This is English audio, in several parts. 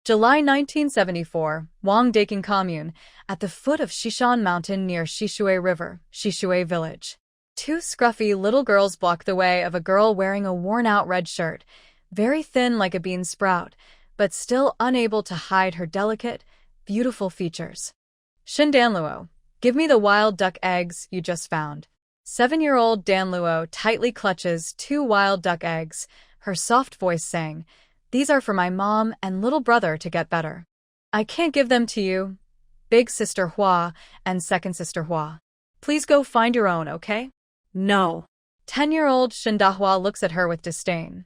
July 1974, Wangdaking Commune, at the foot of Shishan Mountain near Shishui River, Shishui Village. Two scruffy little girls block the way of a girl wearing a worn-out red shirt, very thin like a bean sprout, but still unable to hide her delicate, beautiful features. Shin Danluo, give me the wild duck eggs you just found. 7-year-old Danluo tightly clutches 2 wild duck eggs, her soft voice saying, "These are for my mom and little brother to get better." "I can't give them to you, big sister Hua and second sister Hua. Please go find your own, okay?" No. 10-year-old Shindahua looks at her with disdain.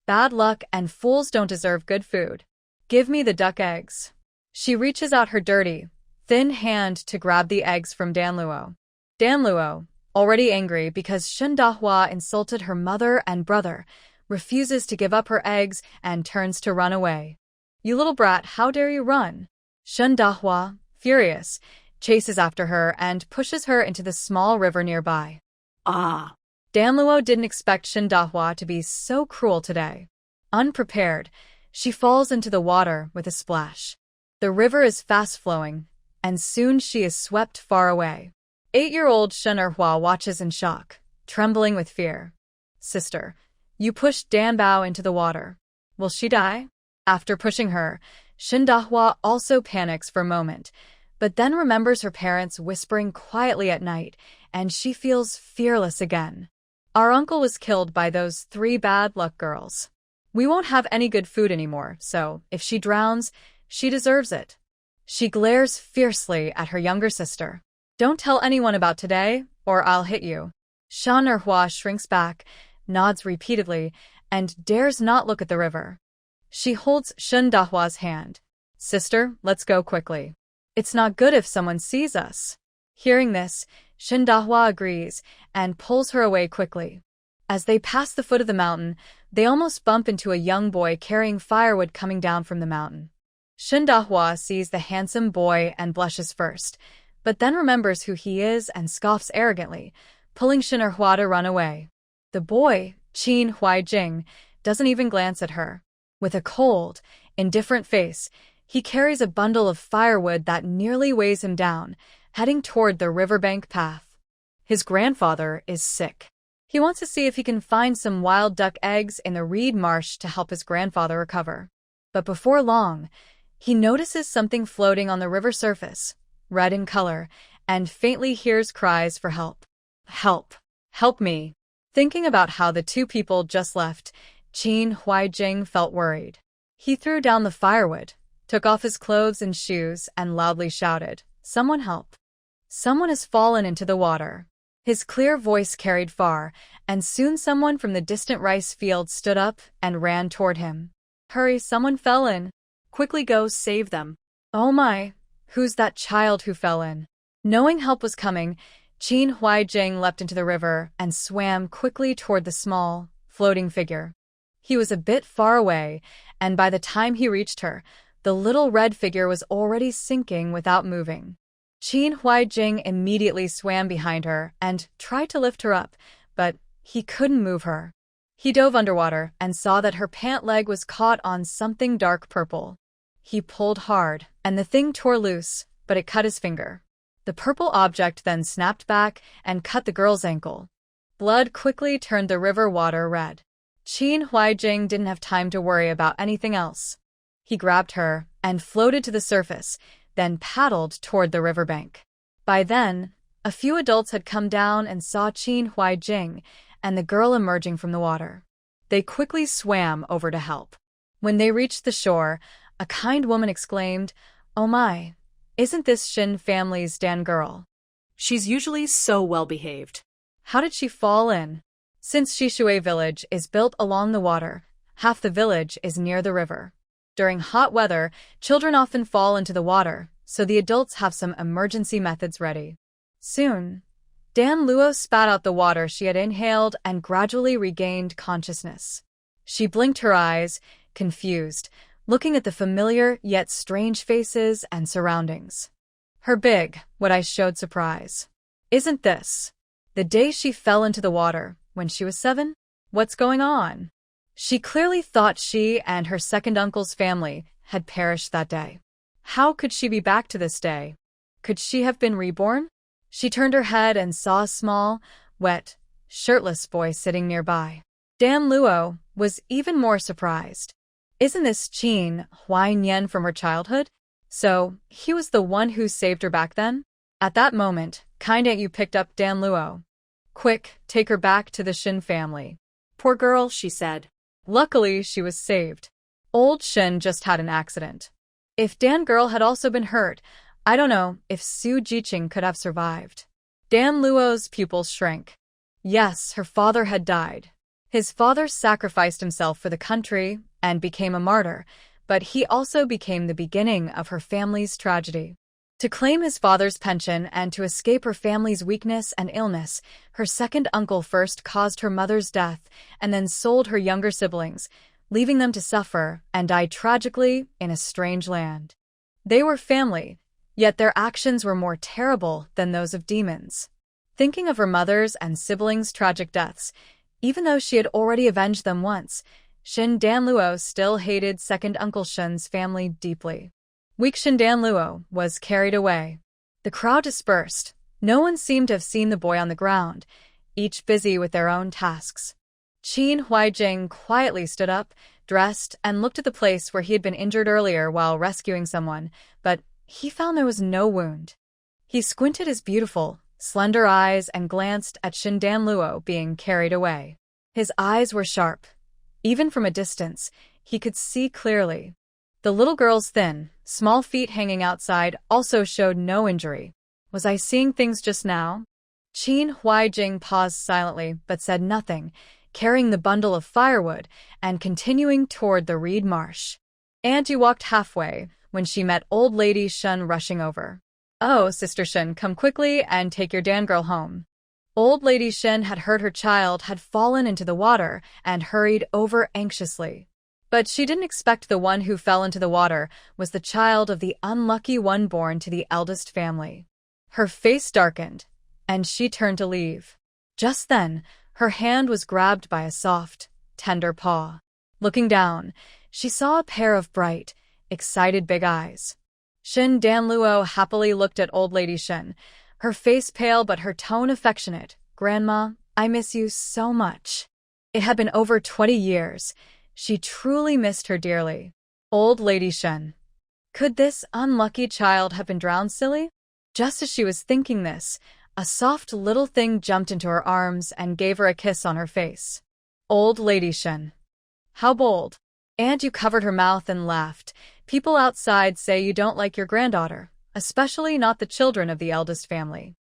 "Bad luck and fools don't deserve good food. Give me the duck eggs." She reaches out her dirty, thin hand to grab the eggs from Danluo. Danluo, already angry because Shindahua insulted her mother and brother, refuses to give up her eggs and turns to run away. "You little brat, how dare you run?" Shindahua, furious, chases after her and pushes her into the small river nearby. Ah. Danluo didn't expect Shindahua to be so cruel today. Unprepared, she falls into the water with a splash. The river is fast-flowing, and soon she is swept far away. 8-year-old Shun'erhua watches in shock, trembling with fear. "Sister, you pushed Danbao into the water. Will she die?" After pushing her, Shindahua also panics for a moment, but then remembers her parents whispering quietly at night, and she feels fearless again. "Our uncle was killed by those 3 bad luck girls. We won't have any good food anymore, so if she drowns, she deserves it." She glares fiercely at her younger sister. "Don't tell anyone about today, or I'll hit you." Shun'erhua shrinks back, nods repeatedly, and dares not look at the river. She holds Shindahua's hand. "Sister, let's go quickly. It's not good if someone sees us." Hearing this, Shindahua agrees and pulls her away quickly. As they pass the foot of the mountain, they almost bump into a young boy carrying firewood coming down from the mountain. Shindahua sees the handsome boy and blushes first, but then remembers who he is and scoffs arrogantly, pulling Shun'erhua to run away. The boy, Qin Huaijing, doesn't even glance at her. With a cold, indifferent face, he carries a bundle of firewood that nearly weighs him down, heading toward the riverbank path. His grandfather is sick. He wants to see if he can find some wild duck eggs in the reed marsh to help his grandfather recover. But before long, he notices something floating on the river surface, red in color, and faintly hears cries for help. "Help! Help me!" Thinking about how the 2 people just left, Qin Huaijing felt worried. He threw down the firewood, took off his clothes and shoes, and loudly shouted, "Someone help! Someone has fallen into the water." His clear voice carried far, and soon someone from the distant rice field stood up and ran toward him. "Hurry, someone fell in. Quickly go save them." "Oh my, who's that child who fell in?" Knowing help was coming, Qin Huaijing leapt into the river and swam quickly toward the small, floating figure. He was a bit far away, and by the time he reached her, the little red figure was already sinking without moving. Qin Huaijing immediately swam behind her and tried to lift her up, but he couldn't move her. He dove underwater and saw that her pant leg was caught on something dark purple. He pulled hard, and the thing tore loose, but it cut his finger. The purple object then snapped back and cut the girl's ankle. Blood quickly turned the river water red. Qin Huaijing didn't have time to worry about anything else. He grabbed her and floated to the surface, then paddled toward the riverbank. By then, a few adults had come down and saw Qin Huaijing and the girl emerging from the water. They quickly swam over to help. When they reached the shore, a kind woman exclaimed, "Oh my, isn't this Shin family's Dan girl? She's usually so well-behaved." How did she fall in? Since Shishui village is built along the water, half the village is near the river. During hot weather, children often fall into the water, so the adults have some emergency methods ready. Soon, Danluo spat out the water she had inhaled and gradually regained consciousness. She blinked her eyes, confused, looking at the familiar yet strange faces and surroundings. Her big, what eyes showed surprise. "Isn't this the day she fell into the water when she was 7? What's going on?" She clearly thought she and her second uncle's family had perished that day. How could she be back to this day? Could she have been reborn? She turned her head and saw a small, wet, shirtless boy sitting nearby. Dan Luo was even more surprised. Isn't this Qin Huainian from her childhood? So, he was the one who saved her back then? At that moment, Kind Aunt Yu picked up Dan Luo. Quick, take her back to the Shin family. Poor girl, she said. Luckily, she was saved. Old Shin just had an accident. If Dan girl had also been hurt, I don't know if Su Jiqing could have survived. Dan Luo's pupils shrank. Yes, her father had died. His father sacrificed himself for the country and became a martyr, but he also became the beginning of her family's tragedy. To claim his father's pension and to escape her family's weakness and illness, her second uncle first caused her mother's death and then sold her younger siblings, leaving them to suffer and die tragically in a strange land. They were family, yet their actions were more terrible than those of demons. Thinking of her mother's and siblings' tragic deaths, even though she had already avenged them once, Shin Dan Luo still hated second Uncle Shin's family deeply. Weak Shin Dan Luo was carried away. The crowd dispersed. No one seemed to have seen the boy on the ground, each busy with their own tasks. Qin Huaijing quietly stood up, dressed, and looked at the place where he had been injured earlier while rescuing someone, but he found there was no wound. He squinted his beautiful, slender eyes and glanced at Shin Dan Luo being carried away. His eyes were sharp. Even from a distance, he could see clearly. The little girl's thin, small feet hanging outside also showed no injury. Was I seeing things just now? Qin Huaijing paused silently but said nothing, carrying the bundle of firewood and continuing toward the reed marsh. Aunt Yu walked halfway when she met Old Lady Shun rushing over. Oh, Sister Shin, come quickly and take your Dan girl home. Old Lady Shin had heard her child had fallen into the water and hurried over anxiously. But she didn't expect the one who fell into the water was the child of the unlucky one born to the eldest family. Her face darkened, and she turned to leave. Just then, her hand was grabbed by a soft, tender paw. Looking down, she saw a pair of bright, excited big eyes. Shin Dan Luo happily looked at Old Lady Shin, her face pale but her tone affectionate. Grandma, I miss you so much. It had been over 20 years. She truly missed her dearly. Old Lady Shin. Could this unlucky child have been drowned, silly? Just as she was thinking this, a soft little thing jumped into her arms and gave her a kiss on her face. Old Lady Shin. How bold. Aunt Yu covered her mouth and laughed. People outside say you don't like your granddaughter, especially not the children of the eldest family.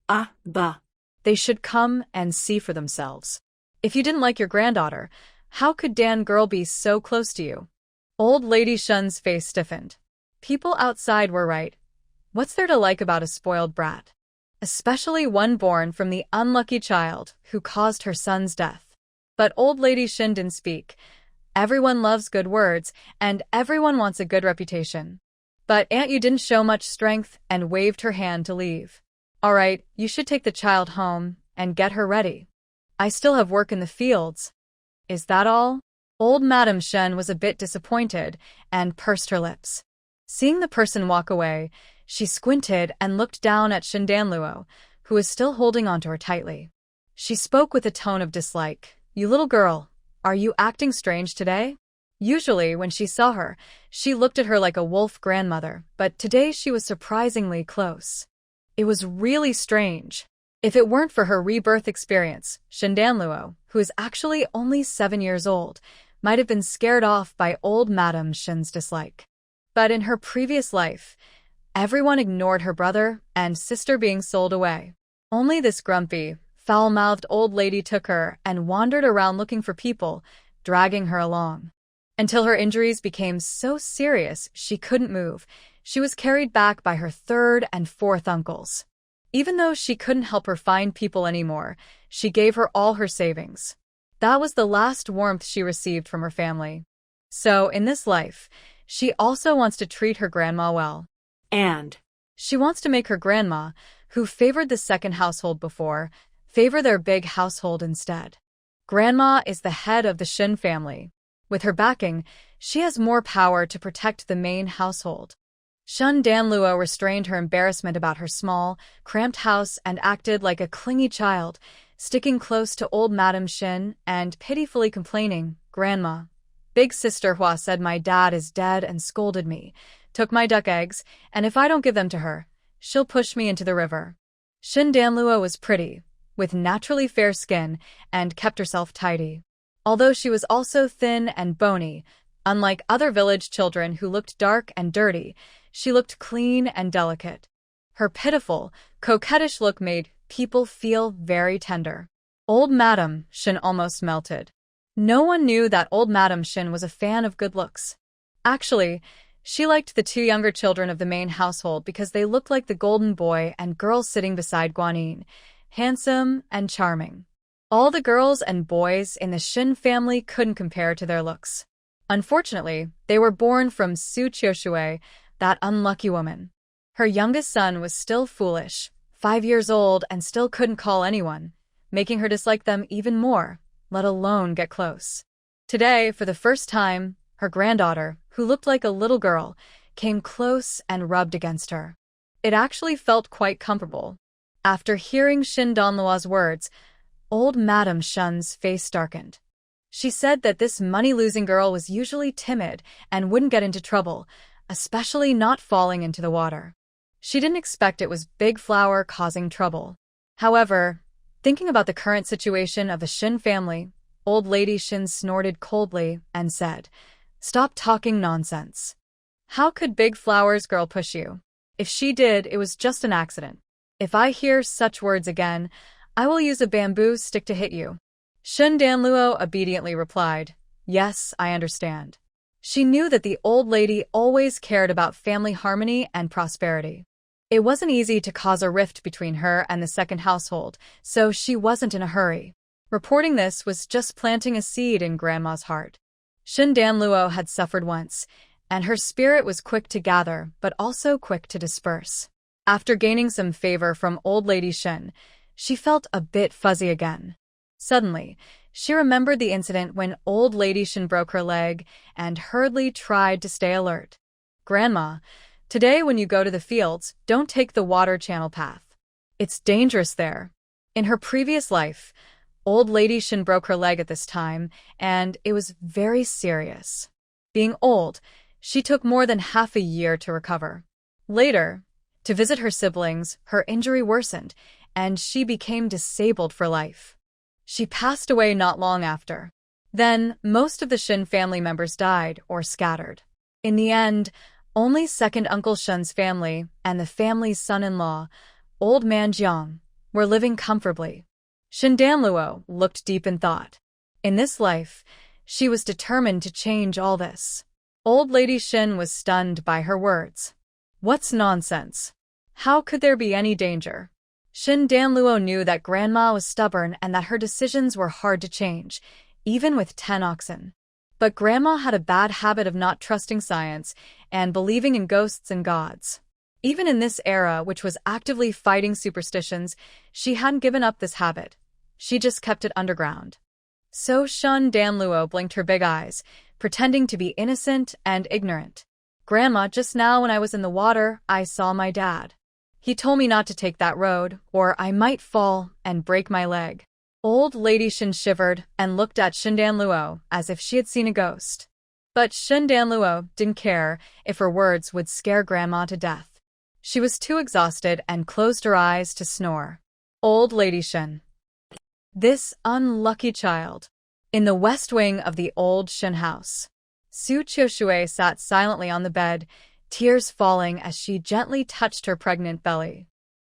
Ah, bah. They should come and see for themselves. If you didn't like your granddaughter, how could Dan girl be so close to you? Old Lady Shun's face stiffened. People outside were right. What's there to like about a spoiled brat? Especially one born from the unlucky child who caused her son's death. But Old Lady Shin didn't speak. Everyone loves good words, and everyone wants a good reputation. But Aunt Yu didn't show much strength and waved her hand to leave. All right, you should take the child home and get her ready. I still have work in the fields. Is that all? Old Madam Shen was a bit disappointed and pursed her lips. Seeing the person walk away, she squinted and looked down at Shin Dan Luo, who was still holding onto her tightly. She spoke with a tone of dislike. You little girl, are you acting strange today? Usually, when she saw her, she looked at her like a wolf grandmother, but today she was surprisingly close. It was really strange. If it weren't for her rebirth experience, Shin Dan Luo, who is actually only 7 years old, might have been scared off by old Madam Shin's dislike. But in her previous life, everyone ignored her brother and sister being sold away. Only this grumpy, foul-mouthed old lady took her and wandered around looking for people, dragging her along. Until her injuries became so serious she couldn't move, she was carried back by her third and fourth uncles. Even though she couldn't help her find people anymore, she gave her all her savings. That was the last warmth she received from her family. So, in this life, she also wants to treat her grandma well. And She wants to make her grandma, who favored the second household before, favor their big household instead. Grandma is the head of the Shin family. With her backing, she has more power to protect the main household. Shun Danluo restrained her embarrassment about her small, cramped house and acted like a clingy child, sticking close to old Madam Shin and pitifully complaining, "Grandma, Big Sister Hua said my dad is dead and scolded me, took my duck eggs, and if I don't give them to her, she'll push me into the river." Shin Danluo was pretty, with naturally fair skin, and kept herself tidy. Although she was also thin and bony, unlike other village children who looked dark and dirty, she looked clean and delicate. Her pitiful, coquettish look made people feel very tender. Old Madam Shin almost melted. No one knew that old Madam Shin was a fan of good looks. Actually, she liked the two younger children of the main household because they looked like the golden boy and girl sitting beside Guanyin, handsome and charming. All the girls and boys in the Shin family couldn't compare to their looks. Unfortunately, they were born from Su Qiushui, that unlucky woman. Her youngest son was still foolish, 5 years old, and still couldn't call anyone, making her dislike them even more, let alone get close. Today, for the first time, her granddaughter, who looked like a little girl, came close and rubbed against her. It actually felt quite comfortable. After hearing Shin Danluo's words, old Madam Shun's face darkened. She said that this money-losing girl was usually timid and wouldn't get into trouble, especially not falling into the water. She didn't expect it was Big Flower causing trouble. However, thinking about the current situation of the Shin family, old lady Shin snorted coldly and said, "Stop talking nonsense. How could Big Flower's girl push you? If she did, it was just an accident. If I hear such words again, I will use a bamboo stick to hit you." Shin Danluo obediently replied, "Yes, I understand." She knew that the old lady always cared about family harmony and prosperity. It wasn't easy to cause a rift between her and the second household, so she wasn't in a hurry. Reporting this was just planting a seed in Grandma's heart. Shin Danluo had suffered once, and her spirit was quick to gather but also quick to disperse. After gaining some favor from old lady Shin, she felt a bit fuzzy again. Suddenly, she remembered the incident when old lady Shin broke her leg and hurriedly tried to stay alert. "Grandma, today when you go to the fields, don't take the water channel path. It's dangerous there." In her previous life, old lady Shin broke her leg at this time, and it was very serious. Being old, she took more than half a year to recover. Later, to visit her siblings, her injury worsened, and she became disabled for life. She passed away not long after. Then, most of the Shin family members died or scattered. In the end, only second Uncle Shun's family and the family's son-in-law, Old Man Jiang, were living comfortably. Shin Danluo looked deep in thought. In this life, she was determined to change all this. Old Lady Shin was stunned by her words. "What's nonsense? How could there be any danger?" Shin Danluo knew that Grandma was stubborn and that her decisions were hard to change, even with 10 oxen. But Grandma had a bad habit of not trusting science and believing in ghosts and gods. Even in this era, which was actively fighting superstitions, she hadn't given up this habit. She just kept it underground. So Shin Danluo blinked her big eyes, pretending to be innocent and ignorant. "Grandma, just now when I was in the water, I saw my dad. He told me not to take that road, or I might fall and break my leg." Old Lady Shin shivered and looked at Shin Danluo as if she had seen a ghost. But Shin Danluo didn't care if her words would scare Grandma to death. She was too exhausted and closed her eyes to snore. Old Lady Shin. This unlucky child. In the west wing of the old Shin house, Su Qiushui sat silently on the bed, tears falling as she gently touched her pregnant belly.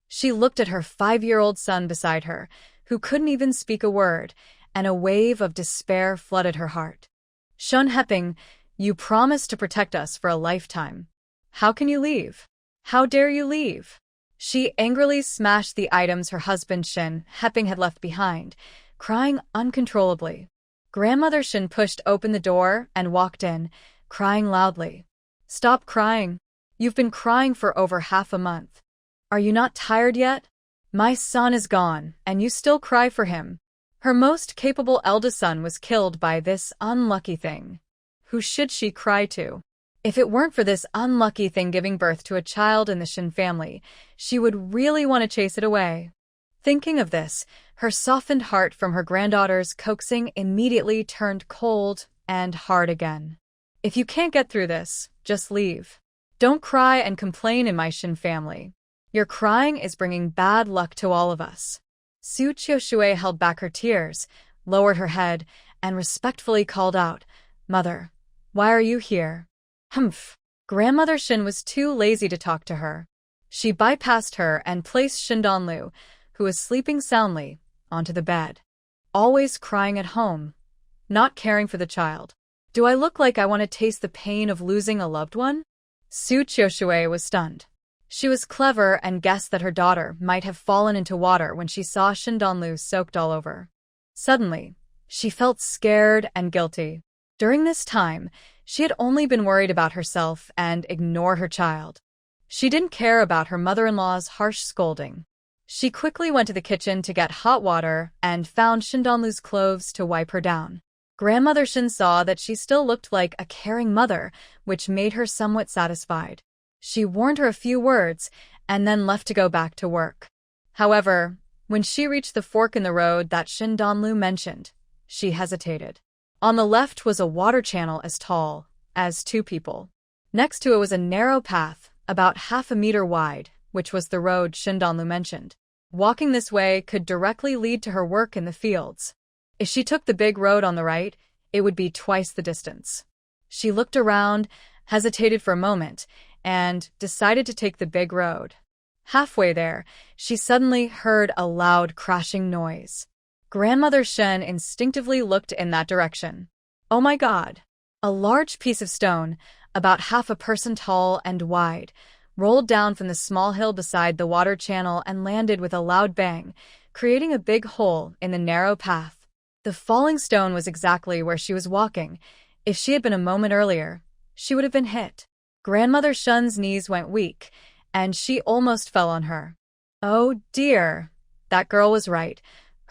She looked at her 5-year-old son beside her, who couldn't even speak a word, and a wave of despair flooded her heart. "Shun Heping, you promised to protect us for a lifetime. How can you leave? How dare you leave?" She angrily smashed the items her husband Shin Heping had left behind, crying uncontrollably. Grandmother Shin pushed open the door and walked in, crying loudly. "Stop crying. You've been crying for over half a month. Are you not tired yet? My son is gone, and you still cry for him." Her most capable eldest son was killed by this unlucky thing. Who should she cry to? If it weren't for this unlucky thing giving birth to a child in the Shin family, she would really want to chase it away. Thinking of this, her softened heart from her granddaughter's coaxing immediately turned cold and hard again. If you can't get through this, just leave. Don't cry and complain in my Shin family. Your crying is bringing bad luck to all of us. Su Chioshue held back her tears, lowered her head, and respectfully called out, "Mother, why are you here?" Humph. Grandmother Shin was too lazy to talk to her. She bypassed her and placed Shindanlu, who was sleeping soundly, onto the bed. Always crying at home, not caring for the child. Do I look like I want to taste the pain of losing a loved one? Su Chioshue was stunned. She was clever and guessed that her daughter might have fallen into water when she saw Shindanlu soaked all over. Suddenly, she felt scared and guilty. During this time, she had only been worried about herself and ignored her child. She didn't care about her mother-in-law's harsh scolding. She quickly went to the kitchen to get hot water and found Shindanlu's clothes to wipe her down. Grandmother Shin saw that she still looked like a caring mother, which made her somewhat satisfied. She warned her a few words and then left to go back to work. However, when she reached the fork in the road that Shindanlu mentioned, she hesitated. On the left was a water channel as tall as 2 people. Next to it was a narrow path, about half a meter wide, which was the road Shindanlu mentioned. Walking this way could directly lead to her work in the fields. If she took the big road on the right, it would be twice the distance. She looked around, hesitated for a moment, and decided to take the big road. Halfway there, she suddenly heard a loud crashing noise. Grandmother Shen instinctively looked in that direction. Oh my God! A large piece of stone, about half a person tall and wide, rolled down from the small hill beside the water channel and landed with a loud bang, creating a big hole in the narrow path. The falling stone was exactly where she was walking. If she had been a moment earlier, she would have been hit. Grandmother Shun's knees went weak, and she almost fell on her. Oh dear, that girl was right.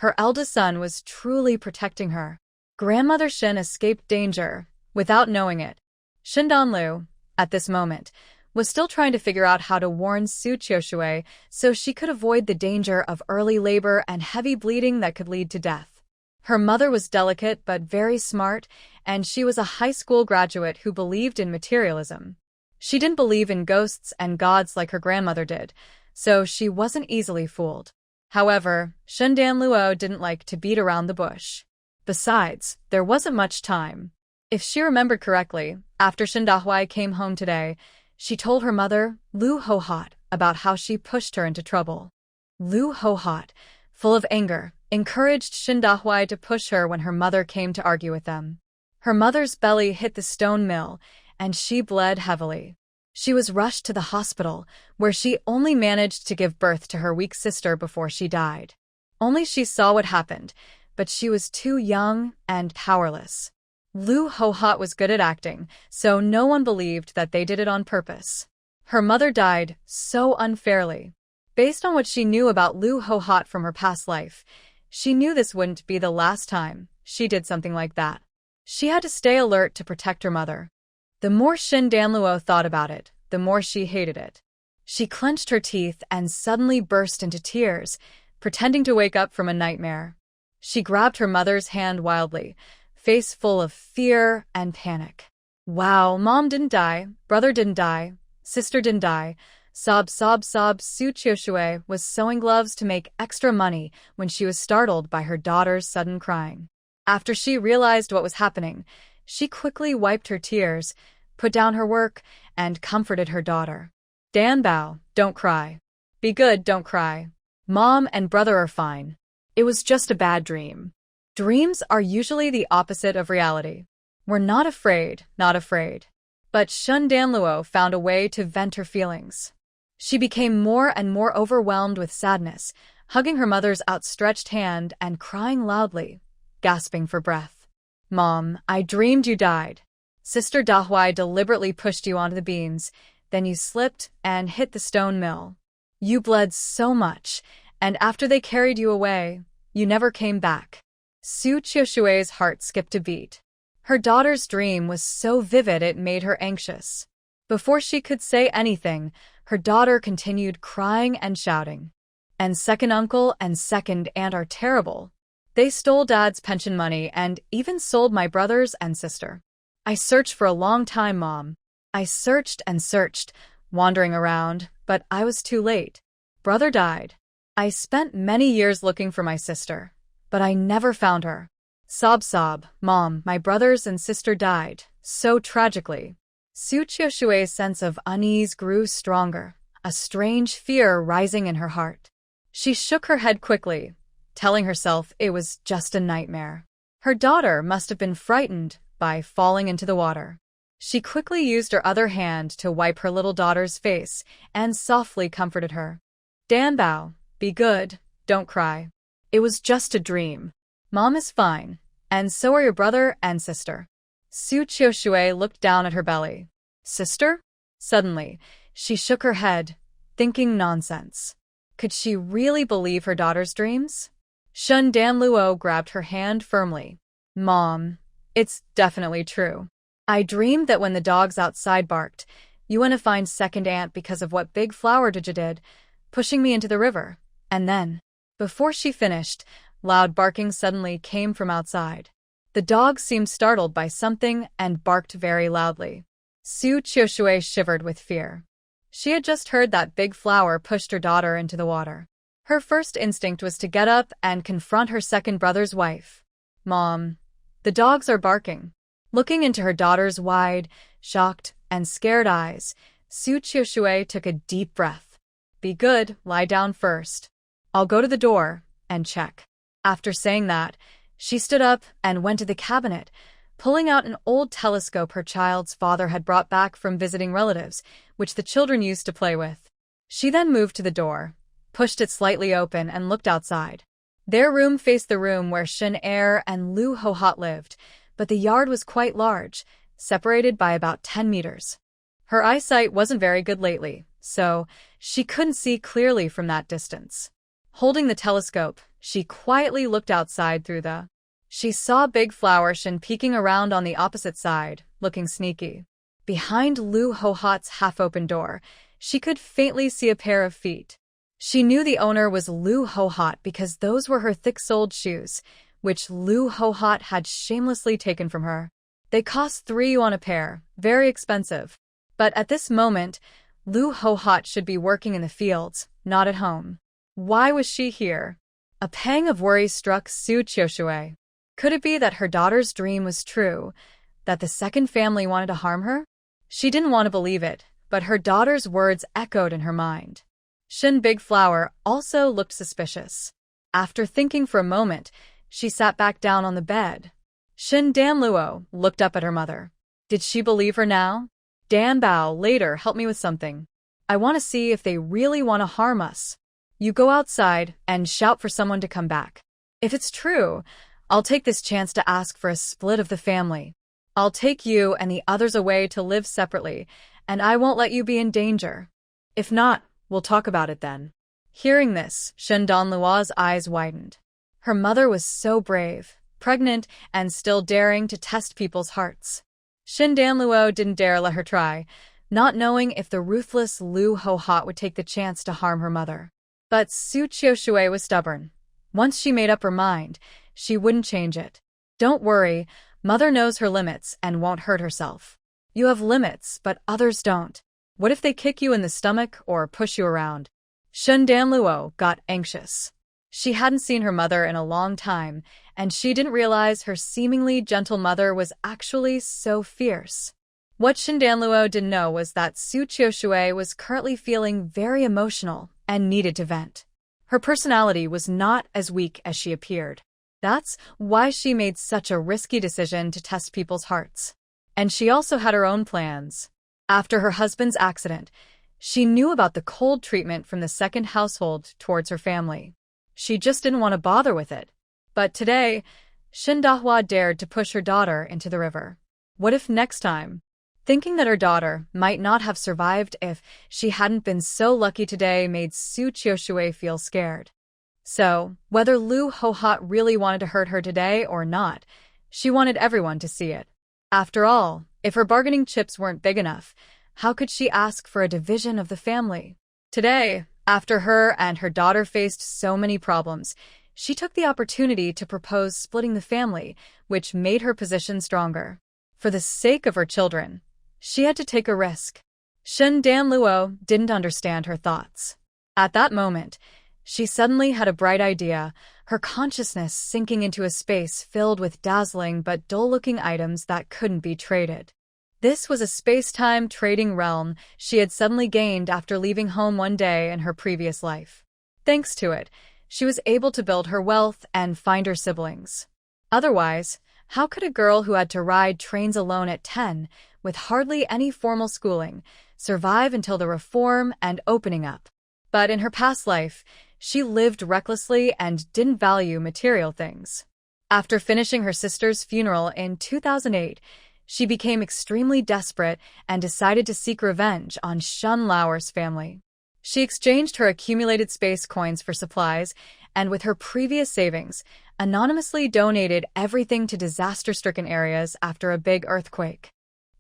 Her eldest son was truly protecting her. Grandmother Shin escaped danger without knowing it. Shindanlu, at this moment, was still trying to figure out how to warn Su Chioshue so she could avoid the danger of early labor and heavy bleeding that could lead to death. Her mother was delicate but very smart, and she was a high school graduate who believed in materialism. She didn't believe in ghosts and gods like her grandmother did, so she wasn't easily fooled. However, Shindanluo didn't like to beat around the bush. Besides, there wasn't much time. If she remembered correctly, after Shindahuai came home today, she told her mother, Lu Hohot, about how she pushed her into trouble. Lu Hohot, full of anger, encouraged Shindahuai to push her when her mother came to argue with them. Her mother's belly hit the stone mill, and she bled heavily. She was rushed to the hospital, where she only managed to give birth to her weak sister before she died. Only she saw what happened, but she was too young and powerless. Lu Hohot was good at acting, so no one believed that they did it on purpose. Her mother died so unfairly. Based on what she knew about Lu Hohot from her past life, she knew this wouldn't be the last time she did something like that. She had to stay alert to protect her mother. The more Shin Danluo thought about it, the more she hated it. She clenched her teeth and suddenly burst into tears, pretending to wake up from a nightmare. She grabbed her mother's hand wildly, face full of fear and panic. Wow, mom didn't die, brother didn't die, sister didn't die. Sob, sob, sob. Su Chioshue was sewing gloves to make extra money when she was startled by her daughter's sudden crying. After she realized what was happening, she quickly wiped her tears, put down her work, and comforted her daughter. Danbao, don't cry. Be good, don't cry. Mom and brother are fine. It was just a bad dream. Dreams are usually the opposite of reality. We're not afraid, not afraid. But Shun Danluo found a way to vent her feelings. She became more and more overwhelmed with sadness, hugging her mother's outstretched hand and crying loudly, gasping for breath. Mom, I dreamed you died. Sister Dahuai deliberately pushed you onto the beams, then you slipped and hit the stone mill. You bled so much, and after they carried you away, you never came back. Su Chioshue's heart skipped a beat. Her daughter's dream was so vivid it made her anxious. Before she could say anything, her daughter continued crying and shouting. And second uncle and second aunt are terrible. They stole Dad's pension money and even sold my brothers and sister. I searched for a long time, Mom. I searched and searched, wandering around, but I was too late. Brother died. I spent many years looking for my sister, but I never found her. Sob sob, Mom, my brothers and sister died, so tragically. Su Chioshue's sense of unease grew stronger, a strange fear rising in her heart. She shook her head quickly, telling herself it was just a nightmare. Her daughter must have been frightened by falling into the water. She quickly used her other hand to wipe her little daughter's face and softly comforted her. Danbao, be good, don't cry. It was just a dream. Mom is fine, and so are your brother and sister. Su Chioshue looked down at her belly. Sister? Suddenly, she shook her head, thinking nonsense. Could she really believe her daughter's dreams? Shun Danluo grabbed her hand firmly. Mom, it's definitely true. I dreamed that when the dogs outside barked, you went to find second aunt because of what Big Flower did, pushing me into the river. And then, before she finished, loud barking suddenly came from outside. The dogs seemed startled by something and barked very loudly. Su Chioshue shivered with fear. She had just heard that Big Flower pushed her daughter into the water. Her first instinct was to get up and confront her second brother's wife. Mom, the dogs are barking. Looking into her daughter's wide, shocked, and scared eyes, Su Chioshue took a deep breath. Be good, lie down first. I'll go to the door and check. After saying that, she stood up and went to the cabinet, pulling out an old telescope her child's father had brought back from visiting relatives, which the children used to play with. She then moved to the door, pushed it slightly open, and looked outside. Their room faced the room where Shin Er and Lu Hohat lived, but the yard was quite large, separated by about 10 meters. Her eyesight wasn't very good lately, so she couldn't see clearly from that distance. Holding the telescope, she quietly looked outside through the... She saw Big Flower Shin peeking around on the opposite side, looking sneaky. Behind Lu Hohat's half-open door, she could faintly see a pair of feet. She knew the owner was Lu Hohat because those were her thick-soled shoes, which Lu Hohat had shamelessly taken from her. They cost 3 yuan a pair, very expensive. But at this moment, Lu Hohat should be working in the fields, not at home. Why was she here? A pang of worry struck Su Chioshue. Could it be that her daughter's dream was true, that the second family wanted to harm her? She didn't want to believe it, but her daughter's words echoed in her mind. Shin Big Flower also looked suspicious. After thinking for a moment, she sat back down on the bed. Shin Danluo looked up at her mother. Did she believe her now? Dan Bao, later, help me with something. I want to see if they really want to harm us. You go outside and shout for someone to come back. If it's true, I'll take this chance to ask for a split of the family. I'll take you and the others away to live separately, and I won't let you be in danger. If not, we'll talk about it then. Hearing this, Shen Danluo's eyes widened. Her mother was so brave, pregnant, and still daring to test people's hearts. Shin Danluo didn't dare let her try, not knowing if the ruthless Lu Hohat would take the chance to harm her mother. But Su Chioshue was stubborn. Once she made up her mind, she wouldn't change it. Don't worry, mother knows her limits and won't hurt herself. You have limits, but others don't. What if they kick you in the stomach or push you around? Shun Danluo got anxious. She hadn't seen her mother in a long time, and she didn't realize her seemingly gentle mother was actually so fierce. What Shin Danluo didn't know was that Su Chioshue was currently feeling very emotional and needed to vent. Her personality was not as weak as she appeared. That's why she made such a risky decision to test people's hearts. And she also had her own plans. After her husband's accident, she knew about the cold treatment from the second household towards her family. She just didn't want to bother with it. But today, Shin Dahua dared to push her daughter into the river. What if next time? Thinking that her daughter might not have survived if she hadn't been so lucky today made Su Chioshue feel scared. So, whether Lu Hohat really wanted to hurt her today or not, she wanted everyone to see it. After all, if her bargaining chips weren't big enough, how could she ask for a division of the family? Today, after her and her daughter faced so many problems, she took the opportunity to propose splitting the family, which made her position stronger. For the sake of her children, she had to take a risk. Shen Danluo didn't understand her thoughts. At that moment, she suddenly had a bright idea, her consciousness sinking into a space filled with dazzling but dull-looking items that couldn't be traded. This was a space-time trading realm she had suddenly gained after leaving home one day in her previous life. Thanks to it, she was able to build her wealth and find her siblings. Otherwise, how could a girl who had to ride trains alone at 10, with hardly any formal schooling, survive until the reform and opening up? But in her past life, she lived recklessly and didn't value material things. After finishing her sister's funeral in 2008, she became extremely desperate and decided to seek revenge on Shun Lauer's family. She exchanged her accumulated space coins for supplies, and with her previous savings, anonymously donated everything to disaster-stricken areas after a big earthquake.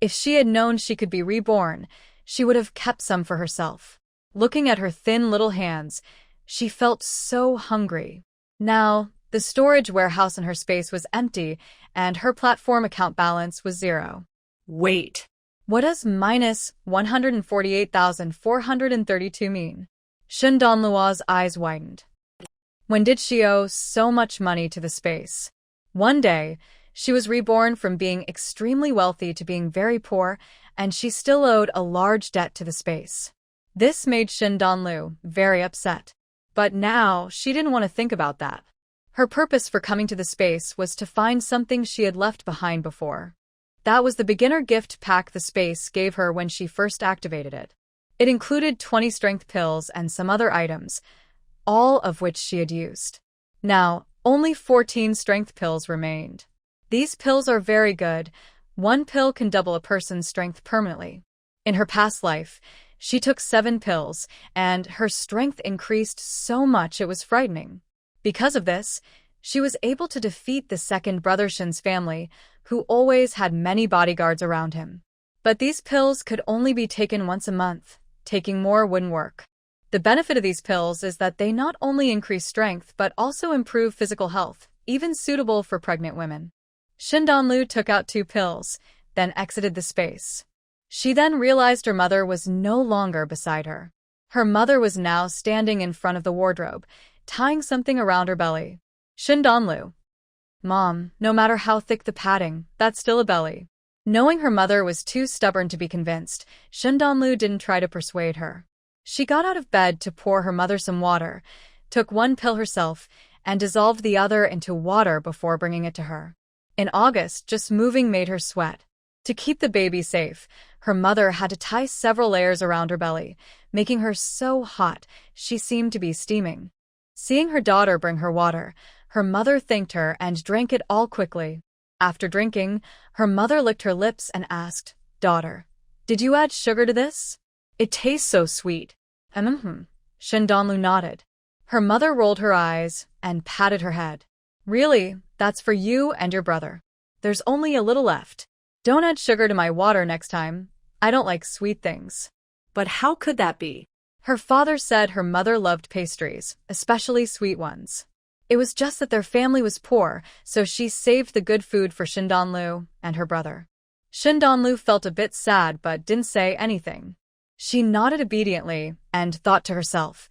If she had known she could be reborn, she would have kept some for herself. Looking at her thin little hands, she felt so hungry. Now, the storage warehouse in her space was empty, and her platform account balance was 0. Wait. What does minus 148,432 mean? Shen Danluo's eyes widened. When did she owe so much money to the space? One day, she was reborn from being extremely wealthy to being very poor, and she still owed a large debt to the space. This made Shen Danlu very upset. But now, she didn't want to think about that. Her purpose for coming to the space was to find something she had left behind before. That was the beginner gift pack the space gave her when she first activated it. It included 20 strength pills and some other items, all of which she had used. Now, only 14 strength pills remained. These pills are very good. One pill can double a person's strength permanently. In her past life, she took 7 pills, and her strength increased so much it was frightening. Because of this, she was able to defeat the second brother Shin's family, who always had many bodyguards around him. But these pills could only be taken once a month. Taking more wouldn't work. The benefit of these pills is that they not only increase strength but also improve physical health, even suitable for pregnant women. Shen Danlu took out 2 pills, then exited the space. She then realized her mother was no longer beside her. Her mother was now standing in front of the wardrobe, tying something around her belly. Shen Danlu. Mom, no matter how thick the padding, that's still a belly. Knowing her mother was too stubborn to be convinced, Shen Danlu didn't try to persuade her. She got out of bed to pour her mother some water, took 1 pill herself, and dissolved the other into water before bringing it to her. In August, just moving made her sweat. To keep the baby safe, her mother had to tie several layers around her belly, making her so hot she seemed to be steaming. Seeing her daughter bring her water, her mother thanked her and drank it all quickly. After drinking, her mother licked her lips and asked, "Daughter, did you add sugar to this? It tastes so sweet." Shen Danlu nodded. Her mother rolled her eyes and patted her head. "Really, that's for you and your brother. There's only a little left. Don't add sugar to my water next time. I don't like sweet things." But how could that be? Her father said her mother loved pastries, especially sweet ones. It was just that their family was poor, so she saved the good food for Shen Danlu and her brother. Shen Danlu felt a bit sad but didn't say anything. She nodded obediently and thought to herself,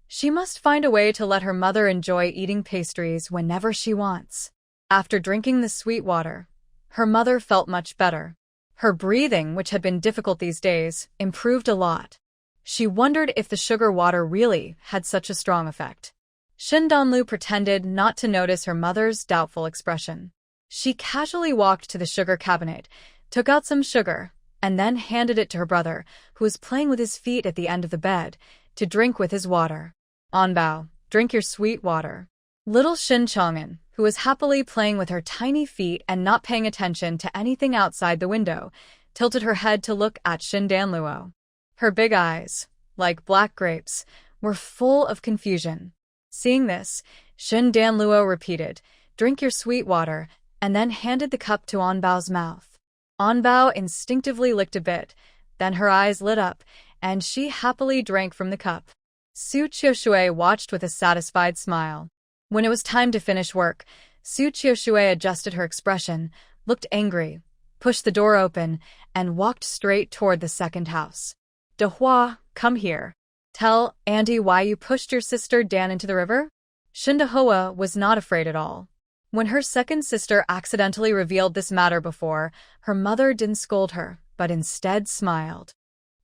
she must find a way to let her mother enjoy eating pastries whenever she wants. After drinking the sweet water, her mother felt much better. Her breathing, which had been difficult these days, improved a lot. She wondered if the sugar water really had such a strong effect. Shen Danlu pretended not to notice her mother's doubtful expression. She casually walked to the sugar cabinet, took out some sugar, and then handed it to her brother, who was playing with his feet at the end of the bed, to drink with his water. "Anbao, drink your sweet water." Little Shin Chang'an, who was happily playing with her tiny feet and not paying attention to anything outside the window, tilted her head to look at Shen Danluo. Her big eyes, like black grapes, were full of confusion. Seeing this, Shen Danluo repeated, "Drink your sweet water," and then handed the cup to Anbao's mouth. Anbao instinctively licked a bit, then her eyes lit up, and she happily drank from the cup. Su Qiushui watched with a satisfied smile. When it was time to finish work, Su Qiushui adjusted her expression, looked angry, pushed the door open, and walked straight toward the second house. Dahua, come here. Tell Auntie why you pushed your sister Dan into the river? Shindahua was not afraid at all. When her second sister accidentally revealed this matter before, her mother didn't scold her, but instead smiled.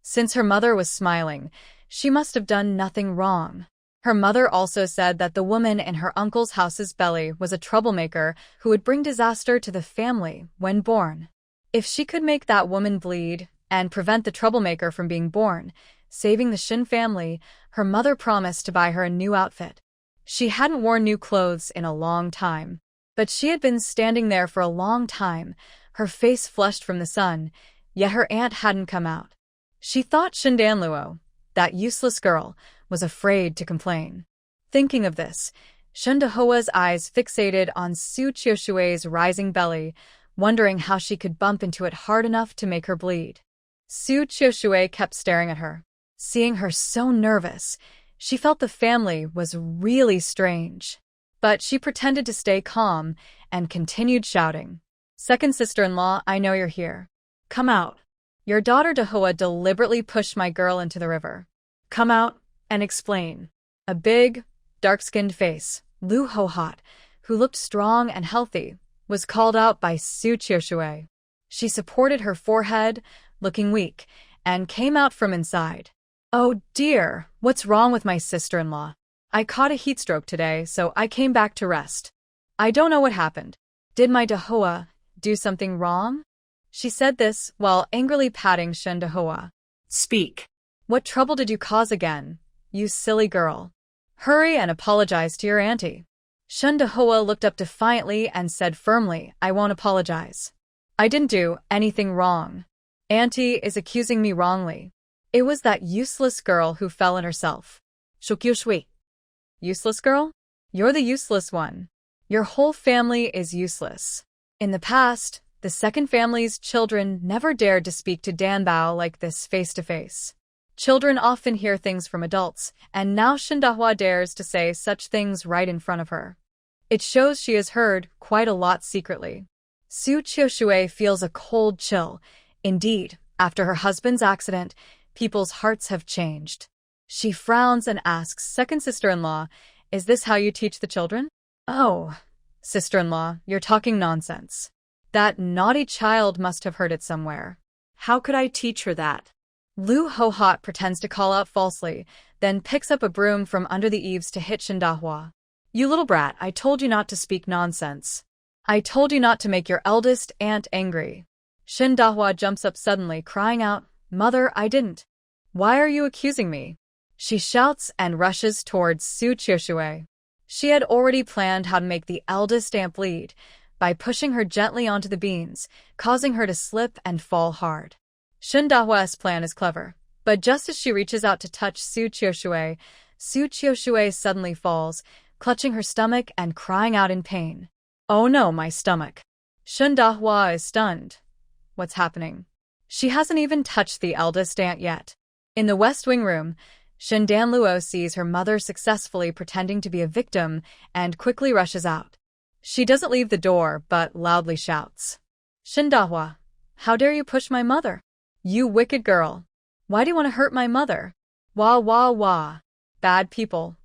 Since her mother was smiling, she must have done nothing wrong. Her mother also said that the woman in her uncle's house's belly was a troublemaker who would bring disaster to the family when born. If she could make that woman bleed and prevent the troublemaker from being born, saving the Shin family, her mother promised to buy her a new outfit. She hadn't worn new clothes in a long time, but she had been standing there for a long time, her face flushed from the sun, yet her aunt hadn't come out. She thought Shindanluo, that useless girl, was afraid to complain. Thinking of this, Shindahua's eyes fixated on Su Qiushui's rising belly, wondering how she could bump into it hard enough to make her bleed. Su Qiushui kept staring at her. Seeing her so nervous, she felt the family was really strange. But she pretended to stay calm and continued shouting. Second sister-in-law, I know you're here. Come out. Your daughter Dahua deliberately pushed my girl into the river. Come out and explain. A big, dark-skinned face, Lu Hohat, who looked strong and healthy, was called out by Su Qiushui. She supported her forehead, looking weak, and came out from inside. Oh dear, what's wrong with my sister-in-law? I caught a heat stroke today, so I came back to rest. I don't know what happened. Did my Dahua do something wrong? She said this while angrily patting Shen Dahua. Speak. What trouble did you cause again, you silly girl? Hurry and apologize to your auntie. Shen Dahua looked up defiantly and said firmly, I won't apologize. I didn't do anything wrong. Auntie is accusing me wrongly. It was that useless girl who fell in herself. Shukyushui. Useless girl? You're the useless one. Your whole family is useless. In the past, the second family's children never dared to speak to Danbao like this face-to-face. Children often hear things from adults, and now Shindahua dares to say such things right in front of her. It shows she has heard quite a lot secretly. Su Qiushui feels a cold chill. Indeed, after her husband's accident, people's hearts have changed. She frowns and asks second sister-in-law, is this how you teach the children? Oh, sister-in-law, you're talking nonsense. That naughty child must have heard it somewhere. How could I teach her that? Lu Hohat pretends to call out falsely, then picks up a broom from under the eaves to hit Shindahua. You little brat, I told you not to speak nonsense. I told you not to make your eldest aunt angry. Shindahua jumps up suddenly, crying out, Mother, I didn't. Why are you accusing me? She shouts and rushes towards Su Qiushui. She had already planned how to make the eldest aunt bleed, by pushing her gently onto the beans, causing her to slip and fall hard. Shindahua's plan is clever, but just as she reaches out to touch Su Qiushui suddenly falls, clutching her stomach and crying out in pain. Oh no, my stomach. Shindahua is stunned. What's happening? She hasn't even touched the eldest aunt yet. In the West Wing room, Shindanluo sees her mother successfully pretending to be a victim and quickly rushes out. She doesn't leave the door, but loudly shouts. Shindahua, how dare you push my mother? You wicked girl. Why do you want to hurt my mother? Wah wah wah. Bad people.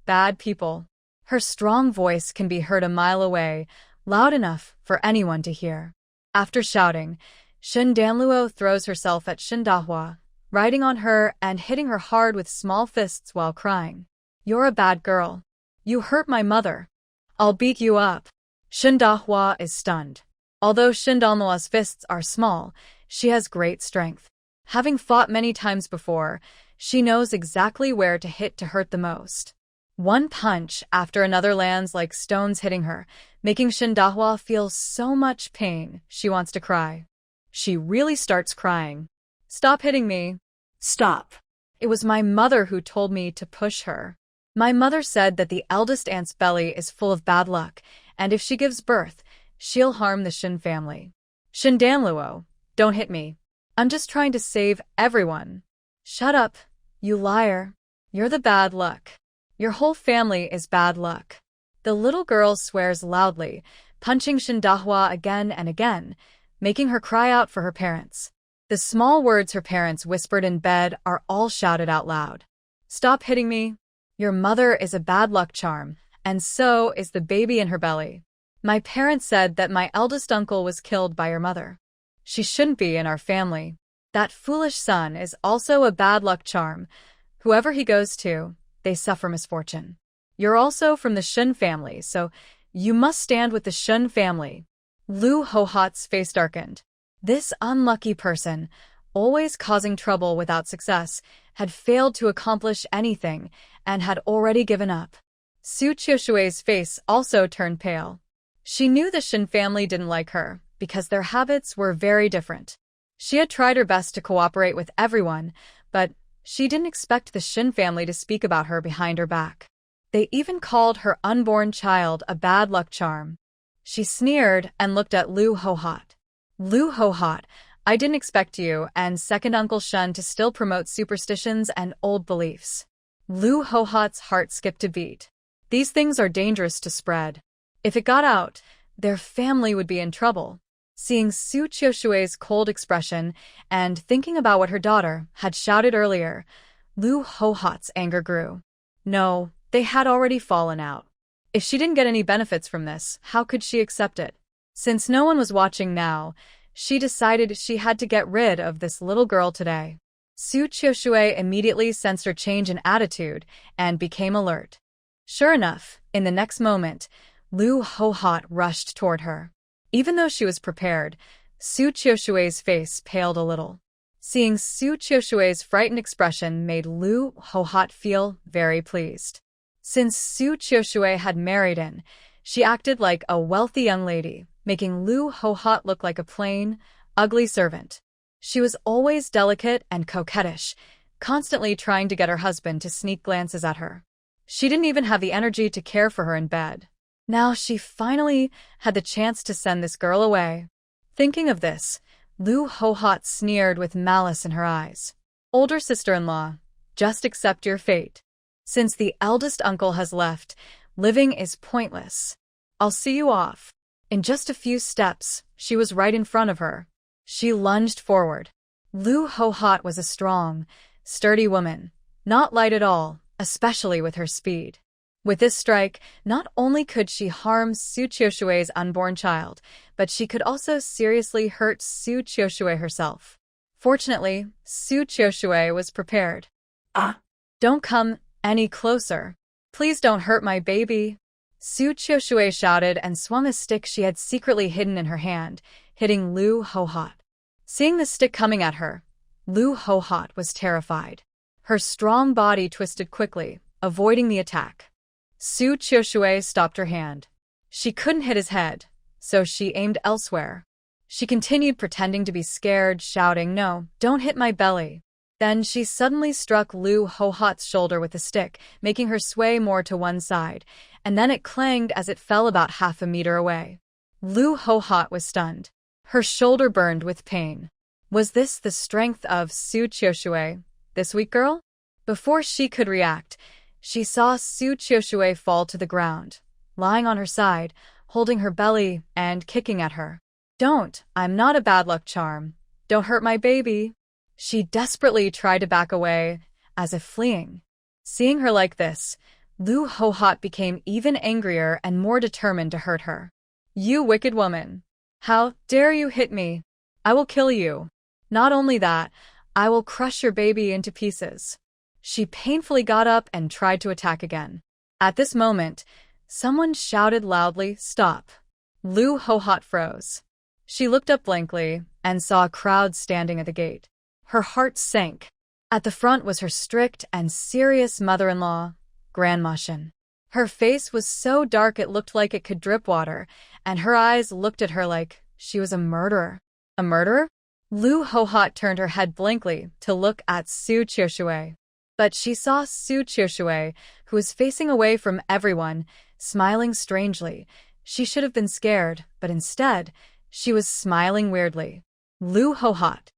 Bad people. Her strong voice can be heard a mile away, loud enough for anyone to hear. After shouting, Shindanluo throws herself at Shindahua, riding on her and hitting her hard with small fists while crying. You're a bad girl. You hurt my mother. I'll beat you up. Shindahua is stunned. Although Shindanluo's fists are small, she has great strength. Having fought many times before, she knows exactly where to hit to hurt the most. One punch after another lands like stones hitting her, making Shindahua feel so much pain she wants to cry. She really starts crying. Stop hitting me. Stop. It was my mother who told me to push her. My mother said that the eldest aunt's belly is full of bad luck, and if she gives birth, she'll harm the Shin family. Shindanluo, Don't hit me. I'm just trying to save everyone. Shut up, you liar. You're the bad luck. Your whole family is bad luck. The little girl swears loudly, punching Shindahua again and again, making her cry out for her parents. The small words her parents whispered in bed are all shouted out loud. Stop hitting me. Your mother is a bad luck charm, and so is the baby in her belly. My parents said that my eldest uncle was killed by your mother. She shouldn't be in our family. That foolish son is also a bad luck charm. Whoever he goes to, they suffer misfortune. You're also from the Shun family, so you must stand with the Shun family. Lu Hohat's face darkened. This unlucky person, always causing trouble without success, had failed to accomplish anything and had already given up. Su Qiushui's face also turned pale. She knew the Shin family didn't like her because their habits were very different. She had tried her best to cooperate with everyone, but she didn't expect the Shin family to speak about her behind her back. They even called her unborn child a bad luck charm. She sneered and looked at Lu Hohat. Lu Hohat, I didn't expect you and second Uncle Shun to still promote superstitions and old beliefs. Lu Hohat's heart skipped a beat. These things are dangerous to spread. If it got out, their family would be in trouble. Seeing Su Qiushui's cold expression and thinking about what her daughter had shouted earlier, Lu Hohat's anger grew. No, they had already fallen out. If she didn't get any benefits from this, how could she accept it? Since no one was watching now, she decided she had to get rid of this little girl today. Su Qiushui immediately sensed her change in attitude and became alert. Sure enough, in the next moment, Lu Hohat rushed toward her. Even though she was prepared, Su Qiushui's face paled a little. Seeing Su Qiushui's frightened expression made Lu Hohat feel very pleased. Since Su Qiushui had married in, she acted like a wealthy young lady, making Lu Hohat look like a plain, ugly servant. She was always delicate and coquettish, constantly trying to get her husband to sneak glances at her. She didn't even have the energy to care for her in bed. Now she finally had the chance to send this girl away. Thinking of this, Lu Hohat sneered with malice in her eyes. Older sister-in-law, just accept your fate. Since the eldest uncle has left, living is pointless. I'll see you off. In just a few steps, she was right in front of her. She lunged forward. Lu Hohat was a strong, sturdy woman, not light at all, especially with her speed. With this strike, not only could she harm Su Qiushui's unborn child, but she could also seriously hurt Su Qiushui herself. Fortunately, Su Qiushui was prepared. Don't come any closer. Please don't hurt my baby. Su Qiushui shouted and swung a stick she had secretly hidden in her hand, hitting Lu Hohat. Seeing the stick coming at her, Lu Hohat was terrified. Her strong body twisted quickly, avoiding the attack. Su Qiushui stopped her hand. She couldn't hit his head, so she aimed elsewhere. She continued pretending to be scared, shouting, "No, don't hit my belly." Then she suddenly struck Lu Hohat's shoulder with the stick, making her sway more to one side, and then it clanged as it fell about half a meter away. Lu Hohat was stunned. Her shoulder burned with pain. Was this the strength of Su Qiushui, this weak girl? Before she could react, she saw Su Qiushui fall to the ground, lying on her side, holding her belly and kicking at her. Don't, I'm not a bad luck charm. Don't hurt my baby. She desperately tried to back away, as if fleeing. Seeing her like this, Lu Hohat became even angrier and more determined to hurt her. You wicked woman! How dare you hit me? I will kill you. Not only that, I will crush your baby into pieces. She painfully got up and tried to attack again. At this moment, someone shouted loudly, "Stop!" Lu Hohat froze. She looked up blankly and saw a crowd standing at the gate. Her heart sank. At the front was her strict and serious mother-in-law, Grandma Shin. Her face was so dark it looked like it could drip water, and her eyes looked at her like she was a murderer. A murderer? Lu Hohat turned her head blankly to look at Su Qiushui. But she saw Su Qiushui, who was facing away from everyone, smiling strangely. She should have been scared, but instead, she was smiling weirdly. Lu Hohot.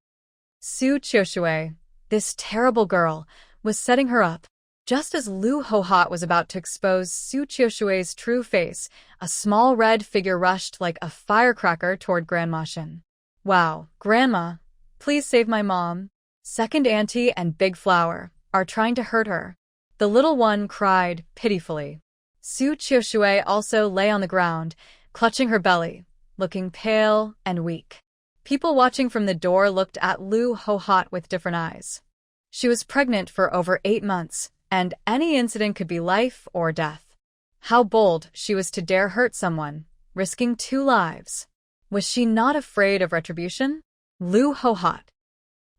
Su Qiushui, this terrible girl, was setting her up. Just as Lu Hohot was about to expose Su Qiushui's true face, a small red figure rushed like a firecracker toward Grandma Shin. Wow, Grandma, please save my mom. Second Auntie and Big Flower are trying to hurt her. The little one cried pitifully. Su Qiushui also lay on the ground, clutching her belly, looking pale and weak. People watching from the door looked at Lu Hohot with different eyes. She was pregnant for over 8 months, and any incident could be life or death. How bold she was to dare hurt someone, risking 2 lives. Was she not afraid of retribution? Lu Hohot.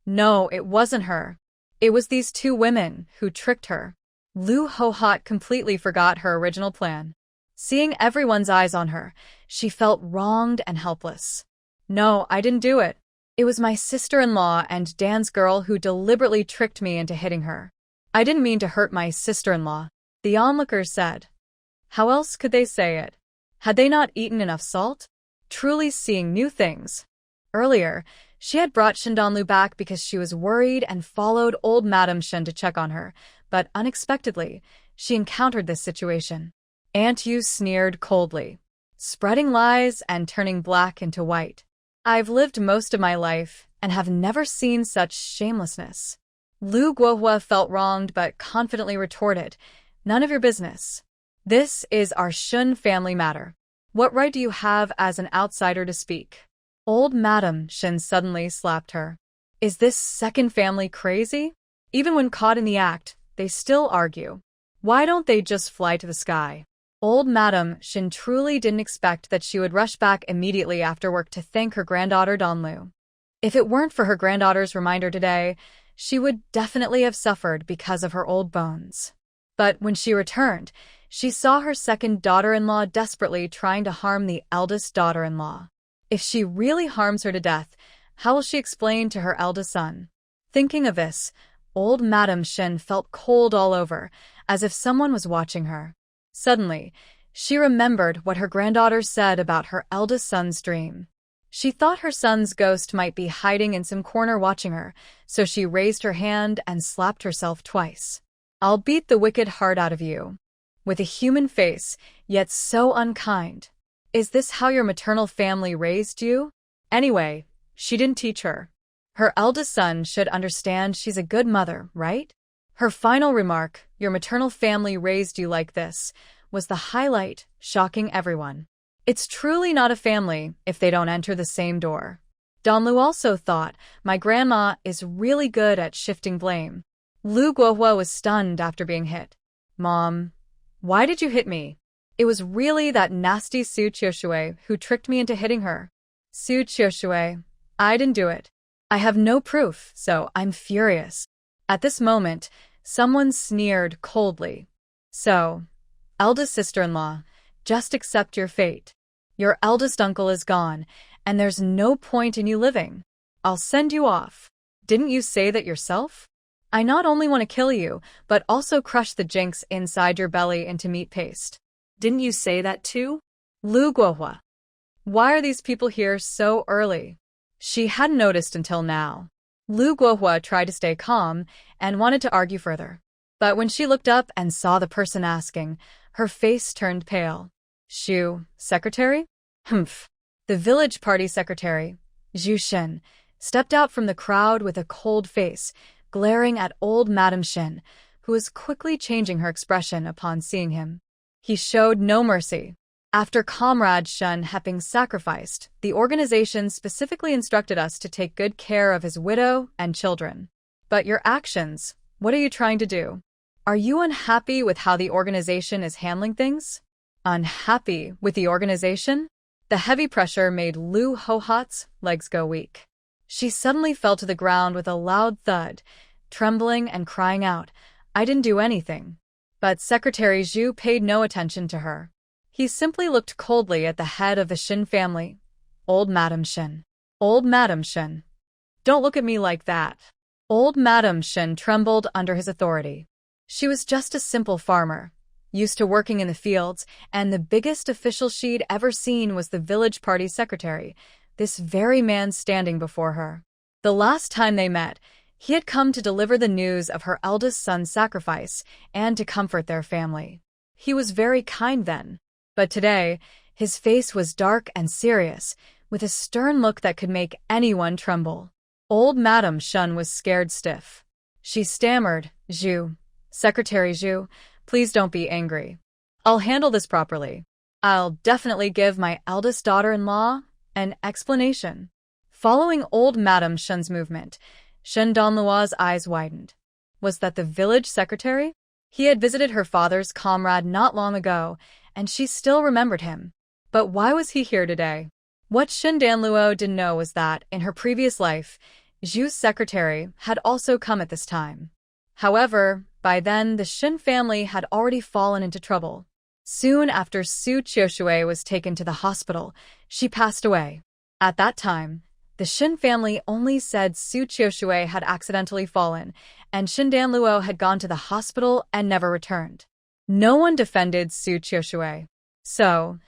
No, it wasn't her. It was these 2 women who tricked her. Lu Hohot completely forgot her original plan. Seeing everyone's eyes on her, she felt wronged and helpless. No, I didn't do it. It was my sister-in-law and Dan's girl who deliberately tricked me into hitting her. I didn't mean to hurt my sister-in-law, the onlookers said. How else could they say it? Had they not eaten enough salt? Truly seeing new things. Earlier, she had brought Shindanlu back because she was worried and followed old Madam Shin to check on her, but unexpectedly, she encountered this situation. Aunt Yu sneered coldly, spreading lies and turning black into white. I've lived most of my life and have never seen such shamelessness. Lu Guohua felt wronged but confidently retorted, none of your business. This is our Shun family matter. What right do you have as an outsider to speak? Old Madam Shin suddenly slapped her. Is this second family crazy? Even when caught in the act, they still argue. Why don't they just fly to the sky? Old Madam Shin truly didn't expect that she would rush back immediately after work to thank her granddaughter Donlu. If it weren't for her granddaughter's reminder today, she would definitely have suffered because of her old bones. But when she returned, she saw her second daughter-in-law desperately trying to harm the eldest daughter-in-law. If she really harms her to death, how will she explain to her eldest son? Thinking of this, old Madam Shin felt cold all over, as if someone was watching her. Suddenly, she remembered what her granddaughter said about her eldest son's dream. She thought her son's ghost might be hiding in some corner watching her, so she raised her hand and slapped herself twice. I'll beat the wicked heart out of you. With a human face, yet so unkind. Is this how your maternal family raised you? Anyway, she didn't teach her. Her eldest son should understand she's a good mother, right? Her final remark, your maternal family raised you like this, was the highlight, shocking everyone. It's truly not a family if they don't enter the same door. Donlu also thought, my grandma is really good at shifting blame. Lu Guohua was stunned after being hit. Mom, why did you hit me? It was really that nasty Su Qiushui who tricked me into hitting her. Su Qiushui, I didn't do it. I have no proof, so I'm furious. At this moment, someone sneered coldly. So, eldest sister-in-law, just accept your fate. Your eldest uncle is gone, and there's no point in you living. I'll send you off. Didn't you say that yourself? I not only want to kill you, but also crush the jinx inside your belly into meat paste. Didn't you say that too? Lu Guohua. Why are these people here so early? She hadn't noticed until now. Lu Guohua tried to stay calm and wanted to argue further. But when she looked up and saw the person asking, her face turned pale. Shu, secretary? Humph. The village party secretary, Zhu Shen, stepped out from the crowd with a cold face, glaring at old Madam Shin, who was quickly changing her expression upon seeing him. He showed no mercy. After Comrade Shun had been sacrificed, the organization specifically instructed us to take good care of his widow and children. But your actions, what are you trying to do? Are you unhappy with how the organization is handling things? Unhappy with the organization? The heavy pressure made Lu Hohot's legs go weak. She suddenly fell to the ground with a loud thud, trembling and crying out, I didn't do anything. But Secretary Zhu paid no attention to her. He simply looked coldly at the head of the Shin family, old Madam Shin. Old Madam Shin. Don't look at me like that. Old Madam Shin trembled under his authority. She was just a simple farmer, used to working in the fields, and the biggest official she'd ever seen was the village party secretary, this very man standing before her. The last time they met, he had come to deliver the news of her eldest son's sacrifice and to comfort their family. He was very kind then, but today, his face was dark and serious, with a stern look that could make anyone tremble. Old Madame Shun was scared stiff. She stammered, "Zhu, Secretary Zhu, please don't be angry. I'll handle this properly. I'll definitely give my eldest daughter-in-law an explanation." Following old Madame Shun's movement, Shun Donluo's eyes widened. Was that the village secretary? He had visited her father's comrade not long ago, and she still remembered him. But why was he here today? What Shun Danluo didn't know was that, in her previous life, Zhu's secretary had also come at this time. However, by then the Shun family had already fallen into trouble. Soon after Su Qiushui was taken to the hospital, she passed away. At that time, the Shun family only said Su Qiushui had accidentally fallen, and Shun Danluo had gone to the hospital and never returned. No one defended Su Qiushui. So,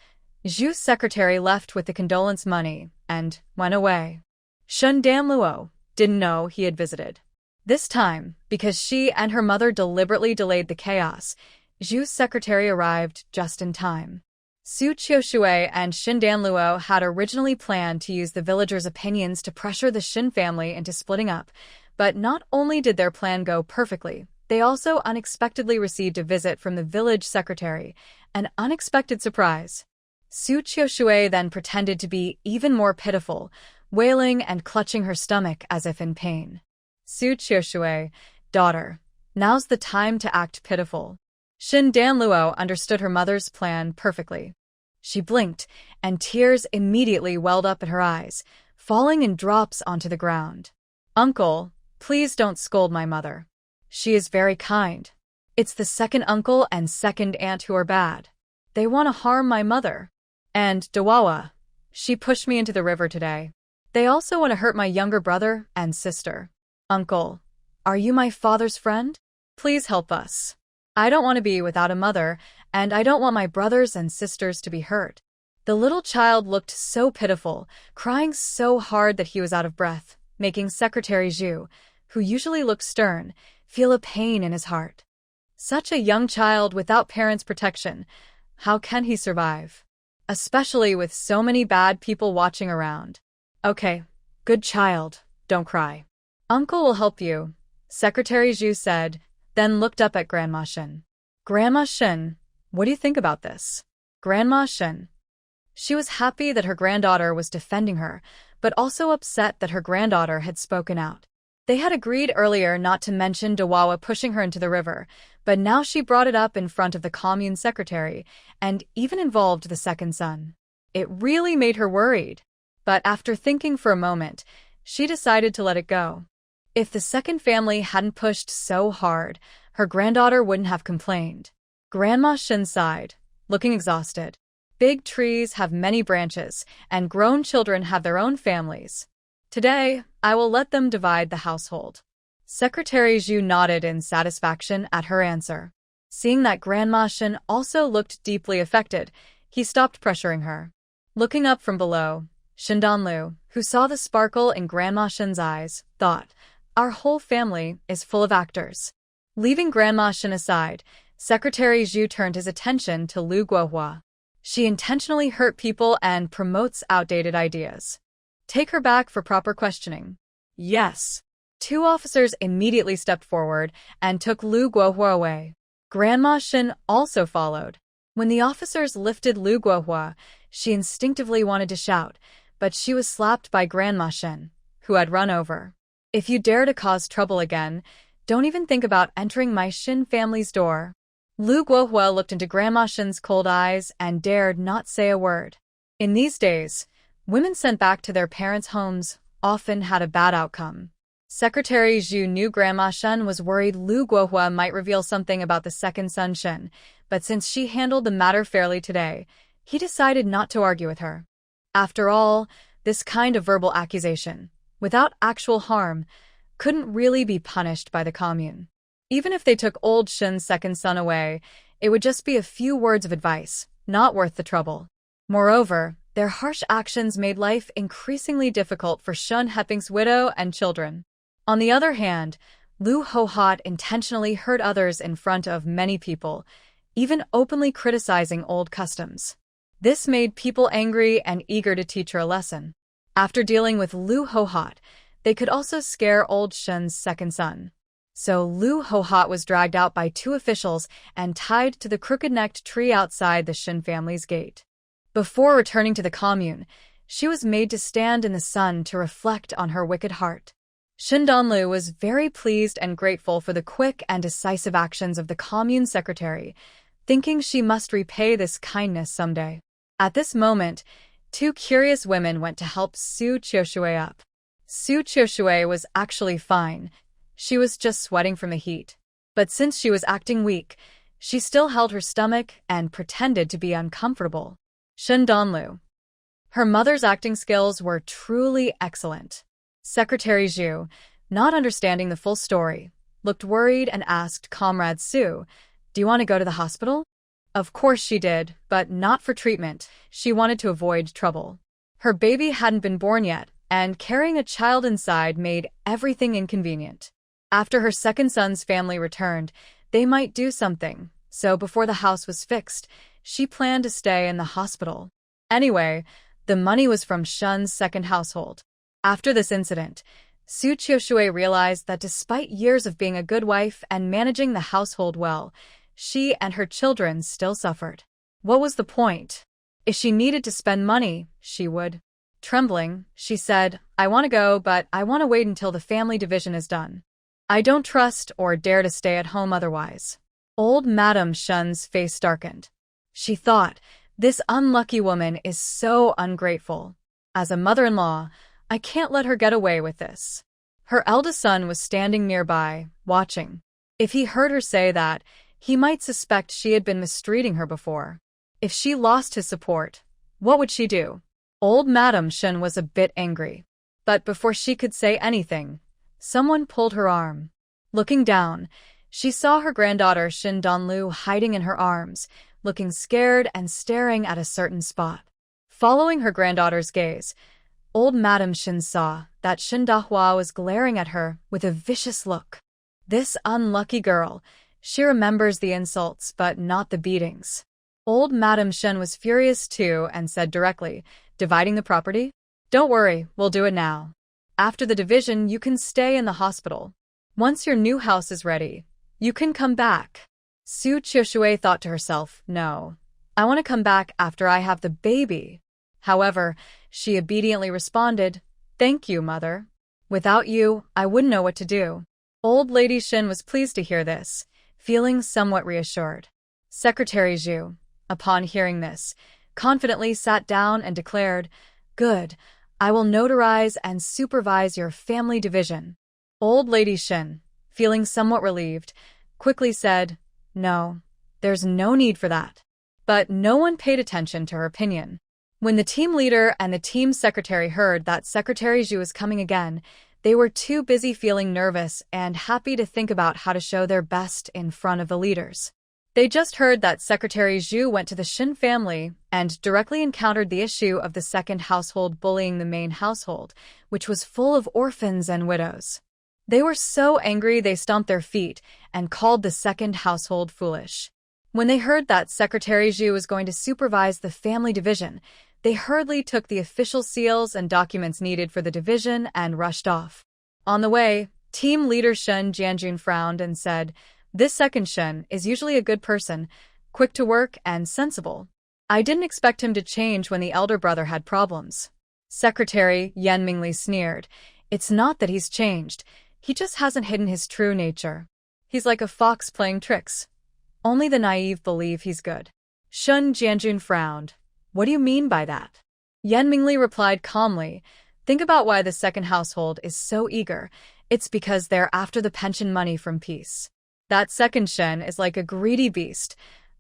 Zhu's secretary left with the condolence money and went away. Shun Danluo didn't know he had visited. This time, because she and her mother deliberately delayed the chaos, Zhu's secretary arrived just in time. Su Qiushui and Shun Danluo had originally planned to use the villagers' opinions to pressure the Shun family into splitting up, but not only did their plan go perfectly, they also unexpectedly received a visit from the village secretary, an unexpected surprise. Su Qiushui then pretended to be even more pitiful, wailing and clutching her stomach as if in pain. Su Qiushui, daughter, now's the time to act pitiful. Shun Danluo understood her mother's plan perfectly. She blinked, and tears immediately welled up at her eyes, falling in drops onto the ground. "Uncle, please don't scold my mother. She is very kind. It's the second uncle and second aunt who are bad. They want to harm my mother. And Dawawa, she pushed me into the river today. They also want to hurt my younger brother and sister. Uncle, are you my father's friend? Please help us. I don't want to be without a mother, and I don't want my brothers and sisters to be hurt." The little child looked so pitiful, crying so hard that he was out of breath, making Secretary Zhu, who usually looked stern, feel a pain in his heart. Such a young child without parents' protection, how can he survive? Especially with so many bad people watching around. "Okay, good child, don't cry. Uncle will help you," Secretary Zhu said, then looked up at Grandma Shen. "Grandma Shen, what do you think about this?" Grandma Shen. She was happy that her granddaughter was defending her, but also upset that her granddaughter had spoken out. They had agreed earlier not to mention Dawawa pushing her into the river, but now she brought it up in front of the commune secretary, and even involved the second son. It really made her worried. But after thinking for a moment, she decided to let it go. If the second family hadn't pushed so hard, her granddaughter wouldn't have complained. Grandma Shin sighed, looking exhausted. Big trees have many branches, and grown children have their own families. Today, I will let them divide the household. Secretary Zhu nodded in satisfaction at her answer. Seeing that Grandma Shin also looked deeply affected, he stopped pressuring her. Looking up from below, Shindanlu, who saw the sparkle in Grandma Shin's eyes, thought, "Our whole family is full of actors." Leaving Grandma Shin aside, Secretary Zhu turned his attention to Lu Guohua. She intentionally hurt people and promotes outdated ideas. Take her back for proper questioning. Yes. Two officers immediately stepped forward and took Lu Guohua away. Grandma Shin also followed. When the officers lifted Lu Guohua, she instinctively wanted to shout, but she was slapped by Grandma Shin, who had run over. "If you dare to cause trouble again, don't even think about entering my Shin family's door." Lu Guohua looked into Grandma Shin's cold eyes and dared not say a word. In these days, women sent back to their parents' homes often had a bad outcome. Secretary Zhu knew Grandma Shen was worried Lu Guohua might reveal something about the second son Shen, but since she handled the matter fairly today, he decided not to argue with her. After all, this kind of verbal accusation, without actual harm, couldn't really be punished by the commune. Even if they took old Shen's second son away, it would just be a few words of advice, not worth the trouble. Moreover, Their harsh actions made life increasingly difficult for Shun Heping's widow and children. On the other hand, Lu Hohat intentionally hurt others in front of many people, even openly criticizing old customs. This made people angry and eager to teach her a lesson. After dealing with Lu Hohat, they could also scare old Shun's second son. So Lu Hohat was dragged out by 2 officials and tied to the crooked-necked tree outside the Shun family's gate. Before returning to the commune, she was made to stand in the sun to reflect on her wicked heart. Shun Donlu was very pleased and grateful for the quick and decisive actions of the commune secretary, thinking she must repay this kindness someday. At this moment, 2 curious women went to help Su Qiushui up. Su Qiushui was actually fine. She was just sweating from the heat. But since she was acting weak, she still held her stomach and pretended to be uncomfortable. Shun Donlu. Her mother's acting skills were truly excellent. Secretary Zhu, not understanding the full story, looked worried and asked Comrade Su, "Do you want to go to the hospital?" Of course she did, but not for treatment. She wanted to avoid trouble. Her baby hadn't been born yet, and carrying a child inside made everything inconvenient. After her second son's family returned, they might do something, so before the house was fixed, she planned to stay in the hospital. Anyway, the money was from Shun's second household. After this incident, Su Qiushui realized that despite years of being a good wife and managing the household well, she and her children still suffered. What was the point? If she needed to spend money, she would. Trembling, she said, "I want to go, but I want to wait until the family division is done. I don't trust or dare to stay at home otherwise." Old Madame Shun's face darkened. She thought, this unlucky woman is so ungrateful. As a mother-in-law, I can't let her get away with this. Her eldest son was standing nearby, watching. If he heard her say that, he might suspect she had been mistreating her before. If she lost his support, what would she do? Old Madame Shun was a bit angry. But before she could say anything, someone pulled her arm. Looking down, she saw her granddaughter Shin Donlu hiding in her arms, looking scared and staring at a certain spot. Following her granddaughter's gaze, old Madame Shin saw that Shin Dahua was glaring at her with a vicious look. This unlucky girl, she remembers the insults but not the beatings. Old Madame Shin was furious too and said directly, "Dividing the property? Don't worry, we'll do it now. After the division, you can stay in the hospital. Once your new house is ready, you can come back." Su Qiushui thought to herself, "No, I want to come back after I have the baby." However, she obediently responded, "Thank you, mother. Without you, I wouldn't know what to do." Old Lady Shin was pleased to hear this, feeling somewhat reassured. Secretary Zhu, upon hearing this, confidently sat down and declared, "Good, I will notarize and supervise your family division." Old Lady Shin, feeling somewhat relieved, quickly said, "No, there's no need for that." But no one paid attention to her opinion. When the team leader and the team secretary heard that Secretary Zhu was coming again, they were too busy feeling nervous and happy to think about how to show their best in front of the leaders. They just heard that Secretary Zhu went to the Shin family and directly encountered the issue of the second household bullying the main household, which was full of orphans and widows. They were so angry they stomped their feet and called the second household foolish. When they heard that Secretary Zhu was going to supervise the family division, they hurriedly took the official seals and documents needed for the division and rushed off. On the way, team leader Shen Jianjun frowned and said, "This second Shen is usually a good person, quick to work and sensible. I didn't expect him to change when the elder brother had problems." Secretary Yan Mingli sneered, "It's not that he's changed, he just hasn't hidden his true nature. He's like a fox playing tricks. Only the naive believe he's good." Shen Jianjun frowned. "What do you mean by that?" Yan Mingli replied calmly, "Think about why the second household is so eager. It's because they're after the pension money from peace. That second Shen is like a greedy beast,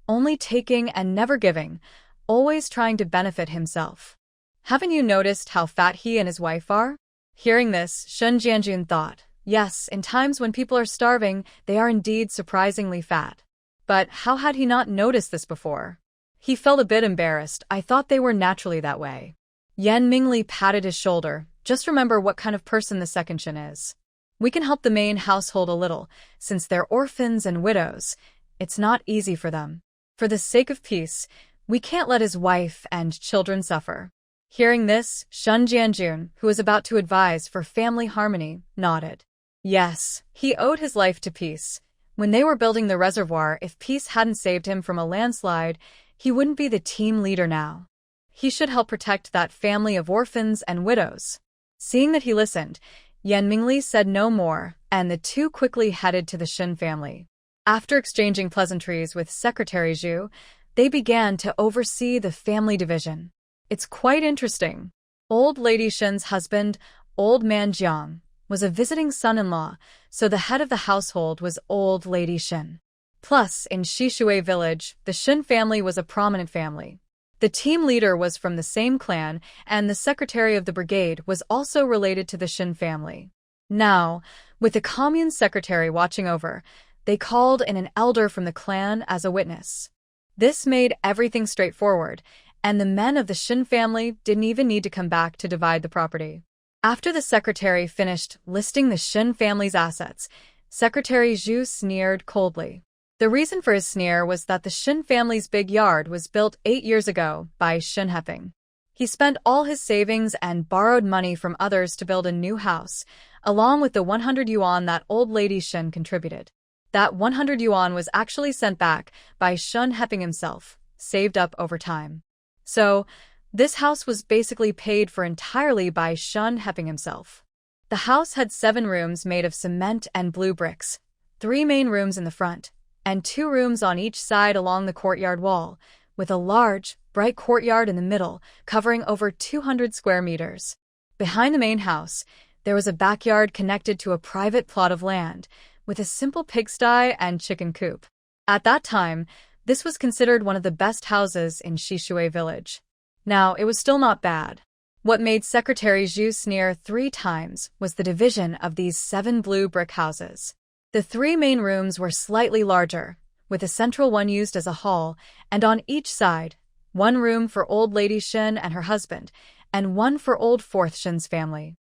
only taking and never giving, always trying to benefit himself. Haven't you noticed how fat he and his wife are?" Hearing this, Shen Jianjun thought, yes, in times when people are starving, they are indeed surprisingly fat. But how had he not noticed this before? He felt a bit embarrassed. I thought they were naturally that way. Yan Mingli patted his shoulder. Just remember what kind of person the second Shin is. We can help the main household a little, since they're orphans and widows. It's not easy for them. For the sake of peace, we can't let his wife and children suffer. Hearing this, Shun Jianjun, who was about to advise for family harmony, nodded. Yes, he owed his life to peace. When they were building the reservoir, if peace hadn't saved him from a landslide, he wouldn't be the team leader now. He should help protect that family of orphans and widows. Seeing that he listened, Yan Mingli said no more, and the two quickly headed to the Shin family. After exchanging pleasantries with Secretary Zhu, they began to oversee the family division. It's quite interesting. Old Lady Shin's husband, Old Man Jiang, was a visiting son-in-law, so the head of the household was Old Lady Shin. Plus, in Shishui village, the Shin family was a prominent family. The team leader was from the same clan, and the secretary of the brigade was also related to the Shin family. Now, with the commune secretary watching over, they called in an elder from the clan as a witness. This made everything straightforward, and the men of the Shin family didn't even need to come back to divide the property. After the secretary finished listing the Shin family's assets, Secretary Zhu sneered coldly. The reason for his sneer was that the Shin family's big yard was built 8 years ago by Shin Heping. He spent all his savings and borrowed money from others to build a new house, along with the 100 yuan that old lady Shin contributed. That 100 yuan was actually sent back by Shin Heping himself, saved up over time. So, this house was basically paid for entirely by Shin Heping himself. The house had 7 rooms made of cement and blue bricks, 3 main rooms in the front, and 2 rooms on each side along the courtyard wall, with a large, bright courtyard in the middle, covering over 200 square meters. Behind the main house, there was a backyard connected to a private plot of land, with a simple pigsty and chicken coop. At that time, this was considered one of the best houses in Shishui village. Now, it was still not bad. What made Secretary Zhu sneer 3 times was the division of these 7 blue brick houses. The 3 main rooms were slightly larger, with a central one used as a hall, and on each side, 1 room for Old Lady Shin and her husband, and 1 for Old Fourth Shin's family.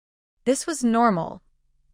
This was normal.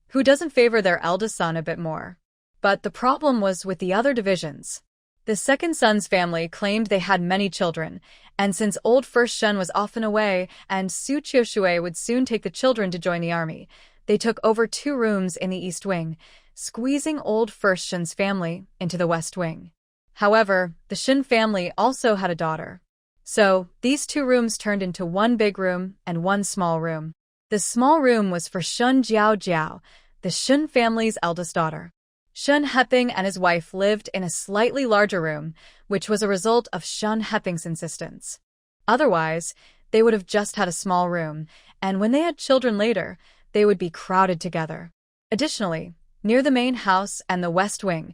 Who doesn't favor their eldest son a bit more? But the problem was with the other divisions. The second son's family claimed they had many children, and since Old First Shin was often away and Su Qiushui would soon take the children to join the army, they took over 2 rooms in the east wing, squeezing Old First Shin's family into the west wing. However, the Shin family also had a daughter. So, these 2 rooms turned into 1 big room and 1 small room. The small room was for Shun Jiao Jiao, the Shin family's eldest daughter. Shun Heping and his wife lived in a slightly larger room, which was a result of Shun Heping's insistence. Otherwise, they would have just had a small room, and when they had children later, they would be crowded together. Additionally, near the main house and the west wing,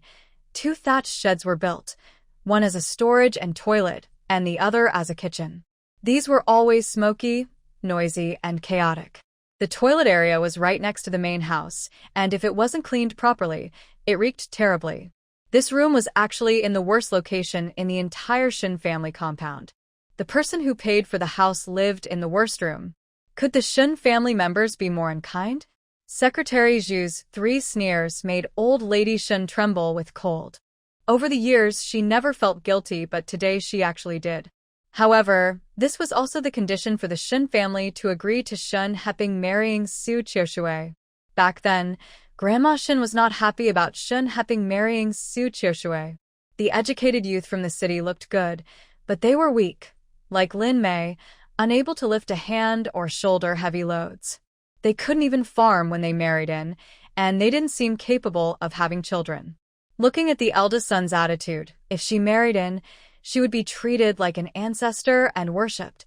2 thatched sheds were built, one as a storage and toilet, and the other as a kitchen. These were always smoky, noisy, and chaotic. The toilet area was right next to the main house, and if it wasn't cleaned properly, it reeked terribly. This room was actually in the worst location in the entire Shin family compound. The person who paid for the house lived in the worst room. Could the Shin family members be more unkind? Secretary Zhu's 3 sneers made Old Lady Shin tremble with cold. Over the years, she never felt guilty, but today she actually did. However, this was also the condition for the Shin family to agree to Shun Heping marrying Su Qiushui. Back then, Grandma Shin was not happy about Shun Heping marrying Su Qiushui. The educated youth from the city looked good, but they were weak, like Lin Mei, unable to lift a hand or shoulder heavy loads. They couldn't even farm when they married in, and they didn't seem capable of having children. Looking at the eldest son's attitude, if she married in, she would be treated like an ancestor and worshipped.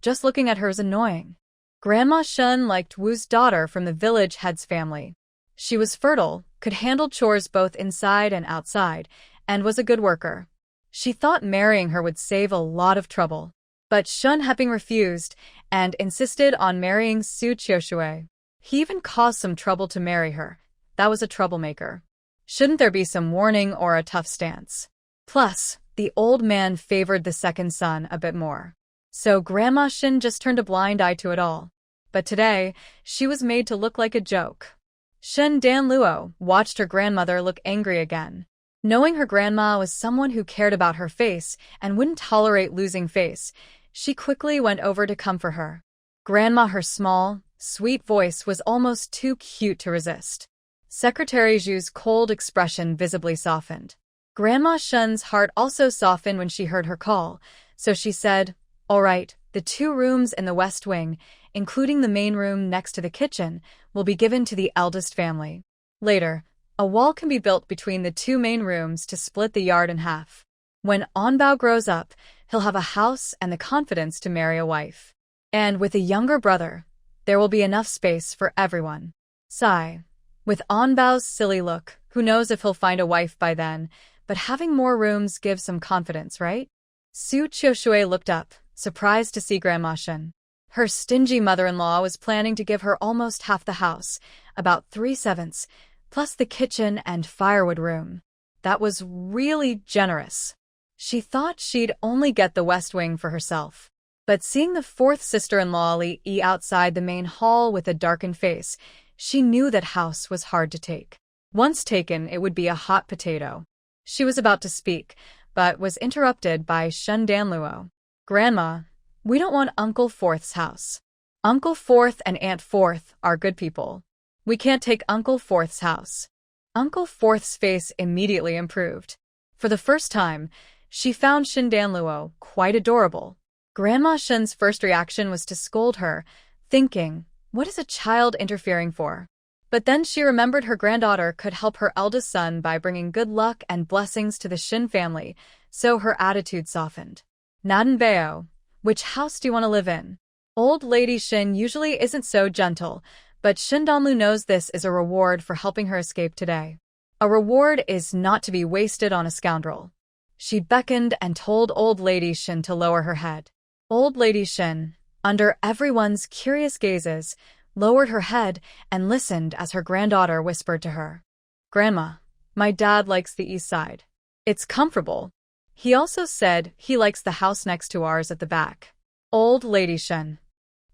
Just looking at her is annoying. Grandma Shun liked Wu's daughter from the village head's family. She was fertile, could handle chores both inside and outside, and was a good worker. She thought marrying her would save a lot of trouble. But Shun Heping refused and insisted on marrying Su Qiushui. He even caused some trouble to marry her. That was a troublemaker. Shouldn't there be some warning or a tough stance? Plus, the old man favored the second son a bit more. So Grandma Shin just turned a blind eye to it all. But today, she was made to look like a joke. Shen Danluo watched her grandmother look angry again. Knowing her grandma was someone who cared about her face and wouldn't tolerate losing face, she quickly went over to comfort her. Grandma, her small, sweet voice was almost too cute to resist. Secretary Zhu's cold expression visibly softened. Grandma Shen's heart also softened when she heard her call, so she said, "All right, the 2 rooms in the west wing, including the main room next to the kitchen, will be given to the eldest family. Later, a wall can be built between the 2 main rooms to split the yard in half. When Onbao grows up, he'll have a house and the confidence to marry a wife. And with a younger brother, there will be enough space for everyone." Sigh. With Onbao's silly look, who knows if he'll find a wife by then, but having more rooms gives some confidence, right? Su Qiushui looked up, surprised to see Grandma Shen. Her stingy mother-in-law was planning to give her almost half the house, about 3/7, plus the kitchen and firewood room. That was really generous. She thought she'd only get the west wing for herself. But seeing the 4th sister-in-law Li outside the main hall with a darkened face, she knew that house was hard to take. Once taken, it would be a hot potato. She was about to speak, but was interrupted by Shen Danluo. "Grandma, we don't want Uncle Fourth's house. Uncle Fourth and Aunt Fourth are good people. We can't take Uncle Fourth's house." Uncle Fourth's face immediately improved. For the first time, she found Shen Danluo quite adorable. Grandma Shen's first reaction was to scold her, thinking, what is a child interfering for? But then she remembered her granddaughter could help her eldest son by bringing good luck and blessings to the Shin family, so her attitude softened. "Nadanbeo, which house do you want to live in?" Old Lady Shin usually isn't so gentle, but Shin Danlu knows this is a reward for helping her escape today. A reward is not to be wasted on a scoundrel. She beckoned and told Old Lady Shin to lower her head. Old Lady Shin, under everyone's curious gazes, lowered her head and listened as her granddaughter whispered to her. "Grandma, my dad likes the east side. It's comfortable. He also said he likes the house next to ours at the back." Old Lady Shen.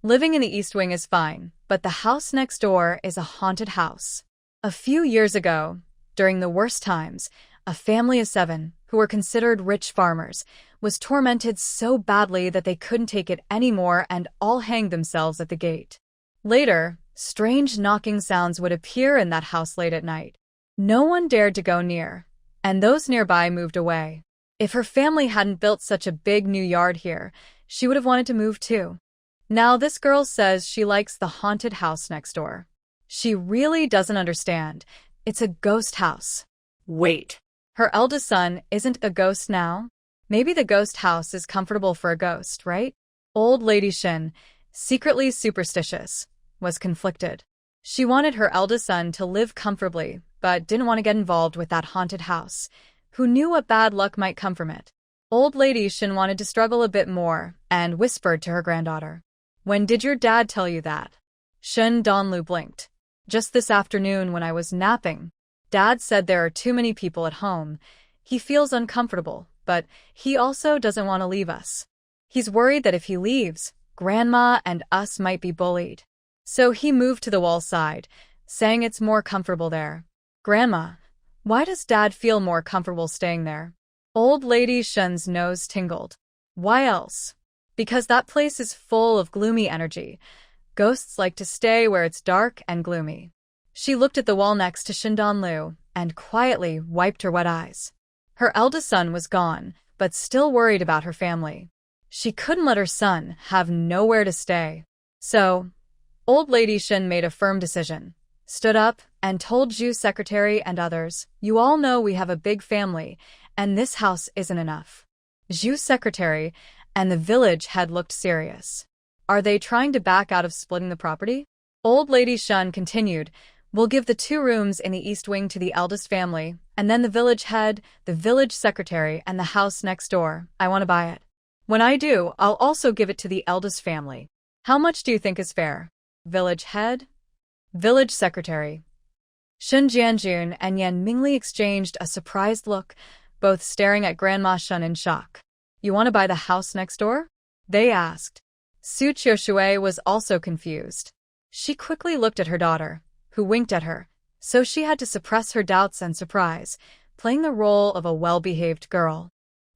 Living in the East Wing is fine, but the house next door is a haunted house. A few years ago, during the worst times, a family of 7, who were considered rich farmers, was tormented so badly that they couldn't take it anymore and all hanged themselves at the gate. Later, strange knocking sounds would appear in that house late at night. No one dared to go near, and those nearby moved away. If her family hadn't built such a big new yard here, she would have wanted to move too. Now this girl says she likes the haunted house next door. She really doesn't understand. It's a ghost house. Wait. Her eldest son isn't a ghost now? Maybe the ghost house is comfortable for a ghost, right? Old Lady Shin, secretly superstitious, was conflicted. She wanted her eldest son to live comfortably, but didn't want to get involved with that haunted house. Who knew what bad luck might come from it? Old Lady Shin wanted to struggle a bit more and whispered to her granddaughter. "When did your dad tell you that?" Shen Danlu blinked. "Just this afternoon when I was napping. Dad said there are too many people at home. He feels uncomfortable, but he also doesn't want to leave us. He's worried that if he leaves, Grandma and us might be bullied. So he moved to the wall side, saying it's more comfortable there." "Grandma, why does Dad feel more comfortable staying there?" Old Lady Shen's nose tingled. "Why else? Because that place is full of gloomy energy. Ghosts like to stay where it's dark and gloomy." She looked at the wall next to Shindan Lu and quietly wiped her wet eyes. Her eldest son was gone, but still worried about her family. She couldn't let her son have nowhere to stay. So, Old Lady Shin made a firm decision, stood up, and told Zhu's secretary and others, "You all know we have a big family, and this house isn't enough." Zhu's secretary and the village head looked serious. Are they trying to back out of splitting the property? Old Lady Shen continued, "We'll give the 2 rooms in the East Wing to the eldest family, and then the village head, the village secretary, and the house next door. I want to buy it. When I do, I'll also give it to the eldest family. How much do you think is fair?" Village head? Village secretary. Shen Jianjun and Yan Mingli exchanged a surprised look, both staring at Grandma Shun in shock. You want to buy the house next door? They asked. Su Qiushui was also confused. She quickly looked at her daughter, who winked at her, so she had to suppress her doubts and surprise, playing the role of a well-behaved girl.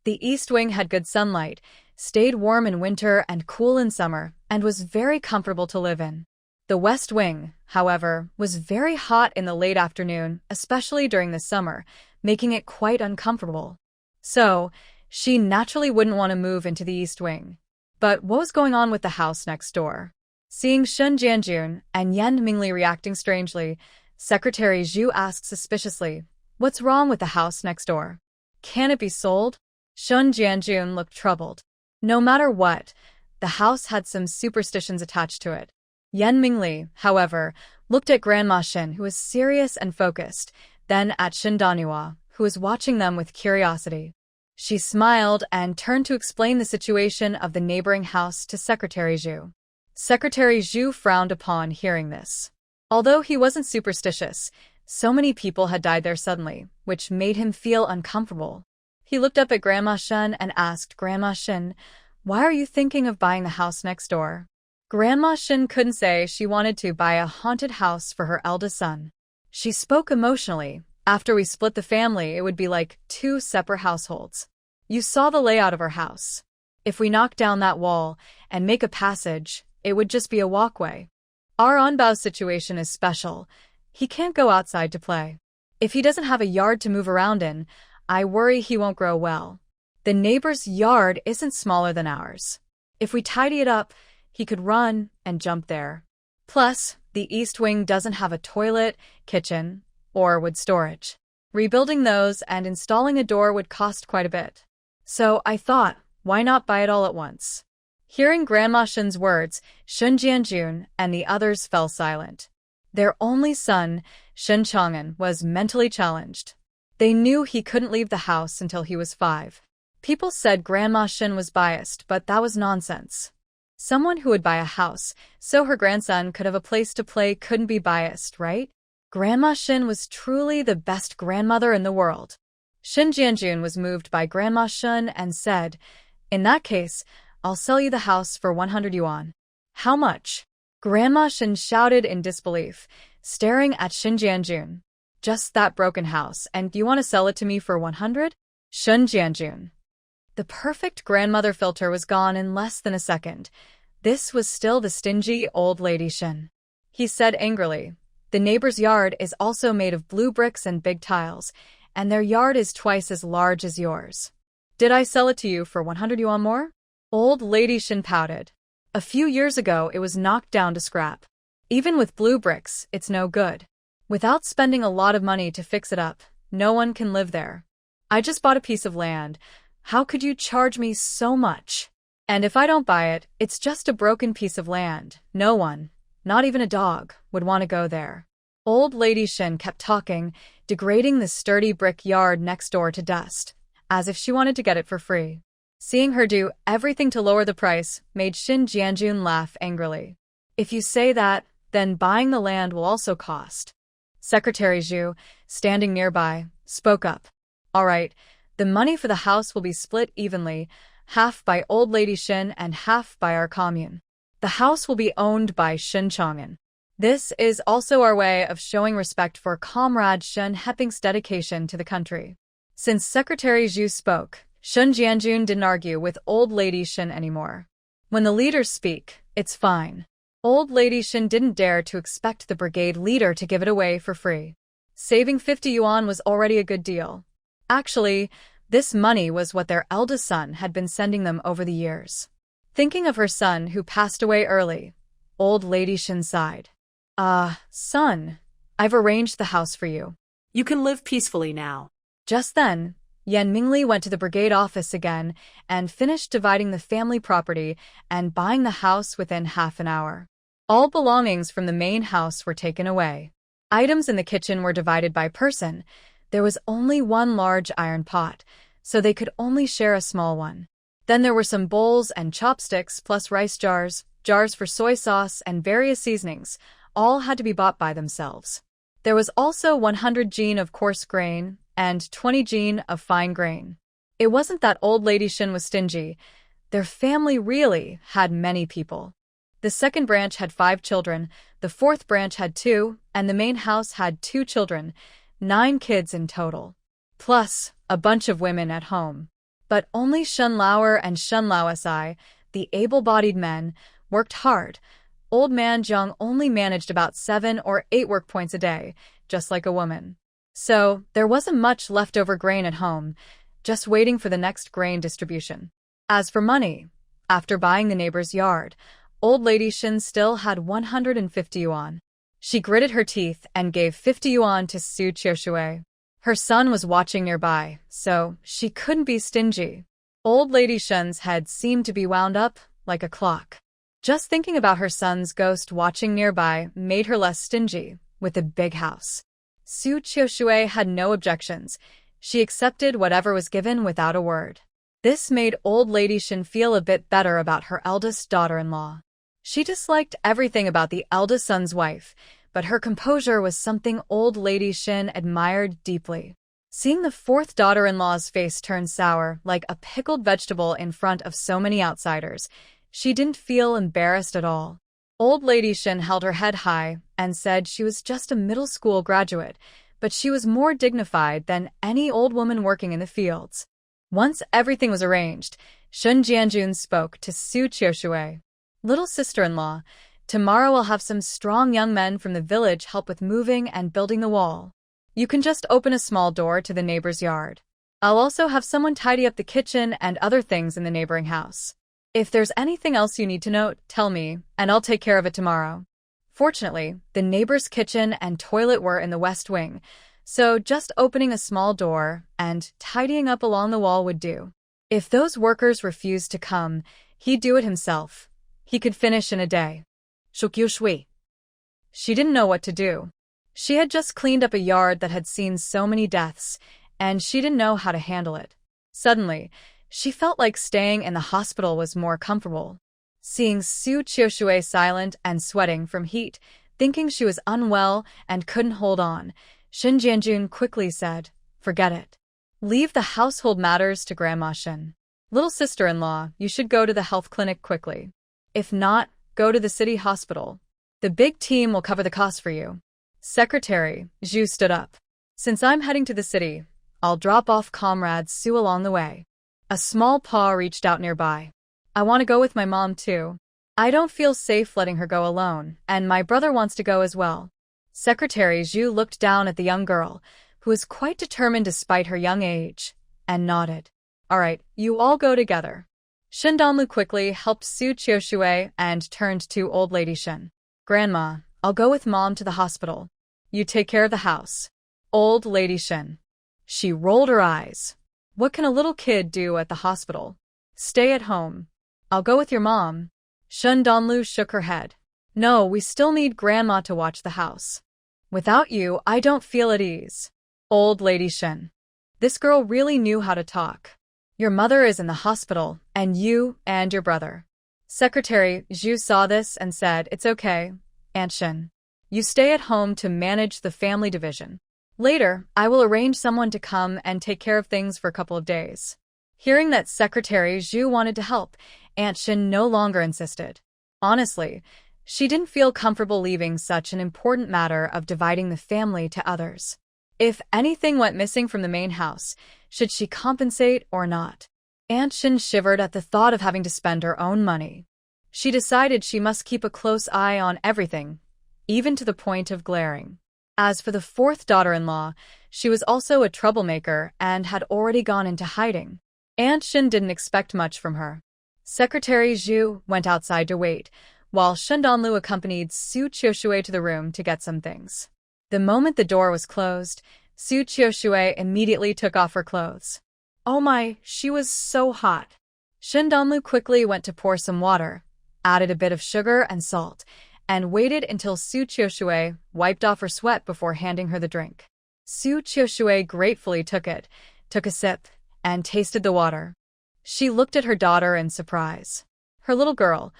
The East Wing had good sunlight, stayed warm in winter and cool in summer, and was very comfortable to live in. The West Wing, however, was very hot in the late afternoon, especially during the summer, making it quite uncomfortable. So, she naturally wouldn't want to move into the East Wing. But what was going on with the house next door? Seeing Shun Jianjun and Yan Mingli reacting strangely, Secretary Zhu asked suspiciously, "What's wrong with the house next door? Can it be sold?" Shun Jianjun looked troubled. No matter what, the house had some superstitions attached to it. Yan Mingli, however, looked at Grandma Shin, who was serious and focused, then at Shin Danhua, who was watching them with curiosity. She smiled and turned to explain the situation of the neighboring house to Secretary Zhu. Secretary Zhu frowned upon hearing this. Although he wasn't superstitious, so many people had died there suddenly, which made him feel uncomfortable. He looked up at Grandma Shin and asked Grandma Shin, "Why are you thinking of buying the house next door?" Grandma Shin couldn't say she wanted to buy a haunted house for her eldest son. She spoke emotionally. After we split the family, it would be like 2 separate households. You saw the layout of our house. If we knock down that wall and make a passage, it would just be a walkway. Our Anbao's situation is special. He can't go outside to play. If he doesn't have a yard to move around in, I worry he won't grow well. The neighbor's yard isn't smaller than ours. If we tidy it up, he could run and jump there. Plus, the East Wing doesn't have a toilet, kitchen, or wood storage. Rebuilding those and installing a door would cost quite a bit. So I thought, why not buy it all at once? Hearing Grandma Shin's words, Shun Jianjun and the others fell silent. Their only son, Shin Chang'an, was mentally challenged. They knew he couldn't leave the house until he was 5. People said Grandma Shin was biased, but that was nonsense. Someone who would buy a house so her grandson could have a place to play couldn't be biased, right? Grandma Shin was truly the best grandmother in the world. Shin Jianjun was moved by Grandma Shin and said, "In that case, I'll sell you the house for 100 yuan. How much?" Grandma Shin shouted in disbelief, staring at Shin Jianjun. "Just that broken house, and you want to sell it to me for 100? Shin Jianjun. The perfect grandmother filter was gone in less than a second. This was still the stingy old lady Shin. He said angrily, "The neighbor's yard is also made of blue bricks and big tiles, and their yard is twice as large as yours. Did I sell it to you for 100 yuan more?" Old lady Shin pouted. A few years ago, it was knocked down to scrap. Even with blue bricks, it's no good. Without spending a lot of money to fix it up, no one can live there. I just bought a piece of land. How could you charge me so much? And if I don't buy it, it's just a broken piece of land. No one, not even a dog, would want to go there. Old lady Shin kept talking, degrading the sturdy brick yard next door to dust, as if she wanted to get it for free. Seeing her do everything to lower the price made Shin Jianjun laugh angrily. "If you say that, then buying the land will also cost." Secretary Zhu, standing nearby, spoke up. "All right, the money for the house will be split evenly, half by old lady Shin and half by our commune. The house will be owned by Shin Chang'an. This is also our way of showing respect for Comrade Shen Heping's dedication to the country." Since Secretary Zhu spoke, Shun Jianjun didn't argue with old lady Shin anymore. When the leaders speak, it's fine. Old lady Shin didn't dare to expect the brigade leader to give it away for free. Saving 50 yuan was already a good deal. Actually, this money was what their eldest son had been sending them over the years. Thinking of her son who passed away early, old lady Shin sighed. Son, I've arranged the house for you. You can live peacefully now." Just then, Yan Mingli went to the brigade office again and finished dividing the family property and buying the house within half an hour. All belongings from the main house were taken away. Items in the kitchen were divided by person. There was only one large iron pot, so they could only share a small one. Then there were some bowls and chopsticks plus rice jars, jars for soy sauce and various seasonings. All had to be bought by themselves. There was also 100 jin of coarse grain and 20 jin of fine grain. It wasn't that old lady Shin was stingy. Their family really had many people. The second branch had 5 children, the fourth branch had 2, and the main house had 2 children, 9 kids in total. Plus, a bunch of women at home. But only Shun Lauer and Shun Lao Si, the able-bodied men, worked hard. Old man Zhang only managed about 7 or 8 work points a day, just like a woman. So, there wasn't much leftover grain at home, just waiting for the next grain distribution. As for money, after buying the neighbor's yard, old lady Shin still had 150 yuan. She gritted her teeth and gave 50 yuan to Su Qiushui. Her son was watching nearby, so she couldn't be stingy. Old lady Shin's head seemed to be wound up like a clock. Just thinking about her son's ghost watching nearby made her less stingy with a big house. Su Qiushui had no objections. She accepted whatever was given without a word. This made old lady Shin feel a bit better about her eldest daughter-in-law. She disliked everything about the eldest son's wife, but her composure was something old lady Shin admired deeply. Seeing the fourth daughter-in-law's face turn sour like a pickled vegetable in front of so many outsiders, she didn't feel embarrassed at all. Old lady Shin held her head high and said she was just a middle school graduate, but she was more dignified than any old woman working in the fields. Once everything was arranged, Shun Jianjun spoke to Su Qiushui. Little sister-in-law, tomorrow I'll have some strong young men from the village help with moving and building the wall. You can just open a small door to the neighbor's yard. I'll also have someone tidy up the kitchen and other things in the neighboring house. If there's anything else you need to note, tell me, and I'll take care of it tomorrow. Fortunately, the neighbor's kitchen and toilet were in the west wing, so just opening a small door and tidying up along the wall would do. If those workers refused to come, he'd do it himself. He could finish in a day. Shui. She didn't know what to do. She had just cleaned up a yard that had seen so many deaths, and she didn't know how to handle it. Suddenly, she felt like staying in the hospital was more comfortable. Seeing Su Qiushui silent and sweating from heat, thinking she was unwell and couldn't hold on, Shin Jianjun quickly said, "Forget it. Leave the household matters to Grandma Shin. Little sister-in-law, you should go to the health clinic quickly. If not, go to the city hospital. The big team will cover the cost for you." Secretary Zhu stood up. "Since I'm heading to the city, I'll drop off comrade Su along the way." A small paw reached out nearby. "I want to go with my mom too. I don't feel safe letting her go alone, and my brother wants to go as well." Secretary Zhu looked down at the young girl, who was quite determined despite her young age, and nodded. "All right, you all go together." Shin Donlu quickly helped Su Qiushui and turned to old lady Shin. "Grandma, I'll go with mom to the hospital. You take care of the house." Old lady Shin. She rolled her eyes. What can a little kid do at the hospital? Stay at home. "I'll go with your mom." Shun Donlu shook her head. "No, we still need Grandma to watch the house. Without you, I don't feel at ease." Old lady Shin. This girl really knew how to talk. "Your mother is in the hospital, and you and your brother." Secretary Zhu saw this and said, "It's okay, Aunt Shin. You stay at home to manage the family division. Later, I will arrange someone to come and take care of things for a couple of days." Hearing that Secretary Zhu wanted to help, Aunt Shin no longer insisted. Honestly, she didn't feel comfortable leaving such an important matter of dividing the family to others. If anything went missing from the main house, should she compensate or not? Aunt Shin shivered at the thought of having to spend her own money. She decided she must keep a close eye on everything, even to the point of glaring. As for the fourth daughter-in-law, she was also a troublemaker and had already gone into hiding. Aunt Shin didn't expect much from her. Secretary Zhu went outside to wait, while Shun Donlu accompanied Su Qiushui to the room to get some things. The moment the door was closed, Su Qiushui immediately took off her clothes. Oh my, she was so hot. Shun Donlu quickly went to pour some water, added a bit of sugar and salt, and waited until Su Qiushui wiped off her sweat before handing her the drink. Su Qiushui gratefully took it, took a sip, and tasted the water. She looked at her daughter in surprise. Her little girl,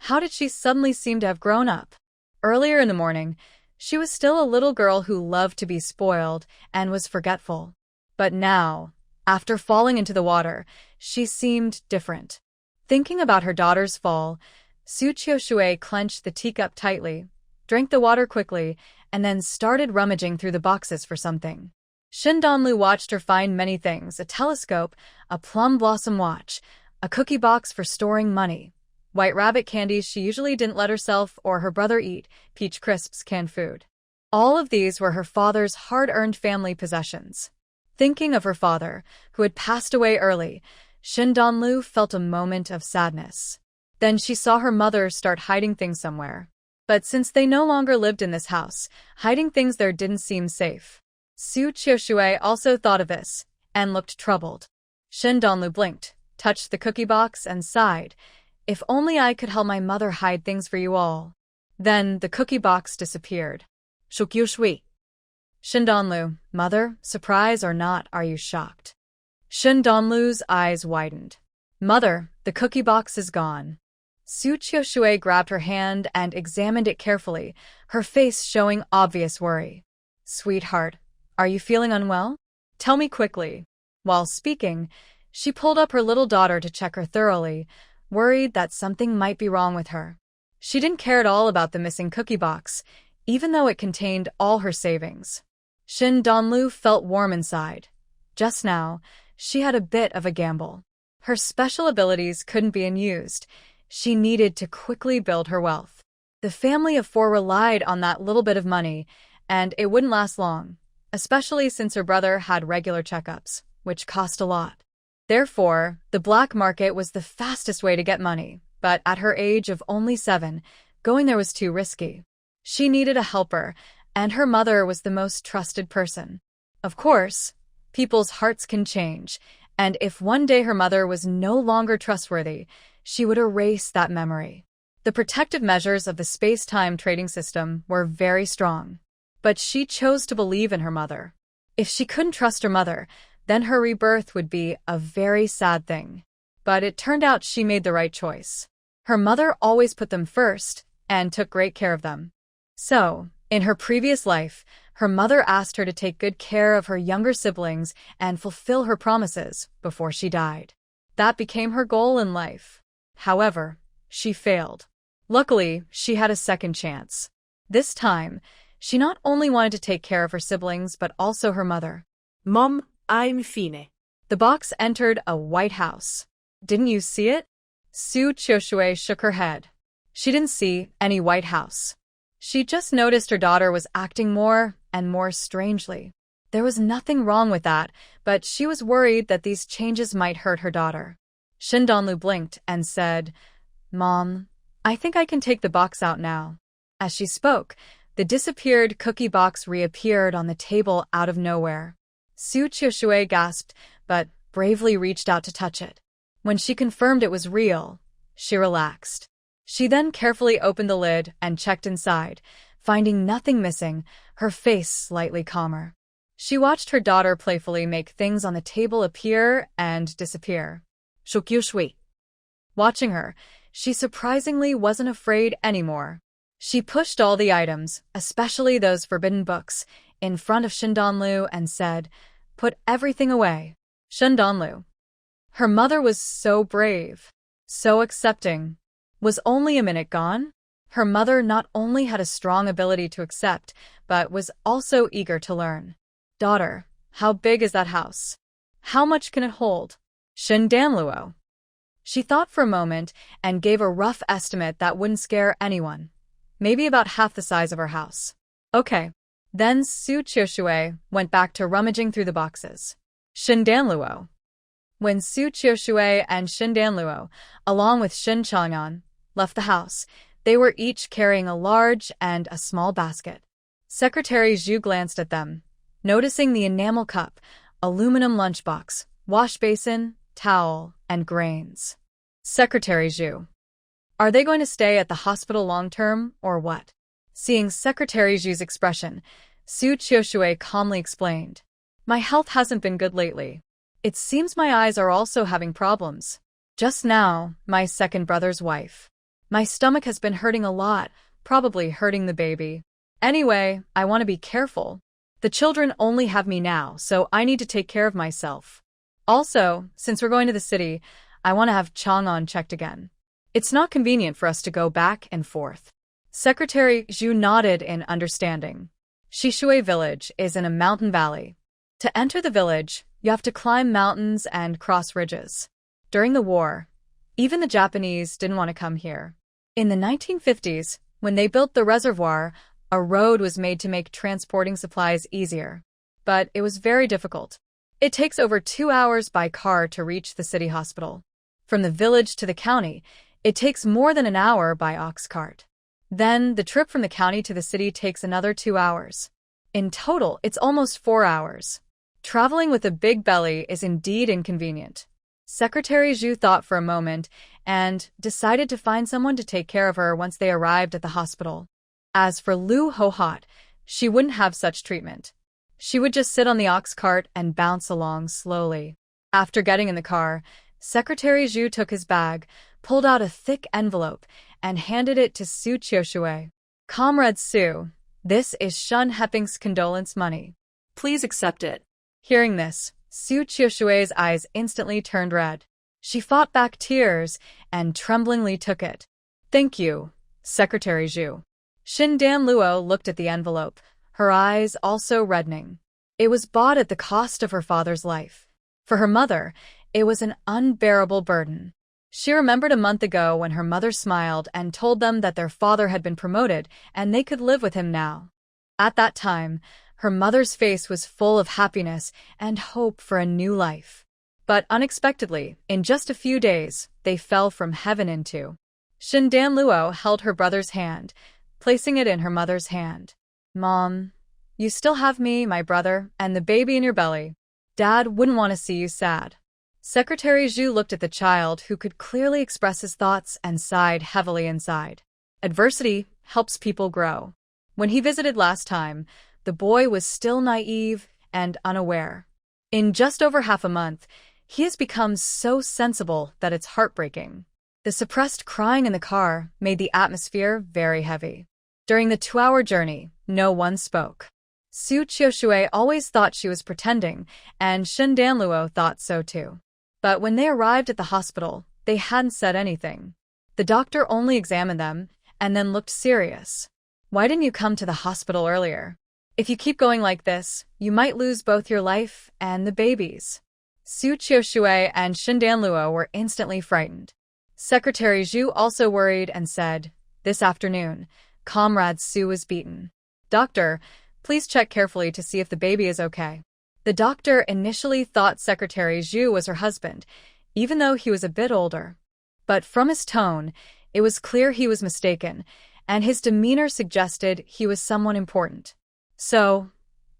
how did she suddenly seem to have grown up? Earlier in the morning, she was still a little girl who loved to be spoiled and was forgetful. But now, after falling into the water, she seemed different. Thinking about her daughter's fall, Su Qiushui clenched the teacup tightly, drank the water quickly, and then started rummaging through the boxes for something. Shin Donlu watched her find many things: a telescope, a plum blossom watch, a cookie box for storing money, white rabbit candies she usually didn't let herself or her brother eat, peach crisps, canned food. All of these were her father's hard-earned family possessions. Thinking of her father, who had passed away early, Shin Donlu felt a moment of sadness. Then she saw her mother start hiding things somewhere. But since they no longer lived in this house, hiding things there didn't seem safe. Su Qiushui also thought of this, and looked troubled. Shin Donlu blinked, touched the cookie box, and sighed. If only I could help my mother hide things for you all. Then the cookie box disappeared. Shukyushui. Shin Donlu, mother, surprise or not, are you shocked? Shin Donlu's eyes widened. Mother, the cookie box is gone. Su Qiushui grabbed her hand and examined it carefully, her face showing obvious worry. Sweetheart, are you feeling unwell? Tell me quickly. While speaking, she pulled up her little daughter to check her thoroughly, worried that something might be wrong with her. She didn't care at all about the missing cookie box, even though it contained all her savings. Shin Donlu felt warm inside. Just now, she had a bit of a gamble. Her special abilities couldn't be unused. She needed to quickly build her wealth. The family of four relied on that little bit of money, and it wouldn't last long, especially since her brother had regular checkups, which cost a lot. Therefore, the black market was the fastest way to get money, but at her age of only 7, going there was too risky. She needed a helper, and her mother was the most trusted person. Of course, people's hearts can change, and if one day her mother was no longer trustworthy, she would erase that memory. The protective measures of the space-time trading system were very strong. But she chose to believe in her mother. If she couldn't trust her mother, then her rebirth would be a very sad thing. But it turned out she made the right choice. Her mother always put them first and took great care of them. So, in her previous life, her mother asked her to take good care of her younger siblings and fulfill her promises before she died. That became her goal in life. However, she failed. Luckily, she had a second chance. This time, she not only wanted to take care of her siblings but also her mother. Mom, I'm fine. The box entered a white house. Didn't you see it? Su Qiushui shook her head. She didn't see any white house. She just noticed her daughter was acting more and more strangely. There was nothing wrong with that, but she was worried that these changes might hurt her daughter. Shin Donlu blinked and said, Mom, I think I can take the box out now. As she spoke, the disappeared cookie box reappeared on the table out of nowhere. Su Qiushui gasped, but bravely reached out to touch it. When she confirmed it was real, she relaxed. She then carefully opened the lid and checked inside, finding nothing missing, her face slightly calmer. She watched her daughter playfully make things on the table appear and disappear. Shukyushui. Watching her, she surprisingly wasn't afraid anymore. She pushed all the items, especially those forbidden books, in front of Shin Donlu and said, Put everything away. Shin Donlu. Her mother was so brave, so accepting. Was only a minute gone? Her mother not only had a strong ability to accept, but was also eager to learn. Daughter, how big is that house? How much can it hold? Shin Danluo. She thought for a moment and gave a rough estimate that wouldn't scare anyone. Maybe about half the size of her house. Okay. Then Su Qiushui went back to rummaging through the boxes. Shin Danluo. When Su Qiushui and Shin Danluo, along with Shin Chang'an, left the house, they were each carrying a large and a small basket. Secretary Zhu glanced at them, noticing the enamel cup, aluminum lunchbox, wash basin, towel, and grains. Secretary Zhu. Are they going to stay at the hospital long-term, or what? Seeing Secretary Zhu's expression, Su Qiushui calmly explained, My health hasn't been good lately. It seems my eyes are also having problems. Just now, my second brother's wife. My stomach has been hurting a lot, probably hurting the baby. Anyway, I want to be careful. The children only have me now, so I need to take care of myself. Also, since we're going to the city, I want to have Chang'an checked again. It's not convenient for us to go back and forth. Secretary Zhu nodded in understanding. Shishui village is in a mountain valley. To enter the village, you have to climb mountains and cross ridges. During the war, even the Japanese didn't want to come here. In the 1950s, when they built the reservoir, a road was made to make transporting supplies easier. But it was very difficult. It takes over 2 hours by car to reach the city hospital. From the village to the county, it takes more than an hour by ox cart. Then, the trip from the county to the city takes another 2 hours. In total, it's almost 4 hours. Traveling with a big belly is indeed inconvenient. Secretary Zhu thought for a moment and decided to find someone to take care of her once they arrived at the hospital. As for Lu Hohat, she wouldn't have such treatment. She would just sit on the ox cart and bounce along slowly. After getting in the car, Secretary Zhu took his bag, pulled out a thick envelope, and handed it to Su Qiushui. Comrade Su, this is Shun Heping's condolence money. Please accept it. Hearing this, Su Qiushui's eyes instantly turned red. She fought back tears and tremblingly took it. Thank you, Secretary Zhu. Xin Dan Luo looked at the envelope, her eyes also reddening. It was bought at the cost of her father's life. For her mother, it was an unbearable burden. She remembered a month ago when her mother smiled and told them that their father had been promoted and they could live with him now. At that time, her mother's face was full of happiness and hope for a new life. But unexpectedly, in just a few days, they fell from heaven into. Xin Dan Luo held her brother's hand, placing it in her mother's hand. Mom, you still have me, my brother, and the baby in your belly. Dad wouldn't want to see you sad. Secretary Zhu looked at the child who could clearly express his thoughts and sighed heavily inside. Adversity helps people grow. When he visited last time, the boy was still naive and unaware. In just over half a month, he has become so sensible that it's heartbreaking. The suppressed crying in the car made the atmosphere very heavy. During the 2-hour journey, no one spoke. Su Qiushui always thought she was pretending, and Xin Danluo thought so too. But when they arrived at the hospital, they hadn't said anything. The doctor only examined them and then looked serious. Why didn't you come to the hospital earlier? If you keep going like this, you might lose both your life and the babies. Su Qiushui and Xin Danluo were instantly frightened. Secretary Zhu also worried and said, "This afternoon, Comrade Su was beaten. Doctor, please check carefully to see if the baby is okay." The doctor initially thought Secretary Zhu was her husband, even though he was a bit older. But from his tone, it was clear he was mistaken, and his demeanor suggested he was someone important. So,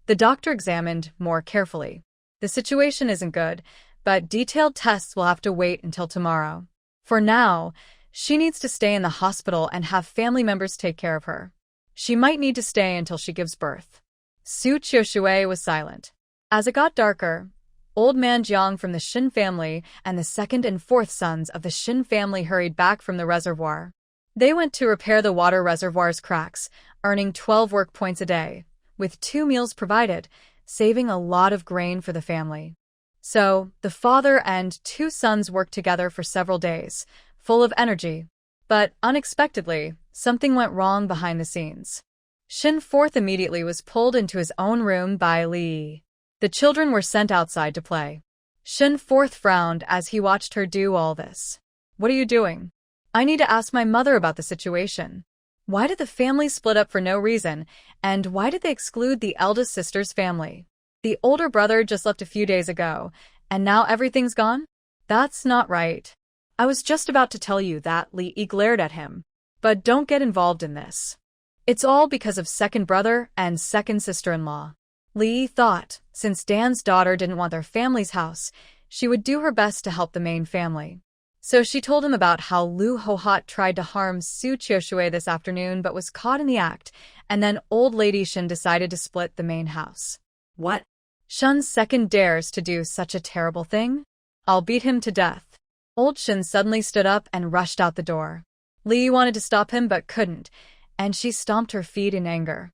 the doctor examined more carefully. The situation isn't good, but detailed tests will have to wait until tomorrow. For now, she needs to stay in the hospital and have family members take care of her. She might need to stay until she gives birth. Su Qiushui was silent. As it got darker, old man Jiang from the Xin family and the second and fourth sons of the Xin family hurried back from the reservoir. They went to repair the water reservoir's cracks, earning 12 work points a day, with 2 meals provided, saving a lot of grain for the family. So, the father and 2 sons worked together for several days, full of energy. But unexpectedly, something went wrong behind the scenes. Xin Fourth immediately was pulled into his own room by Li. The children were sent outside to play. Xin Fourth frowned as he watched her do all this. "What are you doing? I need to ask my mother about the situation. Why did the family split up for no reason, and why did they exclude the eldest sister's family? The older brother just left a few days ago, and now everything's gone? That's not right." "I was just about to tell you that," Li glared at him. "But don't get involved in this. It's all because of second brother and second sister-in-law." Li thought, since Dan's daughter didn't want their family's house, she would do her best to help the main family. So she told him about how Lu Hohat tried to harm Su Qiushui this afternoon but was caught in the act, and then old lady Shen decided to split the main house. "What? Shen's second dares to do such a terrible thing? I'll beat him to death." Old Shen suddenly stood up and rushed out the door. Li wanted to stop him but couldn't, and she stomped her feet in anger.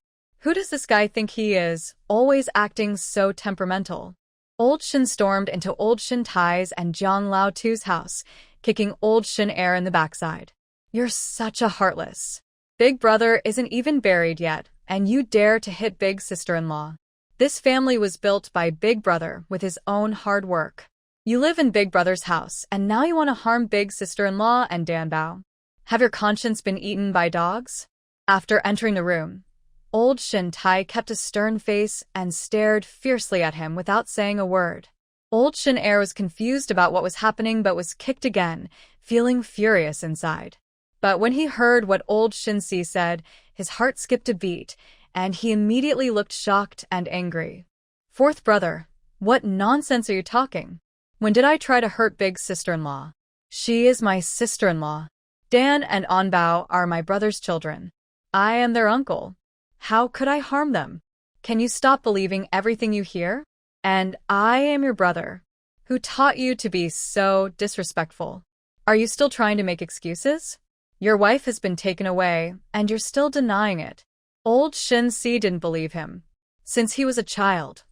Who does this guy think he is, always acting so temperamental? Old Shin stormed into Old Shin Tai's and Jiang Lao Tu's house, kicking Old Shin Air in the backside. You're such a heartless. Big brother isn't even buried yet, and you dare to hit big sister-in-law. This family was built by Big Brother with his own hard work. You live in Big Brother's house, and now you want to harm big sister-in-law and Dan Bao. Have your conscience been eaten by dogs? After entering the room, Old Shin Tai kept a stern face and stared fiercely at him without saying a word. Old Shin Air was confused about what was happening but was kicked again, feeling furious inside. But when he heard what Old Shin Si said, his heart skipped a beat, and he immediately looked shocked and angry. Fourth brother, what nonsense are you talking? When did I try to hurt big sister-in-law? She is my sister-in-law. Dan and Anbao are my brother's children. I am their uncle. How could I harm them? Can you stop believing everything you hear? And I am your brother. Who taught you to be so disrespectful? Are you still trying to make excuses? Your wife has been taken away, and you're still denying it. Old Shin Si didn't believe him. Since he was a child,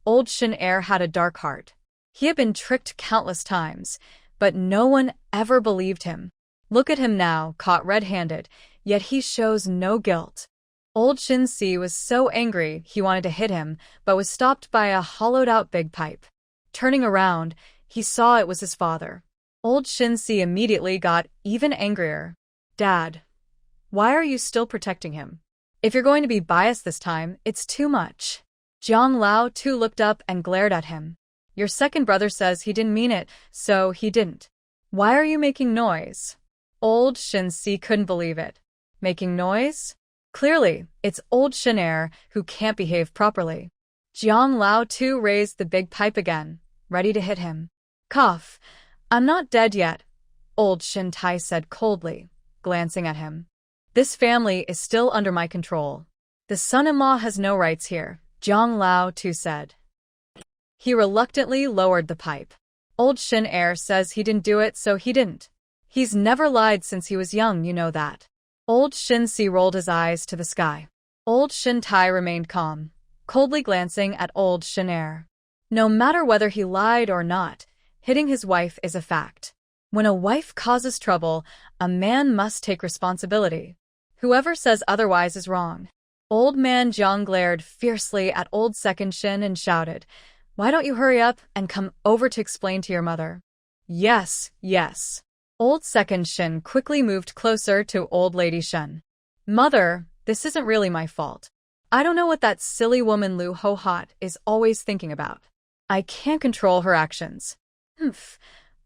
Old Shin Air had a dark heart. He had been tricked countless times, but no one ever believed him. Look at him now, caught red-handed, yet he shows no guilt. Old Shin Si was so angry he wanted to hit him, but was stopped by a hollowed-out big pipe. Turning around, he saw it was his father. Old Shin Si immediately got even angrier. Dad, why are you still protecting him? If you're going to be biased this time, it's too much. Jiang Lao Tu looked up and glared at him. Your second brother says he didn't mean it, so he didn't. Why are you making noise? Old Shin Si couldn't believe it. Making noise? Clearly, it's Old Shin Air who can't behave properly. Jiang Lao Tu raised the big pipe again, ready to hit him. Cough. I'm not dead yet, Old Shin Tai said coldly, glancing at him. This family is still under my control. The son-in-law has no rights here, Jiang Lao Tu said. He reluctantly lowered the pipe. Old Shin Air says he didn't do it, so he didn't. He's never lied since he was young, you know that. Old Shin Si rolled his eyes to the sky. Old Shin Tai remained calm, coldly glancing at Old Shin Air. No matter whether he lied or not, hitting his wife is a fact. When a wife causes trouble, a man must take responsibility. Whoever says otherwise is wrong. Old man Jiang glared fiercely at Old Second Shin and shouted, Why don't you hurry up and come over to explain to your mother? Yes, yes. Old Second Shin quickly moved closer to Old Lady Shen. Mother, this isn't really my fault. I don't know what that silly woman Lu Ho Hot is always thinking about. I can't control her actions. Humph.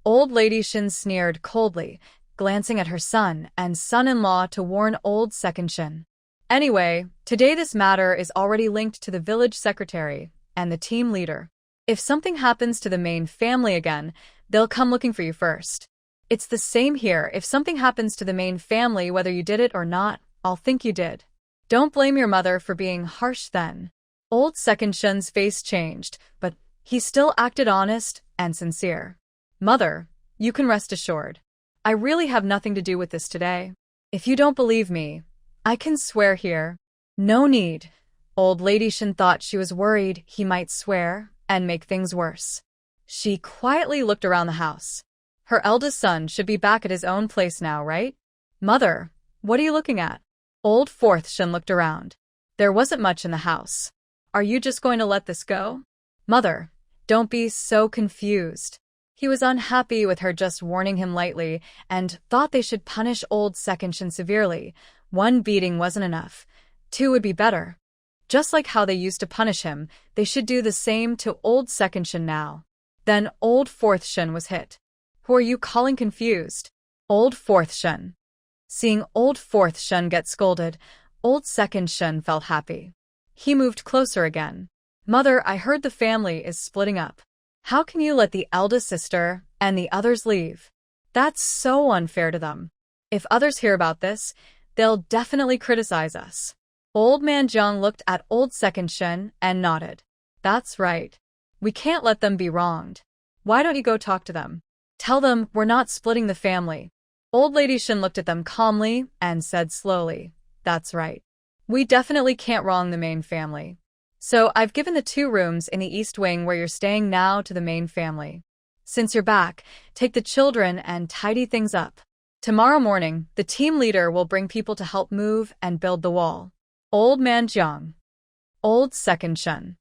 Old Lady Shin sneered coldly, glancing at her son and son-in-law to warn Old Second Shin. Anyway, today this matter is already linked to the village secretary and the team leader. If something happens to the main family again, they'll come looking for you first. It's the same here. If something happens to the main family, whether you did it or not, I'll think you did. Don't blame your mother for being harsh then. Old Second Shin's face changed, but he still acted honest and sincere. Mother, you can rest assured. I really have nothing to do with this today. If you don't believe me, I can swear here. No need. Old Lady Shin thought she was worried he might swear and make things worse. She quietly looked around the house. Her eldest son should be back at his own place now, right? Mother, what are you looking at? Old Fourth Shin looked around. There wasn't much in the house. Are you just going to let this go? Mother, don't be so confused. He was unhappy with her just warning him lightly and thought they should punish Old Second Shin severely. 1 beating wasn't enough. 2 would be better. Just like how they used to punish him, they should do the same to Old Second Shin now. Then Old Fourth Shin was hit. Who are you calling confused? Old Fourth Shin. Seeing Old Fourth Shin get scolded, Old Second Shin felt happy. He moved closer again. Mother, I heard the family is splitting up. How can you let the eldest sister and the others leave? That's so unfair to them. If others hear about this, they'll definitely criticize us. Old Man Jiang looked at Old Second Shin and nodded. That's right. We can't let them be wronged. Why don't you go talk to them? Tell them we're not splitting the family. Old Lady Shin looked at them calmly and said slowly, That's right. We definitely can't wrong the main family. So I've given the 2 rooms in the East Wing where you're staying now to the main family. Since you're back, take the children and tidy things up. Tomorrow morning, the team leader will bring people to help move and build the wall. Old Man Jiang. Old Second Shun.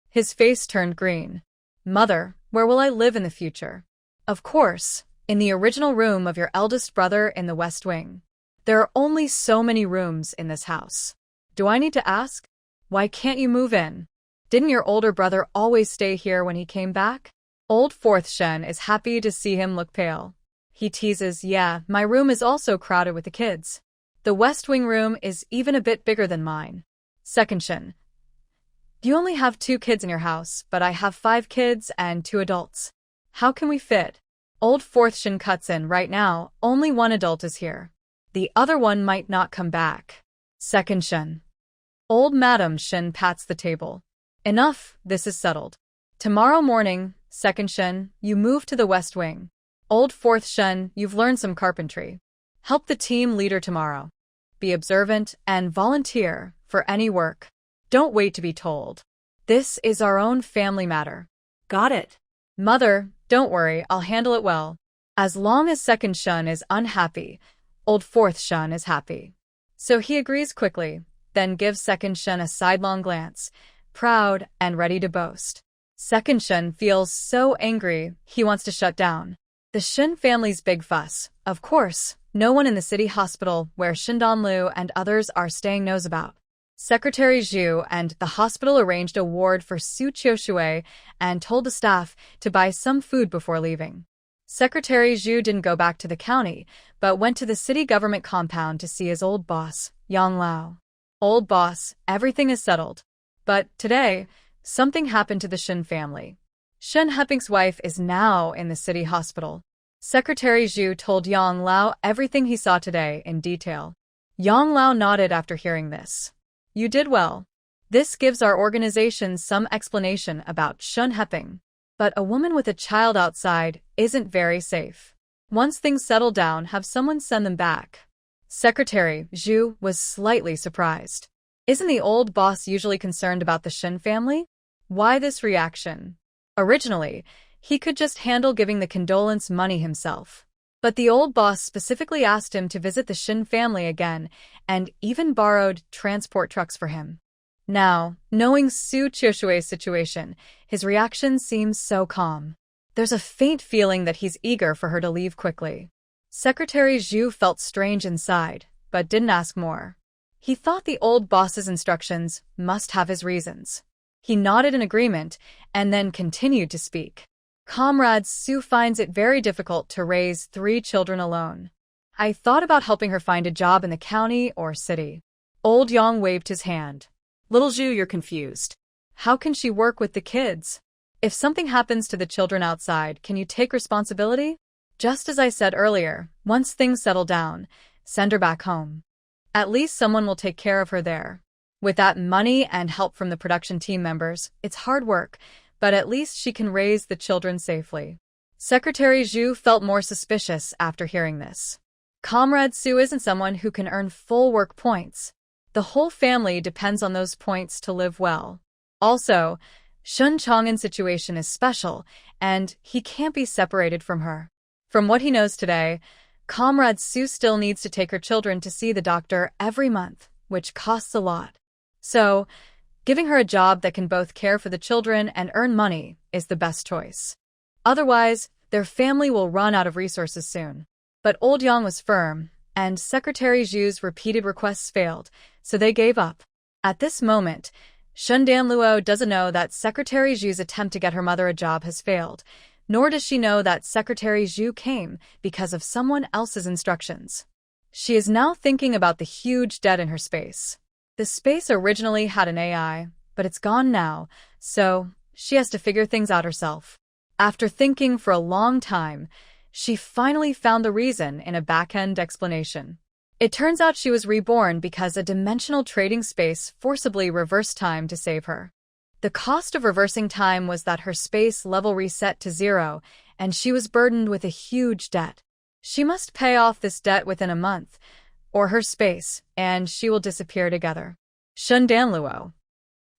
His face turned green. Mother, where will I live in the future? Of course, in the original room of your eldest brother in the West Wing. There are only so many rooms in this house. Do I need to ask? Why can't you move in? Didn't your older brother always stay here when he came back? Old Fourth Shen is happy to see him look pale. He teases, yeah, my room is also crowded with the kids. The West Wing room is even a bit bigger than mine. Second Shen. You only have 2 kids in your house, but I have 5 kids and 2 adults. How can we fit? Old Fourth Shen cuts in. Right now, only 1 adult is here. The other one might not come back. Second Shen. Old Madam Shen pats the table. Enough, this is settled. Tomorrow morning, Second Shen, you move to the West Wing. Old Fourth Shen, you've learned some carpentry. Help the team leader tomorrow. Be observant and volunteer for any work. Don't wait to be told. This is our own family matter. Got it. Mother, don't worry, I'll handle it well. As long as Second Shun is unhappy, Old Fourth Shun is happy. So he agrees quickly, then gives Second Shun a sidelong glance, proud and ready to boast. Second Shun feels so angry, he wants to shut down. The Shen family's big fuss, of course, no one in the city hospital where Shindan Lu and others are staying knows about. Secretary Zhu and the hospital arranged a ward for Su Qiushui and told the staff to buy some food before leaving. Secretary Zhu didn't go back to the county, but went to the city government compound to see his old boss, Yang Lao. Old boss, everything is settled. But today, something happened to the Shen family. Shen Heping's wife is now in the city hospital. Secretary Zhu told Yang Lao everything he saw today in detail. Yang Lao nodded after hearing this. You did well. This gives our organization some explanation about Shen Heping. But a woman with a child outside isn't very safe. Once things settle down, have someone send them back. Secretary Zhu was slightly surprised. Isn't the old boss usually concerned about the Shen family? Why this reaction? Originally, he could just handle giving the condolence money himself. But the old boss specifically asked him to visit the Shen family again and even borrowed transport trucks for him. Now, knowing Su Qiushui's situation, his reaction seems so calm. There's a faint feeling that he's eager for her to leave quickly. Secretary Zhu felt strange inside, but didn't ask more. He thought the old boss's instructions must have his reasons. He nodded in agreement and then continued to speak. Comrade Su finds it very difficult to raise 3 children alone. I thought about helping her find a job in the county or city. Old Yang waved his hand. Little Zhu, you're confused. How can she work with the kids? If something happens to the children outside, can you take responsibility? Just as I said earlier, once things settle down, send her back home. At least someone will take care of her there. With that money and help from the production team members, it's hard work, but at least she can raise the children safely. Secretary Zhu felt more suspicious after hearing this. Comrade Su isn't someone who can earn full work points. The whole family depends on those points to live well. Also, Shun Chang'an's situation is special, and he can't be separated from her. From what he knows today, Comrade Su still needs to take her children to see the doctor every month, which costs a lot. So, giving her a job that can both care for the children and earn money is the best choice. Otherwise, their family will run out of resources soon. But Old Yang was firm, and Secretary Zhu's repeated requests failed, so they gave up. At this moment, Shundan Luo doesn't know that Secretary Zhu's attempt to get her mother a job has failed, nor does she know that Secretary Zhu came because of someone else's instructions. She is now thinking about the huge debt in her space. The space originally had an AI, but it's gone now, so she has to figure things out herself. After thinking for a long time, she finally found the reason in a back-end explanation. It turns out she was reborn because a dimensional trading space forcibly reversed time to save her. The cost of reversing time was that her space level reset to 0, and she was burdened with a huge debt. She must pay off this debt within a month, or her space and she will disappear together. Shun Danluo.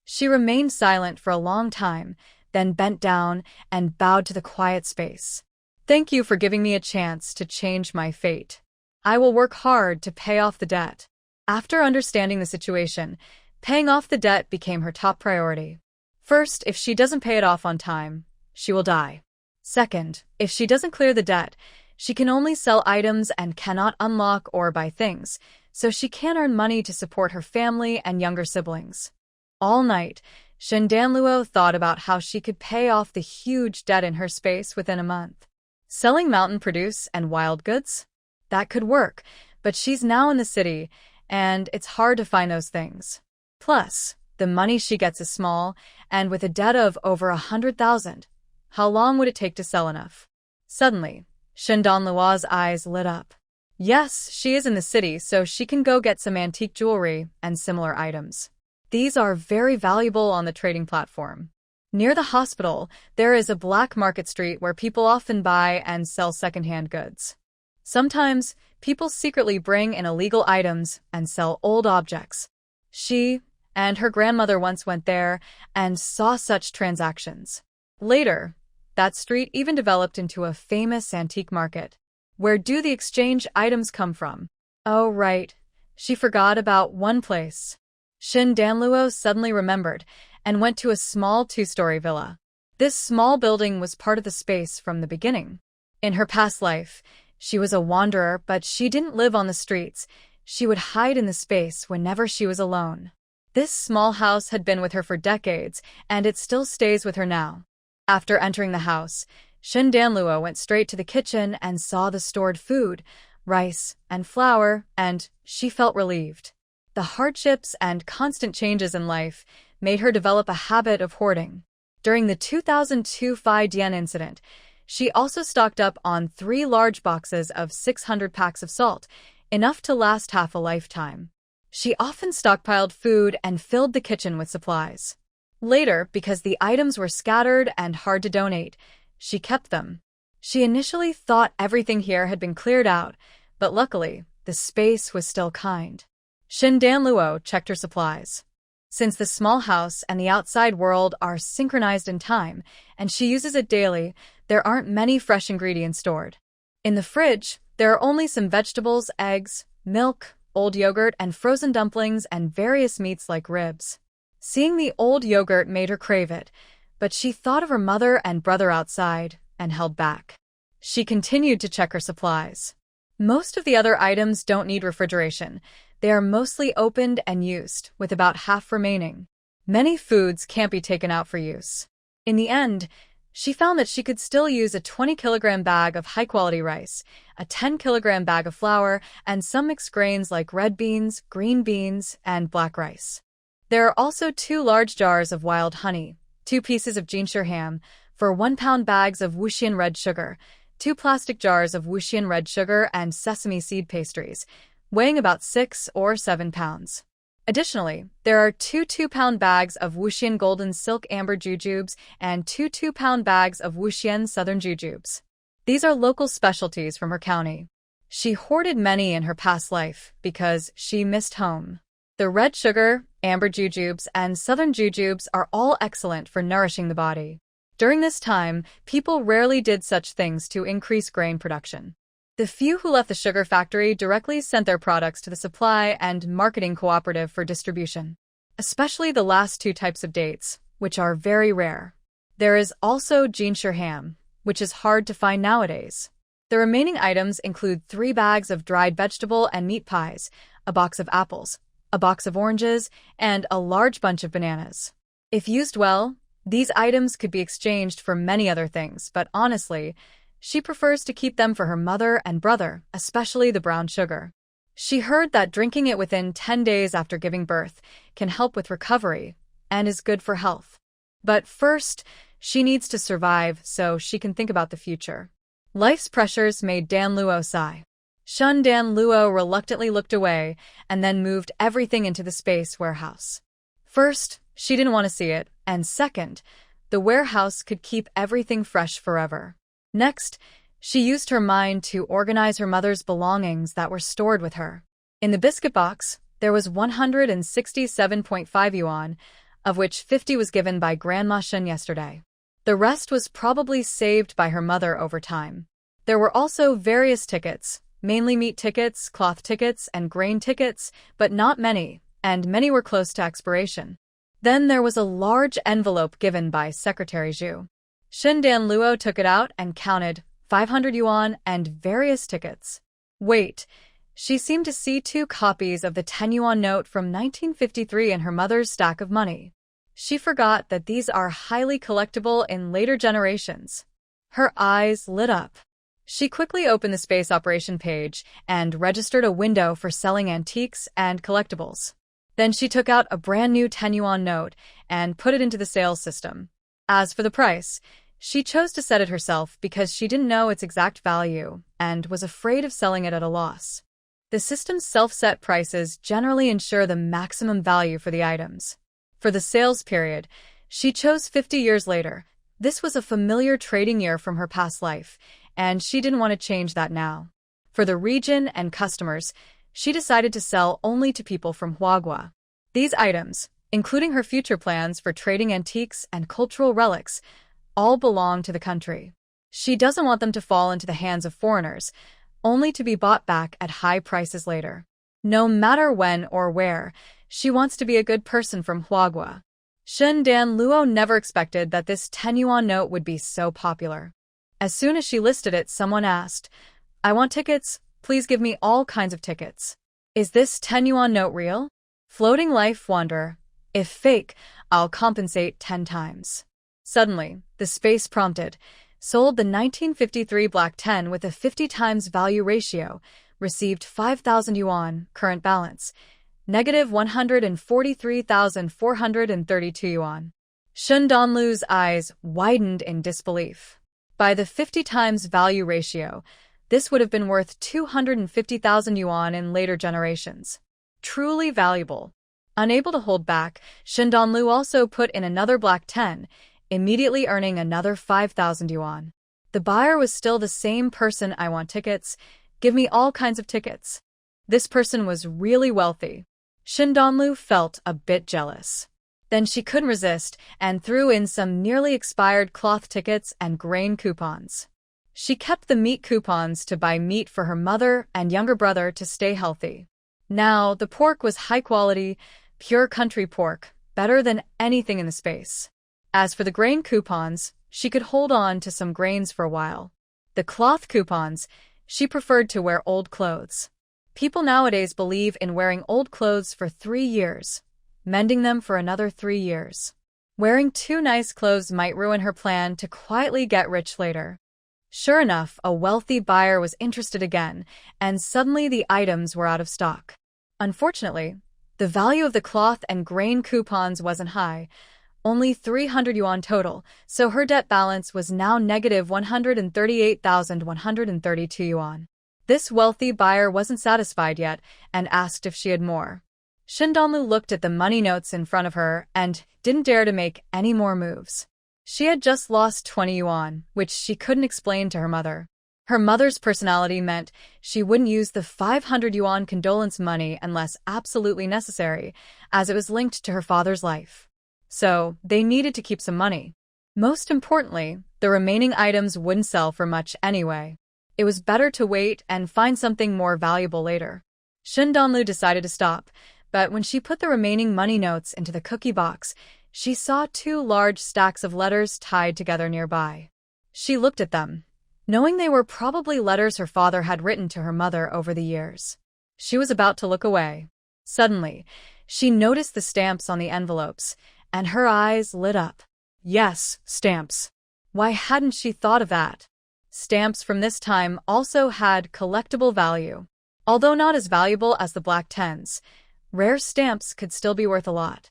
She remained silent for a long time, then bent down and bowed to the quiet space. Thank you for giving me a chance to change my fate. I will work hard to pay off the debt. After understanding the situation, paying off the debt became her top priority. First, if she doesn't pay it off on time, she will die. Second, if she doesn't clear the debt, she can only sell items and cannot unlock or buy things, so she can't earn money to support her family and younger siblings. All night, Shun Danluo thought about how she could pay off the huge debt in her space within a month. Selling mountain produce and wild goods? That could work, but she's now in the city, and it's hard to find those things. Plus, the money she gets is small, and with a debt of over 100,000, how long would it take to sell enough? Suddenly, Shun Danluo's eyes lit up. Yes, she is in the city, so she can go get some antique jewelry and similar items. These are very valuable on the trading platform. Near the hospital, there is a black market street where people often buy and sell secondhand goods. Sometimes, people secretly bring in illegal items and sell old objects. She and her grandmother once went there and saw such transactions. Later, that street even developed into a famous antique market. Where do the exchange items come from? Oh, right. She forgot about one place. Shun Danluo suddenly remembered and went to a small two-story villa. This small building was part of the space from the beginning. In her past life, she was a wanderer, but she didn't live on the streets. She would hide in the space whenever she was alone. This small house had been with her for decades, and it still stays with her now. After entering the house, Shun Danluo went straight to the kitchen and saw the stored food, rice and flour, and she felt relieved. The hardships and constant changes in life made her develop a habit of hoarding. During the 2002 Phi Dian incident, she also stocked up on 3 large boxes of 600 packs of salt, enough to last half a lifetime. She often stockpiled food and filled the kitchen with supplies. Later, because the items were scattered and hard to donate, she kept them. She initially thought everything here had been cleared out, but luckily, the space was still kind. Shun Danluo checked her supplies. Since the small house and the outside world are synchronized in time, and she uses it daily, there aren't many fresh ingredients stored. In the fridge, there are only some vegetables, eggs, milk, old yogurt, and frozen dumplings, and various meats like ribs. Seeing the old yogurt made her crave it, but she thought of her mother and brother outside and held back. She continued to check her supplies. Most of the other items don't need refrigeration. They are mostly opened and used, with about half remaining. Many foods can't be taken out for use. In the end, she found that she could still use a 20-kilogram bag of high-quality rice, a 10-kilogram bag of flour, and some mixed grains like red beans, green beans, and black rice. There are also 2 large jars of wild honey, 2 pieces of Jinshi ham, for 1-pound bags of Wuxian red sugar, 2 plastic jars of Wuxian red sugar, and sesame seed pastries, weighing about 6 or 7 pounds. Additionally, there are 2 2-pound bags of Wuxian golden silk amber jujubes and 2 2-pound bags of Wuxian southern jujubes. These are local specialties from her county. She hoarded many in her past life because she missed home. The red sugar, amber jujubes, and southern jujubes are all excellent for nourishing the body. During this time, people rarely did such things to increase grain production. The few who left the sugar factory directly sent their products to the supply and marketing cooperative for distribution, especially the last 2 types of dates, which are very rare. There is also Jinshi ham, which is hard to find nowadays. The remaining items include 3 bags of dried vegetable and meat pies, a box of apples, a box of oranges, and a large bunch of bananas. If used well, these items could be exchanged for many other things, but honestly, she prefers to keep them for her mother and brother, especially the brown sugar. She heard that drinking it within 10 days after giving birth can help with recovery and is good for health. But first, she needs to survive so she can think about the future. Life's pressures made Danluo sigh. Shun Danluo reluctantly looked away and then moved everything into the space warehouse. First, she didn't want to see it, and second, the warehouse could keep everything fresh forever. Next, she used her mind to organize her mother's belongings that were stored with her. In the biscuit box, There was 167.5 yuan, of which 50 was given by Grandma Shen yesterday. The rest was probably saved by her mother over time. There were also various tickets, mainly meat tickets, cloth tickets, and grain tickets, but not many, and many were close to expiration. Then there was a large envelope given by Secretary Zhu. Shindan Luo took it out and counted 500 yuan and various tickets. Wait, she seemed to see 2 copies of the 10 yuan note from 1953 in her mother's stack of money. She forgot that these are highly collectible in later generations. Her eyes lit up. She quickly opened the space operation page and registered a window for selling antiques and collectibles. Then she took out a brand new 10 yuan note and put it into the sales system. As for the price, she chose to set it herself because she didn't know its exact value and was afraid of selling it at a loss. The system's self-set prices generally ensure the maximum value for the items. For the sales period, she chose 50 years later. This was a familiar trading year from her past life, and she didn't want to change that now. For the region and customers, she decided to sell only to people from Huagua. These items, including her future plans for trading antiques and cultural relics, all belong to the country. She doesn't want them to fall into the hands of foreigners, only to be bought back at high prices later. No matter when or where, she wants to be a good person from Huagua. Shindan Luo never expected that this 10 yuan note would be so popular. As soon as she listed it, someone asked, "I want tickets. Please give me all kinds of tickets." Is this 10 yuan note real? Floating life wonder. If fake, I'll compensate 10 times. Suddenly, the space prompted, sold the 1953 black 10 with a 50 times value ratio, received 5,000 yuan, current balance, negative 143,432 yuan. Shundanlu's eyes widened in disbelief. By the 50 times value ratio, this would have been worth 250,000 yuan in later generations. Truly valuable. Unable to hold back, Shindanlu also put in another black 10, immediately earning another 5,000 yuan. The buyer was still the same person. "I want tickets. Give me all kinds of tickets." This person was really wealthy. Shindanlu felt a bit jealous. Then she couldn't resist and threw in some nearly expired cloth tickets and grain coupons. She kept the meat coupons to buy meat for her mother and younger brother to stay healthy. Now, the pork was high quality, pure country pork, better than anything in the space. As for the grain coupons, she could hold on to some grains for a while. The cloth coupons, she preferred to wear old clothes. People nowadays believe in wearing old clothes for 3 years, mending them for another 3 years. Wearing too nice clothes might ruin her plan to quietly get rich later. Sure enough, a wealthy buyer was interested again, and suddenly the items were out of stock. Unfortunately, the value of the cloth and grain coupons wasn't high, only 300 yuan total, so her debt balance was now negative 138,132 yuan. This wealthy buyer wasn't satisfied yet and asked if she had more. Shindanlu looked at the money notes in front of her and didn't dare to make any more moves. She had just lost 20 yuan, which she couldn't explain to her mother. Her mother's personality meant she wouldn't use the 500 yuan condolence money unless absolutely necessary, as it was linked to her father's life. So, they needed to keep some money. Most importantly, the remaining items wouldn't sell for much anyway. It was better to wait and find something more valuable later. Shindanlu decided to stop, but when she put the remaining money notes into the cookie box, she saw 2 large stacks of letters tied together nearby. She looked at them, knowing they were probably letters her father had written to her mother over the years. She was about to look away. Suddenly, she noticed the stamps on the envelopes, and her eyes lit up. Yes, stamps. Why hadn't she thought of that? Stamps from this time also had collectible value. Although not as valuable as the black 10s, rare stamps could still be worth a lot.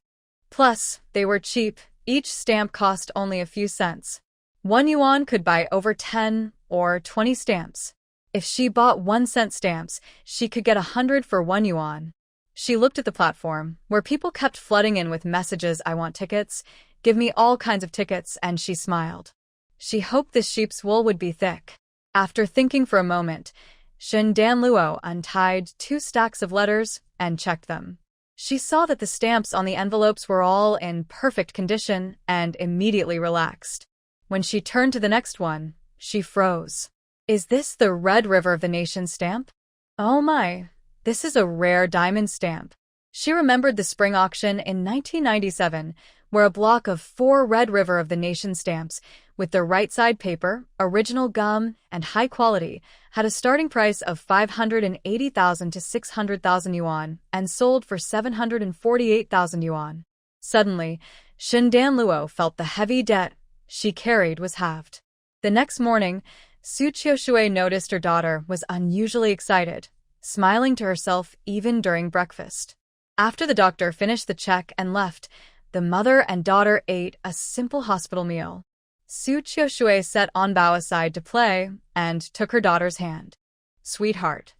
Plus, they were cheap. Each stamp cost only a few cents. 1 yuan could buy over 10 or 20 stamps. If she bought 1-cent stamps, she could get 100 for 1 yuan. She looked at the platform, where people kept flooding in with messages, "I want tickets, give me all kinds of tickets," and she smiled. She hoped this sheep's wool would be thick. After thinking for a moment, Shindanluo untied 2 stacks of letters and checked them. She saw that the stamps on the envelopes were all in perfect condition and immediately relaxed. When she turned to the next one, she froze. Is this the Red River of the Nation stamp? Oh my, this is a rare diamond stamp. She remembered the spring auction in 1997, where a block of 4 Red River of the Nation stamps, with the right side paper, original gum, and high quality, had a starting price of 580,000 to 600,000 yuan and sold for 748,000 yuan. Suddenly, Shindan Luo felt the heavy debt she carried was halved. The next morning, Su Qiushui noticed her daughter was unusually excited, smiling to herself even during breakfast. After the doctor finished the check and left, the mother and daughter ate a simple hospital meal. Su Qiushui set Anbao aside to play and took her daughter's hand. Sweetheart,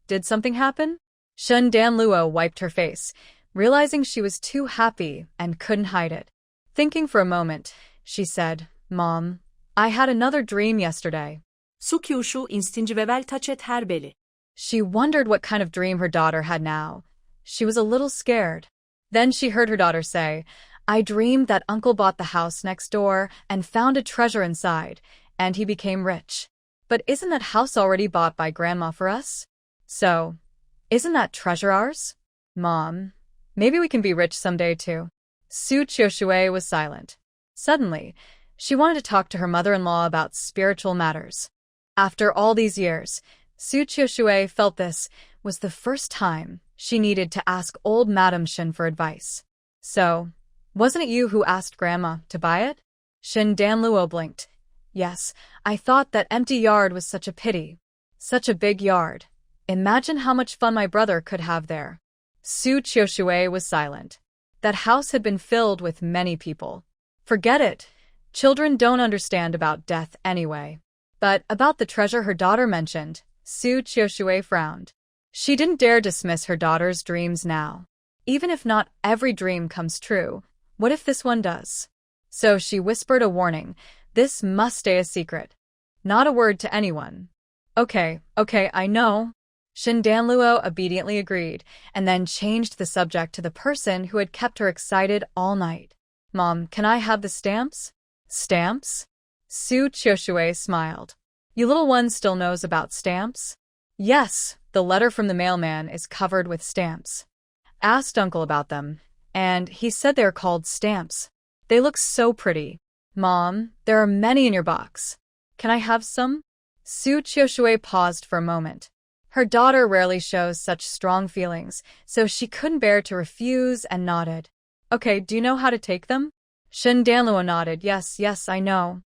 did something happen? Shindan Luo wiped her face, realizing she was too happy and couldn't hide it. Thinking for a moment, she said, Mom, I had another dream yesterday. Su Qiushu instingevel tachet herbeli. She wondered what kind of dream her daughter had now. She was a little scared. Then she heard her daughter say, I dreamed that uncle bought the house next door and found a treasure inside, and he became rich. But isn't that house already bought by Grandma for us? So, isn't that treasure ours? Mom, maybe we can be rich someday too. Su Qiushui was silent. Suddenly, she wanted to talk to her mother-in-law about spiritual matters. After all these years, Su Qiushui felt this was the first time she needed to ask old Madame Shin for advice. So, wasn't it you who asked Grandma to buy it? Shindan Luo blinked. Yes, I thought that empty yard was such a pity. Such a big yard. Imagine how much fun my brother could have there. Su Qiushui was silent. That house had been filled with many people. Forget it. Children don't understand about death anyway. But about the treasure her daughter mentioned, Su Qiushui frowned. She didn't dare dismiss her daughter's dreams now. Even if not every dream comes true, what if this one does? So she whispered a warning. This must stay a secret. Not a word to anyone. Okay, I know. Shindan Luo obediently agreed, and then changed the subject to the person who had kept her excited all night. Mom, can I have the stamps? Stamps? Su Qiushui smiled. You little one still knows about stamps? Yes, the letter from the mailman is covered with stamps. Asked Uncle about them, and he said they're called stamps. They look so pretty. Mom, there are many in your box. Can I have some? Su Qiushui paused for a moment. Her daughter rarely shows such strong feelings, so she couldn't bear to refuse and nodded. Okay, do you know how to take them? Shindan Luo nodded. Yes, I know.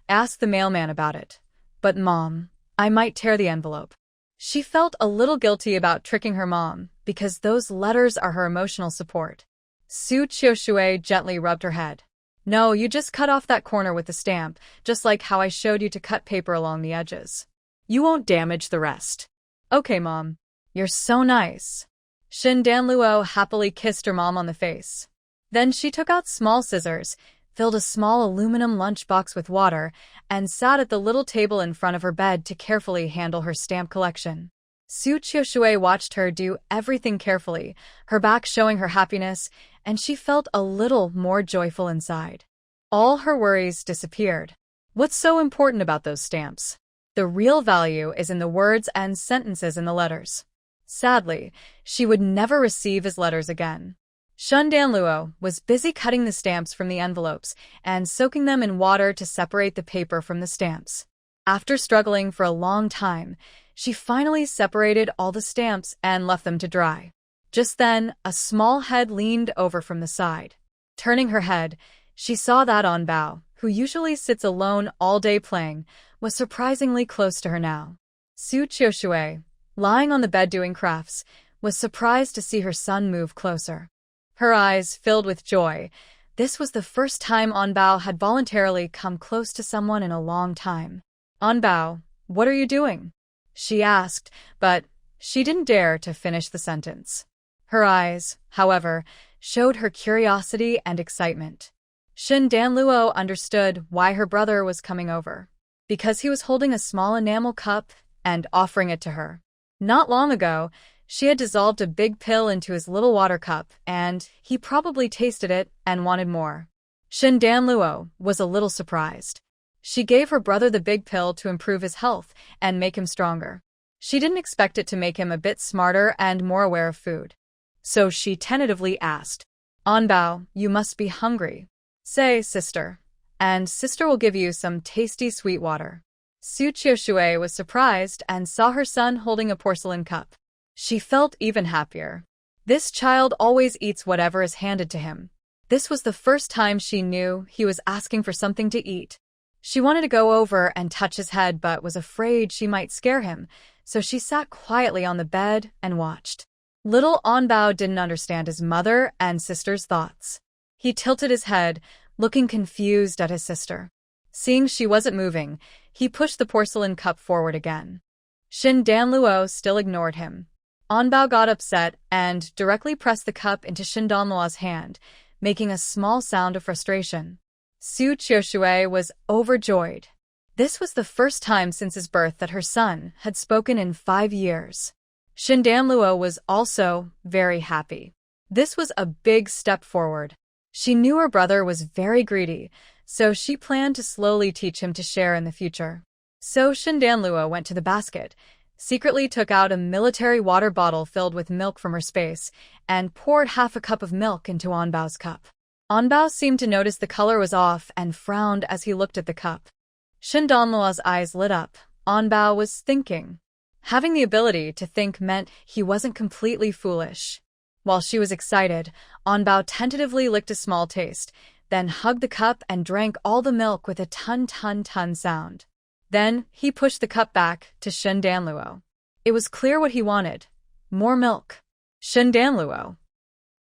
Ask the mailman about it. But Mom, I might tear the envelope. She felt a little guilty about tricking her mom, because those letters are her emotional support. Su Qiushui gently rubbed her head. No, you just cut off that corner with the stamp, just like how I showed you to cut paper along the edges. You won't damage the rest. Okay, Mom. You're so nice. Shindan Luo happily kissed her mom on the face. Then she took out small scissors, filled a small aluminum lunchbox with water, and sat at the little table in front of her bed to carefully handle her stamp collection. Su Qiushui watched her do everything carefully, her back showing her happiness, and she felt a little more joyful inside. All her worries disappeared. What's so important about those stamps? The real value is in the words and sentences in the letters. Sadly, she would never receive his letters again. Shindan Luo was busy cutting the stamps from the envelopes and soaking them in water to separate the paper from the stamps. After struggling for a long time, she finally separated all the stamps and left them to dry. Just then, a small head leaned over from the side. Turning her head, she saw that Anbao, who usually sits alone all day playing, was surprisingly close to her now. Su Qiushui, lying on the bed doing crafts, was surprised to see her son move closer. Her eyes filled with joy. This was the first time Anbao had voluntarily come close to someone in a long time. Anbao, what are you doing? She asked, but she didn't dare to finish the sentence. Her eyes, however, showed her curiosity and excitement. Shindan Luo understood why her brother was coming over. Because he was holding a small enamel cup and offering it to her. Not long ago, She had dissolved a big pill into his little water cup, and he probably tasted it and wanted more. Shin Danluo was a little surprised. She gave her brother the big pill to improve his health and make him stronger. She didn't expect it to make him a bit smarter and more aware of food. So she tentatively asked, "Anbao, you must be hungry. Say, sister, and sister will give you some tasty sweet water." Su Qiushui was surprised and saw her son holding a porcelain cup. She felt even happier. This child always eats whatever is handed to him. This was the first time she knew he was asking for something to eat. She wanted to go over and touch his head but was afraid she might scare him, so she sat quietly on the bed and watched. Little Anbao didn't understand his mother and sister's thoughts. He tilted his head, looking confused at his sister. Seeing she wasn't moving, he pushed the porcelain cup forward again. Shin Danluo still ignored him. Anbao got upset and directly pressed the cup into Shin Danluo's hand, making a small sound of frustration. Su Qiushui was overjoyed. This was the first time since his birth that her son had spoken in 5 years. Shin Danluo was also very happy. This was a big step forward. She knew her brother was very greedy, so she planned to slowly teach him to share in the future. So Shin Danluo went to the basket, secretly took out a military water bottle filled with milk from her space, and poured half a cup of milk into Anbao's cup. Anbao seemed to notice the color was off and frowned as he looked at the cup. Shin Danluo's eyes lit up. Anbao was thinking. Having the ability to think meant he wasn't completely foolish. While she was excited, Anbao tentatively licked a small taste, then hugged the cup and drank all the milk with a ton sound. Then he pushed the cup back to Shin Danluo. It was clear what he wanted. More milk. Shin Danluo.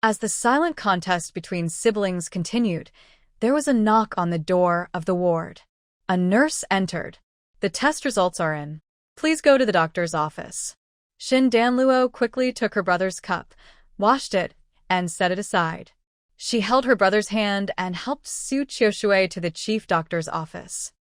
As the silent contest between siblings continued, there was a knock on the door of the ward. A nurse entered. "The test results are in. Please go to the doctor's office." Shin Danluo quickly took her brother's cup, washed it, and set it aside. She held her brother's hand and helped Su Qiushui to the chief doctor's office.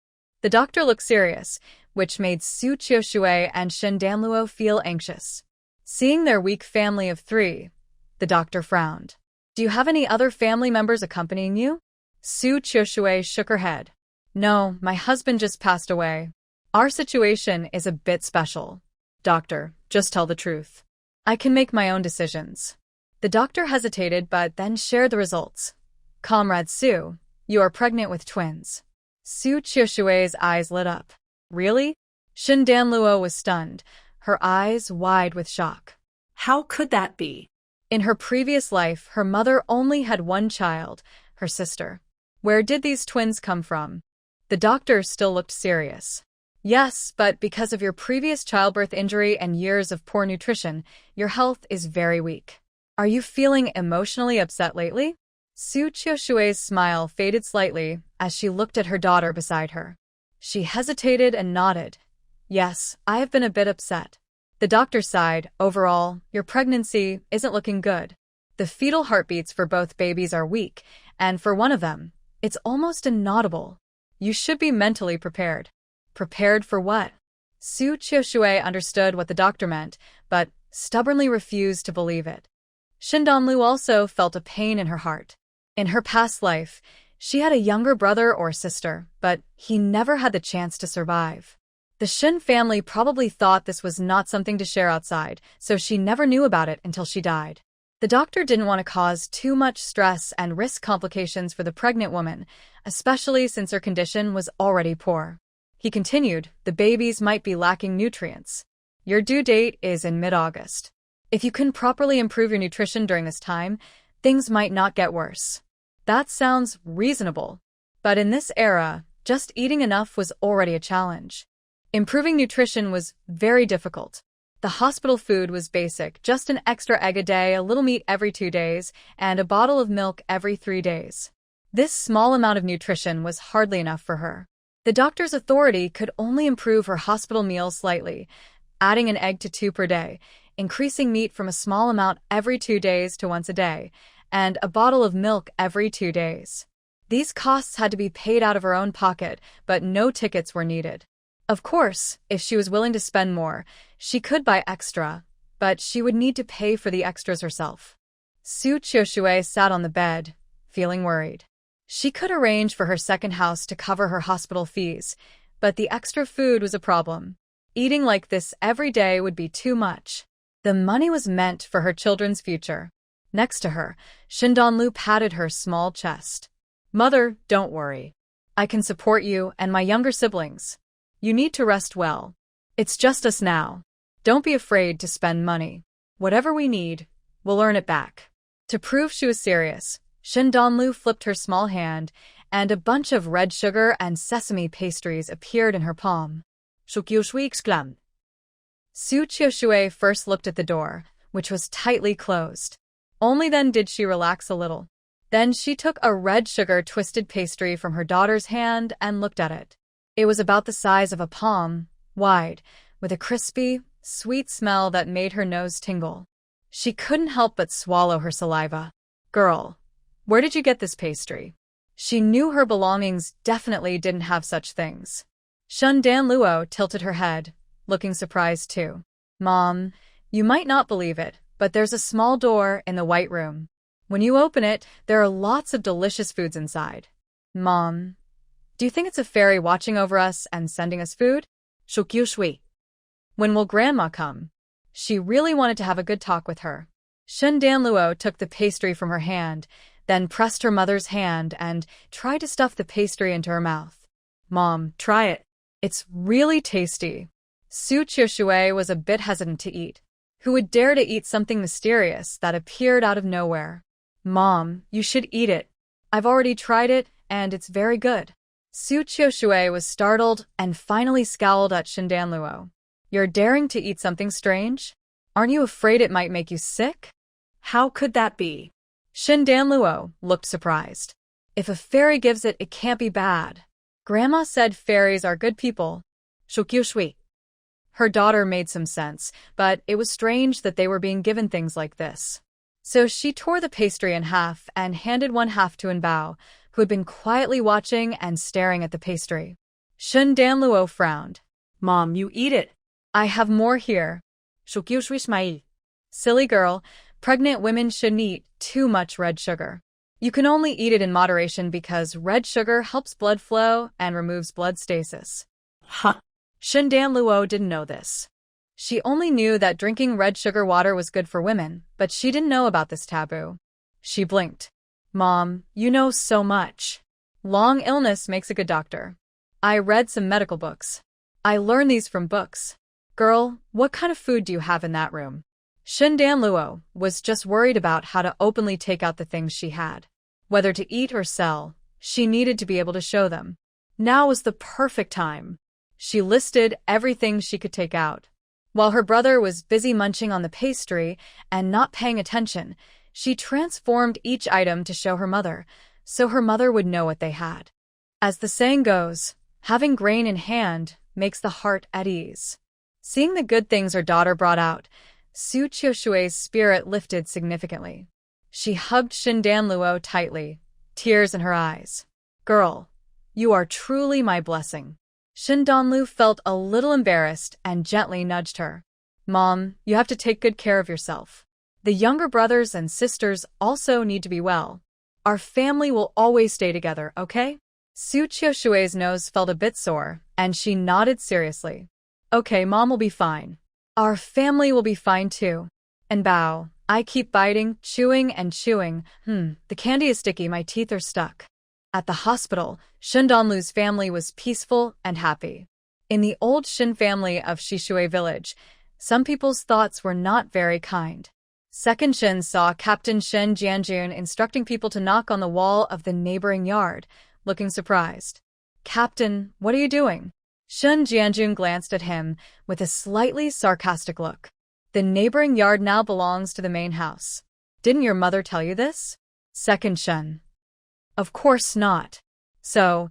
The doctor looked serious, which made Su Qiushui and Shin Danluo feel anxious. Seeing their weak family of 3, the doctor frowned. "Do you have any other family members accompanying you?" Su Qiushui shook her head. "No, my husband just passed away. Our situation is a bit special. Doctor, just tell the truth. I can make my own decisions." The doctor hesitated but then shared the results. "Comrade Su, you are pregnant with twins." Su Qiushui's eyes lit up. "Really?" Shin Danluo was stunned, her eyes wide with shock. How could that be? In her previous life, her mother only had one child, her sister. Where did these twins come from? The doctor still looked serious. "Yes, but because of your previous childbirth injury and years of poor nutrition, your health is very weak. Are you feeling emotionally upset lately?" Su Qiushui's smile faded slightly as she looked at her daughter beside her. She hesitated and nodded. "Yes, I have been a bit upset." The doctor sighed. "Overall, your pregnancy isn't looking good. The fetal heartbeats for both babies are weak, and for one of them, it's almost inaudible. You should be mentally prepared." Prepared for what? Su Qiushui understood what the doctor meant, but stubbornly refused to believe it. Shin Danlu also felt a pain in her heart. In her past life, she had a younger brother or sister, but he never had the chance to survive. The Shin family probably thought this was not something to share outside, so she never knew about it until she died. The doctor didn't want to cause too much stress and risk complications for the pregnant woman, especially since her condition was already poor. He continued, "The babies might be lacking nutrients. Your due date is in mid-August. If you can properly improve your nutrition during this time, things might not get worse." That sounds reasonable. But in this era, just eating enough was already a challenge. Improving nutrition was very difficult. The hospital food was basic, just an extra egg a day, a little meat every 2 days, and a bottle of milk every 3 days. This small amount of nutrition was hardly enough for her. The doctor's authority could only improve her hospital meals slightly, adding an egg to 2 per day, increasing meat from a small amount every 2 days to once a day, and a bottle of milk every 2 days. These costs had to be paid out of her own pocket, but no tickets were needed. Of course, if she was willing to spend more, she could buy extra, but she would need to pay for the extras herself. Su Qiushui sat on the bed, feeling worried. She could arrange for her second house to cover her hospital fees, but the extra food was a problem. Eating like this every day would be too much. The money was meant for her children's future. Next to her, Shindanlu patted her small chest. Mother, don't worry. I can support you and my younger siblings. You need to rest well. It's just us now. Don't be afraid to spend money. Whatever we need, we'll earn it back. To prove she was serious, Shindanlu flipped her small hand, and a bunch of red sugar and sesame pastries appeared in her palm. Su Qiushui exclaimed. Su Qiushui first looked at the door, which was tightly closed. Only then did she relax a little. Then she took a red sugar twisted pastry from her daughter's hand and looked at it. It was about the size of a palm, wide, with a crispy, sweet smell that made her nose tingle. She couldn't help but swallow her saliva. Girl, where did you get this pastry? She knew her belongings definitely didn't have such things. Shun Danluo tilted her head, looking surprised too. Mom, you might not believe it, but there's a small door in the white room. When you open it, there are lots of delicious foods inside. Mom, do you think it's a fairy watching over us and sending us food? Su Qiushui. When will Grandma come? She really wanted to have a good talk with her. Shun Danluo took the pastry from her hand, then pressed her mother's hand and tried to stuff the pastry into her mouth. Mom, try it. It's really tasty. Su Qiushui was a bit hesitant to eat. Who would dare to eat something mysterious that appeared out of nowhere? Mom, you should eat it. I've already tried it, and it's very good. Su Qiushui was startled and finally scowled at Shindanluo. You're daring to eat something strange? Aren't you afraid it might make you sick? How could that be? Shindanluo looked surprised. If a fairy gives it, it can't be bad. Grandma said fairies are good people. Su Qiushui. Her daughter made some sense, but it was strange that they were being given things like this. So she tore the pastry in half and handed one half to Bao, who had been quietly watching and staring at the pastry. Shun Danluo frowned. Mom, you eat it. I have more here. Su Qiushui smiled. Silly girl, pregnant women shouldn't eat too much red sugar. You can only eat it in moderation because red sugar helps blood flow and removes blood stasis. Huh. Shun Danluo didn't know this. She only knew that drinking red sugar water was good for women, but she didn't know about this taboo. She blinked. Mom, you know so much. Long illness makes a good doctor. I read some medical books. I learned these from books. Girl, what kind of food do you have in that room? Shun Danluo was just worried about how to openly take out the things she had. Whether to eat or sell, she needed to be able to show them. Now was the perfect time. She listed everything she could take out. While her brother was busy munching on the pastry and not paying attention, she transformed each item to show her mother, so her mother would know what they had. As the saying goes, having grain in hand makes the heart at ease. Seeing the good things her daughter brought out, Su Qiushui's spirit lifted significantly. She hugged Shindanluo tightly, tears in her eyes. Girl, you are truly my blessing. Shindanlu felt a little embarrassed and gently nudged her. Mom, you have to take good care of yourself. The younger brothers and sisters also need to be well. Our family will always stay together, okay? Su Qiushui's nose felt a bit sore, and she nodded seriously. Okay, Mom will be fine. Our family will be fine too. And Bao, I keep biting, chewing, and chewing. The candy is sticky, my teeth are stuck. At the hospital, Shindanlu's family was peaceful and happy. In the old Shin family of Shishui village, some people's thoughts were not very kind. Second Shin saw Captain Shin Jianjun instructing people to knock on the wall of the neighboring yard, looking surprised. Captain, what are you doing? Shin Jianjun glanced at him with a slightly sarcastic look. The neighboring yard now belongs to the main house. Didn't your mother tell you this? Second Shin. Of course not. So,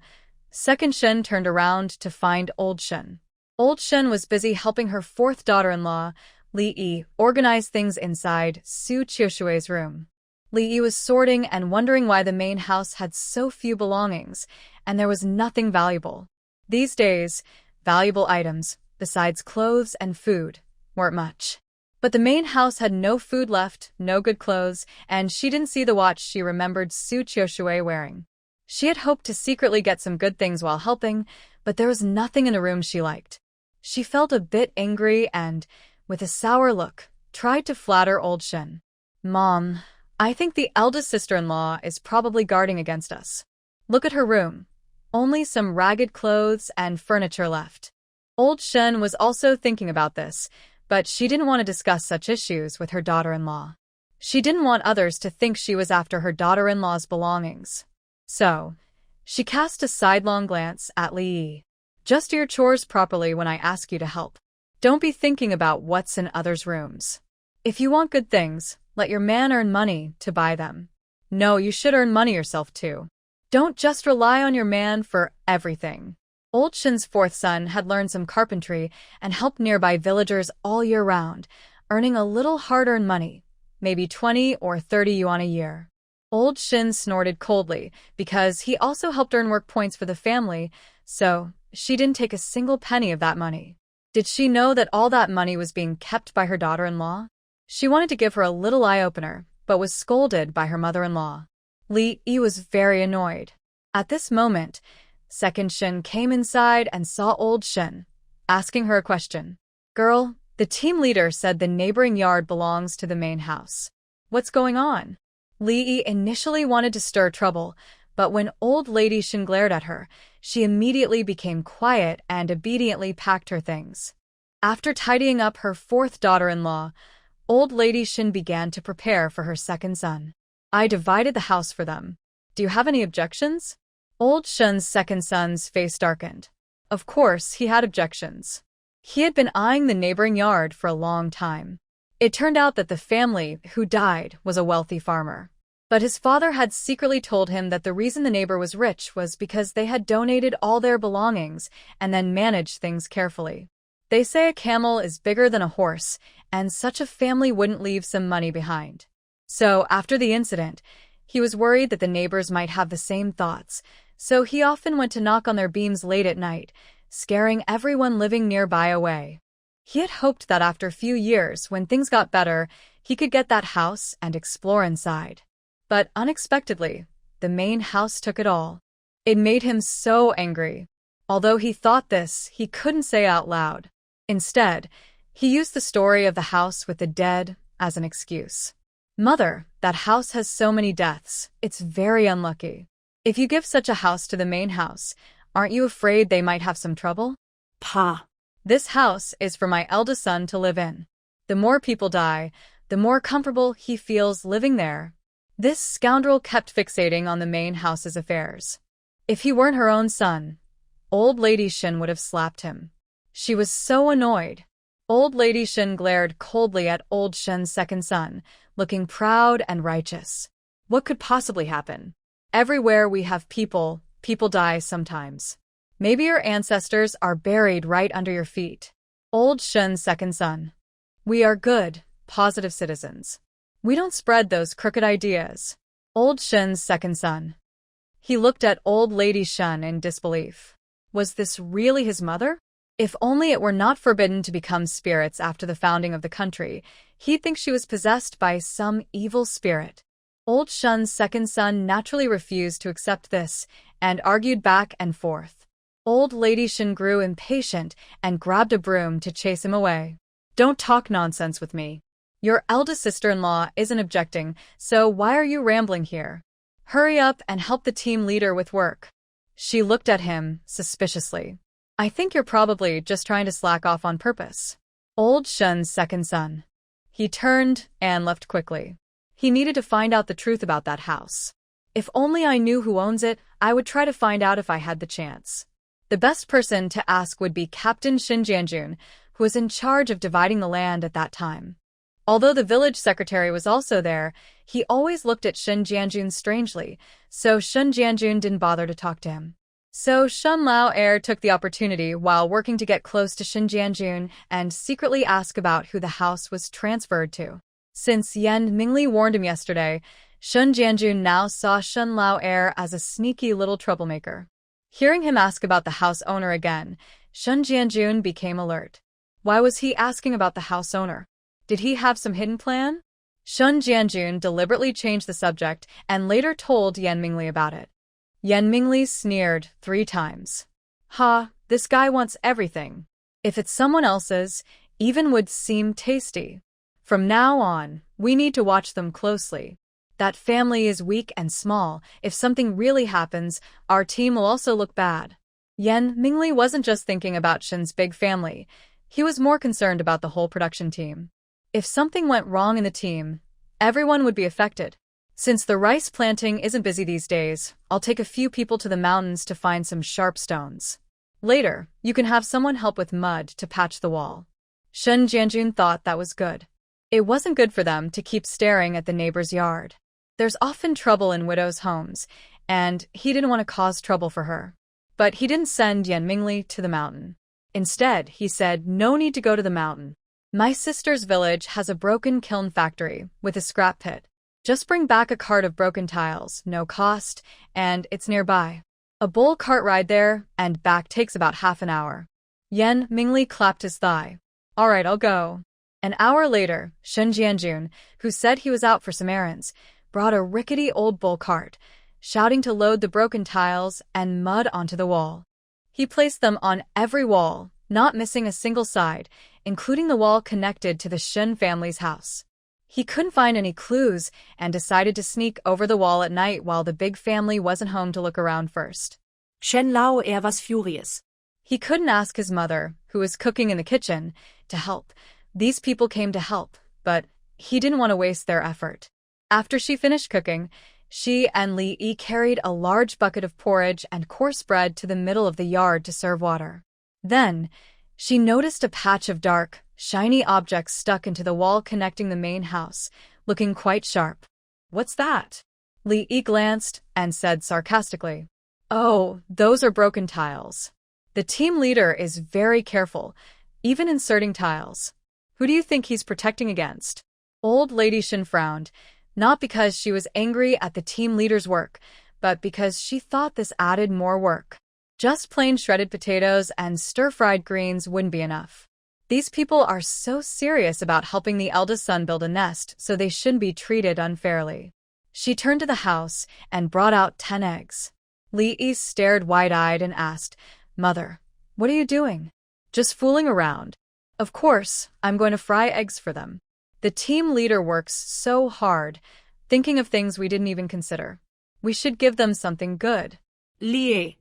Second Shin turned around to find Old Shin. Old Shin was busy helping her fourth daughter-in-law, Li Yi, organize things inside Su Qiushui's room. Li Yi was sorting and wondering why the main house had so few belongings, and there was nothing valuable. These days, valuable items, besides clothes and food, weren't much. But the main house had no food left, no good clothes, and she didn't see the watch she remembered Su Chioshue wearing. She had hoped to secretly get some good things while helping, but there was nothing in the room she liked. She felt a bit angry and, with a sour look, tried to flatter old Shin. "Mom, I think the eldest sister-in-law is probably guarding against us. Look at her room. Only some ragged clothes and furniture left." Old Shin was also thinking about this, but she didn't want to discuss such issues with her daughter-in-law. She didn't want others to think she was after her daughter-in-law's belongings. So, she cast a sidelong glance at Li. "Just do your chores properly when I ask you to help. Don't be thinking about what's in others' rooms. If you want good things, let your man earn money to buy them. No, you should earn money yourself too. Don't just rely on your man for everything." Old Shin's fourth son had learned some carpentry and helped nearby villagers all year round, earning a little hard-earned money, maybe 20 or 30 yuan a year. Old Shin snorted coldly because he also helped earn work points for the family, so she didn't take a single penny of that money. Did she know that all that money was being kept by her daughter-in-law? She wanted to give her a little eye-opener, but was scolded by her mother-in-law. Li Yi was very annoyed. At this moment, Second Shin came inside and saw Old Shin, asking her a question. "Girl, the team leader said the neighboring yard belongs to the main house. What's going on?" Li Yi initially wanted to stir trouble, but when Old Lady Shin glared at her, she immediately became quiet and obediently packed her things. After tidying up her fourth daughter-in-law, Old Lady Shin began to prepare for her second son. "I divided the house for them. Do you have any objections?" Old Shin's second son's face darkened. Of course, he had objections. He had been eyeing the neighboring yard for a long time. It turned out that the family who died was a wealthy farmer. But his father had secretly told him that the reason the neighbor was rich was because they had donated all their belongings and then managed things carefully. They say a camel is bigger than a horse, and such a family wouldn't leave some money behind. So, after the incident, he was worried that the neighbors might have the same thoughts, so he often went to knock on their beams late at night, scaring everyone living nearby away. He had hoped that after a few years, when things got better, he could get that house and explore inside. But unexpectedly, the main house took it all. It made him so angry. Although he thought this, he couldn't say out loud. Instead, he used the story of the house with the dead as an excuse. "Mother, that house has so many deaths. It's very unlucky. If you give such a house to the main house, aren't you afraid they might have some trouble?" Pa. "This house is for my eldest son to live in. The more people die, the more comfortable he feels living there." This scoundrel kept fixating on the main house's affairs. If he weren't her own son, Old Lady Shin would have slapped him. She was so annoyed. Old Lady Shin glared coldly at Old Shin's second son, looking proud and righteous. "What could possibly happen? Everywhere we have people die sometimes. Maybe your ancestors are buried right under your feet." Old Shin's second son. "We are good, positive citizens. We don't spread those crooked ideas." Old Shin's second son. He looked at Old Lady Shin in disbelief. Was this really his mother? If only it were not forbidden to become spirits after the founding of the country, he'd think she was possessed by some evil spirit. Old Shin's second son naturally refused to accept this and argued back and forth. Old Lady Shin grew impatient and grabbed a broom to chase him away. "Don't talk nonsense with me. Your eldest sister-in-law isn't objecting, so why are you rambling here? Hurry up and help the team leader with work." She looked at him suspiciously. "I think you're probably just trying to slack off on purpose." Old Shin's second son. He turned and left quickly. He needed to find out the truth about that house. "If only I knew who owns it, I would try to find out if I had the chance." The best person to ask would be Captain Shin Jianjun, who was in charge of dividing the land at that time. Although the village secretary was also there, he always looked at Shin Jianjun strangely, so Shin Jianjun didn't bother to talk to him. So Shen Lao Er took the opportunity while working to get close to Shin Jianjun and secretly ask about who the house was transferred to. Since Yan Mingli warned him yesterday, Shin Jianjun now saw Shen Lao Er as a sneaky little troublemaker. Hearing him ask about the house owner again, Shin Jianjun became alert. Why was he asking about the house owner? Did he have some hidden plan? Shun Jianjun deliberately changed the subject and later told Yan Mingli about it. Yan Mingli sneered 3 times. Ha, this guy wants everything. If it's someone else's, even would seem tasty. From now on, we need to watch them closely. That family is weak and small. If something really happens, our team will also look bad. Yan Mingli wasn't just thinking about Shin's big family. He was more concerned about the whole production team. If something went wrong in the team, everyone would be affected. Since the rice planting isn't busy these days, I'll take a few people to the mountains to find some sharp stones. Later, you can have someone help with mud to patch the wall. Shun Jianjun thought that was good. It wasn't good for them to keep staring at the neighbor's yard. There's often trouble in widows' homes, and he didn't want to cause trouble for her. But he didn't send Yan Mingli to the mountain. Instead, he said, no need to go to the mountain. My sister's village has a broken kiln factory with a scrap pit. Just bring back a cart of broken tiles, no cost, and it's nearby. A bull cart ride there and back takes about half an hour. Yan Mingli clapped his thigh. All right, I'll go. An hour later, Shun Jianjun, who said he was out for some errands, brought a rickety old bull cart, shouting to load the broken tiles and mud onto the wall. He placed them on every wall, not missing a single side, including the wall connected to the Shun family's house. He couldn't find any clues and decided to sneak over the wall at night while the big family wasn't home to look around first. Shen Lao was furious. He couldn't ask his mother, who was cooking in the kitchen, to help. These people came to help, but he didn't want to waste their effort. After she finished cooking, she and Li Yi carried a large bucket of porridge and coarse bread to the middle of the yard to serve water. Then, she noticed a patch of dark, shiny objects stuck into the wall connecting the main house, looking quite sharp. What's that? Li Yi glanced and said sarcastically. Oh, those are broken tiles. The team leader is very careful, even inserting tiles. Who do you think he's protecting against? Old Lady Shin frowned, not because she was angry at the team leader's work, but because she thought this added more work. Just plain shredded potatoes and stir-fried greens wouldn't be enough. These people are so serious about helping the eldest son build a nest, so they shouldn't be treated unfairly. She turned to the house and brought out 10 eggs. Li Yi stared wide-eyed and asked, Mother, what are you doing? Just fooling around. Of course, I'm going to fry eggs for them. The team leader works so hard, thinking of things we didn't even consider. We should give them something good. Li.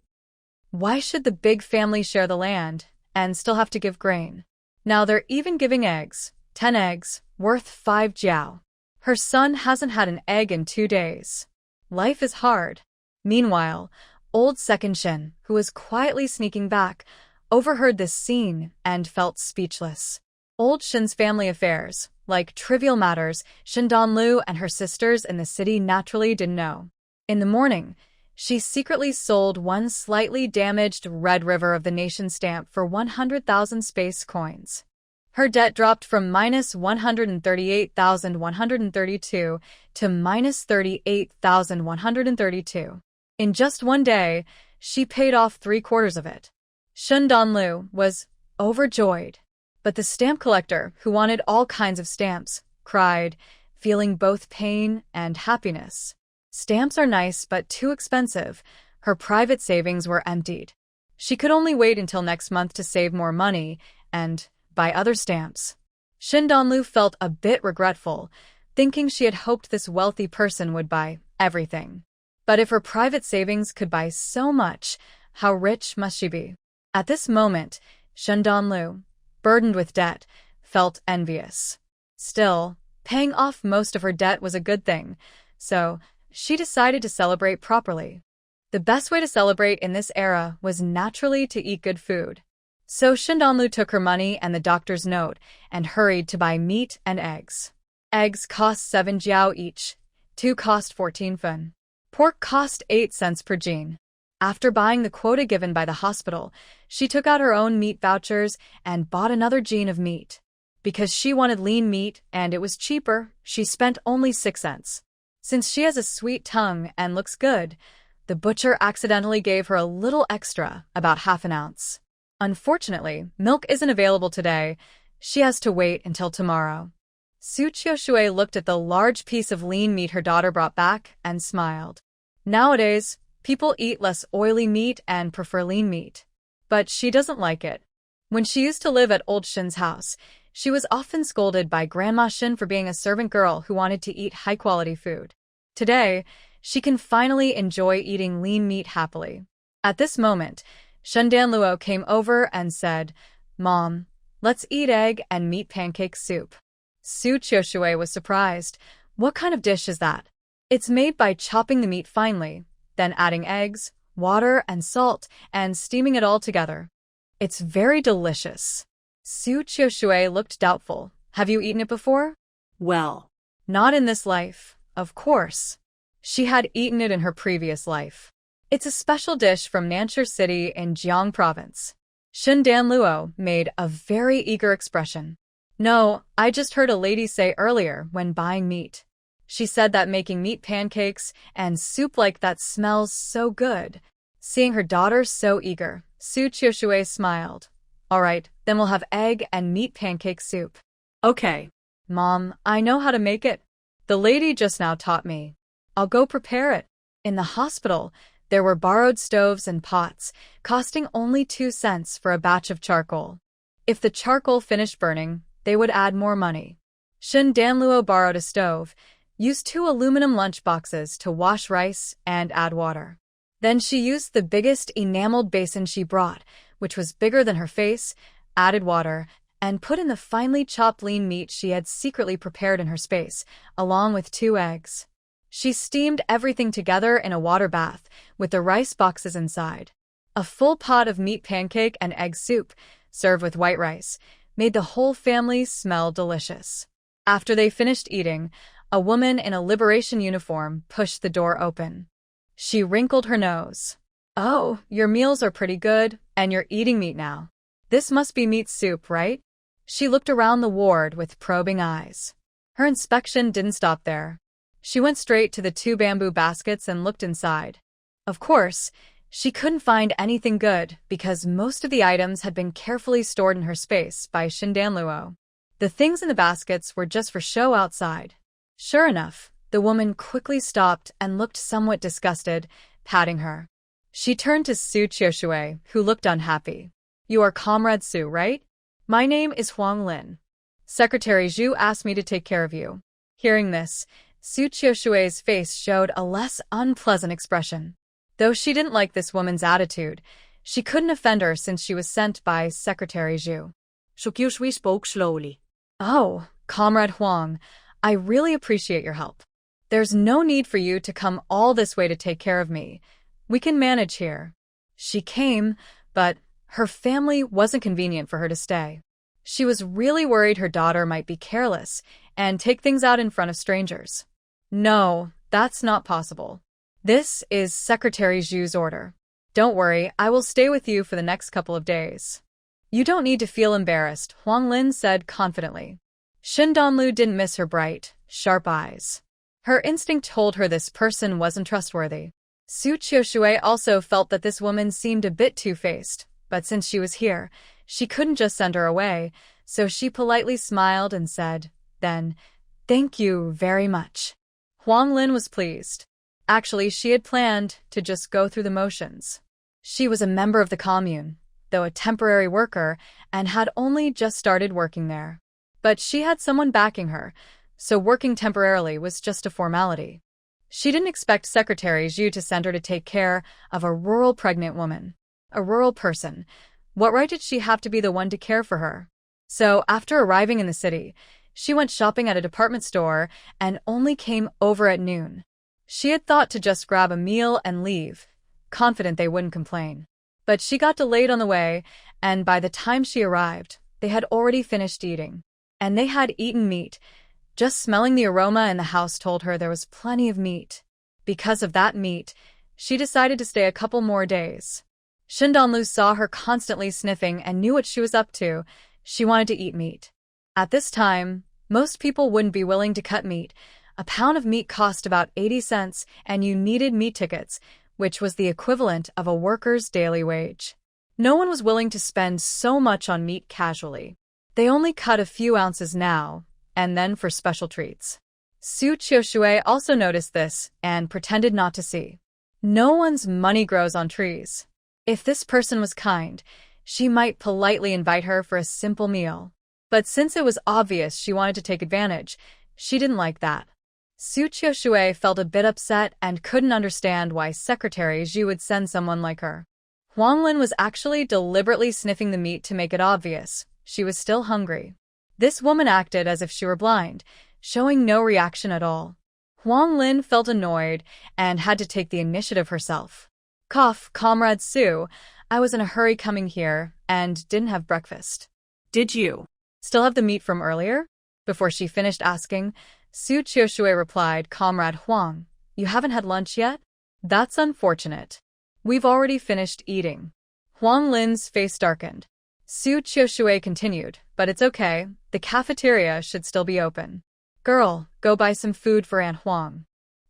Why should the big family share the land and still have to give grain? Now they're even giving eggs, 10 eggs, worth 5 jiao. Her son hasn't had an egg in 2 days. Life is hard. Meanwhile, old Second Shin, who was quietly sneaking back, overheard this scene and felt speechless. Old Shin's family affairs, like trivial matters, Shin Danlu and her sisters in the city naturally didn't know. In the morning, she secretly sold one slightly damaged Red River of the Nation stamp for 100,000 space coins. Her debt dropped from minus 138,132 to minus 38,132. In just one day, she paid off 3/4 of it. Shun Danlu was overjoyed, but the stamp collector, who wanted all kinds of stamps, cried, feeling both pain and happiness. Stamps are nice but too expensive. Her private savings were emptied. She could only wait until next month to save more money and buy other stamps. Shin Danlu felt a bit regretful, thinking she had hoped this wealthy person would buy everything. But if her private savings could buy so much, how rich must she be? At this moment, Shin Danlu, burdened with debt, felt envious. Still, paying off most of her debt was a good thing, so she decided to celebrate properly. The best way to celebrate in this era was naturally to eat good food. So Shin Danlu took her money and the doctor's note and hurried to buy meat and eggs. Eggs cost 7 jiao each. 2 cost 14 fun. Pork cost 8 cents per jean. After buying the quota given by the hospital, she took out her own meat vouchers and bought another jean of meat. Because she wanted lean meat and it was cheaper, she spent only 6 cents. Since she has a sweet tongue and looks good, the butcher accidentally gave her a little extra, about half an ounce. Unfortunately, milk isn't available today. She has to wait until tomorrow. Su Qiushui looked at the large piece of lean meat her daughter brought back and smiled. Nowadays, people eat less oily meat and prefer lean meat. But she doesn't like it. When she used to live at old Shin's house, she was often scolded by Grandma Shin for being a servant girl who wanted to eat high-quality food. Today, she can finally enjoy eating lean meat happily. At this moment, Shundan Luo came over and said, "Mom, let's eat egg and meat pancake soup." Su Qiushui was surprised. What kind of dish is that? It's made by chopping the meat finely, then adding eggs, water, and salt, and steaming it all together. It's very delicious. Su Qiushui looked doubtful. Have you eaten it before? Well, Not in this life, of course. She had eaten it in her previous life. It's a special dish from Nanchur City in Jiang Province. Shundan Luo made a very eager expression. No, I just heard a lady say earlier when buying meat. She said that making meat pancakes and soup like that smells so good. Seeing her daughter so eager, Su Qiushui smiled. All right, then we'll have egg and meat pancake soup. okay. Mom, I know how to make it. The lady just now taught me. I'll go prepare it. In the hospital, there were borrowed stoves and pots, costing only 2 cents for a batch of charcoal. If the charcoal finished burning, they would add more money. Shin Danluo borrowed a stove, used 2 aluminum lunch boxes to wash rice and add water. Then she used the biggest enameled basin she brought, which was bigger than her face, added water, and put in the finely chopped lean meat she had secretly prepared in her space, along with 2 eggs. She steamed everything together in a water bath, with the rice boxes inside. A full pot of meat pancake and egg soup, served with white rice, made the whole family smell delicious. After they finished eating, a woman in a liberation uniform pushed the door open. She wrinkled her nose. Oh, your meals are pretty good, and you're eating meat now. This must be meat soup, right? She looked around the ward with probing eyes. Her inspection didn't stop there. She went straight to the 2 bamboo baskets and looked inside. Of course, she couldn't find anything good because most of the items had been carefully stored in her space by Shindan Luo. The things in the baskets were just for show outside. Sure enough, the woman quickly stopped and looked somewhat disgusted, patting her. She turned to Su Qiushui, who looked unhappy. You are Comrade Su, right? My name is Huang Lin. Secretary Zhu asked me to take care of you. Hearing this, Su Qiushui's face showed a less unpleasant expression. Though she didn't like this woman's attitude, she couldn't offend her since she was sent by Secretary Zhu. Su Qiushui spoke slowly. Oh, Comrade Huang, I really appreciate your help. There's no need for you to come all this way to take care of me. We can manage here. She came, but her family wasn't convenient for her to stay. She was really worried her daughter might be careless and take things out in front of strangers. No, that's not possible. This is Secretary Zhu's order. Don't worry, I will stay with you for the next couple of days. You don't need to feel embarrassed, Huang Lin said confidently. Shin Danlu didn't miss her bright, sharp eyes. Her instinct told her this person wasn't trustworthy. Su Qiushui also felt that this woman seemed a bit two-faced, but since she was here, she couldn't just send her away, so she politely smiled and said, then, thank you very much. Huang Lin was pleased. Actually, she had planned to just go through the motions. She was a member of the commune, though a temporary worker, and had only just started working there. But she had someone backing her, so working temporarily was just a formality. She didn't expect Secretary Zhu to send her to take care of a rural pregnant woman. A rural person. What right did she have to be the one to care for her? So, after arriving in the city, she went shopping at a department store and only came over at noon. She had thought to just grab a meal and leave, confident they wouldn't complain. But she got delayed on the way, and by the time she arrived, they had already finished eating. And they had eaten meat. Just smelling the aroma in the house told her there was plenty of meat. Because of that meat, she decided to stay a couple more days. Shindanlu saw her constantly sniffing and knew what she was up to. She wanted to eat meat. At this time, most people wouldn't be willing to cut meat. A pound of meat cost about 80 cents, and you needed meat tickets, which was the equivalent of a worker's daily wage. No one was willing to spend so much on meat casually. They only cut a few ounces now, and then for special treats. Su Qiushui also noticed this and pretended not to see. No one's money grows on trees. If this person was kind, she might politely invite her for a simple meal. But since it was obvious she wanted to take advantage, she didn't like that. Su Qiushui felt a bit upset and couldn't understand why Secretary Zhu would send someone like her. Huang Lin was actually deliberately sniffing the meat to make it obvious she was still hungry. This woman acted as if she were blind, showing no reaction at all. Huang Lin felt annoyed and had to take the initiative herself. Cough, Comrade Su, I was in a hurry coming here and didn't have breakfast. Did you? Still have the meat from earlier? Before she finished asking, Su Qiushui replied, Comrade Huang, you haven't had lunch yet? That's unfortunate. We've already finished eating. Huang Lin's face darkened. Su Qiushui continued, but it's okay, the cafeteria should still be open. Girl, go buy some food for Aunt Huang.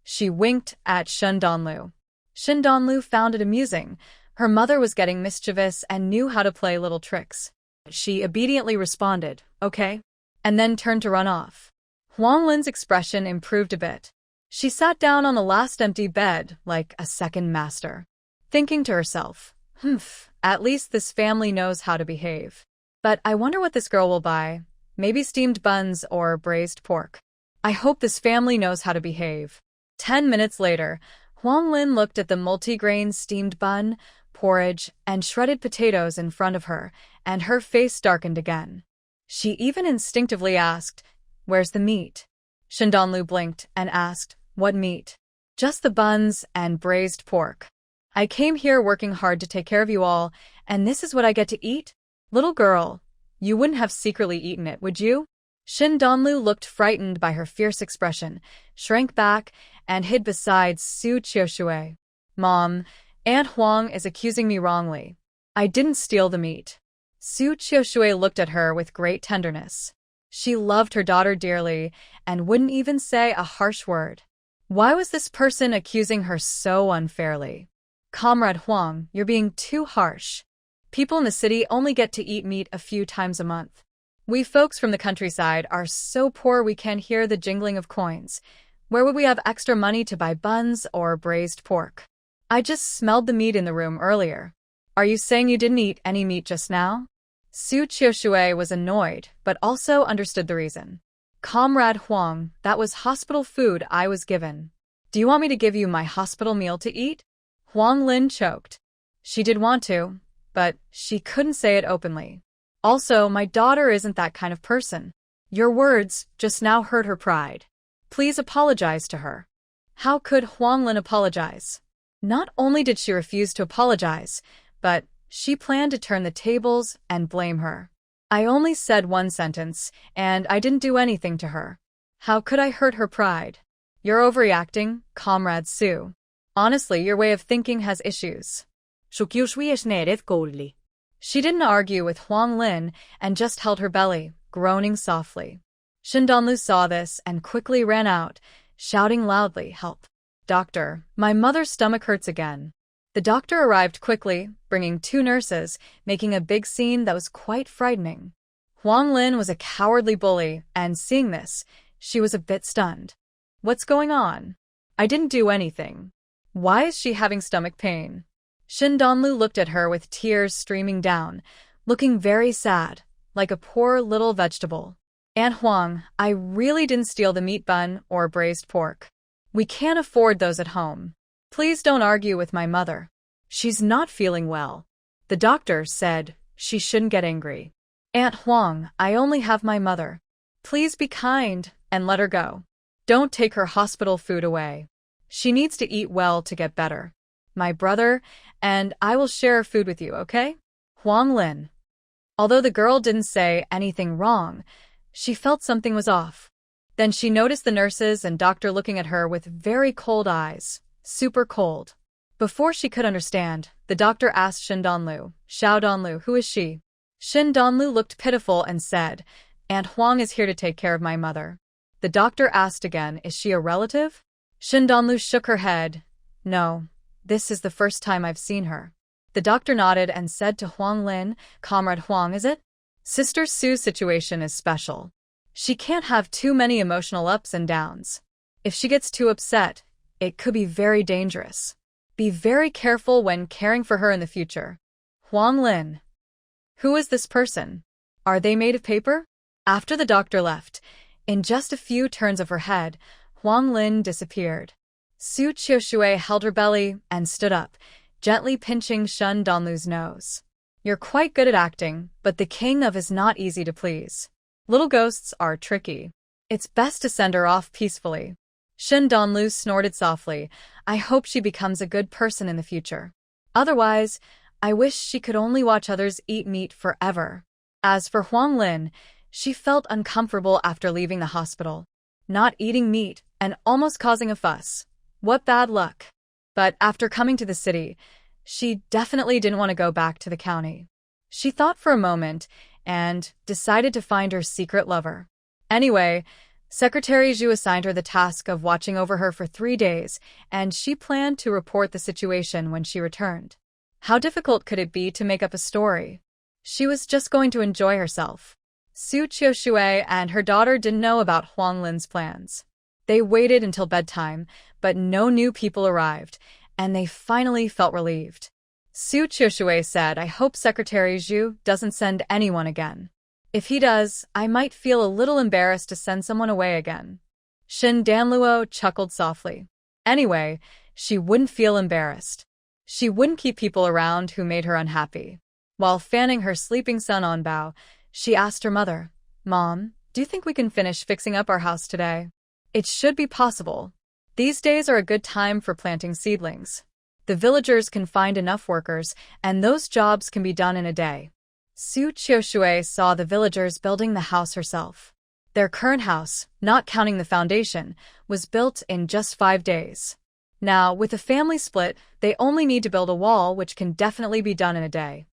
She winked at Shen Donlu. Shen Donlu found it amusing. Her mother was getting mischievous and knew how to play little tricks. She obediently responded, okay, and then turned to run off. Huang Lin's expression improved a bit. She sat down on the last empty bed like a second master, thinking to herself, at least this family knows how to behave. But I wonder what this girl will buy. Maybe steamed buns or braised pork. I hope this family knows how to behave. 10 minutes later, Huang Lin looked at the multigrain steamed bun, porridge, and shredded potatoes in front of her, and her face darkened again. She even instinctively asked, where's the meat? Shen Donlu blinked and asked, what meat? Just the buns and braised pork. I came here working hard to take care of you all, and this is what I get to eat? Little girl, you wouldn't have secretly eaten it, would you? Shen Donlu looked frightened by her fierce expression, shrank back, and hid beside Su Qiushui. Mom, Aunt Huang is accusing me wrongly. I didn't steal the meat. Su Qiushui looked at her with great tenderness. She loved her daughter dearly and wouldn't even say a harsh word. Why was this person accusing her so unfairly? Comrade Huang, you're being too harsh. People in the city only get to eat meat a few times a month. We folks from the countryside are so poor we can't hear the jingling of coins. Where would we have extra money to buy buns or braised pork? I just smelled the meat in the room earlier. Are you saying you didn't eat any meat just now? Su Qiushui was annoyed, but also understood the reason. Comrade Huang, that was hospital food I was given. Do you want me to give you my hospital meal to eat? Huang Lin choked. She did want to, but she couldn't say it openly. Also, my daughter isn't that kind of person. Your words just now hurt her pride. Please apologize to her. How could Huang Lin apologize? Not only did she refuse to apologize, but she planned to turn the tables and blame her. I only said one sentence, and I didn't do anything to her. How could I hurt her pride? You're overreacting, Comrade Su. Honestly, your way of thinking has issues. Su Qiushui is nere golli. She didn't argue with Huang Lin and just held her belly, groaning softly. Shen Donlu saw this and quickly ran out, shouting loudly, help. Doctor, my mother's stomach hurts again. The doctor arrived quickly, bringing 2 nurses, making a big scene that was quite frightening. Huang Lin was a cowardly bully, and seeing this, she was a bit stunned. What's going on? I didn't do anything. Why is she having stomach pain? Shen Donlu looked at her with tears streaming down, looking very sad, like a poor little vegetable. Aunt Huang, I really didn't steal the meat bun or braised pork. We can't afford those at home. Please don't argue with my mother. She's not feeling well. The doctor said she shouldn't get angry. Aunt Huang, I only have my mother. Please be kind and let her go. Don't take her hospital food away. She needs to eat well to get better. My brother and I will share food with you, okay? Huang Lin. Although the girl didn't say anything wrong, she felt something was off. Then she noticed the nurses and doctor looking at her with very cold eyes, super cold. Before she could understand, the doctor asked Shen Donlu, Xiao Donlu, who is she? Shen Donlu looked pitiful and said, Aunt Huang is here to take care of my mother. The doctor asked again, is she a relative? Shen Donlu shook her head. No, this is the first time I've seen her. The doctor nodded and said to Huang Lin, Comrade Huang, is it? Sister Su's situation is special. She can't have too many emotional ups and downs. If she gets too upset, it could be very dangerous. Be very careful when caring for her in the future. Huang Lin. Who is this person? Are they made of paper? After the doctor left, in just a few turns of her head, Huang Lin disappeared. Su Qiushui held her belly and stood up, gently pinching Shun Donlu's nose. You're quite good at acting, but the king of is not easy to please. Little ghosts are tricky. It's best to send her off peacefully. Shun Donlu snorted softly. I hope she becomes a good person in the future. Otherwise, I wish she could only watch others eat meat forever. As for Huang Lin, she felt uncomfortable after leaving the hospital. Not eating meat and almost causing a fuss. What bad luck. But after coming to the city, she definitely didn't want to go back to the county. She thought for a moment and decided to find her secret lover. Anyway, Secretary Zhu assigned her the task of watching over her for 3 days, and she planned to report the situation when she returned. How difficult could it be to make up a story? She was just going to enjoy herself. Su Qiushui and her daughter didn't know about Huang Lin's plans. They waited until bedtime, but no new people arrived, and they finally felt relieved. Su Qiushui said, I hope Secretary Zhu doesn't send anyone again. If he does, I might feel a little embarrassed to send someone away again. Shin Danluo chuckled softly. Anyway, she wouldn't feel embarrassed. She wouldn't keep people around who made her unhappy. While fanning her sleeping son on Bao, she asked her mother, Mom, do you think we can finish fixing up our house today? It should be possible. These days are a good time for planting seedlings. The villagers can find enough workers, and those jobs can be done in a day. Su Qiushui saw the villagers building the house herself. Their current house, not counting the foundation, was built in just 5 days. Now, with the family split, they only need to build a wall, which can definitely be done in a day.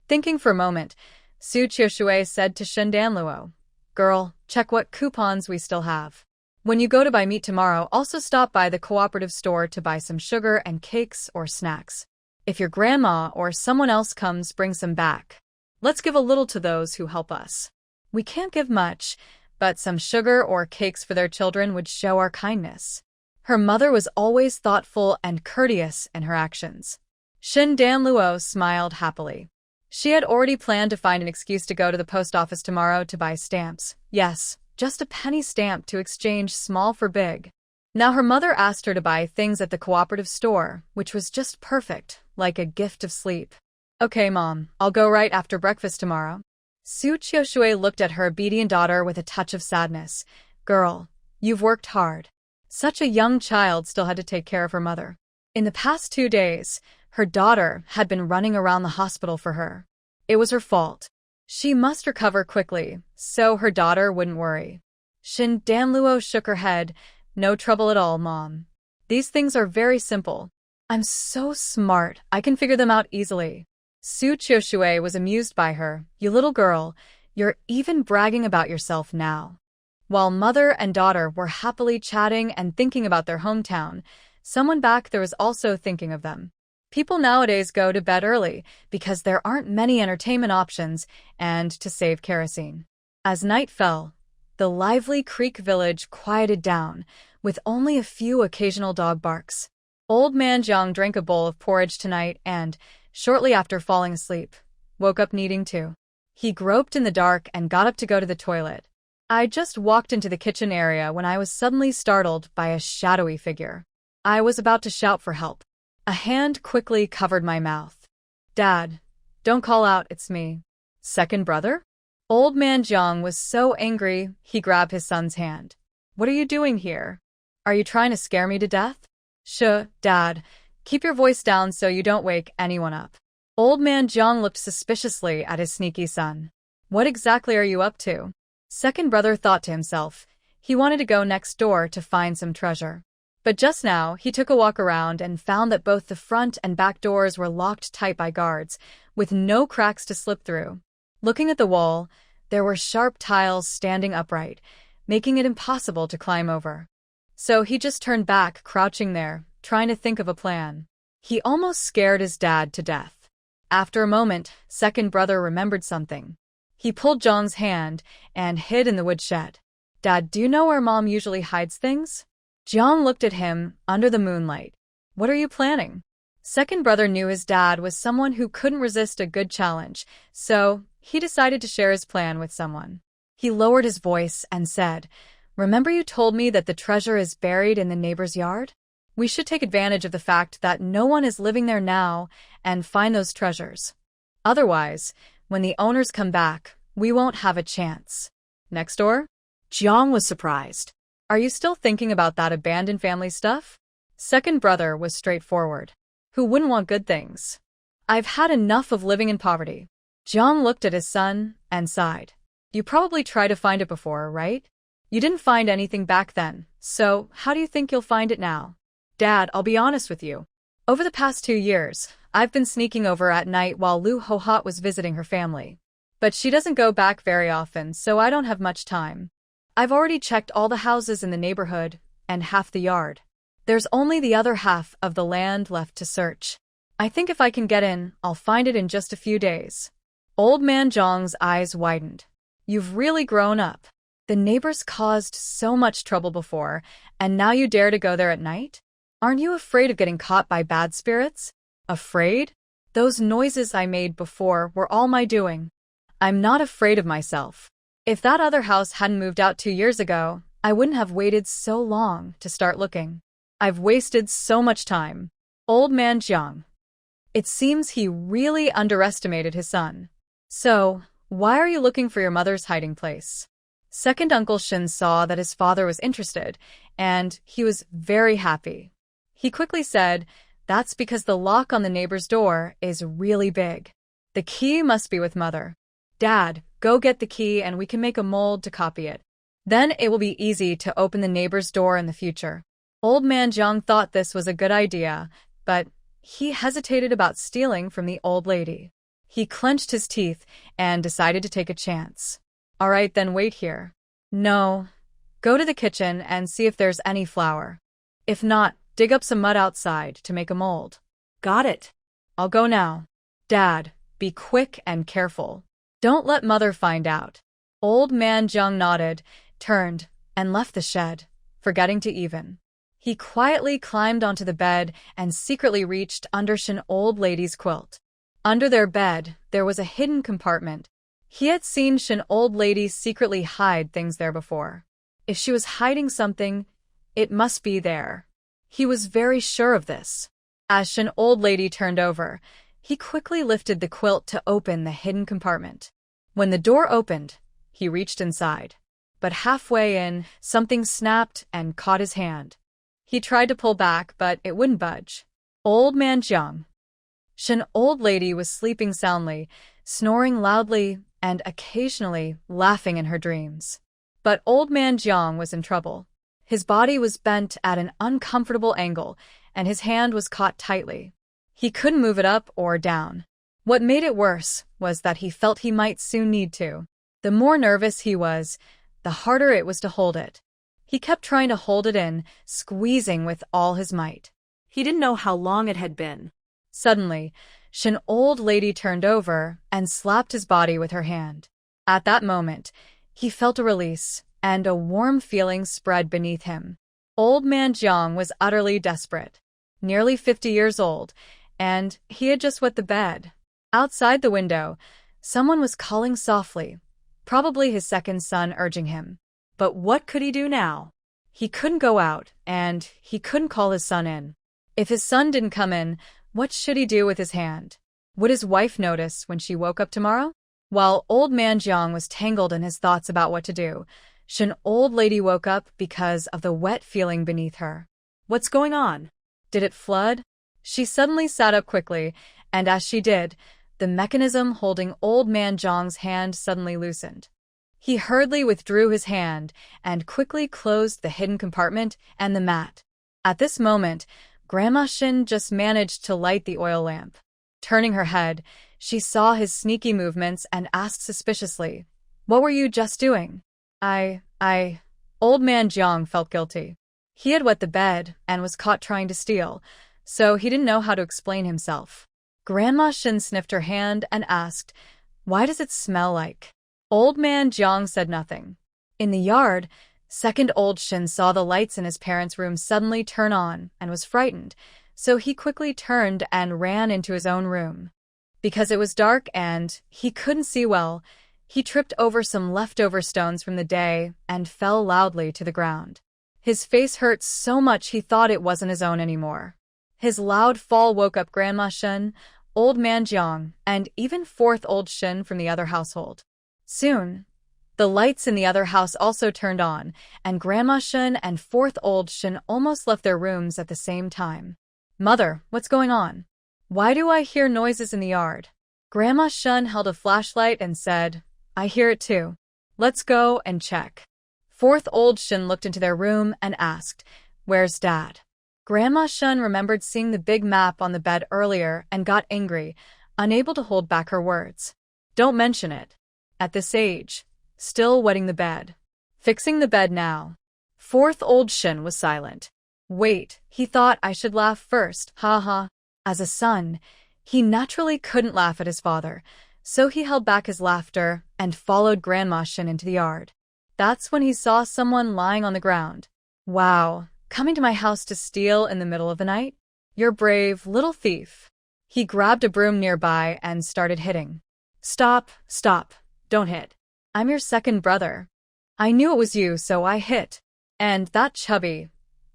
Thinking for a moment, Su Qiushui said to Shin Danluo, Girl, check what coupons we still have. When you go to buy meat tomorrow, also stop by the cooperative store to buy some sugar and cakes or snacks. If your grandma or someone else comes, bring some back. Let's give a little to those who help us. We can't give much, but some sugar or cakes for their children would show our kindness. Her mother was always thoughtful and courteous in her actions. Shin Danluo smiled happily. She had already planned to find an excuse to go to the post office tomorrow to buy stamps. Yes, just a penny stamp to exchange small for big. Now her mother asked her to buy things at the cooperative store, which was just perfect, like a gift of sleep. Okay, Mom, I'll go right after breakfast tomorrow. Su Qiushui looked at her obedient daughter with a touch of sadness. Girl, you've worked hard. Such a young child still had to take care of her mother. In the past 2 days, her daughter had been running around the hospital for her. It was her fault. She must recover quickly, so her daughter wouldn't worry. Shin Danluo shook her head. No trouble at all, Mom. These things are very simple. I'm so smart, I can figure them out easily. Su Qiushui was amused by her. You little girl, you're even bragging about yourself now. While mother and daughter were happily chatting and thinking about their hometown, someone back there was also thinking of them. People nowadays go to bed early because there aren't many entertainment options and to save kerosene. As night fell, the lively creek village quieted down, with only a few occasional dog barks. Old Man Jiang drank a bowl of porridge tonight and, shortly after falling asleep, woke up needing to. He groped in the dark and got up to go to the toilet. I just walked into the kitchen area when I was suddenly startled by a shadowy figure. I was about to shout for help. A hand quickly covered my mouth. Dad, don't call out, it's me. Second brother? Old Man Jiang was so angry, he grabbed his son's hand. What are you doing here? Are you trying to scare me to death? Shh, Dad. Keep your voice down so you don't wake anyone up. Old Man Jiang looked suspiciously at his sneaky son. What exactly are you up to? Second brother thought to himself. He wanted to go next door to find some treasure. But just now, he took a walk around and found that both the front and back doors were locked tight by guards, with no cracks to slip through. Looking at the wall, there were sharp tiles standing upright, making it impossible to climb over. So he just turned back, crouching there, trying to think of a plan. He almost scared his dad to death. After a moment, second brother remembered something. He pulled Zhang's hand and hid in the woodshed. Dad, do you know where Mom usually hides things? Jiang looked at him under the moonlight. What are you planning? Second brother knew his dad was someone who couldn't resist a good challenge, so he decided to share his plan with someone. He lowered his voice and said, "Remember you told me that the treasure is buried in the neighbor's yard? We should take advantage of the fact that no one is living there now and find those treasures. Otherwise, when the owners come back, we won't have a chance." Next door? Jiang was surprised. Are you still thinking about that abandoned family stuff? Second brother was straightforward. Who wouldn't want good things? I've had enough of living in poverty. Jiang looked at his son and sighed. You probably tried to find it before, right? You didn't find anything back then, so how do you think you'll find it now? Dad, I'll be honest with you. Over the past 2 years, I've been sneaking over at night while Lu Hohat was visiting her family. But she doesn't go back very often, so I don't have much time. I've already checked all the houses in the neighborhood and half the yard. There's only the other half of the land left to search. I think if I can get in, I'll find it in just a few days. Old man Zhang's eyes widened. You've really grown up. The neighbors caused so much trouble before, and now you dare to go there at night? Aren't you afraid of getting caught by bad spirits? Afraid? Those noises I made before were all my doing. I'm not afraid of myself. If that other house hadn't moved out 2 years ago, I wouldn't have waited so long to start looking. I've wasted so much time. Old man Jiang. It seems he really underestimated his son. So, why are you looking for your mother's hiding place? Second Uncle Shin saw that his father was interested, and he was very happy. He quickly said, "That's because the lock on the neighbor's door is really big. The key must be with Mother. Dad, go get the key and we can make a mold to copy it. Then it will be easy to open the neighbor's door in the future." Old man Jiang thought this was a good idea, but he hesitated about stealing from the old lady. He clenched his teeth and decided to take a chance. All right, then wait here. No, go to the kitchen and see if there's any flour. If not, dig up some mud outside to make a mold. Got it. I'll go now. Dad, be quick and careful. Don't let Mother find out. Old man Jiang nodded, turned, and left the shed, forgetting to even. He quietly climbed onto the bed and secretly reached under Shin old lady's quilt. Under their bed, there was a hidden compartment. He had seen Shin old lady secretly hide things there before. If she was hiding something, it must be there. He was very sure of this. As Shin old lady turned over, he quickly lifted the quilt to open the hidden compartment. When the door opened, he reached inside. But halfway in, something snapped and caught his hand. He tried to pull back, but it wouldn't budge. Old man Jiang. Shin old lady was sleeping soundly, snoring loudly, and occasionally laughing in her dreams. But old man Jiang was in trouble. His body was bent at an uncomfortable angle, and his hand was caught tightly. He couldn't move it up or down. What made it worse was that he felt he might soon need to. The more nervous he was, the harder it was to hold it. He kept trying to hold it in, squeezing with all his might. He didn't know how long it had been. Suddenly, Shin old lady turned over and slapped his body with her hand. At that moment, he felt a release, and a warm feeling spread beneath him. Old man Jiang was utterly desperate. Nearly 50 years old, and he had just wet the bed. Outside the window, someone was calling softly, probably his second son urging him. But what could he do now? He couldn't go out, and he couldn't call his son in. If his son didn't come in, what should he do with his hand? Would his wife notice when she woke up tomorrow? While old man Jiang was tangled in his thoughts about what to do, Shin old lady woke up because of the wet feeling beneath her. What's going on? Did it flood? She suddenly sat up quickly, and as she did, the mechanism holding old man Jiang's hand suddenly loosened. He hurriedly withdrew his hand and quickly closed the hidden compartment and the mat. At this moment, Grandma Shin just managed to light the oil lamp. Turning her head, she saw his sneaky movements and asked suspiciously, "What were you just doing?" Old man Jiang felt guilty. He had wet the bed and was caught trying to steal, so he didn't know how to explain himself. Grandma Shin sniffed her hand and asked, "Why does it smell like?" Old man Jiang said nothing. In the yard, second old Shin saw the lights in his parents' room suddenly turn on and was frightened, so he quickly turned and ran into his own room. Because it was dark and he couldn't see well, he tripped over some leftover stones from the day and fell loudly to the ground. His face hurt so much he thought it wasn't his own anymore. His loud fall woke up Grandma Shin, Old Man Jiang, and even fourth old Shin from the other household. Soon, the lights in the other house also turned on, and Grandma Shin and fourth old Shin almost left their rooms at the same time. "Mother, what's going on? Why do I hear noises in the yard?" Grandma Shin held a flashlight and said, "I hear it too. Let's go and check." Fourth old Shin looked into their room and asked, "Where's Dad?" Grandma Shin remembered seeing the big map on the bed earlier and got angry, unable to hold back her words. "Don't mention it. At this age, still wetting the bed. Fixing the bed now." Fourth old Shin was silent. Wait, he thought I should laugh first, ha. As a son, he naturally couldn't laugh at his father, so he held back his laughter and followed Grandma Shin into the yard. That's when he saw someone lying on the ground. "Wow, coming to my house to steal in the middle of the night? You're brave, little thief." He grabbed a broom nearby and started hitting. Stop, don't hit. I'm your second brother. I knew it was you, so I hit. And that chubby.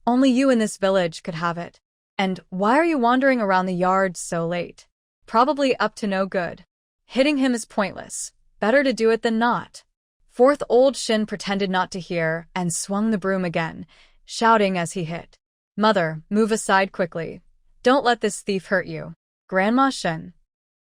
Only you in this village could have it. And why are you wandering around the yard so late? Probably up to no good. Hitting him is pointless. Better to do it than not." Fourth old Shin pretended not to hear and swung the broom again, shouting as he hit. "Mother, move aside quickly. Don't let this thief hurt you." Grandma Shin.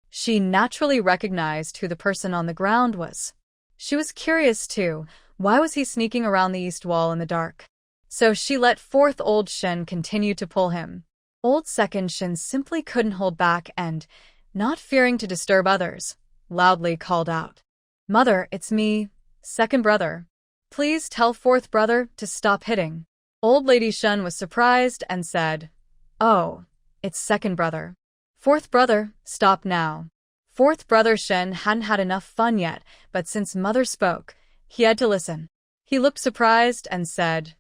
She naturally recognized who the person on the ground was. She was curious too. Why was he sneaking around the east wall in the dark? So she let fourth old Shin continue to pull him. Old second Shin simply couldn't hold back and, not fearing to disturb others, loudly called out, "Mother, it's me, second brother. Please tell fourth brother to stop hitting." Old Lady Shin was surprised and said, "Oh, it's second brother. Fourth brother, stop now." Fourth brother Shin hadn't had enough fun yet, but since mother spoke, he had to listen. He looked surprised and said,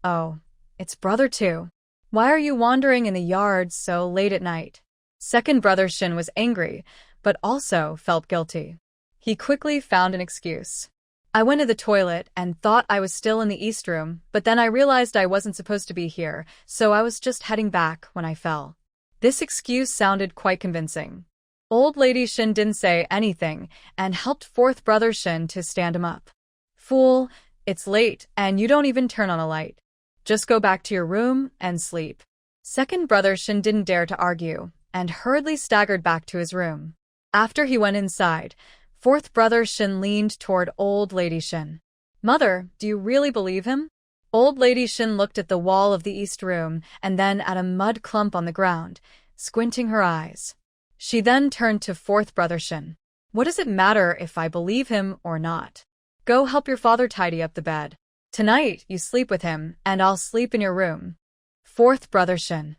"Oh, it's brother too. Why are you wandering in the yard so late at night?" Second brother Shin was angry, but also felt guilty. He quickly found an excuse. "I went to the toilet and thought I was still in the east room, but then I realized I wasn't supposed to be here, so I was just heading back when I fell." This excuse sounded quite convincing. Old Lady Shin didn't say anything and helped fourth brother Shin to stand him up. "Fool, it's late and you don't even turn on a light. Just go back to your room and sleep." Second brother Shin didn't dare to argue and hurriedly staggered back to his room. After he went inside, fourth brother Shin leaned toward Old Lady Shin. "Mother, do you really believe him?" Old Lady Shin looked at the wall of the east room and then at a mud clump on the ground, squinting her eyes. She then turned to fourth brother Shin. "What does it matter if I believe him or not? Go help your father tidy up the bed. Tonight you sleep with him and I'll sleep in your room." Fourth brother Shin.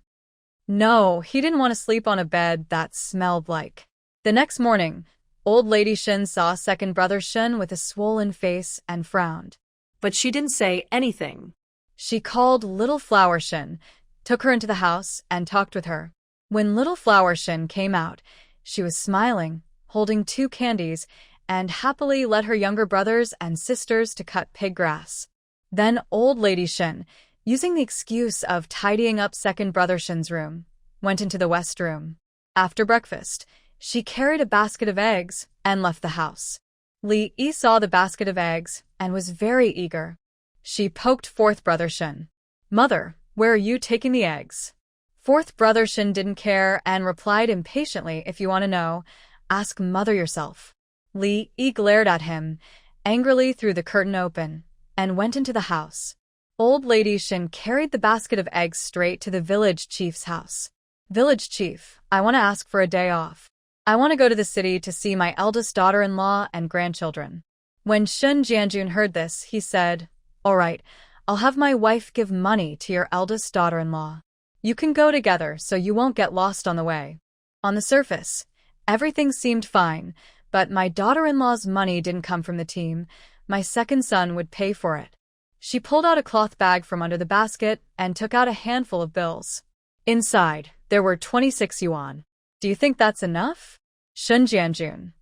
No, he didn't want to sleep on a bed that smelled like. The next morning, Old Lady Shin saw second brother Shin with a swollen face and frowned. But she didn't say anything. She called Little Flower Shin, took her into the house, and talked with her. When Little Flower Shin came out, she was smiling, holding 2 candies, and happily led her younger brothers and sisters to cut pig grass. Then Old Lady Shin, using the excuse of tidying up second brother Shin's room, went into the west room. After breakfast, she carried a basket of eggs and left the house. Li Yi saw the basket of eggs and was very eager. She poked fourth brother Shin. "Mother, where are you taking the eggs?" Fourth brother Shin didn't care and replied impatiently, "If you want to know, ask mother yourself." Li Yi glared at him, angrily threw the curtain open, and went into the house. Old Lady Shin carried the basket of eggs straight to the village chief's house. "Village chief, I want to ask for a day off. I want to go to the city to see my eldest daughter-in-law and grandchildren." When Shun Jianjun heard this, he said, "All right, I'll have my wife give money to your eldest daughter-in-law. You can go together so you won't get lost on the way." On the surface, everything seemed fine, but my daughter-in-law's money didn't come from the team, my second son would pay for it. She pulled out a cloth bag from under the basket and took out a handful of bills. Inside, there were 26 yuan. Do you think that's enough? Shun Jianjun.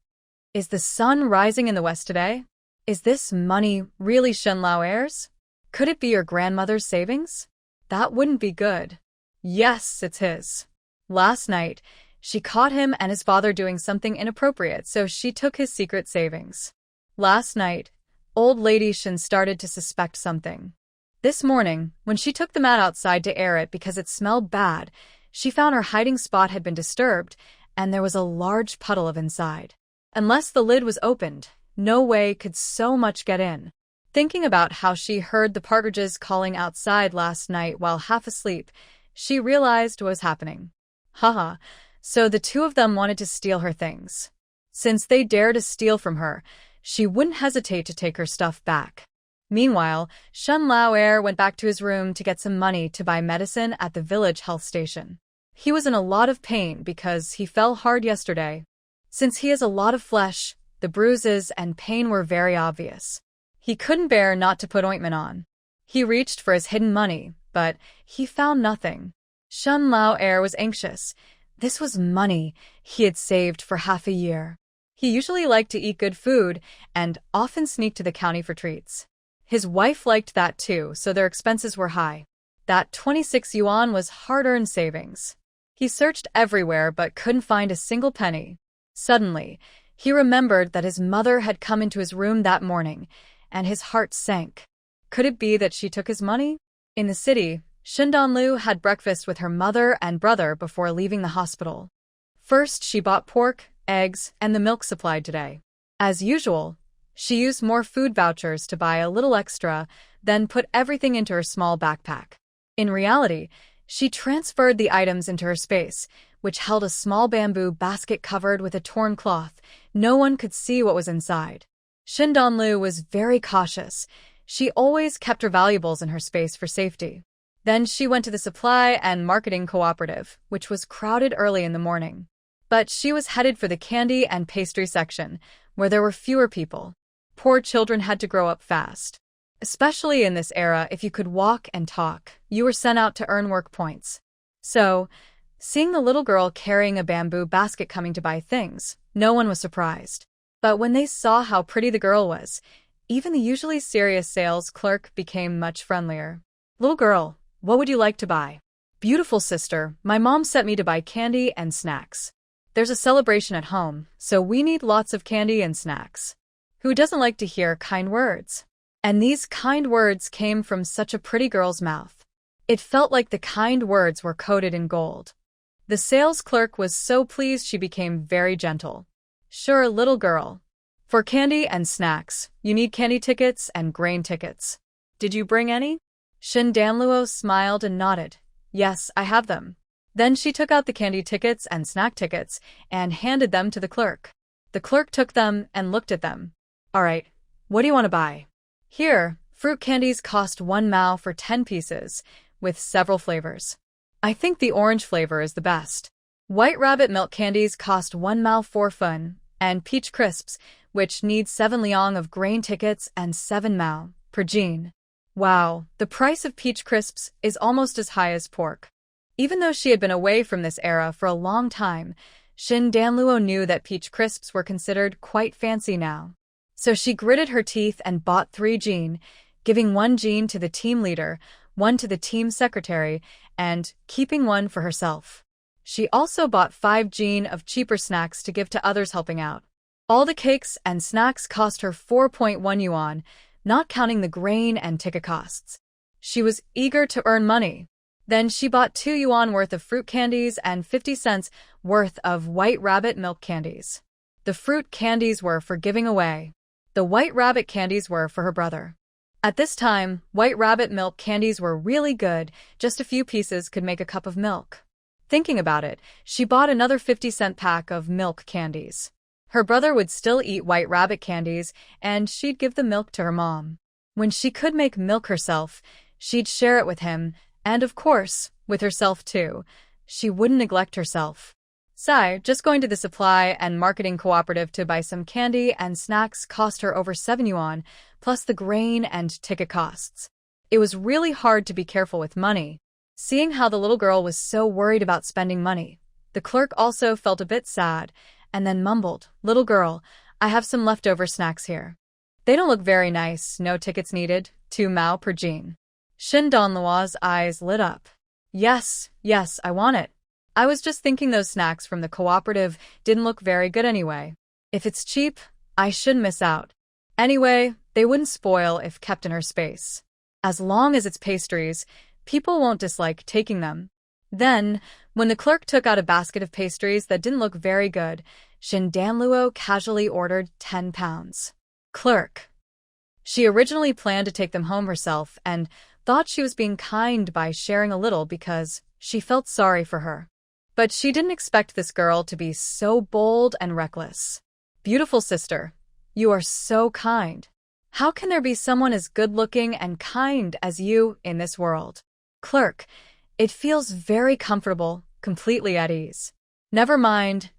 Is the sun rising in the west today? Is this money really Shen Lao's? Could it be your grandmother's savings? That wouldn't be good. Yes, it's his. Last night, she caught him and his father doing something inappropriate, so she took his secret savings. Last night, old lady Shen started to suspect something. This morning, when she took the mat outside to air it because it smelled bad, she found her hiding spot had been disturbed, and there was a large puddle of inside. Unless the lid was opened, no way could so much get in. Thinking about how she heard the partridges calling outside last night while half asleep, she realized what was happening. Haha, so the two of them wanted to steal her things. Since they dared to steal from her, she wouldn't hesitate to take her stuff back. Meanwhile, Shen Lao went back to his room to get some money to buy medicine at the village health station. He was in a lot of pain because he fell hard yesterday. Since he has a lot of flesh, the bruises and pain were very obvious. He couldn't bear not to put ointment on. He reached for his hidden money, but he found nothing. Shen Lao was anxious. This was money he had saved for half a year. He usually liked to eat good food and often sneaked to the county for treats. His wife liked that too, so their expenses were high. That 26 yuan was hard-earned savings. He searched everywhere but couldn't find a single penny. Suddenly, he remembered that his mother had come into his room that morning, and his heart sank. Could it be that she took his money? In the city, Xindanlu had breakfast with her mother and brother before leaving the hospital. First, she bought pork, eggs, and the milk supplied today. As usual, she used more food vouchers to buy a little extra, then put everything into her small backpack. In reality, she transferred the items into her space, which held a small bamboo basket covered with a torn cloth. No one could see what was inside. Xindanlu was very cautious. She always kept her valuables in her space for safety. Then she went to the supply and marketing cooperative, which was crowded early in the morning. But she was headed for the candy and pastry section, where there were fewer people. Poor children had to grow up fast. Especially in this era, if you could walk and talk, you were sent out to earn work points. So, seeing the little girl carrying a bamboo basket coming to buy things, no one was surprised. But when they saw how pretty the girl was, even the usually serious sales clerk became much friendlier. Little girl, what would you like to buy? Beautiful sister, my mom sent me to buy candy and snacks. There's a celebration at home, so we need lots of candy and snacks. Who doesn't like to hear kind words? And these kind words came from such a pretty girl's mouth. It felt like the kind words were coated in gold. The sales clerk was so pleased she became very gentle. Sure, little girl. For candy and snacks, you need candy tickets and grain tickets. Did you bring any? Xindanluo smiled and nodded. Yes, I have them. Then she took out the candy tickets and snack tickets and handed them to the clerk. The clerk took them and looked at them. All right, what do you want to buy? Here, fruit candies cost 1 mao for 10 pieces, with several flavors. I think the orange flavor is the best. White rabbit milk candies cost 1 mao for fun, and peach crisps, which need 7 liang of grain tickets and 7 mao per jean. Wow, the price of peach crisps is almost as high as pork. Even though she had been away from this era for a long time, Xindanluo knew that peach crisps were considered quite fancy now. So she gritted her teeth and bought 3 jean, giving 1 jean to the team leader, 1 to the team secretary, and keeping 1 for herself. She also bought 5 jean of cheaper snacks to give to others helping out. All the cakes and snacks cost her 4.1 yuan, not counting the grain and ticket costs. She was eager to earn money. Then she bought 2 yuan worth of fruit candies and 50 cents worth of white rabbit milk candies. The fruit candies were for giving away. The white rabbit candies were for her brother. At this time, white rabbit milk candies were really good, just a few pieces could make a cup of milk. Thinking about it, she bought another 50-cent pack of milk candies. Her brother would still eat white rabbit candies, and she'd give the milk to her mom. When she could make milk herself, she'd share it with him, and of course, with herself too. She wouldn't neglect herself. Just going to the supply and marketing cooperative to buy some candy and snacks cost her over 7 yuan, plus the grain and ticket costs. It was really hard to be careful with money. Seeing how the little girl was so worried about spending money, the clerk also felt a bit sad and then mumbled, "Little girl, I have some leftover snacks here. They don't look very nice, no tickets needed, 2 mao per jean." Shin Donlua's eyes lit up. Yes, I want it. I was just thinking those snacks from the cooperative didn't look very good anyway. If it's cheap, I shouldn't miss out. Anyway, they wouldn't spoil if kept in her space. As long as it's pastries, people won't dislike taking them. Then, when the clerk took out a basket of pastries that didn't look very good, Shin Danluo casually ordered 10 pounds. Clerk. She originally planned to take them home herself and thought she was being kind by sharing a little because she felt sorry for her. But she didn't expect this girl to be so bold and reckless. Beautiful sister, you are so kind. How can there be someone as good-looking and kind as you in this world? Clerk, it feels very comfortable, completely at ease. Never mind,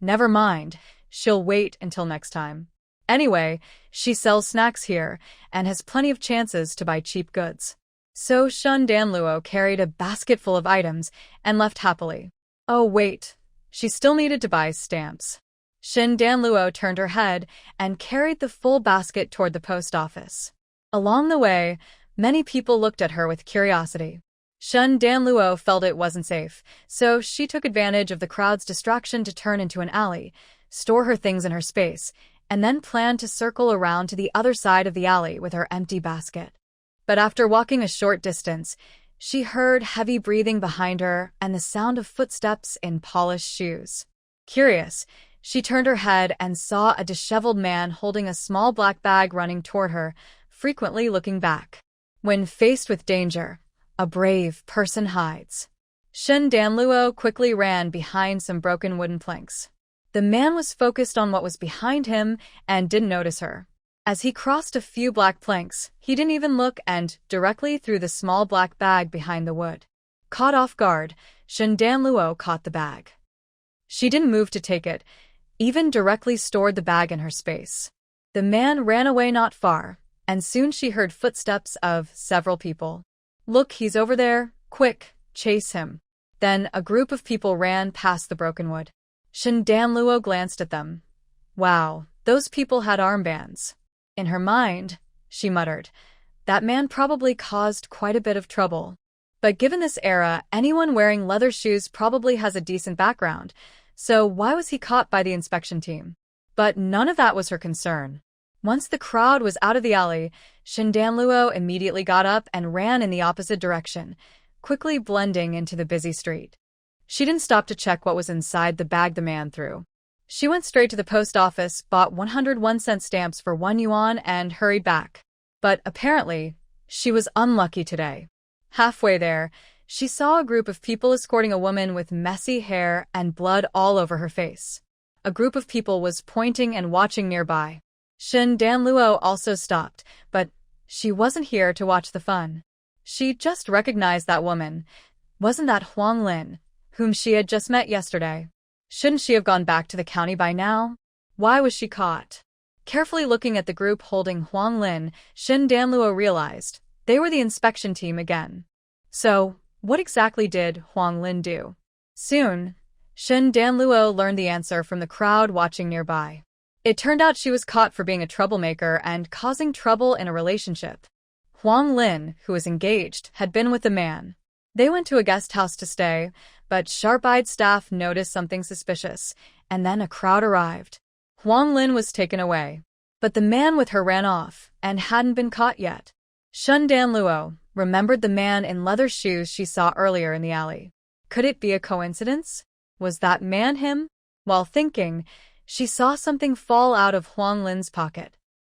she'll wait until next time. Anyway, she sells snacks here and has plenty of chances to buy cheap goods. So Shin Danluo carried a basket full of items and left happily. Oh wait, she still needed to buy stamps. Shin Danluo turned her head and carried the full basket toward the post office. Along the way, many people looked at her with curiosity. Shin Danluo felt it wasn't safe, so she took advantage of the crowd's distraction to turn into an alley, store her things in her space, and then planned to circle around to the other side of the alley with her empty basket. But after walking a short distance, she heard heavy breathing behind her and the sound of footsteps in polished shoes. Curious, she turned her head and saw a disheveled man holding a small black bag running toward her, frequently looking back. When faced with danger, a brave person hides. Shin Danluo quickly ran behind some broken wooden planks. The man was focused on what was behind him and didn't notice her. As he crossed a few black planks, he didn't even look and directly threw the small black bag behind the wood. Caught off guard, Shin Danluo caught the bag. She didn't move to take it, even directly stored the bag in her space. The man ran away not far, and soon she heard footsteps of several people. Look, he's over there, quick, chase him. Then a group of people ran past the broken wood. Shin Danluo glanced at them. Wow, those people had armbands. In her mind, she muttered, that man probably caused quite a bit of trouble. But given this era, anyone wearing leather shoes probably has a decent background, so why was he caught by the inspection team? But none of that was her concern. Once the crowd was out of the alley, Shin Danluo immediately got up and ran in the opposite direction, quickly blending into the busy street. She didn't stop to check what was inside the bag the man threw. She went straight to the post office, bought 101-cent stamps for 1 yuan, and hurried back. But apparently, she was unlucky today. Halfway there, she saw a group of people escorting a woman with messy hair and blood all over her face. A group of people was pointing and watching nearby. Shin Danluo also stopped, but she wasn't here to watch the fun. She just recognized that woman. Wasn't that Huang Lin, whom she had just met yesterday? Shouldn't she have gone back to the county by now? Why was she caught? Carefully looking at the group holding Huang Lin, Shin Danluo realized they were the inspection team again. So, what exactly did Huang Lin do? Soon, Shin Danluo learned the answer from the crowd watching nearby. It turned out she was caught for being a troublemaker and causing trouble in a relationship. Huang Lin, who was engaged, had been with a man. They went to a guest house to stay, but sharp-eyed staff noticed something suspicious, and then a crowd arrived. Huang Lin was taken away, but the man with her ran off and hadn't been caught yet. Shin Danluo remembered the man in leather shoes she saw earlier in the alley. Could it be a coincidence? Was that man him? While thinking, she saw something fall out of Huang Lin's pocket.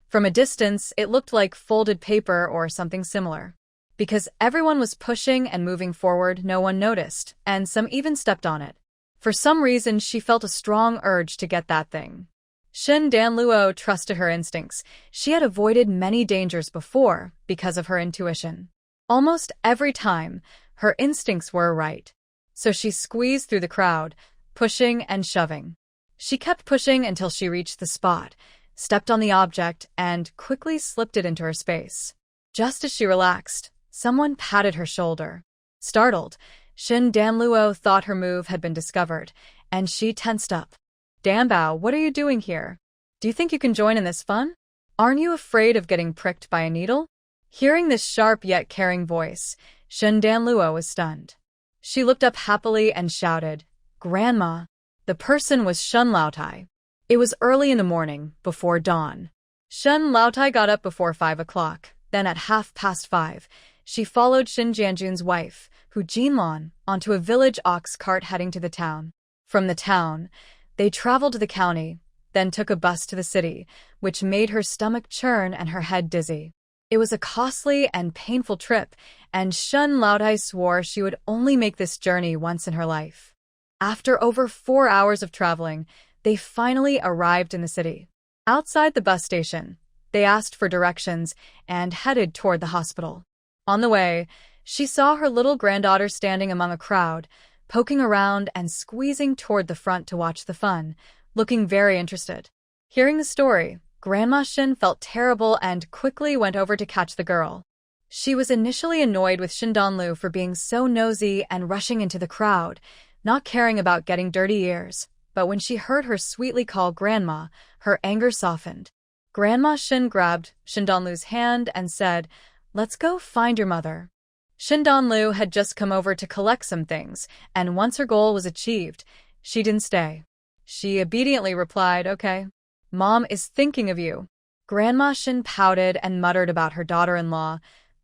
From a distance, it looked like folded paper or something similar. Because everyone was pushing and moving forward, no one noticed, and some even stepped on it. For some reason, she felt a strong urge to get that thing. Shin Danluo trusted her instincts. She had avoided many dangers before because of her intuition. Almost every time, her instincts were right. So she squeezed through the crowd, pushing and shoving. She kept pushing until she reached the spot, stepped on the object, and quickly slipped it into her space. Just as she relaxed, someone patted her shoulder. Startled, Shin Danluo thought her move had been discovered, and she tensed up. Danbao, what are you doing here? Do you think you can join in this fun? Aren't you afraid of getting pricked by a needle? Hearing this sharp yet caring voice, Shin Danluo was stunned. She looked up happily and shouted, Grandma. The person was Shun Laotai. It was early in the morning, before dawn. Shun Laotai got up before 5 o'clock. Then at 5:30, she followed Shin Jianjun's wife, Hu Jinlan, onto a village ox cart heading to the town. From the town, they traveled to the county, then took a bus to the city, which made her stomach churn and her head dizzy. It was a costly and painful trip, and Shun Laotai swore she would only make this journey once in her life. After over 4 hours of traveling, they finally arrived in the city. Outside the bus station, they asked for directions and headed toward the hospital. On the way, she saw her little granddaughter standing among a crowd, poking around and squeezing toward the front to watch the fun, looking very interested. Hearing the story, Grandma Shin felt terrible and quickly went over to catch the girl. She was initially annoyed with Shin Danlu for being so nosy and rushing into the crowd, not caring about getting dirty ears, but when she heard her sweetly call Grandma, her anger softened. Grandma Shin grabbed Shin Danlu's hand and said, Let's go find your mother. Shin Danlu had just come over to collect some things, and once her goal was achieved, she didn't stay. She obediently replied, Okay. Mom is thinking of you. Grandma Shin pouted and muttered about her daughter-in-law,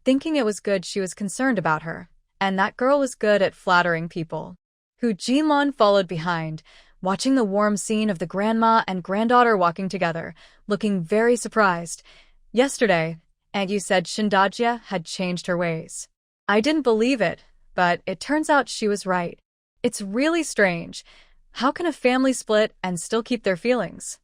thinking it was good she was concerned about her, and that girl was good at flattering people. Hu Jinlan followed behind, watching the warm scene of the grandma and granddaughter walking together, looking very surprised. Yesterday, Aunt Yu said Shindajia had changed her ways. I didn't believe it, but it turns out she was right. It's really strange. How can a family split and still keep their feelings?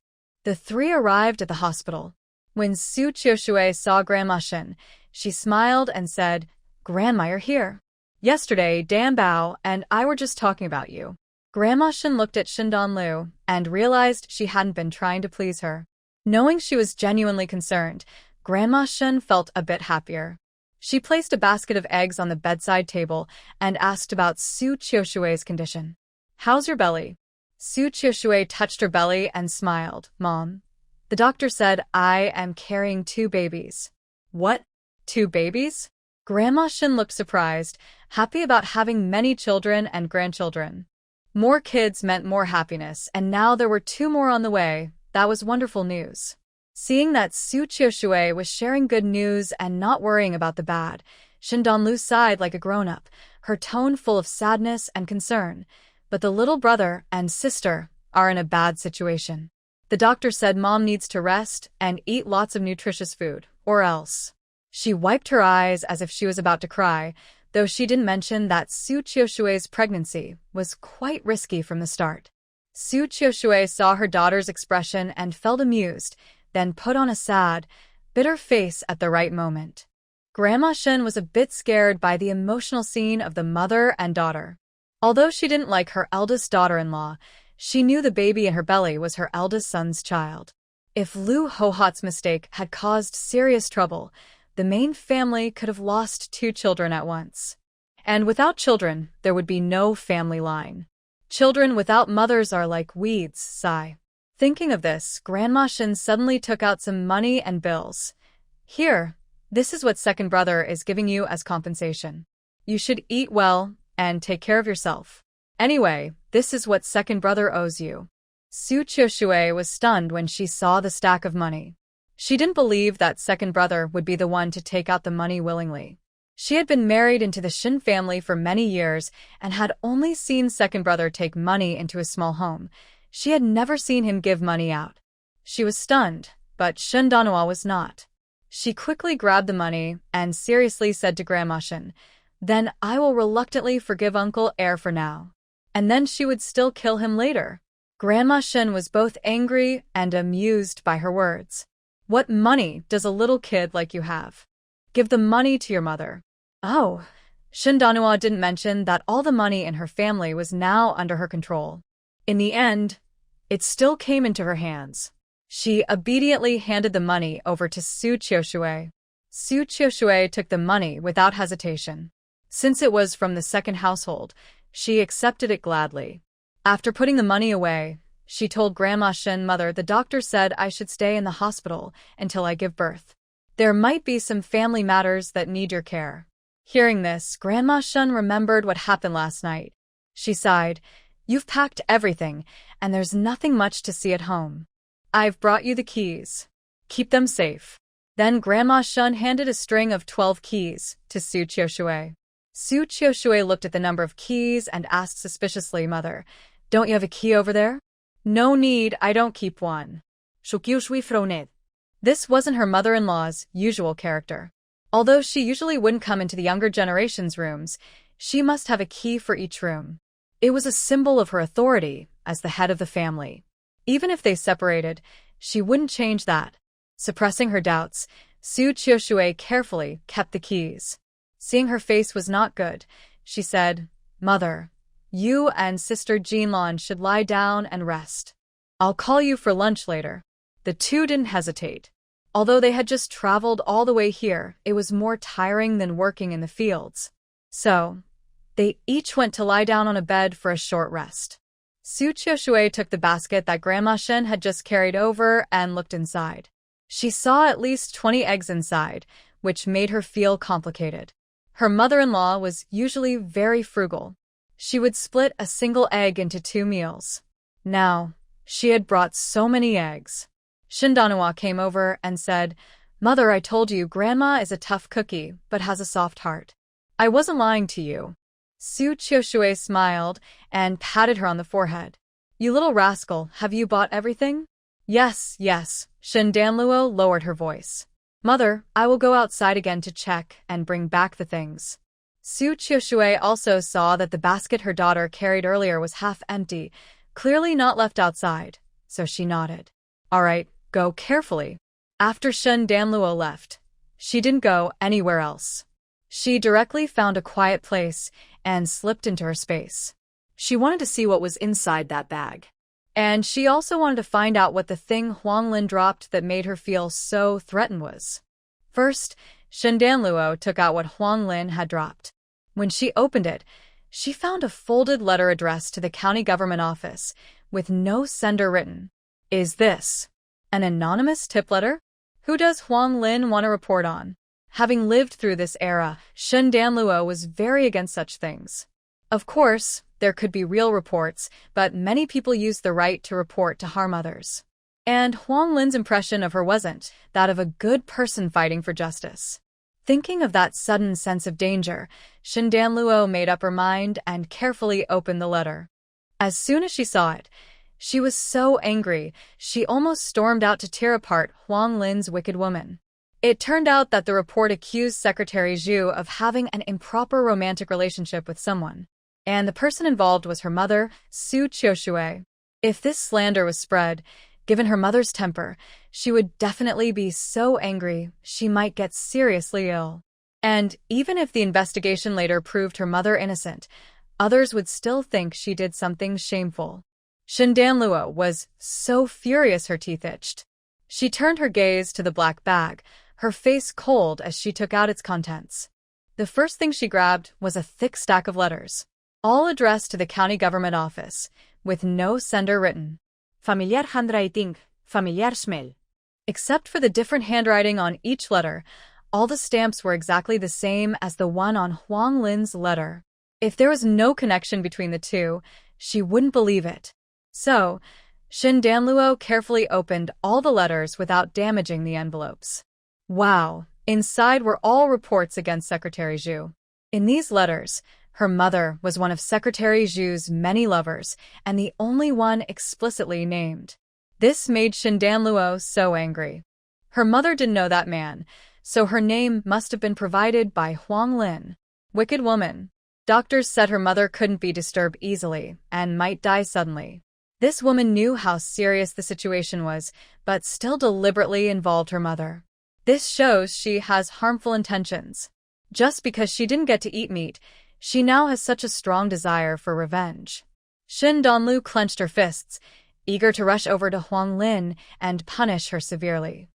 The three arrived at the hospital. When Su Qiushui saw Grandma Shin, she smiled and said, Grandma, you're here. Yesterday, Dan Bao and I were just talking about you. Grandma Shin looked at Shin Danlu and realized she hadn't been trying to please her. Knowing she was genuinely concerned, Grandma Shin felt a bit happier. She placed a basket of eggs on the bedside table and asked about Su Qiushui's condition. How's your belly? Su Qiushui touched her belly and smiled. Mom. The doctor said I am carrying 2 babies. What? 2 babies? Grandma Shin looked surprised, happy about having many children and grandchildren. More kids meant more happiness, and now there were 2 more on the way. That was wonderful news. Seeing that Su Qiushui was sharing good news and not worrying about the bad, Shin Danlu sighed like a grown-up, her tone full of sadness and concern. But the little brother and sister are in a bad situation. The doctor said Mom needs to rest and eat lots of nutritious food, or else. She wiped her eyes as if she was about to cry, though she didn't mention that Su Qiushui's pregnancy was quite risky from the start. Su Qiushui saw her daughter's expression and felt amused, then put on a sad, bitter face at the right moment. Grandma Shin was a bit scared by the emotional scene of the mother and daughter. Although she didn't like her eldest daughter-in-law, she knew the baby in her belly was her eldest son's child. If Lu Hohat's mistake had caused serious trouble, the main family could have lost 2 children at once. And without children, there would be no family line. Children without mothers are like weeds, sigh. Thinking of this, Grandma Shin suddenly took out some money and bills. Here, this is what second brother is giving you as compensation. You should eat well and take care of yourself. Anyway, this is what second brother owes you. Su Qiushui was stunned when she saw the stack of money. She didn't believe that second brother would be the one to take out the money willingly. She had been married into the Shin family for many years and had only seen second brother take money into his small home. She had never seen him give money out. She was stunned, but Shin Danhua was not. She quickly grabbed the money and seriously said to Grandma Shin, Then I will reluctantly forgive Uncle Air for now. And then she would still kill him later. Grandma Shin was both angry and amused by her words. What money does a little kid like you have? Give the money to your mother. Oh, Shin Danhua didn't mention that all the money in her family was now under her control. In the end, it still came into her hands. She obediently handed the money over to Su Qiushui. Su Qiushui took the money without hesitation. Since it was from the second household, she accepted it gladly. After putting the money away, she told Grandma Shen, "Mother, the doctor said I should stay in the hospital until I give birth. There might be some family matters that need your care." Hearing this, Grandma Shen remembered what happened last night. She sighed, "You've packed everything, and there's nothing much to see at home. I've brought you the keys. Keep them safe." Then Grandma Shen handed a string of 12 keys to Su Qiushui. Su Qiushui looked at the number of keys and asked suspiciously, "Mother, don't you have a key over there?" "No need, I don't keep one." Su Qiushui frowned. This wasn't her mother-in-law's usual character. Although she usually wouldn't come into the younger generation's rooms, she must have a key for each room. It was a symbol of her authority as the head of the family. Even if they separated, she wouldn't change that. Suppressing her doubts, Su Qiushui carefully kept the keys. Seeing her face was not good, she said, "Mother, you and Sister Jinlan should lie down and rest. I'll call you for lunch later." The two didn't hesitate. Although they had just traveled all the way here, it was more tiring than working in the fields. So, they each went to lie down on a bed for a short rest. Su Qiushui took the basket that Grandma Shen had just carried over and looked inside. She saw at least 20 eggs inside, which made her feel complicated. Her mother-in-law was usually very frugal. She would split a single egg into 2 meals. Now, she had brought so many eggs. Shindanhua came over and said, "Mother, I told you Grandma is a tough cookie, but has a soft heart. I wasn't lying to you." Su Qiushui smiled and patted her on the forehead. "You little rascal, have you bought everything?" "Yes, yes." Shindanluo lowered her voice. "Mother, I will go outside again to check and bring back the things." Su Qiushui also saw that the basket her daughter carried earlier was half empty, clearly not left outside, so she nodded. "All right, go carefully." After Shindanluo left, she didn't go anywhere else. She directly found a quiet place and slipped into her space. She wanted to see what was inside that bag. And she also wanted to find out what the thing Huang Lin dropped that made her feel so threatened was. First, Shindanluo took out what Huang Lin had dropped. When she opened it, she found a folded letter addressed to the county government office, with no sender written. Is this an anonymous tip letter? Who does Huang Lin want to report on? Having lived through this era, Shindanluo was very against such things. Of course, there could be real reports, but many people used the right to report to harm others. And Huang Lin's impression of her wasn't that of a good person fighting for justice. Thinking of that sudden sense of danger, Shindanluo made up her mind and carefully opened the letter. As soon as she saw it, she was so angry, she almost stormed out to tear apart Huang Lin's wicked woman. It turned out that the report accused Secretary Zhu of having an improper romantic relationship with someone. And the person involved was her mother, Su Qiushui. If this slander was spread, given her mother's temper, she would definitely be so angry she might get seriously ill. And even if the investigation later proved her mother innocent, others would still think she did something shameful. Shindanluo was so furious her teeth itched. She turned her gaze to the black bag, her face cold as she took out its contents. The first thing she grabbed was a thick stack of letters, all addressed to the county government office, with no sender written. Familiar handwriting, familiar smell. Except for the different handwriting on each letter, all the stamps were exactly the same as the one on Huang Lin's letter. If there was no connection between the two, she wouldn't believe it. So, Shindanluo carefully opened all the letters without damaging the envelopes. Wow, inside were all reports against Secretary Zhu. In these letters, her mother was one of Secretary Zhu's many lovers and the only one explicitly named. This made Shindanluo so angry. Her mother didn't know that man, so her name must have been provided by Huang Lin. Wicked woman. Doctors said her mother couldn't be disturbed easily and might die suddenly. This woman knew how serious the situation was, but still deliberately involved her mother. This shows she has harmful intentions. Just because she didn't get to eat meat, she now has such a strong desire for revenge. Shindanlu clenched her fists. eager to rush over to Huang Lin and punish her severely.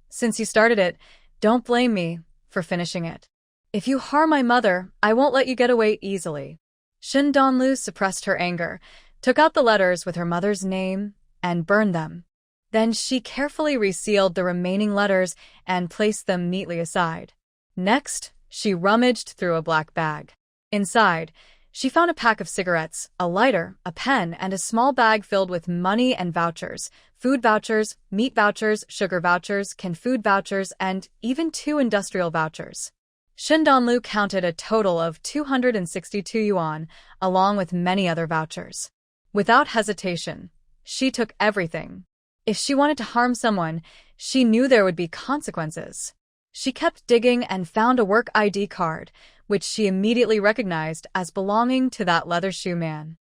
Since you started it, don't blame me for finishing it. If you harm my mother, I won't let you get away easily. Shen Donlu suppressed her anger, took out the letters with her mother's name, and burned them. Then she carefully resealed the remaining letters and placed them neatly aside. Next, she rummaged through a black bag. Inside, she found a pack of cigarettes, a lighter, a pen, and a small bag filled with money and vouchers, food vouchers, meat vouchers, sugar vouchers, canned food vouchers, and even 2 industrial vouchers. Shen Donlu counted a total of 262 yuan, along with many other vouchers. Without hesitation, she took everything. If she wanted to harm someone, she knew there would be consequences. She kept digging and found a work ID card, which she immediately recognized as belonging to that leather shoe man.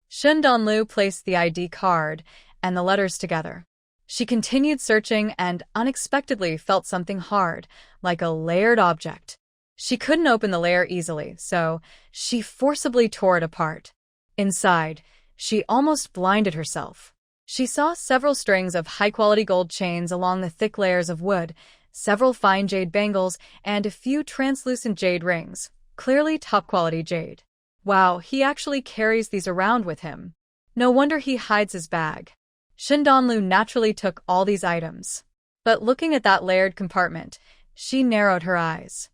Shen Donlu placed the ID card and the letters together. She continued searching and unexpectedly felt something hard, like a layered object. She couldn't open the layer easily, so she forcibly tore it apart. Inside, she almost blinded herself. She saw several strings of high-quality gold chains along the thick layers of wood, several fine jade bangles, and a few translucent jade rings, clearly top-quality jade. Wow, he actually carries these around with him. No wonder he hides his bag. Shen Donlu naturally took all these items. But looking at that layered compartment, she narrowed her eyes.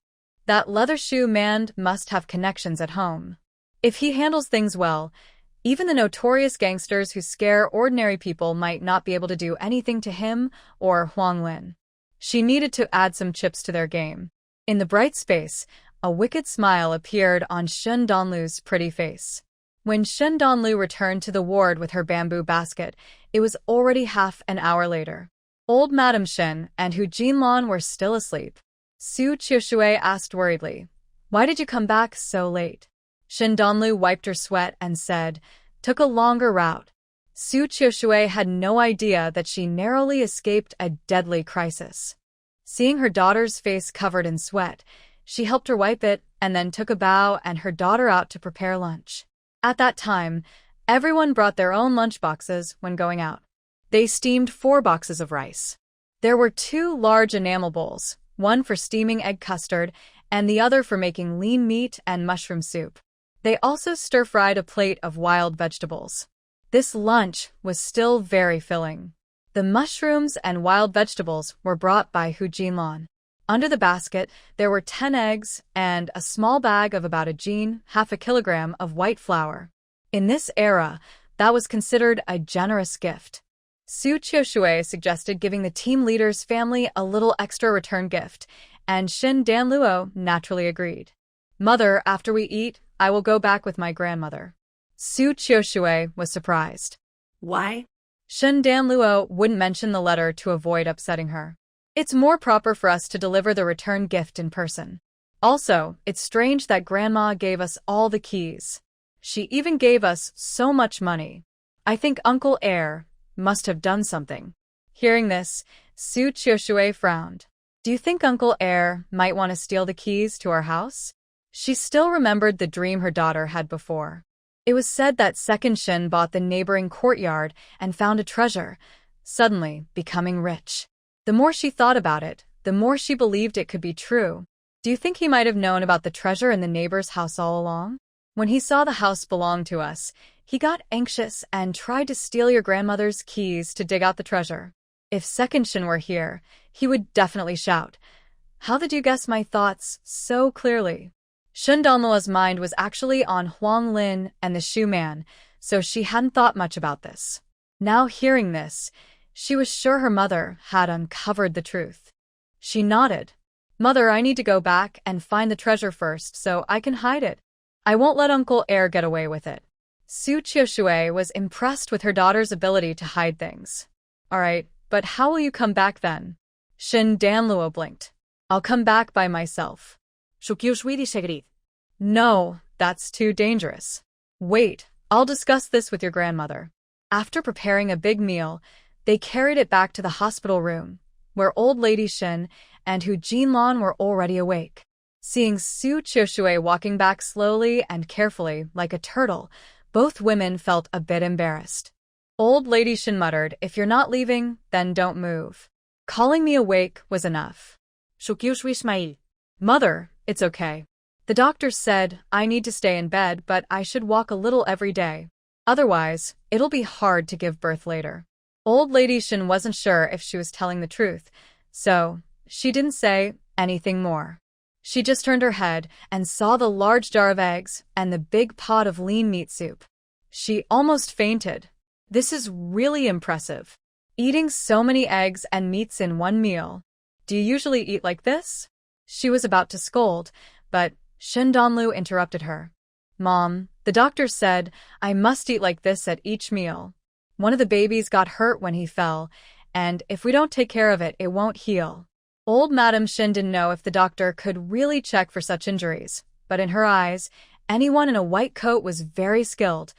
That leather shoe man must have connections at home. If he handles things well, even the notorious gangsters who scare ordinary people might not be able to do anything to him or Huang Lin. She needed to add some chips to their game. In the bright space, a wicked smile appeared on Shen Donlu's pretty face. When Shen Donlu returned to the ward with her bamboo basket, it was already half an hour later. Old Madame Shen and Hu Jinlan were still asleep. Su Qiushui asked worriedly, "Why did you come back so late?" Shen Donlu wiped her sweat and said, "Took a longer route." Su Qiushui had no idea that she narrowly escaped a deadly crisis. Seeing her daughter's face covered in sweat, she helped her wipe it and then took a bow and her daughter out to prepare lunch. At that time, everyone brought their own lunch boxes when going out. They steamed 4 boxes of rice. There were 2 large enamel bowls, one for steaming egg custard and the other for making lean meat and mushroom soup. They also stir-fried a plate of wild vegetables. This lunch was still very filling. The mushrooms and wild vegetables were brought by Hu Jinlan. Under the basket, there were 10 eggs and a small bag of about a jin, half a kilogram of white flour. In this era, that was considered a generous gift. Su Qiushui suggested giving the team leader's family a little extra return gift, and Shen Danluo naturally agreed. "Mother, after we eat, I will go back with my grandmother." Su Qiushui was surprised. Why? Shen Danluo wouldn't mention the letter to avoid upsetting her. "It's more proper for us to deliver the return gift in person. Also, it's strange that Grandma gave us all the keys. She even gave us so much money. I think Uncle Air must have done something." Hearing this, Su Qiushui frowned. "Do you think Uncle Air might want to steal the keys to our house?" She still remembered the dream her daughter had before. It was said that Second Shin bought the neighboring courtyard and found a treasure, suddenly becoming rich. The more she thought about it, the more she believed it could be true. "Do you think he might have known about the treasure in the neighbor's house all along? When he saw the house belonged to us, he got anxious and tried to steal your grandmother's keys to dig out the treasure. If Second Shin were here, he would definitely shout, 'How did you guess my thoughts so clearly?'" Shen Donluo's mind was actually on Huang Lin and the shoe man, so she hadn't thought much about this. Now hearing this, she was sure her mother had uncovered the truth. She nodded. "Mother, I need to go back and find the treasure first so I can hide it. I won't let Uncle Air get away with it." Su Qiushui was impressed with her daughter's ability to hide things. "All right, but how will you come back then?" Shen Danluo blinked. "I'll come back by myself." Su Qiushui disagreed. "No, that's too dangerous. Wait, I'll discuss this with your grandmother." After preparing a big meal, they carried it back to the hospital room, where old lady Shen and Hu Jinlan were already awake. Seeing Su Qiushui walking back slowly and carefully like a turtle, Both women felt a bit embarrassed. Old Lady Shin muttered, "If you're not leaving, then don't move." Calling me awake was enough. Shukyushwi Ismail. Mother, it's okay. The doctor said I need to stay in bed, but I should walk a little every day. Otherwise, it'll be hard to give birth later. Old Lady Shin wasn't sure if she was telling the truth, so she didn't say anything more. She just turned her head and saw the large jar of eggs and the big pot of lean meat soup. She almost fainted. This is really impressive. Eating so many eggs and meats in one meal. Do you usually eat like this? She was about to scold, but Shin Donlu interrupted her. Mom, the doctor said I must eat like this at each meal. One of the babies got hurt when he fell, and if we don't take care of it, it won't heal. Old Madam Shin didn't know if the doctor could really check for such injuries, but in her eyes, anyone in a white coat was very skilled,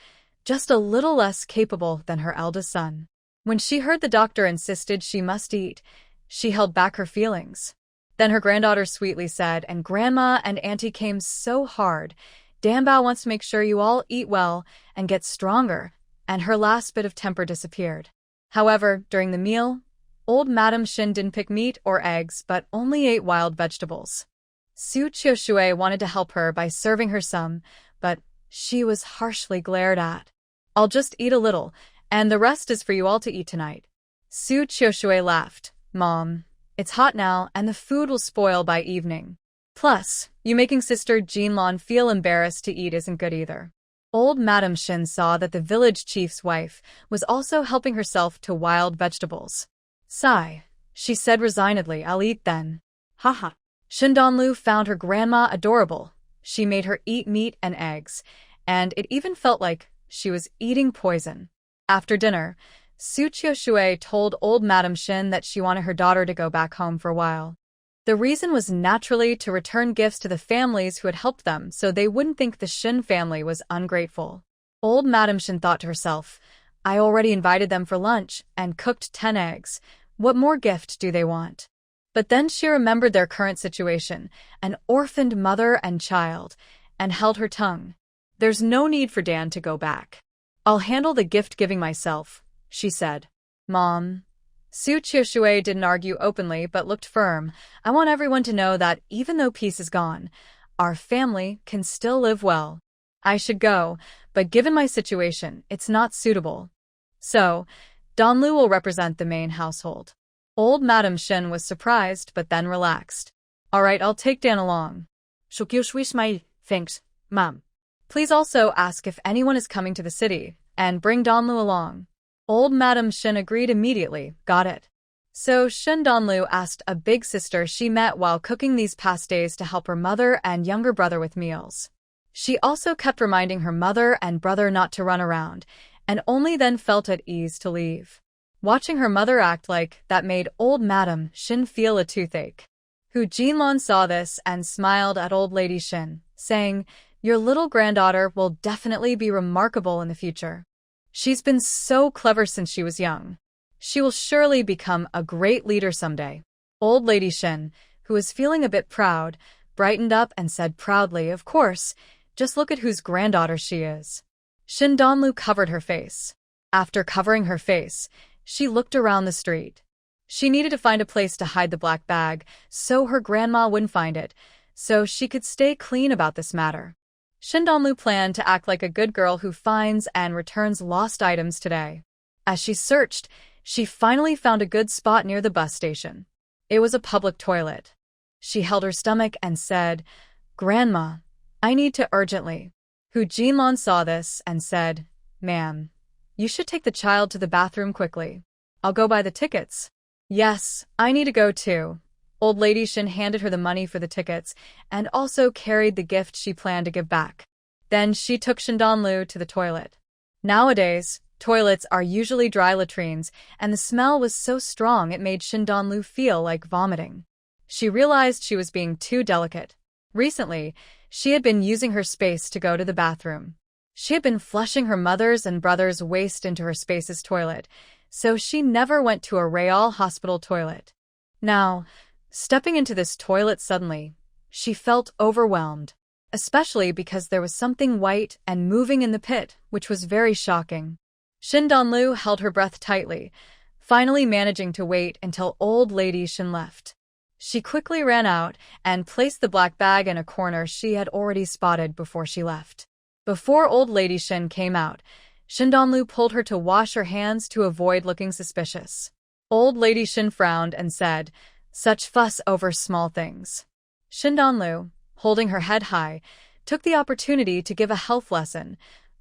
just a little less capable than her eldest son. When she heard the doctor insisted she must eat, she held back her feelings. Then her granddaughter sweetly said, "And Grandma and Auntie came so hard. Danbao wants to make sure you all eat well and get stronger," and her last bit of temper disappeared. However, during the meal, Old Madam Shin didn't pick meat or eggs, but only ate wild vegetables. Su Chioshue wanted to help her by serving her some, but she was harshly glared at. "I'll just eat a little, and the rest is for you all to eat tonight." Su Chioshue laughed. "Mom, it's hot now, and the food will spoil by evening. Plus, you making Sister Jinlon feel embarrassed to eat isn't good either." Old Madam Shin saw that the village chief's wife was also helping herself to wild vegetables. "Sigh," she said resignedly, "I'll eat then." Haha. Shin Donlu found her grandma adorable. She made her eat meat and eggs, and it even felt like she was eating poison. After dinner, Su Chioshue told Old Madam Shin that she wanted her daughter to go back home for a while. The reason was naturally to return gifts to the families who had helped them so they wouldn't think the Shin family was ungrateful. Old Madam Shin thought to herself, "I already invited them for lunch and cooked 10 eggs. What more gift do they want?" But then she remembered their current situation, an orphaned mother and child, and held her tongue. "There's no need for Dan to go back. I'll handle the gift-giving myself," she said. "Mom." Su Chioshue didn't argue openly but looked firm. "I want everyone to know that even though peace is gone, our family can still live well. I should go, but given my situation, it's not suitable. So, Donlu will represent the main household." Old Madam Shin was surprised but then relaxed. "All right, I'll take Dan along." Shukyushwi Ismail. Thanks, Mom. "Please also ask if anyone is coming to the city, and bring Donlu along." Old Madam Shin agreed immediately. "Got it." So Shin Donlu asked a big sister she met while cooking these past days to help her mother and younger brother with meals. She also kept reminding her mother and brother not to run around, and only then felt at ease to leave. Watching her mother act like that made Old Madam Shin feel a toothache. Hu Jinlon saw this and smiled at Old Lady Shin, saying, "Your little granddaughter will definitely be remarkable in the future. She's been so clever since she was young. She will surely become a great leader someday." Old Lady Shin, who was feeling a bit proud, brightened up and said proudly, "Of course, just look at whose granddaughter she is." Shin Donlu covered her face. After covering her face, she looked around the street. She needed to find a place to hide the black bag so her grandma wouldn't find it, so she could stay clean about this matter. Shin Donlu planned to act like a good girl who finds and returns lost items today. As she searched, she finally found a good spot near the bus station. It was a public toilet. She held her stomach and said, "Grandma, I need to urgently." Hu Jinlon saw this and said, "Ma'am, you should take the child to the bathroom quickly. I'll go buy the tickets." "Yes, I need to go too." Old Lady Shin handed her the money for the tickets and also carried the gift she planned to give back. Then she took Shin Donlu to the toilet. Nowadays, toilets are usually dry latrines, and the smell was so strong it made Shin Donlu feel like vomiting. She realized she was being too delicate. Recently, she had been using her space to go to the bathroom. She had been flushing her mother's and brother's waste into her space's toilet, so she never went to a Real hospital toilet. Now, stepping into this toilet suddenly, she felt overwhelmed. especially because there was something white and moving in the pit, which was very shocking. Shin Donlu held her breath tightly, finally managing to wait until old lady Shin left. She quickly ran out and placed the black bag in a corner she had already spotted before she left. Before old lady Shin came out, Shin Donlu pulled her to wash her hands to avoid looking suspicious. Old lady Shin frowned and said, "Such fuss over small things." Shin Donlu, holding her head high, took the opportunity to give a health lesson.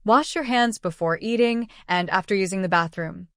Wash your hands before eating and after using the bathroom.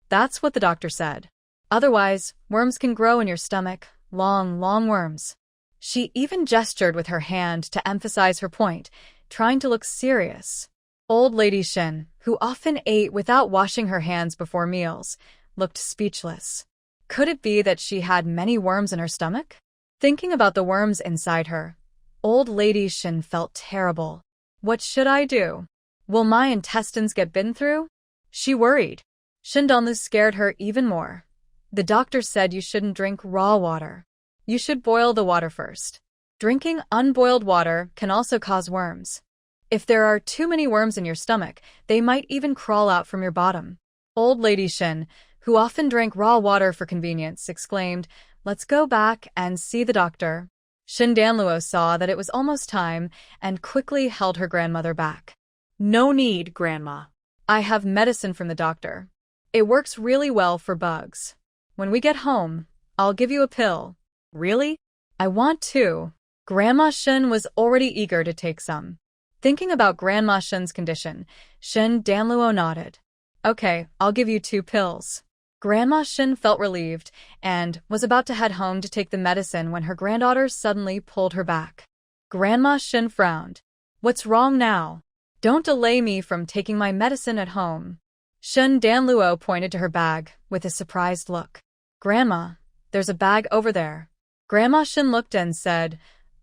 That's what the doctor said. Otherwise, worms can grow in your stomach, long, long worms. She even gestured with her hand to emphasize her point, trying to look serious. Old lady Shin, who often ate without washing her hands before meals, looked speechless. Could it be that she had many worms in her stomach? Thinking about the worms inside her, old lady Shin felt terrible. What should I do? Will my intestines get bitten through? She worried. Shin Donlu scared her even more. The doctor said you shouldn't drink raw water. You should boil the water first. Drinking unboiled water can also cause worms. If there are too many worms in your stomach, they might even crawl out from your bottom. Old lady Shin, who often drank raw water for convenience, exclaimed, "Let's go back and see the doctor." Shin Danluo saw that it was almost time and quickly held her grandmother back. No need, Grandma. I have medicine from the doctor. It works really well for bugs. When we get home, I'll give you a pill. Really? I want to. Grandma Shin was already eager to take some. Thinking about Grandma Shin's condition, Shin Danluo nodded. Okay, I'll give you 2 pills. Grandma Shin felt relieved and was about to head home to take the medicine when her granddaughter suddenly pulled her back. Grandma Shin frowned. What's wrong now? Don't delay me from taking my medicine at home. Shin Danluo pointed to her bag with a surprised look. Grandma, there's a bag over there. Grandma Shin looked and said,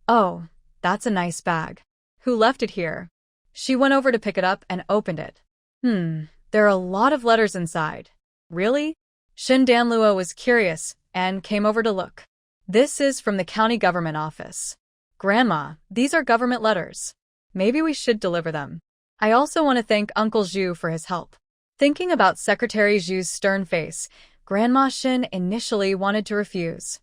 "Oh, that's a nice bag. Who left it here?" She went over to pick it up and opened it. There are a lot of letters inside. Really? Shin Danluo was curious and came over to look. This is from the county government office. Grandma, these are government letters. Maybe we should deliver them. I also want to thank Uncle Zhu for his help. Thinking about Secretary Zhu's stern face, Grandma Shin initially wanted to refuse.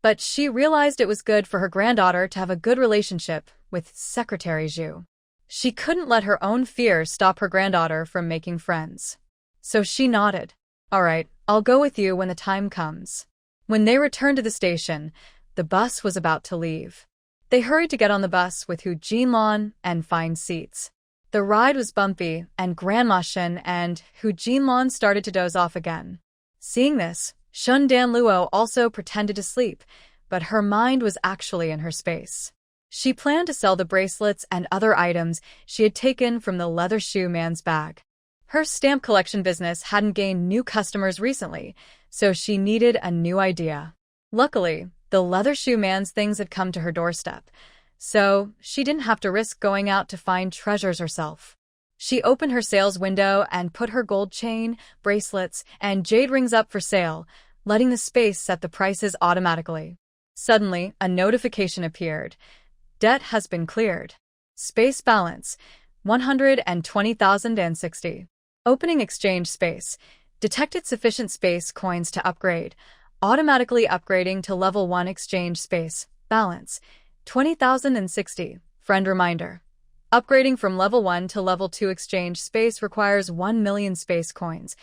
But she realized it was good for her granddaughter to have a good relationship with Secretary Zhu. She couldn't let her own fear stop her granddaughter from making friends. So she nodded. All right, I'll go with you when the time comes. When they returned to the station, the bus was about to leave. They hurried to get on the bus with Hu Jinlong and find seats. The ride was bumpy, and Grandma Shin and Hu Jinlong started to doze off again. Seeing this, Shin Danluo also pretended to sleep, but her mind was actually in her space. She planned to sell the bracelets and other items she had taken from the leather shoe man's bag. Her stamp collection business hadn't gained new customers recently, so she needed a new idea. Luckily, the leather shoe man's things had come to her doorstep, so she didn't have to risk going out to find treasures herself. She opened her sales window and put her gold chain, bracelets, and jade rings up for sale, letting the space set the prices automatically. Suddenly, a notification appeared. Debt has been cleared. Space balance, 120,060. Opening exchange space. Detected sufficient space coins to upgrade. Automatically upgrading to level 1 exchange space. Balance, 20,060. Friend reminder. Upgrading from level 1 to level 2 exchange space requires 1 million space coins.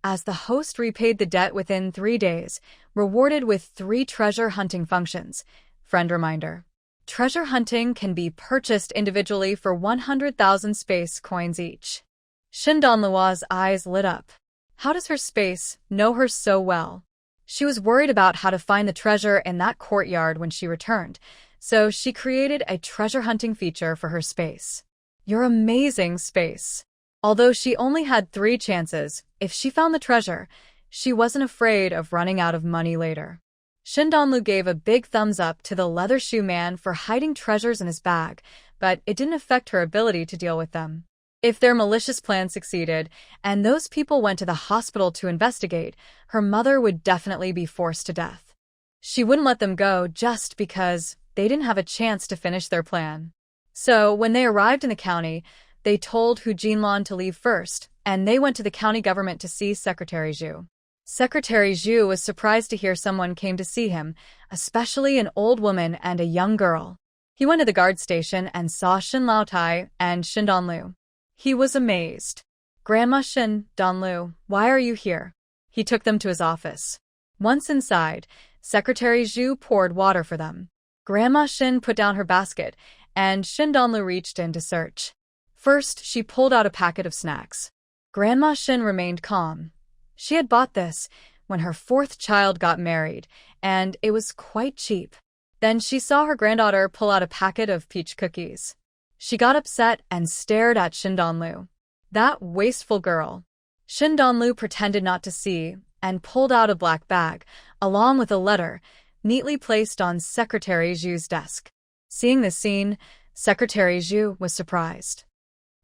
As the host repaid the debt within 3 days, rewarded with 3 treasure hunting functions. Friend reminder. Treasure hunting can be purchased individually for 100,000 space coins each. Shin Danluo's eyes lit up. How does her space know her so well? She was worried about how to find the treasure in that courtyard when she returned, so she created a treasure hunting feature for her space. You're amazing, space. Although she only had 3 chances, if she found the treasure, she wasn't afraid of running out of money later. Shin Danlu gave a big thumbs up to the leather shoe man for hiding treasures in his bag, but it didn't affect her ability to deal with them. If their malicious plan succeeded, and those people went to the hospital to investigate, her mother would definitely be forced to death. She wouldn't let them go just because they didn't have a chance to finish their plan. So when they arrived in the county, they told Hu Jinlan to leave first, and they went to the county government to see Secretary Zhu. Secretary Zhu was surprised to hear someone came to see him, especially an old woman and a young girl. He went to the guard station and saw Shin Laotai and Shin Donlu. He was amazed. "Grandma Shin, Donlu, why are you here?" He took them to his office. Once inside, Secretary Zhu poured water for them. Grandma Shin put down her basket, and Shin Donlu reached in to search. First, she pulled out a packet of snacks. Grandma Shin remained calm. She had bought this when her fourth child got married, and it was quite cheap. Then she saw her granddaughter pull out a packet of peach cookies. She got upset and stared at Shin Donlu. That wasteful girl. Shin Donlu pretended not to see and pulled out a black bag, along with a letter, neatly placed on Secretary Zhu's desk. Seeing this scene, Secretary Zhu was surprised.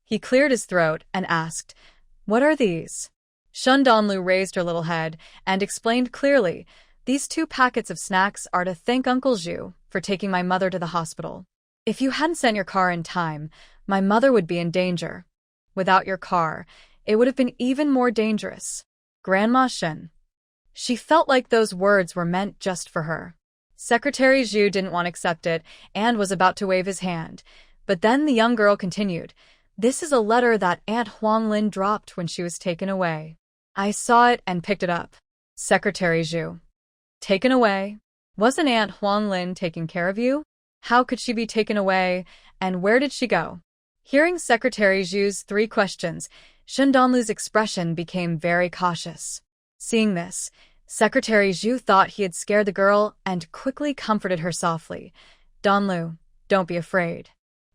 He cleared his throat and asked, "What are these?" Shin Donlu raised her little head and explained clearly, "These 2 packets of snacks are to thank Uncle Zhu for taking my mother to the hospital. If you hadn't sent your car in time, my mother would be in danger. Without your car, it would have been even more dangerous." Grandma Shin. She felt like those words were meant just for her. Secretary Zhu didn't want to accept it and was about to wave his hand. But then the young girl continued, "This is a letter that Aunt Huang Lin dropped when she was taken away. I saw it and picked it up." Secretary Zhu. "Taken away? Wasn't Aunt Huang Lin taking care of you? How could she be taken away, and where did she go?" Hearing Secretary Zhu's 3 questions, Shin Donlu's expression became very cautious. Seeing this, Secretary Zhu thought he had scared the girl and quickly comforted her softly. "Donlu, don't be afraid.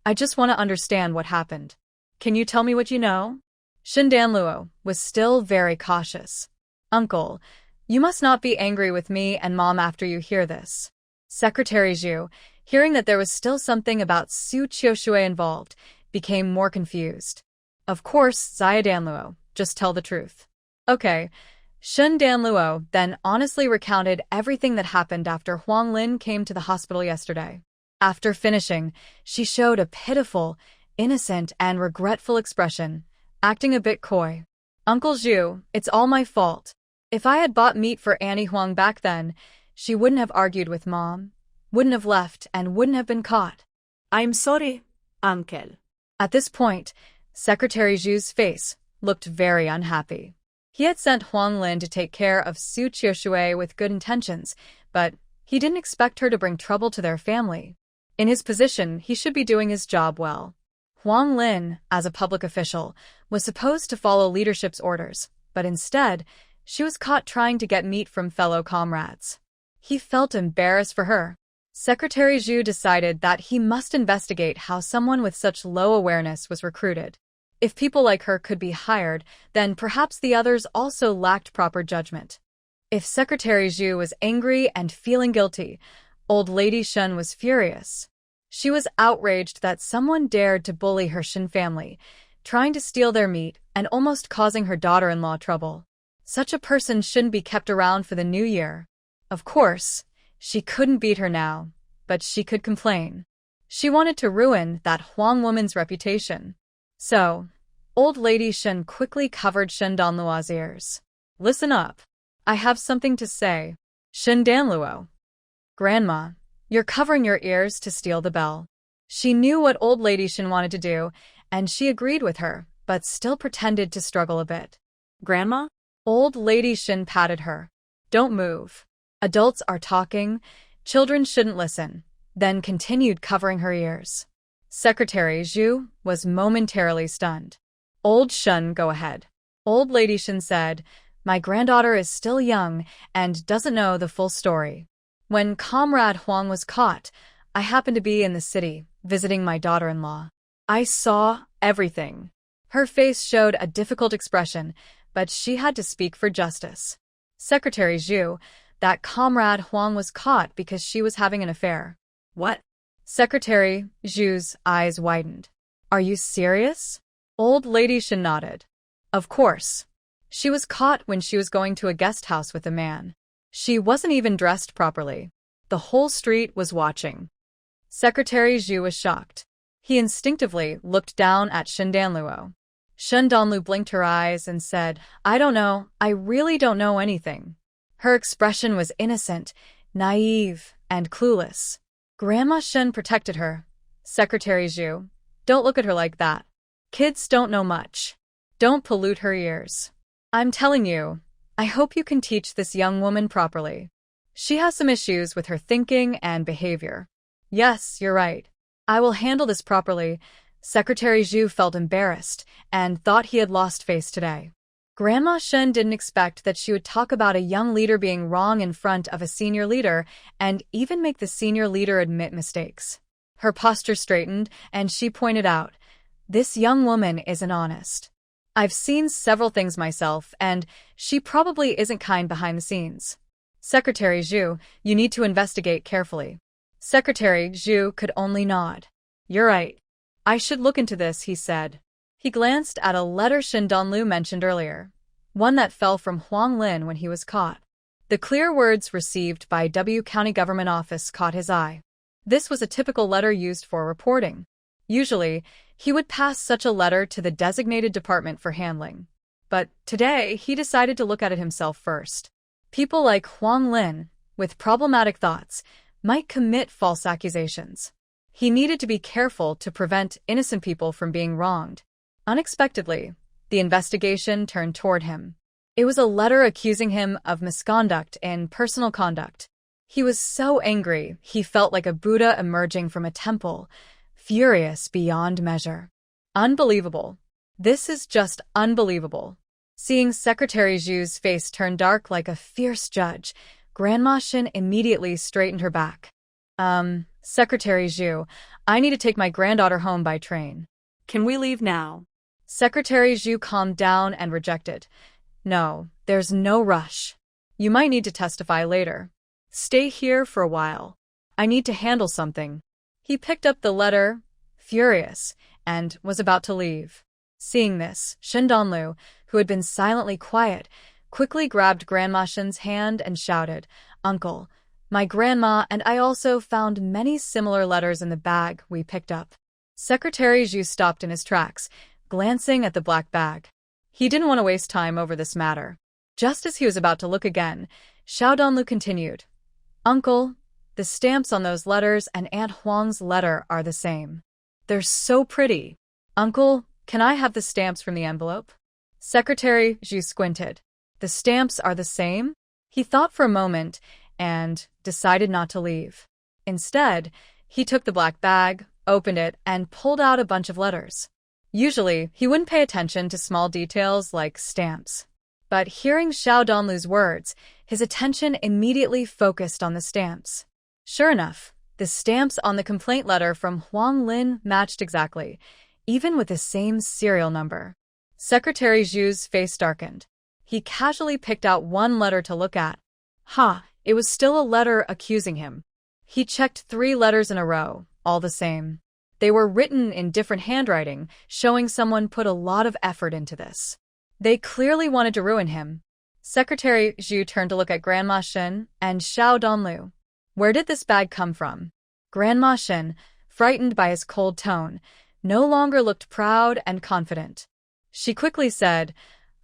I just want to understand what happened. Can you tell me what you know?" Shin Donlu was still very cautious. "Uncle, you must not be angry with me and Mom after you hear this." Secretary Zhu, hearing that there was still something about Su Qiushui involved, became more confused. "Of course, Xia Danluo, just tell the truth." "Okay." Shin Danluo then honestly recounted everything that happened after Huang Lin came to the hospital yesterday. After finishing, she showed a pitiful, innocent, and regretful expression, acting a bit coy. "Uncle Zhu, it's all my fault. If I had bought meat for Annie Huang back then, she wouldn't have argued with Mom, wouldn't have left, and wouldn't have been caught." I'm sorry, Uncle. At this point, Secretary Zhu's face looked very unhappy. He had sent Huang Lin to take care of Su Qiushui with good intentions, but he didn't expect her to bring trouble to their family. In his position, he should be doing his job well. Huang Lin, as a public official, was supposed to follow leadership's orders, but instead, she was caught trying to get meat from fellow comrades. He felt embarrassed for her. Secretary Zhu decided that he must investigate how someone with such low awareness was recruited. If people like her could be hired, then perhaps the others also lacked proper judgment. If Secretary Zhu was angry and feeling guilty, Old Lady Shen was furious. She was outraged that someone dared to bully her Shin family, trying to steal their meat and almost causing her daughter-in-law trouble. Such a person shouldn't be kept around for the new year. Of course, she couldn't beat her now, but she could complain. She wanted to ruin that Huang woman's reputation. So, Old Lady Shen quickly covered Shin Danluo's ears. "Listen up. I have something to say." Shin Danluo. "Grandma, you're covering your ears to steal the bell." She knew what Old Lady Shin wanted to do, and she agreed with her, but still pretended to struggle a bit. Grandma? Old Lady Shin patted her. "Don't move. Adults are talking. Children shouldn't listen," then continued covering her ears. Secretary Zhu was momentarily stunned. "Old Shen, go ahead." Old Lady Shen said, "My granddaughter is still young and doesn't know the full story. When Comrade Huang was caught, I happened to be in the city, visiting my daughter-in-law. I saw everything." Her face showed a difficult expression, but she had to speak for justice. Secretary Zhu, that Comrade Huang was caught because she was having an affair. What? Secretary Zhu's eyes widened. "Are you serious?" Old Lady Shen nodded. "Of course. She was caught when she was going to a guest house with a man. She wasn't even dressed properly. The whole street was watching." Secretary Zhu was shocked. He instinctively looked down at Shen Danluo. Shen Danlu blinked her eyes and said, I don't know, I really don't know anything. Her expression was innocent, naive, and clueless. Grandma Shen protected her. Secretary Zhu, don't look at her like that. Kids don't know much. Don't pollute her ears. I'm telling you, I hope you can teach this young woman properly. She has some issues with her thinking and behavior. Yes, you're right. I will handle this properly. Secretary Zhu felt embarrassed and thought he had lost face today. Grandma Shen didn't expect that she would talk about a young leader being wrong in front of a senior leader and even make the senior leader admit mistakes. Her posture straightened and she pointed out, this young woman isn't honest. I've seen several things myself, and she probably isn't kind behind the scenes. Secretary Zhu, you need to investigate carefully. Secretary Zhu could only nod. You're right. I should look into this, he said. He glanced at a letter Shen Danlu mentioned earlier, one that fell from Huang Lin when he was caught. The clear words received by W County Government Office caught his eye. This was a typical letter used for reporting. Usually, he would pass such a letter to the designated department for handling. But today, he decided to look at it himself first. People like Huang Lin, with problematic thoughts, might commit false accusations. He needed to be careful to prevent innocent people from being wronged. Unexpectedly, the investigation turned toward him. It was a letter accusing him of misconduct in personal conduct. He was so angry, he felt like a Buddha emerging from a temple, furious beyond measure. Unbelievable. This is just unbelievable. Seeing Secretary Zhu's face turn dark like a fierce judge, Grandma Shen immediately straightened her back. Secretary Zhu, I need to take my granddaughter home by train. Can we leave now? Secretary Zhu calmed down and rejected. No, there's no rush. You might need to testify later. Stay here for a while. I need to handle something. He picked up the letter, furious, and was about to leave. Seeing this, Shen Danlu, who had been silently quiet, quickly grabbed Grandma Shen's hand and shouted, Uncle, my grandma and I also found many similar letters in the bag we picked up. Secretary Zhu stopped in his tracks, glancing at the black bag. He didn't want to waste time over this matter. Just as he was about to look again, Xiao Danlu continued, Uncle, the stamps on those letters and Aunt Huang's letter are the same. They're so pretty. Uncle, can I have the stamps from the envelope? Secretary Zhu squinted. The stamps are the same? He thought for a moment and decided not to leave. Instead, he took the black bag, opened it, and pulled out a bunch of letters. Usually, he wouldn't pay attention to small details like stamps. But hearing Xiao Danlu's words, his attention immediately focused on the stamps. Sure enough, the stamps on the complaint letter from Huang Lin matched exactly, even with the same serial number. Secretary Zhu's face darkened. He casually picked out one letter to look at. It was still a letter accusing him. He checked 3 letters in a row, all the same. They were written in different handwriting, showing someone put a lot of effort into this. They clearly wanted to ruin him. Secretary Zhu turned to look at Grandma Shen and Xiao Danlu. Where did this bag come from? Grandma Shen, frightened by his cold tone, no longer looked proud and confident. She quickly said,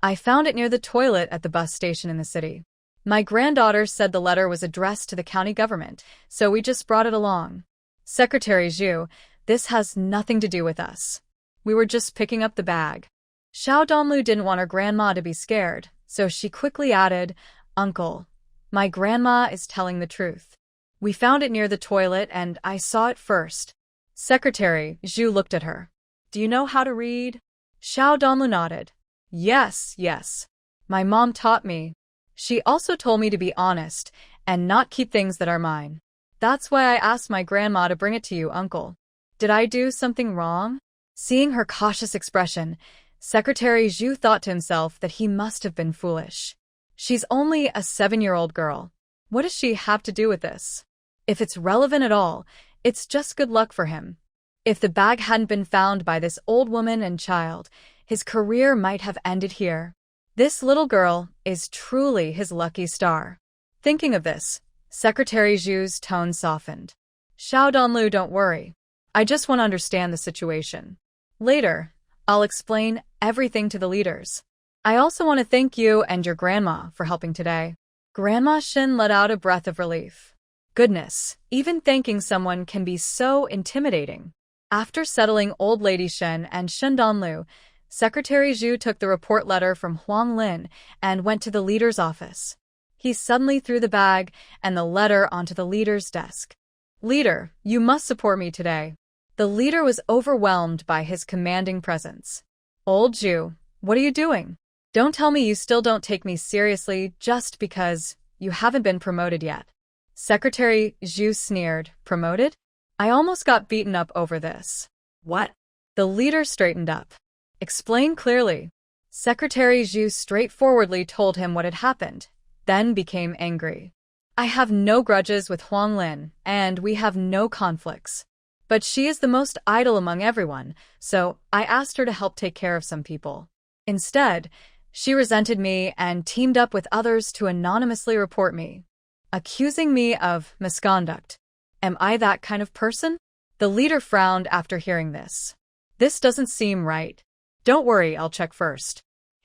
I found it near the toilet at the bus station in the city. My granddaughter said the letter was addressed to the county government, so we just brought it along. Secretary Zhu, this has nothing to do with us. We were just picking up the bag. Xiao Danlu didn't want her grandma to be scared, so she quickly added, Uncle, my grandma is telling the truth. We found it near the toilet and I saw it first. Secretary Zhu looked at her. Do you know how to read? Xiao Danlu nodded. Yes. My mom taught me. She also told me to be honest and not keep things that are mine. That's why I asked my grandma to bring it to you, Uncle. Did I do something wrong? Seeing her cautious expression, Secretary Zhu thought to himself that he must have been foolish. She's only a 7-year-old girl. What does she have to do with this? If it's relevant at all, it's just good luck for him. If the bag hadn't been found by this old woman and child, his career might have ended here. This little girl is truly his lucky star. Thinking of this, Secretary Zhu's tone softened. Xiao Danlu, don't worry. I just want to understand the situation. Later, I'll explain everything to the leaders. I also want to thank you and your grandma for helping today. Grandma Shin let out a breath of relief. Goodness, even thanking someone can be so intimidating. After settling Old Lady Shen and Shen Donlu, Secretary Zhu took the report letter from Huang Lin and went to the leader's office. He suddenly threw the bag and the letter onto the leader's desk. Leader, you must support me today. The leader was overwhelmed by his commanding presence. Old Zhu, what are you doing? Don't tell me you still don't take me seriously just because you haven't been promoted yet. Secretary Zhu sneered. Promoted? I almost got beaten up over this. What? The leader straightened up. Explain clearly. Secretary Zhu straightforwardly told him what had happened, then became angry. I have no grudges with Huang Lin, and we have no conflicts. But she is the most idle among everyone, so I asked her to help take care of some people. Instead, she resented me and teamed up with others to anonymously report me, accusing me of misconduct. Am I that kind of person? The leader frowned after hearing this. This doesn't seem right. Don't worry, I'll check first.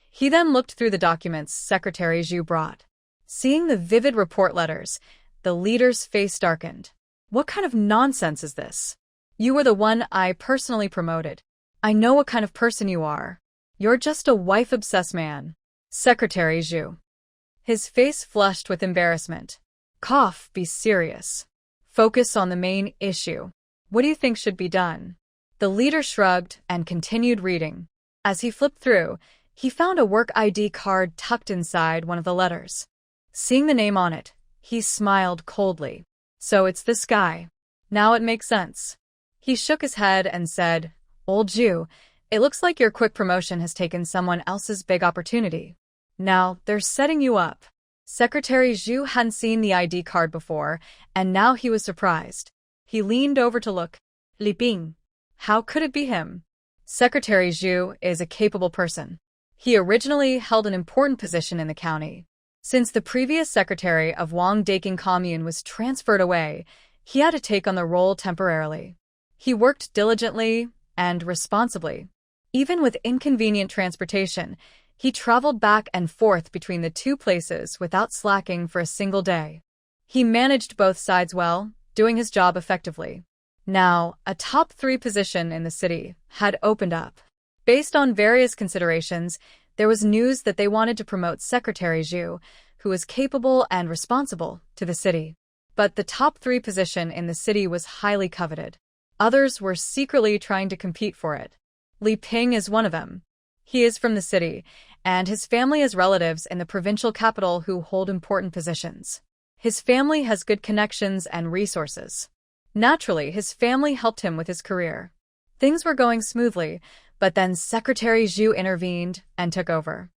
He then looked through the documents Secretary Zhu brought. Seeing the vivid report letters, the leader's face darkened. What kind of nonsense is this? You were the one I personally promoted. I know what kind of person you are. You're just a wife-obsessed man. Secretary Zhu. His face flushed with embarrassment. Cough, be serious. Focus on the main issue. What do you think should be done? The leader shrugged and continued reading. As he flipped through, he found a work ID card tucked inside one of the letters. Seeing the name on it, he smiled coldly. So it's this guy. Now it makes sense. He shook his head and said, Old Zhu, it looks like your quick promotion has taken someone else's big opportunity. Now they're setting you up. Secretary Zhu hadn't seen the ID card before, and now he was surprised. He leaned over to look. Li Ping. How could it be him? Secretary Zhu is a capable person. He originally held an important position in the county. Since the previous secretary of Wang Daking Commune was transferred away, he had to take on the role temporarily. He worked diligently and responsibly. Even with inconvenient transportation, he traveled back and forth between the two places without slacking for a single day. He managed both sides well, doing his job effectively. Now, a top 3 position in the city had opened up. Based on various considerations, there was news that they wanted to promote Secretary Zhu, who was capable and responsible, to the city. But the top 3 position in the city was highly coveted. Others were secretly trying to compete for it. Li Ping is one of them. He is from the city, and his family has relatives in the provincial capital who hold important positions. His family has good connections and resources. Naturally, his family helped him with his career. Things were going smoothly, but then Secretary Zhu intervened and took over.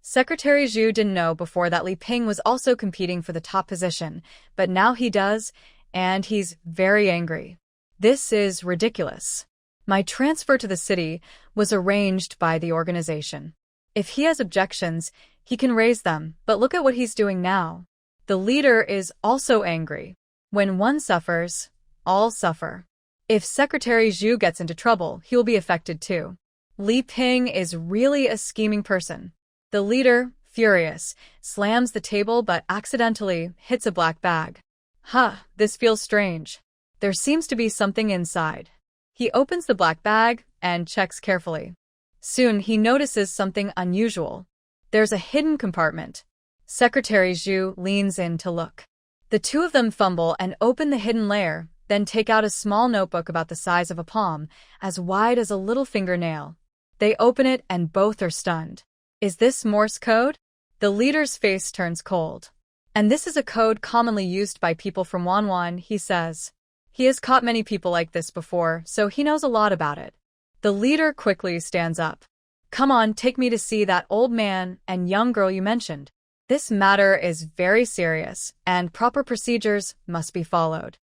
Secretary Zhu didn't know before that Li Ping was also competing for the top position, but now he does, and he's very angry. This is ridiculous. My transfer to the city was arranged by the organization. If he has objections, he can raise them, but look at what he's doing now. The leader is also angry. When one suffers, all suffer. If Secretary Zhu gets into trouble, he'll be affected too. Li Ping is really a scheming person. The leader, furious, slams the table but accidentally hits a black bag. This feels strange. There seems to be something inside. He opens the black bag and checks carefully. Soon he notices something unusual. There's a hidden compartment. Secretary Zhu leans in to look. The two of them fumble and open the hidden layer, then take out a small notebook about the size of a palm, as wide as a little fingernail. They open it and both are stunned. Is this Morse code? The leader's face turns cold. And this is a code commonly used by people from Wanwan, he says. He has caught many people like this before, so he knows a lot about it. The leader quickly stands up. Come on, take me to see that old man and young girl you mentioned. This matter is very serious, and proper procedures must be followed.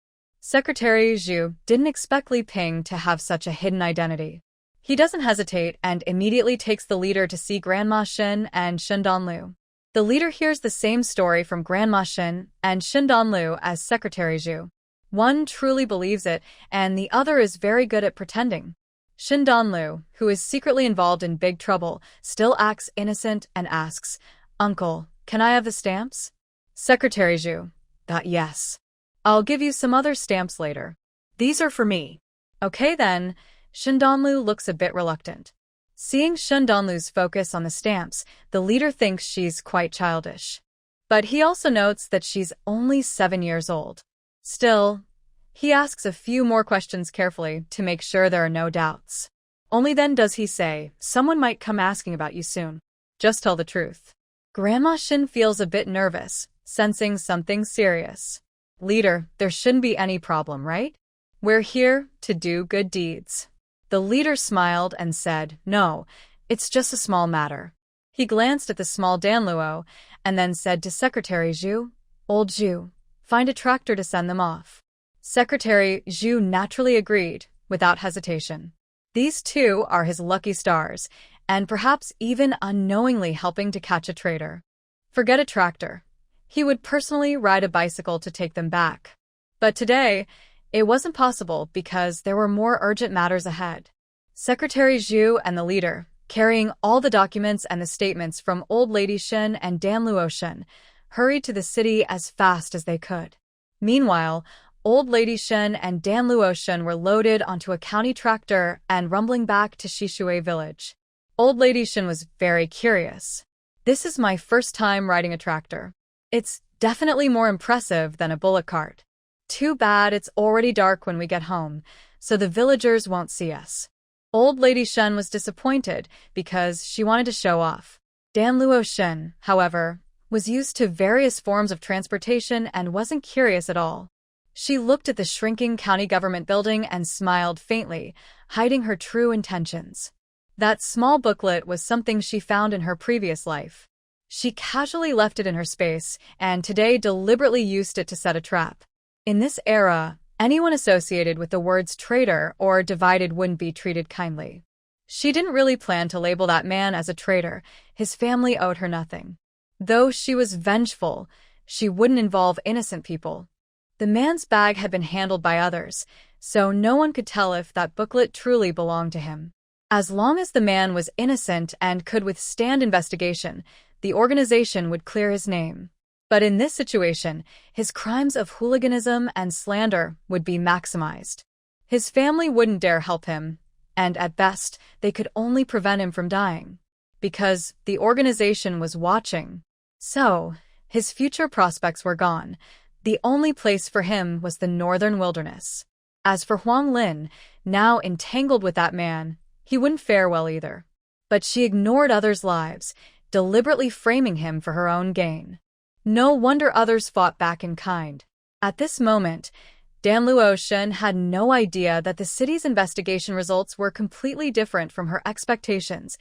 Secretary Zhu didn't expect Li Ping to have such a hidden identity. He doesn't hesitate and immediately takes the leader to see Grandma Shen and Shen Donlu. The leader hears the same story from Grandma Shen and Shen Donlu as Secretary Zhu. One truly believes it, and the other is very good at pretending. Shin Donlu, who is secretly involved in big trouble, still acts innocent and asks, "Uncle, can I have the stamps?" Secretary Zhu, "That yes. I'll give you some other stamps later." These are for me. Okay then, Shin Donlu looks a bit reluctant. Seeing Shin Donlu's focus on the stamps, the leader thinks she's quite childish. But he also notes that she's only 7 years old. Still, he asks a few more questions carefully to make sure there are no doubts. Only then does he say, "Someone might come asking about you soon. Just tell the truth." Grandma Shin feels a bit nervous, sensing something serious. "Leader, there shouldn't be any problem, right? We're here to do good deeds." The leader smiled and said, "No, it's just a small matter." He glanced at the small Danluo and then said to Secretary Zhu, "Old Zhu, find a tractor to send them off." Secretary Zhu naturally agreed, without hesitation. These two are his lucky stars, and perhaps even unknowingly helping to catch a traitor. Forget a tractor. He would personally ride a bicycle to take them back. But today, it wasn't possible because there were more urgent matters ahead. Secretary Zhu and the leader, carrying all the documents and the statements from Old Lady Shin and Danluo Shin, hurried to the city as fast as they could. Meanwhile, Old Lady Shin and Danluo Shin were loaded onto a county tractor and rumbling back to Shishui village. Old Lady Shin was very curious. "This is my first time riding a tractor. It's definitely more impressive than a bullock cart. Too bad it's already dark when we get home, so the villagers won't see us." Old Lady Shen was disappointed because she wanted to show off. Danluo Shen, however, was used to various forms of transportation and wasn't curious at all. She looked at the shrinking county government building and smiled faintly, hiding her true intentions. That small booklet was something she found in her previous life. She casually left it in her space and today deliberately used it to set a trap. In this era, anyone associated with the words traitor or divided wouldn't be treated kindly. She didn't really plan to label that man as a traitor. His family owed her nothing. Though she was vengeful, she wouldn't involve innocent people. The man's bag had been handled by others, so no one could tell if that booklet truly belonged to him. As long as the man was innocent and could withstand investigation, the organization would clear his name. But in this situation, his crimes of hooliganism and slander would be maximized. His family wouldn't dare help him, and at best, they could only prevent him from dying. Because the organization was watching. So, his future prospects were gone. The only place for him was the northern wilderness. As for Huang Lin, now entangled with that man, he wouldn't fare well either. But she ignored others' lives, deliberately framing him for her own gain. No wonder others fought back in kind. At this moment, Danluo Shen had no idea that the city's investigation results were completely different from her expectations,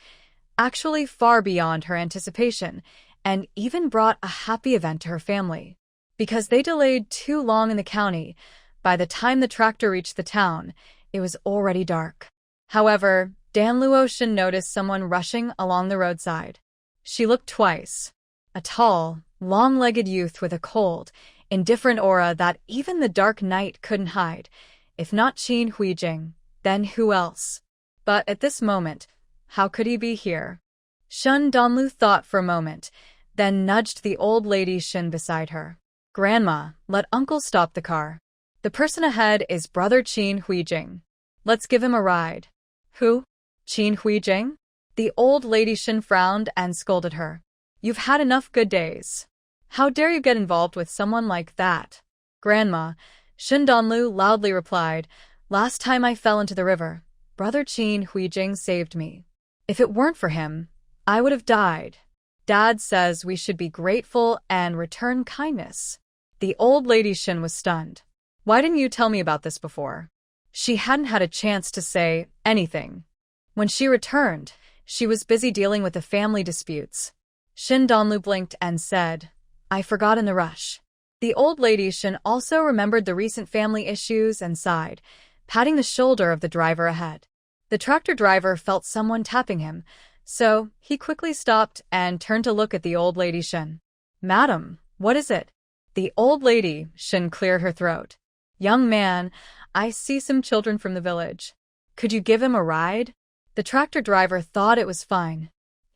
actually far beyond her anticipation, and even brought a happy event to her family. Because they delayed too long in the county, by the time the tractor reached the town, it was already dark. However, Danluo Shen noticed someone rushing along the roadside. She looked twice. A tall, long-legged youth with a cold, indifferent aura that even the dark night couldn't hide. If not Qin Huijing, then who else? But at this moment, how could he be here? Shun Donlu thought for a moment, then nudged the old lady Shin beside her. "Grandma, let Uncle stop the car. The person ahead is Brother Qin Huijing. Let's give him a ride." "Who? Qin Huijing?" The old lady Shin frowned and scolded her. "You've had enough good days. How dare you get involved with someone like that?" "Grandma," Shin Donlu loudly replied, "last time I fell into the river, Brother Qin Huijing saved me. If it weren't for him, I would have died. Dad says we should be grateful and return kindness." The old lady Shin was stunned. "Why didn't you tell me about this before?" She hadn't had a chance to say anything. When she returned, she was busy dealing with the family disputes. Shin Donlu blinked and said, "I forgot in the rush." The old lady Shin also remembered the recent family issues and sighed, patting the shoulder of the driver ahead. The tractor driver felt someone tapping him, so he quickly stopped and turned to look at the old lady Shin. "Madam, what is it?" The old lady Shin cleared her throat. "Young man, I see some children from the village. Could you give him a ride?" The tractor driver thought it was fine.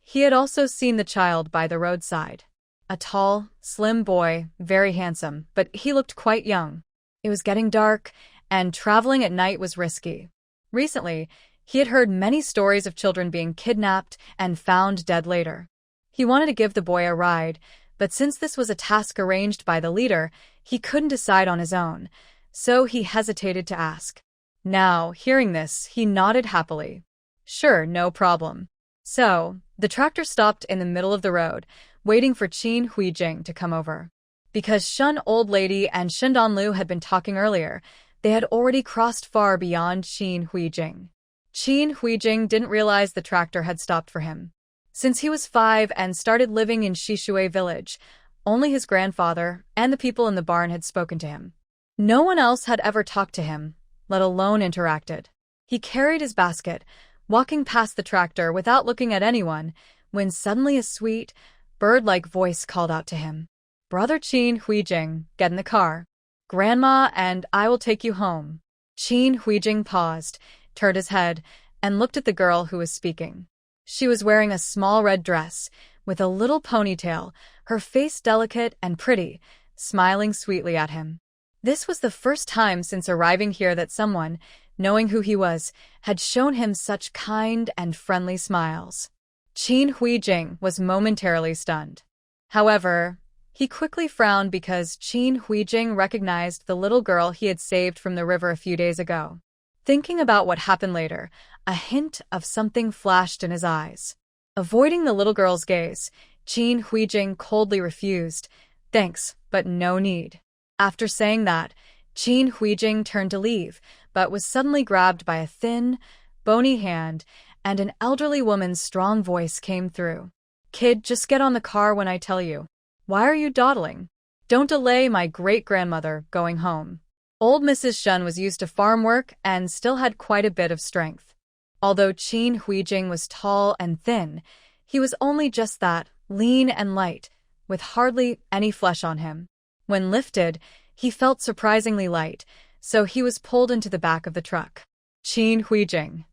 He had also seen the child by the roadside. A tall, slim boy, very handsome, but he looked quite young. It was getting dark, and traveling at night was risky. Recently, he had heard many stories of children being kidnapped and found dead later. He wanted to give the boy a ride, but since this was a task arranged by the leader, he couldn't decide on his own, so he hesitated to ask. Now, hearing this, he nodded happily. Sure, no problem. So, the tractor stopped in the middle of the road, waiting for Qin Huijing to come over. Because Shun Old Lady and Shen Donlu had been talking earlier, they had already crossed far beyond Qin Huijing. Qin Huijing didn't realize the tractor had stopped for him. Since he was 5 and started living in Shishui village, only his grandfather and the people in the barn had spoken to him. No one else had ever talked to him, let alone interacted. He carried his basket, walking past the tractor without looking at anyone, when suddenly a sweet, bird-like voice called out to him. "Brother Qin Huijing, get in the car. Grandma and I will take you home." Qin Huijing paused, turned his head, and looked at the girl who was speaking. She was wearing a small red dress, with a little ponytail, her face delicate and pretty, smiling sweetly at him. This was the first time since arriving here that someone, knowing who he was, had shown him such kind and friendly smiles. Qin Huijing was momentarily stunned. However, he quickly frowned because Qin Huijing recognized the little girl he had saved from the river a few days ago. Thinking about what happened later, a hint of something flashed in his eyes. Avoiding the little girl's gaze, Qin Huijing coldly refused, "Thanks, but no need." After saying that, Qin Huijing turned to leave, but was suddenly grabbed by a thin, bony hand, and an elderly woman's strong voice came through. "Kid, just get on the car when I tell you. Why are you dawdling? Don't delay my great-grandmother going home." Old Mrs. Shun was used to farm work and still had quite a bit of strength. Although Qin Huijing was tall and thin, he was only just that, lean and light, with hardly any flesh on him. When lifted, he felt surprisingly light, so he was pulled into the back of the truck. Qin Huijing.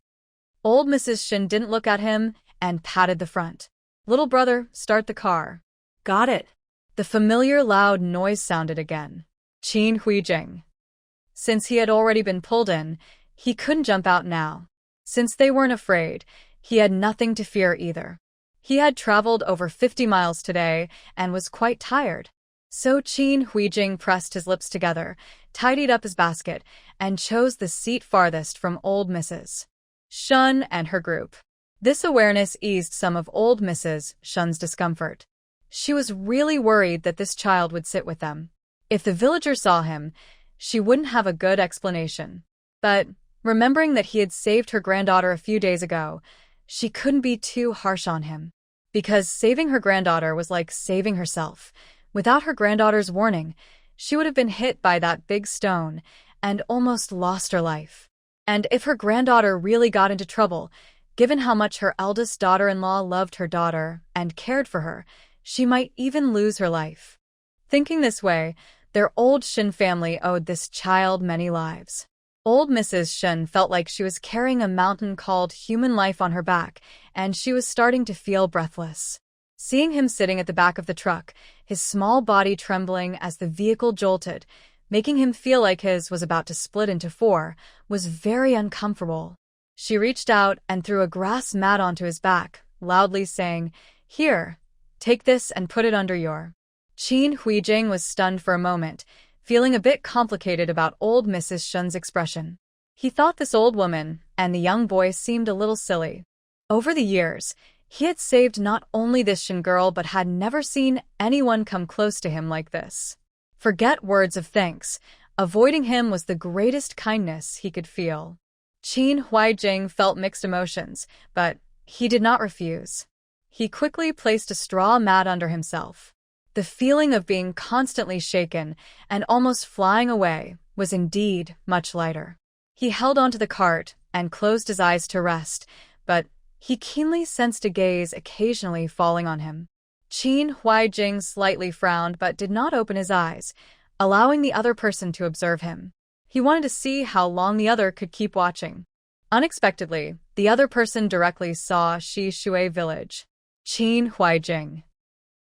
Old Mrs. Shin didn't look at him and patted the front. "Little brother, start the car." Got it. The familiar loud noise sounded again. Qin Huijing. Since he had already been pulled in, he couldn't jump out now. Since they weren't afraid, he had nothing to fear either. He had traveled over 50 miles today and was quite tired. So Qin Huijing pressed his lips together, tidied up his basket, and chose the seat farthest from old Mrs. Shun and her group. This awareness eased some of old Mrs. Shun's discomfort. She was really worried that this child would sit with them. If the villager saw him, she wouldn't have a good explanation. But, remembering that he had saved her granddaughter a few days ago, she couldn't be too harsh on him. Because saving her granddaughter was like saving herself. Without her granddaughter's warning, she would have been hit by that big stone and almost lost her life. And if her granddaughter really got into trouble, given how much her eldest daughter-in-law loved her daughter and cared for her, she might even lose her life. Thinking this way, their old Shin family owed this child many lives. Old Mrs. Shin felt like she was carrying a mountain called human life on her back, and she was starting to feel breathless. Seeing him sitting at the back of the truck, his small body trembling as the vehicle jolted, making him feel like his was about to split into 4, was very uncomfortable. She reached out and threw a grass mat onto his back, loudly saying, "Here, take this and put it under your..." Qin Huijing was stunned for a moment, feeling a bit complicated about old Mrs. Shun's expression. He thought this old woman and the young boy seemed a little silly. Over the years, he had saved not only this Shin girl but had never seen anyone come close to him like this. Forget words of thanks, avoiding him was the greatest kindness he could feel. Qin Huijing felt mixed emotions, but he did not refuse. He quickly placed a straw mat under himself. The feeling of being constantly shaken and almost flying away was indeed much lighter. He held onto the cart and closed his eyes to rest, but he keenly sensed a gaze occasionally falling on him. Qin Huijing slightly frowned but did not open his eyes, allowing the other person to observe him. He wanted to see how long the other could keep watching. Unexpectedly, the other person directly saw Shi Shui village. Qin Huaijing.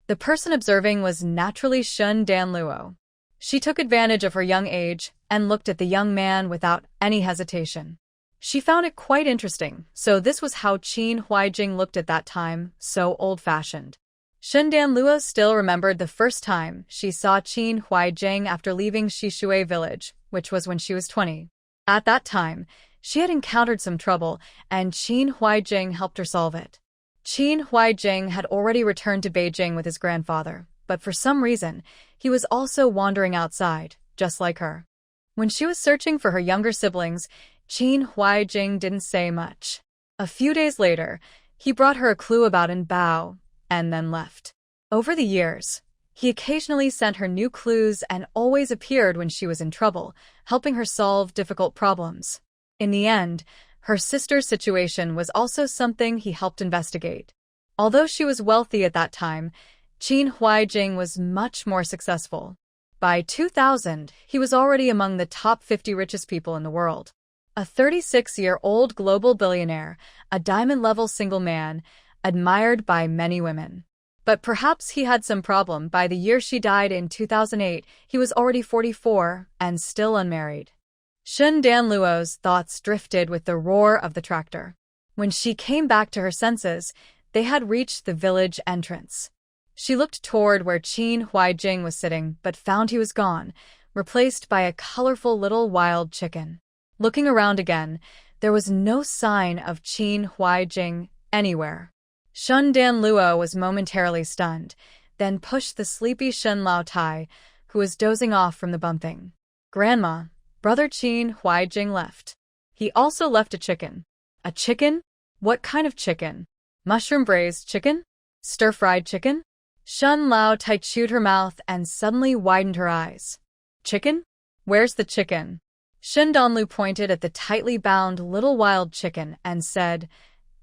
The person observing was naturally Shun Danluo. She took advantage of her young age and looked at the young man without any hesitation. She found it quite interesting, so this was how Qin Huaijing looked at that time, so old-fashioned. Shun Danluo still remembered the first time she saw Qin Huaijing after leaving Shishui village, which was when she was 20. At that time, she had encountered some trouble, and Qin Huaijing helped her solve it. Qin Huaijing had already returned to Beijing with his grandfather, but for some reason, he was also wandering outside, just like her. When she was searching for her younger siblings, Qin Huaijing didn't say much. A few days later, he brought her a clue about An Bao, and then left. Over the years, he occasionally sent her new clues and always appeared when she was in trouble, helping her solve difficult problems. In the end, her sister's situation was also something he helped investigate. Although she was wealthy at that time, Qin Huaijing was much more successful. By 2000, he was already among the top 50 richest people in the world. A 36-year-old global billionaire, a diamond-level single man, admired by many women. But perhaps he had some problem. By the year she died in 2008, he was already 44 and still unmarried. Shun Danluo's thoughts drifted with the roar of the tractor. When she came back to her senses, they had reached the village entrance. She looked toward where Qin Huaijing was sitting, but found he was gone, replaced by a colorful little wild chicken. Looking around again, there was no sign of Qin Huaijing anywhere. Shun Danluo was momentarily stunned, then pushed the sleepy Shun Laotai, who was dozing off from the bumping. Grandma, Brother Qin Huaijing left. He also left a chicken. A chicken? What kind of chicken? Mushroom braised chicken? Stir-fried chicken? Shun Laotai chewed her mouth and suddenly widened her eyes. Chicken? Where's the chicken? Shun Danlu pointed at the tightly bound little wild chicken and said,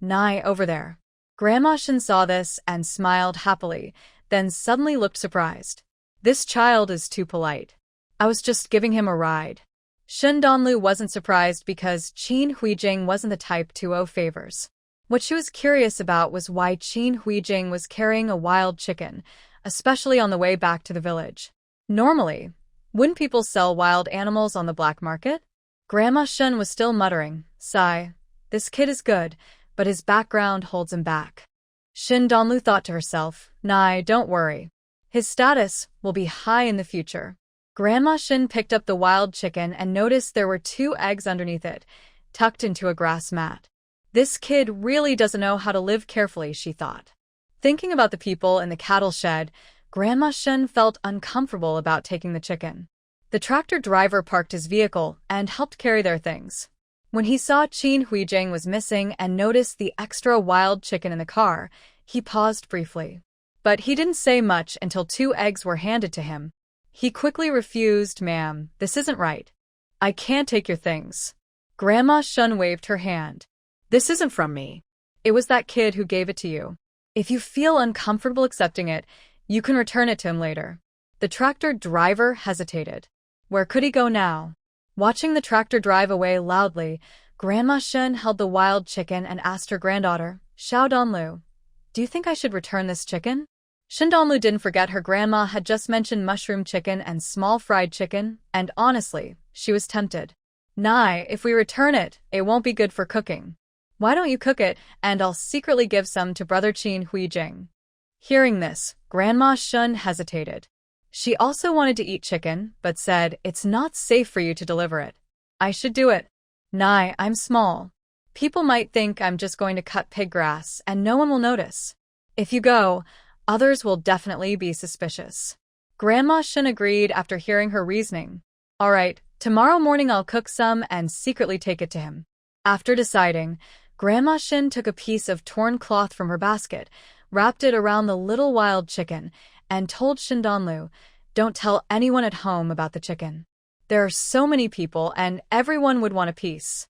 "Nigh over there." Grandma Shun saw this and smiled happily, then suddenly looked surprised. This child is too polite. I was just giving him a ride. Shun Danlu wasn't surprised because Qin Huaijing wasn't the type to owe favors. What she was curious about was why Qin Huaijing was carrying a wild chicken, especially on the way back to the village. Normally, wouldn't people sell wild animals on the black market? Grandma Shun was still muttering, "Sigh, this kid is good, but his background holds him back." Shun Danlu thought to herself, "Nah, don't worry. His status will be high in the future." Grandma Shun picked up the wild chicken and noticed there were 2 eggs underneath it, tucked into a grass mat. This kid really doesn't know how to live carefully, she thought. Thinking about the people in the cattle shed, Grandma Shun felt uncomfortable about taking the chicken. The tractor driver parked his vehicle and helped carry their things. When he saw Qin Huaijing was missing and noticed the extra wild chicken in the car, he paused briefly. But he didn't say much until 2 eggs were handed to him. He quickly refused. "Ma'am, this isn't right. I can't take your things." Grandma Shun waved her hand. "This isn't from me. It was that kid who gave it to you. If you feel uncomfortable accepting it, you can return it to him later." The tractor driver hesitated. Where could he go now? Watching the tractor drive away loudly, Grandma Shun held the wild chicken and asked her granddaughter, "Xiao Danlu, do you think I should return this chicken?" Shun Danlu didn't forget her grandma had just mentioned mushroom chicken and small fried chicken, and honestly, she was tempted. "Nah, if we return it, it won't be good for cooking. Why don't you cook it, and I'll secretly give some to Brother Qin Huaijing." Hearing this, Grandma Shun hesitated. She also wanted to eat chicken, but said, "It's not safe for you to deliver it." "I should do it." "Nah, I'm small. People might think I'm just going to cut pig grass, and no one will notice. If you go, others will definitely be suspicious." Grandma Shun agreed after hearing her reasoning. "All right, tomorrow morning I'll cook some and secretly take it to him." After deciding, Grandma Shun took a piece of torn cloth from her basket, wrapped it around the little wild chicken, and told Shun Danlu, "Don't tell anyone at home about the chicken. There are so many people and everyone would want a piece.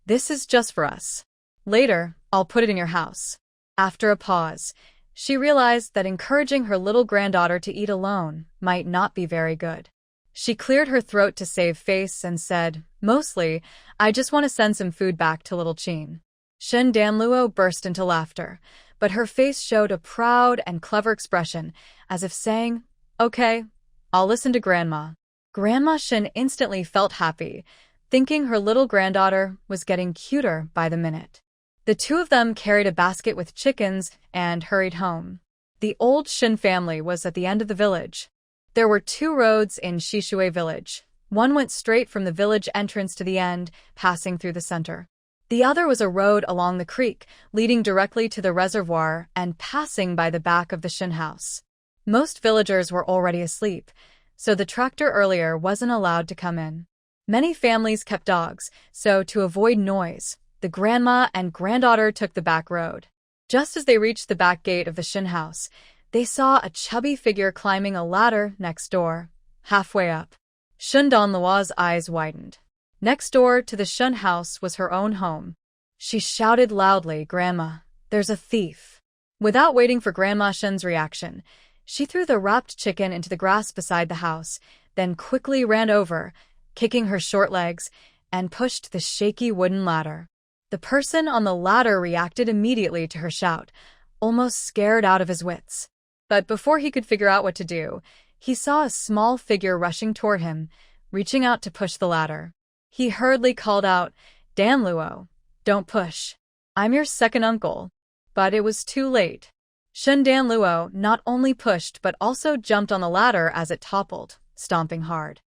This is just for us. Later, I'll put it in your house." After a pause, she realized that encouraging her little granddaughter to eat alone might not be very good. She cleared her throat to save face and said, "Mostly, I just want to send some food back to little Chin." Shen Danluo burst into laughter, but her face showed a proud and clever expression, as if saying, "Okay, I'll listen to Grandma." Grandma Shen instantly felt happy, thinking her little granddaughter was getting cuter by the minute. The two of them carried a basket with chickens and hurried home. The old Shen family was at the end of the village. There were two roads in Shishui village. One went straight from the village entrance to the end, passing through the center. The other was a road along the creek, leading directly to the reservoir and passing by the back of the Shen house. Most villagers were already asleep, so the tractor earlier wasn't allowed to come in. Many families kept dogs, so to avoid noise, the grandma and granddaughter took the back road. Just as they reached the back gate of the Shen house, they saw a chubby figure climbing a ladder next door, halfway up. Shen Danluo's eyes widened. Next door to the Shen house was her own home. She shouted loudly, "Grandma, there's a thief." Without waiting for Grandma Shen's reaction, she threw the wrapped chicken into the grass beside the house, then quickly ran over, kicking her short legs, and pushed the shaky wooden ladder. The person on the ladder reacted immediately to her shout, almost scared out of his wits. But before he could figure out what to do, he saw a small figure rushing toward him, reaching out to push the ladder. He hurriedly called out, "Danluo, don't push. I'm your second uncle." But it was too late. Shen Danluo not only pushed but also jumped on the ladder as it toppled, stomping hard.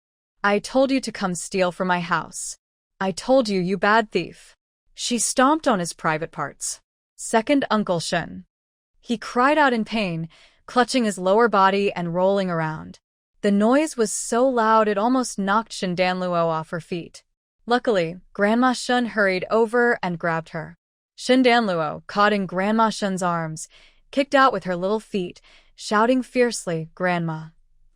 "I told you to come steal from my house. I told you, you bad thief." She stomped on his private parts. "Second Uncle Shen." He cried out in pain, clutching his lower body and rolling around. The noise was so loud it almost knocked Shen Danluo off her feet. Luckily, Grandma Shen hurried over and grabbed her. Shen Danluo, caught in Grandma Shen's arms, kicked out with her little feet, shouting fiercely, "Grandma,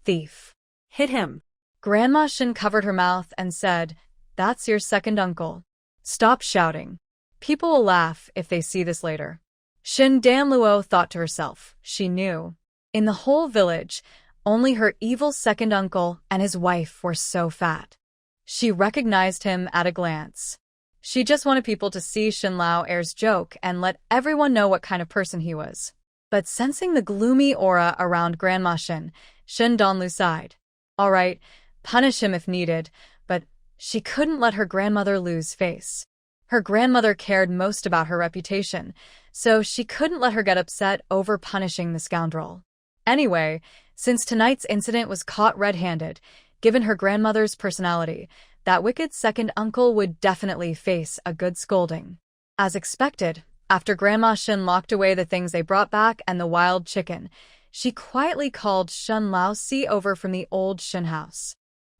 thief." Hit him. Grandma Shen covered her mouth and said, "That's your second uncle. Stop shouting. People will laugh if they see this later." Shen Danluo thought to herself. She knew. In the whole village, only her evil second uncle and his wife were so fat. She recognized him at a glance. She just wanted people to see Shen Lao Er's joke and let everyone know what kind of person he was. But sensing the gloomy aura around Grandma Shen, Shen Danlu sighed. All right, punish him if needed, but she couldn't let her grandmother lose face. Her grandmother cared most about her reputation, so she couldn't let her get upset over punishing the scoundrel. Anyway, since tonight's incident was caught red-handed, given her grandmother's personality, that wicked second uncle would definitely face a good scolding. As expected, after Grandma Shen locked away the things they brought back and the wild chicken, she quietly called Shen Lao Si over from the old Shen house.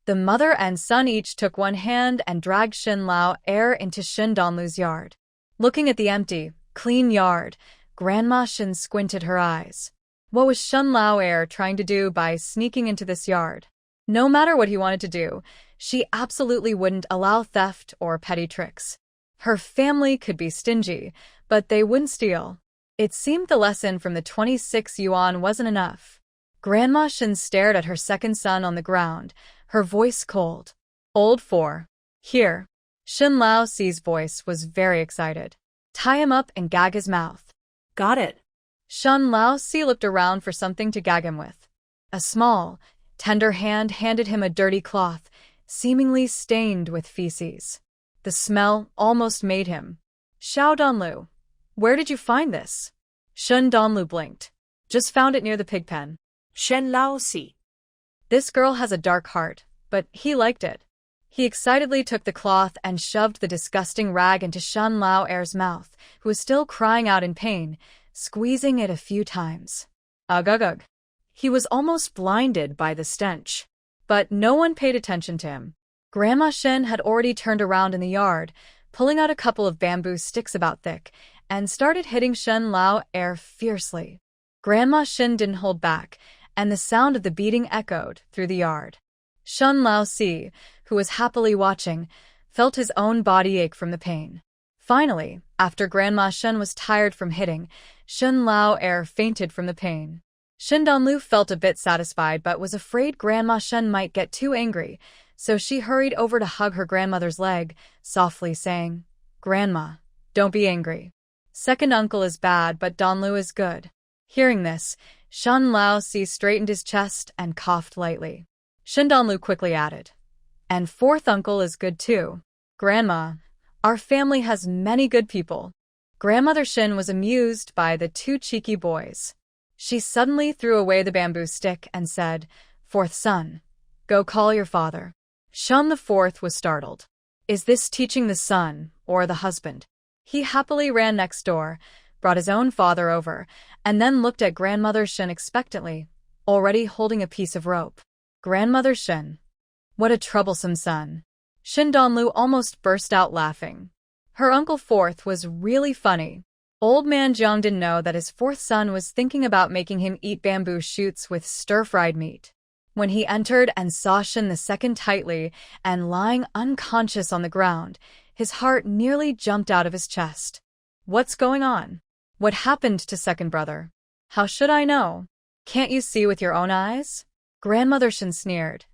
The mother and son each took one hand and dragged Shen Lao Er into Shen Danlu's yard. Looking at the empty, clean yard, Grandma Shen squinted her eyes. What was Shen Lao Er trying to do by sneaking into this yard? No matter what he wanted to do, she absolutely wouldn't allow theft or petty tricks. Her family could be stingy, but they wouldn't steal. It seemed the lesson from the 26 yuan wasn't enough. Grandma Shen stared at her second son on the ground, her voice cold. "Old 4. Here." Shen Lao Si's voice was very excited. "Tie him up and gag his mouth." Got it. Shen Lao Si looked around for something to gag him with. A small, tender hand handed him a dirty cloth, seemingly stained with feces. The smell almost made him. "Xiao Danlu, where did you find this?" Shen Danlu blinked. "Just found it near the pig pen." Shen Lao Si. This girl has a dark heart, but he liked it. He excitedly took the cloth and shoved the disgusting rag into Shen Lao Er's mouth, who was still crying out in pain, squeezing it a few times. Ugh ugh ugh. He was almost blinded by the stench. But no one paid attention to him. Grandma Shen had already turned around in the yard, pulling out a couple of bamboo sticks about thick, and started hitting Shen Lao Er fiercely. Grandma Shen didn't hold back, and the sound of the beating echoed through the yard. Shen Lao Si, who was happily watching, felt his own body ache from the pain. Finally, after Grandma Shen was tired from hitting, Shen Lao Er fainted from the pain. Shin Donlu felt a bit satisfied but was afraid Grandma Shen might get too angry, so she hurried over to hug her grandmother's leg, softly saying, "Grandma, don't be angry. Second uncle is bad, but Donlu is good." Hearing this, Shan Laozi straightened his chest and coughed lightly. Shin Donlu quickly added, "And fourth uncle is good too. Grandma, our family has many good people." Grandmother Shin was amused by the two cheeky boys. She suddenly threw away the bamboo stick and said, "Fourth son, go call your father." Shun the fourth was startled. Is this teaching the son or the husband? He happily ran next door, brought his own father over, and then looked at Grandmother Shin expectantly, already holding a piece of rope. Grandmother Shin. What a troublesome son. Shin Donlu almost burst out laughing. Her uncle fourth was really funny. Old man Jiang didn't know that his fourth son was thinking about making him eat bamboo shoots with stir-fried meat. When he entered and saw Shin the second tightly and lying unconscious on the ground, his heart nearly jumped out of his chest. What's going on? What happened to second brother? How should I know? Can't you see with your own eyes? Grandmother Shin sneered.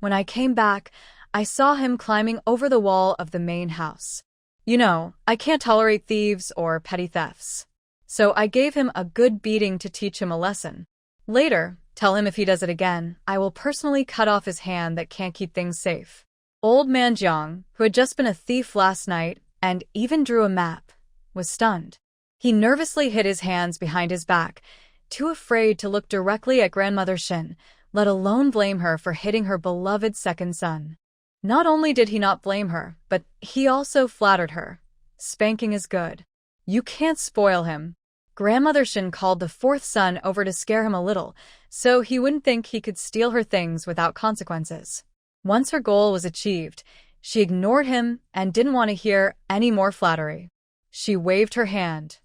When I came back, I saw him climbing over the wall of the main house. You know, I can't tolerate thieves or petty thefts. So I gave him a good beating to teach him a lesson. Later, tell him if he does it again, I will personally cut off his hand that can't keep things safe. Old man Jiang, who had just been a thief last night and even drew a map, was stunned. He nervously hid his hands behind his back, too afraid to look directly at Grandmother Shin, let alone blame her for hitting her beloved second son. Not only did he not blame her, but he also flattered her. Spanking is good. You can't spoil him. Grandmother Shin called the fourth son over to scare him a little, so he wouldn't think he could steal her things without consequences. Once her goal was achieved, she ignored him and didn't want to hear any more flattery. She waved her hand.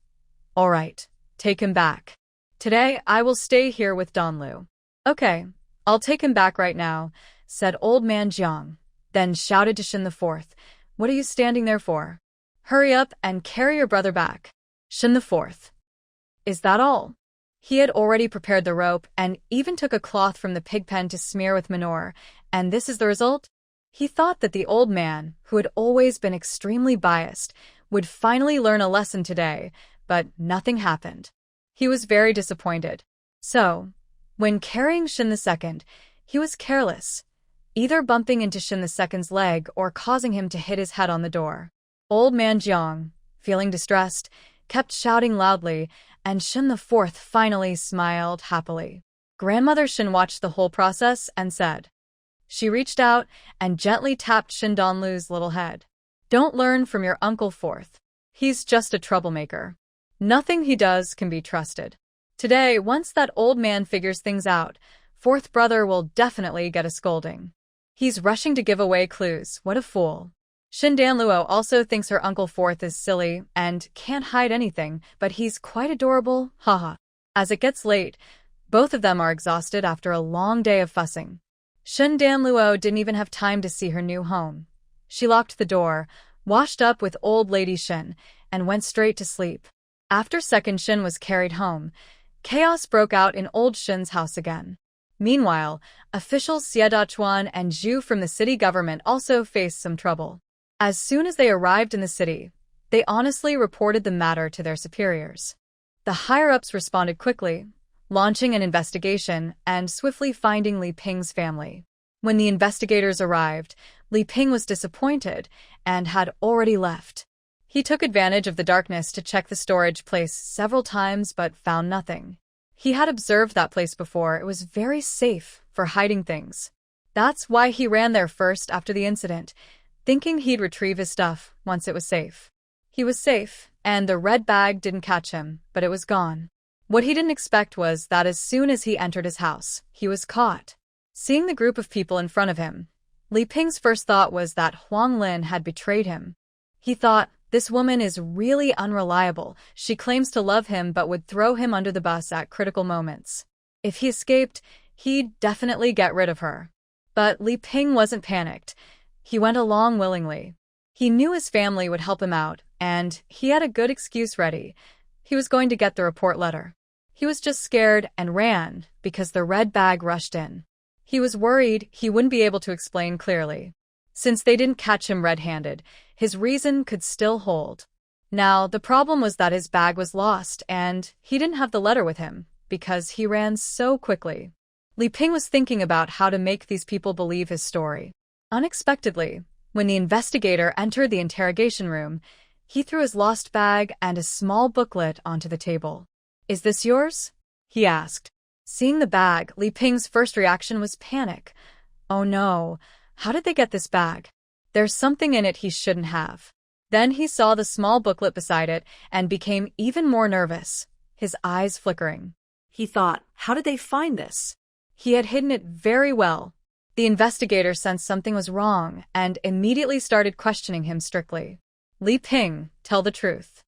All right, take him back. Today I will stay here with Donlu. Okay, I'll take him back right now, said old man Jiang, then shouted to Shin the fourth, what are you standing there for? Hurry up and carry your brother back. Shin the fourth. Is that all? He had already prepared the rope and even took a cloth from the pig pen to smear with manure, and this is the result? He thought that the old man, who had always been extremely biased, would finally learn a lesson today, but nothing happened. He was very disappointed. So, when carrying Shin the second, he was careless, either bumping into Shin the second's leg or causing him to hit his head on the door. Old man Jiang, feeling distressed, kept shouting loudly, and Shin the fourth finally smiled happily. Grandmother Shin watched the whole process and said. She reached out and gently tapped Shin Donlu's little head. Don't learn from your uncle fourth. He's just a troublemaker. Nothing he does can be trusted. Today, once that old man figures things out, fourth brother will definitely get a scolding. He's rushing to give away clues. What a fool. Shin Danluo also thinks her uncle fourth is silly and can't hide anything, but he's quite adorable, haha. As it gets late, both of them are exhausted after a long day of fussing. Shin Danluo didn't even have time to see her new home. She locked the door, washed up with old lady Shin, and went straight to sleep. After second Shin was carried home, chaos broke out in old Shin's house again. Meanwhile, officials Xie Dachuan and Zhu from the city government also faced some trouble. As soon as they arrived in the city, they honestly reported the matter to their superiors. The higher-ups responded quickly, launching an investigation and swiftly finding Li Ping's family. When the investigators arrived, Li Ping was disappointed and had already left. He took advantage of the darkness to check the storage place several times but found nothing. He had observed that place before. It was very safe for hiding things. That's why he ran there first after the incident, thinking he'd retrieve his stuff once it was safe. He was safe, and the red bag didn't catch him, but it was gone. What he didn't expect was that as soon as he entered his house, he was caught. Seeing the group of people in front of him, Li Ping's first thought was that Huang Lin had betrayed him. He thought, this woman is really unreliable. She claims to love him but would throw him under the bus at critical moments. If he escaped, he'd definitely get rid of her. But Li Ping wasn't panicked. He went along willingly. He knew his family would help him out, and he had a good excuse ready. He was going to get the report letter. He was just scared and ran because the red bag rushed in. He was worried he wouldn't be able to explain clearly. Since they didn't catch him red-handed, his reason could still hold. Now, the problem was that his bag was lost and he didn't have the letter with him because he ran so quickly. Li Ping was thinking about how to make these people believe his story. Unexpectedly, when the investigator entered the interrogation room, he threw his lost bag and a small booklet onto the table. "Is this yours?" he asked. Seeing the bag, Li Ping's first reaction was panic. Oh no, how did they get this bag? There's something in it he shouldn't have. Then he saw the small booklet beside it and became even more nervous, his eyes flickering. He thought, how did they find this? He had hidden it very well. The investigator sensed something was wrong and immediately started questioning him strictly. Li Ping, tell the truth.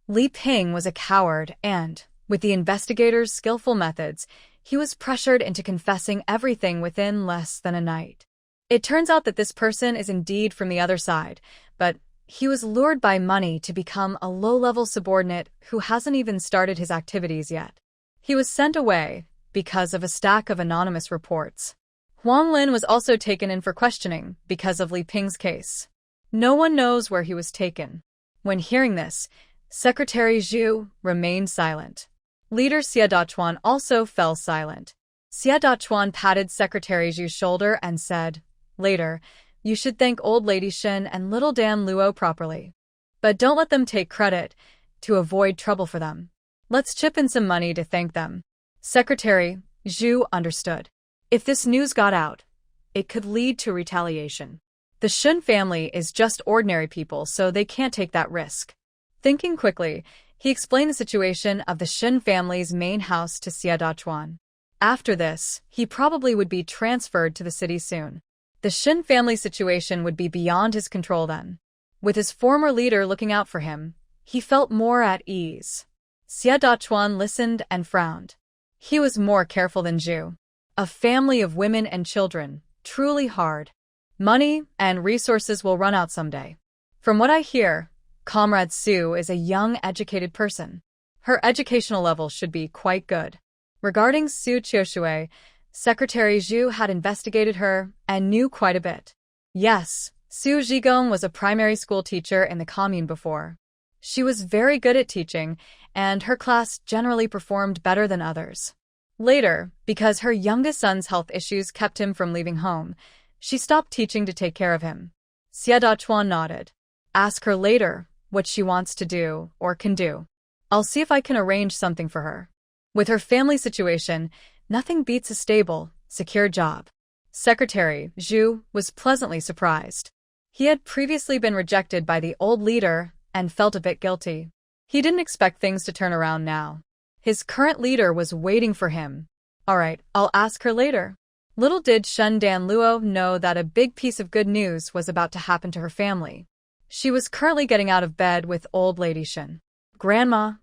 Li Ping was a coward and, with the investigator's skillful methods, he was pressured into confessing everything within less than a night. It turns out that this person is indeed from the other side, but he was lured by money to become a low-level subordinate who hasn't even started his activities yet. He was sent away because of a stack of anonymous reports. Huang Lin was also taken in for questioning because of Li Ping's case. No one knows where he was taken. When hearing this, Secretary Zhu remained silent. Leader Xie Dachuan also fell silent. Xie Dachuan patted Secretary Zhu's shoulder and said, "Later, you should thank Old Lady Shen and Little Dan Luo properly. But don't let them take credit, to avoid trouble for them. Let's chip in some money to thank them." Secretary Zhu understood. If this news got out, it could lead to retaliation. The Shen family is just ordinary people, so they can't take that risk. Thinking quickly, he explained the situation of the Shen family's main house to Xie Dachuan. After this, he probably would be transferred to the city soon. The Shen family situation would be beyond his control then. With his former leader looking out for him, he felt more at ease. Xie Dachuan listened and frowned. He was more careful than Zhu. A family of women and children, truly hard. Money and resources will run out someday. From what I hear, Comrade Su is a young, educated person. Her educational level should be quite good. Regarding Su Qiushui, Secretary Zhu had investigated her and knew quite a bit. Yes, Su Zhigong was a primary school teacher in the commune before. She was very good at teaching, and her class generally performed better than others. Later, because her youngest son's health issues kept him from leaving home, she stopped teaching to take care of him. Xie Dachuan nodded. Ask her later what she wants to do or can do. I'll see if I can arrange something for her. With her family situation, nothing beats a stable, secure job. Secretary Zhu was pleasantly surprised. He had previously been rejected by the old leader and felt a bit guilty. He didn't expect things to turn around now. His current leader was waiting for him. All right, I'll ask her later. Little did Shen Dan Luo know that a big piece of good news was about to happen to her family. She was currently getting out of bed with Old Lady Shen. "Grandma,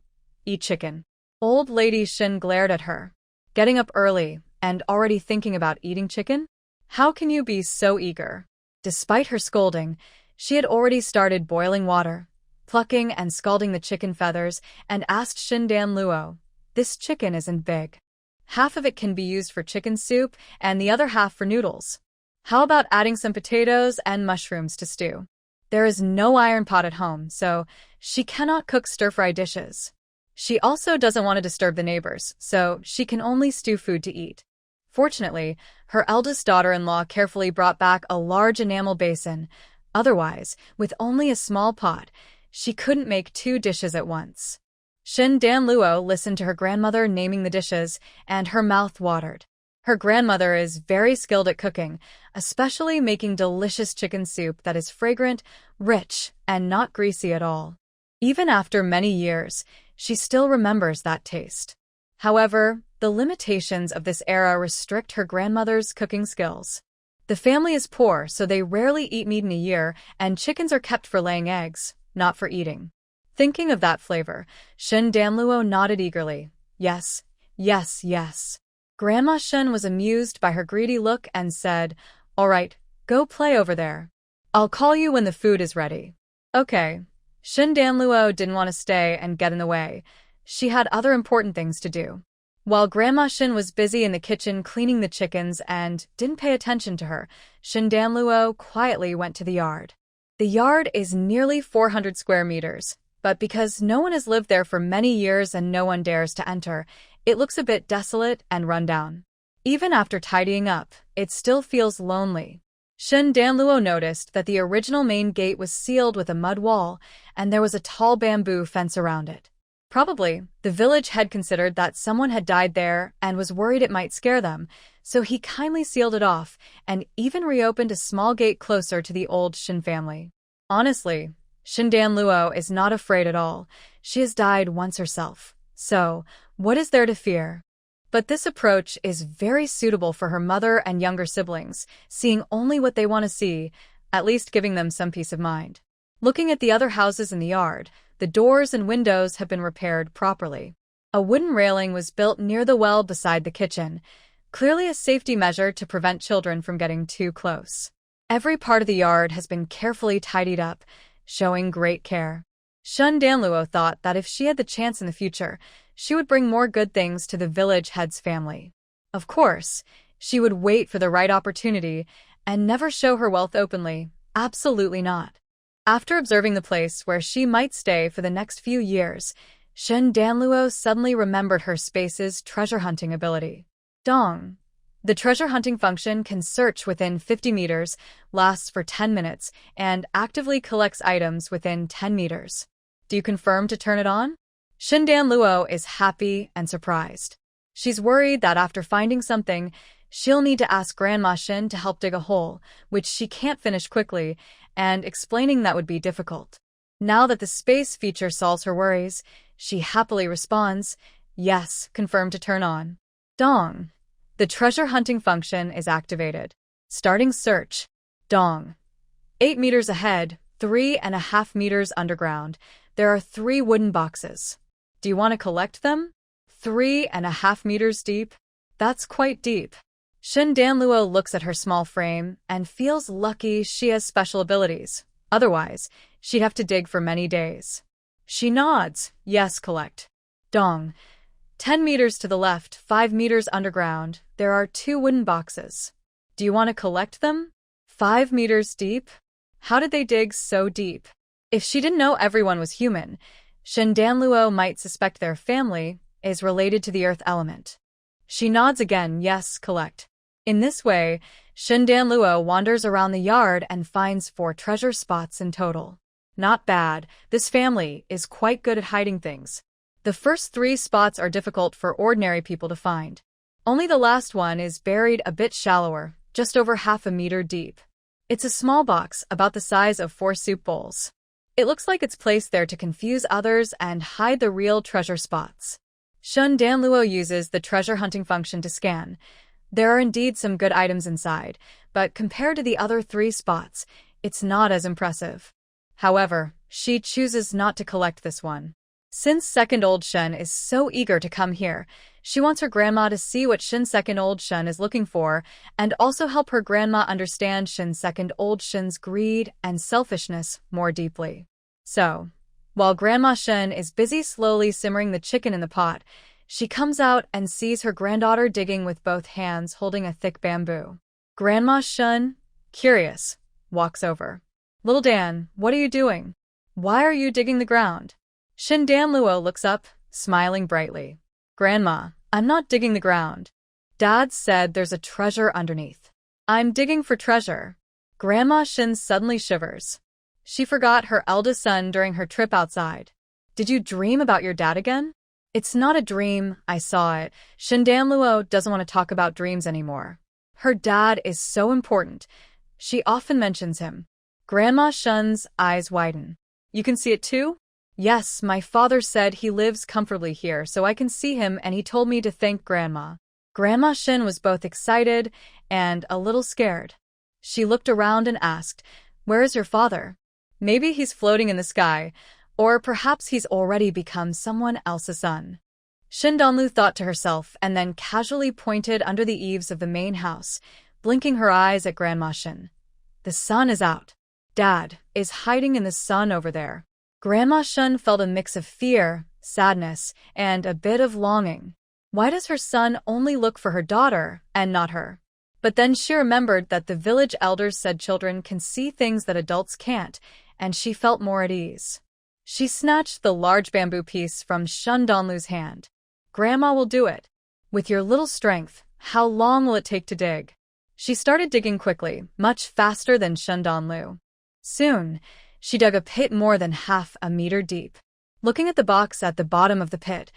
eat chicken." Old Lady Shen glared at her. Getting up early and already thinking about eating chicken? How can you be so eager? Despite her scolding, she had already started boiling water, plucking and scalding the chicken feathers, and asked Shen Dan Luo, "This chicken isn't big. Half of it can be used for chicken soup and the other half for noodles. How about adding some potatoes and mushrooms to stew?" There is no iron pot at home, so she cannot cook stir-fry dishes. She also doesn't want to disturb the neighbors, so she can only stew food to eat. Fortunately, her eldest daughter-in-law carefully brought back a large enamel basin. Otherwise, with only a small pot, she couldn't make 2 dishes at once. Shen Dan Luo listened to her grandmother naming the dishes, and her mouth watered. Her grandmother is very skilled at cooking, especially making delicious chicken soup that is fragrant, rich, and not greasy at all. Even after many years, she still remembers that taste. However, the limitations of this era restrict her grandmother's cooking skills. The family is poor, so they rarely eat meat in a year, and chickens are kept for laying eggs, not for eating. Thinking of that flavor, Shen Dan Luo nodded eagerly. Yes, yes, yes. Grandma Shen was amused by her greedy look and said, "All right, go play over there. I'll call you when the food is ready." Okay. Shen Dan Luo didn't want to stay and get in the way. She had other important things to do. While Grandma Shin was busy in the kitchen cleaning the chickens and didn't pay attention to her, Shin Danluo quietly went to the yard. The yard is nearly 400 square meters, but because no one has lived there for many years and no one dares to enter, it looks a bit desolate and run down. Even after tidying up, it still feels lonely. Shin Danluo noticed that the original main gate was sealed with a mud wall, and there was a tall bamboo fence around it. Probably, the village had considered that someone had died there and was worried it might scare them, so he kindly sealed it off and even reopened a small gate closer to the old Shin family. Honestly, Shin Danluo is not afraid at all. She has died once herself, so what is there to fear? But this approach is very suitable for her mother and younger siblings, seeing only what they want to see, at least giving them some peace of mind. Looking at the other houses in the yard, the doors and windows have been repaired properly. A wooden railing was built near the well beside the kitchen, clearly a safety measure to prevent children from getting too close. Every part of the yard has been carefully tidied up, showing great care. Shin Danluo thought that if she had the chance in the future, she would bring more good things to the village head's family. Of course, she would wait for the right opportunity and never show her wealth openly. Absolutely not. After observing the place where she might stay for the next few years, Shin Danluo suddenly remembered her space's treasure hunting ability. Dong. The treasure hunting function can search within 50 meters, lasts for 10 minutes, and actively collects items within 10 meters. Do you confirm to turn it on? Shin Danluo is happy and surprised. She's worried that after finding something, she'll need to ask Grandma Shin to help dig a hole, which she can't finish quickly, and explaining that would be difficult. Now that the space feature solves her worries, she happily responds, yes, confirm to turn on. Dong. The treasure hunting function is activated. Starting search. Dong. 8 meters ahead, 3.5 meters underground, there are 3 wooden boxes. Do you want to collect them? 3.5 meters deep? That's quite deep. Shin Danluo looks at her small frame and feels lucky she has special abilities. Otherwise, she'd have to dig for many days. She nods. Yes, collect. Dong. 10 meters to the left, 5 meters underground, there are 2 wooden boxes. Do you want to collect them? 5 meters deep? How did they dig so deep? If she didn't know everyone was human, Shin Danluo might suspect their family is related to the earth element. She nods again. Yes, collect. In this way, Shin Danluo wanders around the yard and finds 4 treasure spots in total. Not bad, this family is quite good at hiding things. The first 3 spots are difficult for ordinary people to find. Only the last one is buried a bit shallower, just over half a meter deep. It's a small box about the size of 4 soup bowls. It looks like it's placed there to confuse others and hide the real treasure spots. Shin Danluo uses the treasure hunting function to scan. There are indeed some good items inside, but compared to the other 3 spots, it's not as impressive. However, she chooses not to collect this one. Since second old Shin is so eager to come here, she wants her grandma to see what Shin second old Shin is looking for and also help her grandma understand Shin second old Shin's greed and selfishness more deeply. So, while Grandma Shin is busy slowly simmering the chicken in the pot, she comes out and sees her granddaughter digging with both hands holding a thick bamboo. Grandma Shin, curious, walks over. Little Dan, what are you doing? Why are you digging the ground? Shin Danluo looks up, smiling brightly. Grandma, I'm not digging the ground. Dad said there's a treasure underneath. I'm digging for treasure. Grandma Shin suddenly shivers. She forgot her eldest son during her trip outside. Did you dream about your dad again? It's not a dream, I saw it. Shin Danluo doesn't want to talk about dreams anymore. Her dad is so important. She often mentions him. Grandma Shin's eyes widen. You can see it too? Yes, my father said he lives comfortably here, so I can see him, and he told me to thank Grandma. Grandma Shin was both excited and a little scared. She looked around and asked, where is your father? Maybe he's floating in the sky, or perhaps he's already become someone else's son. Shin Danlu thought to herself and then casually pointed under the eaves of the main house, blinking her eyes at Grandma Shin. The sun is out. Dad is hiding in the sun over there. Grandma Shin felt a mix of fear, sadness, and a bit of longing. Why does her son only look for her daughter and not her? But then she remembered that the village elders said children can see things that adults can't, and she felt more at ease. She snatched the large bamboo piece from Shun Donlu's hand. Grandma will do it. With your little strength, how long will it take to dig? She started digging quickly, much faster than Shun Donlu. Soon, she dug a pit more than half a meter deep. Looking at the box at the bottom of the pit,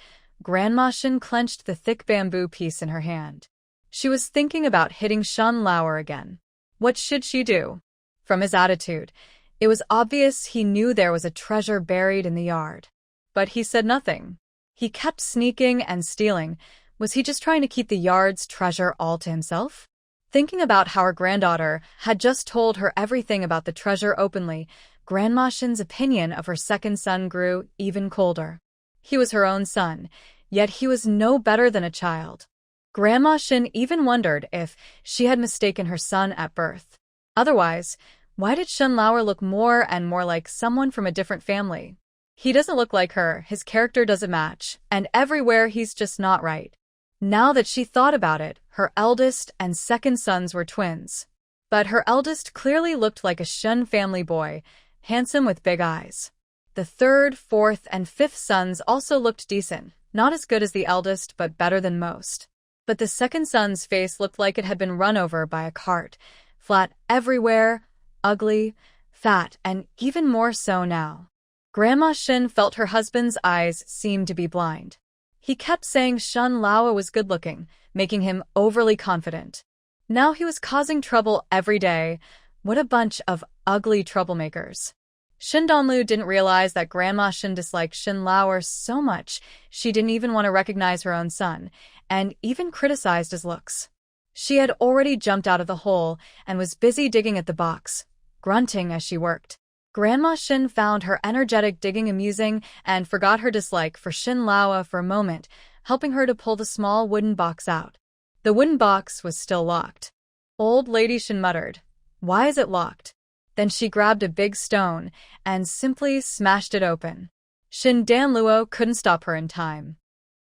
Grandma Shin clenched the thick bamboo piece in her hand. She was thinking about hitting Shun Lauer again. What should she do? From his attitude, it was obvious he knew there was a treasure buried in the yard. But he said nothing. He kept sneaking and stealing. Was he just trying to keep the yard's treasure all to himself? Thinking about how her granddaughter had just told her everything about the treasure openly, Grandma Shin's opinion of her second son grew even colder. He was her own son, yet he was no better than a child. Grandma Shin even wondered if she had mistaken her son at birth. Otherwise, why did Shun Lauer look more and more like someone from a different family? He doesn't look like her, his character doesn't match, and everywhere he's just not right. Now that she thought about it, her eldest and second sons were twins. But her eldest clearly looked like a Shun family boy, handsome with big eyes. The third, fourth, and fifth sons also looked decent, not as good as the eldest but better than most. But the second son's face looked like it had been run over by a cart, flat everywhere, ugly, fat, and even more so now. Grandma Shin felt her husband's eyes seemed to be blind. He kept saying Shun Lauer was good-looking, making him overly confident. Now he was causing trouble every day. What a bunch of ugly troublemakers. Shin Donlu didn't realize that Grandma Shin disliked Shun Lauer so much she didn't even want to recognize her own son, and even criticized his looks. She had already jumped out of the hole and was busy digging at the box, grunting as she worked. Grandma Shin found her energetic digging amusing and forgot her dislike for Shun Lauer for a moment, helping her to pull the small wooden box out. The wooden box was still locked. Old Lady Shin muttered, "Why is it locked?" Then she grabbed a big stone and simply smashed it open. Shin Danluo couldn't stop her in time.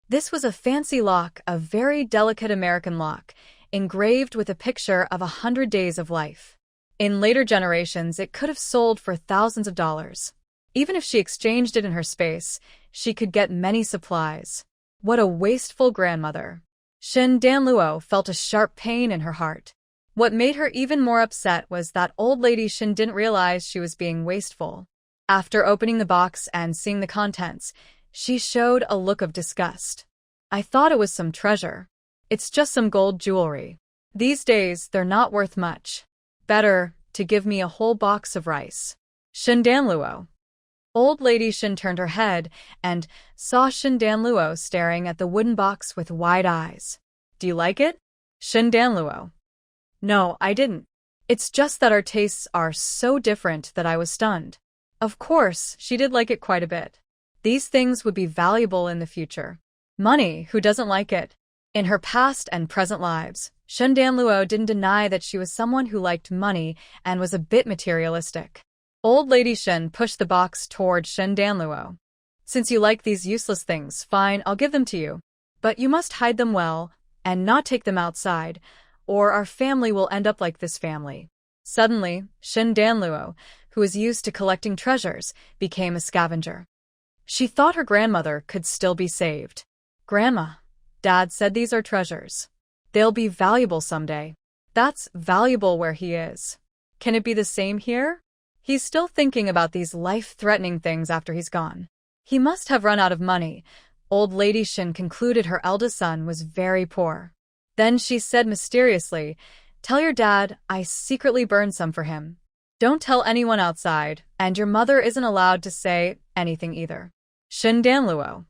This was a fancy lock, a very delicate American lock, engraved with a picture of 100 days of life. In later generations, it could have sold for thousands of dollars. Even if she exchanged it in her space, she could get many supplies. What a wasteful grandmother. Shin Danluo felt a sharp pain in her heart. What made her even more upset was that old lady Shin didn't realize she was being wasteful. After opening the box and seeing the contents, she showed a look of disgust. "I thought it was some treasure. It's just some gold jewelry. These days, they're not worth much. Better to give me a whole box of rice." Shin Danluo. Old Lady Shin turned her head and saw Shin Danluo staring at the wooden box with wide eyes. "Do you like it?" Shin Danluo. "No, I didn't. It's just that our tastes are so different that I was stunned." Of course, she did like it quite a bit. These things would be valuable in the future. Money, who doesn't like it? In her past and present lives, Shin Danluo didn't deny that she was someone who liked money and was a bit materialistic. Old Lady Shin pushed the box toward Shin Danluo. "Since you like these useless things, fine, I'll give them to you. But you must hide them well and not take them outside, or our family will end up like this family." Suddenly, Shin Danluo, who was used to collecting treasures, became a scavenger. She thought her grandmother could still be saved. "Grandma, Dad said these are treasures. They'll be valuable someday." "That's valuable where he is. Can it be the same here? He's still thinking about these life-threatening things after he's gone. He must have run out of money." Old Lady Shin concluded her eldest son was very poor. Then she said mysteriously, "Tell your dad I secretly burned some for him. Don't tell anyone outside, and your mother isn't allowed to say anything either." Shin Danluo.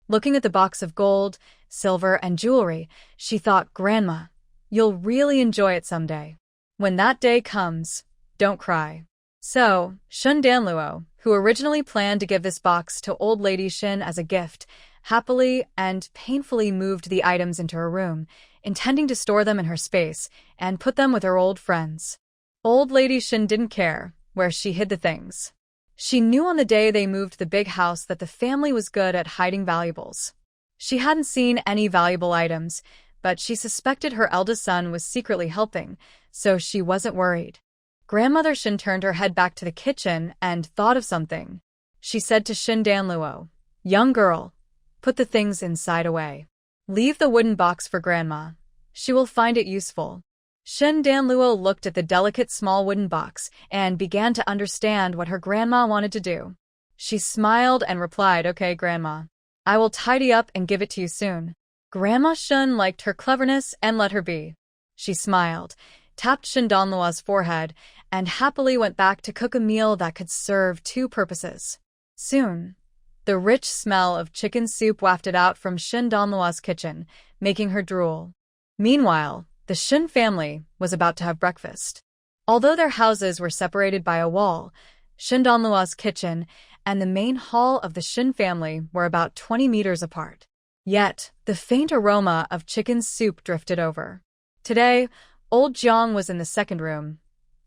Looking at the box of gold, silver, and jewelry, she thought, "Grandma, you'll really enjoy it someday. When that day comes, don't cry." So, Shin Danluo, who originally planned to give this box to Old Lady Shin as a gift, happily and painfully moved the items into her room, intending to store them in her space and put them with her old friends. Old Lady Shin didn't care where she hid the things. She knew on the day they moved the big house that the family was good at hiding valuables. She hadn't seen any valuable items, but she suspected her eldest son was secretly helping, so she wasn't worried. Grandmother Shin turned her head back to the kitchen and thought of something. She said to Shin Danluo, "Young girl, put the things inside away. Leave the wooden box for Grandma. She will find it useful." Shin Danluo looked at the delicate small wooden box and began to understand what her grandma wanted to do. She smiled and replied, "Okay, Grandma. I will tidy up and give it to you soon." Grandma Shun liked her cleverness and let her be. She smiled, tapped Shin Danluo's forehead, and happily went back to cook a meal that could serve two purposes. Soon, the rich smell of chicken soup wafted out from Shin Danluo's kitchen, making her drool. Meanwhile, the Shin family was about to have breakfast. Although their houses were separated by a wall, Shin Danluo's kitchen and the main hall of the Shin family were about 20 meters apart. Yet, the faint aroma of chicken soup drifted over. Today, old Jiang was in the second room,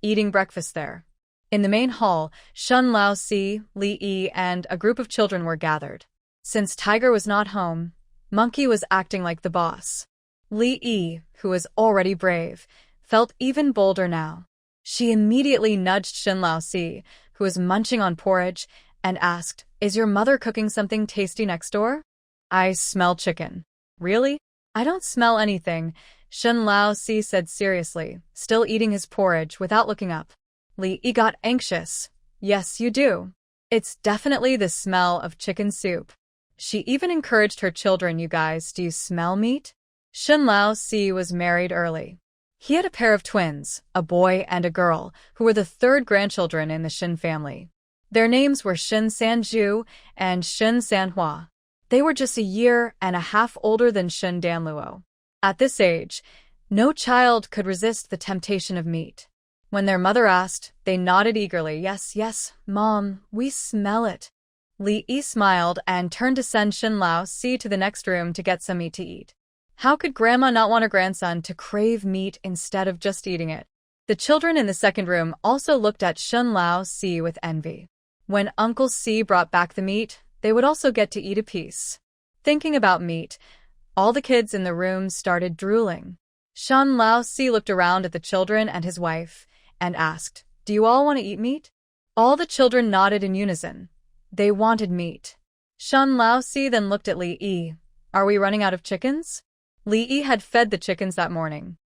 eating breakfast there. In the main hall, Shun Lao Si, Li Yi, and a group of children were gathered. Since Tiger was not home, Monkey was acting like the boss. Li Yi, who was already brave, felt even bolder now. She immediately nudged Shin Lao Si, who was munching on porridge, and asked, "Is your mother cooking something tasty next door?" "I smell chicken." "Really?" "I don't smell anything," Shin Lao Si said seriously, still eating his porridge without looking up. Li Yi got anxious. "Yes, you do. It's definitely the smell of chicken soup." She even encouraged her children, "You guys, do you smell meat?" Shin Lao Si was married early. He had a pair of twins, a boy and a girl, who were the third grandchildren in the Shin family. Their names were Shin Sanju and Shin Sanhwa. They were just a year and a half older than Shin Danluo. At this age, no child could resist the temptation of meat. When their mother asked, they nodded eagerly. "Yes, yes, Mom, we smell it." Li Yi smiled and turned to send Shin Lao Si to the next room to get some meat to eat. How could Grandma not want her grandson to crave meat instead of just eating it? The children in the second room also looked at Shin Lao Si with envy. When Uncle Si brought back the meat, they would also get to eat a piece. Thinking about meat, all the kids in the room started drooling. Shin Lao Si looked around at the children and his wife and asked, "Do you all want to eat meat?" All the children nodded in unison. They wanted meat. Shin Lao Si then looked at Li Yi. "Are we running out of chickens?" Li Yi had fed the chickens that morning.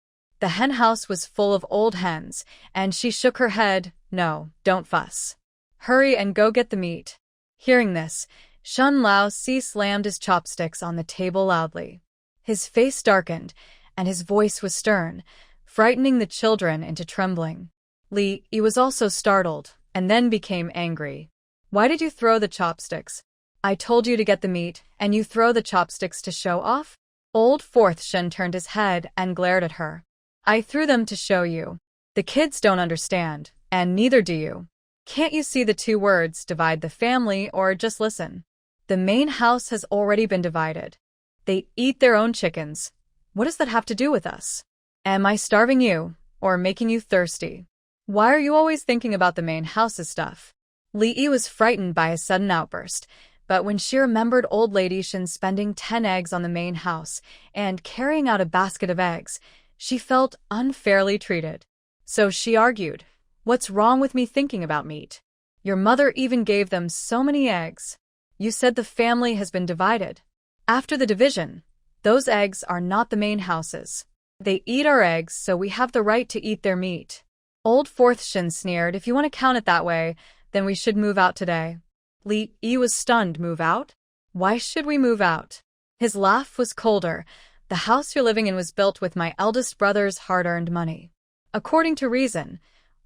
The hen house was full of old hens, and she shook her head. "No, don't fuss. Hurry and go get the meat." Hearing this, Shin Lao Si slammed his chopsticks on the table loudly. His face darkened, and his voice was stern, frightening the children into trembling. Li Yi was also startled, and then became angry. "Why did you throw the chopsticks? I told you to get the meat, and you throw the chopsticks to show off?" Old Fourth Shin turned his head and glared at her. "I threw them to show you. The kids don't understand, and neither do you. Can't you see the two words, divide the family, or just listen? The main house has already been divided. They eat their own chickens. What does that have to do with us? Am I starving you, or making you thirsty? Why are you always thinking about the main house's stuff?" Li Yi was frightened by his sudden outburst, but when she remembered old lady Shin spending 10 eggs on the main house and carrying out a basket of eggs, she felt unfairly treated. So she argued, "What's wrong with me thinking about meat? Your mother even gave them so many eggs. You said the family has been divided. After the division, those eggs are not the main house's. They eat our eggs, so we have the right to eat their meat." Old Fourth Shin sneered, "If you want to count it that way, then we should move out today." Li Yi was stunned. "Move out? Why should we move out?" His laugh was colder. "The house you're living in was built with my eldest brother's hard-earned money. According to reason,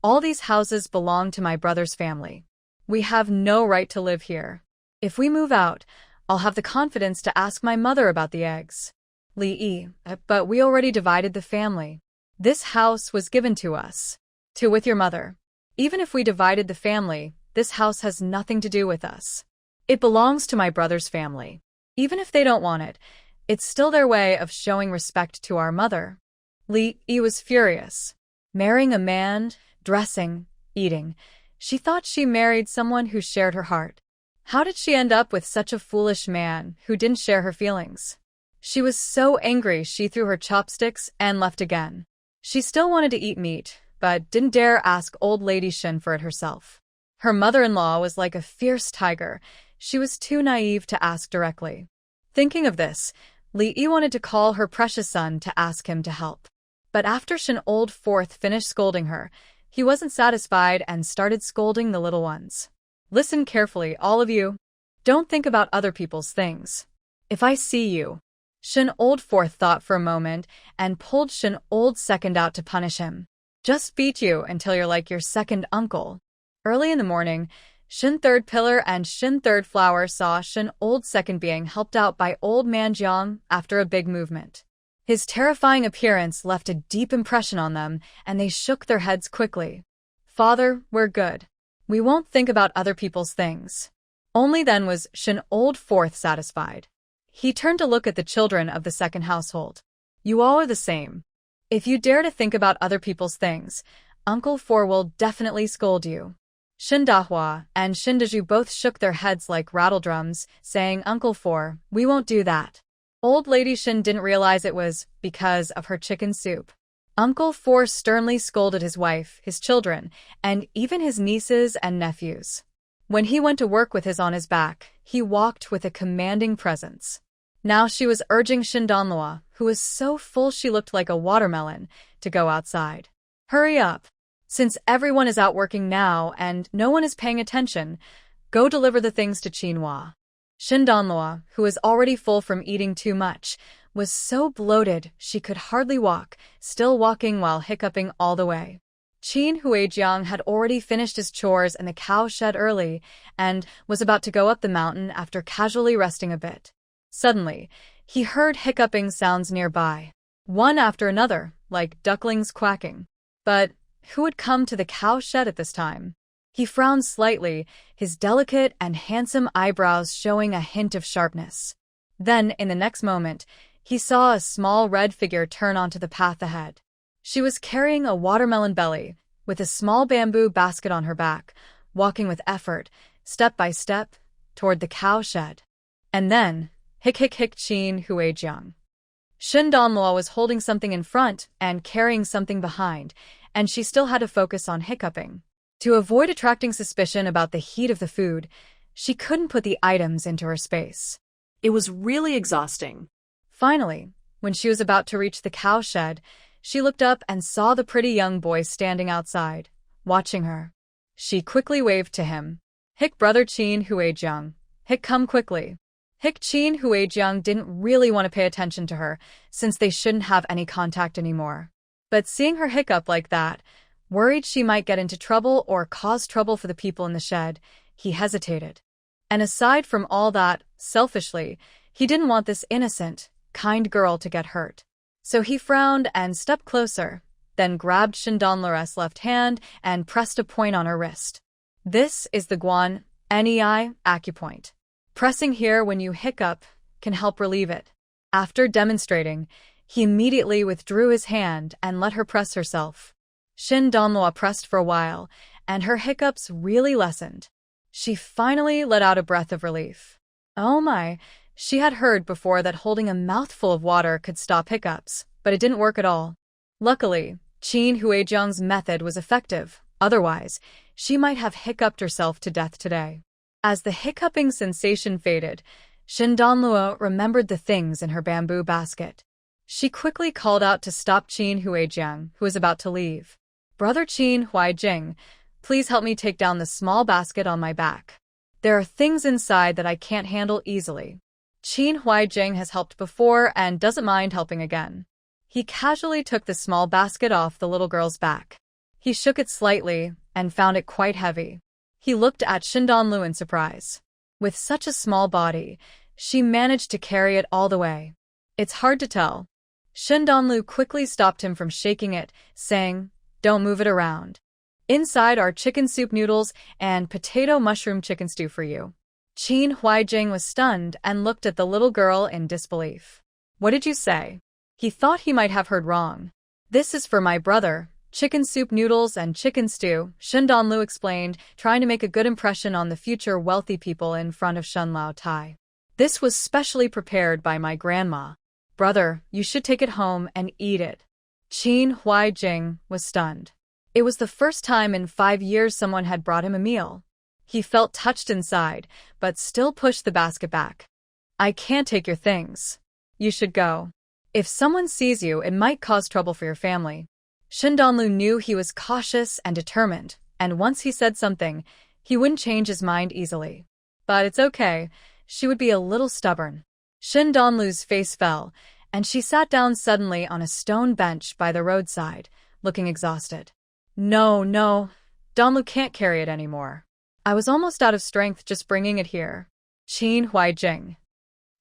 all these houses belong to my brother's family. We have no right to live here. If we move out, I'll have the confidence to ask my mother about the eggs." Li Yi, "But we already divided the family. This house was given to us. With your mother. Even if we divided the family, this house has nothing to do with us. It belongs to my brother's family. Even if they don't want it, it's still their way of showing respect to our mother." Li Yi was furious. Marrying a man, dressing, eating. She thought she married someone who shared her heart. How did she end up with such a foolish man who didn't share her feelings? She was so angry she threw her chopsticks and left again. She still wanted to eat meat, but didn't dare ask old lady Shin for it herself. Her mother-in-law was like a fierce tiger. She was too naive to ask directly. Thinking of this, Li Yi wanted to call her precious son to ask him to help. But after Shin Old Fourth finished scolding her, he wasn't satisfied and started scolding the little ones. Listen carefully, all of you. Don't think about other people's things. If I see you. Shin Old Fourth thought for a moment and pulled Shin Old Second out to punish him. Just beat you until you're like your second uncle. Early in the morning, Shin Third Pillar and Shin Third Flower saw Shin Old Second being helped out by Old Man Jiang after a big movement. His terrifying appearance left a deep impression on them, and they shook their heads quickly. Father, we're good. We won't think about other people's things. Only then was Shin Old Fourth satisfied. He turned to look at the children of the second household. You all are the same. If you dare to think about other people's things, Uncle Four will definitely scold you. Shin Dahua and Shin Daju both shook their heads like rattledrums, saying, Uncle Four, we won't do that. Old Lady Shin didn't realize it was because of her chicken soup. Uncle Four sternly scolded his wife, his children, and even his nieces and nephews. When he went to work with his on his back, he walked with a commanding presence. Now she was urging Shin Donlua, who was so full she looked like a watermelon, to go outside. Hurry up. Since everyone is out working now and no one is paying attention, go deliver the things to Qinhua. Shin Donlua, who was already full from eating too much, was so bloated she could hardly walk, still walking while hiccuping all the way. Qin Huijiang had already finished his chores in the cow shed early and was about to go up the mountain after casually resting a bit. Suddenly, he heard hiccuping sounds nearby, one after another, like ducklings quacking. But who had come to the cow shed at this time? He frowned slightly, his delicate and handsome eyebrows showing a hint of sharpness. Then, in the next moment, he saw a small red figure turn onto the path ahead. She was carrying a watermelon belly, with a small bamboo basket on her back, walking with effort, step by step, toward the cow shed. And then, hic Qin Huijiang. Shin Donlua was holding something in front and carrying something behind, and she still had to focus on hiccuping. To avoid attracting suspicion about the heat of the food, she couldn't put the items into her space. It was really exhausting. Finally, when she was about to reach the cow shed, she looked up and saw the pretty young boy standing outside, watching her. She quickly waved to him. Hic brother Qin Huijiang. Hic come quickly. Hic Qin Huijiang didn't really want to pay attention to her, since they shouldn't have any contact anymore. But seeing her hiccup like that, worried she might get into trouble or cause trouble for the people in the shed, he hesitated. And aside from all that, selfishly, he didn't want this innocent, kind girl to get hurt. So he frowned and stepped closer, then grabbed Shin Donlua's left hand and pressed a point on her wrist. This is the Guan Nei acupoint. Pressing here when you hiccup can help relieve it. After demonstrating, he immediately withdrew his hand and let her press herself. Shin Donlua pressed for a while, and her hiccups really lessened. She finally let out a breath of relief. Oh my, she had heard before that holding a mouthful of water could stop hiccups, but it didn't work at all. Luckily, Qin Huijiang's method was effective, otherwise, she might have hiccuped herself to death today. As the hiccuping sensation faded, Shin Donlua remembered the things in her bamboo basket. She quickly called out to stop Qin Huijiang, who was about to leave. Brother Qin Huijing, please help me take down the small basket on my back. There are things inside that I can't handle easily. Qin Huijing has helped before and doesn't mind helping again. He casually took the small basket off the little girl's back. He shook it slightly and found it quite heavy. He looked at Shin Donlu in surprise. With such a small body, she managed to carry it all the way. It's hard to tell. Shin Donlu quickly stopped him from shaking it, saying, Don't move it around. Inside are chicken soup noodles and potato mushroom chicken stew for you. Qin Huijing was stunned and looked at the little girl in disbelief. What did you say? He thought he might have heard wrong. This is for my brother, Chicken soup noodles and chicken stew, Shen Donlu explained, trying to make a good impression on the future wealthy people in front of Shen Lao Tai. This was specially prepared by my grandma. Brother, you should take it home and eat it. Qin Huaijing was stunned. It was the first time in 5 years someone had brought him a meal. He felt touched inside, but still pushed the basket back. I can't take your things. You should go. If someone sees you, it might cause trouble for your family. Shen Donlu knew he was cautious and determined, and once he said something, he wouldn't change his mind easily. But it's okay, she would be a little stubborn. Shen Donlu's face fell, and she sat down suddenly on a stone bench by the roadside, looking exhausted. No, Donlu can't carry it anymore. I was almost out of strength just bringing it here. Qin Huaijing,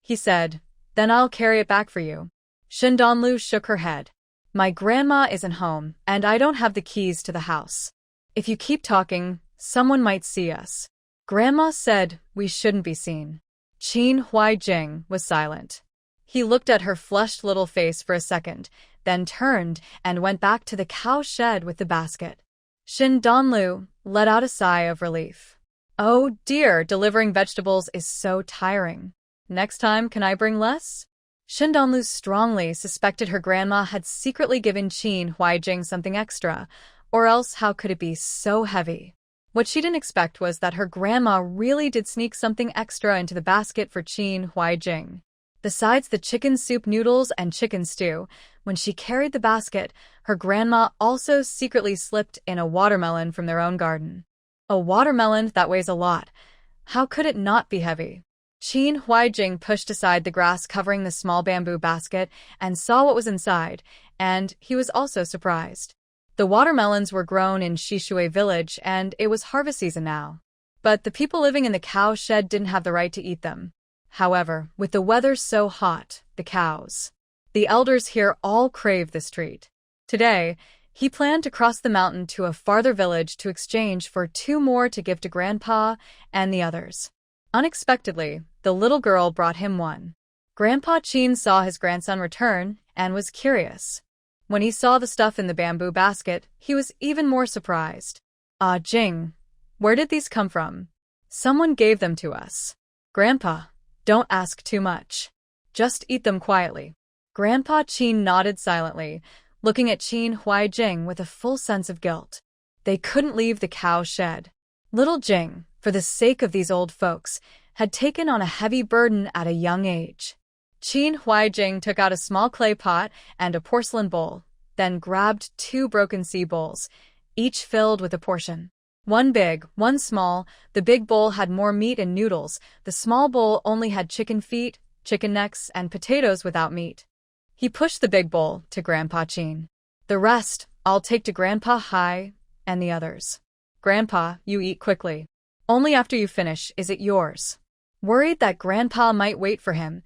he said, then I'll carry it back for you. Shen Donlu shook her head. My grandma isn't home, and I don't have the keys to the house. If you keep talking, someone might see us. Grandma said we shouldn't be seen. Qin Huaijing was silent. He looked at her flushed little face for a second, then turned and went back to the cow shed with the basket. Shen Donlu let out a sigh of relief. Oh dear, delivering vegetables is so tiring. Next time, can I bring less? Shen Donlu strongly suspected her grandma had secretly given Qin Huaijing something extra, or else how could it be so heavy? What she didn't expect was that her grandma really did sneak something extra into the basket for Qin Huaijing. Besides the chicken soup noodles and chicken stew, when she carried the basket, her grandma also secretly slipped in a watermelon from their own garden. A watermelon that weighs a lot. How could it not be heavy? Qin Huaijing pushed aside the grass covering the small bamboo basket and saw what was inside, and he was also surprised. The watermelons were grown in Shishui village, and it was harvest season now. But the people living in the cow shed didn't have the right to eat them. However, with the weather so hot, the elders here all craved this treat. Today, he planned to cross the mountain to a farther village to exchange for 2 more to give to Grandpa and the others. Unexpectedly, the little girl brought him one. Grandpa Qin saw his grandson return and was curious. When he saw the stuff in the bamboo basket, he was even more surprised. Ah, Jing, where did these come from? Someone gave them to us. Grandpa, don't ask too much. Just eat them quietly. Grandpa Qin nodded silently, looking at Qin Huaijing with a full sense of guilt. They couldn't leave the cow shed. Little Jing, for the sake of these old folks, had taken on a heavy burden at a young age. Qin Huaijing took out a small clay pot and a porcelain bowl, then grabbed 2 broken sea bowls, each filled with a portion. One big, one small. The big bowl had more meat and noodles. The small bowl only had chicken feet, chicken necks, and potatoes without meat. He pushed the big bowl to Grandpa Qin. The rest, I'll take to Grandpa Hai and the others. Grandpa, you eat quickly. Only after you finish is it yours. Worried that Grandpa might wait for him,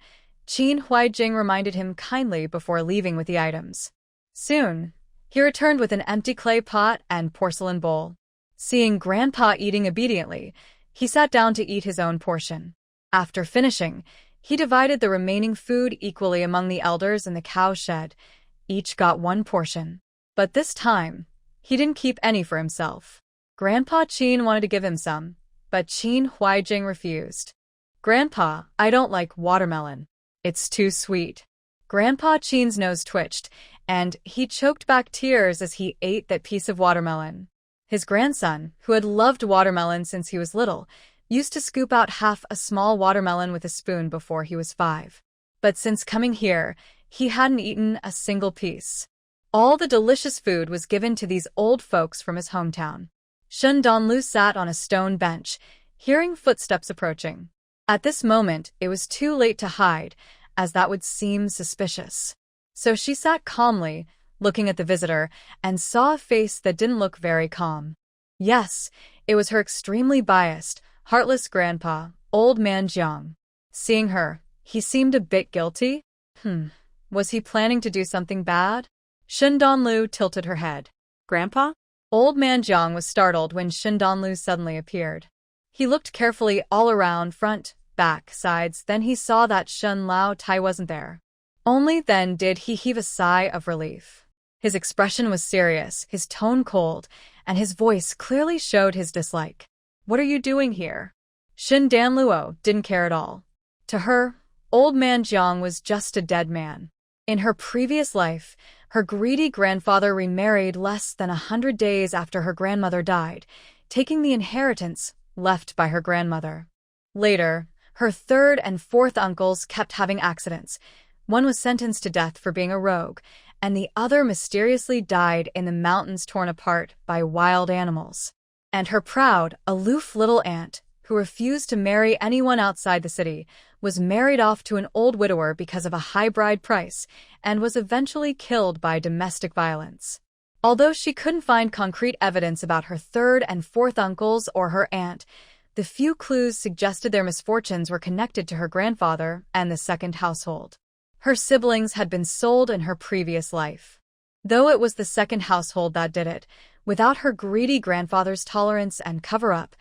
Qin Huaijing reminded him kindly before leaving with the items. Soon, he returned with an empty clay pot and porcelain bowl. Seeing Grandpa eating obediently, he sat down to eat his own portion. After finishing, he divided the remaining food equally among the elders in the cow shed. Each got 1 portion. But this time, he didn't keep any for himself. Grandpa Qin wanted to give him some, but Qin Huaijing refused. Grandpa, I don't like watermelon. It's too sweet. Grandpa Qin's nose twitched, and he choked back tears as he ate that piece of watermelon. His grandson, who had loved watermelon since he was little, used to scoop out half a small watermelon with a spoon before he was 5. But since coming here, he hadn't eaten a single piece. All the delicious food was given to these old folks from his hometown. Shen Donlu sat on a stone bench, hearing footsteps approaching. At this moment, it was too late to hide, as that would seem suspicious. So she sat calmly, looking at the visitor, and saw a face that didn't look very calm. Yes, it was her extremely biased, heartless grandpa, Old Man Jiang. Seeing her, he seemed a bit guilty. Was he planning to do something bad? Shen Donlu tilted her head. Grandpa? Old Man Jiang was startled when Shen Donlu suddenly appeared. He looked carefully all around, front, back, sides, then he saw that Shen Lao Tai wasn't there. Only then did he heave a sigh of relief. His expression was serious, his tone cold, and his voice clearly showed his dislike. "What are you doing here?" Shin Danluo didn't care at all. To her, old man Jiang was just a dead man. In her previous life, her greedy grandfather remarried less than 100 days after her grandmother died, taking the inheritance left by her grandmother. Later, her third and fourth uncles kept having accidents. One was sentenced to death for being a rogue, and the other mysteriously died in the mountains torn apart by wild animals. And her proud, aloof little aunt, who refused to marry anyone outside the city, was married off to an old widower because of a high bride price and was eventually killed by domestic violence. Although she couldn't find concrete evidence about her third and fourth uncles or her aunt, the few clues suggested their misfortunes were connected to her grandfather and the second household. Her siblings had been sold in her previous life. Though it was the second household that did it, without her greedy grandfather's tolerance and cover-up,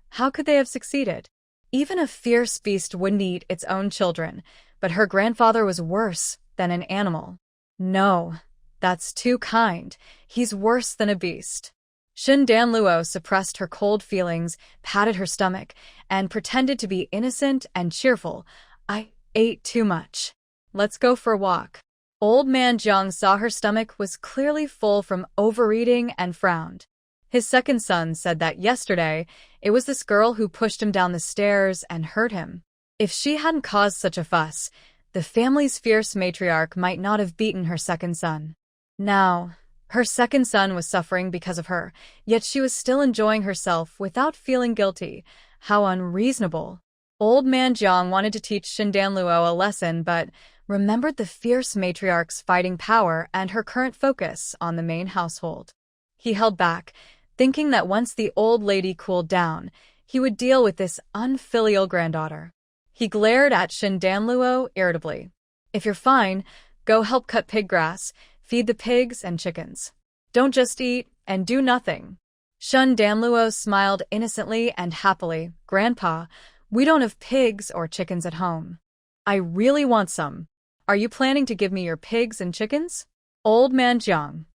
how could they have succeeded? Even a fierce beast wouldn't eat its own children, but her grandfather was worse than an animal. No, that's too kind. He's worse than a beast. Shin Danluo suppressed her cold feelings, patted her stomach, and pretended to be innocent and cheerful. "I ate too much. Let's go for a walk." Old man Jiang saw her stomach was clearly full from overeating and frowned. His second son said that yesterday, it was this girl who pushed him down the stairs and hurt him. If she hadn't caused such a fuss, the family's fierce matriarch might not have beaten her second son. Now, her second son was suffering because of her, yet she was still enjoying herself without feeling guilty. How unreasonable. Old man Jiang wanted to teach Shin Danluo a lesson, but remembered the fierce matriarch's fighting power and her current focus on the main household. He held back, thinking that once the old lady cooled down, he would deal with this unfilial granddaughter. He glared at Shin Danluo irritably. "If you're fine, go help cut pig grass, feed the pigs and chickens. Don't just eat and do nothing." Shin Danluo smiled innocently and happily. "Grandpa, we don't have pigs or chickens at home. I really want some. Are you planning to give me your pigs and chickens?" Old man Jiang.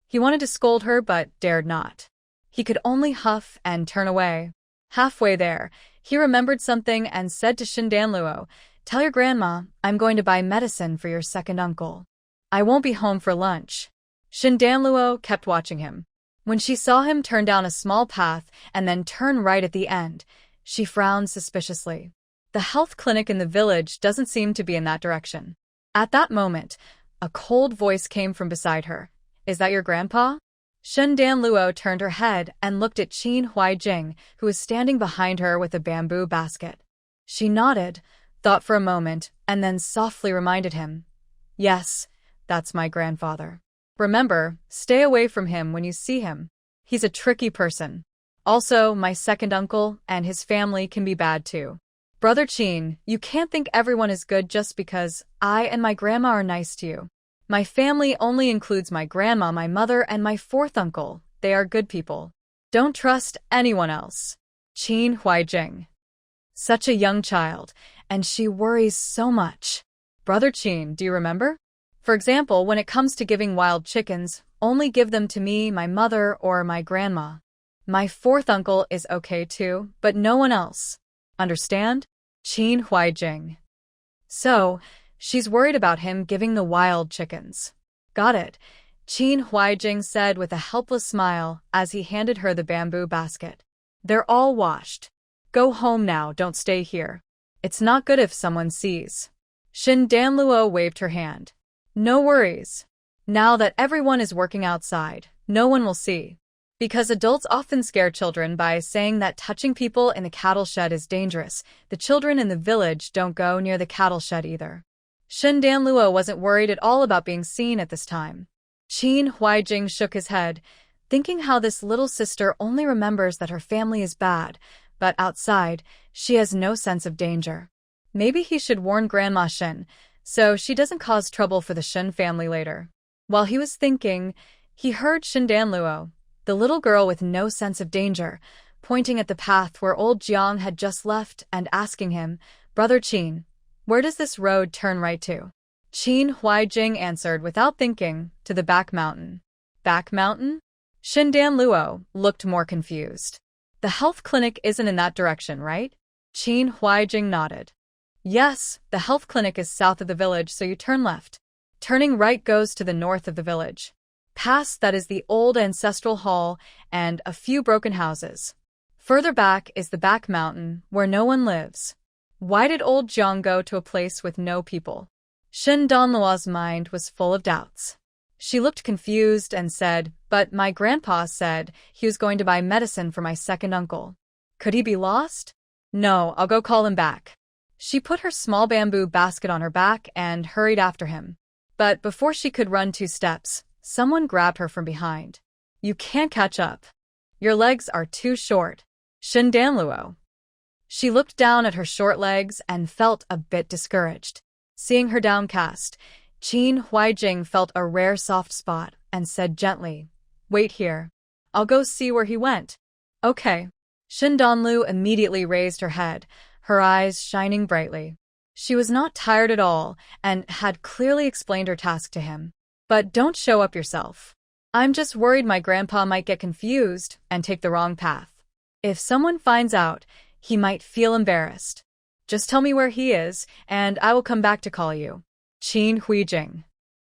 He wanted to scold her but dared not. He could only huff and turn away. Halfway there, he remembered something and said to Shin Danluo, "Tell your grandma I'm going to buy medicine for your second uncle. I won't be home for lunch." Shin Danluo kept watching him. When she saw him turn down a small path and then turn right at the end, she frowned suspiciously. The health clinic in the village doesn't seem to be in that direction. At that moment, a cold voice came from beside her. "Is that your grandpa?" Shin Danluo turned her head and looked at Qin Huaijing, who was standing behind her with a bamboo basket. She nodded, thought for a moment, and then softly reminded him, "Yes, that's my grandfather. Remember, stay away from him when you see him. He's a tricky person. Also, my second uncle and his family can be bad too. Brother Qin, you can't think everyone is good just because I and my grandma are nice to you. My family only includes my grandma, my mother, and my fourth uncle. They are good people. Don't trust anyone else." Qin Huaijing. Such a young child, and she worries so much. "Brother Qin, do you remember? For example, when it comes to giving wild chickens, only give them to me, my mother, or my grandma. My fourth uncle is okay too, but no one else. Understand?" Qin Huaijing. So, she's worried about him giving the wild chickens. "Got it," Qin Huaijing said with a helpless smile as he handed her the bamboo basket. "They're all washed. Go home now, don't stay here. It's not good if someone sees." Shin Danluo waved her hand. "No worries. Now that everyone is working outside, no one will see. Because adults often scare children by saying that touching people in the cattle shed is dangerous, the children in the village don't go near the cattle shed either." Shin Danluo wasn't worried at all about being seen at this time. Qin Huaijing shook his head, thinking how this little sister only remembers that her family is bad, but outside, she has no sense of danger. Maybe he should warn Grandma Shin, so she doesn't cause trouble for the Shin family later. While he was thinking, he heard Shin Danluo, the little girl with no sense of danger, pointing at the path where old Jiang had just left and asking him, "Brother Qin, where does this road turn right to?" Qin Huaijing answered without thinking, to the back mountain. Back mountain? Shindan Luo looked more confused. The health clinic isn't in that direction, right? Qin Huaijing nodded. Yes, the health clinic is south of the village, so you turn left. Turning right goes to the north of the village. Past that is the old ancestral hall and a few broken houses. Further back is the back mountain, where no one lives. Why did old Jiang go to a place with no people? Shin Donluo's mind was full of doubts. She looked confused and said, but my grandpa said he was going to buy medicine for my second uncle. Could he be lost? No, I'll go call him back. She put her small bamboo basket on her back and hurried after him. But before she could run 2 steps, someone grabbed her from behind. You can't catch up. Your legs are too short. Shin Danluo. She looked down at her short legs and felt a bit discouraged. Seeing her downcast, Qin Huaijing felt a rare soft spot and said gently, wait here. I'll go see where he went. Okay. Shin Danlu immediately raised her head, her eyes shining brightly. She was not tired at all and had clearly explained her task to him. But don't show up yourself. I'm just worried my grandpa might get confused and take the wrong path. If someone finds out, he might feel embarrassed. Just tell me where he is, and I will come back to call you. Qin Huijing.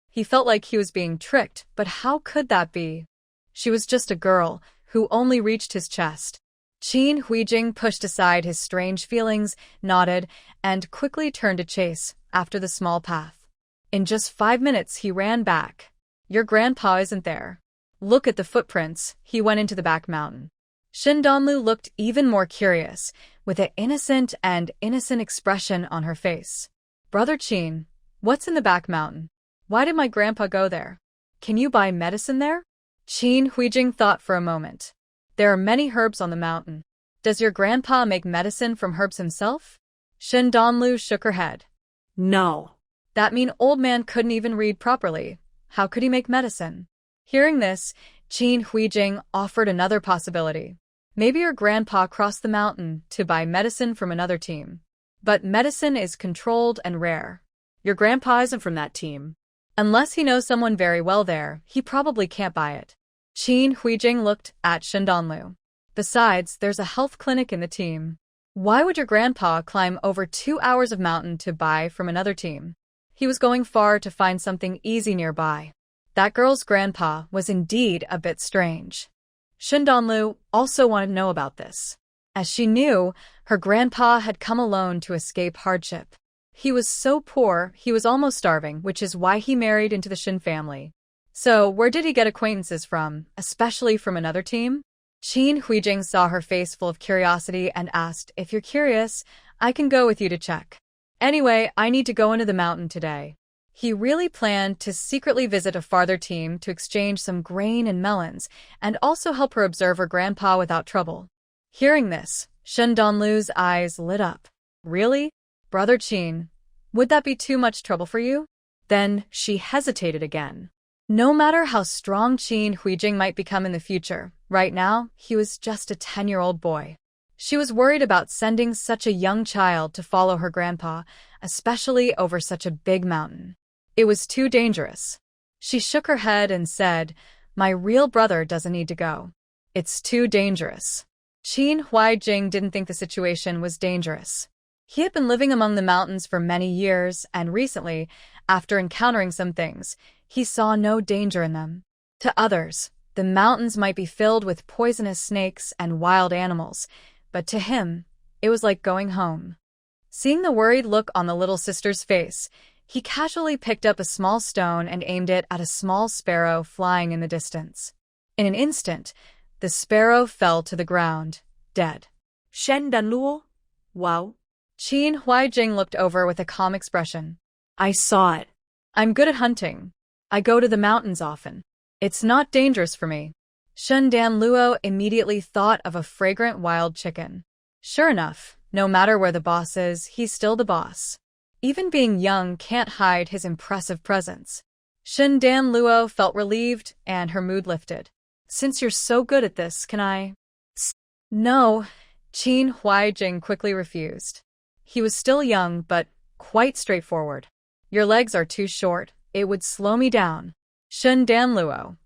He felt like he was being tricked, but how could that be? She was just a girl who only reached his chest. Qin Huijing pushed aside his strange feelings, nodded, and quickly turned to chase after the small path. In just 5 minutes he ran back. Your grandpa isn't there. Look at the footprints. He went into the back mountain. Shin Donlu looked even more curious, with an innocent expression on her face. Brother Qin, what's in the back mountain? Why did my grandpa go there? Can you buy medicine there? Qin Huijing thought for a moment. There are many herbs on the mountain. Does your grandpa make medicine from herbs himself? Shin Donlu shook her head. No. That mean old man couldn't even read properly. How could he make medicine? Hearing this, Qin Huijing offered another possibility. Maybe your grandpa crossed the mountain to buy medicine from another team. But medicine is controlled and rare. Your grandpa isn't from that team. Unless he knows someone very well there, he probably can't buy it. Qin Huijing looked at Shin Donlu. Besides, there's a health clinic in the team. Why would your grandpa climb over 2 hours of mountain to buy from another team? He was going far to find something easy nearby. That girl's grandpa was indeed a bit strange. Shin Donlu also wanted to know about this. As she knew, her grandpa had come alone to escape hardship. He was so poor, he was almost starving, which is why he married into the Shin family. So, where did he get acquaintances from, especially from another team? Qin Huijing saw her face full of curiosity and asked, if you're curious, I can go with you to check. Anyway, I need to go into the mountain today. He really planned to secretly visit a farther team to exchange some grain and melons, and also help her observe her grandpa without trouble. Hearing this, Shin Donlu's eyes lit up. Really? Brother Qin, would that be too much trouble for you? Then she hesitated again. No matter how strong Qin Huijing might become in the future, right now, he was just a 10-year-old boy. She was worried about sending such a young child to follow her grandpa, especially over such a big mountain. It was too dangerous. She shook her head and said, my real brother doesn't need to go. It's too dangerous. Qin Huijing didn't think the situation was dangerous. He had been living among the mountains for many years, and recently, after encountering some things, he saw no danger in them. To others, the mountains might be filled with poisonous snakes and wild animals, but to him, it was like going home. Seeing the worried look on the little sister's face, he casually picked up a small stone and aimed it at a small sparrow flying in the distance. In an instant, the sparrow fell to the ground, dead. Shen Danluo? Wow. Qin Huijing looked over with a calm expression. I saw it. I'm good at hunting. I go to the mountains often. It's not dangerous for me. Shen Danluo immediately thought of a fragrant wild chicken. Sure enough, no matter where the boss is, he's still the boss. Even being young can't hide his impressive presence. Shin Danluo felt relieved and her mood lifted. Since you're so good at this, can I? No, Qin Huijing quickly refused. He was still young, but quite straightforward. Your legs are too short. It would slow me down. Shun Danluo.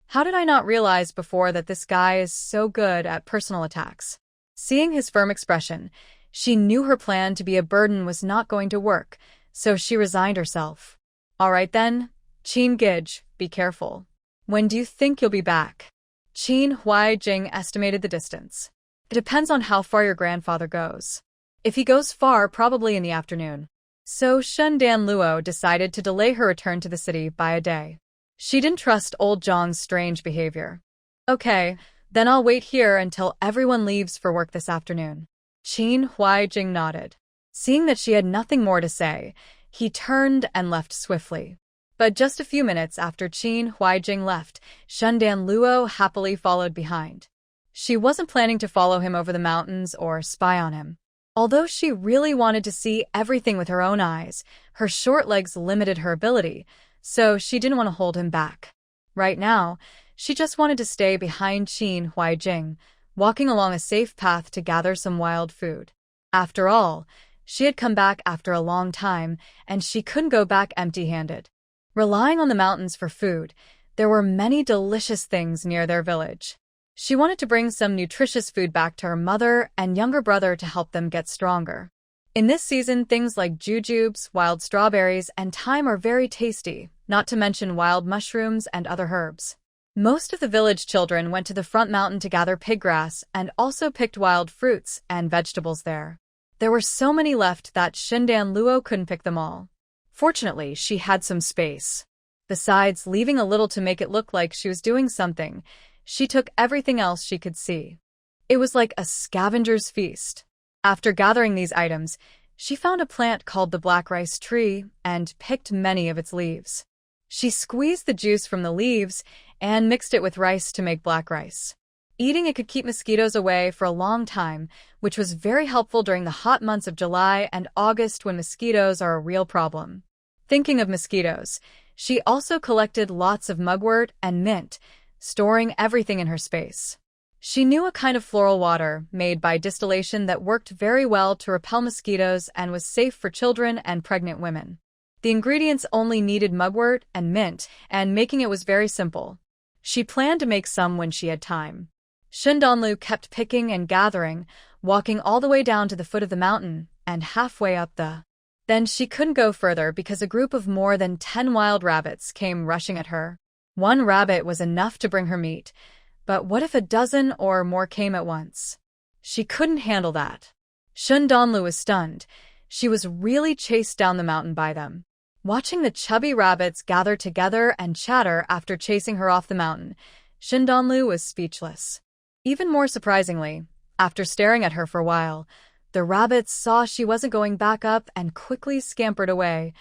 How did I not realize before that this guy is so good at personal attacks? Seeing his firm expression, she knew her plan to be a burden was not going to work, so she resigned herself. All right then, Qin Gij, be careful. When do you think you'll be back? Qin Huaijing estimated the distance. It depends on how far your grandfather goes. If he goes far, probably in the afternoon. So Shun Danluo decided to delay her return to the city by a day. She didn't trust old Zhang's strange behavior. Okay, then I'll wait here until everyone leaves for work this afternoon. Qin Huaijing nodded. Seeing that she had nothing more to say, he turned and left swiftly. But just a few minutes after Qin Huaijing left, Shun Danluo happily followed behind. She wasn't planning to follow him over the mountains or spy on him. Although she really wanted to see everything with her own eyes, her short legs limited her ability, so she didn't want to hold him back. Right now, she just wanted to stay behind Qin Huaijing, walking along a safe path to gather some wild food. After all, she had come back after a long time, and she couldn't go back empty-handed. Relying on the mountains for food, there were many delicious things near their village. She wanted to bring some nutritious food back to her mother and younger brother to help them get stronger. In this season, things like jujubes, wild strawberries, and thyme are very tasty, not to mention wild mushrooms and other herbs. Most of the village children went to the front mountain to gather pig grass and also picked wild fruits and vegetables there. There were so many left that Shun Danluo couldn't pick them all. Fortunately, she had some space. Besides leaving a little to make it look like she was doing something, she took everything else she could see. It was like a scavenger's feast. After gathering these items, she found a plant called the black rice tree and picked many of its leaves. She squeezed the juice from the leaves and mixed it with rice to make black rice. Eating it could keep mosquitoes away for a long time, which was very helpful during the hot months of July and August when mosquitoes are a real problem. Thinking of mosquitoes, she also collected lots of mugwort and mint, storing everything in her space. She knew a kind of floral water made by distillation that worked very well to repel mosquitoes and was safe for children and pregnant women. The ingredients only needed mugwort and mint, and making it was very simple. She planned to make some when she had time. Shun Danluo kept picking and gathering, walking all the way down to the foot of the mountain and halfway up the. Then she couldn't go further because a group of more than 10 wild rabbits came rushing at her. One rabbit was enough to bring her meat, but what if a dozen or more came at once? She couldn't handle that. Shun Danluo was stunned. She was really chased down the mountain by them. Watching the chubby rabbits gather together and chatter after chasing her off the mountain, Shun Danluo was speechless. Even more surprisingly, after staring at her for a while, the rabbits saw she wasn't going back up and quickly scampered away,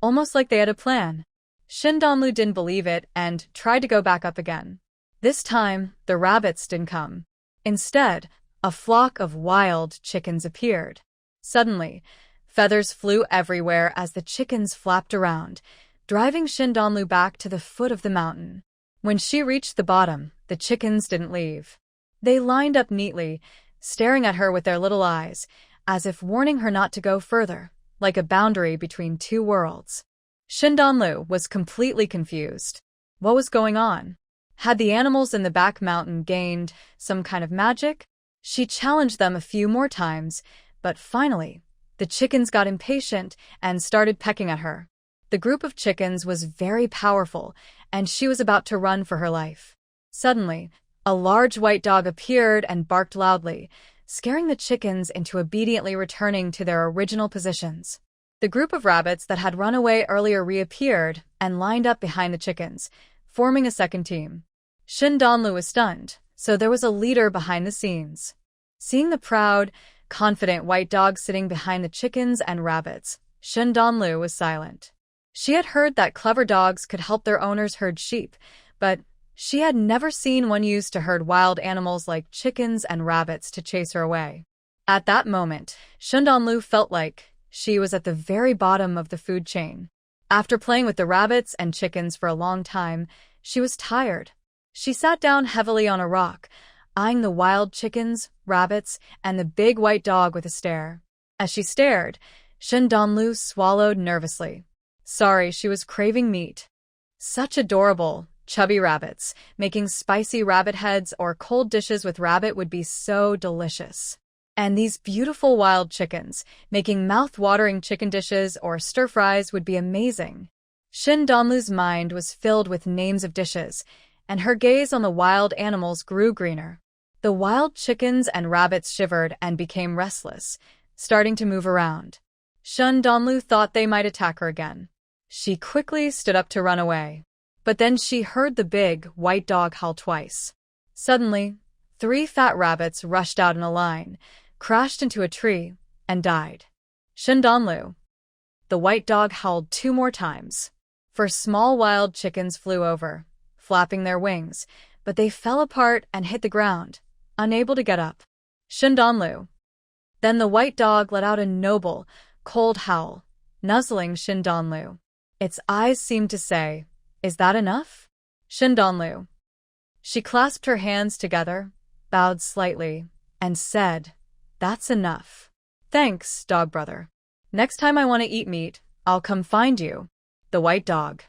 almost like they had a plan. Shun Danluo didn't believe it and tried to go back up again. This time, the rabbits didn't come. Instead, a flock of wild chickens appeared. Suddenly, feathers flew everywhere as the chickens flapped around, driving Shun Danluo back to the foot of the mountain. When she reached the bottom, the chickens didn't leave. They lined up neatly, staring at her with their little eyes, as if warning her not to go further, like a boundary between two worlds. Shun Danluo was completely confused. What was going on? Had the animals in the back mountain gained some kind of magic? She challenged them a few more times, but finally, the chickens got impatient and started pecking at her. The group of chickens was very powerful, and she was about to run for her life. Suddenly, a large white dog appeared and barked loudly, scaring the chickens into obediently returning to their original positions. The group of rabbits that had run away earlier reappeared and lined up behind the chickens, forming a second team. Shun Danluo was stunned, so there was a leader behind the scenes. Seeing the proud, confident white dog sitting behind the chickens and rabbits, Shun Danluo was silent. She had heard that clever dogs could help their owners herd sheep, but she had never seen one used to herd wild animals like chickens and rabbits to chase her away. At that moment, Shun Danluo felt like she was at the very bottom of the food chain. After playing with the rabbits and chickens for a long time, she was tired. She sat down heavily on a rock, eyeing the wild chickens, rabbits, and the big white dog with a stare. As she stared, Shun Danluo swallowed nervously. Sorry, she was craving meat. Such adorable, chubby rabbits. Making spicy rabbit heads or cold dishes with rabbit would be so delicious. And these beautiful wild chickens. Making mouth-watering chicken dishes or stir-fries would be amazing. Shin Donlu's mind was filled with names of dishes, and her gaze on the wild animals grew greener. The wild chickens and rabbits shivered and became restless, starting to move around. Shun Donlu thought they might attack her again. She quickly stood up to run away. But then she heard the big, white dog howl twice. Suddenly, 3 fat rabbits rushed out in a line, crashed into a tree, and died. Shun Donlu. The white dog howled 2 more times. 4 small wild chickens flew over, flapping their wings, but they fell apart and hit the ground, unable to get up. Shun Donlu. Then the white dog let out a noble, cold howl, nuzzling Shin Donlu. Its eyes seemed to say, "Is that enough?" Shin Donlu. She clasped her hands together, bowed slightly, and said, "That's enough. Thanks, dog brother. Next time I want to eat meat, I'll come find you." The white dog.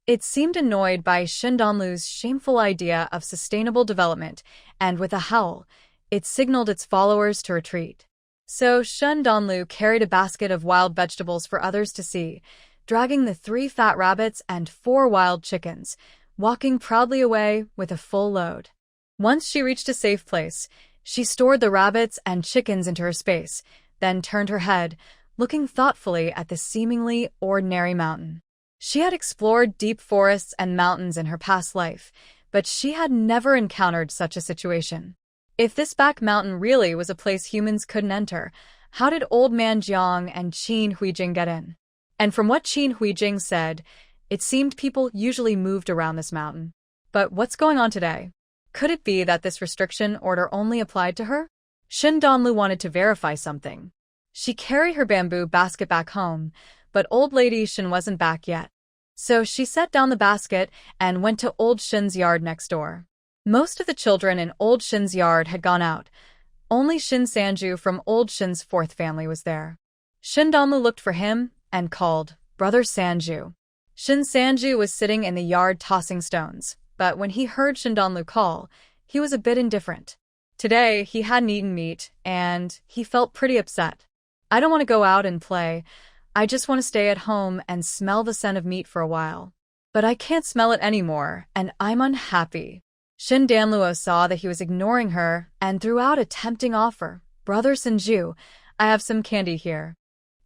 It seemed annoyed by Shin Donlu's shameful idea of sustainable development, and with a howl, it signaled its followers to retreat. So Shun Donlu carried a basket of wild vegetables for others to see, dragging the 3 fat rabbits and 4 wild chickens, walking proudly away with a full load. Once she reached a safe place, she stored the rabbits and chickens into her space, then turned her head, looking thoughtfully at the seemingly ordinary mountain. She had explored deep forests and mountains in her past life, but she had never encountered such a situation. If this back mountain really was a place humans couldn't enter, how did Old Man Jiang and Qin Huijing get in? And from what Qin Huijing said, it seemed people usually moved around this mountain. But what's going on today? Could it be that this restriction order only applied to her? Shin Donlu wanted to verify something. She carried her bamboo basket back home, but old lady Shin wasn't back yet. So she set down the basket and went to old Shin's yard next door. Most of the children in old Shin's yard had gone out. Only Shin Sanju from old Shin's 4th family was there. Shin Donlu looked for him and called, "Brother Sanju." Shin Sanju was sitting in the yard tossing stones, but when he heard Shin Donlu call, he was a bit indifferent. Today, he hadn't eaten meat, and he felt pretty upset. "I don't want to go out and play. I just want to stay at home and smell the scent of meat for a while. But I can't smell it anymore, and I'm unhappy." Shin Danluo saw that he was ignoring her and threw out a tempting offer. "Brother Sanju, I have some candy here.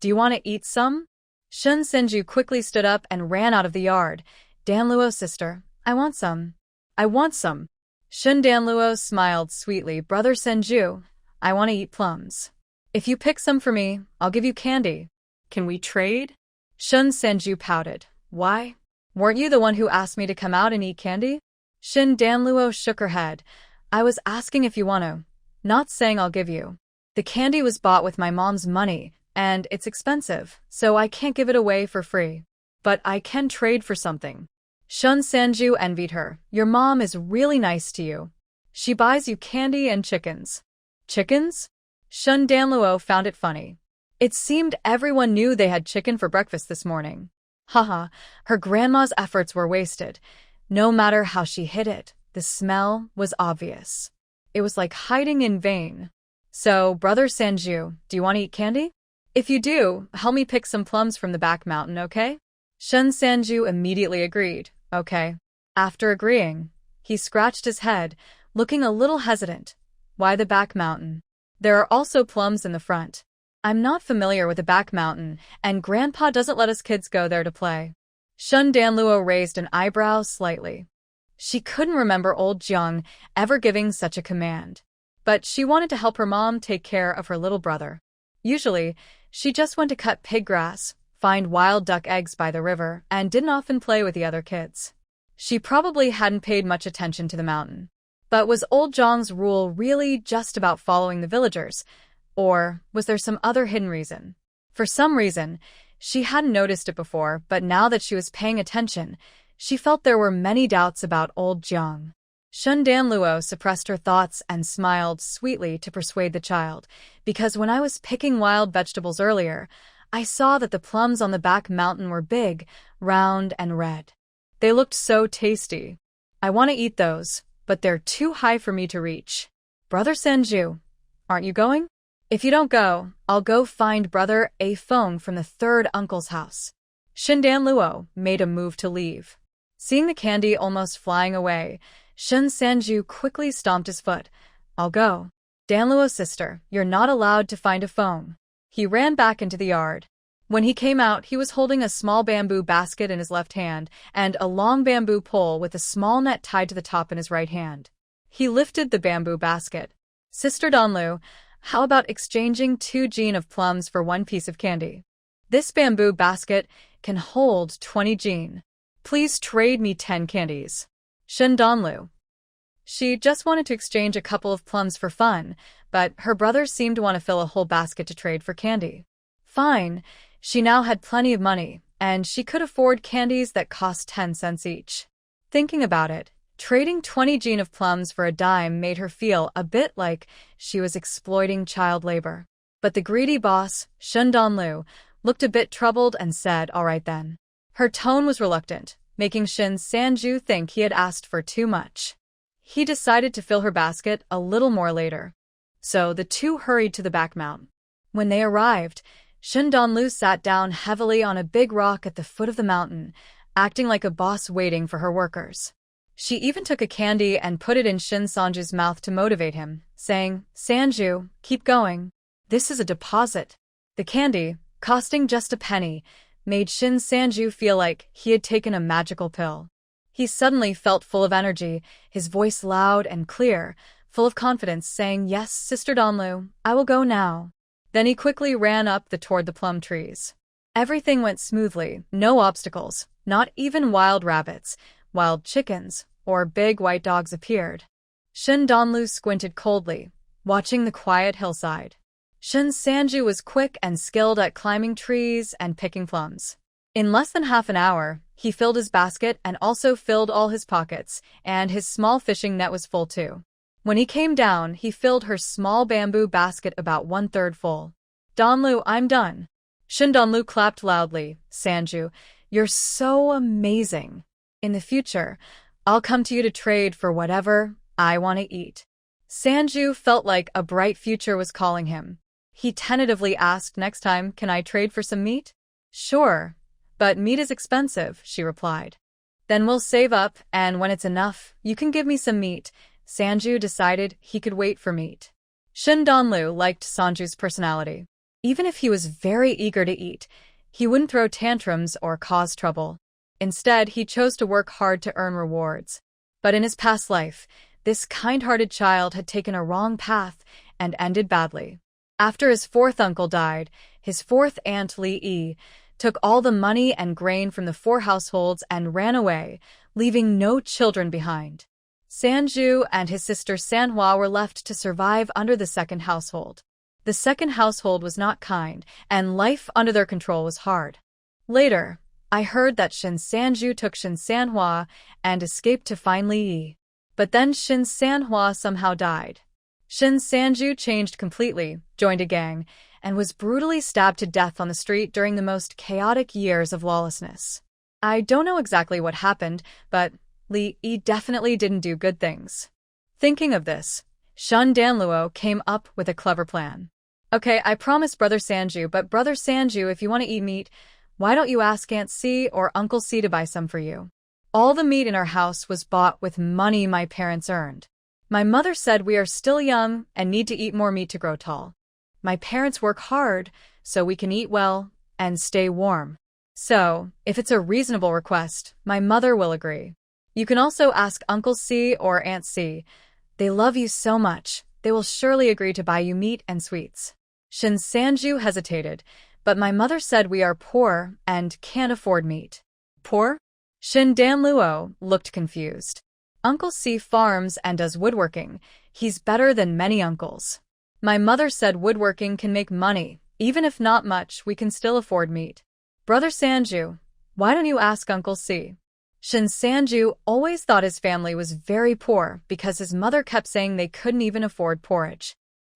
Do you want to eat some?" Shin Sanju quickly stood up and ran out of the yard. "Danluo sister, I want some. I want some." Shin Danluo smiled sweetly. "Brother Sanju, I want to eat plums. If you pick some for me, I'll give you candy. Can we trade?" Shin Sanju pouted. "Why? Weren't you the one who asked me to come out and eat candy?" Shin Danluo shook her head. "I was asking if you want to, not saying I'll give you. The candy was bought with my mom's money, and it's expensive, so I can't give it away for free. But I can trade for something." Shun Sanju envied her. "Your mom is really nice to you. She buys you candy and chickens." "Chickens?" Shun Danluo found it funny. It seemed everyone knew they had chicken for breakfast this morning. Haha, her grandma's efforts were wasted. No matter how she hid it, the smell was obvious. It was like hiding in vain. "So, Brother Sanju, do you want to eat candy? If you do, help me pick some plums from the back mountain, okay?" Shun Sanju immediately agreed. "Okay." After agreeing, he scratched his head, looking a little hesitant. "Why the back mountain? There are also plums in the front. I'm not familiar with the back mountain, and Grandpa doesn't let us kids go there to play." Shun Danluo raised an eyebrow slightly. She couldn't remember old Jiang ever giving such a command. But she wanted to help her mom take care of her little brother. Usually, she just went to cut pig grass, find wild duck eggs by the river, and didn't often play with the other kids. She probably hadn't paid much attention to the mountain. But was old Jiang's rule really just about following the villagers? Or was there some other hidden reason? For some reason, she hadn't noticed it before, but now that she was paying attention, she felt there were many doubts about old Jiang. Shun Danluo suppressed her thoughts and smiled sweetly to persuade the child, "Because when I was picking wild vegetables earlier, I saw that the plums on the back mountain were big, round, and red. They looked so tasty. I want to eat those, but they're too high for me to reach. Brother Sanju, aren't you going? If you don't go, I'll go find Brother A Feng from the third uncle's house. Shin Danluo made a move to leave. Seeing the candy almost flying away, Shin Sanju quickly stomped his foot. I'll go. Danluo's sister, you're not allowed to find a Feng. He ran back into the yard. When he came out, he was holding a small bamboo basket in his left hand and a long bamboo pole with a small net tied to the top in his right hand. He lifted the bamboo basket. Sister Danlu, how about exchanging 2 jin of plums for 1 piece of candy? This bamboo basket can hold 20 jin. Please trade me 10 candies. Shin Danlu. She just wanted to exchange a couple of plums for fun, but her brothers seemed to want to fill a whole basket to trade for candy. Fine, she now had plenty of money, and she could afford candies that cost 10 cents each. Thinking about it, trading 20 jin of plums for a dime made her feel a bit like she was exploiting child labor. But the greedy boss, Shin Danlu, looked a bit troubled and said, all right then. Her tone was reluctant, making Shin Sanju think he had asked for too much. He decided to fill her basket a little more later. So the two hurried to the back mountain. When they arrived, Shin Danlu sat down heavily on a big rock at the foot of the mountain, acting like a boss waiting for her workers. She even took a candy and put it in Shin Sanju's mouth to motivate him, saying, Sanju, keep going. This is a deposit. The candy, costing just a penny, made Shin Sanju feel like he had taken a magical pill. He suddenly felt full of energy, his voice loud and clear, full of confidence, saying, yes, Sister Danlu, I will go now. Then he quickly ran up toward the plum trees. Everything went smoothly, no obstacles, not even wild rabbits, wild chickens, or big white dogs appeared. Shin Danlu squinted coldly, watching the quiet hillside. Shin Sanju was quick and skilled at climbing trees and picking plums. In less than half an hour, he filled his basket and also filled all his pockets, and his small fishing net was full too. When he came down, he filled her small bamboo basket about 1/3 full. Danlu, I'm done. Shin Danlu clapped loudly. Sanju, you're so amazing. In the future, I'll come to you to trade for whatever I want to eat. Sanju felt like a bright future was calling him. He tentatively asked, next time, can I trade for some meat? Sure. But meat is expensive, she replied. Then we'll save up, and when it's enough, you can give me some meat. Sanju decided he could wait for meat. Shin Danlu liked Sanju's personality. Even if he was very eager to eat, he wouldn't throw tantrums or cause trouble. Instead, he chose to work hard to earn rewards. But in his past life, this kind-hearted child had taken a wrong path and ended badly. After his 4th uncle died, his 4th aunt Li Yi took all the money and grain from the 4 households and ran away, leaving no children behind. Sanju and his sister Manhwa were left to survive under the 2nd household. The 2nd household was not kind, and life under their control was hard. Later, I heard that Shin Sanju took Shin Manhwa and escaped to find Li Yi. But then Shin Manhwa somehow died. Shin Sanju changed completely, joined a gang, and was brutally stabbed to death on the street during the most chaotic years of lawlessness. I don't know exactly what happened, but Li Yi definitely didn't do good things. Thinking of this, Shin Danluo came up with a clever plan. Okay, I promise Brother Sanju, but Brother Sanju, if you want to eat meat, why don't you ask Aunt C or Uncle C to buy some for you? All the meat in our house was bought with money my parents earned. My mother said we are still young and need to eat more meat to grow tall. My parents work hard so we can eat well and stay warm. So, if it's a reasonable request, my mother will agree. You can also ask Uncle C or Aunt C. They love you so much, they will surely agree to buy you meat and sweets. Shin Sanju hesitated, but my mother said we are poor and can't afford meat. Poor? Shin Danluo looked confused. Uncle C farms and does woodworking. He's better than many uncles. My mother said woodworking can make money. Even if not much, we can still afford meat. Brother Sanju, why don't you ask Uncle C? Shin Sanju always thought his family was very poor because his mother kept saying they couldn't even afford porridge.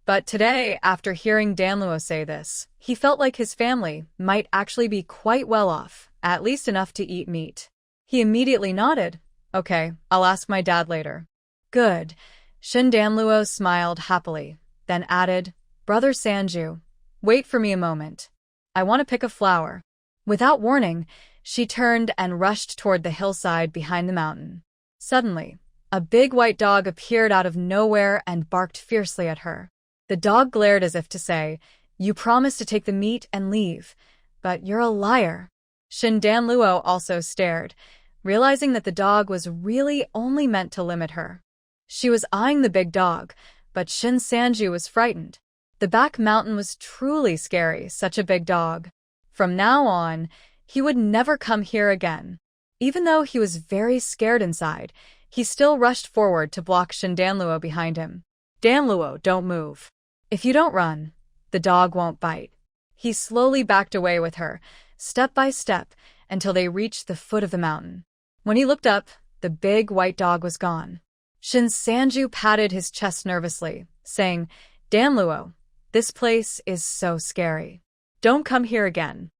But today, after hearing Danluo say this, he felt like his family might actually be quite well off, at least enough to eat meat. He immediately nodded. Okay, I'll ask my dad later. Good. Shin Danluo smiled happily, then added, Brother Sanju, wait for me a moment. I want to pick a flower. Without warning, she turned and rushed toward the hillside behind the mountain. Suddenly, a big white dog appeared out of nowhere and barked fiercely at her. The dog glared as if to say, You promised to take the meat and leave, but you're a liar. Shin Danluo also stared, realizing that the dog was really only meant to limit her. She was eyeing the big dog, but Shin Sanju was frightened. The back mountain was truly scary, such a big dog. From now on, he would never come here again. Even though he was very scared inside, he still rushed forward to block Shin Danluo behind him. Danluo, don't move. If you don't run, the dog won't bite. He slowly backed away with her, step by step, until they reached the foot of the mountain. When he looked up, the big white dog was gone. Shin Sanju patted his chest nervously, saying, Danluo, this place is so scary. Don't come here again.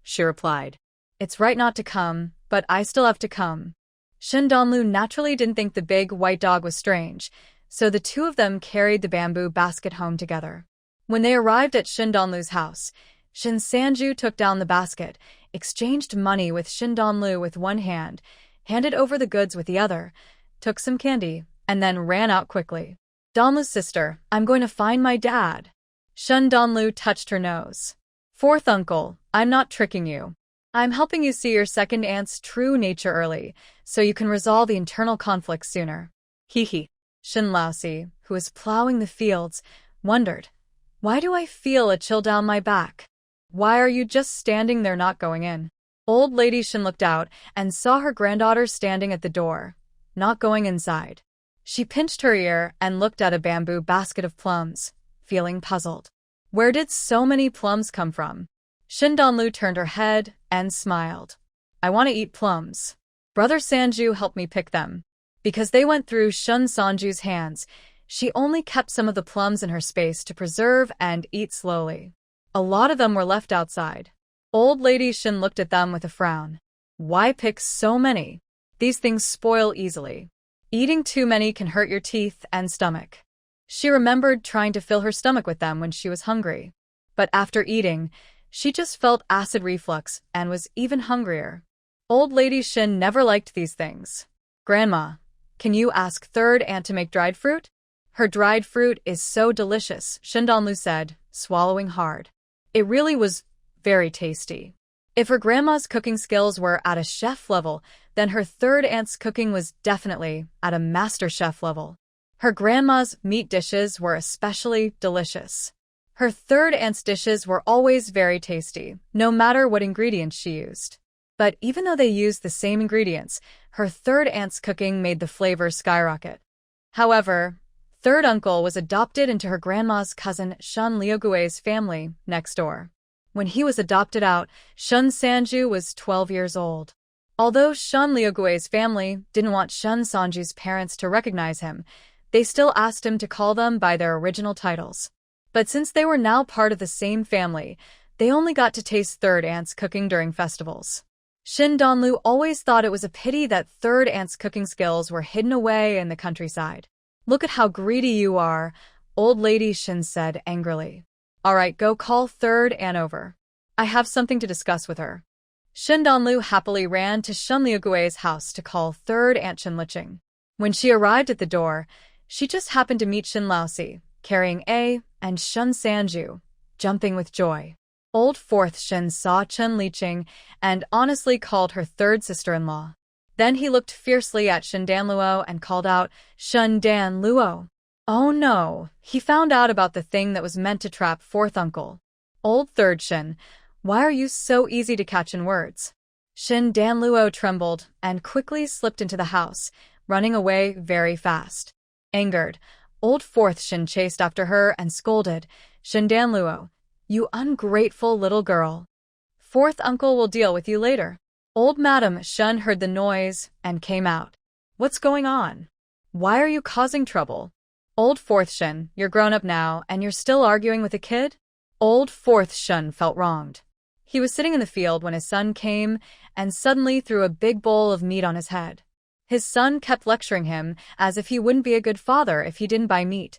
She replied. It's right not to come, but I still have to come. Shin Danlu naturally didn't think the big white dog was strange, so the two of them carried the bamboo basket home together. When they arrived at Shin Danlu's house, Shin Sanju took down the basket, exchanged money with Shin Danlu with one hand, handed over the goods with the other, took some candy, and then ran out quickly. Danlu's sister, I'm going to find my dad. Shin Danlu touched her nose. Fourth uncle, I'm not tricking you. I'm helping you see your second aunt's true nature early, so you can resolve the internal conflict sooner. Hee. Shin Laosi, who was plowing the fields, wondered, Why do I feel a chill down my back? Why are you just standing there not going in? Old Lady Shin looked out and saw her granddaughter standing at the door, not going inside. She pinched her ear and looked at a bamboo basket of plums, feeling puzzled. Where did so many plums come from? Shin Danlu turned her head and smiled. I want to eat plums. Brother Sanju helped me pick them. Because they went through Shin Sanju's hands, she only kept some of the plums in her space to preserve and eat slowly. A lot of them were left outside. Old Lady Shin looked at them with a frown. Why pick so many? These things spoil easily. Eating too many can hurt your teeth and stomach. She remembered trying to fill her stomach with them when she was hungry. But after eating, she just felt acid reflux and was even hungrier. Old Lady Shin never liked these things. Grandma, can you ask third aunt to make dried fruit? Her dried fruit is so delicious, Shin Danlu said, swallowing hard. It really was very tasty. If her grandma's cooking skills were at a chef level, then her third aunt's cooking was definitely at a master chef level. Her grandma's meat dishes were especially delicious. Her third aunt's dishes were always very tasty, no matter what ingredients she used. But even though they used the same ingredients, her third aunt's cooking made the flavor skyrocket. However, third uncle was adopted into her grandma's cousin Shun Liugui's family next door. When he was adopted out, Shun Sanju was 12 years old. Although Shun Liugui's family didn't want Shun Sanju's parents to recognize him, they still asked him to call them by their original titles. But since they were now part of the same family, they only got to taste third aunt's cooking during festivals. Shin Danlu always thought it was a pity that third aunt's cooking skills were hidden away in the countryside. Look at how greedy you are, Old Lady Shin said angrily. All right, go call third aunt over. I have something to discuss with her. Shin Danlu happily ran to Shun Liugui's house to call third aunt Shin Licheng. When she arrived at the door, she just happened to meet Shin Laosi, carrying A and Shun Sanju, jumping with joy. Old fourth Shin saw Shin Licheng and honestly called her third sister-in-law. Then he looked fiercely at Shin Danluo and called out, Shin Danluo. Oh no, he found out about the thing that was meant to trap fourth uncle. Old third Shin, why are you so easy to catch in words? Shin Danluo trembled and quickly slipped into the house, running away very fast. Angered, old fourth Shin chased after her and scolded, Shin Danluo, you ungrateful little girl. Fourth uncle will deal with you later. Old Madam Shun heard the noise and came out. What's going on? Why are you causing trouble? Old Fourth Shin, you're grown up now, and you're still arguing with a kid? Old Fourth Shun felt wronged. He was sitting in the field when his son came and suddenly threw a big bowl of meat on his head. His son kept lecturing him as if he wouldn't be a good father if he didn't buy meat,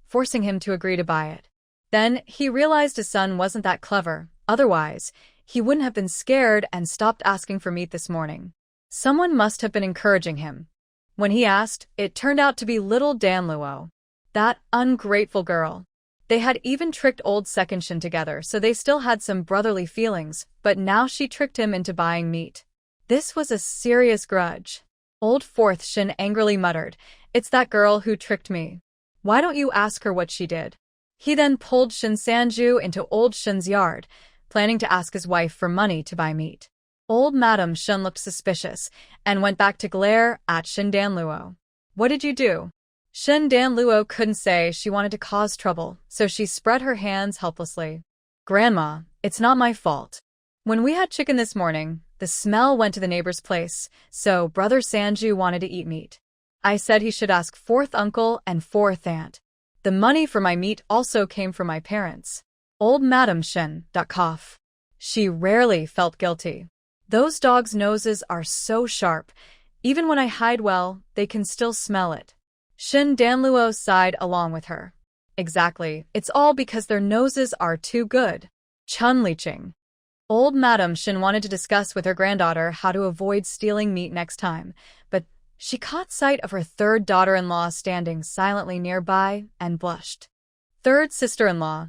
forcing him to agree to buy it. Then he realized his son wasn't that clever. Otherwise, he wouldn't have been scared and stopped asking for meat this morning. Someone must have been encouraging him. When he asked, it turned out to be little Dan Luo. That ungrateful girl. They had even tricked old Second Shin together, so they still had some brotherly feelings, but now she tricked him into buying meat. This was a serious grudge. Old Fourth Shin angrily muttered, "It's that girl who tricked me. Why don't you ask her what she did?" He then pulled Shin Sanju into old Shin's yard, planning to ask his wife for money to buy meat. Old Madam Shin looked suspicious and went back to glare at Shin Dan Luo. "What did you do?" Shin Dan Luo couldn't say she wanted to cause trouble, so she spread her hands helplessly. "Grandma, it's not my fault. When we had chicken this morning, the smell went to the neighbor's place, so Brother Sanju wanted to eat meat. I said he should ask fourth uncle and fourth aunt. The money for my meat also came from my parents." Old Madam Shin cough. She rarely felt guilty. "Those dogs' noses are so sharp. Even when I hide well, they can still smell it." Shin Dan Luo sighed along with her. "Exactly, it's all because their noses are too good." Chun Liching. Old Madam Shin wanted to discuss with her granddaughter how to avoid stealing meat next time, but she caught sight of her third daughter-in-law standing silently nearby and blushed. Third sister-in-law,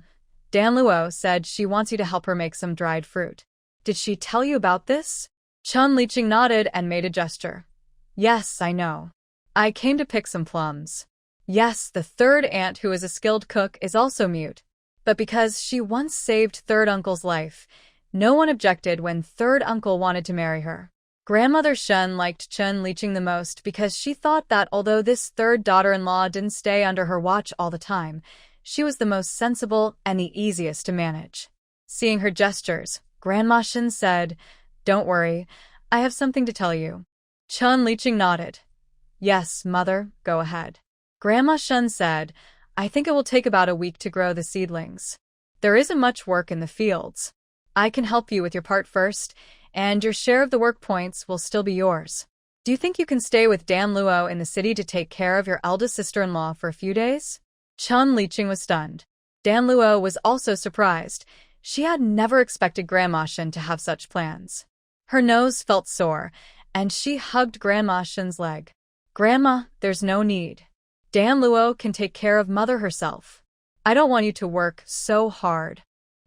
Dan Luo, said she wants you to help her make some dried fruit. "Did she tell you about this?" Chun Liching nodded and made a gesture. "Yes, I know. I came to pick some plums." Yes, the third aunt, who is a skilled cook, is also mute. But because she once saved third uncle's life, no one objected when third uncle wanted to marry her. Grandmother Shun liked Chun Liching the most because she thought that although this third daughter-in-law didn't stay under her watch all the time, she was the most sensible and the easiest to manage. Seeing her gestures, Grandma Shun said, "Don't worry, I have something to tell you." Chun Liching nodded. "Yes, mother, go ahead." Grandma Shun said, "I think it will take about a week to grow the seedlings. There isn't much work in the fields. I can help you with your part first, and your share of the work points will still be yours. Do you think you can stay with Dan Luo in the city to take care of your eldest sister-in-law for a few days?" Chun Liching was stunned. Dan Luo was also surprised. She had never expected Grandma Shun to have such plans. Her nose felt sore, and she hugged Grandma Shun's leg. "Grandma, there's no need. Dan Luo can take care of mother herself. I don't want you to work so hard."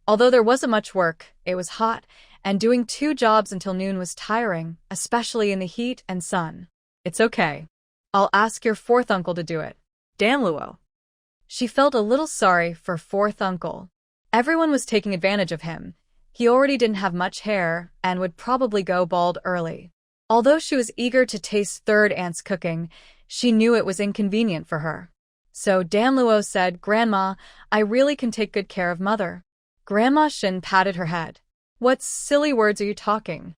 Although there wasn't much work, it was hot, and doing 2 jobs until noon was tiring, especially in the heat and sun. "It's okay. I'll ask your fourth uncle to do it." Dan Luo. She felt a little sorry for fourth uncle. Everyone was taking advantage of him. He already didn't have much hair and would probably go bald early. Although she was eager to taste third aunt's cooking, she knew it was inconvenient for her. So Dan Luo said, "Grandma, I really can take good care of mother." Grandma Shin patted her head. "What silly words are you talking?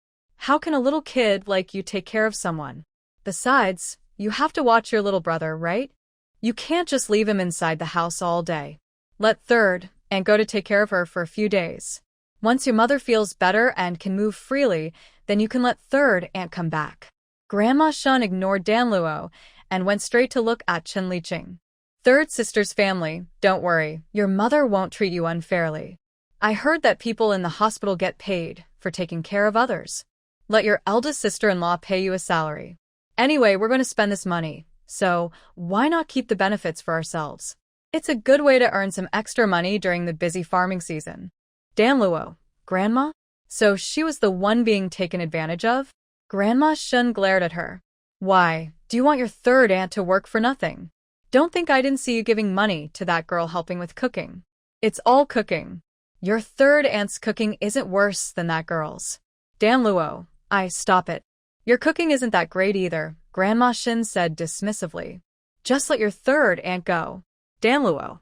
How can a little kid like you take care of someone? Besides, you have to watch your little brother, right? You can't just leave him inside the house all day. Let third aunt go to take care of her for a few days. Once your mother feels better and can move freely, then you can let third aunt come back." Grandma Shun ignored Dan Luo and went straight to look at Chun Liching. "Third sister's family, don't worry, your mother won't treat you unfairly. I heard that people in the hospital get paid for taking care of others. Let your eldest sister-in-law pay you a salary. Anyway, we're going to spend this money, so why not keep the benefits for ourselves? It's a good way to earn some extra money during the busy farming season." Dan Luo. Grandma? So she was the one being taken advantage of? Grandma Shun glared at her. "Why, do you want your third aunt to work for nothing? Don't think I didn't see you giving money to that girl helping with cooking. It's all cooking. Your third aunt's cooking isn't worse than that girl's." Dan Luo. Stop it. Your cooking isn't that great either," Grandma Shin said dismissively. "Just let your third aunt go." Dan Luo.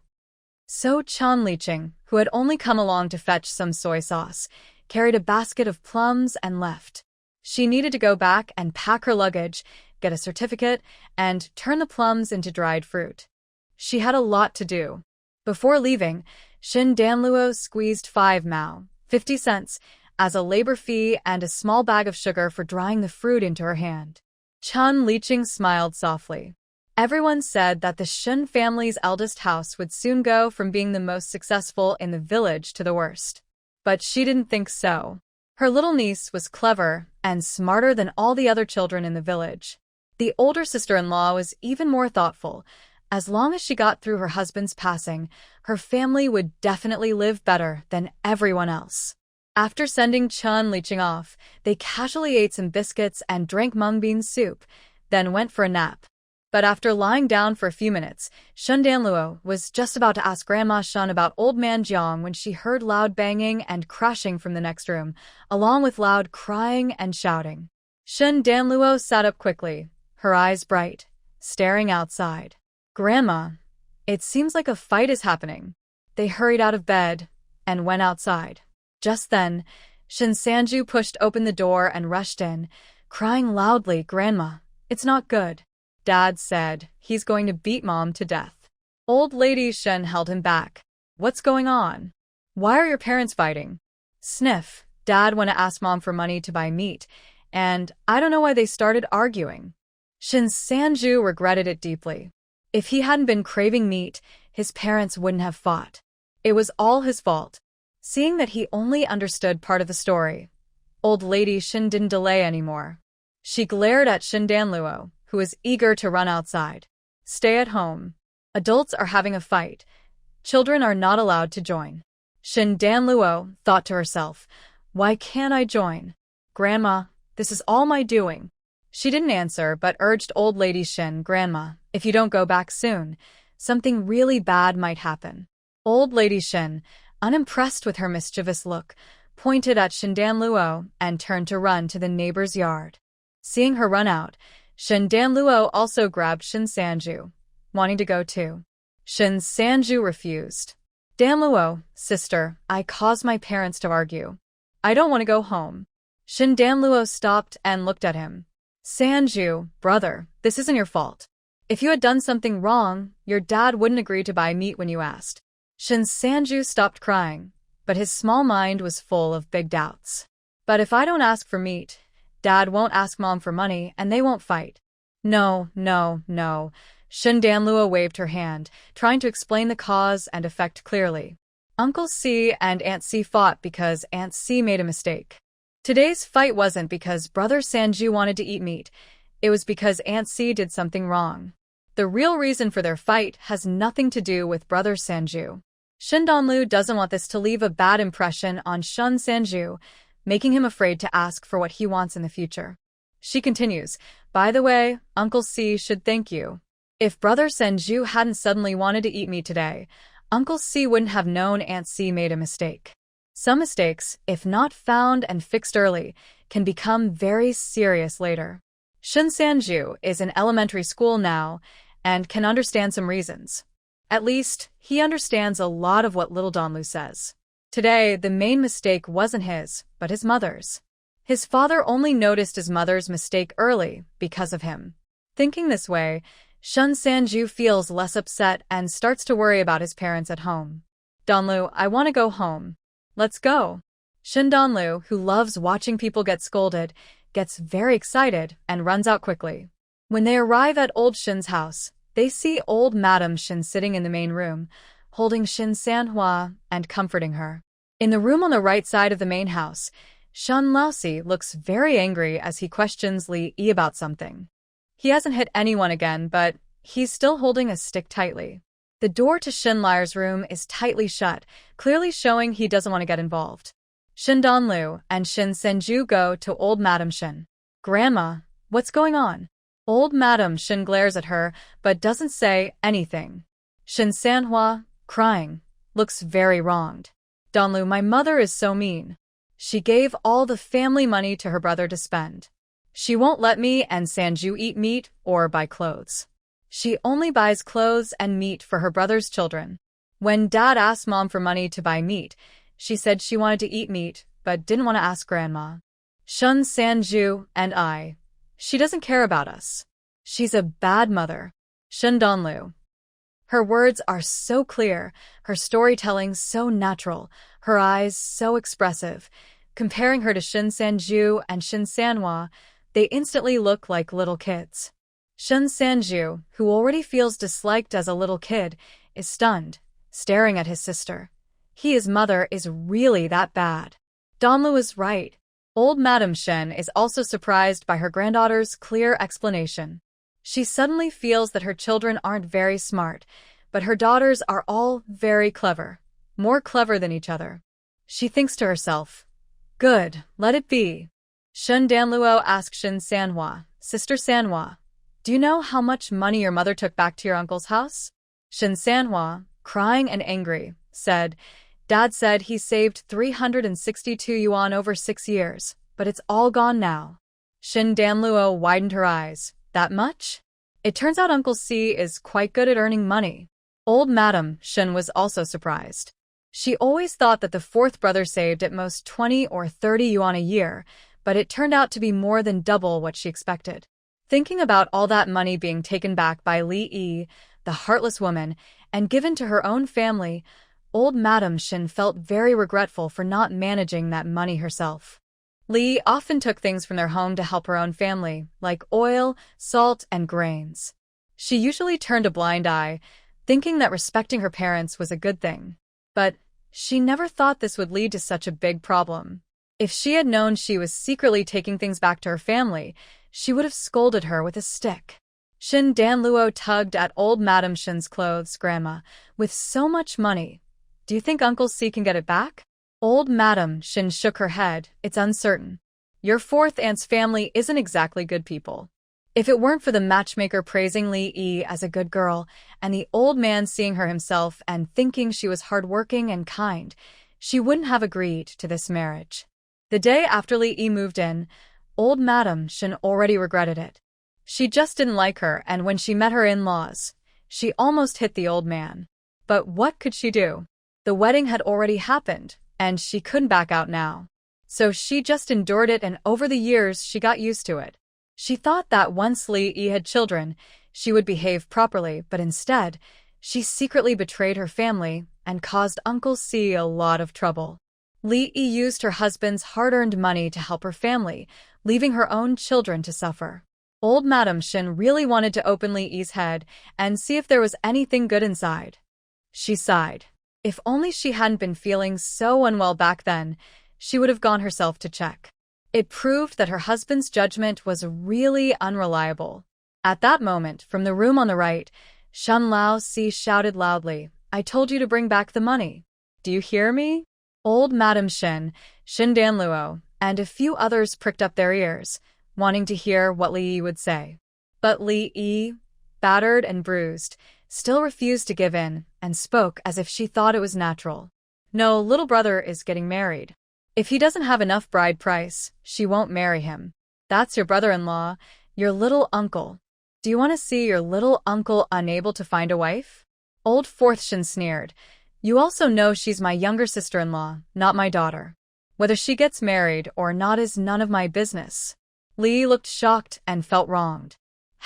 So Chun Liching, who had only come along to fetch some soy sauce, carried a basket of plums and left. She needed to go back and pack her luggage, get a certificate, and turn the plums into dried fruit. She had a lot to do. Before leaving, Shin Danluo squeezed 5 mao, 50 cents, as a labor fee and a small bag of sugar for drying the fruit into her hand. Chun Liqing smiled softly. Everyone said that the Shin family's eldest house would soon go from being the most successful in the village to the worst. But she didn't think so. Her little niece was clever and smarter than all the other children in the village. The older sister-in-law was even more thoughtful. As long as she got through her husband's passing, her family would definitely live better than everyone else. After sending Chun Liqing off, they casually ate some biscuits and drank mung bean soup, then went for a nap. But after lying down for a few minutes, Shun Danluo was just about to ask Grandma Shun about Old Man Jiang when she heard loud banging and crashing from the next room, along with loud crying and shouting. Shun Danluo sat up quickly, her eyes bright, staring outside. Grandma, it seems like a fight is happening. They hurried out of bed and went outside. Just then, Shin Sanju pushed open the door and rushed in, crying loudly, "Grandma, it's not good. Dad said he's going to beat Mom to death." Old Lady Shen held him back. "What's going on? Why are your parents fighting?" Sniff, "Dad went to ask Mom for money to buy meat, and I don't know why they started arguing." Shin Sanju regretted it deeply. If he hadn't been craving meat, his parents wouldn't have fought. It was all his fault. Seeing that he only understood part of the story, Old Lady Shin didn't delay anymore. She glared at Shin Danluo, who was eager to run outside. "Stay at home. Adults are having a fight. Children are not allowed to join." Shin Danluo thought to herself, "Why can't I join? Grandma, this is all my doing." She didn't answer but urged Old Lady Shin, "Grandma, if you don't go back soon, something really bad might happen." Old Lady Shin, unimpressed with her mischievous look, pointed at Shin Danluo and turned to run to the neighbor's yard. Seeing her run out, Shin Danluo also grabbed Shin Sanju, wanting to go too. Shin Sanju refused. "Danluo, sister, I caused my parents to argue. I don't want to go home." Shin Danluo stopped and looked at him. "Sanju, brother, this isn't your fault. If you had done something wrong, your dad wouldn't agree to buy meat when you asked." Shin Sanju stopped crying, but his small mind was full of big doubts. "But if I don't ask for meat, Dad won't ask Mom for money and they won't fight." No. Shin Danluo waved her hand, trying to explain the cause and effect clearly. Uncle C and Aunt C fought because Aunt C made a mistake. Today's fight wasn't because Brother Sanju wanted to eat meat. It was because Aunt C did something wrong. The real reason for their fight has nothing to do with Brother Sanju. Shin Danlu doesn't want this to leave a bad impression on Shun Sanju, making him afraid to ask for what he wants in the future. She continues, "By the way, Uncle C should thank you. If Brother Sanju hadn't suddenly wanted to eat meat today, Uncle C wouldn't have known Aunt C made a mistake. Some mistakes, if not found and fixed early, can become very serious later." Shin Sanju is in elementary school now and can understand some reasons. At least, he understands a lot of what little Danlu says. Today, the main mistake wasn't his, but his mother's. His father only noticed his mother's mistake early because of him. Thinking this way, Shun Sanju feels less upset and starts to worry about his parents at home. "Danlu, I want to go home. Let's go." Shin Danlu, who loves watching people get scolded, gets very excited and runs out quickly. When they arrive at old Shin's house, they see old Madam Shin sitting in the main room, holding Shin Sanhwa and comforting her. In the room on the right side of the main house, Shun Laosi looks very angry as he questions Li Yi about something. He hasn't hit anyone again, but he's still holding a stick tightly. The door to Shin Liar's room is tightly shut, clearly showing he doesn't want to get involved. Shin Danlu and Shin Senju go to old Madam Shin. "Grandma, what's going on?" Old Madam Shin glares at her, but doesn't say anything. Shin Sanhwa, crying, looks very wronged. "Danlu, my mother is so mean. She gave all the family money to her brother to spend. She won't let me and Sanju eat meat or buy clothes. She only buys clothes and meat for her brother's children. When Dad asked Mom for money to buy meat, she said she wanted to eat meat, but didn't want to ask Grandma. Shun Sanju and I. She doesn't care about us. She's a bad mother." Shin Danlu. Her words are so clear, her storytelling so natural, her eyes so expressive. Comparing her to Shin Sanju and Shin Sanhwa, they instantly look like little kids. Shin Sanju, who already feels disliked as a little kid, is stunned, staring at his sister. His mother is really that bad. Donlu is right. Old Madam Shen is also surprised by her granddaughter's clear explanation. She suddenly feels that her children aren't very smart, but her daughters are all very clever, more clever than each other. She thinks to herself, "Good, let it be." Shen Danluo asks Shin Sanhwa, "Sister Sanhwa, do you know how much money your mother took back to your uncle's house?" Shin Sanhwa, crying and angry, said, "Dad said he saved 362 yuan over 6 years, but it's all gone now." Shin Danluo widened her eyes. "That much?" It turns out Uncle C is quite good at earning money. Old Madam Shin was also surprised. She always thought that the fourth brother saved at most 20 or 30 yuan a year, but it turned out to be more than double what she expected. Thinking about all that money being taken back by Li Yi, the heartless woman, and given to her own family, Old Madam Shin felt very regretful for not managing that money herself. Li often took things from their home to help her own family, like oil, salt, and grains. She usually turned a blind eye, thinking that respecting her parents was a good thing. But she never thought this would lead to such a big problem. If she had known she was secretly taking things back to her family, she would have scolded her with a stick. Shin Danluo tugged at Old Madam Shin's clothes. "Grandma, with so much money, do you think Uncle C can get it back?" Old Madam Shin shook her head. "It's uncertain. Your fourth aunt's family isn't exactly good people." If it weren't for the matchmaker praising Li Yi as a good girl, and the old man seeing her himself and thinking she was hardworking and kind, she wouldn't have agreed to this marriage. The day after Li Yi moved in, Old Madam Shin already regretted it. She just didn't like her, and when she met her in-laws, she almost hit the old man. But what could she do? The wedding had already happened, and she couldn't back out now. So she just endured it, and over the years she got used to it. She thought that once Li Yi had children, she would behave properly, but instead, she secretly betrayed her family and caused Uncle C a lot of trouble. Li Yi used her husband's hard-earned money to help her family, leaving her own children to suffer. Old Madam Shin really wanted to open Li Yi's head and see if there was anything good inside. She sighed. If only she hadn't been feeling so unwell back then, she would have gone herself to check. It proved that her husband's judgment was really unreliable. At that moment, from the room on the right, Shen Lao Si shouted loudly, "I told you to bring back the money. Do you hear me?" Old Madam Shin, Shin Danluo, and a few others pricked up their ears, wanting to hear what Li Yi would say. But Li Yi, battered and bruised, still refused to give in and spoke as if she thought it was natural. "No, little brother is getting married. If he doesn't have enough bride price, she won't marry him. That's your brother-in-law, your little uncle. Do you want to see your little uncle unable to find a wife?" Old Fourth Shin sneered. "You also know she's my younger sister-in-law, not my daughter. Whether she gets married or not is none of my business." Li looked shocked and felt wronged.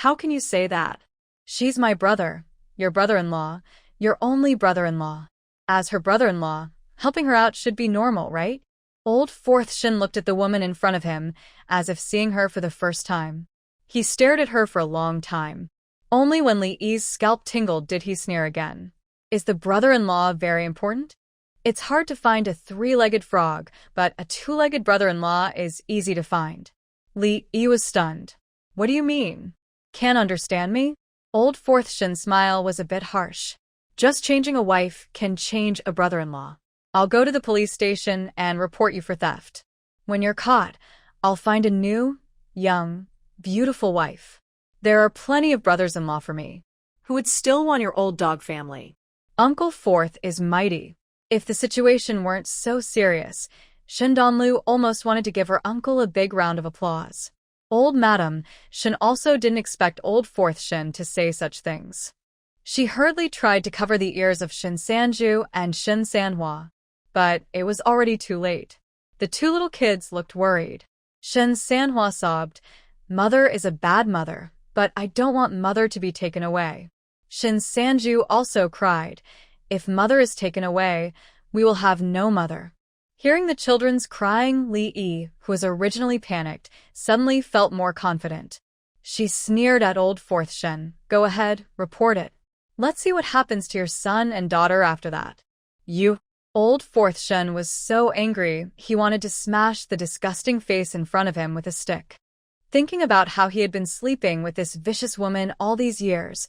"How can you say that? She's my brother, your brother-in-law, your only brother-in-law. As her brother-in-law, helping her out should be normal, right?" Old Fourth Shin looked at the woman in front of him, as if seeing her for the first time. He stared at her for a long time. Only when Li Yi's scalp tingled did he sneer again. "Is the brother-in-law very important? It's hard to find a three-legged frog, but a two-legged brother-in-law is easy to find." Li Yi was stunned. "What do you mean? Can't understand me?" Old Fourth Shin's smile was a bit harsh. "Just changing a wife can change a brother-in-law. I'll go to the police station and report you for theft. When you're caught, I'll find a new, young, beautiful wife. There are plenty of brothers-in-law for me." Who would still want your old dog family? Uncle Fourth is mighty. If the situation weren't so serious, Shin Donlu almost wanted to give her uncle a big round of applause. Old Madam Shin also didn't expect Old Fourth Shin to say such things. She hurriedly tried to cover the ears of Shin Sanju and Shin Sanhwa, but it was already too late. The two little kids looked worried. Shin Sanhwa sobbed, "Mother is a bad mother, but I don't want Mother to be taken away." Shin Sanju also cried, "If mother is taken away, we will have no mother." Hearing the children's crying, Li Yi, who was originally panicked, suddenly felt more confident. She sneered at old fourth Shen. "Go ahead, report it. Let's see what happens to your son and daughter after that." You. Old fourth Shen was so angry he wanted to smash the disgusting face in front of him with a stick. Thinking about how he had been sleeping with this vicious woman all these years,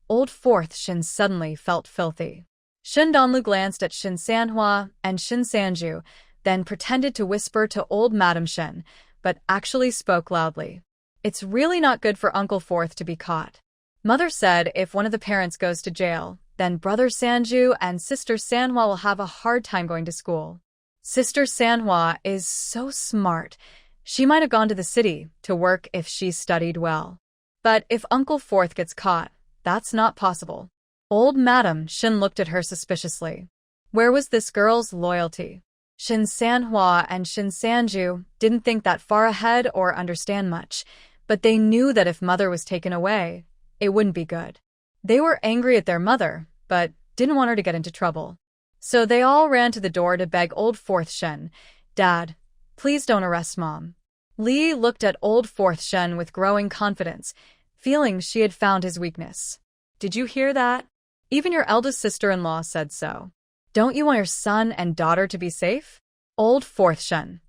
old fourth Shen suddenly felt filthy. Shin Donlu glanced at Shin Sanhua and Shin Sanju, then pretended to whisper to old Madam Shen, but actually spoke loudly. "It's really not good for Uncle Fourth to be caught. Mother said if one of the parents goes to jail, then Brother Sanju and Sister Sanhua will have a hard time going to school. Sister Sanhua is so smart. She might have gone to the city to work if she studied well. But if Uncle Fourth gets caught, that's not possible." Old Madam Shin looked at her suspiciously. Where was this girl's loyalty? Shin Sanhua and Shin Sanju didn't think that far ahead or understand much, but they knew that if mother was taken away, it wouldn't be good. They were angry at their mother, but didn't want her to get into trouble. So they all ran to the door to beg old fourth Shen, "Dad, please don't arrest Mom." Li looked at old fourth Shen with growing confidence, feeling she had found his weakness. "Did you hear that? Even your eldest sister-in-law said so. Don't you want your son and daughter to be safe?" Old fourth Shen.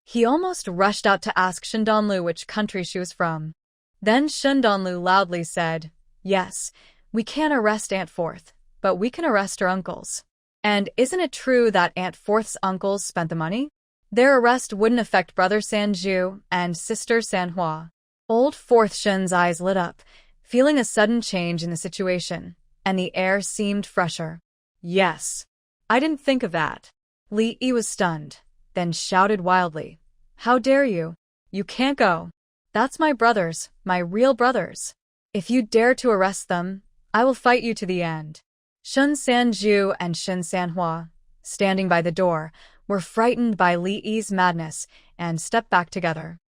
He almost rushed out to ask Shindonlu which country she was from. Then Shindonlu loudly said, "Yes, we can't arrest Aunt Fourth, but we can arrest her uncles. And isn't it true that Aunt Fourth's uncles spent the money? Their arrest wouldn't affect Brother Sanju and Sister Sanhua." Old fourth Shen's eyes lit up, feeling a sudden change in the situation, and the air seemed fresher. "Yes. I didn't think of that." Li Yi was stunned, then shouted wildly, "How dare you? You can't go. That's my brothers, my real brothers. If you dare to arrest them, I will fight you to the end." Shun Sanju and Shin Sanhua, standing by the door, were frightened by Li Yi's madness and stepped back together.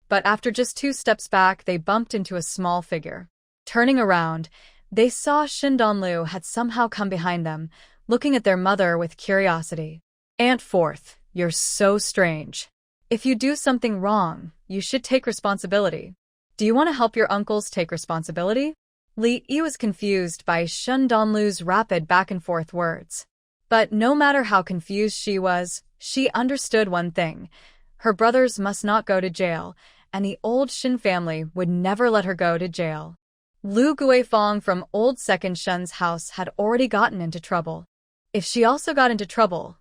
But after just 2 steps back, they bumped into a small figure. Turning around, they saw Shindonlu had somehow come behind them, looking at their mother with curiosity. "Aunt Fourth, you're so strange. If you do something wrong, you should take responsibility. Do you want to help your uncles take responsibility?" Li Yi was confused by Shindonlu's rapid back-and-forth words. But no matter how confused she was, she understood one thing. Her brothers must not go to jail, and the old Shin family would never let her go to jail. Lu Guifeng from old Second Shun's house had already gotten into trouble. If she also got into trouble,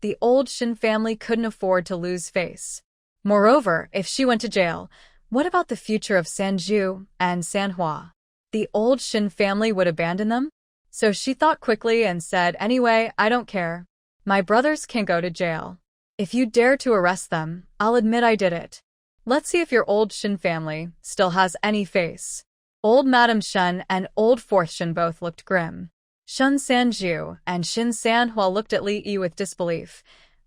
the old Shin family couldn't afford to lose face. Moreover, if she went to jail, what about the future of Sanju and Sanhua? The old Shin family would abandon them? So she thought quickly and said, "Anyway, I don't care. My brothers can go to jail. If you dare to arrest them, I'll admit I did it. Let's see if your old Shin family still has any face." Old Madam Shun and old fourth Shin both looked grim. Shun Sanju and Shin Sanhua looked at Li Yi with disbelief.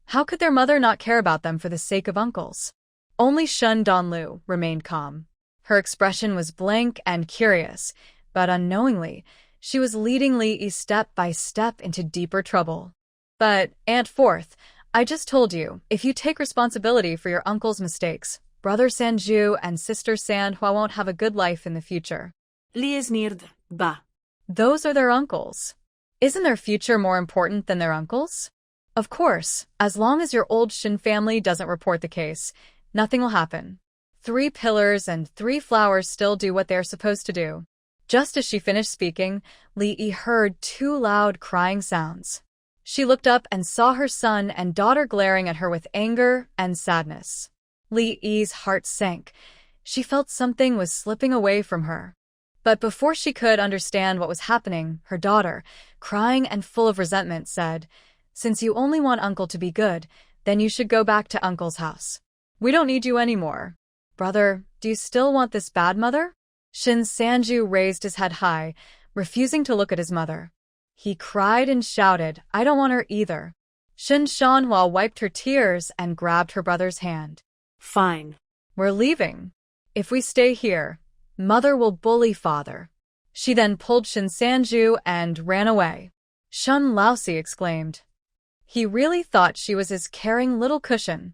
How could their mother not care about them for the sake of uncles? Only Shun Donlu remained calm. Her expression was blank and curious, but unknowingly, she was leading Li Yi step by step into deeper trouble. "But, Aunt Fourth, I just told you, if you take responsibility for your uncle's mistakes, Brother Sanju and Sister Sanhua won't have a good life in the future." Li sneered, "Bah. Those are their uncles. Isn't their future more important than their uncles? Of course, as long as your old Shin family doesn't report the case, nothing will happen. 3 pillars and 3 flowers still do what they're supposed to do." Just as she finished speaking, Li Yi heard 2 loud crying sounds. She looked up and saw her son and daughter glaring at her with anger and sadness. Li Yi's heart sank. She felt something was slipping away from her. But before she could understand what was happening, her daughter, crying and full of resentment, said, "Since you only want Uncle to be good, then you should go back to Uncle's house. We don't need you anymore. Brother, do you still want this bad mother?" Shin Sanju raised his head high, refusing to look at his mother. He cried and shouted, "I don't want her either." Shin Shanhua wiped her tears and grabbed her brother's hand. Fine. "We're leaving. If we stay here, Mother will bully Father. She then pulled Shin Sanju and ran away. Shun Laosi exclaimed. He really thought she was his caring little cushion.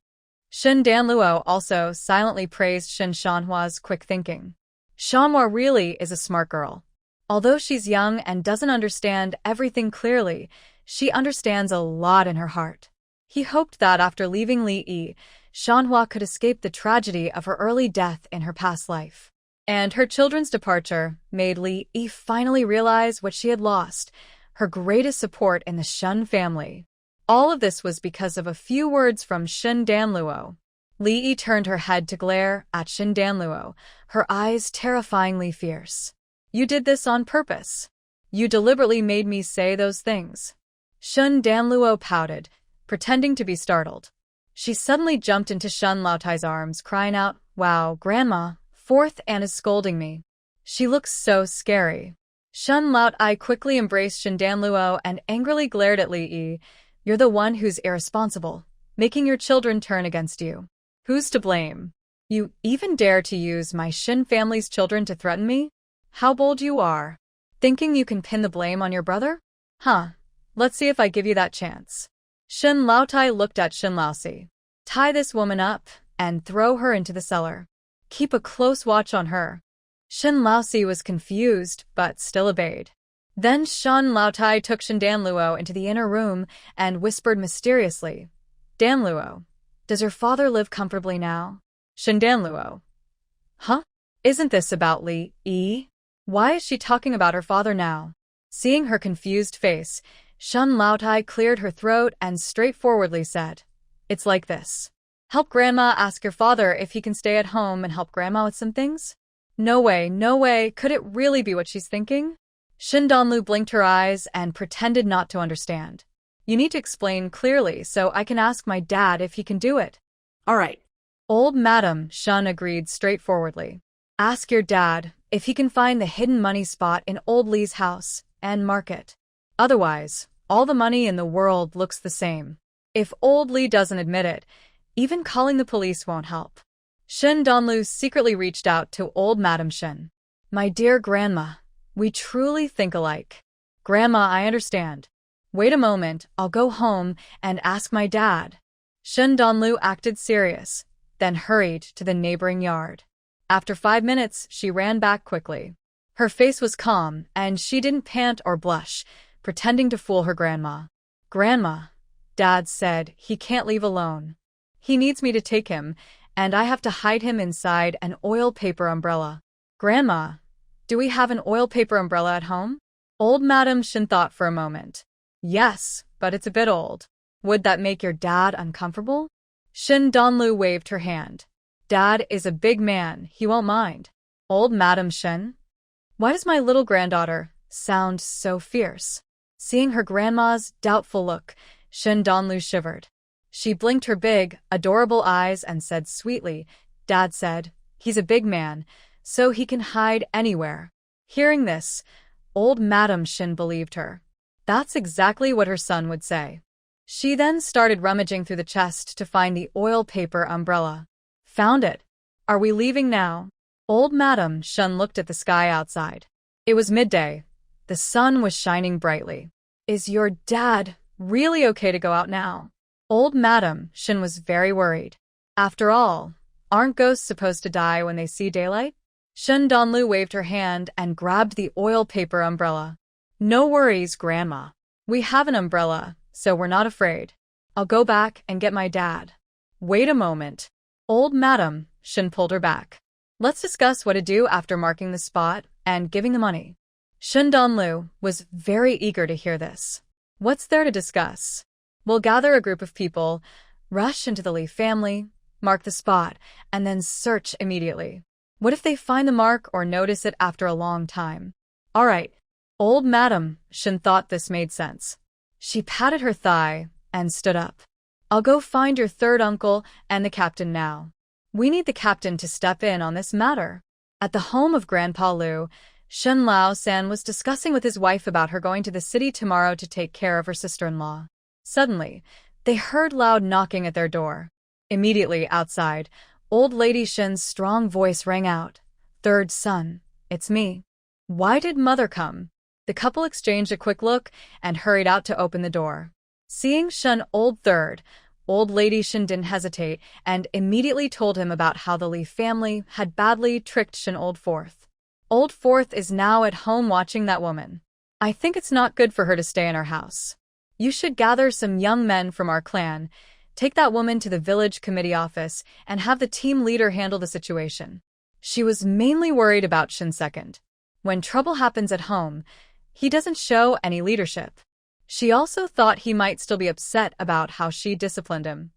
Shin Danluo also silently praised Shin Shanhua's quick thinking. Shanhua really is a smart girl. Although she's young and doesn't understand everything clearly, she understands a lot in her heart. He hoped that after leaving Li Yi, Shanhua could escape the tragedy of her early death in her past life. And her children's departure made Li Yi finally realize what she had lost, her greatest support in the Shun family. All of this was because of a few words from Shin Danluo. Li Yi turned her head to glare at Shin Danluo, her eyes terrifyingly fierce. You did this on purpose. You deliberately made me say those things. Shin Danluo pouted, pretending to be startled. She suddenly jumped into Shun Laotai's arms, crying out, Wow, Grandma, fourth Anne is scolding me. She looks so scary. Shun Laotai quickly embraced Shin Danluo and angrily glared at Li Yi. You're the one who's irresponsible, making your children turn against you. Who's to blame? You even dare to use my Shin family's children to threaten me? How bold you are. Thinking you can pin the blame on your brother? Huh. Let's see if I give you that chance. Shin Laotai looked at Shin Laosi. Tie this woman up and throw her into the cellar. Keep a close watch on her. Shin Laosi was confused, but still obeyed. Then Shin Laotai took Shin Danluo into the inner room and whispered mysteriously, Danluo, does your father live comfortably now? Shin Danluo. Huh? Isn't this about Li Yi? Why is she talking about her father now? Seeing her confused face, Shin Laotai cleared her throat and straightforwardly said, It's like this. Help Grandma ask your father if he can stay at home and help Grandma with some things? No way, could it really be what she's thinking? Shin Danlu blinked her eyes and pretended not to understand. You need to explain clearly so I can ask my dad if he can do it. All right. Old Madam Shun agreed straightforwardly. Ask your dad if he can find the hidden money spot in Old Li's house and mark it. Otherwise, all the money in the world looks the same. If Old Li doesn't admit it, even calling the police won't help. Shin Danlu secretly reached out to old Madam Shin. My dear Grandma, we truly think alike. Grandma, I understand. Wait a moment, I'll go home and ask my dad. Shin Danlu acted serious, then hurried to the neighboring yard. After 5 minutes, she ran back quickly. Her face was calm, and she didn't pant or blush, pretending to fool her grandma. Grandma, Dad said he can't leave alone. He needs me to take him, and I have to hide him inside an oil paper umbrella. Grandma, do we have an oil paper umbrella at home? Old Madam Shin thought for a moment. Yes, but it's a bit old. Would that make your dad uncomfortable? Shin Danlu waved her hand. Dad is a big man, he won't mind. Old Madam Shin? Why does my little granddaughter sound so fierce? Seeing her grandma's doubtful look, Shin Danlu shivered. She blinked her big, adorable eyes and said sweetly, Dad said, he's a big man, so he can hide anywhere. Hearing this, old Madam Shin believed her. That's exactly what her son would say. She then started rummaging through the chest to find the oil paper umbrella. Found it. Are we leaving now? Old Madam Shin looked at the sky outside. It was midday. The sun was shining brightly. Is your dad really okay to go out now? Old Madam Shin was very worried. After all, aren't ghosts supposed to die when they see daylight? Shin Danlu waved her hand and grabbed the oil paper umbrella. No worries, Grandma. We have an umbrella, so we're not afraid. I'll go back and get my dad. Wait a moment. Old Madam Shin pulled her back. Let's discuss what to do after marking the spot and giving the money. Shin Danlu was very eager to hear this. What's there to discuss? We'll gather a group of people, rush into the Li family, mark the spot, and then search immediately. What if they find the mark or notice it after a long time? All right. Old Madam Shin thought this made sense. She patted her thigh and stood up. I'll go find your third uncle and the captain now. We need the captain to step in on this matter. At the home of Grandpa Liu, Shen Lao-san was discussing with his wife about her going to the city tomorrow to take care of her sister-in-law. Suddenly, they heard loud knocking at their door. Immediately outside, old lady Shen's strong voice rang out. Third son, it's me. Why did mother come? The couple exchanged a quick look and hurried out to open the door. Seeing Shun Old Third, old lady Shin didn't hesitate and immediately told him about how the Lee family had badly tricked Shin Old Fourth. Old Fourth is now at home watching that woman. I think it's not good for her to stay in our house. You should gather some young men from our clan, take that woman to the village committee office, and have the team leader handle the situation. She was mainly worried about Shin Second. When trouble happens at home, he doesn't show any leadership. She also thought he might still be upset about how she disciplined him.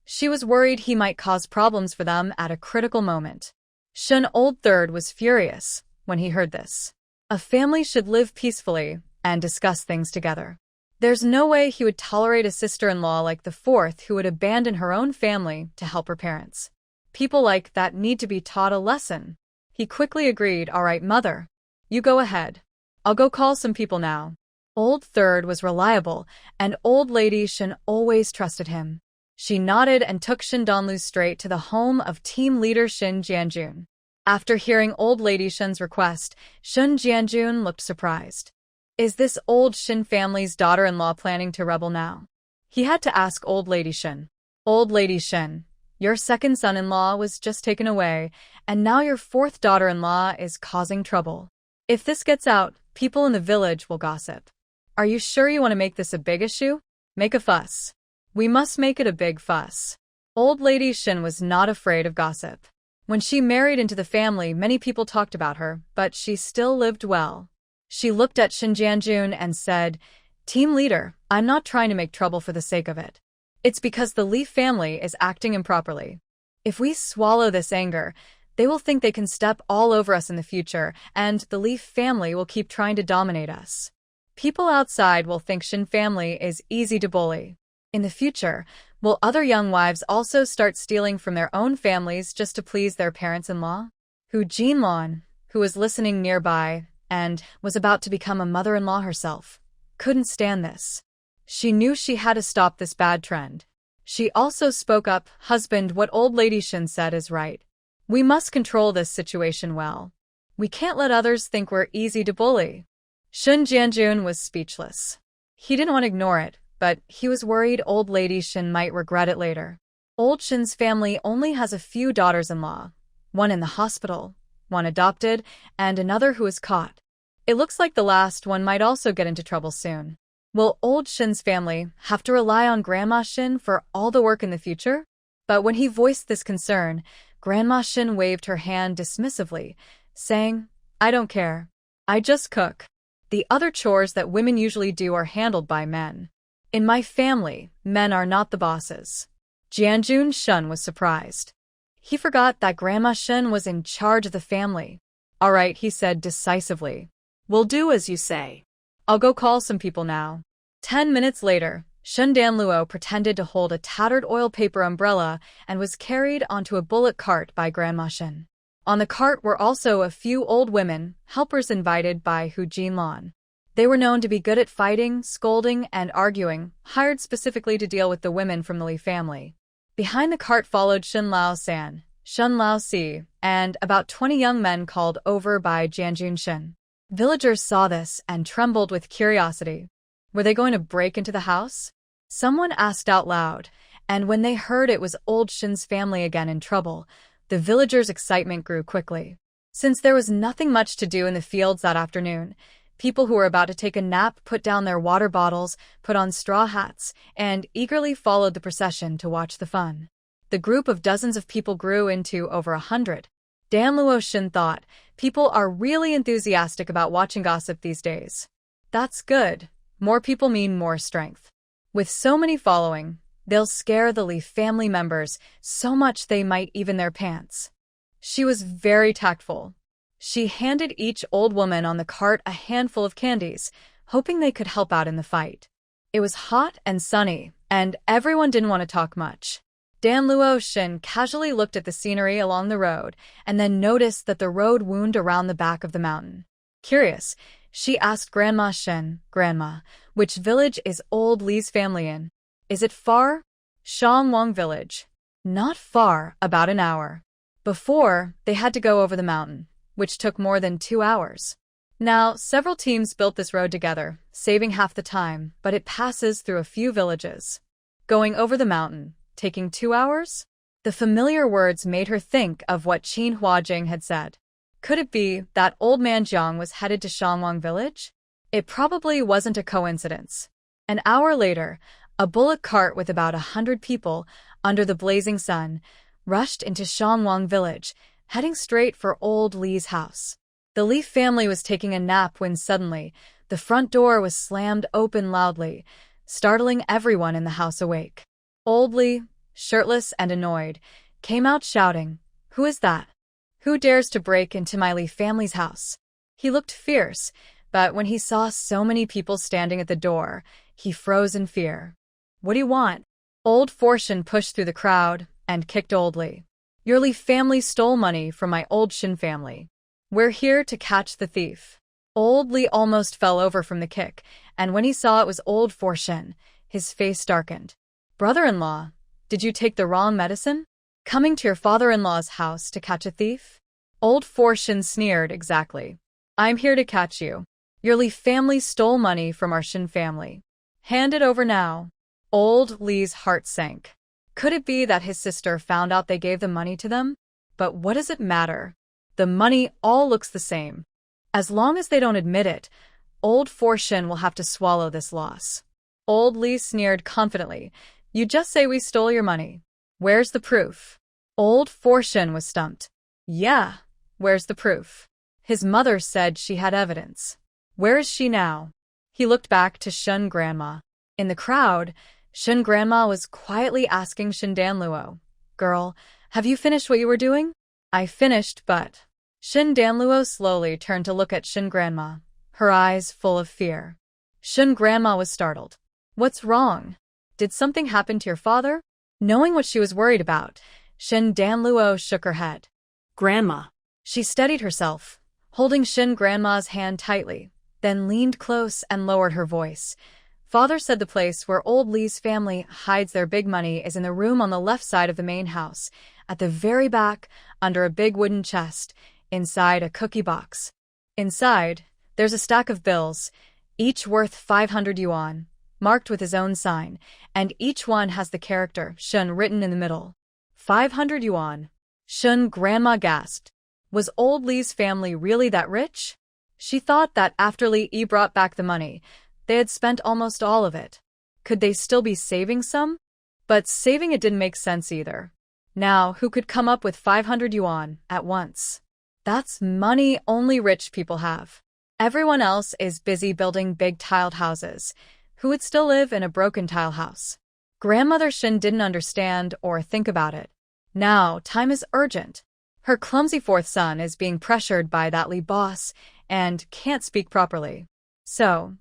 She was worried he might cause problems for them at a critical moment. Shun Old Third was furious when he heard this. A family should live peacefully and discuss things together. There's no way he would tolerate a sister-in-law like the fourth who would abandon her own family to help her parents. People like that need to be taught a lesson. He quickly agreed, "All right, mother. You go ahead. I'll go call some people now." Old Third was reliable, and old lady Shin always trusted him. She nodded and took Shin Donlu straight to the home of team leader Shin Jianjun. After hearing old lady Shin's request, Shin Jianjun looked surprised. Is this old Shin family's daughter-in-law planning to rebel now? He had to ask old lady Shin. Old lady Shin, your second son-in-law was just taken away, and now your fourth daughter-in-law is causing trouble. If this gets out, people in the village will gossip. Are you sure you want to make this a big issue? Make a fuss. We must make it a big fuss. Old lady Shin was not afraid of gossip. When she married into the family, many people talked about her, but she still lived well. She looked at Shin Jianjun and said, "Team leader, I'm not trying to make trouble for the sake of it. It's because the Lee family is acting improperly. If we swallow this anger, they will think they can step all over us in the future, and the Lee family will keep trying to dominate us. People outside will think Shin family is easy to bully. In the future, will other young wives also start stealing from their own families just to please their parents-in-law?" Hu Jinlon, who was listening nearby and was about to become a mother-in-law herself, couldn't stand this. She knew she had to stop this bad trend. She also spoke up, "Husband, what old lady Shin said is right. We must control this situation well. We can't let others think we're easy to bully." Shin Jianjun was speechless. He didn't want to ignore it, but he was worried old lady Shin might regret it later. Old Shin's family only has a few daughters-in-law, one in the hospital, one adopted, and another who was caught. It looks like the last one might also get into trouble soon. Will old Shin's family have to rely on Grandma Shin for all the work in the future? But when he voiced this concern, Grandma Shin waved her hand dismissively, saying, "I don't care. I just cook. The other chores that women usually do are handled by men. In my family, men are not the bosses." Jianjun Shun was surprised. He forgot that Grandma Shin was in charge of the family. "All right," he said decisively. "We'll do as you say. I'll go call some people now." 10 minutes later, Shun Danluo pretended to hold a tattered oil paper umbrella and was carried onto a bullock cart by Grandma Shin. On the cart were also a few old women, helpers invited by Hu Jinlon. They were known to be good at fighting, scolding, and arguing, hired specifically to deal with the women from the Li family. Behind the cart followed Shin Lao San, Shun Lao Si, and about 20 young men called over by Jianjun Shin. Villagers saw this and trembled with curiosity. Were they going to break into the house? Someone asked out loud, and when they heard it was old Shin's family again in trouble, the villagers' excitement grew quickly. Since there was nothing much to do in the fields that afternoon, people who were about to take a nap put down their water bottles, put on straw hats, and eagerly followed the procession to watch the fun. The group of dozens of people grew into over 100. Danluo Shin thought, people are really enthusiastic about watching gossip these days. That's good. More people mean more strength. With so many following, they'll scare the Li family members so much they might even their pants. She was very tactful. She handed each old woman on the cart a handful of candies, hoping they could help out in the fight. It was hot and sunny, and everyone didn't want to talk much. Danluo Shin casually looked at the scenery along the road and then noticed that the road wound around the back of the mountain. Curious, she asked Grandma Shin, "Grandma, which village is old Li's family in? Is it far?" "Shangwang village." "Not far, about an hour." Before, they had to go over the mountain, which took more than 2 hours. Now, several teams built this road together, saving half the time, but it passes through a few villages. Going over the mountain, taking 2 hours? The familiar words made her think of what Qin Huajing had said. Could it be that old man Jiang was headed to Shangwang village? It probably wasn't a coincidence. An hour later, a bullock cart with about 100 people, under the blazing sun, rushed into Shangwang village, heading straight for old Li's house. The Li family was taking a nap when suddenly, the front door was slammed open loudly, startling everyone in the house awake. Old Li, shirtless and annoyed, came out shouting, "Who is that? Who dares to break into my Li family's house?" He looked fierce, but when he saw so many people standing at the door, he froze in fear. "What do you want?" Old Fortune pushed through the crowd and kicked Old Li. "Your Li family stole money from my old Shin family. We're here to catch the thief." Old Li almost fell over from the kick, and when he saw it was Old Fortune, his face darkened. "Brother-in-law, did you take the wrong medicine? Coming to your father-in-law's house to catch a thief?" Old Fortune sneered. "Exactly. I'm here to catch you. Your Li family stole money from our Shin family. Hand it over now." Old Li's heart sank. Could it be that his sister found out they gave the money to them? But what does it matter? The money all looks the same. As long as they don't admit it, Old Fortune will have to swallow this loss. Old Li sneered confidently. "You just say we stole your money. Where's the proof?" Old Fortune was stumped. "Yeah, where's the proof? His mother said she had evidence. Where is she now?" He looked back to Shun Grandma. In the crowd, Shun Grandma was quietly asking Shin Danluo, "Girl, have you finished what you were doing?" "I finished, but..." Shin Danluo slowly turned to look at Shin Grandma, her eyes full of fear. Shin Grandma was startled. "What's wrong? Did something happen to your father?" Knowing what she was worried about, Shin Danluo shook her head. Grandma. She steadied herself, holding Shin Grandma's hand tightly, then leaned close and lowered her voice. "Father said the place where old Li's family hides their big money is in the room on the left side of the main house, at the very back, under a big wooden chest, inside a cookie box. Inside, there's a stack of bills, each worth 500 yuan, marked with his own sign, and each one has the character Shun written in the middle." 500 yuan. Shun Grandma gasped. Was old Li's family really that rich? She thought that after Li Yi brought back the money, they had spent almost all of it. Could they still be saving some? But saving it didn't make sense either. Now, who could come up with 500 yuan at once? That's money only rich people have. Everyone else is busy building big tiled houses. Who would still live in a broken tile house? Grandmother Shin didn't understand or think about it. Now, time is urgent. Her clumsy fourth son is being pressured by that Li boss and can't speak properly. So,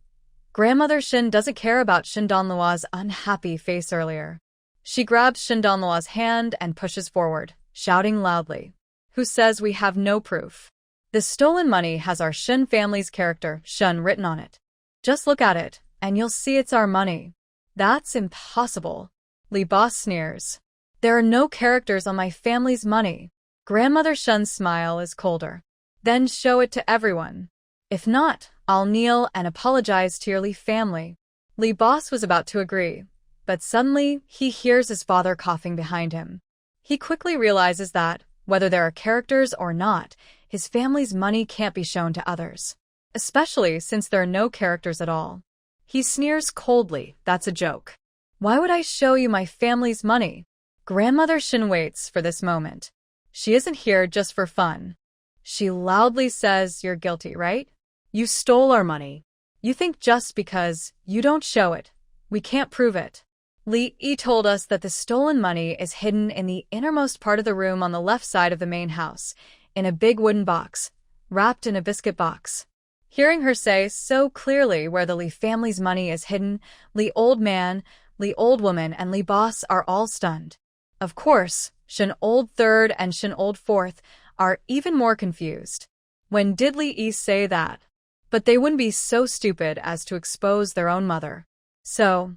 Grandmother Shin doesn't care about Shin Danluo's unhappy face earlier. She grabs Shin Danluo's hand and pushes forward, shouting loudly, "Who says we have no proof? The stolen money has our Shin family's character, Shun, written on it. Just look at it, and you'll see it's our money." "That's impossible." Li boss sneers. "There are no characters on my family's money." Grandmother Shun's smile is colder. "Then show it to everyone. If not, I'll kneel and apologize to your Li family." Li boss was about to agree, but suddenly he hears his father coughing behind him. He quickly realizes that, whether there are characters or not, his family's money can't be shown to others, especially since there are no characters at all. He sneers coldly. "That's a joke. Why would I show you my family's money?" Grandmother Shin waits for this moment. She isn't here just for fun. She loudly says, "You're guilty, right? You stole our money. You think just because you don't show it, we can't prove it." Li Yi told us that the stolen money is hidden in the innermost part of the room on the left side of the main house, in a big wooden box, wrapped in a biscuit box. Hearing her say so clearly where the Li family's money is hidden, Li old man, Li old woman, and Li boss are all stunned. Of course, Shin old third and Shin old fourth are even more confused. When did Li Yi say that? But they wouldn't be so stupid as to expose their own mother. So,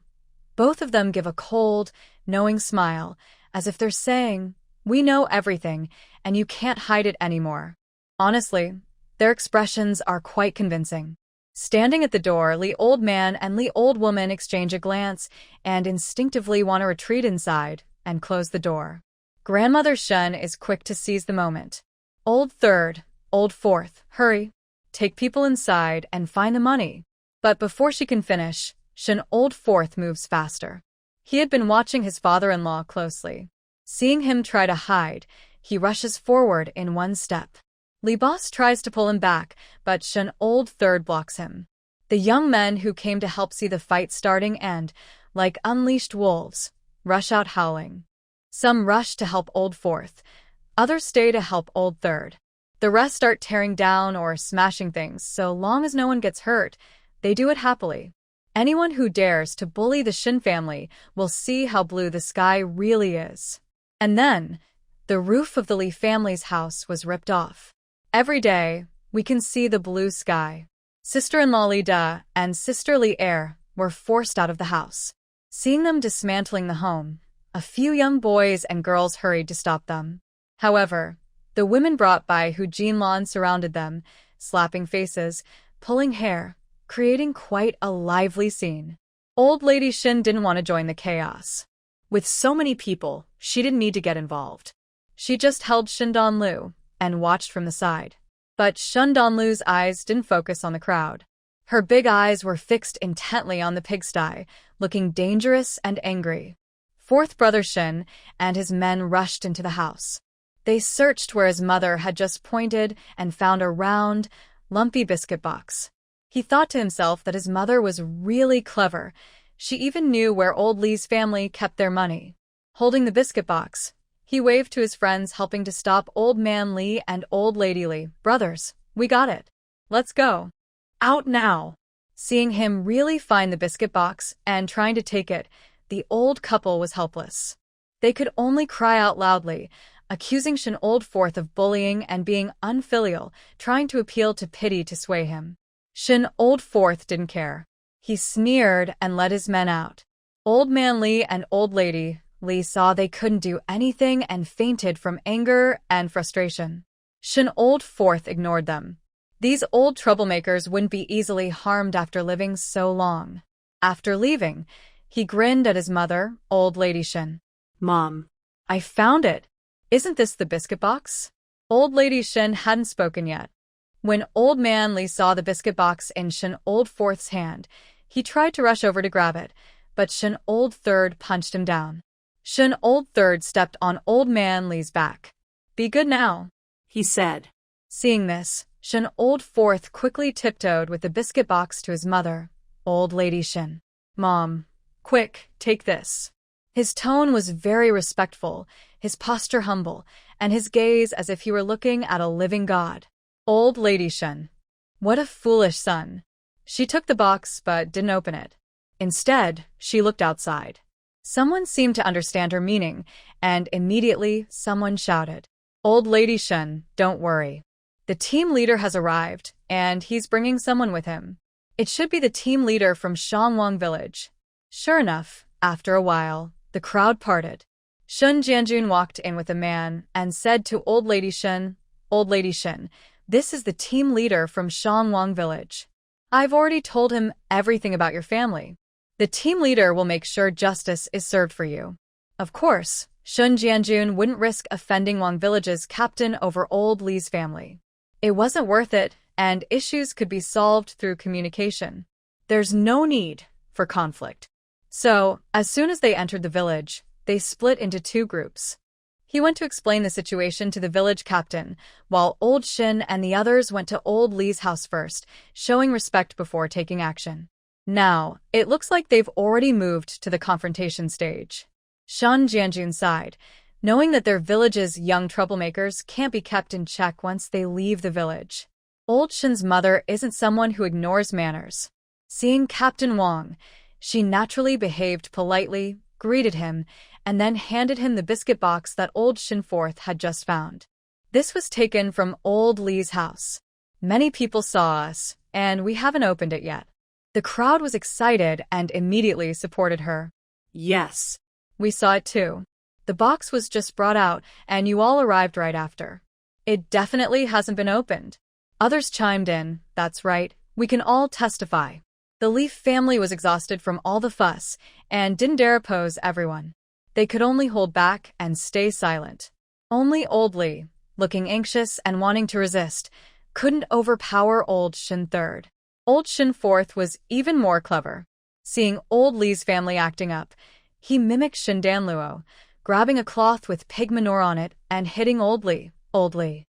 both of them give a cold, knowing smile, as if they're saying, "We know everything, and you can't hide it anymore." Honestly, Their expressions are quite convincing. Standing at the door, Li old man and Li old woman exchange a glance and instinctively want to retreat inside and close the door. Grandmother Shun is quick to seize the moment. Old third, old fourth, hurry. Take people inside and find the money. But before she can finish, Shun old fourth moves faster. He had been watching his father-in-law closely. Seeing him try to hide, he rushes forward in one step. Li Boss tries to pull him back, but Shun old third blocks him. The young men who came to help see the fight starting and, like unleashed wolves, rush out howling. Some rush to help old fourth, others stay to help old third. The rest start tearing down or smashing things. So long as no one gets hurt, they do it happily. Anyone who dares to bully the Shin family will see how blue the sky really is. And then, the roof of the Li family's house was ripped off. Every day, we can see the blue sky. Sister-in-law Li Da and sister Li Er were forced out of the house. Seeing them dismantling the home, a few young boys and girls hurried to stop them. However, the women brought by Hu Jinlan surrounded them, slapping faces, pulling hair, creating quite a lively scene. Old Lady Shin didn't want to join the chaos. With so many people, she didn't need to get involved. She just held Shindan Lu and watched from the side. But Shindan Lu's eyes didn't focus on the crowd. Her big eyes were fixed intently on the pigsty, looking dangerous and angry. Fourth brother Shin and his men rushed into the house. They searched where his mother had just pointed and found a round, lumpy biscuit box. He thought to himself that his mother was really clever. She even knew where old Li's family kept their money. Holding the biscuit box, he waved to his friends, helping to stop Old Man Li and Old Lady Li. Brothers, we got it. Let's go. Out now. Seeing him really find the biscuit box and trying to take it, the old couple was helpless. They could only cry out loudly, accusing Shin Old Fourth of bullying and being unfilial, trying to appeal to pity to sway him. Shin Old Fourth didn't care. He sneered and led his men out. Old Man Li and Old Lady Li saw they couldn't do anything and fainted from anger and frustration. Shin Old Fourth ignored them. These old troublemakers wouldn't be easily harmed after living so long. After leaving, he grinned at his mother, Old Lady Shin. Mom. I found it. Isn't this the biscuit box? Old Lady Shin hadn't spoken yet. When Old Man Li saw the biscuit box in Shin Old Fourth's hand, he tried to rush over to grab it, but Shin Old Third punched him down. Shin Old Third stepped on Old Man Li's back. Be good now, He said. Seeing this, Shin Old Fourth quickly tiptoed with the biscuit box to his mother, Old Lady Shin. Mom, quick, take this. His tone was very respectful, his posture humble, and his gaze as if he were looking at a living god. Old Lady Shin. What a foolish son. She took the box but didn't open it. Instead, she looked outside. Someone seemed to understand her meaning, and immediately someone shouted, Old Lady Shin, don't worry. The team leader has arrived, and he's bringing someone with him. It should be the team leader from Shangwang village. Sure enough, after a while, the crowd parted. Shun Jianjun walked in with a man and said to Old Lady Shin, Old Lady Shin, this is the team leader from Shangwang village. I've already told him everything about your family. The team leader will make sure justice is served for you. Of course, Shun Jianjun wouldn't risk offending Wang village's captain over Old Li's family. It wasn't worth it, and issues could be solved through communication. There's no need for conflict. So, as soon as they entered the village, they split into two groups. He went to explain the situation to the village captain, while Old Shin and the others went to Old Li's house first, showing respect before taking action. Now, it looks like they've already moved to the confrontation stage. Shun Jianjun sighed, knowing that their village's young troublemakers can't be kept in check once they leave the village. Old Shin's mother isn't someone who ignores manners. Seeing Captain Wang, she naturally behaved politely, greeted him, and then handed him the biscuit box that Old Shin Fourth had just found. This was taken from Old Li's house. Many people saw us, and we haven't opened it yet. The crowd was excited and immediately supported her. Yes. We saw it too. The box was just brought out, and you all arrived right after. It definitely hasn't been opened. Others chimed in, "That's right, we can all testify." The Leaf family was exhausted from all the fuss and didn't dare oppose everyone. They could only hold back and stay silent. Only old Lee, looking anxious and wanting to resist, couldn't overpower old Shin III. Old Shin IV was even more clever. Seeing old Lee's family acting up, he mimicked Shin Danluo, grabbing a cloth with pig manure on it and hitting old Lee. Old Lee.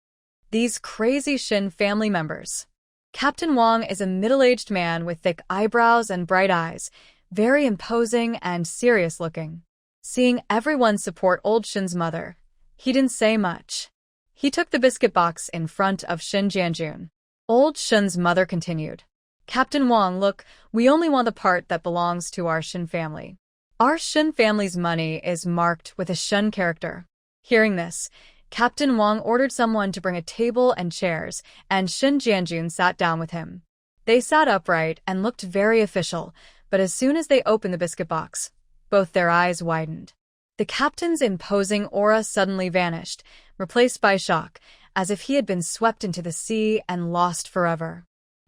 These crazy Shin family members. Captain Wang is a middle-aged man with thick eyebrows and bright eyes, very imposing and serious-looking. Seeing everyone support old Shin's mother, he didn't say much. He took the biscuit box in front of Shin Jianjun. Old Shin's mother continued, "Captain Wang, look, we only want the part that belongs to our Shin family. Our Shin family's money is marked with a Shin character." Hearing this, Captain Wang ordered someone to bring a table and chairs, and Shin Jianjun sat down with him. They sat upright and looked very official, but as soon as they opened the biscuit box, both their eyes widened. The captain's imposing aura suddenly vanished, replaced by shock, as if he had been swept into the sea and lost forever.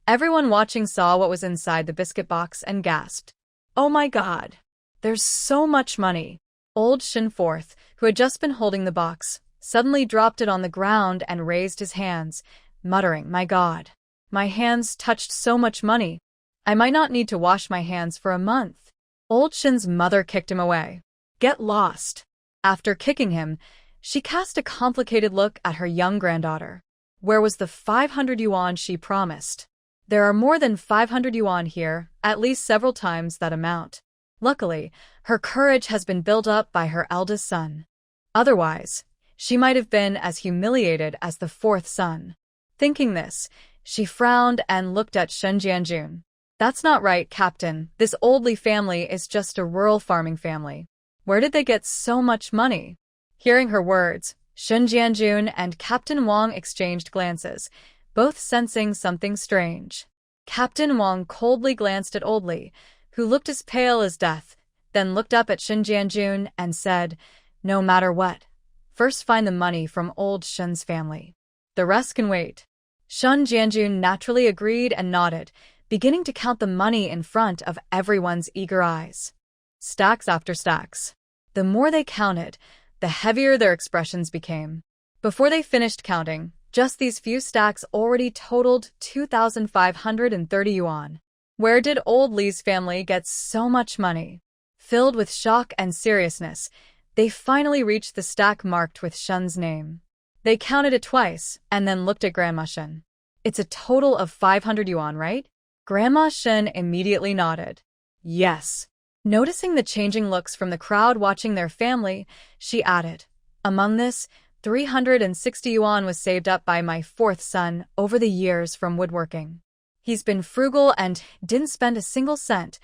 Everyone watching saw what was inside the biscuit box and gasped, "Oh my God! There's so much money!" Old Shin IV, who had just been holding the box, suddenly dropped it on the ground and raised his hands, muttering, "My God! My hands touched so much money. I might not need to wash my hands for a month." Old Shin's mother kicked him away. "Get lost." After kicking him, she cast a complicated look at her young granddaughter. Where was the 500 yuan she promised? There are more than 500 yuan here, at least several times that amount. Luckily, her courage has been built up by her eldest son. Otherwise, she might have been as humiliated as the fourth son. Thinking this, she frowned and looked at Shin Jianjun. "That's not right, Captain. This old Lee family is just a rural farming family. Where did they get so much money?" Hearing her words, Shin Jianjun and Captain Wang exchanged glances, both sensing something strange. Captain Wang coldly glanced at old Lee, who looked as pale as death, then looked up at Shin Jianjun and said, "No matter what, first find the money from old Shin's family. The rest can wait." Shin Jianjun naturally agreed and nodded, beginning to count the money in front of everyone's eager eyes. Stacks after stacks. The more they counted, the heavier their expressions became. Before they finished counting, just these few stacks already totaled 2,530 yuan. Where did old Lee's family get so much money? Filled with shock and seriousness, they finally reached the stack marked with Shin's name. They counted it twice and then looked at Grandma Shin. "It's a total of 500 yuan, right?" Grandma Shin immediately nodded. "Yes." Noticing the changing looks from the crowd watching their family, she added, "Among this, 360 yuan was saved up by my fourth son over the years from woodworking. He's been frugal and didn't spend a single cent,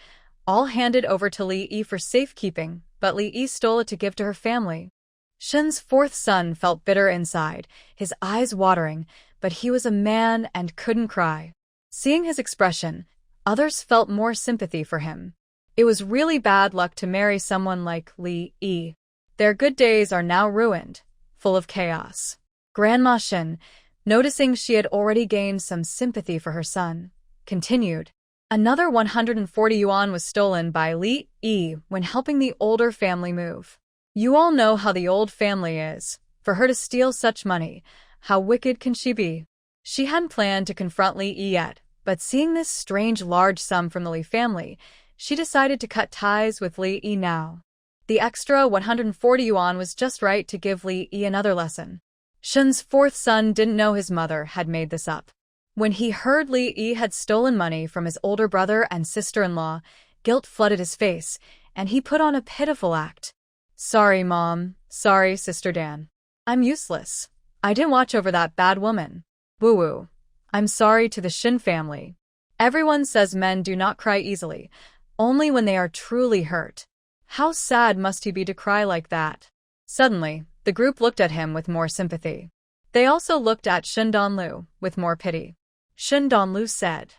all handed over to Li Yi for safekeeping, but Li Yi stole it to give to her family." Shin's fourth son felt bitter inside, his eyes watering, but he was a man and couldn't cry. Seeing his expression, others felt more sympathy for him. It was really bad luck to marry someone like Li Yi. Their good days are now ruined, full of chaos. Grandma Shin, noticing she had already gained some sympathy for her son, continued, "Another 140 yuan was stolen by Li Yi when helping the older family move. You all know how the old family is. For her to steal such money, how wicked can she be?" She hadn't planned to confront Li Yi yet, but seeing this strange large sum from the Li family, she decided to cut ties with Li Yi now. The extra 140 yuan was just right to give Li Yi another lesson. Shin's fourth son didn't know his mother had made this up. When he heard Li Yi had stolen money from his older brother and sister-in-law, guilt flooded his face, and he put on a pitiful act. "Sorry, Mom. Sorry, Sister Dan. I'm useless. I didn't watch over that bad woman. Woo-woo. I'm sorry to the Shin family. Everyone says men do not cry easily, only when they are truly hurt. How sad must he be to cry like that?" Suddenly, the group looked at him with more sympathy. They also looked at Shin Donlu with more pity. Shin Donlu said,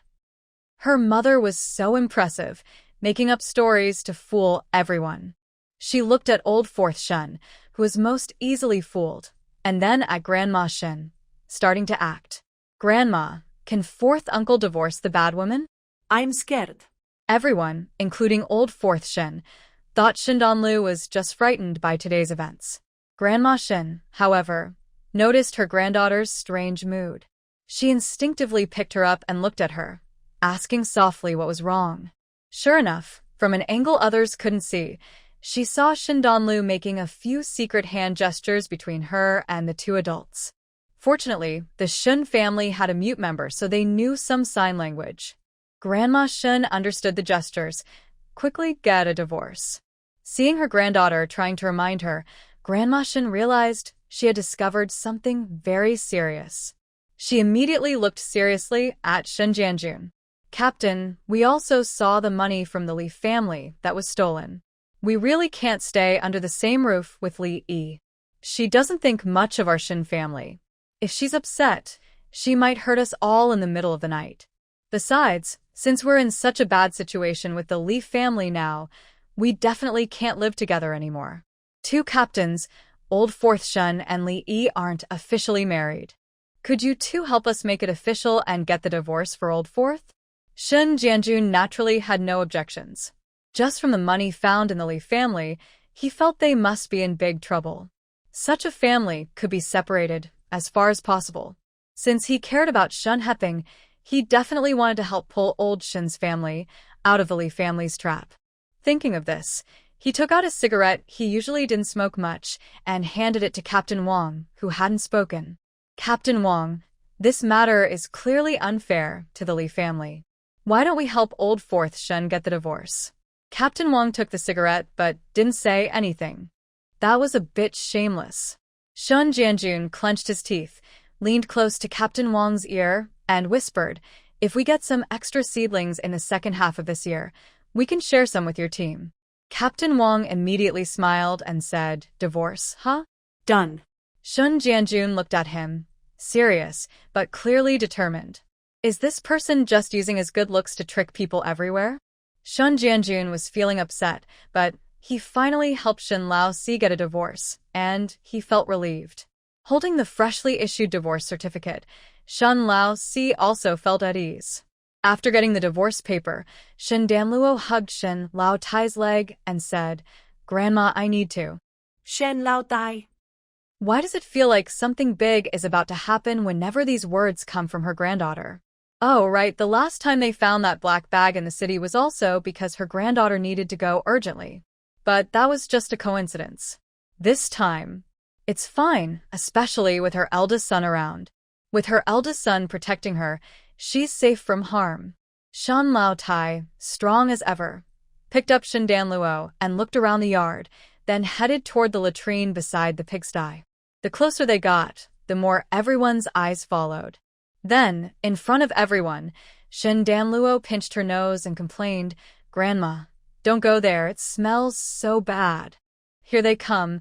"Her mother was so impressive, making up stories to fool everyone." She looked at old fourth Shin, who was most easily fooled, and then at Grandma Shin, starting to act. "Grandma, Can fourth uncle divorce the bad woman? I'm scared. Everyone, including old fourth Shin, thought Shindanlu was just frightened by today's events. Grandma Shin, however, noticed her granddaughter's strange mood. She instinctively picked her up and looked at her, asking softly what was wrong. Sure enough, from an angle others couldn't see, she saw Shindanlu making a few secret hand gestures between her and the two adults. Fortunately, the Shun family had a mute member, so they knew some sign language. Grandma Shun understood the gestures. Quickly get a divorce. Seeing her granddaughter trying to remind her, Grandma Shun realized she had discovered something very serious. She immediately looked seriously at Shun Jianjun. Captain, we also saw the money from the Li family that was stolen. We really can't stay under the same roof with Li Yi. She doesn't think much of our Shin family. If she's upset, she might hurt us all in the middle of the night. Besides, since we're in such a bad situation with the Li family now, we definitely can't live together anymore. Two captains, old fourth Shun and Li Yi, aren't officially married. Could you two help us make it official and get the divorce for old fourth? Shun Jianjun naturally had no objections. Just from the money found in the Li family, he felt they must be in big trouble. Such a family could be separated as far as possible. Since he cared about Shun Heping, he definitely wanted to help pull old Shun's family out of the Li family's trap. Thinking of this, he took out a cigarette he usually didn't smoke much and handed it to Captain Wang, who hadn't spoken. Captain Wang, this matter is clearly unfair to the Li family. Why don't we help old fourth Shun get the divorce? Captain Wang took the cigarette but didn't say anything. That was a bit shameless. Shun Jianjun clenched his teeth, leaned close to Captain Wang's ear, and whispered, "If we get some extra seedlings in the second half of this year, we can share some with your team." Captain Wang immediately smiled and said, "Divorce, huh?" Done. Shun Jianjun looked at him, serious, but clearly determined. Is this person just using his good looks to trick people everywhere? Shun Jianjun was feeling upset, but he finally helped Shin Lao Si get a divorce, and he felt relieved. Holding the freshly issued divorce certificate, Shin Lao Si also felt at ease. After getting the divorce paper, Shin Danluo hugged Shin Lao Tai's leg and said, "Grandma, I need to." Shen Lao Tai. Why does it feel like something big is about to happen whenever these words come from her granddaughter? Oh, right, the last time they found that black bag in the city was also because her granddaughter needed to go urgently. But that was just a coincidence. This time, it's fine, especially with her eldest son around. With her eldest son protecting her, she's safe from harm. Shan Lao Tai, strong as ever, picked up Shin Danluo and looked around the yard, then headed toward the latrine beside the pigsty. The closer they got, the more everyone's eyes followed. Then, in front of everyone, Shin Danluo pinched her nose and complained, "Grandma, don't go there, it smells so bad." Here they come,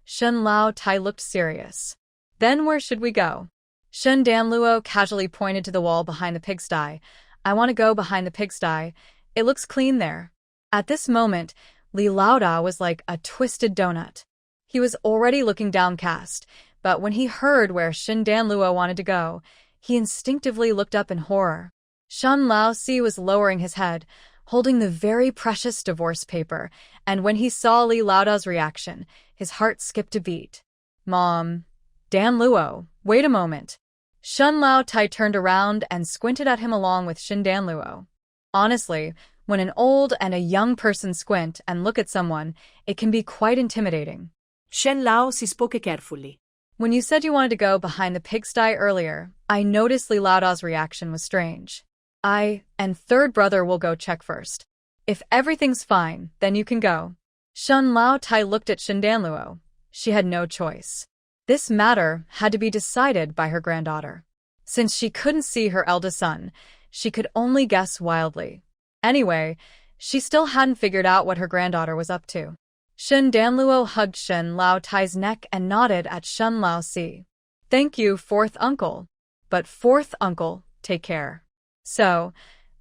Shin Lao Tai looked serious. "Then where should we go?" Shin Danluo casually pointed to the wall behind the pigsty. "I want to go behind the pigsty. It looks clean there." At this moment, Li Laoda was like a twisted donut. He was already looking downcast, but when he heard where Shin Danluo wanted to go, he instinctively looked up in horror. Shan Lao Si was lowering his head, holding the very precious divorce paper, and when he saw Li Laoda's reaction, his heart skipped a beat. "Mom, Danluo, wait a moment." Shan Lao Tai turned around and squinted at him along with Shin Danluo. Honestly, when an old and a young person squint and look at someone, it can be quite intimidating. Shen Lao Si spoke carefully. When you said you wanted to go behind the pigsty earlier, I noticed Li Laoda's reaction was strange. I and third brother will go check first. If everything's fine, then you can go. Shan Lao Tai looked at Shin Danluo. She had no choice. This matter had to be decided by her granddaughter. Since she couldn't see her eldest son, she could only guess wildly. Anyway, she still hadn't figured out what her granddaughter was up to. Shin Danluo hugged Shin Lao Tai's neck and nodded at Shin Lao Si. "Thank you, fourth uncle. But fourth uncle, take care." So,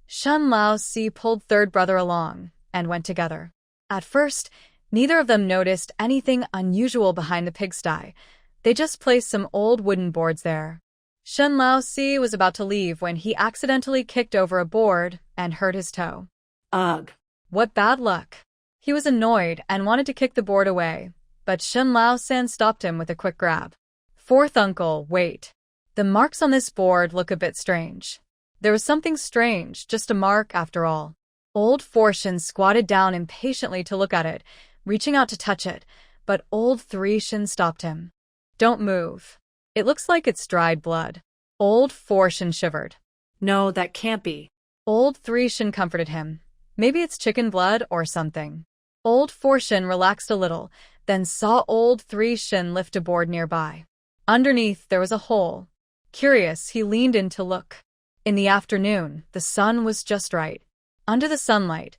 Shin Lao Si pulled third brother along and went together. At first, neither of them noticed anything unusual behind the pigsty. They just placed some old wooden boards there. Shen Laozi was about to leave when he accidentally kicked over a board and hurt his toe. Ugh. What bad luck. He was annoyed and wanted to kick the board away, but Shen Laosan stopped him with a quick grab. Fourth uncle, wait. The marks on this board look a bit strange. There was something strange, just a mark after all. Old Forshin squatted down impatiently to look at it, reaching out to touch it, but Old Threeshin stopped him. Don't move. It looks like it's dried blood. Old Forshin shivered. No, that can't be. Old Threeshin comforted him. Maybe it's chicken blood or something. Old Forshin relaxed a little, then saw Old Threeshin lift a board nearby. Underneath there was a hole. Curious, he leaned in to look. In the afternoon, the sun was just right. Under the sunlight,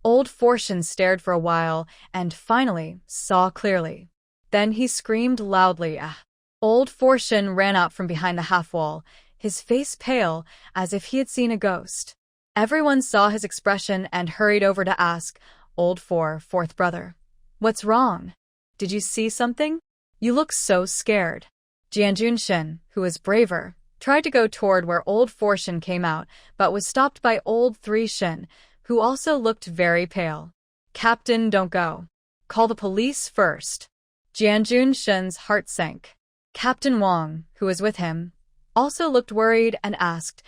Old Forshin stared for a while and finally saw clearly. Then he screamed loudly, ah. Old Forshin ran out from behind the half-wall, his face pale as if he had seen a ghost. Everyone saw his expression and hurried over to ask Old Fourth brother, "What's wrong? Did you see something? You look so scared." Jianjun Shen, who was braver, tried to go toward where Old Forshin came out, but was stopped by Old Threeshin, who also looked very pale. "Captain, don't go. Call the police first." Jianjun Shen's heart sank. Captain Wang, who was with him, also looked worried and asked,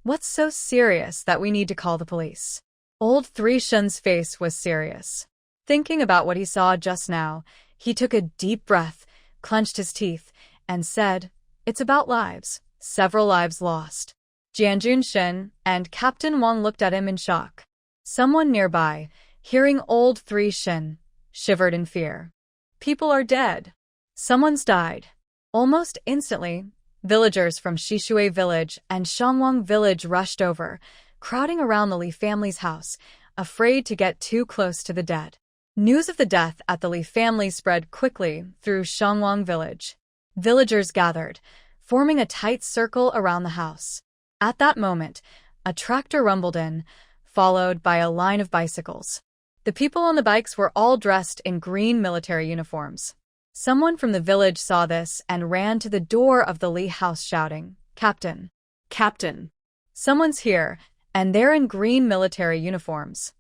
"What's so serious that we need to call the police?" Old Threeshin's face was serious. Thinking about what he saw just now, he took a deep breath, clenched his teeth, and said, "It's about lives, several lives lost." Jianjun Shen and Captain Wang looked at him in shock. Someone nearby, hearing Old Threeshin, shivered in fear. "People are dead. Someone's died." Almost instantly, villagers from Shishui village and Shangwang village rushed over, crowding around the Li family's house, afraid to get too close to the dead. News of the death at the Li family spread quickly through Shangwang village. Villagers gathered, forming a tight circle around the house. At that moment, a tractor rumbled in, followed by a line of bicycles. The people on the bikes were all dressed in green military uniforms. Someone from the village saw this and ran to the door of the Li house shouting, "Captain! Captain! Someone's here, and they're in green military uniforms."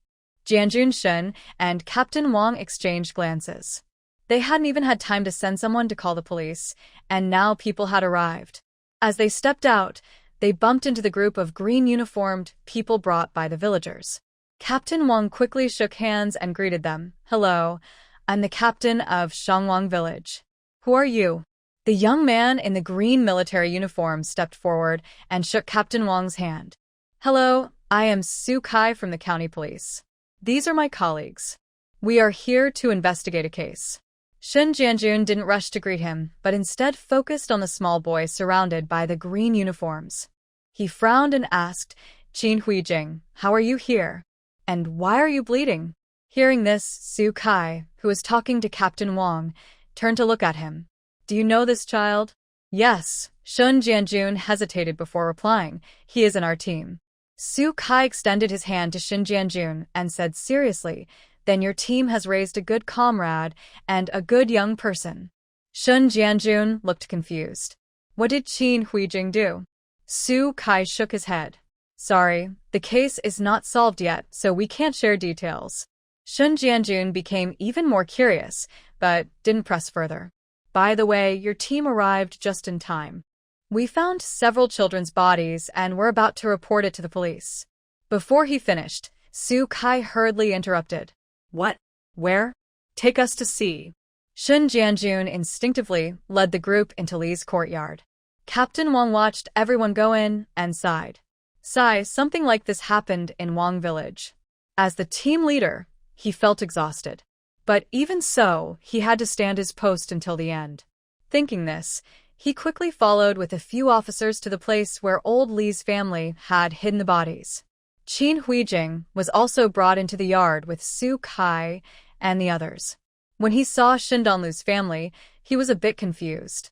Jianjun Shen and Captain Wang exchanged glances. They hadn't even had time to send someone to call the police, and now people had arrived. As they stepped out, they bumped into the group of green-uniformed people brought by the villagers. Captain Wang quickly shook hands and greeted them. "Hello, I'm the captain of Shangwang village. Who are you?" The young man in the green military uniform stepped forward and shook Captain Wang's hand. "Hello, I am Su Kai from the county police. These are my colleagues. We are here to investigate a case." Shen Jianjun didn't rush to greet him, but instead focused on the small boy surrounded by the green uniforms. He frowned and asked, "Qin Huijing, how are you here? And why are you bleeding?" Hearing this, Su Kai, who was talking to Captain Wang, turned to look at him. "Do you know this child?" "Yes." Shen Jianjun hesitated before replying. "He is in our team." Su Kai extended his hand to Shen Jianjun and said seriously, "Then your team has raised a good comrade and a good young person." Shen Jianjun looked confused. "What did Qin Huijing do?" Su Kai shook his head. "Sorry, the case is not solved yet, so we can't share details." Shen Jianjun became even more curious, but didn't press further. "By the way, your team arrived just in time. We found several children's bodies and were about to report it to the police." Before he finished, Su Kai hurriedly interrupted. "What? Where? Take us to see." Shen Jianjun instinctively led the group into Li's courtyard. Captain Wang watched everyone go in and sighed. Something like this happened in Wang village. As the team leader, he felt exhausted. But even so, he had to stand his post until the end. Thinking this, he quickly followed with a few officers to the place where old Li's family had hidden the bodies. Qin Huijing was also brought into the yard with Su Kai and the others. When he saw Xindanlu's family, he was a bit confused.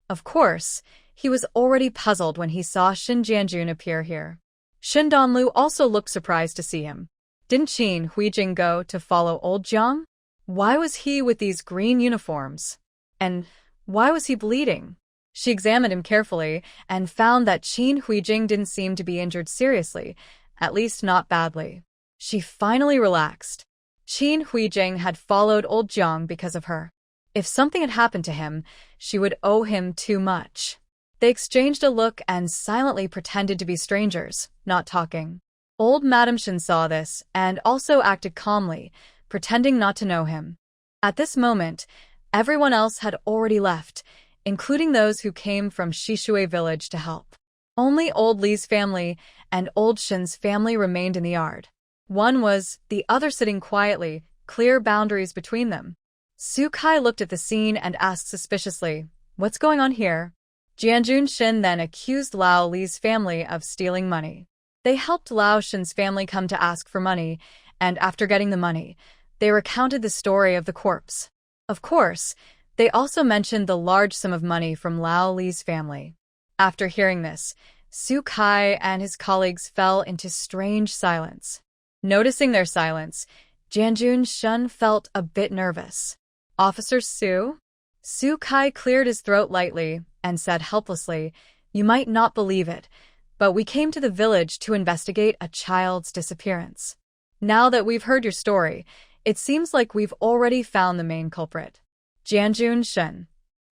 Of course, he was already puzzled when he saw Shen Jianjun appear here. Xindanlu also looked surprised to see him. Didn't Qin Huijing go to follow old Jiang? Why was he with these green uniforms? And why was he bleeding? She examined him carefully and found that Qin Huijing didn't seem to be injured seriously, at least not badly. She finally relaxed. Qin Huijing had followed old Jiang because of her. If something had happened to him, she would owe him too much. They exchanged a look and silently pretended to be strangers, not talking. Old Madame Shen saw this and also acted calmly, pretending not to know him. At this moment, everyone else had already left, including those who came from Shishui village to help. Only old Li's family and old Shen's family remained in the yard. One was, the other sitting quietly, clear boundaries between them. Su Kai looked at the scene and asked suspiciously, "What's going on here?" Jianjun Shen then accused Lao Li's family of stealing money. They helped Lao Shen's family come to ask for money, and after getting the money, they recounted the story of the corpse. Of course, they also mentioned the large sum of money from Lao Li's family. After hearing this, Su Kai and his colleagues fell into strange silence. Noticing their silence, Jianjun Shen felt a bit nervous. "Officer Su?" Su Kai cleared his throat lightly and said helplessly, "You might not believe it, but we came to the village to investigate a child's disappearance. Now that we've heard your story, it seems like we've already found the main culprit." Jianjun Shen,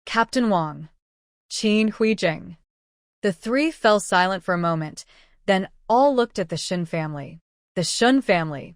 Captain Wang, Qin Huijing. The three fell silent for a moment, then all looked at the Shen family. The Shun family.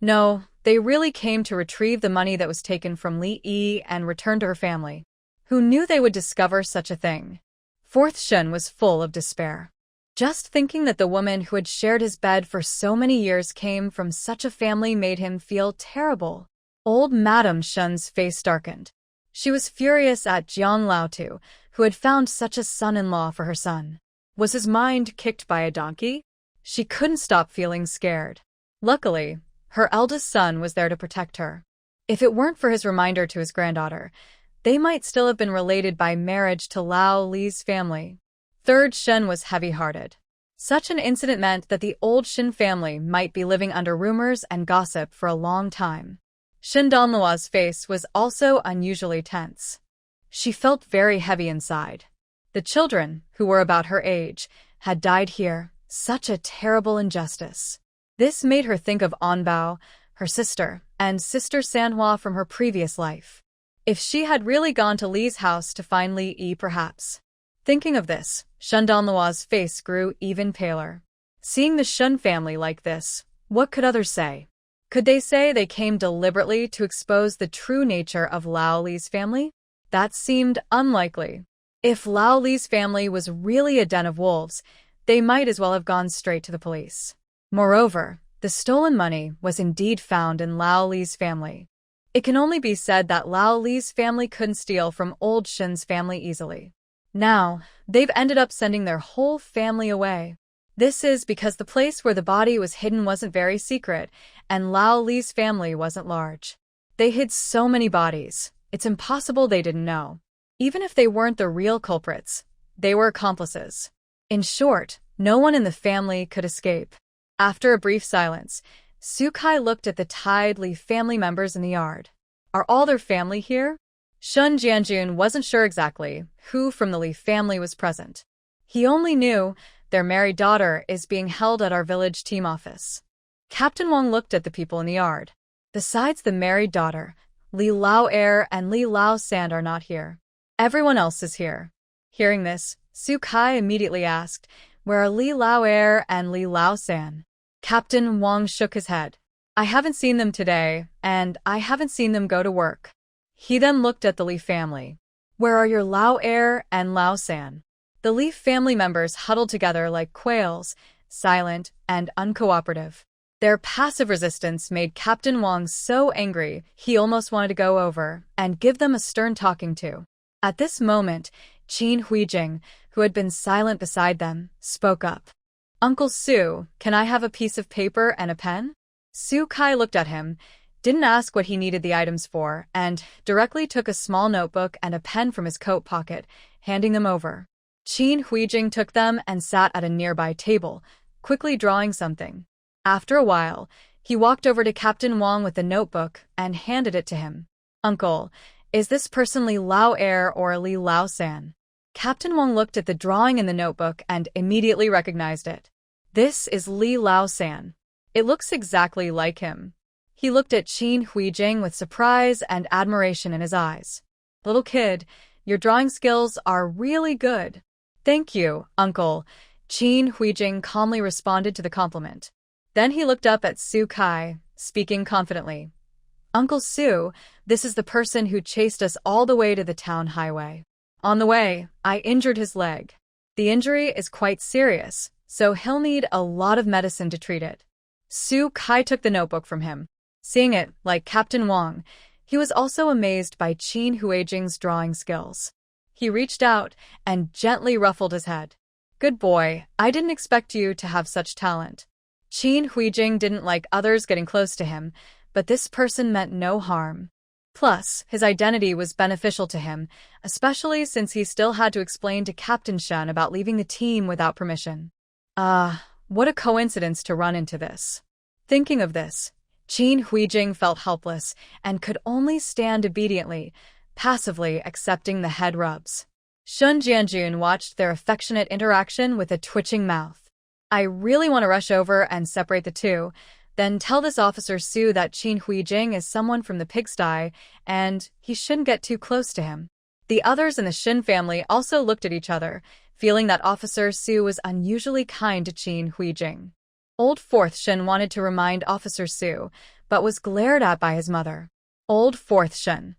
No, they really came to retrieve the money that was taken from Li Yi and return to her family. Who knew they would discover such a thing? Fourth Shun was full of despair. Just thinking that the woman who had shared his bed for so many years came from such a family made him feel terrible. Old Madame Shun's face darkened. She was furious at Jiang Laotu, who had found such a son-in-law for her son. Was his mind kicked by a donkey? She couldn't stop feeling scared. Luckily, her eldest son was there to protect her. If it weren't for his reminder to his granddaughter, they might still have been related by marriage to Lao Li's family. Third Shen was heavy-hearted. Such an incident meant that the old Shen family might be living under rumors and gossip for a long time. Shen Danlua's face was also unusually tense. She felt very heavy inside. The children, who were about her age, had died here. Such a terrible injustice. This made her think of Anbao, her sister, and Sister Sanhua from her previous life. If she had really gone to Li's house to find Li Yi, perhaps. Thinking of this, Shen Danlua's face grew even paler. Seeing the Shun family like this, what could others say? Could they say they came deliberately to expose the true nature of Lao Li's family? That seemed unlikely. If Lao Li's family was really a den of wolves, they might as well have gone straight to the police. Moreover, the stolen money was indeed found in Lao Li's family. It can only be said that Lao Li's family couldn't steal from old Shen's family easily. Now, they've ended up sending their whole family away. This is because the place where the body was hidden wasn't very secret, and Lao Li's family wasn't large. They hid so many bodies, it's impossible they didn't know. Even if they weren't the real culprits, they were accomplices. In short, no one in the family could escape. After a brief silence, Su Kai looked at the tied Li family members in the yard. Are all their family here? Shun Jianjun wasn't sure exactly who from the Li family was present. He only knew their married daughter is being held at our village team office. Captain Wang looked at the people in the yard. Besides the married daughter, Li Lao Er and Li Lao Sand are not here. Everyone else is here. Hearing this, Su Kai immediately asked, "Where are Li Lao Er and Li Lao San?" Captain Wang shook his head. "I haven't seen them today, and I haven't seen them go to work." He then looked at the Li family. "Where are your Lao Er and Lao San?" The Li family members huddled together like quails, silent and uncooperative. Their passive resistance made Captain Wang so angry he almost wanted to go over and give them a stern talking to. At this moment, Qin Huijing, who had been silent beside them, spoke up. "Uncle Su, can I have a piece of paper and a pen?" Su Kai looked at him, didn't ask what he needed the items for, and directly took a small notebook and a pen from his coat pocket, handing them over. Qin Huijing took them and sat at a nearby table, quickly drawing something. After a while, he walked over to Captain Wang with the notebook and handed it to him. "Uncle, is this person Li Lao Er or Li Lao San?" Captain Wang looked at the drawing in the notebook and immediately recognized it. This is Li Lao-san. It looks exactly like him. He looked at Qin Huijing with surprise and admiration in his eyes. Little kid, your drawing skills are really good. Thank you, uncle. Qin Huijing calmly responded to the compliment. Then he looked up at Su Kai, speaking confidently. Uncle Su, this is the person who chased us all the way to the town highway. On the way, I injured his leg. The injury is quite serious, so he'll need a lot of medicine to treat it. Su Kai took the notebook from him. Seeing it, like Captain Wang, he was also amazed by Qin Huijing's drawing skills. He reached out and gently ruffled his head. Good boy, I didn't expect you to have such talent. Qin Huijing didn't like others getting close to him, but this person meant no harm. Plus, his identity was beneficial to him, especially since he still had to explain to Captain Shen about leaving the team without permission. What a coincidence to run into this. Thinking of this, Qin Huijing felt helpless and could only stand obediently, passively accepting the head rubs. Shun Jianjun watched their affectionate interaction with a twitching mouth. I really want to rush over and separate the two, then tell this Officer Su that Qin Huijing is someone from the pigsty, and he shouldn't get too close to him. The others in the Shin family also looked at each other, feeling that Officer Su was unusually kind to Qin Huijing. Old Fourth Shin wanted to remind Officer Su, but was glared at by his mother. Old Fourth Shin.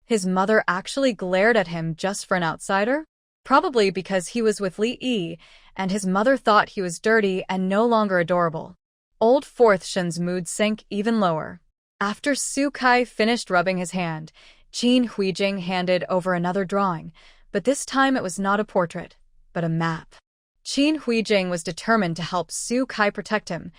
His mother actually glared at him just for an outsider? Probably because he was with Li Yi, and his mother thought he was dirty and no longer adorable. Old Fourth Shin's mood sank even lower. After Su Kai finished rubbing his hand, Qin Huijing handed over another drawing, but this time it was not a portrait, but a map. Qin Huijing was determined to help Su Kai protect him.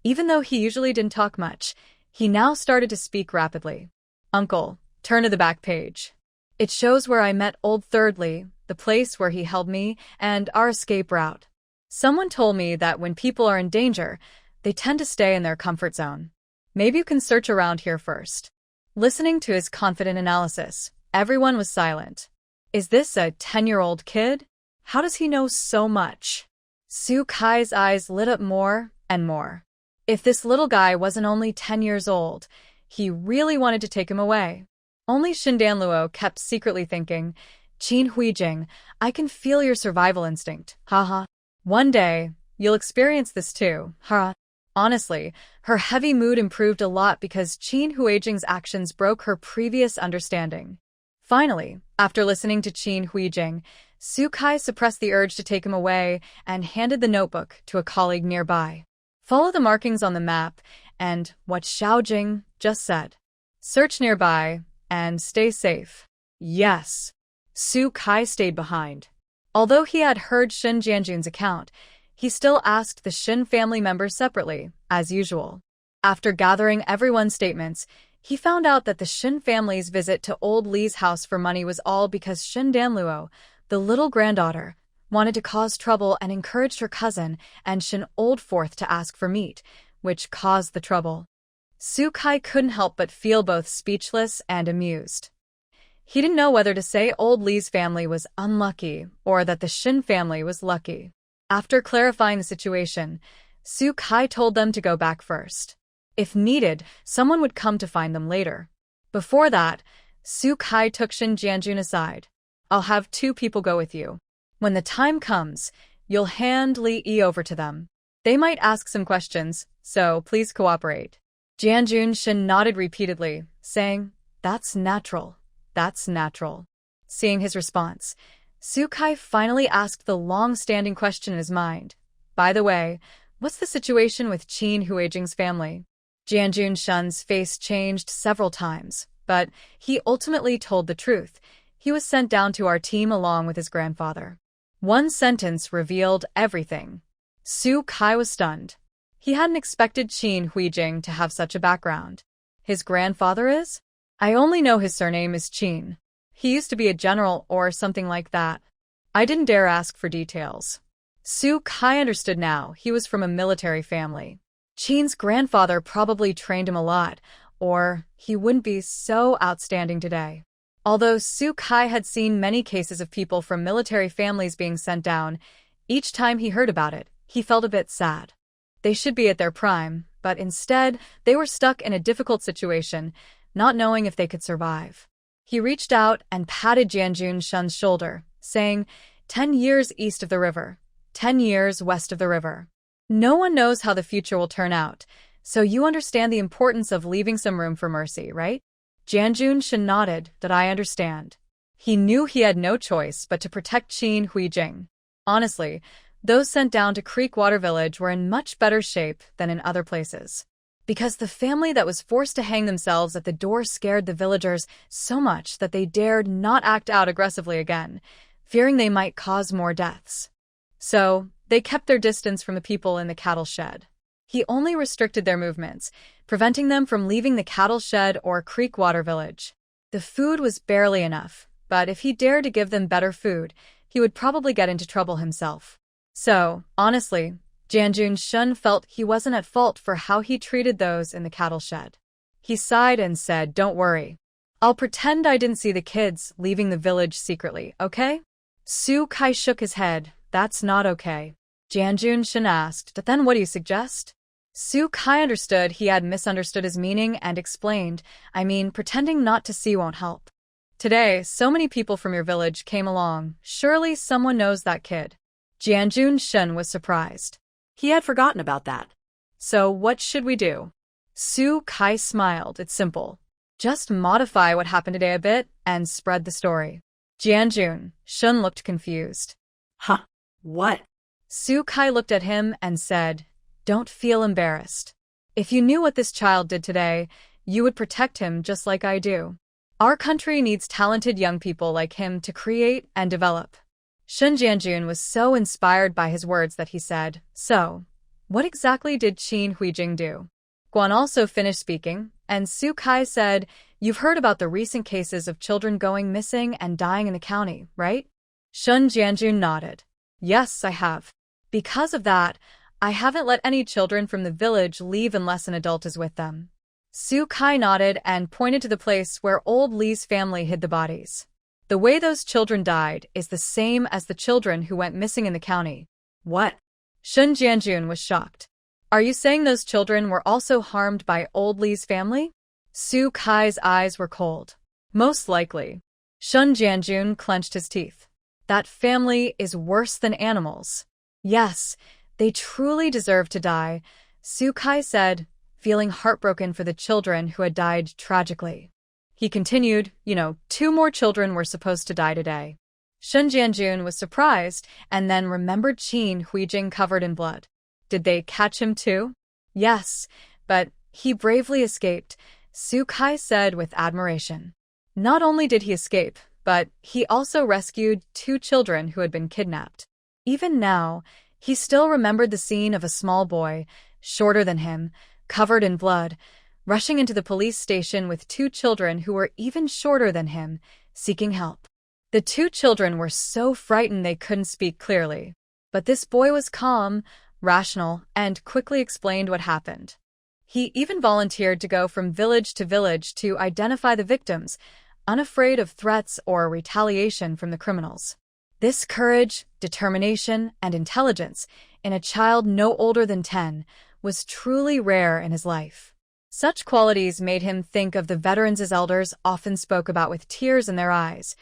Even though he usually didn't talk much, he now started to speak rapidly. Uncle, turn to the back page. It shows where I met Old Thirdly, the place where he held me, and our escape route. Someone told me that when people are in danger, they tend to stay in their comfort zone. Maybe you can search around here first. Listening to his confident analysis, everyone was silent. Is this a 10-year-old kid? How does he know so much? Su Kai's eyes lit up more and more. If this little guy wasn't only 10 years old, he really wanted to take him away. Only Shindanluo kept secretly thinking, Qin Huijing, I can feel your survival instinct, haha. One day, you'll experience this too, haha. Honestly, her heavy mood improved a lot because Qin Huijing's actions broke her previous understanding. Finally, after listening to Qin Huijing, Su Kai suppressed the urge to take him away and handed the notebook to a colleague nearby. Follow the markings on the map and what Xiaojing just said. Search nearby and stay safe. Yes. Su Kai stayed behind. Although he had heard Shin Jianjun's account, he still asked the Shin family members separately, as usual. After gathering everyone's statements, he found out that the Shin family's visit to old Li's house for money was all because Shin Danluo, the little granddaughter, wanted to cause trouble and encouraged her cousin and Shin Old Fourth to ask for meat, which caused the trouble. Su Kai couldn't help but feel both speechless and amused. He didn't know whether to say old Li's family was unlucky or that the Shin family was lucky. After clarifying the situation, Su Kai told them to go back first. If needed, someone would come to find them later. Before that, Su Kai took Shin Jianjun aside. I'll have 2 people go with you. When the time comes, you'll hand Li Yi over to them. They might ask some questions, so please cooperate. Jianjun Shin nodded repeatedly, saying, That's natural. That's natural. Seeing his response, Su Kai finally asked the long-standing question in his mind. By the way, what's the situation with Qin Huijing's family? Jianjun Shen's face changed several times, but he ultimately told the truth. He was sent down to our team along with his grandfather. One sentence revealed everything. Su Kai was stunned. He hadn't expected Qin Huijing to have such a background. His grandfather is? I only know his surname is Qin. He used to be a general or something like that. I didn't dare ask for details. Su Kai understood now he was from a military family. Qin's grandfather probably trained him a lot, or he wouldn't be so outstanding today. Although Su Kai had seen many cases of people from military families being sent down, each time he heard about it, he felt a bit sad. They should be at their prime, but instead, they were stuck in a difficult situation, not knowing if they could survive. He reached out and patted Jianjun Shun's shoulder, saying, 10 years east of the river, 10 years west of the river. No one knows how the future will turn out, so you understand the importance of leaving some room for mercy, right? Jianjun Shun nodded that I understand. He knew he had no choice but to protect Qin Huijing. Honestly, those sent down to Creek Water Village were in much better shape than in other places. Because the family that was forced to hang themselves at the door scared the villagers so much that they dared not act out aggressively again, fearing they might cause more deaths. So, they kept their distance from the people in the cattle shed. He only restricted their movements, preventing them from leaving the cattle shed or Creek Water Village. The food was barely enough, but if he dared to give them better food, he would probably get into trouble himself. So, honestly, Jianjun Shun felt he wasn't at fault for how he treated those in the cattle shed. He sighed and said, "Don't worry. I'll pretend I didn't see the kids leaving the village secretly, okay?" Su Kai shook his head. "That's not okay." Jianjun Shun asked, "Then what do you suggest?" Su Kai understood he had misunderstood his meaning and explained, "I mean, pretending not to see won't help. Today, so many people from your village came along. Surely someone knows that kid." Jianjun Shun was surprised. He had forgotten about that. "So what should we do?" Su Kai smiled. "It's simple. Just modify what happened today a bit and spread the story." Jianjun Shun looked confused. Huh? What? Su Kai looked at him and said, "Don't feel embarrassed. If you knew what this child did today, you would protect him just like I do. Our country needs talented young people like him to create and develop." Shun Jianjun was so inspired by his words that he said, "So, what exactly did Qin Huijing do?" Guan also finished speaking, and Su Kai said, "You've heard about the recent cases of children going missing and dying in the county, right?" Shun Jianjun nodded. "Yes, I have. Because of that, I haven't let any children from the village leave unless an adult is with them." Su Kai nodded and pointed to the place where old Li's family hid the bodies. "The way those children died is the same as the children who went missing in the county." What? Shun Jianjun was shocked. "Are you saying those children were also harmed by old Li's family?" Su Kai's eyes were cold. "Most likely." Shun Jianjun clenched his teeth. "That family is worse than animals. Yes, they truly deserve to die," Su Kai said, feeling heartbroken for the children who had died tragically. He continued, "2 more children were supposed to die today." Shun Jianjun was surprised and then remembered Qin Huijing covered in blood. "Did they catch him too?" "Yes, but he bravely escaped," Su Kai said with admiration. Not only did he escape, but he also rescued 2 children who had been kidnapped. Even now, he still remembered the scene of a small boy, shorter than him, covered in blood, rushing into the police station with 2 children who were even shorter than him, seeking help. The 2 children were so frightened they couldn't speak clearly. But this boy was calm, rational, and quickly explained what happened. He even volunteered to go from village to village to identify the victims, unafraid of threats or retaliation from the criminals. This courage, determination, and intelligence in a child no older than 10 was truly rare in his life. Such qualities made him think of the veterans his elders often spoke about with tears in their eyes,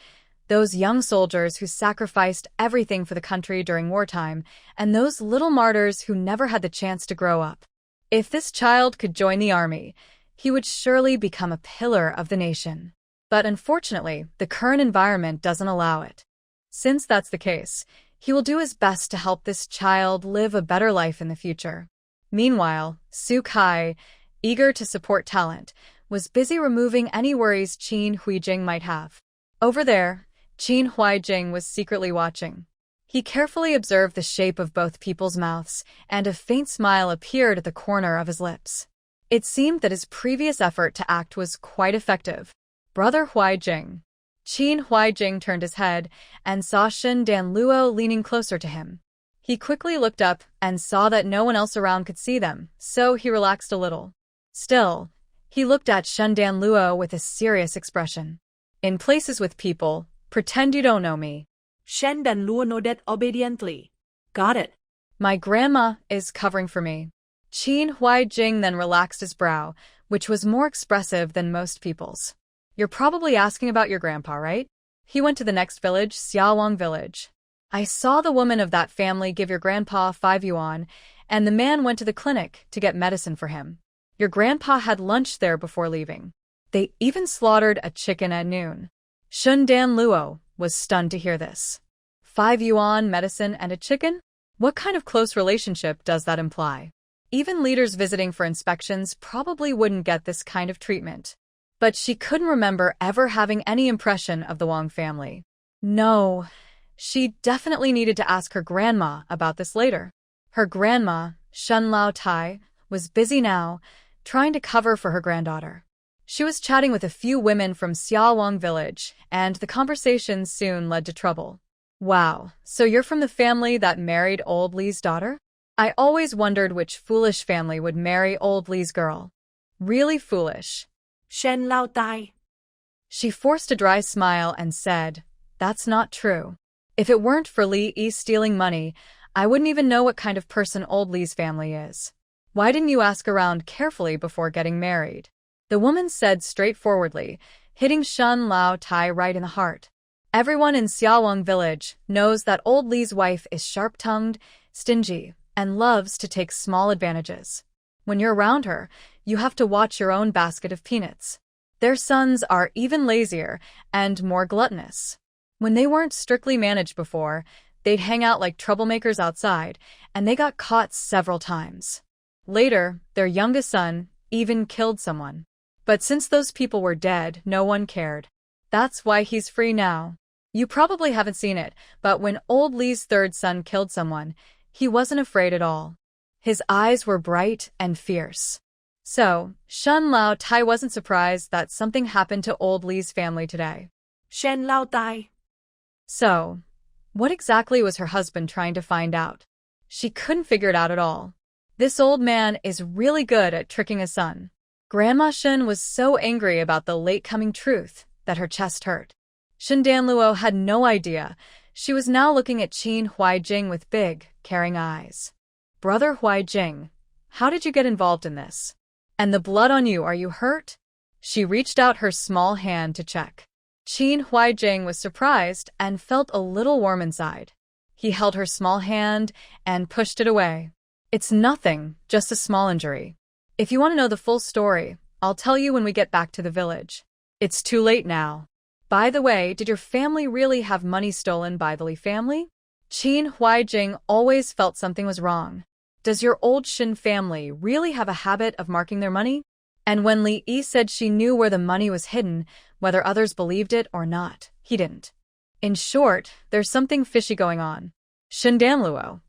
those young soldiers who sacrificed everything for the country during wartime, and those little martyrs who never had the chance to grow up. If this child could join the army, he would surely become a pillar of the nation. But unfortunately, the current environment doesn't allow it. Since that's the case, he will do his best to help this child live a better life in the future. Meanwhile, Su Kai, eager to support talent, was busy removing any worries Qin Huijing might have. Over there, Qin Huijing was secretly watching. He carefully observed the shape of both people's mouths, and a faint smile appeared at the corner of his lips. It seemed that his previous effort to act was quite effective. "Brother Huijing." Qin Huijing turned his head and saw Shen Danluo leaning closer to him. He quickly looked up and saw that no one else around could see them, so he relaxed a little. Still, he looked at Shen Danluo with a serious expression. In places with people, pretend you don't know me. Shen dan luo nodded obediently. Got it. My grandma is covering for me. Qin Huaijing then relaxed his brow, which was more expressive than most people's. You're probably asking about your grandpa, right? He went to the next village, Xiaowang village. I saw the woman of that family give your grandpa 5 yuan, and the man went to the clinic to get medicine for him. Your grandpa had lunch there before leaving. They even slaughtered a chicken at noon. Shun Dan Luo was stunned to hear this. 5 yuan, medicine, and a chicken? What kind of close relationship does that imply? Even leaders visiting for inspections probably wouldn't get this kind of treatment. But she couldn't remember ever having any impression of the Wang family. No, she definitely needed to ask her grandma about this later. Her grandma, Shun Lao Tai, was busy now, trying to cover for her granddaughter. She was chatting with a few women from Xiaowang village, and the conversation soon led to trouble. Wow, so you're from the family that married old Li's daughter? I always wondered which foolish family would marry old Li's girl. Really foolish. Shen Lao Tai. She forced a dry smile and said, That's not true. If it weren't for Li Yi stealing money, I wouldn't even know what kind of person old Li's family is. Why didn't you ask around carefully before getting married? The woman said straightforwardly, hitting Shun Lao Tai right in the heart. Everyone in Xiaowang village knows that old Li's wife is sharp-tongued, stingy, and loves to take small advantages. When you're around her, you have to watch your own basket of peanuts. Their sons are even lazier and more gluttonous. When they weren't strictly managed before, they'd hang out like troublemakers outside, and they got caught several times. Later, their youngest son even killed someone. But since those people were dead, no one cared. That's why he's free now. You probably haven't seen it, but when old Li's third son killed someone, he wasn't afraid at all. His eyes were bright and fierce. So, Shun Lao Tai wasn't surprised that something happened to old Li's family today. Shen Lao Tai. So, what exactly was her husband trying to find out? She couldn't figure it out at all. This old man is really good at tricking his son. Grandma Shun was so angry about the late-coming truth that her chest hurt. Shun Dan Luo had no idea. She was now looking at Qin Huaijing with big, caring eyes. Brother Huaijing, how did you get involved in this? And the blood on you, are you hurt? She reached out her small hand to check. Qin Huaijing was surprised and felt a little warm inside. He held her small hand and pushed it away. It's nothing, just a small injury. If you want to know the full story, I'll tell you when we get back to the village. It's too late now. By the way, did your family really have money stolen by the Li family? Qin Huaijing always felt something was wrong. Does your old Shin family really have a habit of marking their money? And when Li Yi said she knew where the money was hidden, whether others believed it or not, he didn't. In short, there's something fishy going on. Shin Dan Luo.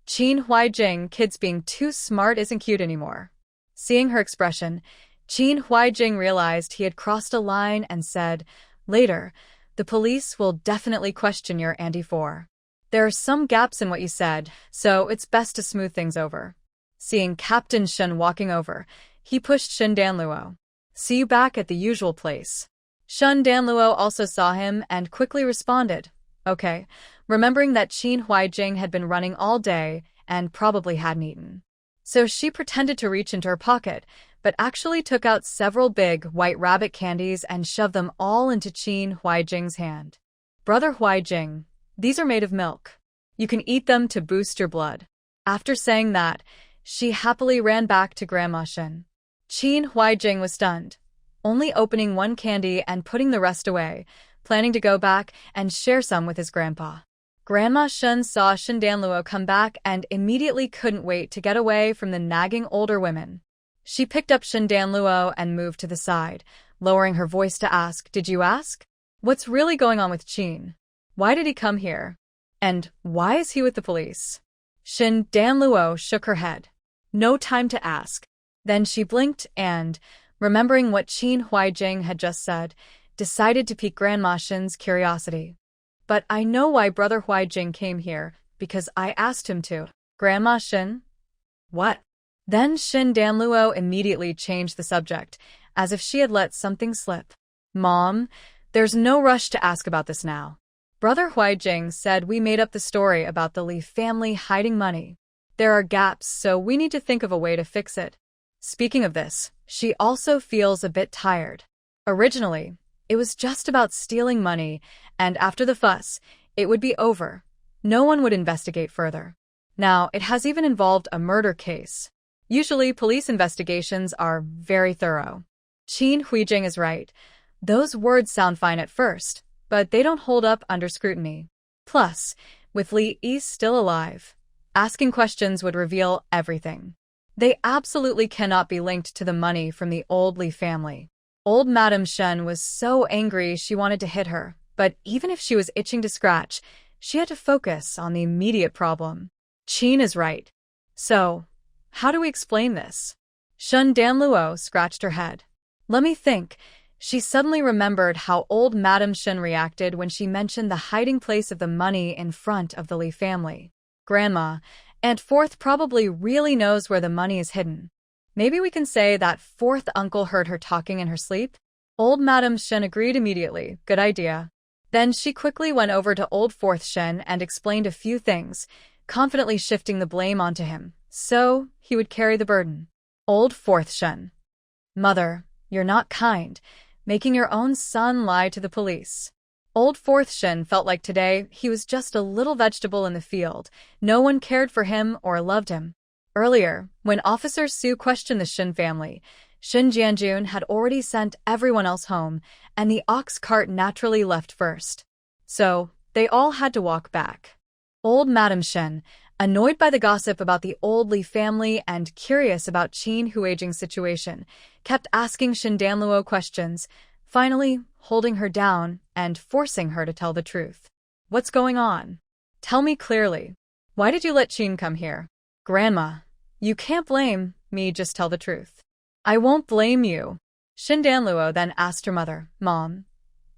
Qin Huaijing, kids being too smart isn't cute anymore. Seeing her expression, Qin Huaijing realized he had crossed a line and said, Later, the police will definitely question your Auntie 4. There are some gaps in what you said, so it's best to smooth things over. Seeing Captain Shun walking over, he pushed Shun Dan Luo. See you back at the usual place. Shun Dan Luo also saw him and quickly responded, Okay, remembering that Qin Huaijing had been running all day and probably hadn't eaten. So she pretended to reach into her pocket, but actually took out several big white rabbit candies and shoved them all into Qin Huaijing's hand. Brother Huaijing, these are made of milk. You can eat them to boost your blood. After saying that, she happily ran back to Grandma Shen. Qin Huaijing was stunned, only opening one candy and putting the rest away, planning to go back and share some with his grandpa. Grandma Shun saw Shin Dan Luo come back and immediately couldn't wait to get away from the nagging older women. She picked up Shin Dan Luo and moved to the side, lowering her voice to ask, Did you ask? What's really going on with Qin? Why did he come here? And why is he with the police? Shin Dan Luo shook her head. No time to ask. Then she blinked and, remembering what Qin Huaijing had just said, decided to pique Grandma Shin's curiosity. But I know why Brother Huaijing came here, because I asked him to. Grandma Shin? What? Then Shin Dan Luo immediately changed the subject, as if she had let something slip. Mom, There's no rush to ask about this now. Brother Huijing said we made up the story about the Li family hiding money. There are gaps, so we need to think of a way to fix it. Speaking of this, she also feels a bit tired. Originally, it was just about stealing money, and after the fuss, it would be over. No one would investigate further. Now, it has even involved a murder case. Usually, police investigations are very thorough. Qin Huijing is right. Those words sound fine at first, but they don't hold up under scrutiny. Plus, with Li Yi still alive, asking questions would reveal everything. They absolutely cannot be linked to the money from the old Li family. Old Madame Shen was so angry she wanted to hit her, but even if she was itching to scratch, she had to focus on the immediate problem. Qin is right. So, how do we explain this? Shen Danluo scratched her head. Let me think. She suddenly remembered how old Madame Shen reacted when she mentioned the hiding place of the money in front of the Li family. Grandma, Aunt Fourth probably really knows where the money is hidden. Maybe we can say that fourth uncle heard her talking in her sleep? Old Madame Shen agreed immediately. Good idea. Then she quickly went over to old fourth Shen and explained a few things, confidently shifting the blame onto him, so he would carry the burden. Old fourth Shen. Mother, you're not kind, making your own son lie to the police. Old fourth Shen felt like today he was just a little vegetable in the field. No one cared for him or loved him. Earlier, when Officer Su questioned the Shen family, Shen Jianjun had already sent everyone else home, and the ox cart naturally left first. So, they all had to walk back. Old Madame Shen, annoyed by the gossip about the old Li family and curious about Qin Huijing's situation, kept asking Shen Danluo questions, finally holding her down and forcing her to tell the truth. What's going on? Tell me clearly. Why did you let Qin come here? Grandma, you can't blame me, just tell the truth. I won't blame you. Shen Danluo then asked her mother, Mom,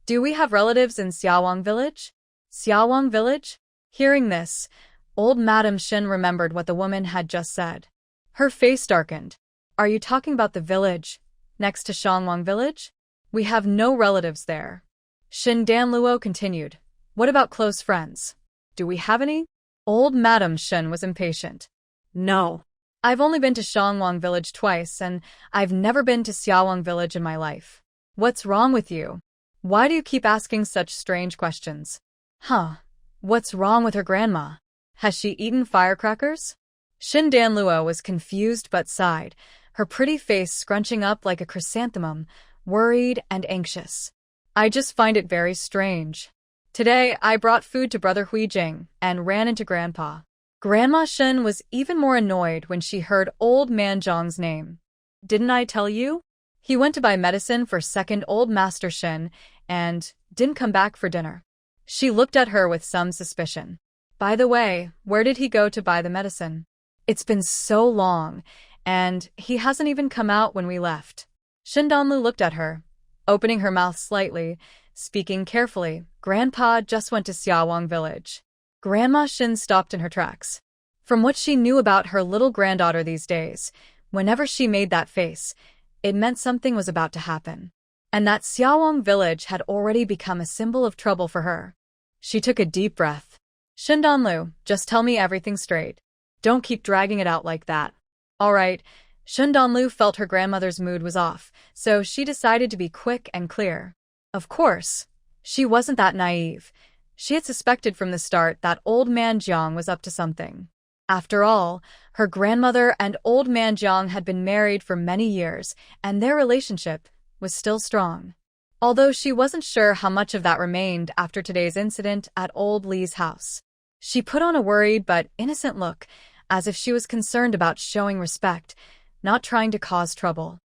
do we have relatives in Xiaowang village? Xiaowang village? Hearing this, old Madame Shen remembered what the woman had just said. Her face darkened. Are you talking about the village next to Xiaowang village? We have no relatives there. Shen Danluo continued. What about close friends? Do we have any? Old Madame Shen was impatient. No. I've only been to Xiaowang village twice, and I've never been to Xiaowang village in my life. What's wrong with you? Why do you keep asking such strange questions? Huh. What's wrong with her grandma? Has she eaten firecrackers? Shen Danluo was confused but sighed, her pretty face scrunching up like a chrysanthemum, worried and anxious. I just find it very strange. Today, I brought food to Brother Huijing and ran into Grandpa. Grandma Shen was even more annoyed when she heard Old Man Zhang's name. Didn't I tell you? He went to buy medicine for second Old Master Shen and didn't come back for dinner. She looked at her with some suspicion. By the way, where did he go to buy the medicine? It's been so long, and he hasn't even come out when we left. Shen Danlu looked at her, opening her mouth slightly, speaking carefully. Grandpa just went to Xiaowang village. Grandma Shen stopped in her tracks. From what she knew about her little granddaughter these days, whenever she made that face, it meant something was about to happen. And that Xiaowang village had already become a symbol of trouble for her. She took a deep breath. Shen Danlu, just tell me everything straight. Don't keep dragging it out like that. All right. Shen Danlu felt her grandmother's mood was off, so she decided to be quick and clear. Of course, she wasn't that naive. She had suspected from the start that Old Man Jiang was up to something. After all, her grandmother and Old Man Jiang had been married for many years, and their relationship was still strong. Although she wasn't sure how much of that remained after today's incident at Old Li's house. She put on a worried but innocent look, as if she was concerned about showing respect, not trying to cause trouble.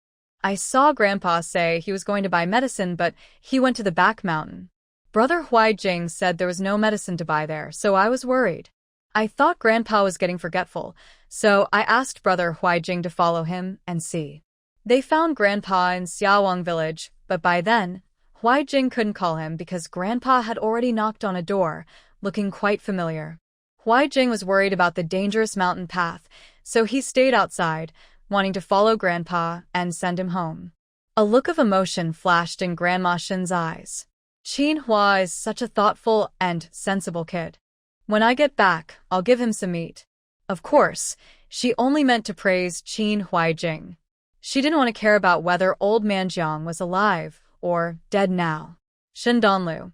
I saw Grandpa say he was going to buy medicine, but he went to the back mountain. Brother Huijing said there was no medicine to buy there, so I was worried. I thought Grandpa was getting forgetful, so I asked Brother Huijing to follow him and see. They found Grandpa in Xiaowang village, but by then, Huijing couldn't call him because Grandpa had already knocked on a door, looking quite familiar. Huijing was worried about the dangerous mountain path, so he stayed outside, wanting to follow Grandpa and send him home. A look of emotion flashed in Grandma Shen's eyes. Qin Hua is such a thoughtful and sensible kid. When I get back, I'll give him some meat. Of course, she only meant to praise Qin Huaijing. She didn't want to care about whether old man Jiang was alive or dead now. Shen Donlu.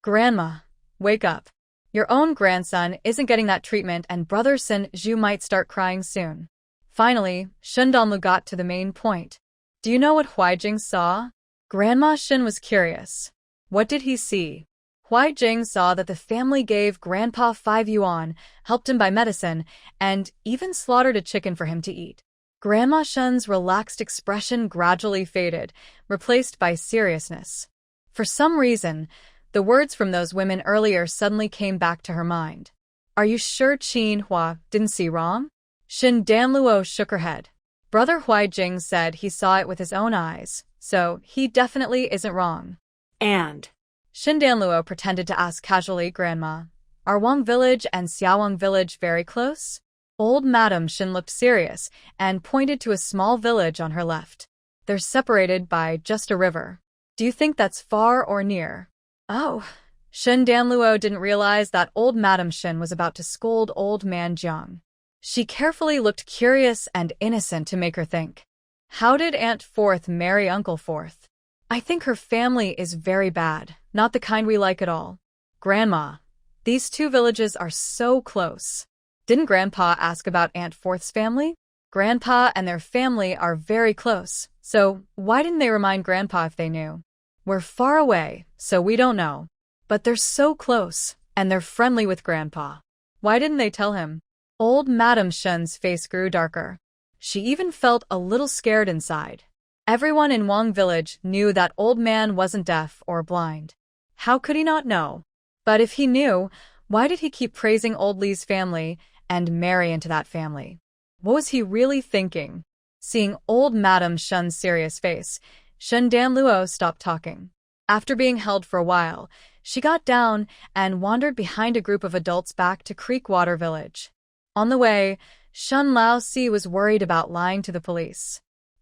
Grandma, wake up. Your own grandson isn't getting that treatment and brother Sin Zhu might start crying soon. Finally, Shen Donlu got to the main point. Do you know what Huaijing saw? Grandma Shen was curious. What did he see? Huaijing saw that the family gave Grandpa 5 yuan, helped him buy medicine, and even slaughtered a chicken for him to eat. Grandma Shen's relaxed expression gradually faded, replaced by seriousness. For some reason, the words from those women earlier suddenly came back to her mind. Are you sure Qin Hua didn't see wrong? Shen Danluo shook her head. Brother Huaijing said he saw it with his own eyes, so he definitely isn't wrong. And Shen Danluo pretended to ask casually, Grandma, are Wang Village and Xiaowang Village very close? Old Madam Shen looked serious and pointed to a small village on her left. They're separated by just a river. Do you think that's far or near? Oh. Shen Danluo didn't realize that old Madam Shen was about to scold old man Jiang. She carefully looked curious and innocent to make her think. How did Aunt Fourth marry Uncle Fourth? I think her family is very bad, not the kind we like at all. Grandma, these two villages are so close. Didn't Grandpa ask about Aunt Fourth's family? Grandpa and their family are very close, so why didn't they remind Grandpa if they knew? We're far away, so we don't know. But they're so close, and they're friendly with Grandpa. Why didn't they tell him? Old Madam Shen's face grew darker. She even felt a little scared inside. Everyone in Wang Village knew that old man wasn't deaf or blind. How could he not know? But if he knew, why did he keep praising old Li's family and marry into that family? What was he really thinking? Seeing old Madam Shen's serious face, Shen Danluo stopped talking. After being held for a while, she got down and wandered behind a group of adults back to Creekwater Village. On the way, Shen Laosi was worried about lying to the police.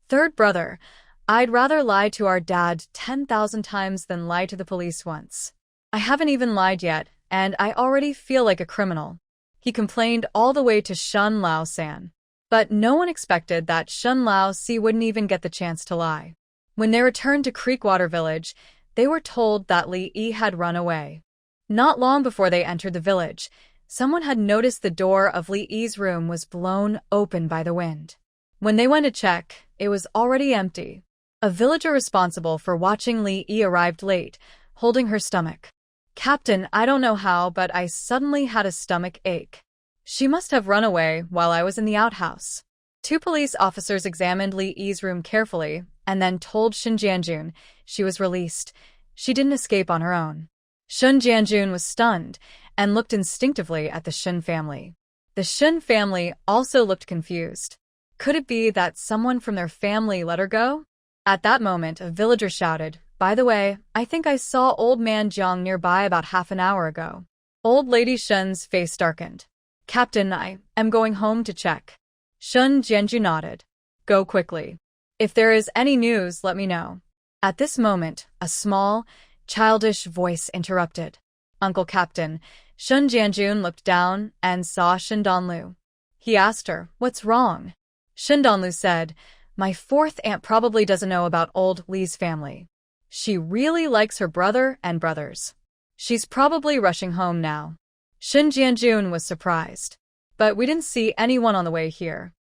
Third brother, I'd rather lie to our dad 10,000 times than lie to the police once. I haven't even lied yet, and I already feel like a criminal. He complained all the way to Shen Lao-san. But no one expected that Shen Lao-si wouldn't even get the chance to lie. When they returned to Creekwater Village, they were told that Li Yi had run away. Not long before they entered the village, someone had noticed the door of Li Yi's room was blown open by the wind. When they went to check, it was already empty. A villager responsible for watching Li Yi arrived late, holding her stomach. Captain, I don't know how, but I suddenly had a stomach ache. She must have run away while I was in the outhouse. 2 police officers examined Li Yi's room carefully and then told Shen Jianjun she was released. She didn't escape on her own. Shen Jianjun was stunned and looked instinctively at the Shen family. The Shen family also looked confused. Could it be that someone from their family let her go? At that moment, a villager shouted, "By the way, I think I saw old man Jiang nearby about half an hour ago." Old lady Shen's face darkened. Captain, I am going home to check. Shen Jianju nodded. Go quickly. If there is any news, let me know. At this moment, a small, childish voice interrupted. Uncle Captain, Shen Jianjun looked down and saw Shen Donlu. He asked her, what's wrong? Shen Donlu said, my 4th aunt probably doesn't know about old Li's family. She really likes her brother and brothers. She's probably rushing home now. Shen Jianjun was surprised. But we didn't see anyone on the way here.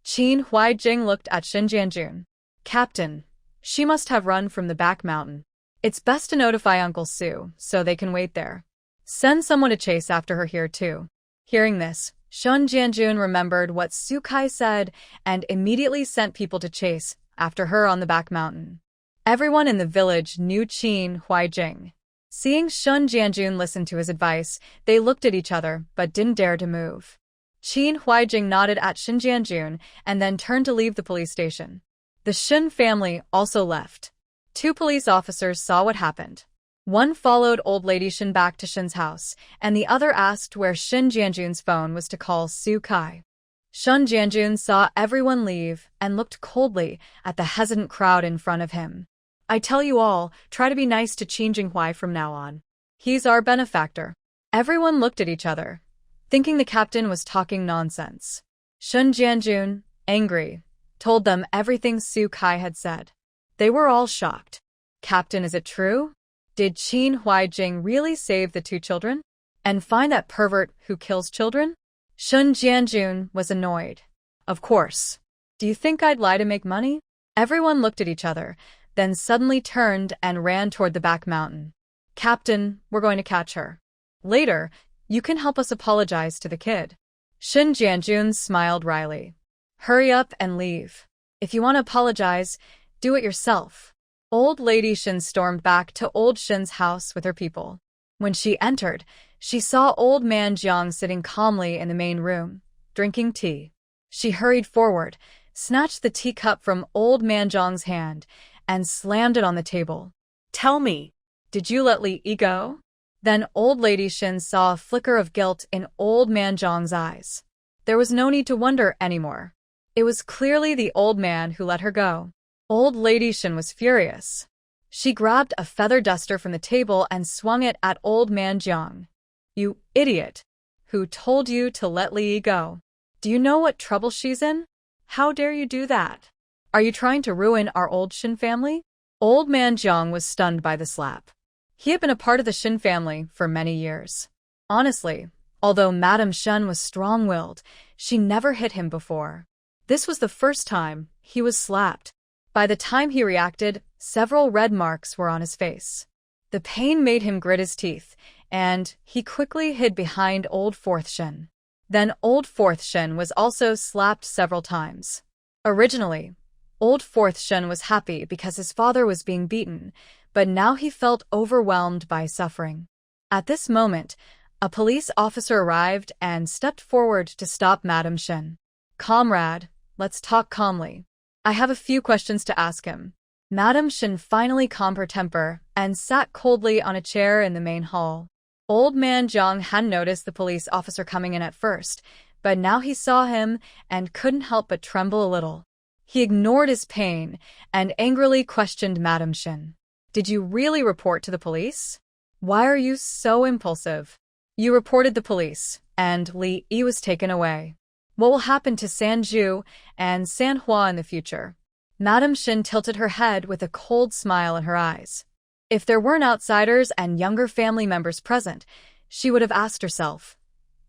Qin Huaijing looked at Shen Jianjun. Captain, she must have run from the back mountain. It's best to notify Uncle Su so they can wait there. Send someone to chase after her here too. Hearing this, Shen Jianjun remembered what Su Kai said and immediately sent people to chase after her on the back mountain. Everyone in the village knew Qin Huaijing. Seeing Shen Jianjun listen to his advice, they looked at each other but didn't dare to move. Qin Huaijing nodded at Shen Jianjun and then turned to leave the police station. The Shen family also left. 2 police officers saw what happened. One followed old lady Shen back to Shen's house, and the other asked where Shen Jianjun's phone was to call Su Kai. Shen Jianjun saw everyone leave and looked coldly at the hesitant crowd in front of him. I tell you all, try to be nice to Qin Jinghui from now on. He's our benefactor. Everyone looked at each other, thinking the captain was talking nonsense. Shun Jianjun, angry, told them everything Su Kai had said. They were all shocked. Captain, is it true? Did Qin Huaijing really save the two children? And find that pervert who kills children? Shun Jianjun was annoyed. Of course. Do you think I'd lie to make money? Everyone looked at each other, then suddenly turned and ran toward the back mountain. Captain, we're going to catch her. Later, you can help us apologize to the kid. Shun Jianjun smiled wryly. Hurry up and leave. If you want to apologize, do it yourself. Old Lady Shin stormed back to Old Shin's house with her people. When she entered, she saw Old Man Jiang sitting calmly in the main room, drinking tea. She hurried forward, snatched the teacup from Old Man Jiang's hand, and slammed it on the table. Tell me, did you let Li Yi go? Then Old Lady Shin saw a flicker of guilt in Old Man Jiang's eyes. There was no need to wonder anymore. It was clearly the old man who let her go. Old Lady Shin was furious. She grabbed a feather duster from the table and swung it at Old Man Jiang. You idiot! Who told you to let Li Yi go? Do you know what trouble she's in? How dare you do that? Are you trying to ruin our old Shin family? Old Man Jiang was stunned by the slap. He had been a part of the Shin family for many years. Honestly, although Madame Shen was strong-willed, she never hit him before. This was the first time he was slapped. By the time he reacted, several red marks were on his face. The pain made him grit his teeth, and he quickly hid behind Old Fourth Shen. Then Old Fourth Shen was also slapped several times. Originally, Old Fourth Shen was happy because his father was being beaten, but now he felt overwhelmed by suffering. At this moment, a police officer arrived and stepped forward to stop Madame Shen. Comrade, let's talk calmly. I have a few questions to ask him. Madame Shen finally calmed her temper and sat coldly on a chair in the main hall. Old Man Jiang hadn't noticed the police officer coming in at first, but now he saw him and couldn't help but tremble a little. He ignored his pain and angrily questioned Madame Shen. Did you really report to the police? Why are you so impulsive? You reported the police, and Li Yi was taken away. What will happen to Sanju and Sanhua in the future? Madame Shen tilted her head with a cold smile in her eyes. If there weren't outsiders and younger family members present, she would have asked herself,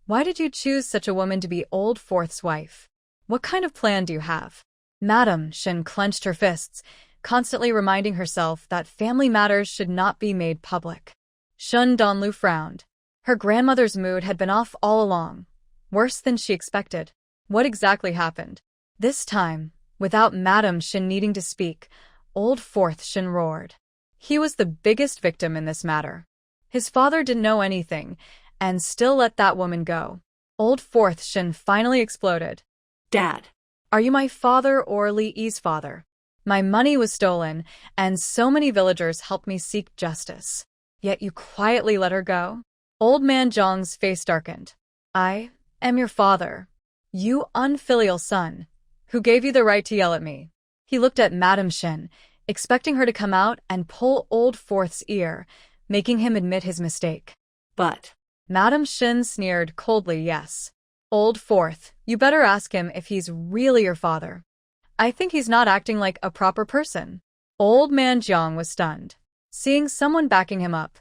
why did you choose such a woman to be Old Fourth's wife? What kind of plan do you have? Madame Shen clenched her fists, constantly reminding herself that family matters should not be made public. Shun Donlu frowned. Her grandmother's mood had been off all along, worse than she expected. What exactly happened? This time, without Madame Shen needing to speak, Old Fourth Shen roared. He was the biggest victim in this matter. His father didn't know anything, and still let that woman go. Old Fourth Shen finally exploded. Dad, are you my father or Li Yi's father? My money was stolen, and so many villagers helped me seek justice. Yet you quietly let her go? Old Man Jiang's face darkened. I am your father. You unfilial son. Who gave you the right to yell at me? He looked at Madame Shen, expecting her to come out and pull Old Fourth's ear, making him admit his mistake. But Madame Shen sneered coldly, yes. Old Fourth, you better ask him if he's really your father. I think he's not acting like a proper person. Old Man Jiang was stunned. Seeing someone backing him up,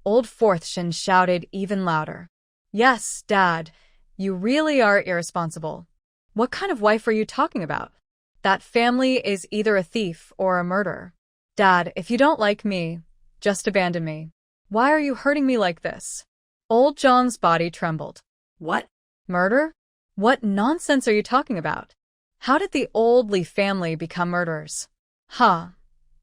Old Fourth Shen shouted even louder. Yes, Dad, you really are irresponsible. What kind of wife are you talking about? That family is either a thief or a murderer. Dad, if you don't like me, just abandon me. Why are you hurting me like this? Old Jiang's body trembled. what? Murder? What nonsense are you talking about? How did the old Li family become murderers? Huh.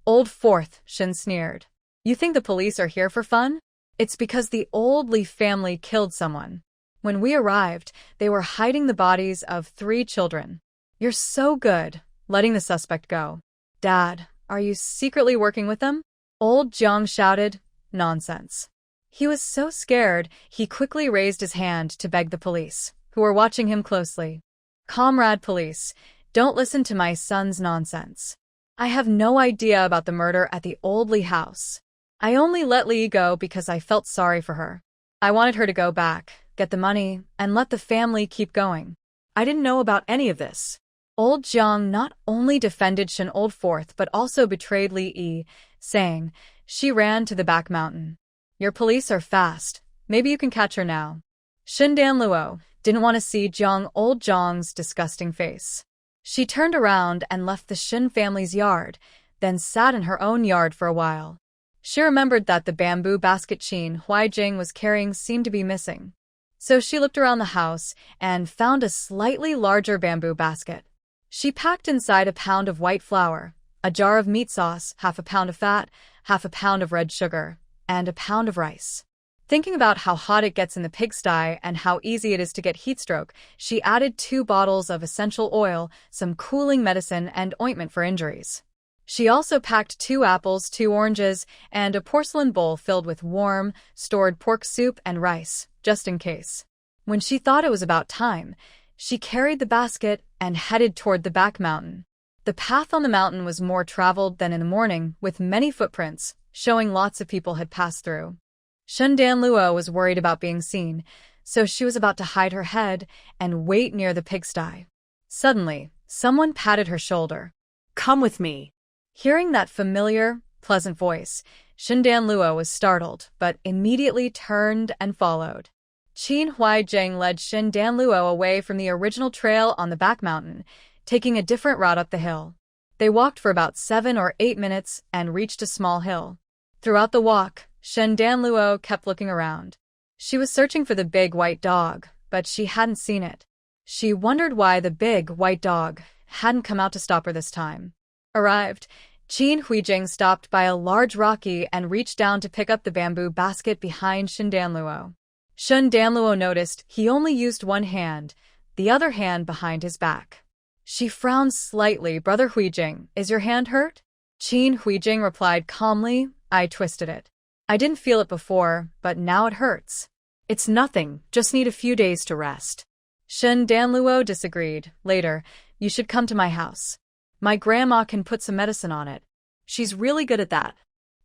Old Fourth Shen sneered. You think the police are here for fun? It's because the old Li family killed someone. When we arrived, they were hiding the bodies of 3 children. You're so good, letting the suspect go. Dad, are you secretly working with them? Old Jiang shouted, nonsense. He was so scared, he quickly raised his hand to beg the police, who were watching him closely. Comrade police, don't listen to my son's nonsense. I have no idea about the murder at the old Lee house. I only let Lee go because I felt sorry for her. I wanted her to go back, get the money, and let the family keep going. I didn't know about any of this. Old Jiang not only defended Shin Old Fourth but also betrayed Li Yi, saying, she ran to the back mountain. Your police are fast. Maybe you can catch her now. Shin Danluo didn't want to see Old Jiang's disgusting face. She turned around and left the Shin family's yard, then sat in her own yard for a while. She remembered that the bamboo basket Qin Huaijing was carrying seemed to be missing. So she looked around the house and found a slightly larger bamboo basket. She packed inside a pound of white flour, a jar of meat sauce, half a pound of fat, half a pound of red sugar, and a pound of rice. Thinking about how hot it gets in the pigsty and how easy it is to get heatstroke, she added 2 bottles of essential oil, some cooling medicine, and ointment for injuries. She also packed 2 apples, 2 oranges, and a porcelain bowl filled with warm, stored pork soup and rice, just in case. When she thought it was about time, she carried the basket and headed toward the back mountain. The path on the mountain was more traveled than in the morning, with many footprints, showing lots of people had passed through. Shen Danluo was worried about being seen, so she was about to hide her head and wait near the pigsty. Suddenly, someone patted her shoulder. Come with me. Hearing that familiar, pleasant voice, Shen Danluo was startled, but immediately turned and followed. Qin Huaijing led Shen Danluo away from the original trail on the back mountain, taking a different route up the hill. They walked for about 7 or 8 minutes and reached a small hill. Throughout the walk, Shen Danluo kept looking around. She was searching for the big white dog, but she hadn't seen it. She wondered why the big white dog hadn't come out to stop her this time. Arrived, Qin Huijing stopped by a large rocky and reached down to pick up the bamboo basket behind Shen Danluo. Shen Danluo noticed he only used one hand, the other hand behind his back. She frowned slightly. Brother Huijing, is your hand hurt? Qin Huijing replied calmly, I twisted it. I didn't feel it before, but now it hurts. It's nothing, just need a few days to rest. Shen Danluo disagreed. Later, you should come to my house. My grandma can put some medicine on it. She's really good at that.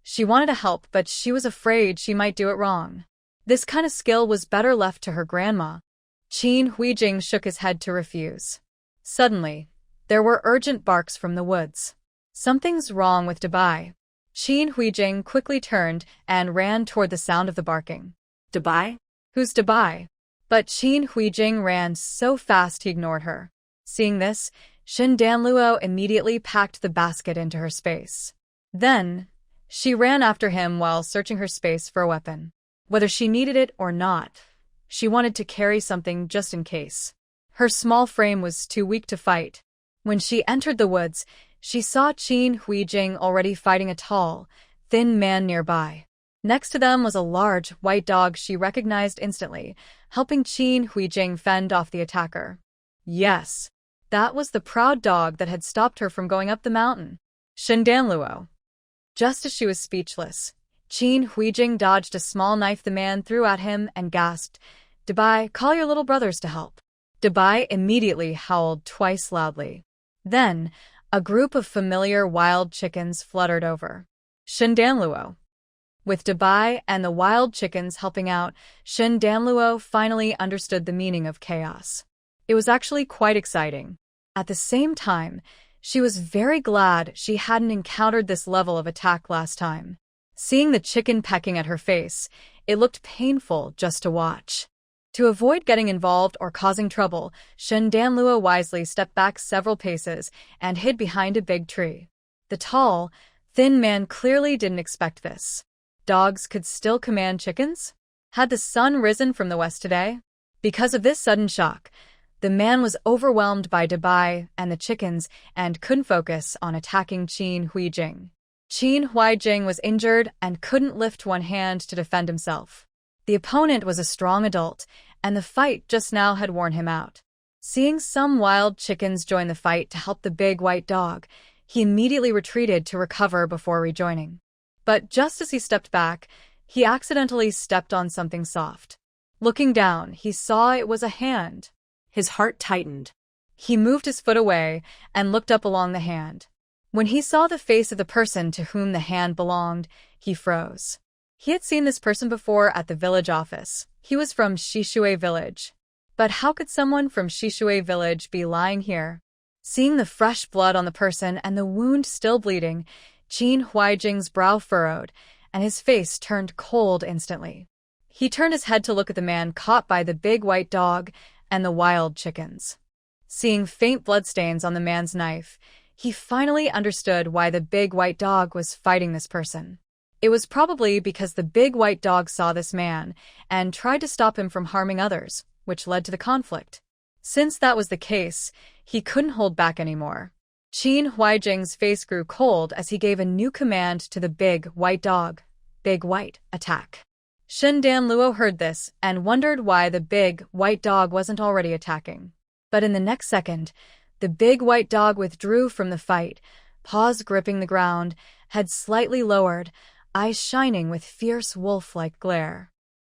She wanted to help, but she was afraid she might do it wrong. This kind of skill was better left to her grandma. Qin Huijing shook his head to refuse. Suddenly, there were urgent barks from the woods. Something's wrong with Dabai. Qin Huijing quickly turned and ran toward the sound of the barking. Dabai? Who's Dabai? But Qin Huijing ran so fast he ignored her. Seeing this, Shen Danluo immediately packed the basket into her space. Then, she ran after him while searching her space for a weapon. Whether she needed it or not, she wanted to carry something just in case. Her small frame was too weak to fight. When she entered the woods, she saw Qin Huijing already fighting a tall, thin man nearby. Next to them was a large, white dog she recognized instantly, helping Qin Huijing fend off the attacker. Yes, that was the proud dog that had stopped her from going up the mountain. Shen Danluo. Just as she was speechless, Qin Huijing dodged a small knife the man threw at him and gasped, Dabai, call your little brothers to help. Dabai immediately howled twice loudly. Then, a group of familiar wild chickens fluttered over. Shen Danluo. With Dabai and the wild chickens helping out, Shen Danluo finally understood the meaning of chaos. It was actually quite exciting. At the same time, she was very glad she hadn't encountered this level of attack last time. Seeing the chicken pecking at her face, it looked painful just to watch. To avoid getting involved or causing trouble, Shen Danluo wisely stepped back several paces and hid behind a big tree. The tall, thin man clearly didn't expect this. Dogs could still command chickens? Had the sun risen from the west today? Because of this sudden shock, the man was overwhelmed by Dabai and the chickens and couldn't focus on attacking Qin Huijing. Qin Huijing was injured and couldn't lift one hand to defend himself. The opponent was a strong adult, and the fight just now had worn him out. Seeing some wild chickens join the fight to help the big white dog, he immediately retreated to recover before rejoining. But just as he stepped back, he accidentally stepped on something soft. Looking down, he saw it was a hand. His heart tightened. He moved his foot away and looked up along the hand. When he saw the face of the person to whom the hand belonged, he froze. He had seen this person before at the village office. He was from Shishui village. But how could someone from Shishui village be lying here? Seeing the fresh blood on the person and the wound still bleeding, Qin Huaijing's brow furrowed, and his face turned cold instantly. He turned his head to look at the man caught by the big white dog and the wild chickens. Seeing faint bloodstains on the man's knife, he finally understood why the big white dog was fighting this person. It was probably because the big white dog saw this man and tried to stop him from harming others, which led to the conflict. Since that was the case, he couldn't hold back anymore. Qin Huaijing's face grew cold as he gave a new command to the big white dog. Big White, attack. Shen Danluo heard this and wondered why the big white dog wasn't already attacking. But in the next second, the big white dog withdrew from the fight, paws gripping the ground, head slightly lowered, eyes shining with fierce wolf-like glare.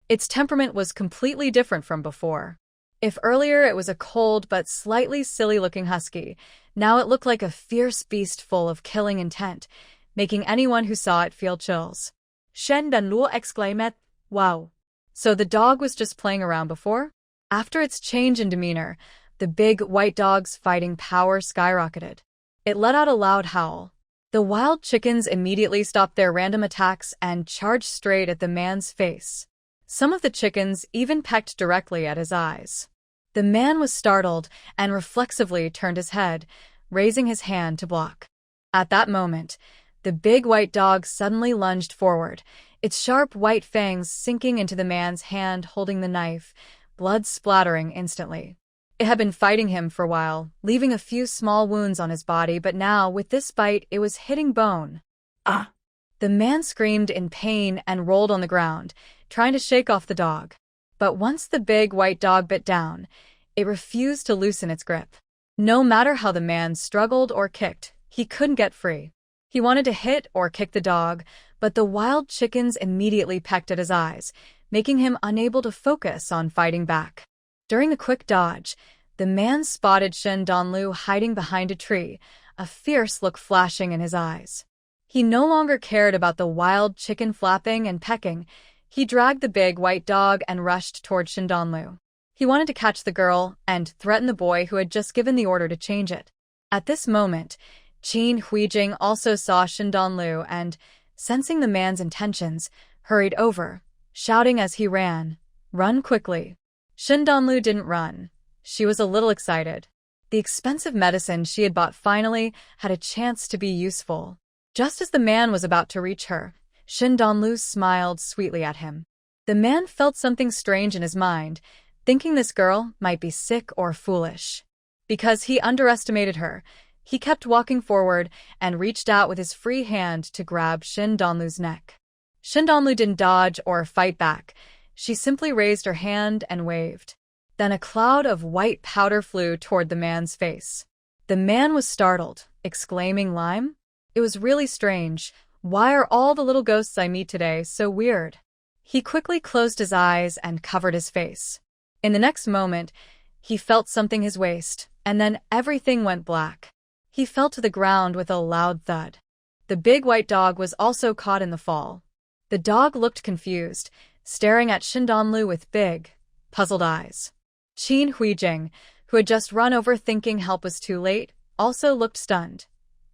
Its temperament was completely different from before. If earlier it was a cold but slightly silly-looking husky, now it looked like a fierce beast full of killing intent, making anyone who saw it feel chills. Shen Danluo exclaimed, "Wow." So the dog was just playing around before? After its change in demeanor, the big white dog's fighting power skyrocketed. It let out a loud howl. The wild chickens immediately stopped their random attacks and charged straight at the man's face. Some of the chickens even pecked directly at his eyes. The man was startled and reflexively turned his head, raising his hand to block. At that moment, the big white dog suddenly lunged forward, its sharp white fangs sinking into the man's hand holding the knife, blood splattering instantly. It had been fighting him for a while, leaving a few small wounds on his body, but now, with this bite, it was hitting bone. Ah! The man screamed in pain and rolled on the ground, trying to shake off the dog. But once the big white dog bit down, it refused to loosen its grip. No matter how the man struggled or kicked, he couldn't get free. He wanted to hit or kick the dog, but the wild chickens immediately pecked at his eyes, making him unable to focus on fighting back. During the quick dodge, the man spotted Shen Danlu hiding behind a tree, a fierce look flashing in his eyes. He no longer cared about the wild chicken flapping and pecking. He dragged the big white dog and rushed toward Shen Danlu. He wanted to catch the girl and threaten the boy who had just given the order to change it. At this moment, Qin Huijing also saw Shen Danlu and, sensing the man's intentions, hurried over, shouting as he ran, "Run quickly." Shen Danlu didn't run. She was a little excited. The expensive medicine she had bought finally had a chance to be useful. Just as the man was about to reach her, Shen Danlu smiled sweetly at him. The man felt something strange in his mind, thinking this girl might be sick or foolish. Because he underestimated her, he kept walking forward and reached out with his free hand to grab Shen Danlu's neck. Shen Danlu didn't dodge or fight back. She simply raised her hand and waved. Then a cloud of white powder flew toward the man's face. The man was startled, exclaiming, "Lime? It was really strange. Why are all the little ghosts I meet today so weird?" He quickly closed his eyes and covered his face. In the next moment, he felt something his waist, and then everything went black. He fell to the ground with a loud thud. The big white dog was also caught in the fall. The dog looked confused, staring at Shen Danlu with big, puzzled eyes. Qin Huijing, who had just run over thinking help was too late, also looked stunned.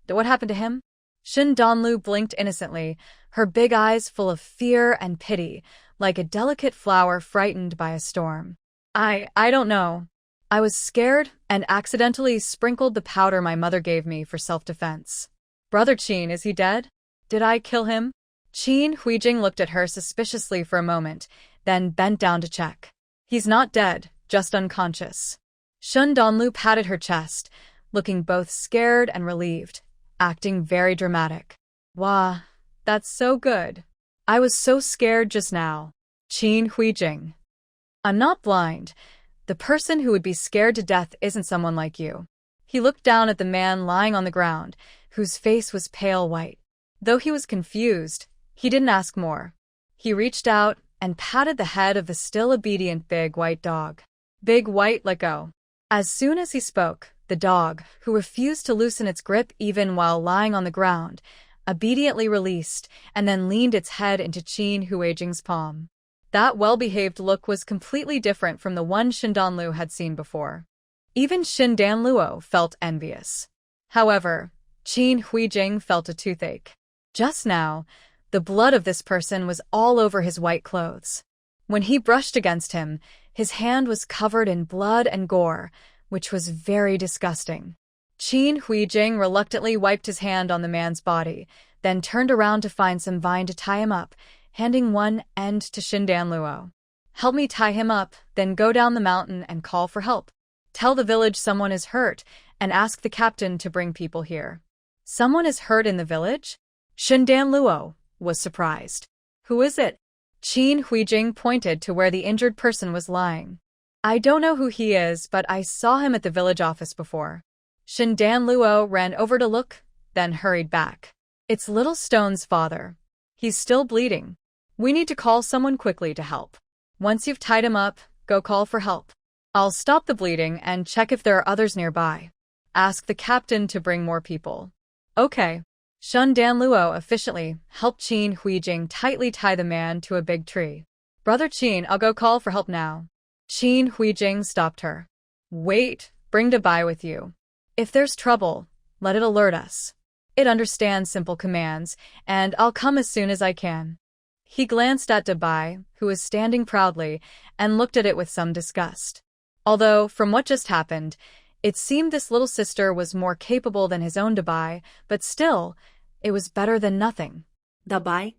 What happened to him? Shen Danlu blinked innocently, her big eyes full of fear and pity, like a delicate flower frightened by a storm. I don't know. I was scared and accidentally sprinkled the powder my mother gave me for self-defense. Brother Qin, is he dead? Did I kill him? Qin Huijing looked at her suspiciously for a moment, then bent down to check. He's not dead, just unconscious. Shen Danlu patted her chest, looking both scared and relieved, acting very dramatic. Wah, that's so good. I was so scared just now. Qin Huijing. I'm not blind. The person who would be scared to death isn't someone like you. He looked down at the man lying on the ground, whose face was pale white. Though he was confused, he didn't ask more. He reached out and patted the head of the still obedient big white dog. Big White, let go. As soon as he spoke, The dog, who refused to loosen its grip even while lying on the ground, obediently released and then leaned its head into Qin Huijing's palm. That well-behaved look was completely different from the one Shen Danlu had seen before. Even Shen Danluo felt envious. However, Qin Huijing felt a toothache. Just now, the blood of this person was all over his white clothes. When he brushed against him, his hand was covered in blood and gore, which was very disgusting. Qin Huijing reluctantly wiped his hand on the man's body, then turned around to find some vine to tie him up, handing one end to Shen Danluo. "Help me tie him up, then go down the mountain and call for help. Tell the village someone is hurt, and ask the captain to bring people here." "Someone is hurt in the village?" Shen Danluo was surprised. "Who is it?" Qin Huijing pointed to where the injured person was lying. "I don't know who he is, but I saw him at the village office before." Shen Danluo ran over to look, then hurried back. "It's Little Stone's father. He's still bleeding. We need to call someone quickly to help. Once you've tied him up, go call for help. I'll stop the bleeding and check if there are others nearby. Ask the captain to bring more people." "Okay." Shen Danluo efficiently helped Qin Huijing tightly tie the man to a big tree. "Brother Qin, I'll go call for help now." Qin Huijing stopped her. "Wait, bring Dabai with you. If there's trouble, let it alert us. It understands simple commands, and I'll come as soon as I can." He glanced at Dabai, who was standing proudly, and looked at it with some disgust. Although, from what just happened, it seemed this little sister was more capable than his own Dabai, but still, it was better than nothing. Dabai?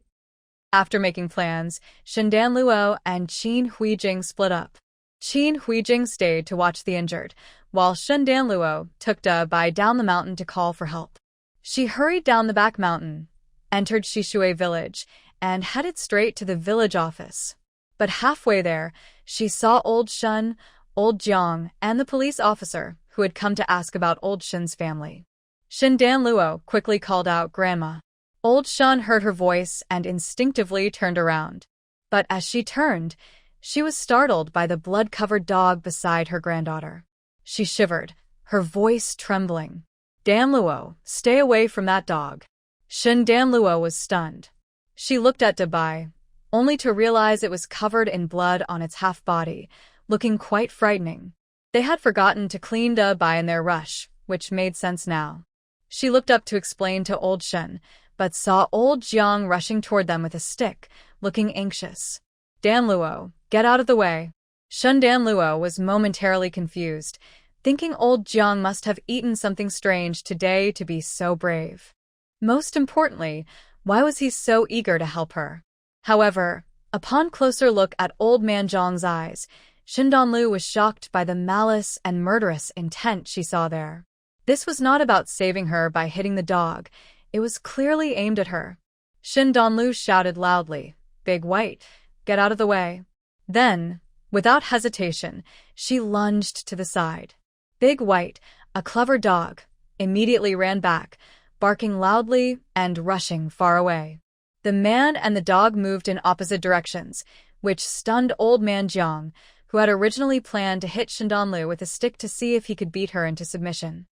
After making plans, Shen Danluo and Qin Huijing split up. Qin Huijing stayed to watch the injured, while Shen Danluo took Dabai down the mountain to call for help. She hurried down the back mountain, entered Shishui village, and headed straight to the village office. But halfway there, she saw old Shen, old Jiang, and the police officer who had come to ask about old Shen's family. Shen Danluo quickly called out Grandma. Old Shen heard her voice and instinctively turned around. But as she turned, she was startled by the blood-covered dog beside her granddaughter. She shivered, her voice trembling. "Danluo, stay away from that dog." Shen Danluo was stunned. She looked at Dabai, only to realize it was covered in blood on its half-body, looking quite frightening. They had forgotten to clean Dabai in their rush, which made sense now. She looked up to explain to old Shen, but saw old Jiang rushing toward them with a stick, looking anxious. "Danluo, get out of the way." Shen Danluo was momentarily confused, thinking old Jiang must have eaten something strange today to be so brave. Most importantly, why was he so eager to help her? However, upon closer look at old man Jiang's eyes, Shen Danlu was shocked by the malice and murderous intent she saw there. This was not about saving her by hitting the dog, it was clearly aimed at her. Shen Danlu shouted loudly, "Big White, get out of the way." Then, without hesitation, she lunged to the side. Big White, a clever dog, immediately ran back, barking loudly and rushing far away. The man and the dog moved in opposite directions, which stunned old man Jiang, who had originally planned to hit Shen Danlu with a stick to see if he could beat her into submission.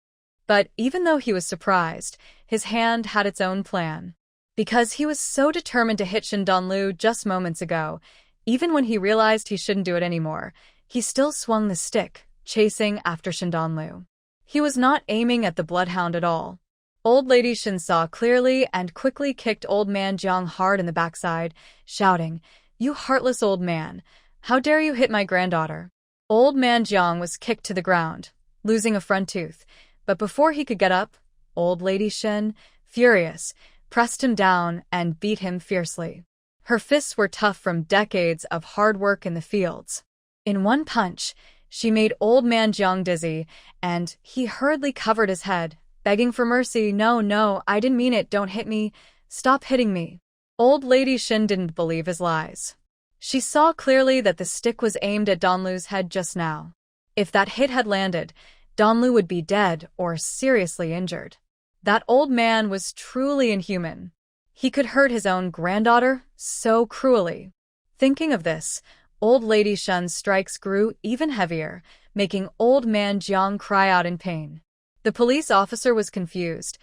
But even though he was surprised, his hand had its own plan. Because he was so determined to hit Shen Danlu just moments ago, even when he realized he shouldn't do it anymore, he still swung the stick, chasing after Shen Danlu. He was not aiming at the bloodhound at all. Old Lady Shen saw clearly and quickly kicked old man Jiang hard in the backside, shouting, "You heartless old man! How dare you hit my granddaughter?" Old man Jiang was kicked to the ground, losing a front tooth, but before he could get up, old Lady Shen, furious, pressed him down and beat him fiercely. Her fists were tough from decades of hard work in the fields. In one punch, she made old man Jiang dizzy, and he hurriedly covered his head, begging for mercy. No, I didn't mean it, don't hit me, stop hitting me." Old Lady Shen didn't believe his lies. She saw clearly that the stick was aimed at Danlu's head just now. If that hit had landed, Danlu would be dead or seriously injured. That old man was truly inhuman. He could hurt his own granddaughter so cruelly. Thinking of this, old Lady Shen's strikes grew even heavier, making old man Jiang cry out in pain. The police officer was confused.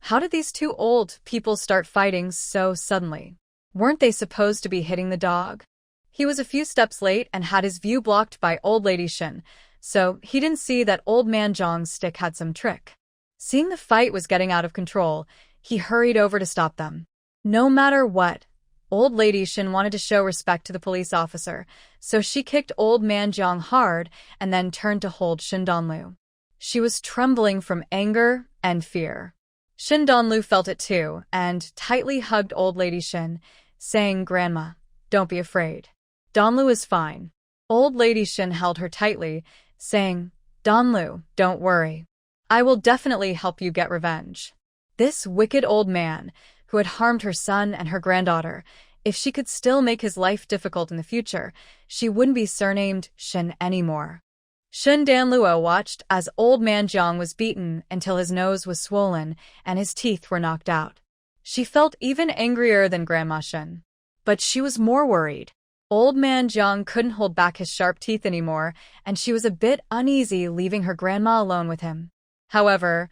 How did these two old people start fighting so suddenly? Weren't they supposed to be hitting the dog? He was a few steps late and had his view blocked by old lady Shin, so he didn't see that old man Jiang's stick had some trick. Seeing the fight was getting out of control, he hurried over to stop them. No matter what, old lady Shin wanted to show respect to the police officer, so she kicked old man Jiang hard and then turned to hold Shin Donlu. She was trembling from anger and fear. Shin Donlu felt it too and tightly hugged old lady Shin, saying, "Grandma, don't be afraid. Donlu is fine." Old lady Shin held her tightly, saying, "Donlu, don't worry. I will definitely help you get revenge." This wicked old man, who had harmed her son and her granddaughter, if she could still make his life difficult in the future, she wouldn't be surnamed Shin anymore. Shin Danluo watched as old man Jiang was beaten until his nose was swollen and his teeth were knocked out. She felt even angrier than Grandma Shin. But she was more worried. Old man Jiang couldn't hold back his sharp teeth anymore, and she was a bit uneasy leaving her grandma alone with him. However,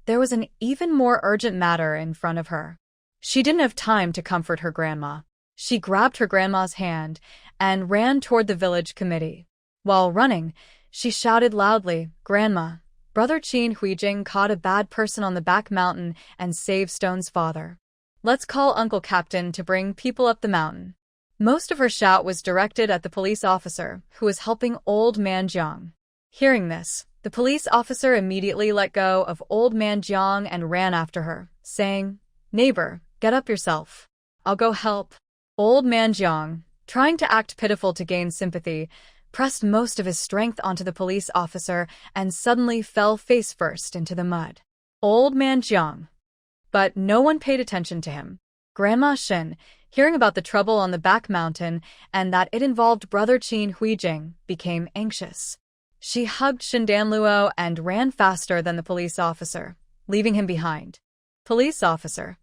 there was an even more urgent matter in front of her. She didn't have time to comfort her grandma. She grabbed her grandma's hand and ran toward the village committee. While running, she shouted loudly, "Grandma, Brother Qin Huijing caught a bad person on the back mountain and saved Stone's father. Let's call Uncle Captain to bring people up the mountain." Most of her shout was directed at the police officer, who was helping old man Jiang. Hearing this, the police officer immediately let go of old man Jiang and ran after her, saying, "Neighbor, get up yourself. I'll go help." Old man Jiang, trying to act pitiful to gain sympathy, pressed most of his strength onto the police officer and suddenly fell face first into the mud. Old man Jiang. But no one paid attention to him. Grandma Shin, hearing about the trouble on the back mountain and that it involved Brother Qin Huijing, became anxious. She hugged Shin Danluo and ran faster than the police officer, leaving him behind. Police officer.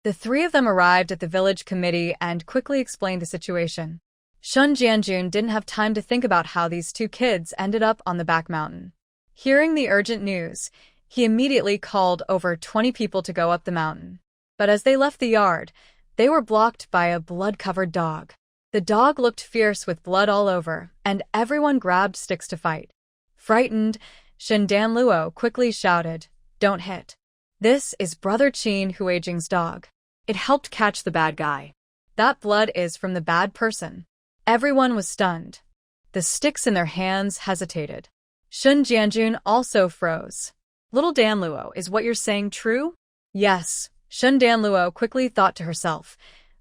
The three of them arrived at the village committee and quickly explained the situation. Shun Jianjun didn't have time to think about how these two kids ended up on the back mountain. Hearing the urgent news, he immediately called over 20 people to go up the mountain. But as they left the yard, they were blocked by a blood-covered dog. The dog looked fierce with blood all over, and everyone grabbed sticks to fight. Frightened, Shin Danluo quickly shouted, "Don't hit. This is Brother Qin Huijing's dog. It helped catch the bad guy. That blood is from the bad person." Everyone was stunned. The sticks in their hands hesitated. Shun Jianjun also froze. "Little Danluo, is what you're saying true?" "Yes," Shun Danluo quickly thought to herself,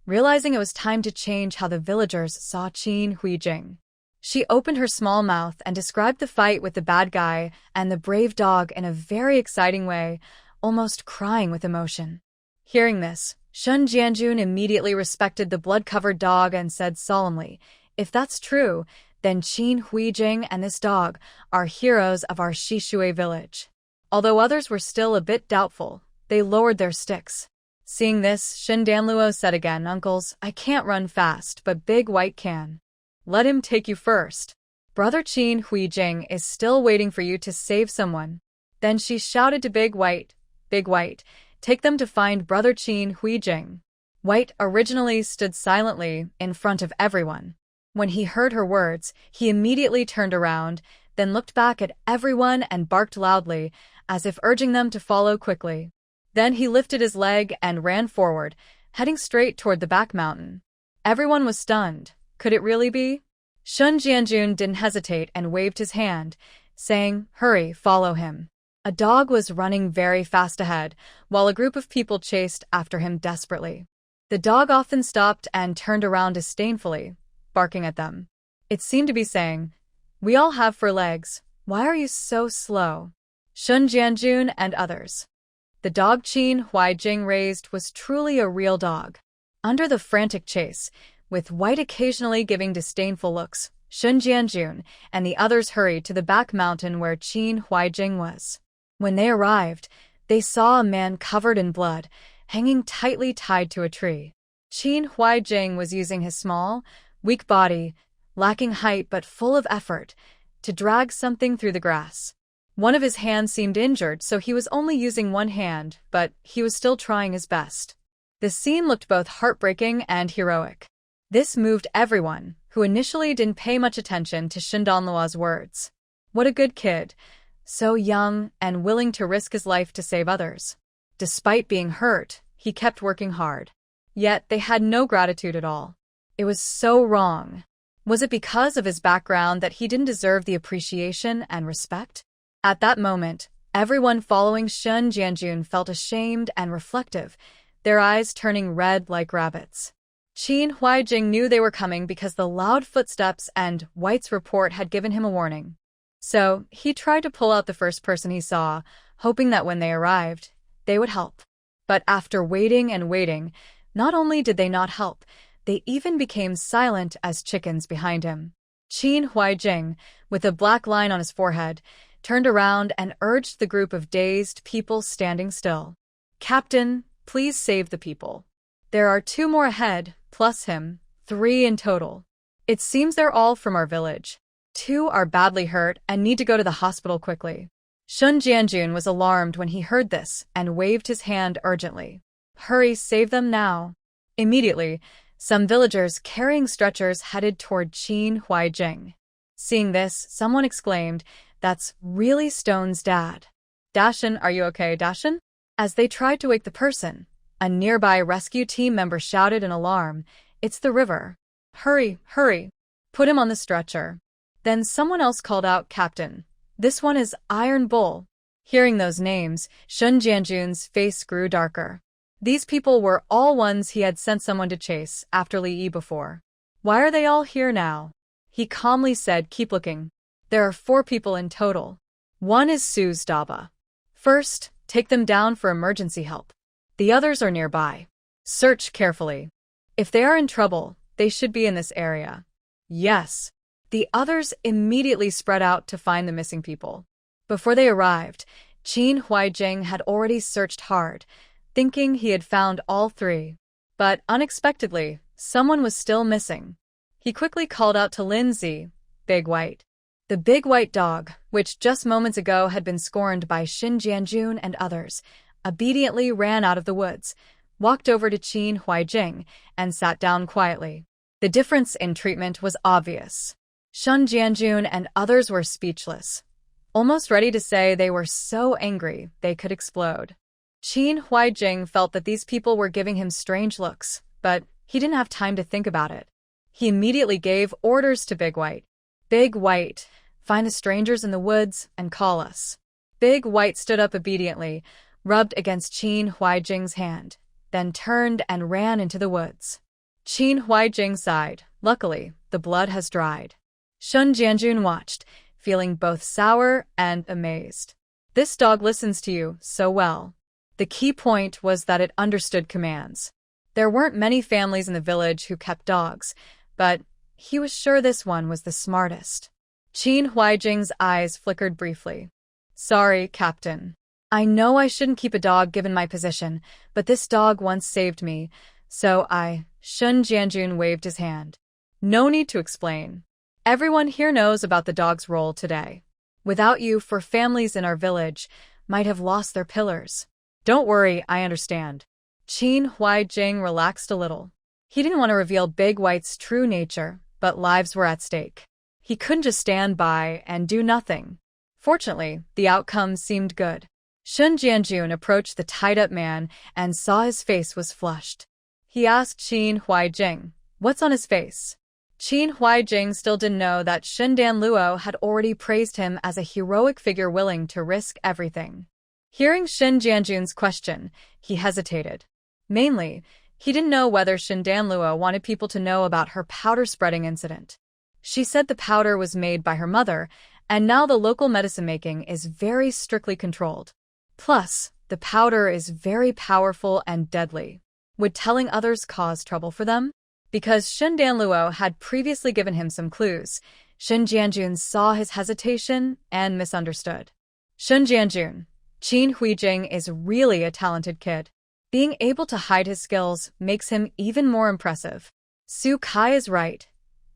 realizing it was time to change how the villagers saw Qin Huijing. She opened her small mouth and described the fight with the bad guy and the brave dog in a very exciting way, almost crying with emotion. Hearing this, Shun Jianjun immediately respected the blood-covered dog and said solemnly, "If that's true, then Qin Huijing and this dog are heroes of our Shishui village." Although others were still a bit doubtful, they lowered their sticks. Seeing this, Shin Danluo said again, "Uncles, I can't run fast, but Big White can. Let him take you first. Brother Qin Huijing is still waiting for you to save someone." Then she shouted to Big White, "Big White, take them to find Brother Qin Huijing." White originally stood silently in front of everyone. When he heard her words, he immediately turned around, then looked back at everyone and barked loudly, as if urging them to follow quickly. Then he lifted his leg and ran forward, heading straight toward the back mountain. Everyone was stunned. Could it really be? Shun Jianjun didn't hesitate and waved his hand, saying, "Hurry, follow him." A dog was running very fast ahead, while a group of people chased after him desperately. The dog often stopped and turned around disdainfully, barking at them. It seemed to be saying, "We all have 4 legs. Why are you so slow?" Shun Jianjun and others. The dog Qin Huijing raised was truly a real dog. Under the frantic chase, with White occasionally giving disdainful looks, Shun Jianjun and the others hurried to the back mountain where Qin Huijing was. When they arrived, they saw a man covered in blood, hanging tightly tied to a tree. Qin Huijing was using his small, weak body, lacking height but full of effort, to drag something through the grass. One of his hands seemed injured, so he was only using one hand, but he was still trying his best. The scene looked both heartbreaking and heroic. This moved everyone, who initially didn't pay much attention to Shindanlua's words. What a good kid, so young and willing to risk his life to save others. Despite being hurt, he kept working hard. Yet they had no gratitude at all. It was so wrong. Was it because of his background that he didn't deserve the appreciation and respect? At that moment, everyone following Sun Jianjun felt ashamed and reflective, their eyes turning red like rabbits. Qin Huaijing knew they were coming because the loud footsteps and White's report had given him a warning. So, he tried to pull out the first person he saw, hoping that when they arrived, they would help. But after waiting and waiting, not only did they not help, they even became silent as chickens behind him. Qin Huaijing, with a black line on his forehead, turned around and urged the group of dazed people standing still. "Captain, please save the people. There are 2 more ahead, plus him, 3 in total. It seems they're all from our village. 2 are badly hurt and need to go to the hospital quickly." Sun Jianjun was alarmed when he heard this and waved his hand urgently. "Hurry, save them now." Immediately, some villagers carrying stretchers headed toward Qin Huaijing. Seeing this, someone exclaimed, "That's really Stone's dad." "Dashin, are you okay, Dashin?" As they tried to wake the person, a nearby rescue team member shouted in alarm, "It's the river. Hurry, hurry. Put him on the stretcher." Then someone else called out, "Captain, this one is Iron Bull." Hearing those names, Sun Jianjun's face grew darker. These people were all ones he had sent someone to chase after Li Yi before. "Why are they all here now?" He calmly said, "Keep looking. There are 4 people in total. 1 is Su's Daba. First, take them down for emergency help. The others are nearby. Search carefully. If they are in trouble, they should be in this area." "Yes." The others immediately spread out to find the missing people. Before they arrived, Qin Huaijing had already searched hard, thinking he had found all 3. But unexpectedly, someone was still missing. He quickly called out to Lindsay, "Big White." The big white dog, which just moments ago had been scorned by Sun Jianjun and others, obediently ran out of the woods, walked over to Qin Huaijing, and sat down quietly. The difference in treatment was obvious. Sun Jianjun and others were speechless, almost ready to say they were so angry they could explode. Qin Huaijing felt that these people were giving him strange looks, but he didn't have time to think about it. He immediately gave orders to Big White. "Big White, find the strangers in the woods and call us." Big White stood up obediently, rubbed against Qin Huaijing's hand, then turned and ran into the woods. Qin Huaijing sighed. Luckily, the blood has dried. Sun Jianjun watched, feeling both sour and amazed. This dog listens to you so well. The key point was that it understood commands. There weren't many families in the village who kept dogs, but he was sure this one was the smartest. Qin Huaijing's eyes flickered briefly. "Sorry, Captain. I know I shouldn't keep a dog given my position, but this dog once saved me, so I..." Sun Jianjun waved his hand. "No need to explain. Everyone here knows about the dog's role today. Without you, 4 families in our village might have lost their pillars. Don't worry, I understand." Qin Huaijing relaxed a little. He didn't want to reveal Big White's true nature, but lives were at stake. He couldn't just stand by and do nothing. Fortunately, the outcome seemed good. Sun Jianjun approached the tied-up man and saw his face was flushed. He asked Qin Huaijing, "What's on his face?" Qin Huaijing still didn't know that Shindan Luo had already praised him as a heroic figure willing to risk everything. Hearing Sun Jianjun's question, he hesitated. Mainly, he didn't know whether Shindan Luo wanted people to know about her powder-spreading incident. She said the powder was made by her mother, and now the local medicine-making is very strictly controlled. Plus, the powder is very powerful and deadly. Would telling others cause trouble for them? Because Shindan Luo had previously given him some clues, Sun Jianjun saw his hesitation and misunderstood. Sun Jianjun, Qin Huaijing is really a talented kid. Being able to hide his skills makes him even more impressive. Su Kai is right.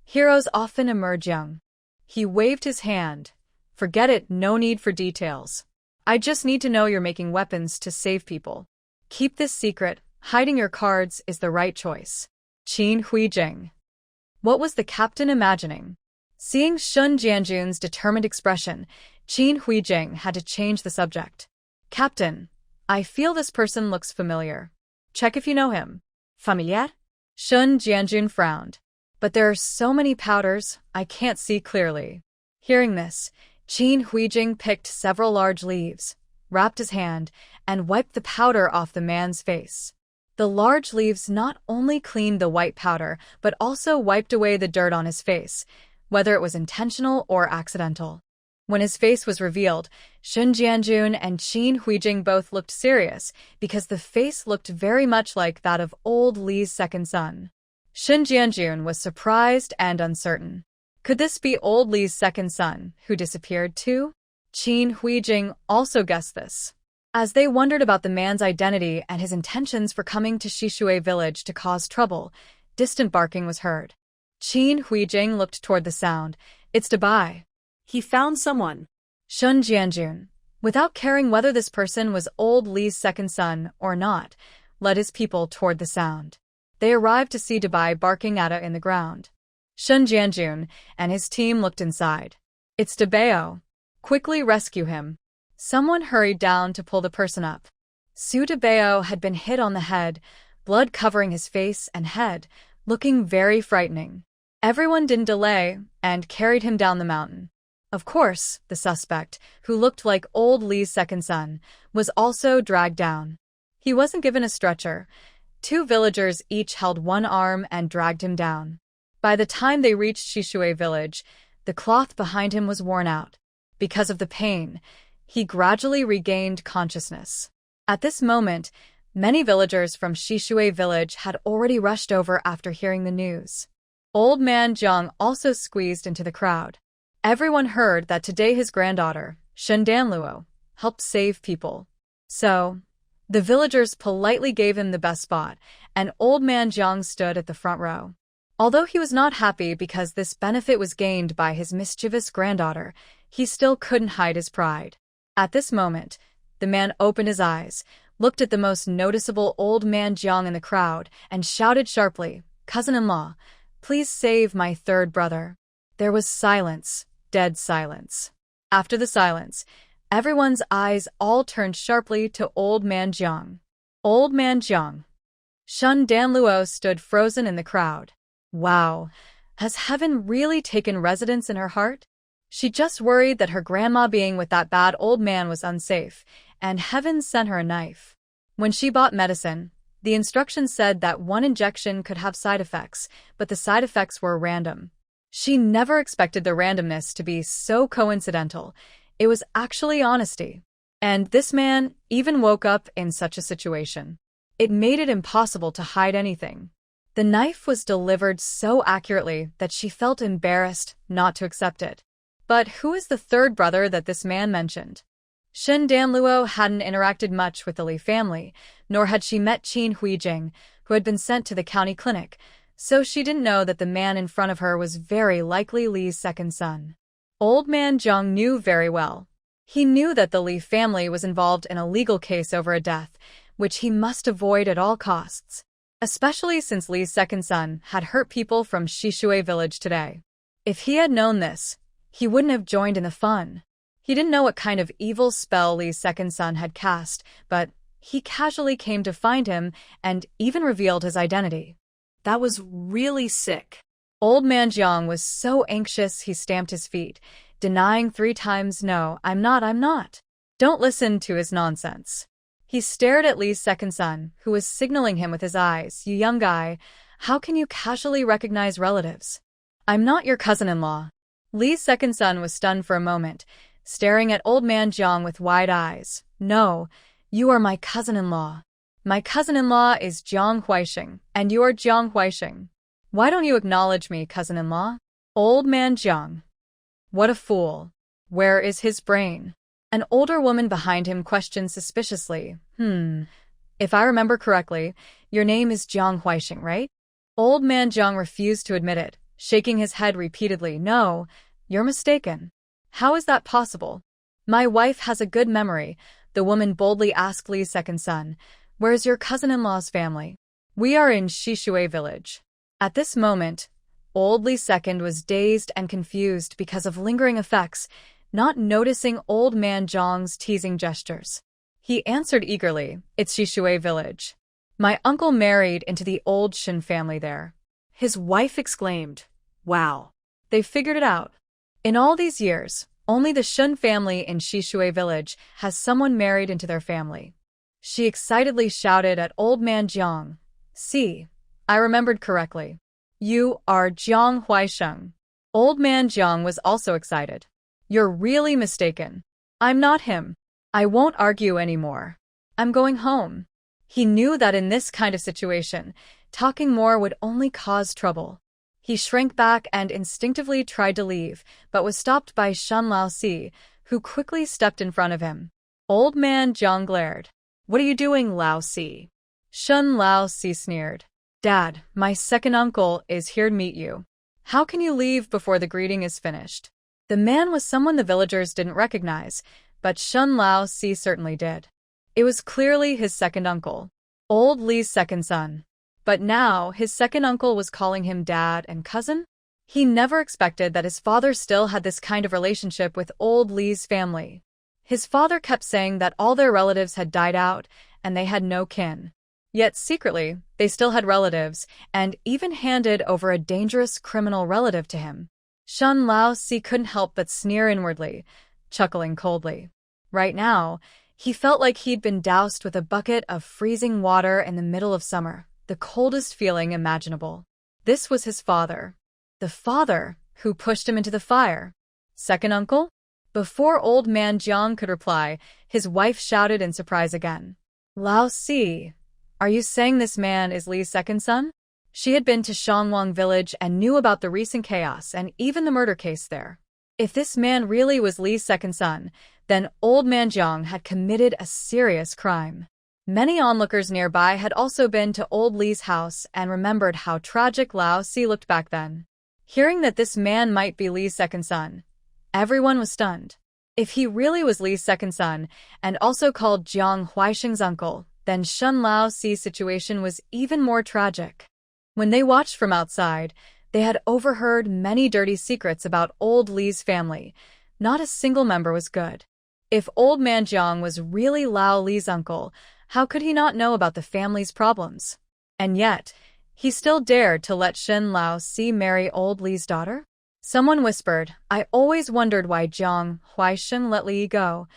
Heroes often emerge young. He waved his hand. Forget it, no need for details. I just need to know you're making weapons to save people. Keep this secret, hiding your cards is the right choice. Qin Huijing. What was the captain imagining? Seeing Shun Jianjun's determined expression, Qin Huijing had to change the subject. Captain, I feel this person looks familiar. Check if you know him. Familiar? Shun Jianjun frowned. But there are so many powders, I can't see clearly. Hearing this, Qin Huijing picked several large leaves, wrapped his hand, and wiped the powder off the man's face. The large leaves not only cleaned the white powder, but also wiped away the dirt on his face, whether it was intentional or accidental. When his face was revealed, Shun Jianjun and Qin Huijing both looked serious because the face looked very much like that of old Li's second son. Shun Jianjun was surprised and uncertain. Could this be old Li's second son, who disappeared too? Qin Huijing also guessed this. As they wondered about the man's identity and his intentions for coming to Shishui village to cause trouble, distant barking was heard. Qin Huijing looked toward the sound. It's Dabai. He found someone. Shun Jianjun, without caring whether this person was old Li's second son or not, led his people toward the sound. They arrived to see Dabai barking at in the ground. Shun Jianjun and his team looked inside. It's Dabao. Quickly rescue him. Someone hurried down to pull the person up. Su Dabao had been hit on the head, blood covering his face and head, looking very frightening. Everyone didn't delay and carried him down the mountain. Of course, the suspect, who looked like old Li's second son, was also dragged down. He wasn't given a stretcher. 2 villagers each held one arm and dragged him down. By the time they reached Shishui village, the cloth behind him was worn out. Because of the pain, he gradually regained consciousness. At this moment, many villagers from Shishui village had already rushed over after hearing the news. Old man Jiang also squeezed into the crowd. Everyone heard that today his granddaughter, Shun Danluo, helped save people. So, the villagers politely gave him the best spot, and old man Jiang stood at the front row. Although he was not happy because this benefit was gained by his mischievous granddaughter, he still couldn't hide his pride. At this moment, the man opened his eyes, looked at the most noticeable old man Jiang in the crowd, and shouted sharply, "Cousin-in-law, please save my third brother." There was silence, dead silence. After the silence, everyone's eyes all turned sharply to old man Jiang. Old man Jiang. Shun Danluo stood frozen in the crowd. Wow, has heaven really taken residence in her heart? She just worried that her grandma being with that bad old man was unsafe, and heaven sent her a knife. When she bought medicine, the instructions said that one injection could have side effects, but the side effects were random. She never expected the randomness to be so coincidental. It was actually honesty. And this man even woke up in such a situation. It made it impossible to hide anything. The knife was delivered so accurately that she felt embarrassed not to accept it. But who is the third brother that this man mentioned? Shun Danluo hadn't interacted much with the Li family, nor had she met Qin Huijing, who had been sent to the county clinic, so she didn't know that the man in front of her was very likely Li's second son. Old man Jiang knew very well. He knew that the Li family was involved in a legal case over a death, which he must avoid at all costs, especially since Li's second son had hurt people from Shishui village today. If he had known this, he wouldn't have joined in the fun. He didn't know what kind of evil spell Li's second son had cast, but he casually came to find him and even revealed his identity. That was really sick. Old man Jiang was so anxious he stamped his feet, denying 3 times, "No, I'm not. Don't listen to his nonsense." He stared at Li's second son, who was signaling him with his eyes. "You young guy, how can you casually recognize relatives? I'm not your cousin-in-law." Li's second son was stunned for a moment, staring at old man Jiang with wide eyes. "No, you are my cousin-in-law. My cousin-in-law is Jiang Huixing, and you are Jiang Huixing. Why don't you acknowledge me, cousin-in-law?" Old man Jiang. What a fool. Where is his brain? An older woman behind him questioned suspiciously. If I remember correctly, your name is Jiang Huixing, right? Old man Jiang refused to admit it, shaking his head repeatedly. "No, You're mistaken. How is that possible? My wife has a good memory, the woman boldly asked Li's second son. Where's your cousin-in-law's family? We are in Shishui village. At this moment, old Li second was dazed and confused because of lingering effects, not noticing old man Zhang's teasing gestures. He answered eagerly, it's Shishui village. My uncle married into the old Shin family there. His wife exclaimed, Wow. They figured it out. In all these years, only the Shun family in Shishui village has someone married into their family. She excitedly shouted at old man Jiang. See, I remembered correctly. You are Jiang Huaisheng. Old man Jiang was also excited. You're really mistaken. I'm not him. I won't argue anymore. I'm going home. He knew that in this kind of situation, talking more would only cause trouble. He shrank back and instinctively tried to leave, but was stopped by Shun Laosi, who quickly stepped in front of him. Old man Jiang glared. What are you doing, Laosi? Shun Laosi sneered. Dad, my second uncle is here to meet you. How can you leave before the greeting is finished? The man was someone the villagers didn't recognize, but Shun Laosi certainly did. It was clearly his second uncle, old Li's second son. But now his second uncle was calling him dad and cousin? He never expected that his father still had this kind of relationship with old Li's family. His father kept saying that all their relatives had died out and they had no kin. Yet secretly, they still had relatives and even handed over a dangerous criminal relative to him. Shun Laosi couldn't help but sneer inwardly, chuckling coldly. Right now, he felt like he'd been doused with a bucket of freezing water in the middle of summer, the coldest feeling imaginable. This was his father. The father who pushed him into the fire. Second uncle? Before old man Jiang could reply, his wife shouted in surprise again. Laosi, are you saying this man is Li's second son? She had been to Shangwang village and knew about the recent chaos and even the murder case there. If this man really was Li's second son, then old man Jiang had committed a serious crime. Many onlookers nearby had also been to old Li's house and remembered how tragic Laosi looked back then. Hearing that this man might be Li's second son, everyone was stunned. If he really was Li's second son, and also called Jiang Huaisheng's uncle, then Shun Laosi's situation was even more tragic. When they watched from outside, they had overheard many dirty secrets about old Li's family. Not a single member was good. If old man Jiang was really Lao Li's uncle, how could he not know about the family's problems? And yet, he still dared to let Shen Laosi marry old Li's daughter? Someone whispered, I always wondered why Jiang Huaisheng let Li go.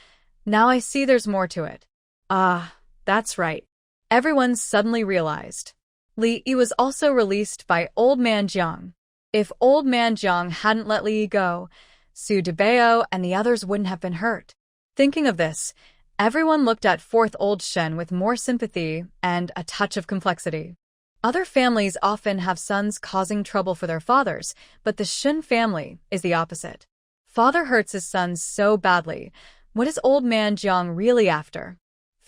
Now I see there's more to it. Ah, that's right. Everyone suddenly realized. Li Yi was also released by old man Jiang. If old man Jiang hadn't let Li Yi go, Su Debao and the others wouldn't have been hurt. Thinking of this, everyone looked at fourth old Shen with more sympathy and a touch of complexity. Other families often have sons causing trouble for their fathers, but the Shen family is the opposite. Father hurts his sons so badly. What is old man Jiang really after?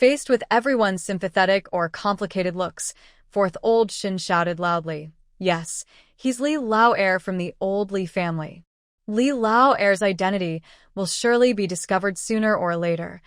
Faced with everyone's sympathetic or complicated looks, fourth old Shen shouted loudly, Yes, he's Li Lao heir from the old Li family. Li Lao heir's identity will surely be discovered sooner or later.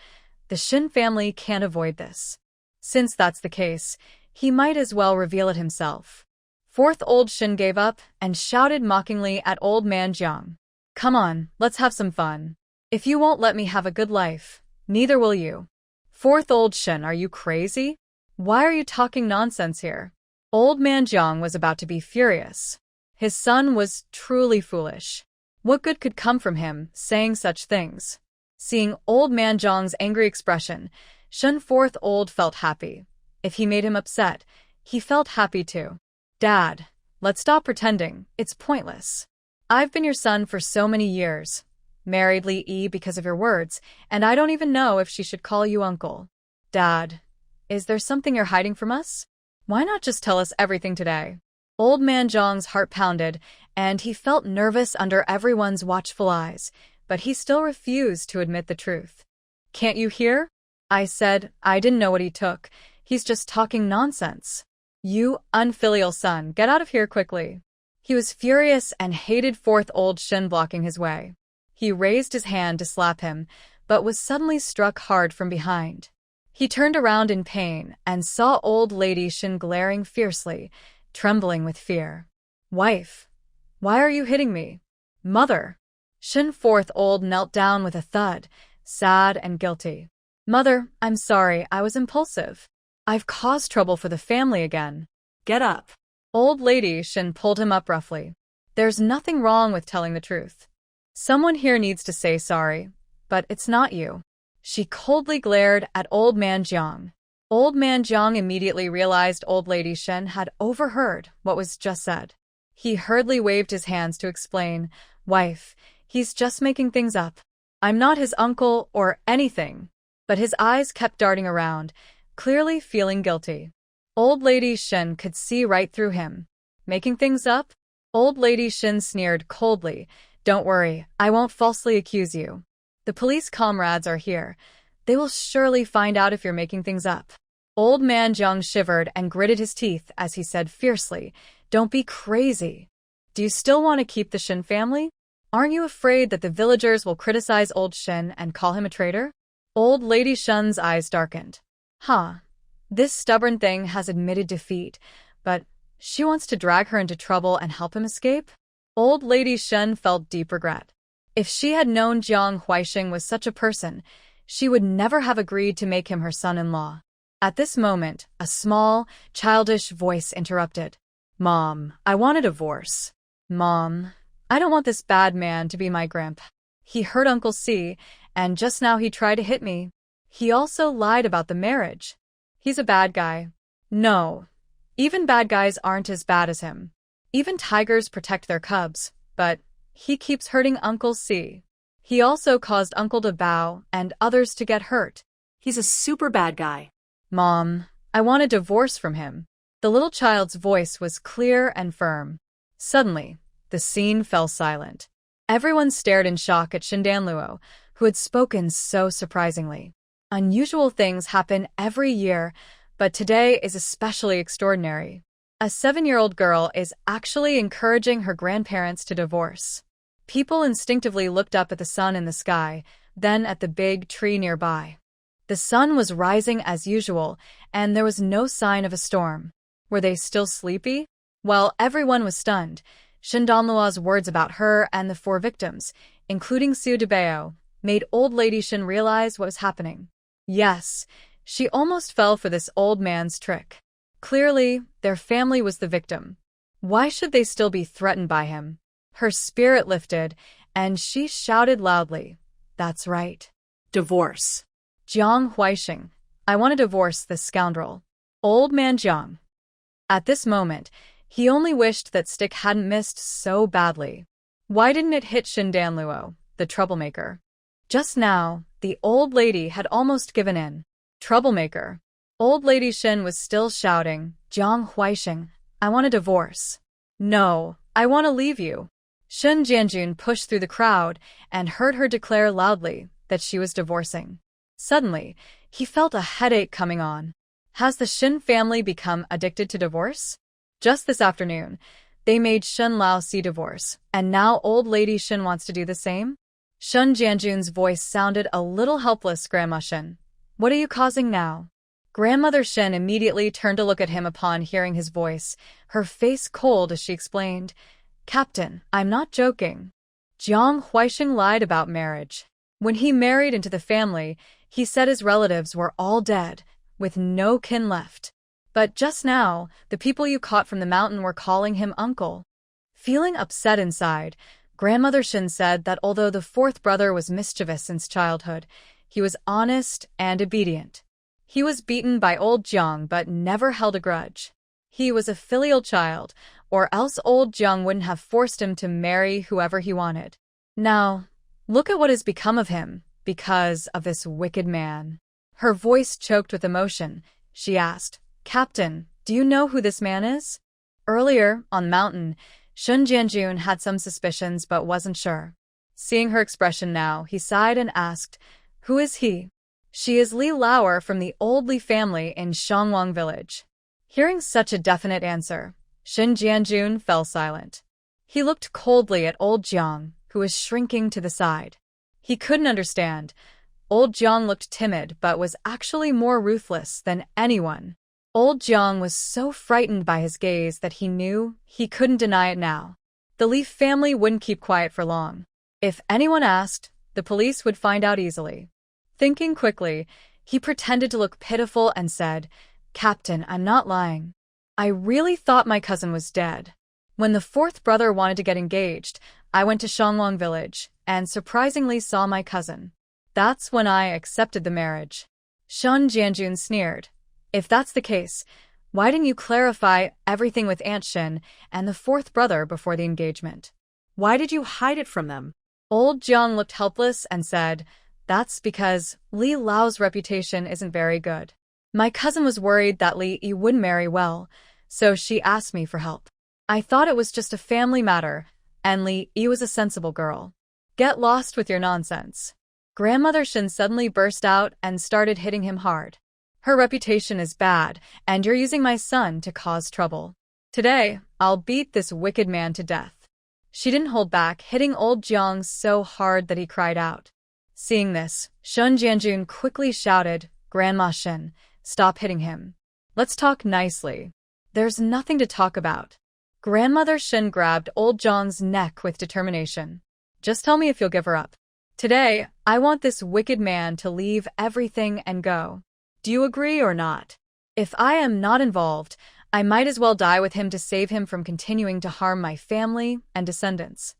The Shen family can't avoid this. Since that's the case, he might as well reveal it himself. Fourth old Shen gave up and shouted mockingly at old man Jiang. Come on, let's have some fun. If you won't let me have a good life, neither will you. Fourth old Shen, are you crazy? Why are you talking nonsense here? Old man Jiang was about to be furious. His son was truly foolish. What good could come from him saying such things? Seeing old man Jiang's angry expression, Shen fourth old felt happy. If he made him upset, he felt happy too. Dad, let's stop pretending. It's pointless. I've been your son for so many years. Married Li Yi because of your words, and I don't even know if she should call you uncle. Dad, is there something you're hiding from us? Why not just tell us everything today? Old man Jiang's heart pounded, and he felt nervous under everyone's watchful eyes, but he still refused to admit the truth. Can't you hear? I said I didn't know what he took. He's just talking nonsense. You unfilial son, get out of here quickly. He was furious and hated fourth old Shin blocking his way. He raised his hand to slap him, but was suddenly struck hard from behind. He turned around in pain and saw old lady Shin glaring fiercely, trembling with fear. Wife, why are you hitting me? Mother. Shin fourth old knelt down with a thud, sad and guilty. Mother, I'm sorry, I was impulsive. I've caused trouble for the family again. Get up. Old lady Shin pulled him up roughly. There's nothing wrong with telling the truth. Someone here needs to say sorry, but it's not you. She coldly glared at Old Man Jiang. Old Man Jiang immediately realized Old Lady Shen had overheard what was just said. He hurriedly waved his hands to explain, Wife, he's just making things up. I'm not his uncle or anything. But his eyes kept darting around, clearly feeling guilty. Old Lady Shen could see right through him. Making things up? Old Lady Shen sneered coldly. Don't worry, I won't falsely accuse you. The police comrades are here. They will surely find out if you're making things up. Old Man Jiang shivered and gritted his teeth as he said fiercely, Don't be crazy. Do you still want to keep the Shen family? Aren't you afraid that the villagers will criticize old Shen and call him a traitor? Old Lady Shen's eyes darkened. This stubborn thing has admitted defeat, but she wants to drag her into trouble and help him escape? Old Lady Shen felt deep regret. If she had known Jiang Huaixing was such a person, she would never have agreed to make him her son-in-law. At this moment, a small, childish voice interrupted. Mom, I want a divorce. Mom, I don't want this bad man to be my grandpa. He hurt Uncle C, and just now he tried to hit me. He also lied about the marriage. He's a bad guy. No, even bad guys aren't as bad as him. Even tigers protect their cubs, but he keeps hurting Uncle C. He also caused Uncle to bow and others to get hurt. He's a super bad guy. Mom, I want a divorce from him. The little child's voice was clear and firm. Suddenly, the scene fell silent. Everyone stared in shock at Shindanluo, who had spoken so surprisingly. Unusual things happen every year, but today is especially extraordinary. A 7-year-old girl is actually encouraging her grandparents to divorce. People instinctively looked up at the sun in the sky, then at the big tree nearby. The sun was rising as usual, and there was no sign of a storm. Were they still sleepy? While everyone was stunned, Shindanluo's words about her and the 4 victims, including Su Debao, made Old Lady Shin realize what was happening. Yes, she almost fell for this old man's trick. Clearly, their family was the victim. Why should they still be threatened by him? Her spirit lifted, and she shouted loudly, That's right. Divorce. Jiang Huaixing, I want to divorce this scoundrel. Old Man Jiang. At this moment, he only wished that stick hadn't missed so badly. Why didn't it hit Shindanluo, the troublemaker? Just now, the old lady had almost given in. Troublemaker. Old Lady Shin was still shouting, Jiang Huaixing, I want a divorce. No, I want to leave you. Shen Jianjun pushed through the crowd and heard her declare loudly that she was divorcing. Suddenly, he felt a headache coming on. Has the Shin family become addicted to divorce? Just this afternoon, they made Shen Lao see divorce, and now Old Lady Shin wants to do the same? Shen Jianjun's voice sounded a little helpless. Grandma Shen, what are you causing now? Grandmother Shen immediately turned to look at him upon hearing his voice, her face cold as she explained, Captain, I'm not joking. Jiang Huaixing lied about marriage. When he married into the family, he said his relatives were all dead, with no kin left. But just now, the people you caught from the mountain were calling him uncle. Feeling upset inside, Grandmother Shin said that although the 4th brother was mischievous since childhood, he was honest and obedient. He was beaten by old Jiang but never held a grudge. He was a filial child, or else old Jiang wouldn't have forced him to marry whoever he wanted. Now, look at what has become of him, because of this wicked man. Her voice choked with emotion. She asked, Captain, do you know who this man is? Earlier, on mountain, Shun Jianjun had some suspicions but wasn't sure. Seeing her expression now, he sighed and asked, Who is he? She is Li Lauer from the old Li family in Shangwang village. Hearing such a definite answer, Shun Jianjun fell silent. He looked coldly at old Jiang, who was shrinking to the side. He couldn't understand. Old Jiang looked timid but was actually more ruthless than anyone. Old Jiang was so frightened by his gaze that he knew he couldn't deny it now. The Leaf family wouldn't keep quiet for long. If anyone asked, the police would find out easily. Thinking quickly, he pretended to look pitiful and said, "Captain, I'm not lying. I really thought my cousin was dead. When the fourth brother wanted to get engaged, I went to Shanglong village and surprisingly saw my cousin. That's when I accepted the marriage." Shun Jianjun sneered. "If that's the case, why didn't you clarify everything with Aunt Shin and the fourth brother before the engagement? Why did you hide it from them?" Old Jiang looked helpless and said, "That's because Li Lao's reputation isn't very good. My cousin was worried that Li Yi wouldn't marry well, so she asked me for help. I thought it was just a family matter, and Li Yi was a sensible girl. Get lost with your nonsense." Grandmother Shin suddenly burst out and started hitting him hard. "Her reputation is bad, and you're using my son to cause trouble. Today, I'll beat this wicked man to death." She didn't hold back, hitting old Jiang so hard that he cried out. Seeing this, Shun Jianjun quickly shouted, "Grandma Shin, stop hitting him. Let's talk nicely." "There's nothing to talk about." Grandmother Shin grabbed old Jiang's neck with determination. "Just tell me if you'll give her up. Today, I want this wicked man to leave everything and go. Do you agree or not? If I am not involved, I might as well die with him to save him from continuing to harm my family and descendants."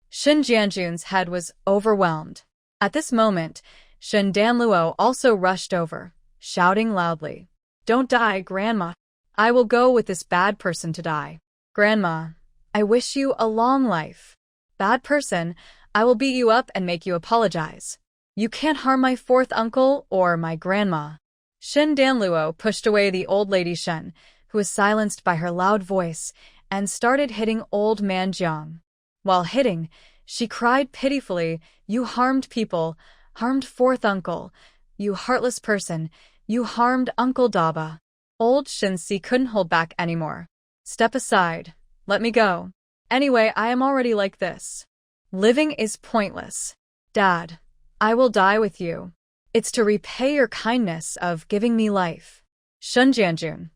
Shin Jianjun's head was overwhelmed. At this moment, Shin Danluo also rushed over, shouting loudly, "Don't die, Grandma. I will go with this bad person to die. Grandma, I wish you a long life. Bad person, I will beat you up and make you apologize. You can't harm my fourth uncle or my grandma." Shin Danluo pushed away the old lady Shen, who was silenced by her loud voice, and started hitting old man Jiang. While hitting, she cried pitifully, "You harmed people, harmed fourth uncle. You heartless person, you harmed Uncle Daba." Old Shinsi couldn't hold back anymore. "Step aside. Let me go. Anyway, I am already like this. Living is pointless. Dad, I will die with you. It's to repay your kindness of giving me life." Shun Jianjun.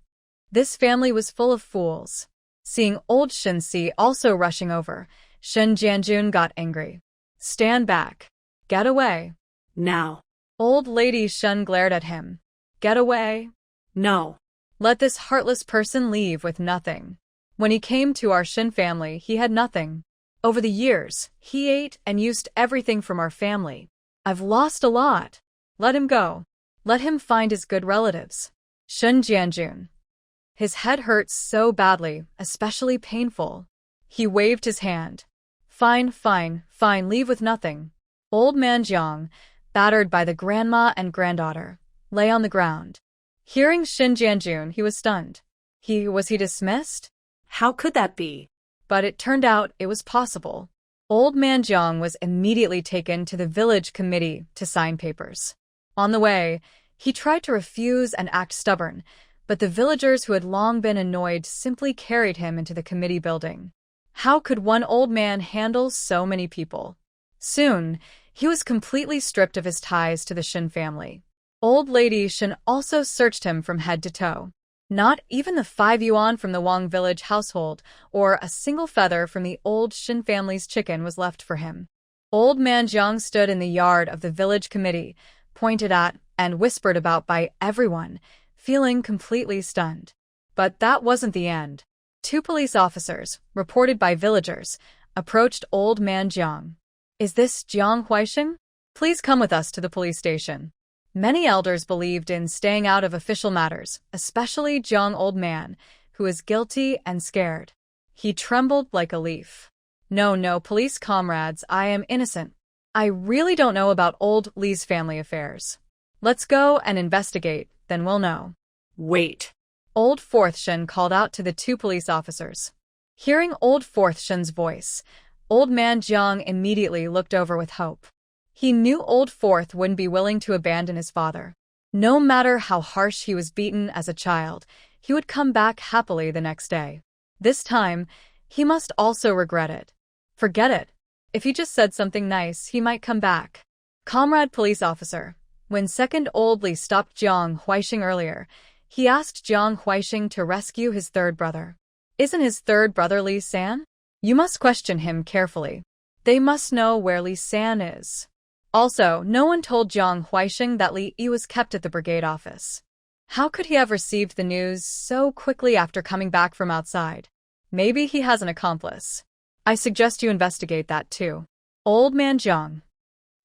This family was full of fools. Seeing old Shinsi also rushing over, Shun Jianjun got angry. "Stand back. Get away." "Now." Old lady Shun glared at him. "Get away." "No." "Let this heartless person leave with nothing. When he came to our Shin family, he had nothing. Over the years, he ate and used everything from our family. I've lost a lot. Let him go. Let him find his good relatives." Shun Jianjun. His head hurt so badly, especially painful. He waved his hand. Fine, leave with nothing." Old man Jiang, battered by the grandma and granddaughter, lay on the ground. Hearing Shin Jianjun, he was stunned. Was he dismissed? How could that be? But it turned out it was possible. Old man Jiang was immediately taken to the village committee to sign papers. On the way, he tried to refuse and act stubborn, but the villagers who had long been annoyed simply carried him into the committee building. How could one old man handle so many people? Soon, he was completely stripped of his ties to the Shin family. Old lady Shin also searched him from head to toe. Not even the 5 yuan from the Wang village household or a single feather from the old Shin family's chicken was left for him. Old man Jiang stood in the yard of the village committee, pointed at and whispered about by everyone, feeling completely stunned. But that wasn't the end. 2 police officers, reported by villagers, approached old man Jiang. "Is this Jiang Huaixing? Please come with us to the police station." Many elders believed in staying out of official matters, especially Jiang old man, who was guilty and scared. He trembled like a leaf. No, police comrades, I am innocent. I really don't know about old Li's family affairs. Let's go and investigate, then we'll know." "Wait." Old Fourth Shin called out to the 2 police officers. Hearing Old Fourth Shin's voice, old man Jiang immediately looked over with hope. He knew Old Fourth wouldn't be willing to abandon his father. No matter how harsh he was beaten as a child, he would come back happily the next day. This time, He must also regret it. Forget it. If he just said something nice, he might come back. Comrade police officer. When second old Li stopped Jiang Huixing earlier, he asked Jiang Huixing to rescue his third brother. Isn't his third brother Li San? You must question him carefully. They must know where Li San is. Also, no one told Jiang Huixing that Li Yi was kept at the brigade office. How could he have received the news so quickly after coming back from outside? Maybe he has an accomplice. I suggest you investigate that too. Old man Jiang.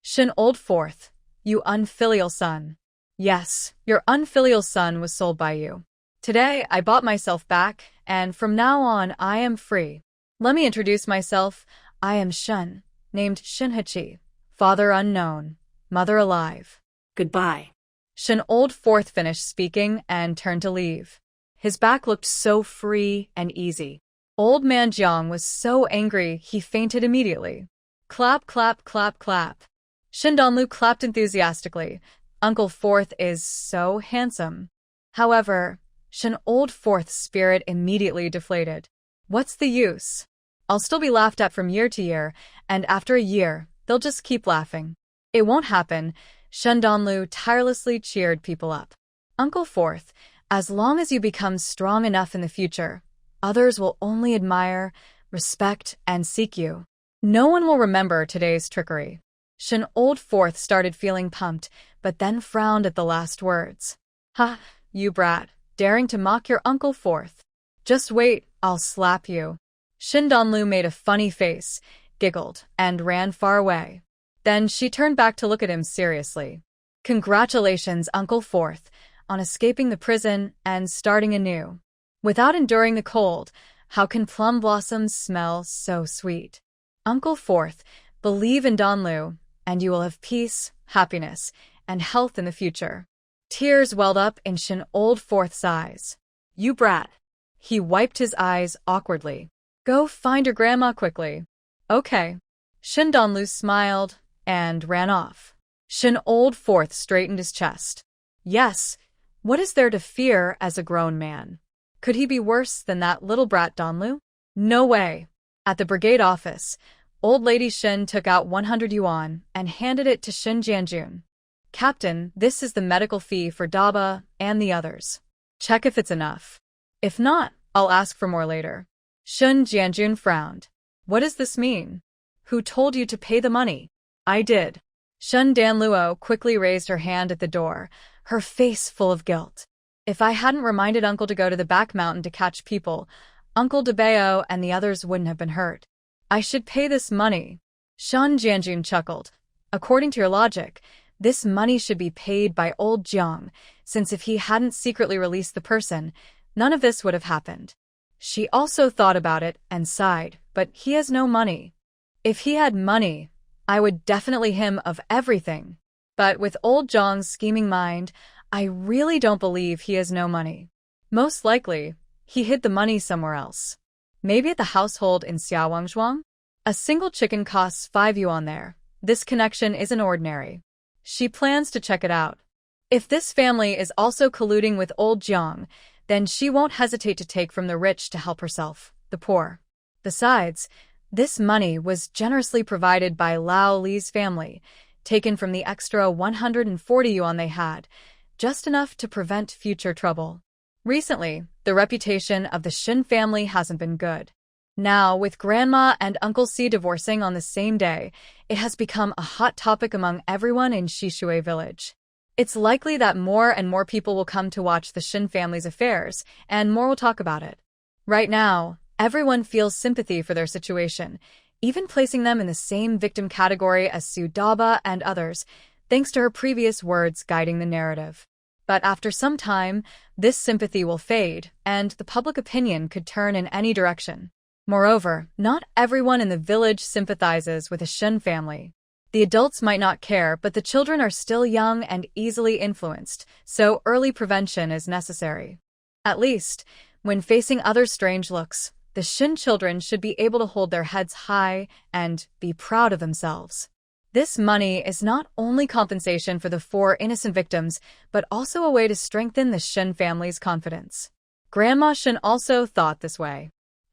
Shin Old Fourth, you unfilial son. Yes, your unfilial son was sold by you. Today, I bought myself back, and from now on, I am free. Let me introduce myself. I am Shun, named Shinhachi, father unknown, mother alive. Goodbye. Shin Old Fourth finished speaking and turned to leave. His back looked so free and easy. Old man Jiang was so angry he fainted immediately. Clap, clap, clap, clap. Shin Donlu clapped enthusiastically. Uncle Fourth is so handsome. However, Shin Old Fourth's spirit immediately deflated. What's the use? I'll still be laughed at from year to year, and after a year, they'll just keep laughing. It won't happen. Shin Donlu tirelessly cheered people up. Uncle Fourth, as long as you become strong enough in the future, others will only admire, respect, and seek you. No one will remember today's trickery. Shin Old Fourth started feeling pumped, but then frowned at the last words. Ha, you brat, daring to mock your Uncle Fourth. Just wait, I'll slap you. Shin Donlu made a funny face, giggled, and ran far away. Then she turned back to look at him seriously. Congratulations, Uncle Fourth, on escaping the prison and starting anew. Without enduring the cold, how can plum blossoms smell so sweet? Uncle Fourth, believe in Donlu, and you will have peace, happiness, and health in the future. Tears welled up in Shin Old Fourth's eyes. You brat. He wiped his eyes awkwardly. Go find your grandma quickly. Okay. Shin Donlu smiled and ran off. Shin Old Fourth straightened his chest. Yes, what is there to fear as a grown man? Could he be worse than that little brat Donlu? No way. At the brigade office, Old Lady Shin took out 100 yuan and handed it to Shin Jianjun. Captain, this is the medical fee for Daba and the others. Check if it's enough. If not, I'll ask for more later. Shin Jianjun frowned. What does this mean? Who told you to pay the money? I did. Shun Danluo quickly raised her hand at the door, her face full of guilt. If I hadn't reminded Uncle to go to the back mountain to catch people, Uncle Debao and the others wouldn't have been hurt. I should pay this money. Shun Jianjun chuckled. According to your logic, this money should be paid by old Jiang, since if he hadn't secretly released the person, none of this would have happened. She also thought about it and sighed, but he has no money. If he had money, I would definitely him of everything. But with old Jiang's scheming mind, I really don't believe he has no money. Most likely, he hid the money somewhere else. Maybe at the household in Xiaowangzhuang? A single chicken costs 5 yuan there. This connection isn't ordinary. She plans to check it out. If this family is also colluding with old Jiang, then she won't hesitate to take from the rich to help herself, the poor. Besides, this money was generously provided by Lao Li's family, taken from the extra 140 yuan they had, just enough to prevent future trouble. Recently, the reputation of the Shin family hasn't been good. Now, with Grandma and Uncle Si divorcing on the same day, it has become a hot topic among everyone in Shishui village. It's likely that more and more people will come to watch the Shin family's affairs, and more will talk about it. Right now, everyone feels sympathy for their situation, even placing them in the same victim category as Su Daba and others, thanks to her previous words guiding the narrative. But after some time, this sympathy will fade, and the public opinion could turn in any direction. Moreover, not everyone in the village sympathizes with the Shin family. The adults might not care, but the children are still young and easily influenced, so early prevention is necessary. At least, when facing other strange looks, the Shin children should be able to hold their heads high and be proud of themselves. This money is not only compensation for the 4 innocent victims, but also a way to strengthen the Shin family's confidence. Grandma Shin also thought this way.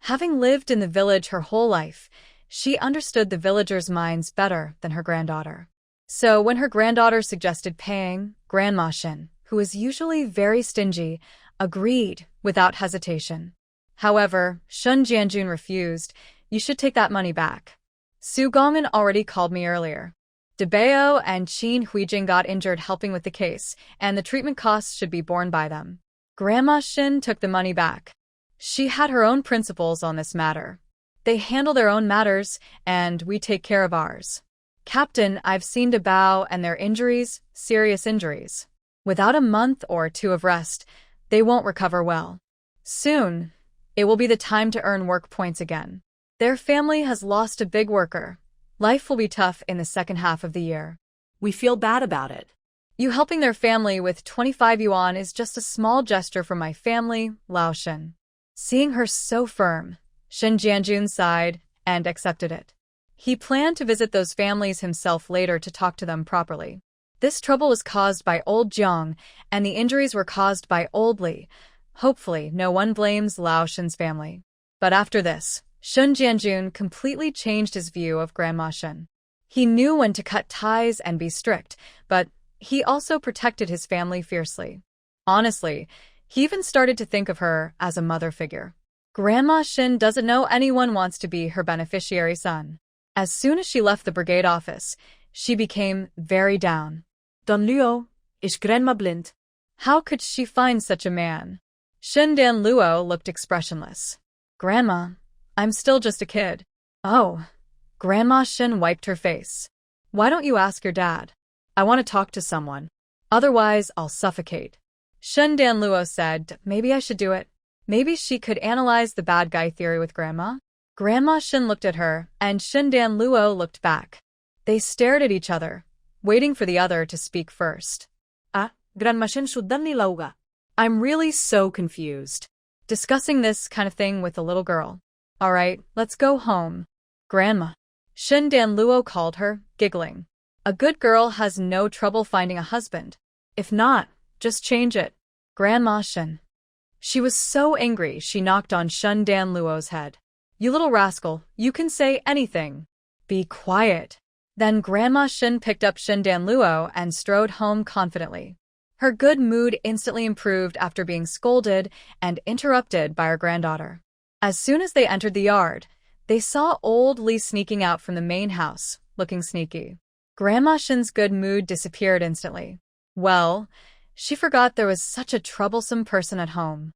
Having lived in the village her whole life, she understood the villagers' minds better than her granddaughter. So when her granddaughter suggested paying, Grandma Shin, who was usually very stingy, agreed without hesitation. However, Shun Jianjun refused. You should take that money back. Su Gongin already called me earlier. Debao and Qin Huijing got injured helping with the case, and the treatment costs should be borne by them. Grandma Shin took the money back. She had her own principles on this matter. They handle their own matters, and we take care of ours. Captain, I've seen Debao and their injuries, serious injuries. Without a month or two of rest, they won't recover well. Soon, it will be the time to earn work points again. Their family has lost a big worker. Life will be tough in the second half of the year. We feel bad about it. You helping their family with 25 yuan is just a small gesture from my family, Lao Shin. Seeing her so firm, Shin Jianjun sighed and accepted it. He planned to visit those families himself later to talk to them properly. This trouble was caused by old Jiang, and the injuries were caused by old Li. Hopefully, no one blames Lao Shin's family. But after this, Shun Jianjun completely changed his view of Grandma Shin. He knew when to cut ties and be strict, but he also protected his family fiercely. Honestly, he even started to think of her as a mother figure. Grandma Shin doesn't know anyone wants to be her beneficiary son. As soon as she left the brigade office, she became very down. Don Luo, is Grandma blind? How could she find such a man? Shin Dan Luo looked expressionless. Grandma, I'm still just a kid. Oh. Grandma Shin wiped her face. Why don't you ask your dad? I want to talk to someone. Otherwise, I'll suffocate. Shin Dan Luo said, maybe I should do it. Maybe she could analyze the bad guy theory with Grandma? Grandma Shin looked at her, and Shin Dan Luo looked back. They stared at each other, waiting for the other to speak first. Grandma Shin sudah nilauga. I'm really so confused. Discussing this kind of thing with a little girl. All right, let's go home. Grandma. Shin Dan Luo called her, giggling. A good girl has no trouble finding a husband. If not, just change it. Grandma Shin. She was so angry she knocked on Shun Dan Luo's head. You little rascal, you can say anything. Be quiet. Then Grandma Shin picked up Shin Dan Luo and strode home confidently. Her good mood instantly improved after being scolded and interrupted by her granddaughter. As soon as they entered the yard, they saw old Li sneaking out from the main house, looking sneaky. Grandma Shin's good mood disappeared instantly. Well, she forgot there was such a troublesome person at home.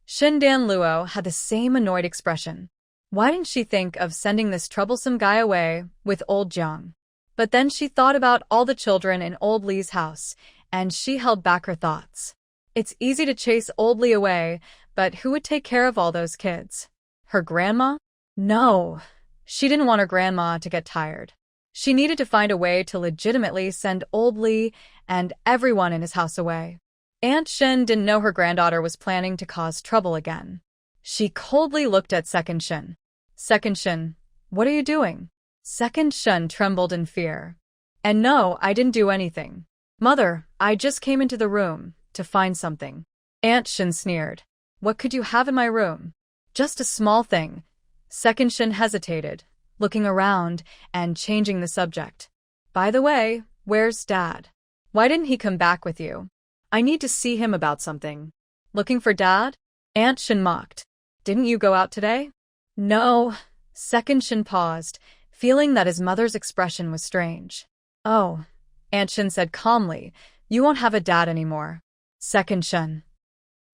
Shin Dan Luo had the same annoyed expression. Why didn't she think of sending this troublesome guy away with old Jiang? But then she thought about all the children in old Li's house, and she held back her thoughts. It's easy to chase old Li away, but who would take care of all those kids? Her grandma? No, she didn't want her grandma to get tired. She needed to find a way to legitimately send old Li and everyone in his house away. Aunt Shin didn't know her granddaughter was planning to cause trouble again. She coldly looked at Second Shin. Second Shin, what are you doing? Second Shin trembled in fear. And no, I didn't do anything. Mother, I just came into the room to find something. Aunt Shin sneered. What could you have in my room? Just a small thing. Second Shin hesitated, looking around and changing the subject. By the way, where's Dad? Why didn't he come back with you? I need to see him about something. Looking for Dad? Aunt Shin mocked. Didn't you go out today? No. Second Shin paused, feeling that his mother's expression was strange. Oh, Aunt Shin said calmly, you won't have a dad anymore. Second Shin.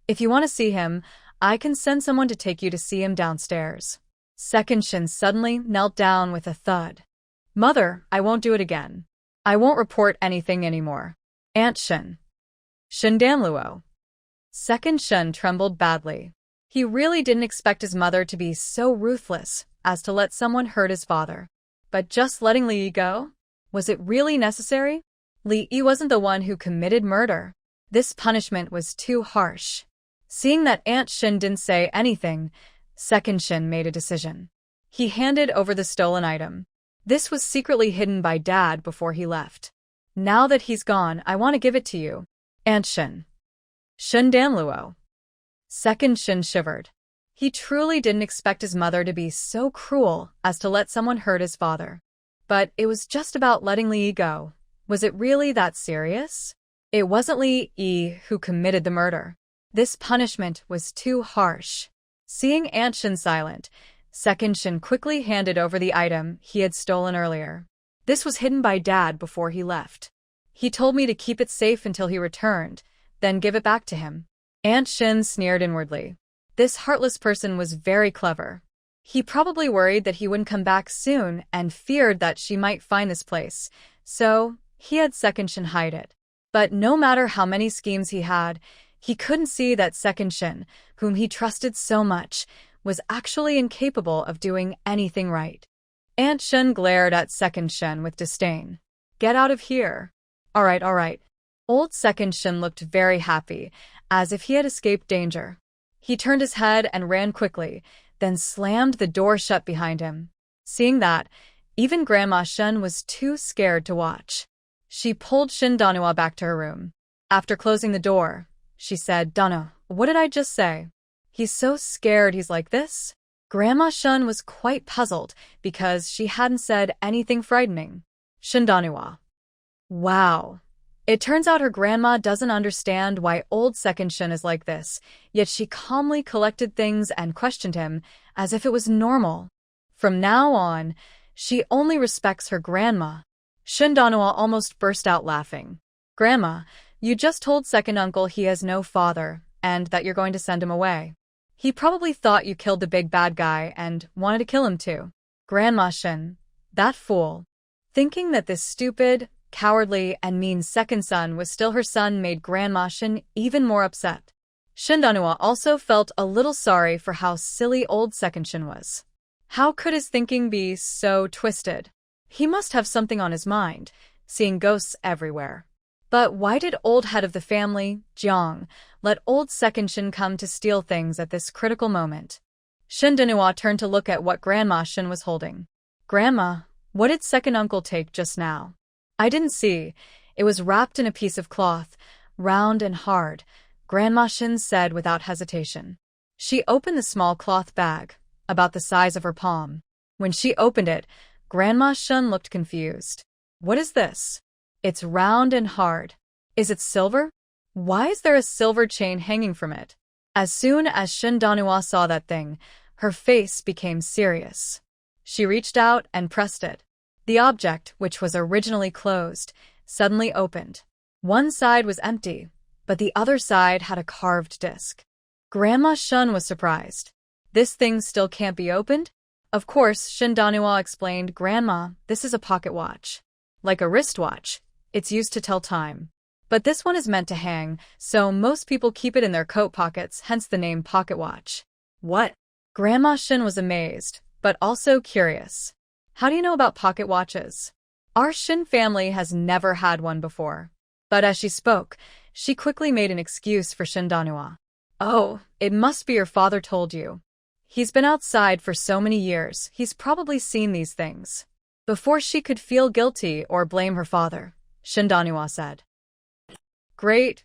If you want to see him, I can send someone to take you to see him downstairs. Second Shin suddenly knelt down with a thud. Mother, I won't do it again. I won't report anything anymore. Aunt Shin. Shin Dan Luo. Second Shin trembled badly. He really didn't expect his mother to be so ruthless as to let someone hurt his father. But just letting Li Yi go? Was it really necessary? Li Yi wasn't the one who committed murder. This punishment was too harsh. Seeing that Aunt Shin didn't say anything, Second Shin made a decision. He handed over the stolen item. This was secretly hidden by Dad before he left. Now that he's gone, I want to give it to you. Aunt Shin. Shin Dan Luo. Second Shin shivered. He truly didn't expect his mother to be so cruel as to let someone hurt his father. But it was just about letting Lee go. Was it really that serious? It wasn't Lee Yi who committed the murder. This punishment was too harsh. Seeing Aunt Shin silent, Second Shin quickly handed over the item he had stolen earlier. This was hidden by Dad before he left. He told me to keep it safe until he returned, then give it back to him. Aunt Shin sneered inwardly. This heartless person was very clever. He probably worried that he wouldn't come back soon and feared that she might find this place, so he had Second Shin hide it. But no matter how many schemes he had, he couldn't see that Second Shin, whom he trusted so much, was actually incapable of doing anything right. Aunt Shin glared at Second Shin with disdain. Get out of here. All right. Old Second Shin looked very happy, as if he had escaped danger. He turned his head and ran quickly, then slammed the door shut behind him. Seeing that, even Grandma Shin was too scared to watch. She pulled Shin Danhwa back to her room. After closing the door, she said, "Danhwa, what did I just say? He's so scared he's like this?" Grandma Shin was quite puzzled because she hadn't said anything frightening. Shin Danhwa. Wow. It turns out her grandma doesn't understand why old Second Shin is like this, yet she calmly collected things and questioned him as if it was normal. From now on, she only respects her grandma. Shin Danhwa almost burst out laughing. Grandma, you just told second uncle he has no father and that you're going to send him away. He probably thought you killed the big bad guy and wanted to kill him too. Grandma Shin, that fool. Thinking that this stupid, cowardly, and mean second son was still her son made Grandma Shin even more upset. Shin Danhwa also felt a little sorry for how silly old Second Shin was. How could his thinking be so twisted? He must have something on his mind, seeing ghosts everywhere. But why did old head of the family, Jiang, let old Second Shin come to steal things at this critical moment? Shin Danhwa turned to look at what Grandma Shin was holding. Grandma, what did second uncle take just now? I didn't see. It was wrapped in a piece of cloth, round and hard, Grandma Shin said without hesitation. She opened the small cloth bag, about the size of her palm. When she opened it, Grandma Shin looked confused. What is this? It's round and hard. Is it silver? Why is there a silver chain hanging from it? As soon as Shin Danhwa saw that thing, her face became serious. She reached out and pressed it. The object, which was originally closed, suddenly opened. One side was empty, but the other side had a carved disc. Grandma Shin was surprised. This thing still can't be opened? Of course, Shin Danhwa explained, Grandma, this is a pocket watch. Like a wristwatch, it's used to tell time. But this one is meant to hang, so most people keep it in their coat pockets, hence the name pocket watch. What? Grandma Shin was amazed, but also curious. How do you know about pocket watches? Our Shin family has never had one before. But as she spoke, she quickly made an excuse for Shin Danhwa. Oh, it must be your father told you. He's been outside for so many years, he's probably seen these things. Before she could feel guilty or blame her father, Shin Danhwa said. Great,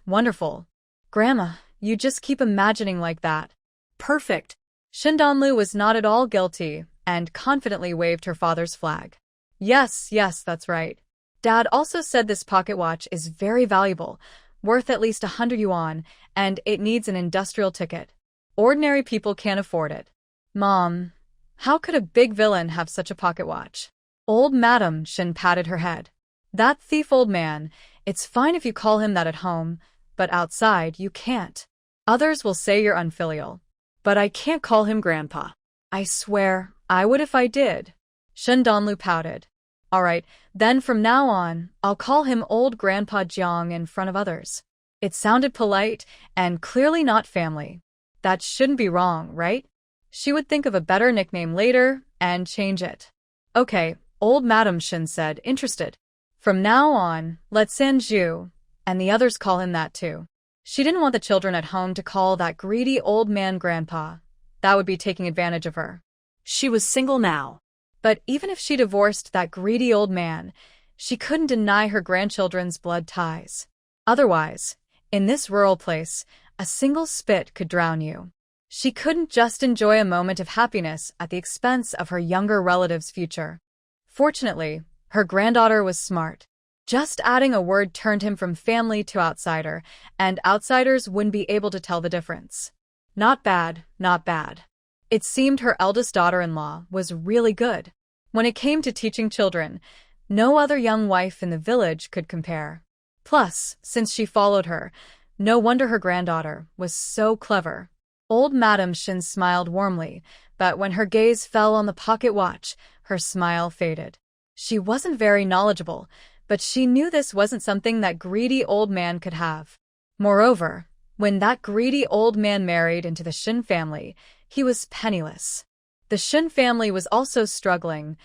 wonderful. Grandma, you just keep imagining like that. Perfect. Shin Danlu was not at all guilty and confidently waved her father's flag. Yes, that's right. Dad also said this pocket watch is very valuable, worth at least 100 yuan, and it needs an industrial ticket. Ordinary people can't afford it. Mom, how could a big villain have such a pocket watch? Old Madam Shin patted her head. That thief old man, it's fine if you call him that at home, but outside you can't. Others will say you're unfilial. But I can't call him Grandpa. I swear, I would if I did. Shin Danlu pouted. All right, then from now on, I'll call him Old Grandpa Jiang in front of others. It sounded polite and clearly not family. That shouldn't be wrong, right? She would think of a better nickname later and change it. Okay, Old Madam Shin said, interested. From now on, let Sanju and the others call him that too. She didn't want the children at home to call that greedy old man Grandpa. That would be taking advantage of her. She was single now. But even if she divorced that greedy old man, she couldn't deny her grandchildren's blood ties. Otherwise, in this rural place, a single spit could drown you. She couldn't just enjoy a moment of happiness at the expense of her younger relative's future. Fortunately, her granddaughter was smart. Just adding a word turned him from family to outsider, and outsiders wouldn't be able to tell the difference. Not bad, not bad. It seemed her eldest daughter-in-law was really good. When it came to teaching children, no other young wife in the village could compare. Plus, since she followed her, no wonder her granddaughter was so clever. Old Madame Shin smiled warmly, but when her gaze fell on the pocket watch, her smile faded. She wasn't very knowledgeable, but she knew this wasn't something that greedy old man could have. Moreover, when that greedy old man married into the Shin family, he was penniless. The Shin family was also struggling.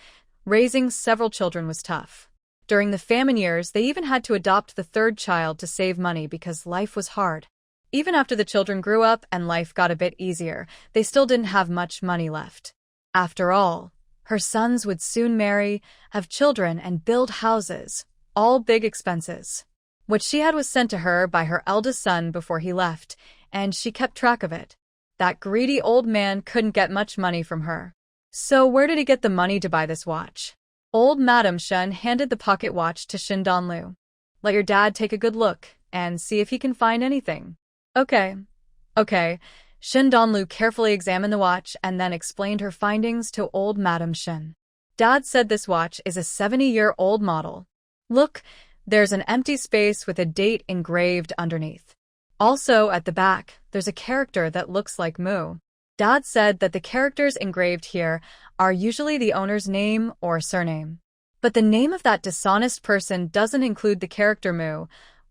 Raising several children was tough. During the famine years, they even had to adopt the third child to save money because life was hard. Even after the children grew up and life got a bit easier, they still didn't have much money left. After all, her sons would soon marry, have children, and build houses, all big expenses. What she had was sent to her by her eldest son before he left, and she kept track of it. That greedy old man couldn't get much money from her. So where did he get the money to buy this watch? Old Madame Shen handed the pocket watch to Shin Donlu. Let your dad take a good look and see if he can find anything. Okay. Shin Donlu carefully examined the watch and then explained her findings to old Madame Shin. Dad said this watch is a 70-year-old model. Look, there's an empty space with a date engraved underneath. Also, at the back, there's a character that looks like Mu. Dad said that the characters engraved here are usually the owner's name or surname. But the name of that dishonest person doesn't include the character Mu,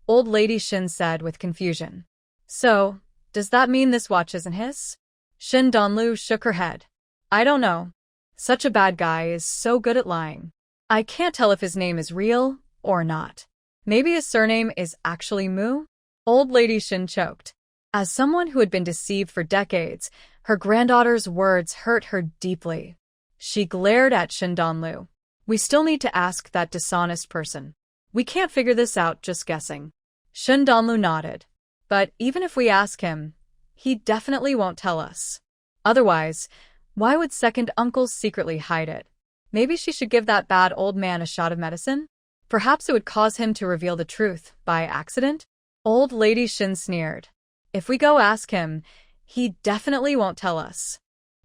old lady Shin said with confusion. So, does that mean this watch isn't his? Shin Donlu shook her head. I don't know. Such a bad guy is so good at lying. I can't tell if his name is real or not. Maybe his surname is actually Mu? Old lady Shin choked. As someone who had been deceived for decades, her granddaughter's words hurt her deeply. She glared at Shin Donlu. We still need to ask that dishonest person. We can't figure this out just guessing. Shin Donlu nodded. But even if we ask him, he definitely won't tell us. Otherwise, why would second uncle secretly hide it? Maybe she should give that bad old man a shot of medicine? Perhaps it would cause him to reveal the truth by accident? Old lady Shin sneered. If we go ask him, he definitely won't tell us.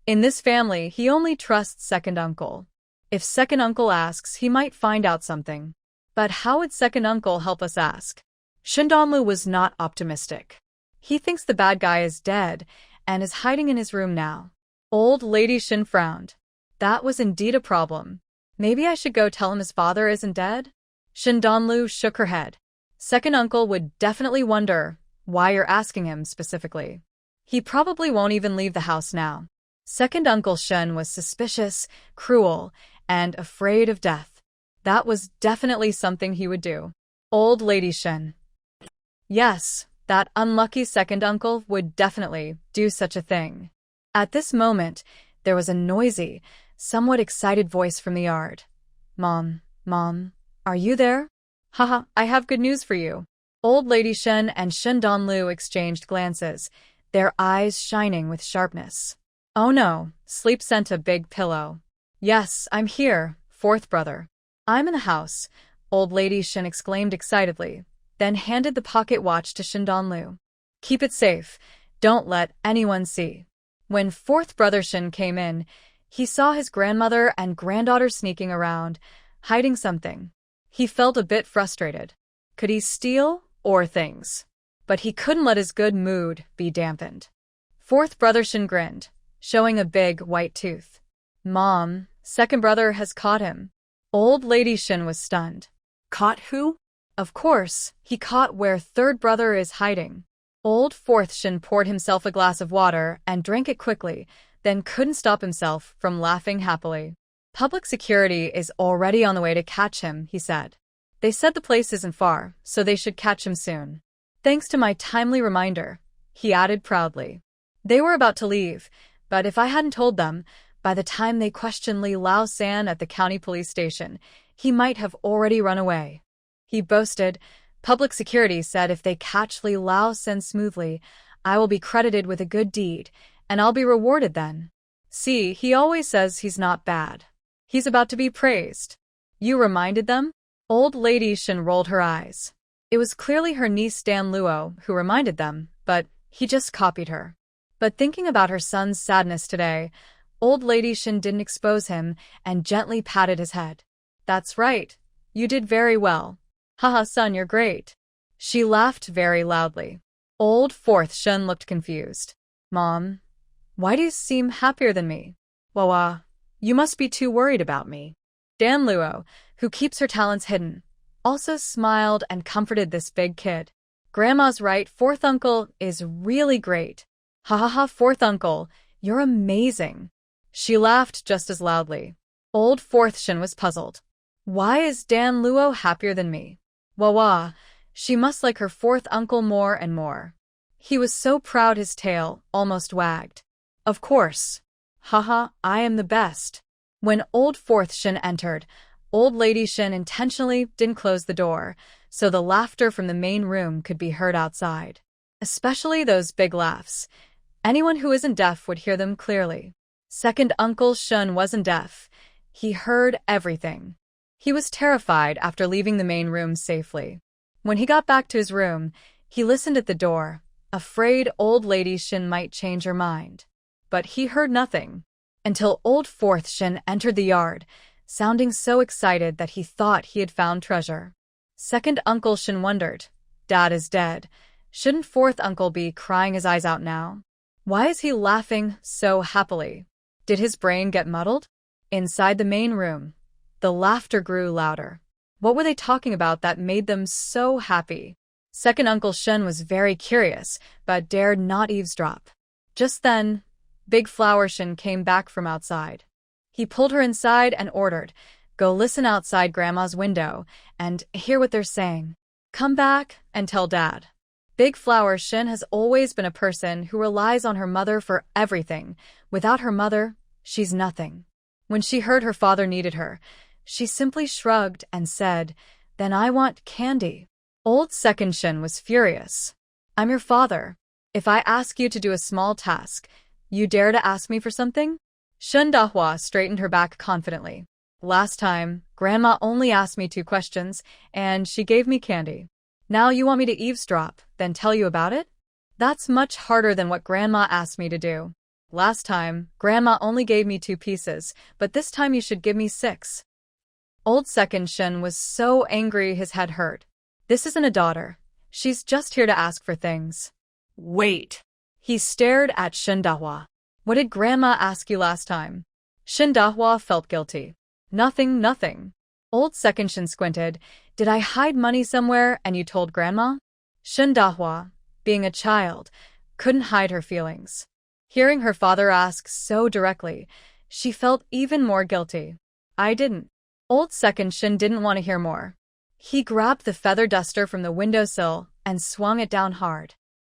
In this family, he only trusts second uncle. If second uncle asks, he might find out something. But how would second uncle help us ask? Shin Donlu was not optimistic. He thinks the bad guy is dead and is hiding in his room now. Old lady Shin frowned. That was indeed a problem. Maybe I should go tell him his father isn't dead? Shin Donlu shook her head. Second uncle would definitely wonder why you're asking him specifically. He probably won't even leave the house now. Second uncle Shen was suspicious, cruel, and afraid of death. That was definitely something he would do. Old lady Shen. Yes, that unlucky second uncle would definitely do such a thing. At this moment, there was a noisy, somewhat excited voice from the yard. Mom, are you there? Haha, I have good news for you. Old lady Shen and Shin Donlu exchanged glances, their eyes shining with sharpness. Oh no, sleep sent a big pillow. Yes, I'm here, fourth brother. I'm in the house, old lady Shin exclaimed excitedly, then handed the pocket watch to Shin Donlu. Keep it safe, don't let anyone see. When fourth brother Shin came in, he saw his grandmother and granddaughter sneaking around, hiding something. He felt a bit frustrated. Could he steal or things? But he couldn't let his good mood be dampened. Fourth brother Shin grinned, showing a big white tooth. Mom, second brother has caught him. Old lady Shin was stunned. Caught who? Of course, he caught where third brother is hiding. Old fourth Shin poured himself a glass of water and drank it quickly, then couldn't stop himself from laughing happily. Public security is already on the way to catch him, he said. They said the place isn't far, so they should catch him soon. Thanks to my timely reminder, he added proudly. They were about to leave, but if I hadn't told them, by the time they questioned Li Lao San at the county police station, he might have already run away. He boasted, public security said if they catch Li Lao San smoothly, I will be credited with a good deed, and I'll be rewarded then. See, he always says he's not bad. He's about to be praised. You reminded them? Old lady Shin rolled her eyes. It was clearly her niece Dan Luo who reminded them, but he just copied her. But thinking about her son's sadness today, old lady Shin didn't expose him and gently patted his head. That's right. You did very well. Haha, son, you're great. She laughed very loudly. Old fourth Shin looked confused. Mom, why do you seem happier than me? Wawa, you must be too worried about me. Dan Luo, who keeps her talents hidden, also smiled and comforted this big kid. Grandma's right, fourth uncle is really great. Ha ha ha, fourth uncle, you're amazing. She laughed just as loudly. Old fourth Shin was puzzled. Why is Dan Luo happier than me? Wawa, she must like her fourth uncle more and more. He was so proud his tail almost wagged. Of course. Haha, I am the best. When old fourth Shin entered, old lady Shin intentionally didn't close the door, so the laughter from the main room could be heard outside. Especially those big laughs. Anyone who isn't deaf would hear them clearly. Second Uncle Shun wasn't deaf. He heard everything. He was terrified after leaving the main room safely. When he got back to his room, he listened at the door, afraid old lady Shin might change her mind. But he heard nothing, until old fourth Shin entered the yard, sounding so excited that he thought he had found treasure. Second Uncle Shin wondered, Dad is dead. Shouldn't fourth uncle be crying his eyes out now? Why is he laughing so happily? Did his brain get muddled? Inside the main room, the laughter grew louder. What were they talking about that made them so happy? Second Uncle Shen was very curious, but dared not eavesdrop. Just then, Big Flower Shin came back from outside. He pulled her inside and ordered, Go listen outside Grandma's window and hear what they're saying. Come back and tell Dad. Big Flower Shin has always been a person who relies on her mother for everything. Without her mother, she's nothing. When she heard her father needed her, she simply shrugged and said, Then I want candy. Old Second Shin was furious. I'm your father. If I ask you to do a small task, you dare to ask me for something? Shun Dahua straightened her back confidently. Last time, Grandma only asked me 2 questions, and she gave me candy. Now you want me to eavesdrop, then tell you about it? That's much harder than what Grandma asked me to do. Last time, Grandma only gave me 2 pieces, but this time you should give me 6. Old Second Shin was so angry his head hurt. This isn't a daughter. She's just here to ask for things. Wait. He stared at Shin Dahua. What did Grandma ask you last time? Shin Dahua felt guilty. Nothing. Old Second Shin squinted. Did I hide money somewhere and you told Grandma? Shin Dahua, being a child, couldn't hide her feelings. Hearing her father ask so directly, she felt even more guilty. I didn't. Old Second Shin didn't want to hear more. He grabbed the feather duster from the windowsill and swung it down hard.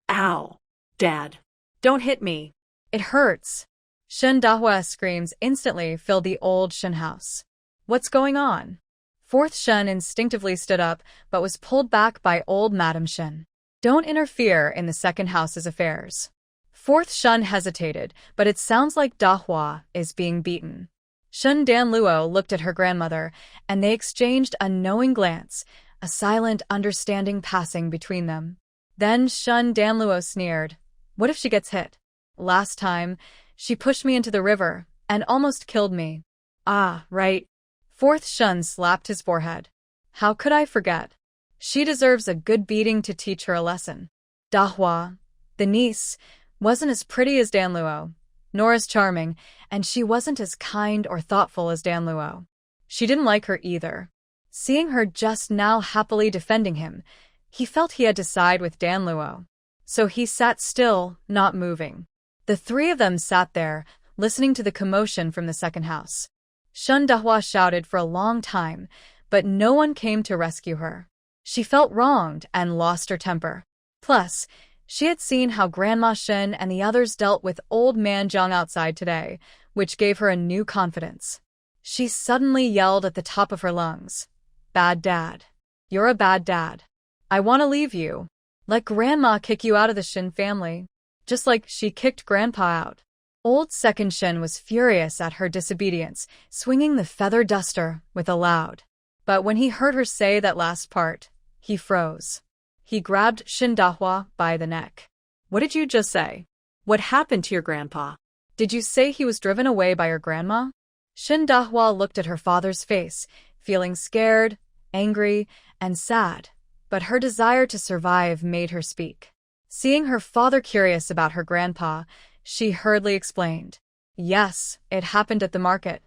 Ow. Dad. Don't hit me. It hurts. Shin Dahua's screams instantly filled the old Shin house. What's going on? Fourth Shin instinctively stood up, but was pulled back by old Madam Shin. Don't interfere in the second house's affairs. Fourth Shin hesitated, but it sounds like Dahua is being beaten. Shun Dan Luo looked at her grandmother, and they exchanged a knowing glance, a silent understanding passing between them. Then Shun Dan Luo sneered. What if she gets hit? Last time, she pushed me into the river and almost killed me. Ah, right. Fourth Shun slapped his forehead. How could I forget? She deserves a good beating to teach her a lesson. Dahua, the niece, wasn't as pretty as Dan Luo, nor as charming, and she wasn't as kind or thoughtful as Dan Luo. She didn't like her either. Seeing her just now happily defending him, he felt he had to side with Dan Luo. So he sat still, not moving. The 3 of them sat there, listening to the commotion from the second house. Shun Dahua shouted for a long time, but no one came to rescue her. She felt wronged and lost her temper. Plus, she had seen how Grandma Shin and the others dealt with old man Zhang outside today, which gave her a new confidence. She suddenly yelled at the top of her lungs. Bad dad. You're a bad dad. I want to leave you. Let Grandma kick you out of the Shin family. just like she kicked Grandpa out. Old Second Shin was furious at her disobedience, swinging the feather duster with a loud. But when he heard her say that last part, he froze. He grabbed Shin Dahwa by the neck. What did you just say? What happened to your grandpa? Did you say he was driven away by your grandma? Shin Dahwa looked at her father's face, feeling scared, angry, and sad, but her desire to survive made her speak. Seeing her father curious about her grandpa, she hurriedly explained. Yes, it happened at the market.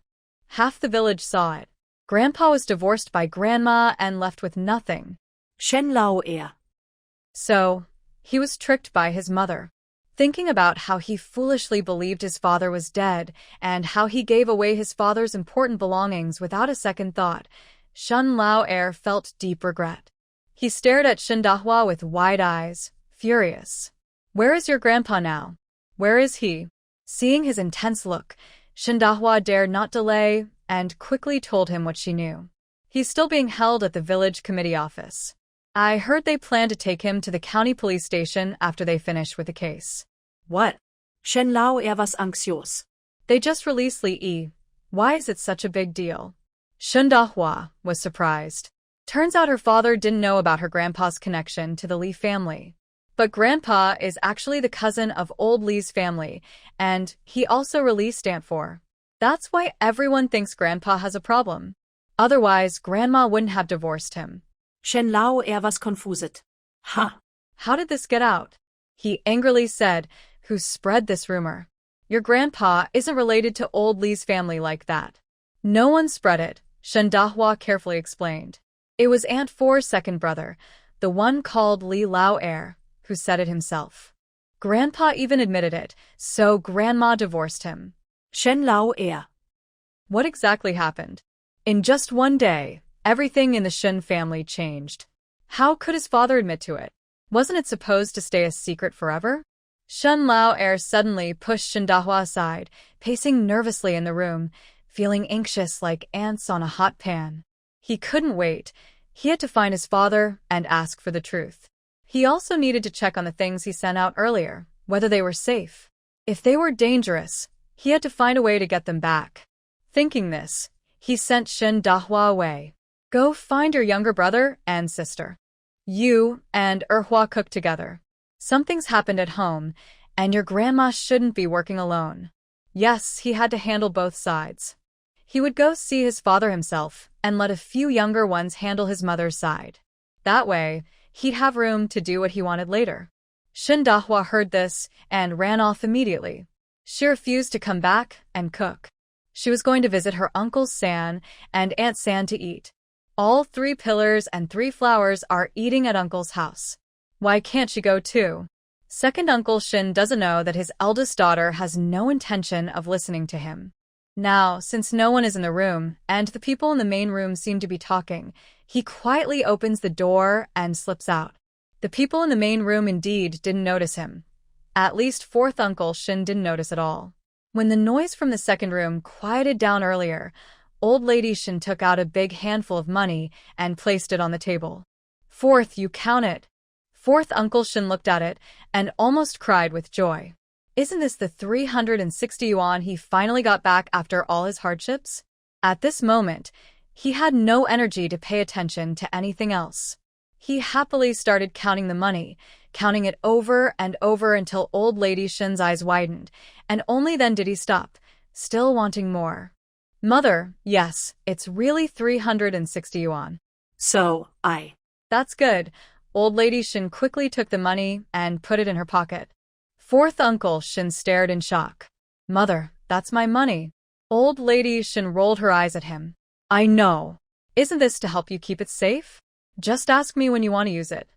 Half the village saw it. Grandpa was divorced by Grandma and left with nothing. Shen Lao Er. So, he was tricked by his mother. Thinking about how he foolishly believed his father was dead and how he gave away his father's important belongings without a second thought, Shen Lao Er felt deep regret. He stared at Shin Dahwa with wide eyes, furious. Where is your grandpa now? Where is he? Seeing his intense look, Shin Dahwa dared not delay and quickly told him what she knew. He's still being held at the village committee office. I heard they plan to take him to the county police station after they finish with the case. What? Shen Lao Er was anxious. They just released Li Yi. Why is it such a big deal? Shin Dahua was surprised. Turns out her father didn't know about her grandpa's connection to the Li family. But Grandpa is actually the cousin of old Li's family, and he also released Stanfor. That's why everyone thinks Grandpa has a problem. Otherwise, Grandma wouldn't have divorced him. Shen Lao Er was confused. Ha! How did this get out? He angrily said, who spread this rumor? Your grandpa isn't related to old Li's family like that. No one spread it, Shen Dahua carefully explained. It was Aunt Four's second brother, the one called Li Lao Er, who said it himself. Grandpa even admitted it, so Grandma divorced him. Shen Lao Er. What exactly happened? In just one day, everything in the Shin family changed. How could his father admit to it? Wasn't it supposed to stay a secret forever? Shen Lao Er suddenly pushed Shin Dahua aside, pacing nervously in the room, feeling anxious like ants on a hot pan. He couldn't wait. He had to find his father and ask for the truth. He also needed to check on the things he sent out earlier, whether they were safe. If they were dangerous, he had to find a way to get them back. Thinking this, he sent Shin Dahua away. Go find your younger brother and sister. You and Erhua cook together. Something's happened at home, and your grandma shouldn't be working alone. Yes, he had to handle both sides. He would go see his father himself and let a few younger ones handle his mother's side. That way, he'd have room to do what he wanted later. Shin Dahua heard this and ran off immediately. She refused to come back and cook. She was going to visit her Uncle San and Aunt San to eat. All 3 pillars and 3 flowers are eating at Uncle's house. Why can't she go too? Second Uncle Shin doesn't know that his eldest daughter has no intention of listening to him. Now, since no one is in the room and the people in the main room seem to be talking, he quietly opens the door and slips out. The people in the main room indeed didn't notice him. At least fourth Uncle Shin didn't notice at all. When the noise from the second room quieted down earlier, Old Lady Shin took out a big handful of money and placed it on the table. Fourth, you count it. Fourth Uncle Shin looked at it and almost cried with joy. Isn't this the 360 yuan he finally got back after all his hardships? At this moment, he had no energy to pay attention to anything else. He happily started counting the money, counting it over and over until Old Lady Shin's eyes widened, and only then did he stop, still wanting more. Mother, yes, it's really 360 yuan. That's good. Old Lady Shin quickly took the money and put it in her pocket. Fourth Uncle Shin stared in shock. Mother, that's my money. Old Lady Shin rolled her eyes at him. I know. Isn't this to help you keep it safe? Just ask me when you want to use it.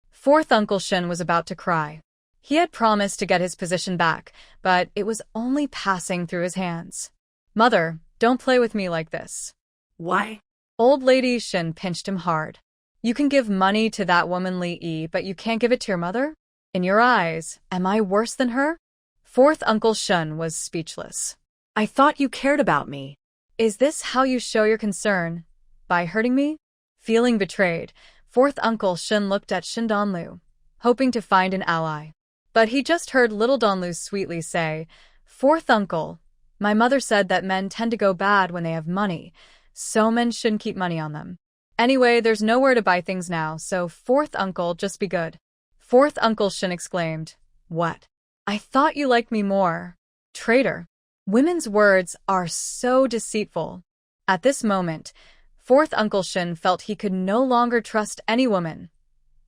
Fourth Uncle Shin was about to cry. He had promised to get his position back, but it was only passing through his hands. Mother, don't play with me like this. Why? Old Lady Shin pinched him hard. You can give money to that woman Li Yi, but you can't give it to your mother? In your eyes, am I worse than her? Fourth Uncle Shin was speechless. I thought you cared about me. Is this how you show your concern? By hurting me? Feeling betrayed, Fourth Uncle Shin looked at Shin Donlu, hoping to find an ally. But he just heard little Donlu sweetly say, "Fourth uncle, my mother said that men tend to go bad when they have money, so men shouldn't keep money on them. Anyway, there's nowhere to buy things now, so fourth uncle, just be good." Fourth uncle Shin exclaimed, "What? I thought you liked me more. Traitor." Women's words are so deceitful. At this moment, fourth uncle Shin felt he could no longer trust any woman,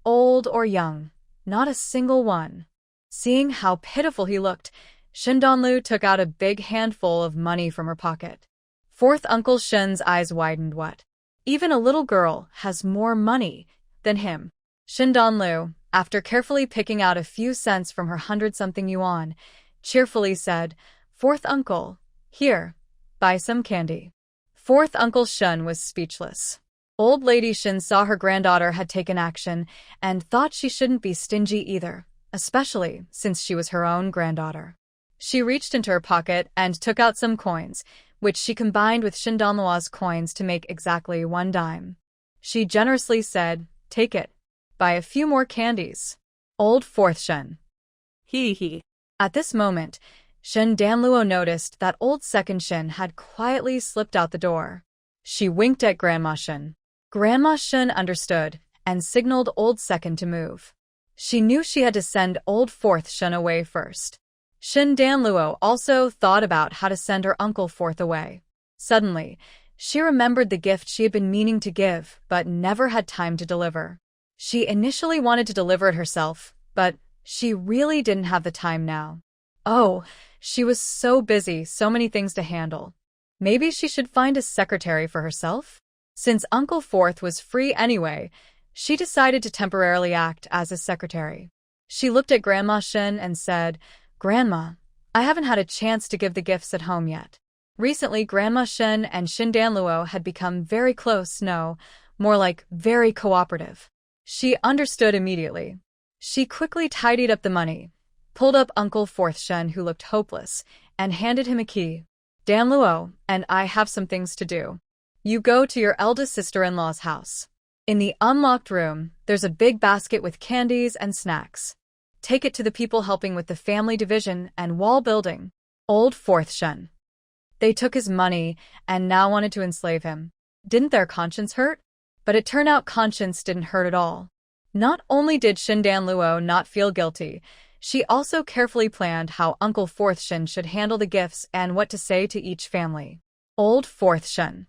old or young, not a single one. Seeing how pitiful he looked, Shin Donlu took out a big handful of money from her pocket. Fourth uncle Shin's eyes widened. What? Even a little girl has more money than him. Shin Donlu, after carefully picking out a few cents from her 100-something yuan, cheerfully said, "Fourth uncle, here, buy some candy." Fourth uncle Shin was speechless. Old lady Shin saw her granddaughter had taken action and thought she shouldn't be stingy either, especially since she was her own granddaughter. She reached into her pocket and took out some coins, which she combined with Shin Donlua's coins to make exactly 1 dime. She generously said, "Take it. Buy a few more candies." Old fourth Shin. Hee. At this moment, Shin Danluo noticed that old second Shin had quietly slipped out the door. She winked at Grandma Shin. Grandma Shin understood and signaled old second to move. She knew she had to send old fourth Shin away first. Shin Danluo also thought about how to send her uncle fourth away. Suddenly, she remembered the gift she had been meaning to give but never had time to deliver. She initially wanted to deliver it herself, but she really didn't have the time now. Oh, she was so busy, so many things to handle. Maybe she should find a secretary for herself? Since Uncle Fourth was free anyway, she decided to temporarily act as a secretary. She looked at Grandma Shin and said, "Grandma, I haven't had a chance to give the gifts at home yet." Recently, Grandma Shin and Shin Danluo had become very close, no, more like very cooperative. She understood immediately. She quickly tidied up the money, pulled up Uncle Fourth Shin, who looked hopeless, and handed him a key. "Danluo and I have some things to do. You go to your eldest sister-in-law's house. In the unlocked room, there's a big basket with candies and snacks. Take it to the people helping with the family division and wall building." Old Fourth Shin. They took his money and now wanted to enslave him. Didn't their conscience hurt? But it turned out conscience didn't hurt at all. Not only did Shin Danluo not feel guilty, she also carefully planned how Uncle Fourth Shin should handle the gifts and what to say to each family. Old Fourth Shin.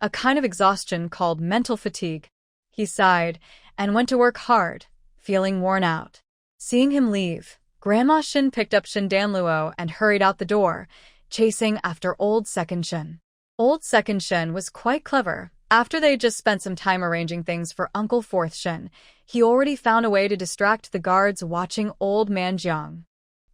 A kind of exhaustion called mental fatigue. He sighed and went to work hard, feeling worn out. Seeing him leave, Grandma Shin picked up Shin Danluo and hurried out the door, chasing after Old Second Shin. Old Second Shin was quite clever. After they just spent some time arranging things for Uncle Fourth Shin, he already found a way to distract the guards watching Old Man Jiang.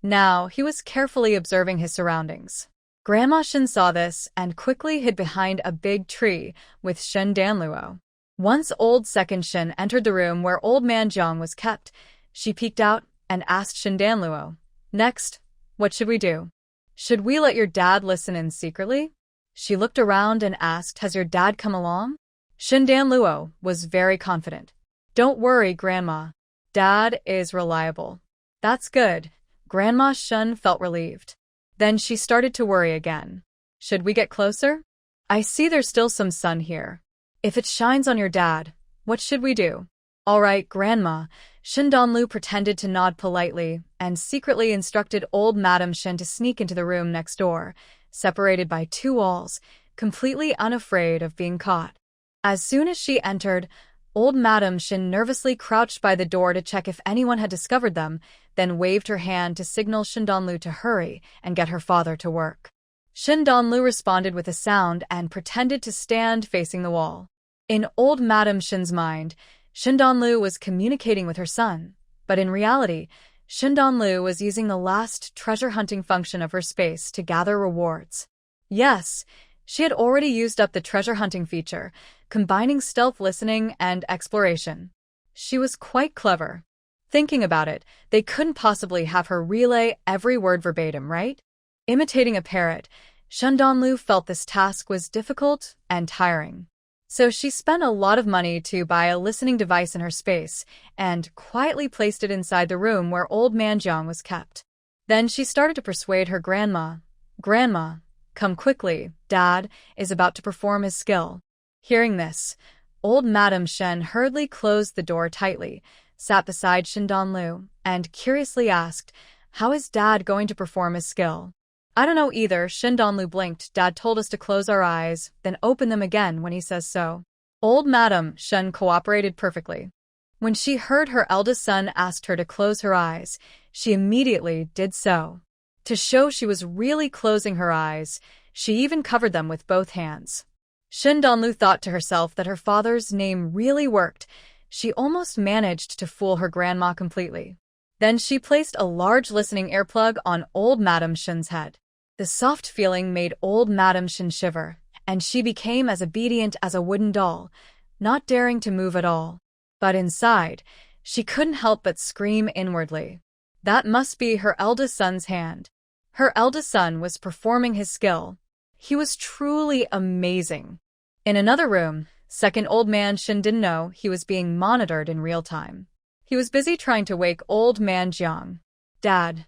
Now, he was carefully observing his surroundings. Grandma Shin saw this and quickly hid behind a big tree with Shin Danluo. Once Old Second Shin entered the room where Old Man Jiang was kept, she peeked out and asked Shin Danluo, "Next, what should we do? Should we let your dad listen in secretly?" She looked around and asked, "Has your dad come along?" Shin Danluo was very confident. "Don't worry, Grandma. Dad is reliable." "That's good." Grandma Shin felt relieved. Then she started to worry again. "Should we get closer? I see there's still some sun here. If it shines on your dad, what should we do?" "All right, Grandma." Shin Donlu pretended to nod politely and secretly instructed old Madam Shin to sneak into the room next door, separated by 2 walls, completely unafraid of being caught. As soon as she entered, old Madam Shin nervously crouched by the door to check if anyone had discovered them, then waved her hand to signal Shin Donlu to hurry and get her father to work. Shin Donlu responded with a sound and pretended to stand facing the wall. In old Madam Shin's mind, Shin Donlu was communicating with her son, but in reality, Shin Donlu was using the last treasure hunting function of her space to gather rewards. Yes, she had already used up the treasure hunting feature, combining stealth listening and exploration. She was quite clever. Thinking about it, they couldn't possibly have her relay every word verbatim, right? Imitating a parrot, Shin Donlu felt this task was difficult and tiring. So she spent a lot of money to buy a listening device in her space and quietly placed it inside the room where old man Jiang was kept. Then she started to persuade her grandma. Grandma, come quickly, Dad is about to perform his skill. Hearing this, old Madame Shen hurriedly closed the door tightly, sat beside Shindanlu, and curiously asked, how is Dad going to perform his skill? I don't know either, Shindanlu blinked. Dad told us to close our eyes, then open them again when he says so. Old Madame Shen cooperated perfectly. When she heard her eldest son asked her to close her eyes, she immediately did so. To show she was really closing her eyes, she even covered them with both hands. Shindanlu thought to herself that her father's name really worked. She almost managed to fool her grandma completely. Then she placed a large listening earplug on old Madame Shen's head. The soft feeling made old Madame Shen shiver, and she became as obedient as a wooden doll, not daring to move at all. But inside, she couldn't help but scream inwardly. That must be her eldest son's hand. Her eldest son was performing his skill. He was truly amazing. In another room, second old man Shen didn't know he was being monitored in real time. He was busy trying to wake old man Jiang. Dad,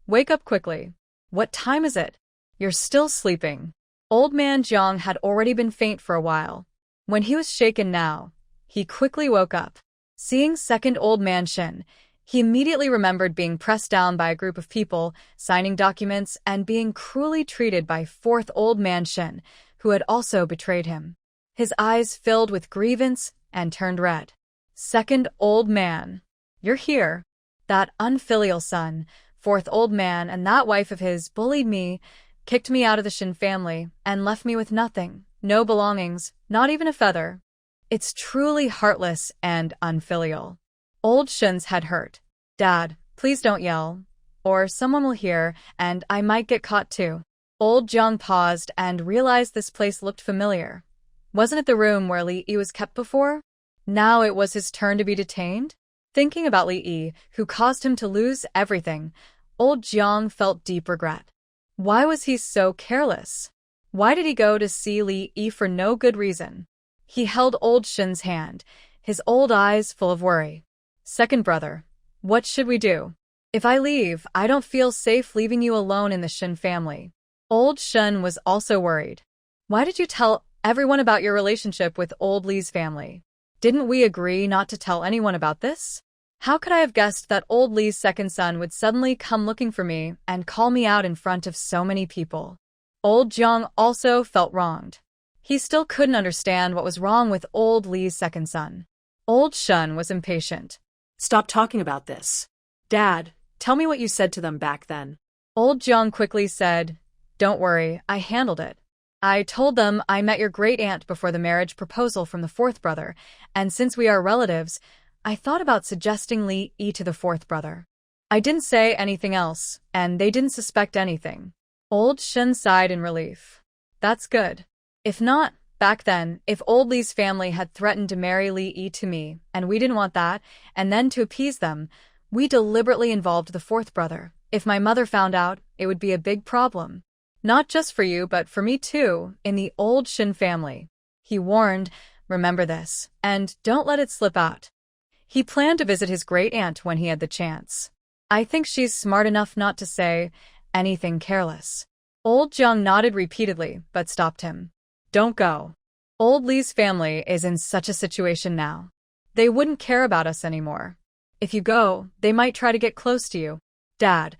wake up quickly. What time is it? You're still sleeping. Old man Jiang had already been faint for a while. When he was shaken now, he quickly woke up. Seeing second old man Shen, he immediately remembered being pressed down by a group of people, signing documents, and being cruelly treated by fourth old man Shen, who had also betrayed him. His eyes filled with grievance and turned red. Second old man, you're here. That unfilial son, fourth old man, and that wife of his bullied me, kicked me out of the Shen family, and left me with nothing, no belongings, not even a feather. It's truly heartless and unfilial. Old Shen's head hurt. Dad, please don't yell, or someone will hear, and I might get caught too. Old Jiang paused and realized this place looked familiar. Wasn't it the room where Li Yi was kept before? Now it was his turn to be detained? Thinking about Li Yi, who caused him to lose everything, old Jiang felt deep regret. Why was he so careless? Why did he go to see Li Yi for no good reason? He held old Shen's hand, his old eyes full of worry. Second brother, what should we do? If I leave, I don't feel safe leaving you alone in the Shen family. Old Shen was also worried. Why did you tell everyone about your relationship with old Li's family? Didn't we agree not to tell anyone about this? How could I have guessed that old Li's second son would suddenly come looking for me and call me out in front of so many people? Old Jiang also felt wronged. He still couldn't understand what was wrong with old Li's second son. Old Shen was impatient. Stop talking about this. Dad, tell me what you said to them back then. Old Jiang quickly said, don't worry, I handled it. I told them I met your great-aunt before the marriage proposal from the fourth brother, and since we are relatives, I thought about suggesting Li Yi to the fourth brother. I didn't say anything else, and they didn't suspect anything. Old Shen sighed in relief. That's good. If not, back then, if old Li's family had threatened to marry Li Yi to me, and we didn't want that, and then to appease them, we deliberately involved the fourth brother. If my mother found out, it would be a big problem. Not just for you, but for me too, in the old Shen family. He warned, remember this, and don't let it slip out. He planned to visit his great-aunt when he had the chance. I think she's smart enough not to say anything careless. Old Jiang nodded repeatedly, but stopped him. Don't go. Old Li's family is in such a situation now. They wouldn't care about us anymore. If you go, they might try to get close to you. Dad,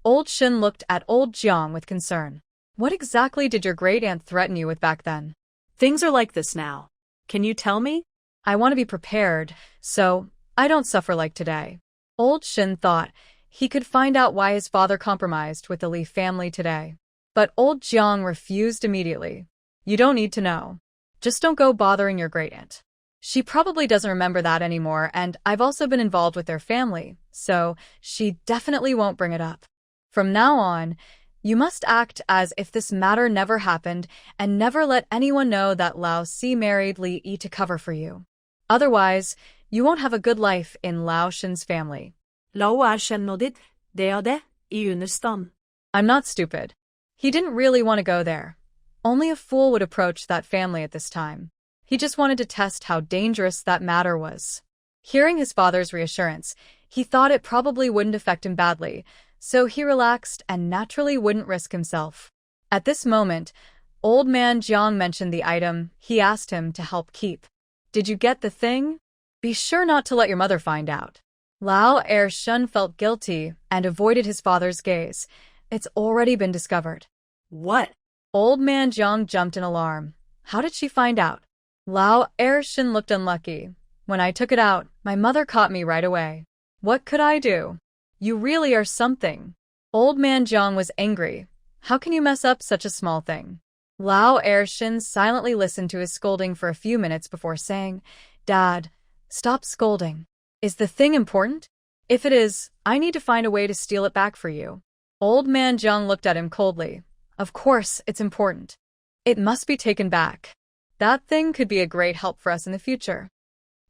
old Shen looked at old Jiang with concern. What exactly did your great-aunt threaten you with back then? Things are like this now. Can you tell me? I want to be prepared, so I don't suffer like today. Old Shen thought he could find out why his father compromised with the Li family today. But old Jiang refused immediately. You don't need to know. Just don't go bothering your great-aunt. She probably doesn't remember that anymore, and I've also been involved with their family, so she definitely won't bring it up. From now on, you must act as if this matter never happened and never let anyone know that Lao Si married Li Yi to cover for you. Otherwise, you won't have a good life in Lao Shen's family. Lao erkjenner ditt, det I understand. I'm not stupid. He didn't really want to go there. Only a fool would approach that family at this time. He just wanted to test how dangerous that matter was. Hearing his father's reassurance, he thought it probably wouldn't affect him badly, so he relaxed and naturally wouldn't risk himself. At this moment, Old Man Jiang mentioned the item he asked him to help keep. Did you get the thing? Be sure not to let your mother find out. Lao Er-shun felt guilty and avoided his father's gaze. It's already been discovered. What? Old Man Jiang jumped in alarm. How did she find out? Lao Er-shun looked unlucky. When I took it out, my mother caught me right away. What could I do? You really are something. Old Man Jiang was angry. How can you mess up such a small thing? Lao Er-shun silently listened to his scolding for a few minutes before saying, Dad, stop scolding. Is the thing important? If it is, I need to find a way to steal it back for you. Old Man Jiang looked at him coldly. Of course, it's important. It must be taken back. That thing could be a great help for us in the future.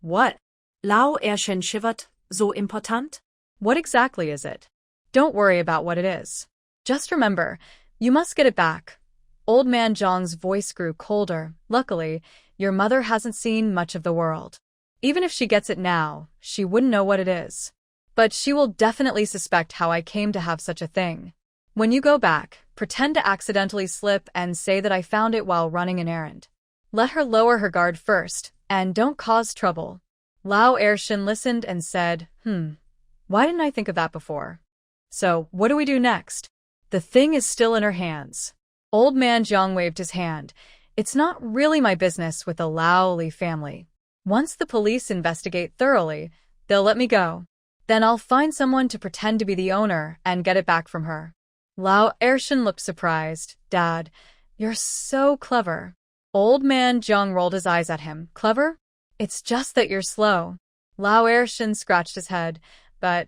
What? Lao Er-shun shivered. So important? What exactly is it? Don't worry about what it is. Just remember, you must get it back. Old Man Jiang's voice grew colder. Luckily, your mother hasn't seen much of the world. Even if she gets it now, she wouldn't know what it is. But she will definitely suspect how I came to have such a thing. When you go back, pretend to accidentally slip and say that I found it while running an errand. Let her lower her guard first, and don't cause trouble. Lao Er-shun listened and said, why didn't I think of that before? So, what do we do next? The thing is still in her hands. Old Man Jiang waved his hand. It's not really my business with the Lao Li family. Once the police investigate thoroughly, they'll let me go. Then I'll find someone to pretend to be the owner and get it back from her. Lao Er-shun looked surprised. Dad, you're so clever. Old Man Jiang rolled his eyes at him. Clever? It's just that you're slow. Lao Er-shun scratched his head. But,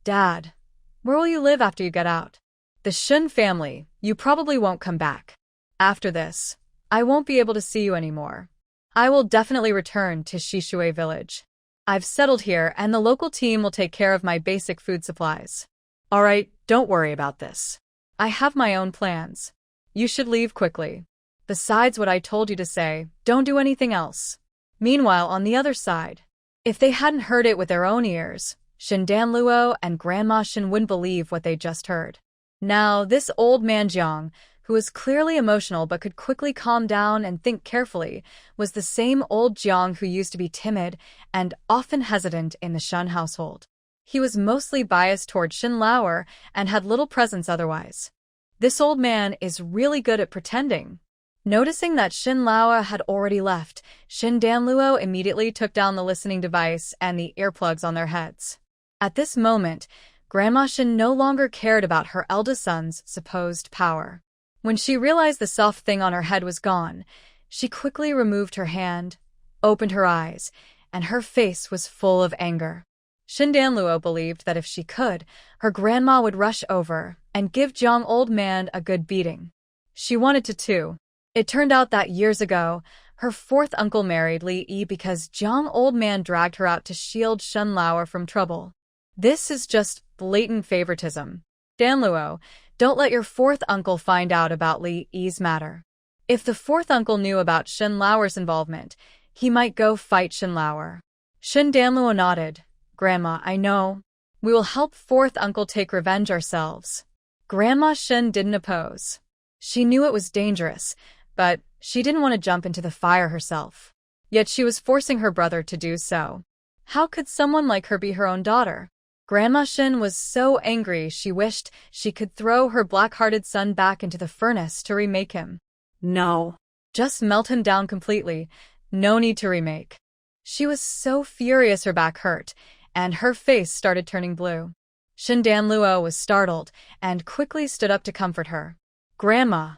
Dad, where will you live after you get out? The Shun family, you probably won't come back. After this, I won't be able to see you anymore. I will definitely return to Shishui village. I've settled here and the local team will take care of my basic food supplies. Alright, don't worry about this. I have my own plans. You should leave quickly. Besides what I told you to say, don't do anything else. Meanwhile, on the other side, if they hadn't heard it with their own ears, Shindan Luo and Grandma Shin wouldn't believe what they just heard. Now, this Old Man Jiang, who was clearly emotional but could quickly calm down and think carefully, was the same old Jiang who used to be timid and often hesitant in the Shun household. He was mostly biased toward Shin Lauer and had little presence otherwise. This old man is really good at pretending. Noticing that Shin Lauer had already left, Shin Danluo immediately took down the listening device and the earplugs on their heads. At this moment, Grandma Shin no longer cared about her eldest son's supposed power. When she realized the soft thing on her head was gone, she quickly removed her hand, opened her eyes, and her face was full of anger. Shin Danluo believed that if she could, her grandma would rush over and give Jiang Old Man a good beating. She wanted to too. It turned out that years ago, her fourth uncle married Li Yi because Jiang Old Man dragged her out to shield Shen Lauer from trouble. This is just blatant favoritism. Danluo, don't let your fourth uncle find out about Li Yi's matter. If the fourth uncle knew about Shen Lauer's involvement, he might go fight Shen Lauer. Shin Danluo nodded. Grandma, I know. We will help fourth uncle take revenge ourselves. Grandma Shin didn't oppose. She knew it was dangerous, but she didn't want to jump into the fire herself. Yet she was forcing her brother to do so. How could someone like her be her own daughter? Grandma Shin was so angry she wished she could throw her black-hearted son back into the furnace to remake him. No. Just melt him down completely. No need to remake. She was so furious her back hurt, and her face started turning blue. Shin Danluo was startled and quickly stood up to comfort her. Grandma,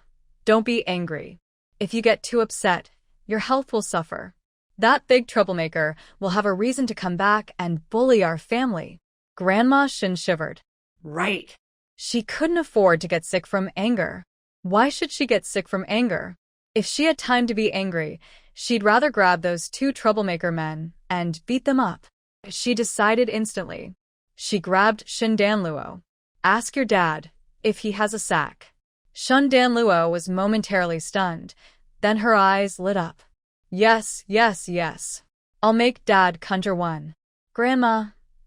don't be angry. If you get too upset, your health will suffer. That big troublemaker will have a reason to come back and bully our family. Grandma Shin shivered. Right. She couldn't afford to get sick from anger. Why should she get sick from anger? If she had time to be angry, she'd rather grab those two troublemaker men and beat them up. She decided instantly. She grabbed Shin Danluo. Ask your dad if he has a sack. Shun Danluo was momentarily stunned, then her eyes lit up. Yes, yes, yes. I'll make Dad conjure one. Grandma,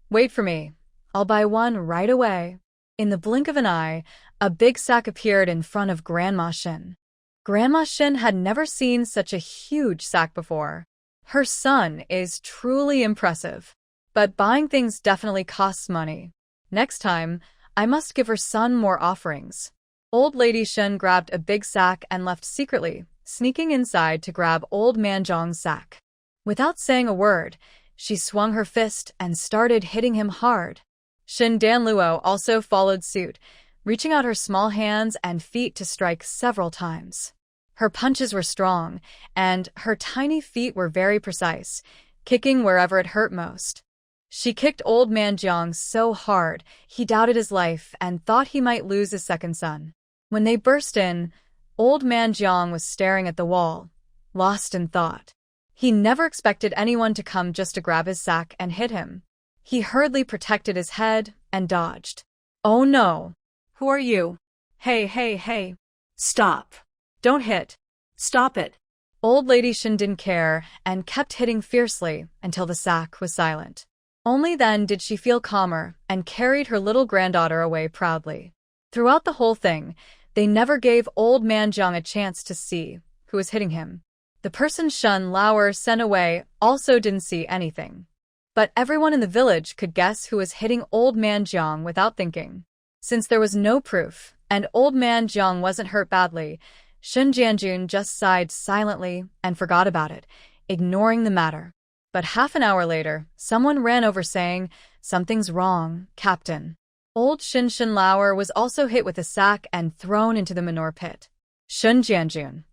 wait for me. I'll buy one right away. In the blink of an eye, a big sack appeared in front of Grandma Shin. Grandma Shin had never seen such a huge sack before. Her son is truly impressive. But buying things definitely costs money. Next time, I must give her son more offerings. Old Lady Shin grabbed a big sack and left secretly, sneaking inside to grab Old Man Zhang's sack. Without saying a word, she swung her fist and started hitting him hard. Shin Danluo also followed suit, reaching out her small hands and feet to strike several times. Her punches were strong, and her tiny feet were very precise, kicking wherever it hurt most. She kicked Old Man Jiang so hard, he doubted his life and thought he might lose his second son. When they burst in, Old Man Jiang was staring at the wall, lost in thought. He never expected anyone to come just to grab his sack and hit him. He hurriedly protected his head and dodged. Oh no! Who are you? Hey, hey, hey. Stop. Don't hit. Stop it. Old Lady Shin didn't care and kept hitting fiercely until the sack was silent. Only then did she feel calmer and carried her little granddaughter away proudly. Throughout the whole thing, they never gave Old Man Jiang a chance to see who was hitting him. The person Shun Lauer sent away also didn't see anything. But everyone in the village could guess who was hitting Old Man Jiang without thinking. Since there was no proof, and Old Man Jiang wasn't hurt badly, Shin Jianjun just sighed silently and forgot about it, ignoring the matter. But half an hour later, someone ran over saying, "Something's wrong, Captain." Old Shin Lauer was also hit with a sack and thrown into the manure pit. Shin Jianjun.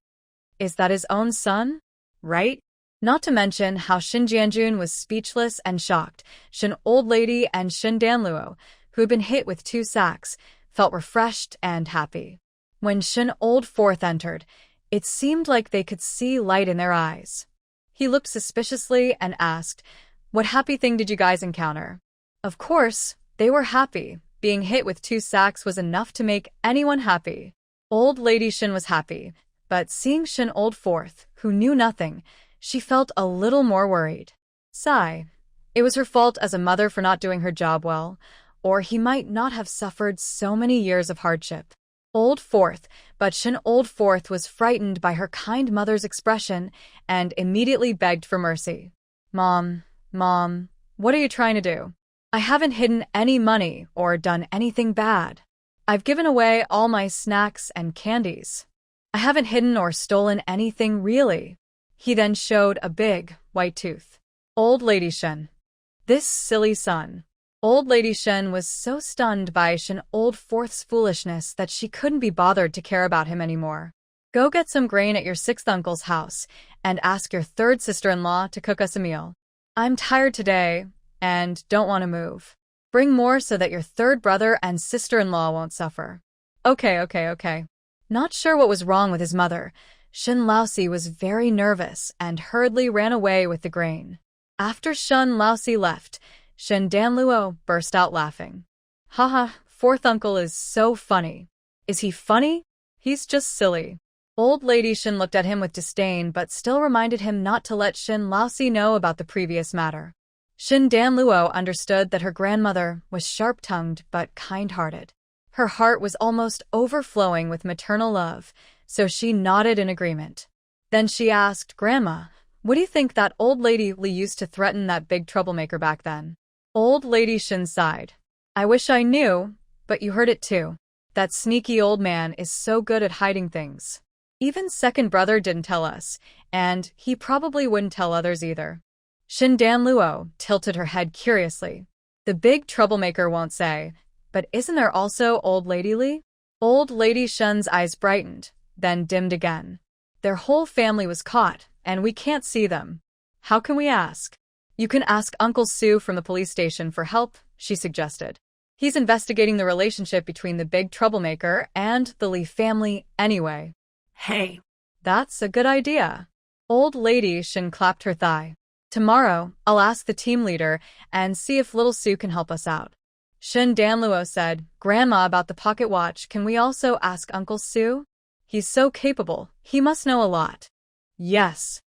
Is that his own son? Right? Not to mention how Shin Jianjun was speechless and shocked. Shin Old Lady and Shin Danluo, who had been hit with 2 sacks, felt refreshed and happy. When Shin Old Fourth entered, it seemed like they could see light in their eyes. He looked suspiciously and asked, "What happy thing did you guys encounter?" Of course, they were happy. Being hit with 2 sacks was enough to make anyone happy. Old Lady Shin was happy, but seeing Shin Old Fourth, who knew nothing, she felt a little more worried. Sigh. It was her fault as a mother for not doing her job well, or he might not have suffered so many years of hardship. Old Fourth, but Shin Old Fourth was frightened by her kind mother's expression and immediately begged for mercy. Mom, what are you trying to do? I haven't hidden any money or done anything bad. I've given away all my snacks and candies. I haven't hidden or stolen anything really." He then showed a big, white tooth. Old Lady Shen. This silly son. Old Lady Shen was so stunned by Shin Old Fourth's foolishness that she couldn't be bothered to care about him anymore. "Go get some grain at your 6th uncle's house and ask your 3rd sister-in-law to cook us a meal. I'm tired today and don't want to move. Bring more so that your 3rd brother and sister-in-law won't suffer." Okay. Not sure what was wrong with his mother, Shin Laosi was very nervous and hurriedly ran away with the grain. After Shin Laosi left, Shin Danluo burst out laughing. "Haha, 4th uncle is so funny." "Is he funny? He's just silly." Old Lady Shin looked at him with disdain but still reminded him not to let Shin Laosi know about the previous matter. Shin Danluo understood that her grandmother was sharp-tongued but kind-hearted. Her heart was almost overflowing with maternal love, so she nodded in agreement. Then she asked, "Grandma, what do you think that old lady Li used to threaten that big troublemaker back then?" Old Lady Shin sighed. "I wish I knew, but you heard it too. That sneaky old man is so good at hiding things. Even second brother didn't tell us, and he probably wouldn't tell others either." Shin Danluo tilted her head curiously. "The big troublemaker won't say, but isn't there also Old Lady Li?" Old Lady Shen's eyes brightened, then dimmed again. "Their whole family was caught, and we can't see them. How can we ask?" "You can ask Uncle Sue from the police station for help," she suggested. "He's investigating the relationship between the big troublemaker and the Li family anyway." "Hey, that's a good idea." Old Lady Shin clapped her thigh. "Tomorrow, I'll ask the team leader and see if little Sue can help us out." Shen Danluo said, Grandma, about the pocket watch, can we also ask Uncle Sue? He's so capable, he must know a lot. Yes.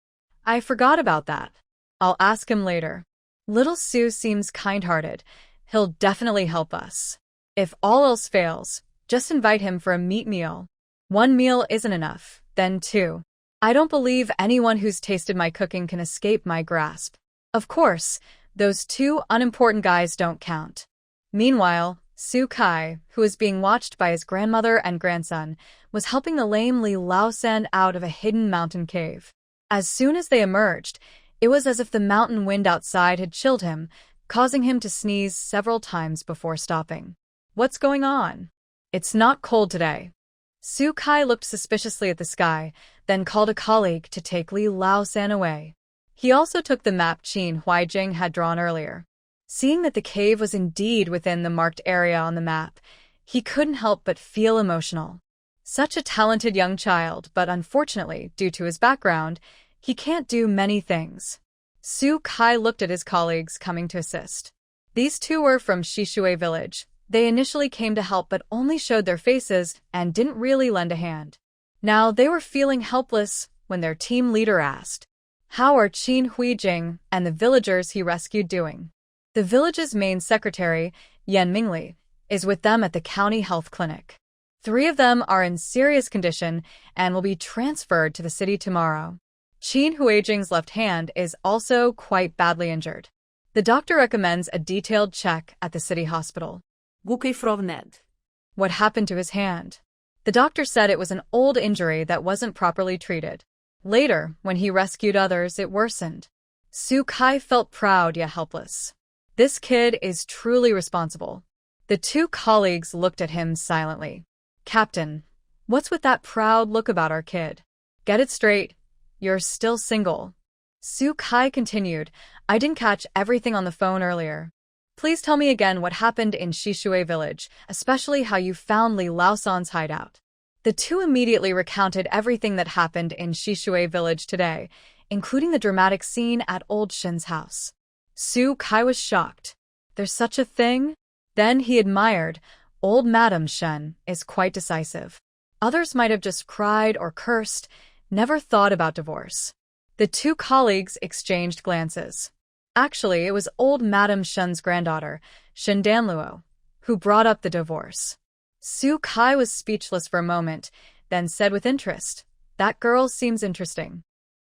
I forgot about that. I'll ask him later. Little Sue seems kind-hearted. He'll definitely help us. If all else fails, just invite him for a meat meal. One meal isn't enough, then two. I don't believe anyone who's tasted my cooking can escape my grasp. Of course, those two unimportant guys don't count. Meanwhile, Su Kai, who was being watched by his grandmother and grandson, was helping the lame Li Laosan out of a hidden mountain cave. As soon as they emerged, it was as if the mountain wind outside had chilled him, causing him to sneeze several times before stopping. What's going on? It's not cold today. Su Kai looked suspiciously at the sky, then called a colleague to take Li Laosan away. He also took the map Qin Huaijing had drawn earlier. Seeing that the cave was indeed within the marked area on the map, he couldn't help but feel emotional. Such a talented young child, but unfortunately, due to his background, he can't do many things. Su Kai looked at his colleagues coming to assist. These two were from Shishui village. They initially came to help but only showed their faces and didn't really lend a hand. Now they were feeling helpless when their team leader asked, "How are Qin Huijing and the villagers he rescued doing?" The village's main secretary, Yan Mingli, is with them at the county health clinic. 3 of them are in serious condition and will be transferred to the city tomorrow. Qin Huijing's left hand is also quite badly injured. The doctor recommends a detailed check at the city hospital. What happened to his hand? The doctor said it was an old injury that wasn't properly treated. Later, when he rescued others, it worsened. Su Kai felt proud yet helpless. This kid is truly responsible. The 2 colleagues looked at him silently. Captain, what's with that proud look about our kid? Get it straight. You're still single. Su Kai continued, I didn't catch everything on the phone earlier. Please tell me again what happened in Shishui village, especially how you found Li Laosan's hideout. The 2 immediately recounted everything that happened in Shishui village today, including the dramatic scene at Old Shen's house. Su Kai was shocked. There's such a thing? Then he admired, old Madam Shen is quite decisive. Others might have just cried or cursed, never thought about divorce. The 2 colleagues exchanged glances. Actually, it was old Madam Shen's granddaughter, Shen Danluo, who brought up the divorce. Su Kai was speechless for a moment, then said with interest, that girl seems interesting.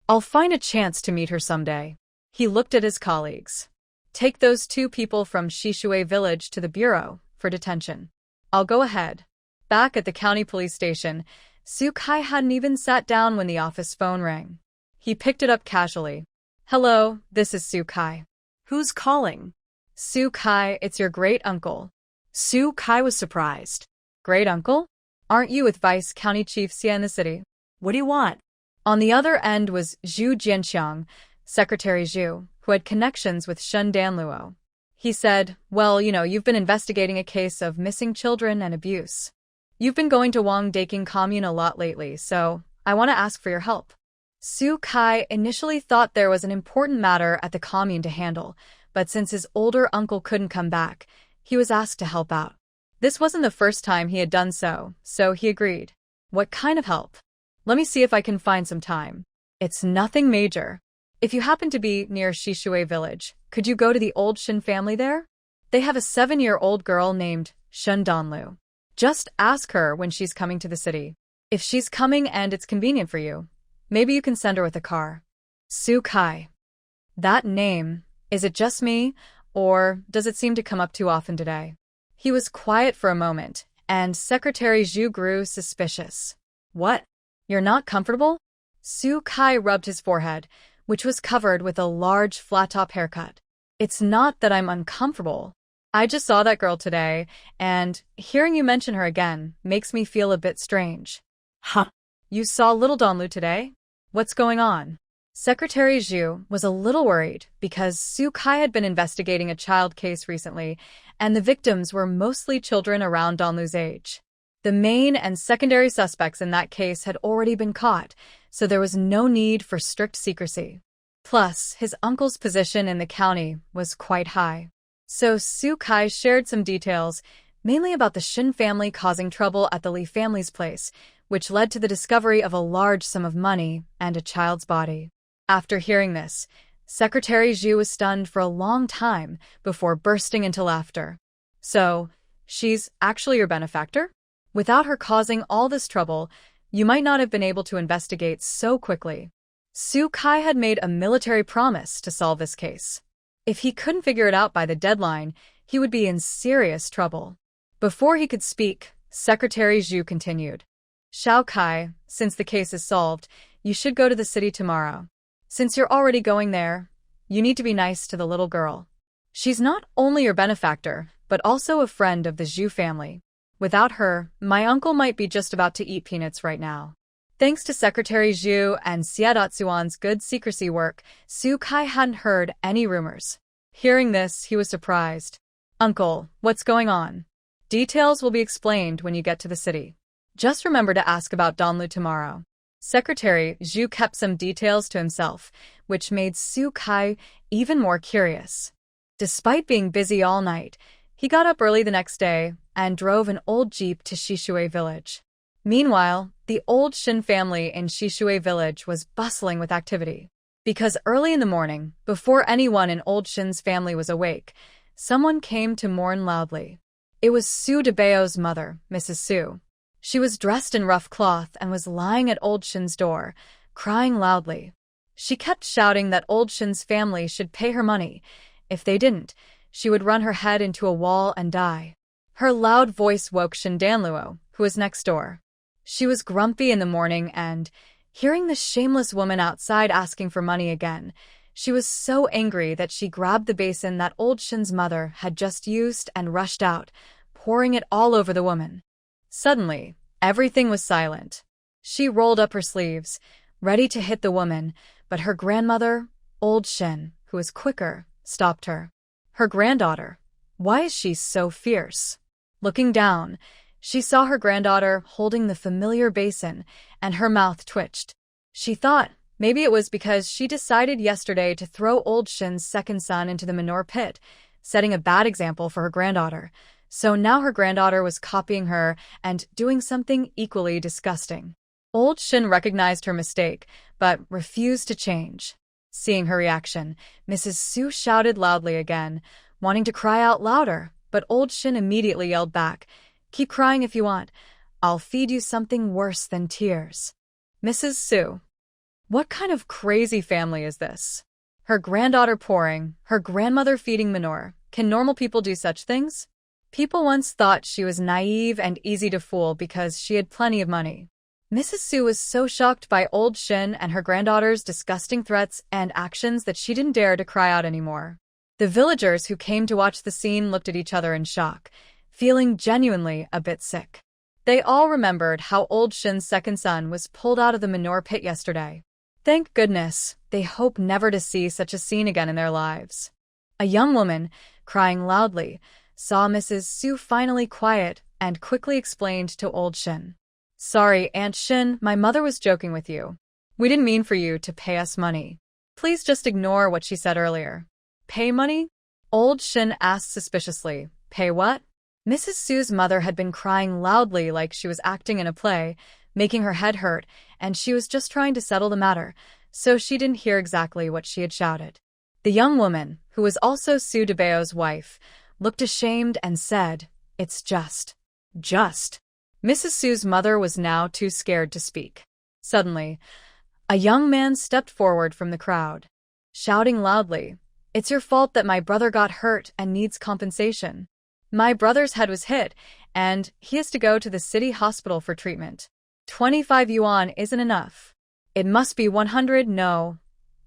I'll find a chance to meet her someday. He looked at his colleagues. Take those 2 people from Shishui village to the bureau for detention. I'll go ahead. Back at the county police station, Su Kai hadn't even sat down when the office phone rang. He picked it up casually. Hello, this is Su Kai. Who's calling? Su Kai, it's your great-uncle. Su Kai was surprised. Great-uncle? Aren't you with Vice County Chief Xia in the city? What do you want? On the other end was Zhu Jianxiang, Secretary Zhu, who had connections with Shen Danluo. He said, well, you've been investigating a case of missing children and abuse. You've been going to Wangdaking Commune a lot lately, so I want to ask for your help. Su Kai initially thought there was an important matter at the commune to handle, but since his older uncle couldn't come back, he was asked to help out. This wasn't the first time he had done so, so he agreed. What kind of help? Let me see if I can find some time. It's nothing major. If you happen to be near Shishui village, could you go to the old Shen family there? They have a 7-year-old girl named Shen Danlu. Just ask her when she's coming to the city. If she's coming and it's convenient for you, maybe you can send her with a car. Su Kai. That name, is it just me, or does it seem to come up too often today? He was quiet for a moment, and Secretary Zhu grew suspicious. What? You're not comfortable? Su Kai rubbed his forehead, which was covered with a large flat-top haircut. It's not that I'm uncomfortable. I just saw that girl today, and hearing you mention her again makes me feel a bit strange. Huh? You saw little Donlu today? What's going on? Secretary Zhu was a little worried because Su Kai had been investigating a child case recently, and the victims were mostly children around Donlu's age. The main and secondary suspects in that case had already been caught, so there was no need for strict secrecy. Plus, his uncle's position in the county was quite high. So Su Kai shared some details, mainly about the Shin family causing trouble at the Lee family's place, which led to the discovery of a large sum of money and a child's body. After hearing this, Secretary Zhu was stunned for a long time before bursting into laughter. So, she's actually your benefactor? Without her causing all this trouble, you might not have been able to investigate so quickly. Su Kai had made a military promise to solve this case. If he couldn't figure it out by the deadline, he would be in serious trouble. Before he could speak, Secretary Zhu continued. Xiao Kai, since the case is solved, you should go to the city tomorrow. Since you're already going there, you need to be nice to the little girl. She's not only your benefactor, but also a friend of the Zhu family. Without her, my uncle might be just about to eat peanuts right now. Thanks to Secretary Zhu and Xiadatsuan's good secrecy work, Su Kai hadn't heard any rumors. Hearing this, he was surprised. Uncle, what's going on? Details will be explained when you get to the city. Just remember to ask about Donlu tomorrow. Secretary Zhu kept some details to himself, which made Su Kai even more curious. Despite being busy all night, he got up early the next day and drove an old jeep to Shishui village. Meanwhile, the old Shin family in Shishui village was bustling with activity. Because early in the morning, before anyone in old Shin's family was awake, someone came to mourn loudly. It was Su Debao's mother, Mrs. Su. She was dressed in rough cloth and was lying at old Shin's door, crying loudly. She kept shouting that old Shin's family should pay her money. If they didn't, she would run her head into a wall and die. Her loud voice woke Shin Danluo, who was next door. She was grumpy in the morning and, hearing the shameless woman outside asking for money again, she was so angry that she grabbed the basin that old Shin's mother had just used and rushed out, pouring it all over the woman. Suddenly, everything was silent. She rolled up her sleeves, ready to hit the woman, but her grandmother, old Shin, who was quicker, stopped her. Her granddaughter. Why is she so fierce? Looking down, she saw her granddaughter holding the familiar basin, and her mouth twitched. She thought maybe it was because she decided yesterday to throw old Shin's second son into the manure pit, setting a bad example for her granddaughter. So now her granddaughter was copying her and doing something equally disgusting. Old Shin recognized her mistake, but refused to change. Seeing her reaction, Mrs. Su shouted loudly again, wanting to cry out louder, but old Shin immediately yelled back, "Keep crying if you want. I'll feed you something worse than tears." Mrs. Su. What kind of crazy family is this? Her granddaughter pouring, her grandmother feeding manure. Can normal people do such things? People once thought she was naive and easy to fool because she had plenty of money. Mrs. Su was so shocked by old Shin and her granddaughter's disgusting threats and actions that she didn't dare to cry out anymore. The villagers who came to watch the scene looked at each other in shock, feeling genuinely a bit sick. They all remembered how old Shin's second son was pulled out of the manure pit yesterday. Thank goodness, they hope never to see such a scene again in their lives. A young woman, crying loudly, saw Mrs. Su finally quiet and quickly explained to old Shin. "Sorry, Aunt Shin, my mother was joking with you. We didn't mean for you to pay us money. Please just ignore what she said earlier." "Pay money?" Old Shin asked suspiciously. "Pay what?" Mrs. Su's mother had been crying loudly like she was acting in a play, making her head hurt, and she was just trying to settle the matter, so she didn't hear exactly what she had shouted. The young woman, who was also Su Debao's wife, looked ashamed and said, "It's just." Just. Mrs. Su's mother was now too scared to speak. Suddenly, a young man stepped forward from the crowd, shouting loudly, "It's your fault that my brother got hurt and needs compensation. My brother's head was hit, and he has to go to the city hospital for treatment. 25 yuan isn't enough. It must be 100, no,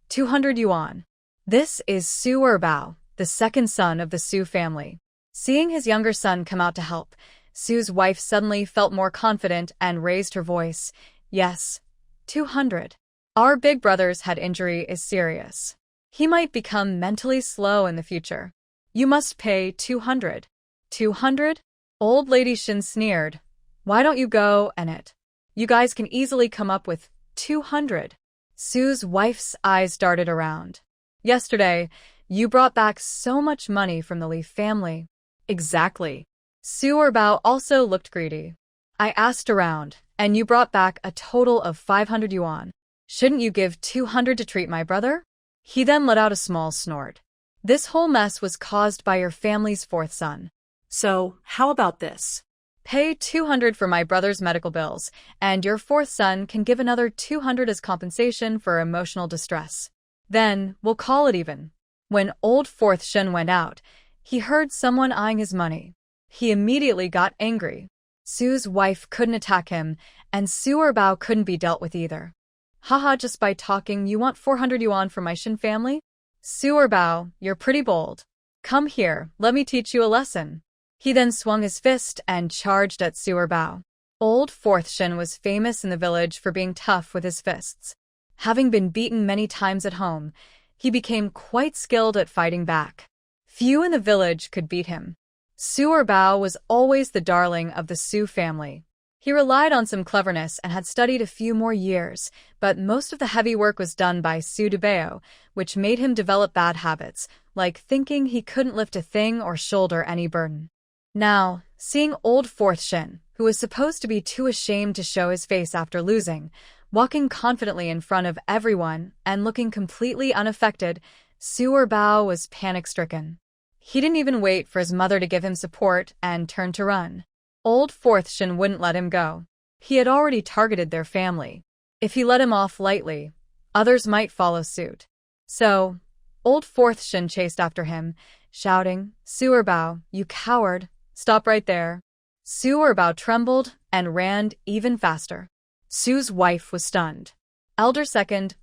200 yuan. This is Su Erbao, the second son of the Su family." Seeing his younger son come out to help, Su's wife suddenly felt more confident and raised her voice. "Yes, 200. Our big brother's head injury is serious. He might become mentally slow in the future. You must pay 200. 200? Old Lady Shin sneered. "Why don't you go and it? You guys can easily come up with 200. Su's wife's eyes darted around. Yesterday, You brought back so much money from the Li family. Exactly. Su Erbao also looked greedy. I asked around, and you brought back a total of 500 yuan. Shouldn't you give 200 to treat my brother? He then let out a small snort. This whole mess was caused by your family's fourth son. So, how about this? Pay 200 for my brother's medical bills, and your fourth son can give another 200 as compensation for emotional distress. Then, we'll call it even. When old fourth Shen went out, he heard someone eyeing his money. He immediately got angry. Su's wife couldn't attack him, and Su Erbao couldn't be dealt with either. Haha, just by talking, you want 400 yuan from my Shen family? Su Erbao, you're pretty bold. Come here, let me teach you a lesson. He then swung his fist and charged at Su Erbao. Old fourth Shen was famous in the village for being tough with his fists. Having been beaten many times at home, he became quite skilled at fighting back. Few in the village could beat him. Su Erbao was always the darling of the Su family. He relied on some cleverness and had studied a few more years, but most of the heavy work was done by Su Debao, which made him develop bad habits, like thinking he couldn't lift a thing or shoulder any burden. Now, seeing old fourth Shen, who was supposed to be too ashamed to show his face after losing, walking confidently in front of everyone and looking completely unaffected, Su Erbao was panic-stricken. He didn't even wait for his mother to give him support and turned to run. Old fourth Shen wouldn't let him go. He had already targeted their family. If he let him off lightly, others might follow suit. So, old fourth Shen chased after him, shouting, Su Erbao, you coward, stop right there. Su Erbao trembled and ran even faster. Su's wife was stunned. Elder second,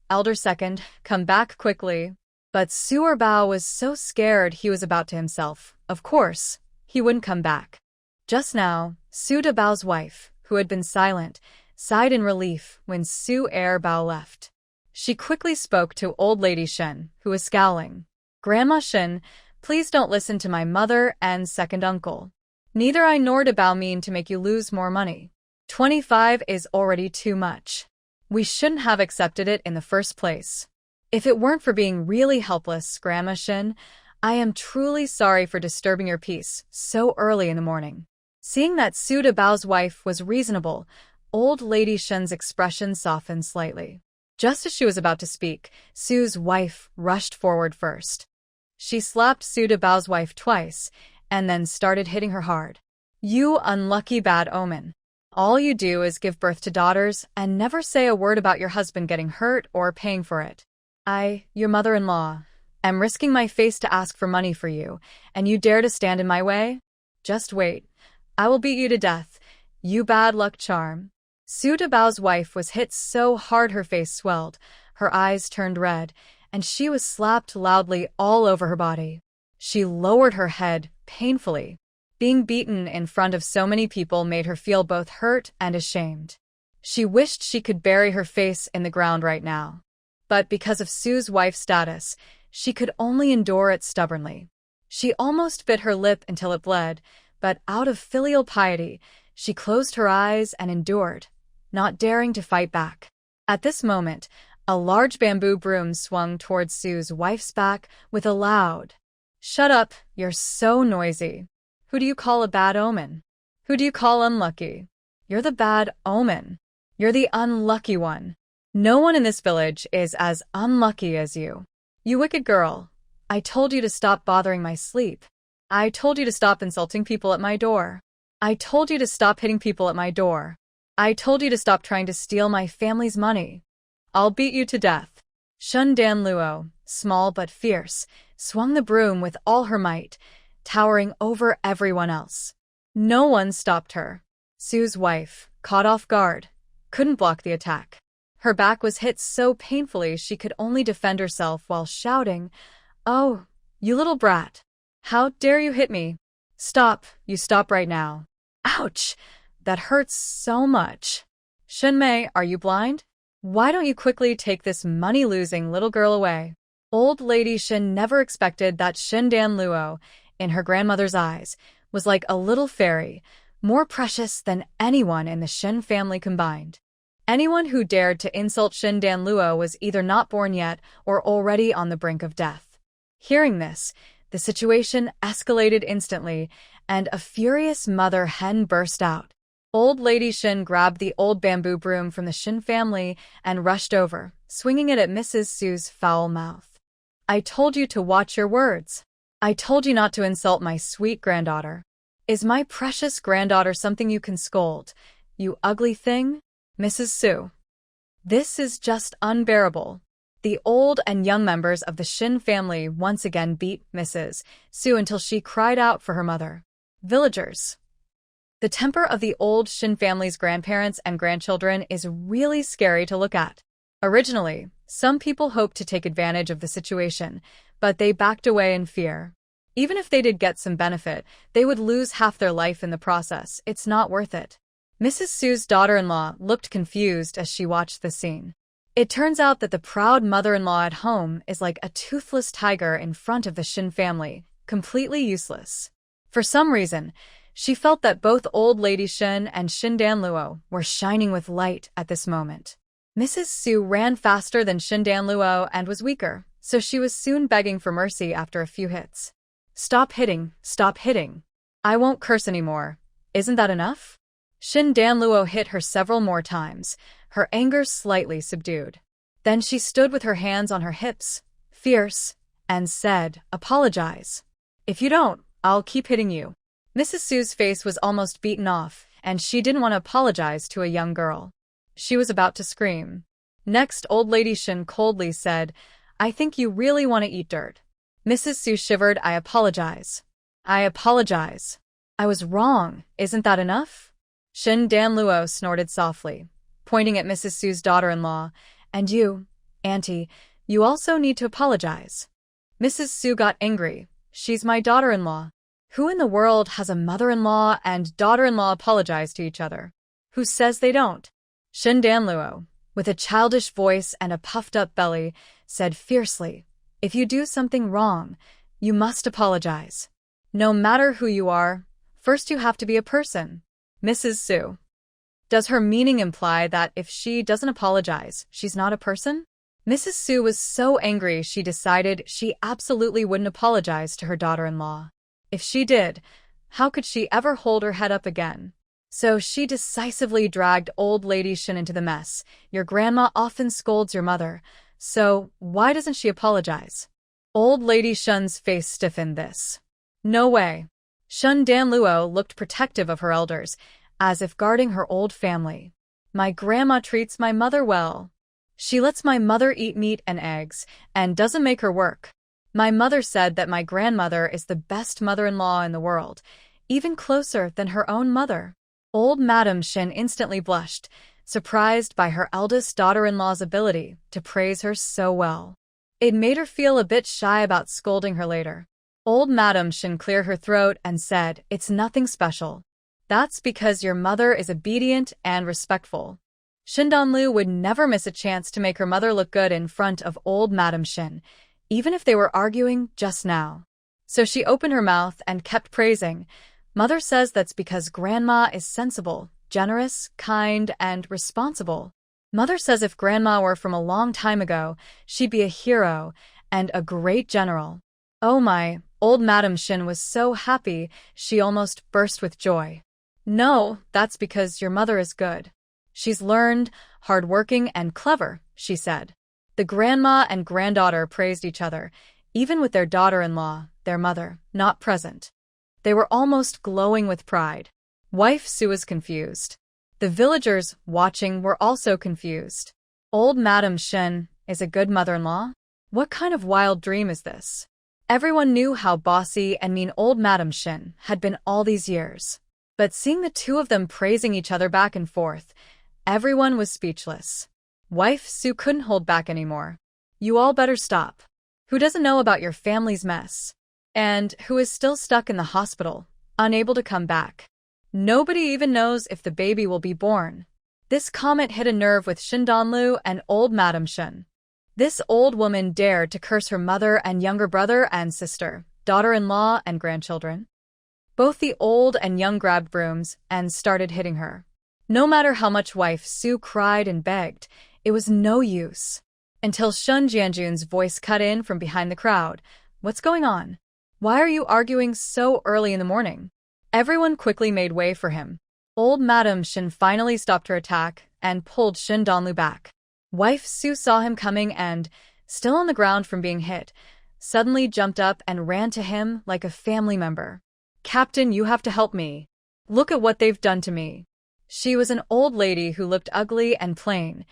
come back quickly. But Su Erbao was so scared he was about to himself. Of course, he wouldn't come back. Just now, Su Debao's wife, who had been silent, sighed in relief when Su Erbao left. She quickly spoke to old lady Shen, who was scowling. Grandma Shen, please don't listen to my mother and second uncle. Neither I nor Debao mean to make you lose more money. 25 is already too much. We shouldn't have accepted it in the first place. If it weren't for being really helpless, Grandma Shen, I am truly sorry for disturbing your peace so early in the morning. Seeing that Su Debao's wife was reasonable, old lady Shen's expression softened slightly. Just as she was about to speak, Su's wife rushed forward first. She slapped Su Debao's wife twice, and then started hitting her hard. You unlucky bad omen. All you do is give birth to daughters and never say a word about your husband getting hurt or paying for it. I, your mother-in-law, am risking my face to ask for money for you, and you dare to stand in my way? Just wait. I will beat you to death, you bad luck charm. Su Debao's wife was hit so hard her face swelled, her eyes turned red, and she was slapped loudly all over her body. She lowered her head painfully. Being beaten in front of so many people made her feel both hurt and ashamed. She wished she could bury her face in the ground right now. But because of Su's wife's status, she could only endure it stubbornly. She almost bit her lip until it bled, but out of filial piety, she closed her eyes and endured, not daring to fight back. At this moment, a large bamboo broom swung towards Su's wife's back with a loud, "Shut up, you're so noisy. Who do you call a bad omen? Who do you call unlucky? You're the bad omen. You're the unlucky one. No one in this village is as unlucky as you. You wicked girl. I told you to stop bothering my sleep. I told you to stop insulting people at my door. I told you to stop hitting people at my door. I told you to stop trying to steal my family's money. I'll beat you to death." Shun Dan Luo, small but fierce, swung the broom with all her might, towering over everyone else. No one stopped her. Su's wife, caught off guard, couldn't block the attack. Her back was hit so painfully she could only defend herself while shouting, "Oh, you little brat. How dare you hit me? Stop, you stop right now. Ouch, that hurts so much. Shenmei, are you blind? Why don't you quickly take this money-losing little girl away?" Old lady Shen never expected that Shen Dan Luo, in her grandmother's eyes, was like a little fairy, more precious than anyone in the Shen family combined. Anyone who dared to insult Shen Dan Luo was either not born yet or already on the brink of death. Hearing this, the situation escalated instantly, and a furious mother hen burst out. Old Lady Shin grabbed the old bamboo broom from the Shin family and rushed over, swinging it at Mrs. Su's foul mouth. "I told you to watch your words. I told you not to insult my sweet granddaughter. Is my precious granddaughter something you can scold, you ugly thing? Mrs. Su. This is just unbearable." The old and young members of the Shin family once again beat Mrs. Su until she cried out for her mother. Villagers. The temper of the old Shin family's grandparents and grandchildren is really scary to look at. Originally, some people hoped to take advantage of the situation, but they backed away in fear. Even if they did get some benefit, they would lose half their life in the process. It's not worth it. Mrs. Su's daughter-in-law looked confused as she watched the scene. It turns out that the proud mother-in-law at home is like a toothless tiger in front of the Shin family, completely useless. For some reason, she felt that both Old Lady Shin and Shin Danluo were shining with light at this moment. Mrs. Su ran faster than Shin Danluo and was weaker, so she was soon begging for mercy after a few hits. "Stop hitting, stop hitting. I won't curse anymore. Isn't that enough?" Shin Danluo hit her several more times, her anger slightly subdued. Then she stood with her hands on her hips, fierce, and said, "Apologize. If you don't, I'll keep hitting you." Mrs. Su's face was almost beaten off, and she didn't want to apologize to a young girl. She was about to scream. Next, Old Lady Shin coldly said, "I think you really want to eat dirt." Mrs. Su shivered. "I apologize. I apologize. I was wrong. Isn't that enough?" Shin Danluo snorted softly, pointing at Mrs. Su's daughter-in-law. "And you, Auntie, you also need to apologize." Mrs. Su got angry. "She's my daughter-in-law. Who in the world has a mother-in-law and daughter-in-law apologize to each other? Who says they don't?" Shin Danluo, with a childish voice and a puffed-up belly, said fiercely, "If you do something wrong, you must apologize. No matter who you are, first you have to be a person." Mrs. Su. Does her meaning imply that if she doesn't apologize, she's not a person? Mrs. Su was so angry she decided she absolutely wouldn't apologize to her daughter-in-law. If she did, how could she ever hold her head up again? So she decisively dragged Old Lady Shin into the mess. "Your grandma often scolds your mother, so why doesn't she apologize?" Old Lady Shin's face stiffened. "This. No way." Shin Danluo looked protective of her elders, as if guarding her old family. "My grandma treats my mother well. She lets my mother eat meat and eggs, and doesn't make her work. My mother said that my grandmother is the best mother-in-law in the world, even closer than her own mother." Old Madam Shin instantly blushed, surprised by her eldest daughter-in-law's ability to praise her so well. It made her feel a bit shy about scolding her later. Old Madam Shin cleared her throat and said, "It's nothing special. That's because your mother is obedient and respectful." Shin Danlu would never miss a chance to make her mother look good in front of Old Madam Shin, even if they were arguing just now. So she opened her mouth and kept praising. "Mother says that's because Grandma is sensible, generous, kind, and responsible. Mother says if Grandma were from a long time ago, she'd be a hero and a great general." Oh my, Old Madam Shin was so happy she almost burst with joy. "No, that's because your mother is good. She's learned, hardworking, and clever," she said. The grandma and granddaughter praised each other, even with their daughter-in-law, their mother, not present. They were almost glowing with pride. Wife Su was confused. The villagers watching were also confused. Old Madam Shin is a good mother-in-law? What kind of wild dream is this? Everyone knew how bossy and mean Old Madam Shin had been all these years. But seeing the two of them praising each other back and forth, everyone was speechless. Wife Su couldn't hold back anymore. "You all better stop. Who doesn't know about your family's mess? And who is still stuck in the hospital, unable to come back? Nobody even knows if the baby will be born." This comment hit a nerve with Shin Danlu and Old Madam Shin. This old woman dared to curse her mother and younger brother and sister, daughter-in-law and grandchildren. Both the old and young grabbed brooms and started hitting her. No matter how much Wife Su cried and begged, it was no use. Until Shun Jianjun's voice cut in from behind the crowd. what's going on? Why are you arguing so early in the morning? Everyone quickly made way for him. Old Madame Shin finally stopped her attack and pulled Shin Donlu back. Wife Su saw him coming and, still on the ground from being hit, suddenly jumped up and ran to him like a family member. Captain, you have to help me. Look at what they've done to me. She was an old lady who looked ugly and plain,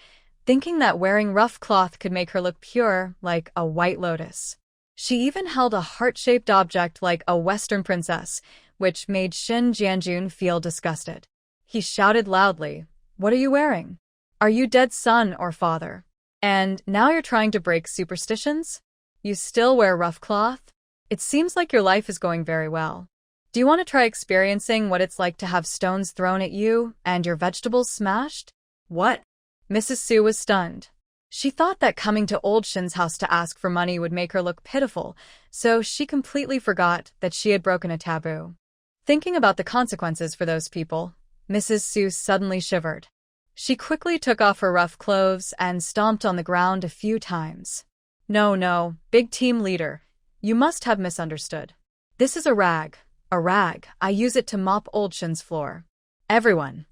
thinking that wearing rough cloth could make her look pure like a white lotus. She even held a heart-shaped object like a Western princess, which made Shin Jianjun feel disgusted. He shouted loudly, "What are you wearing? Are you dead son or father? And now you're trying to break superstitions? You still wear rough cloth? It seems like your life is going very well. Do you want to try experiencing what it's like to have stones thrown at you and your vegetables smashed?" What? Mrs. Su was stunned. She thought that coming to old Shin's house to ask for money would make her look pitiful, so she completely forgot that she had broken a taboo. Thinking about the consequences for those people, Mrs. Su suddenly shivered. She quickly took off her rough clothes and stomped on the ground a few times. No, big team leader. You must have misunderstood. This is a rag. A rag. I use it to mop old Shin's floor. Everyone.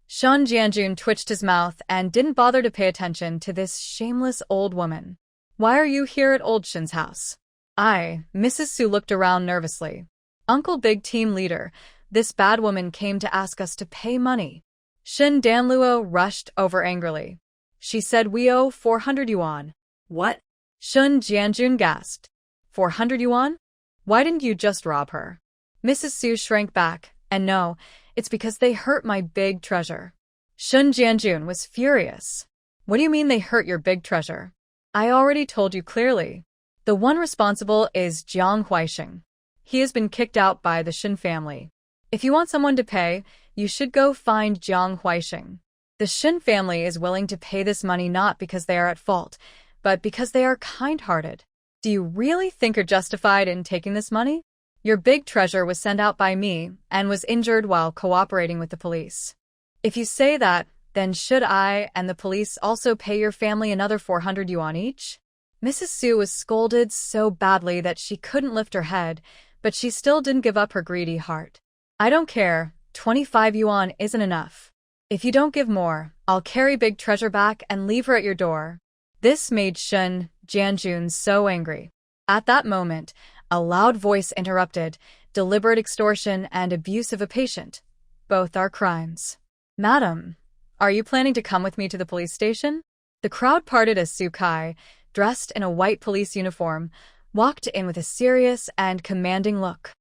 Shin Jianjun twitched his mouth and didn't bother to pay attention to this shameless old woman. Why are you here at old Shin's house? Mrs. Su looked around nervously. Uncle Big Team Leader, this bad woman came to ask us to pay money. Shin Danluo rushed over angrily. She said we owe 400 yuan. What? Shin Jianjun gasped. 400 yuan? Why didn't you just rob her? Mrs. Su shrank back, and no, it's because they hurt my big treasure. Shin Jianjun was furious. What do you mean they hurt your big treasure? I already told you clearly. The one responsible is Jiang Huaixing. He has been kicked out by the Shin family. If you want someone to pay, you should go find Jiang Huaixing. The Shin family is willing to pay this money not because they are at fault, but because they are kind-hearted. Do you really think you're justified in taking this money? Your big treasure was sent out by me and was injured while cooperating with the police. If you say that, then should I and the police also pay your family another 400 yuan each? Mrs. Su was scolded so badly that she couldn't lift her head, but she still didn't give up her greedy heart. I don't care, 25 yuan isn't enough. If you don't give more, I'll carry big treasure back and leave her at your door. This made Shin Jianjun so angry. At that moment, a loud voice interrupted, deliberate extortion and abuse of a patient. Both are crimes. Madam, are you planning to come with me to the police station? The crowd parted as Su Kai, dressed in a white police uniform, walked in with a serious and commanding look.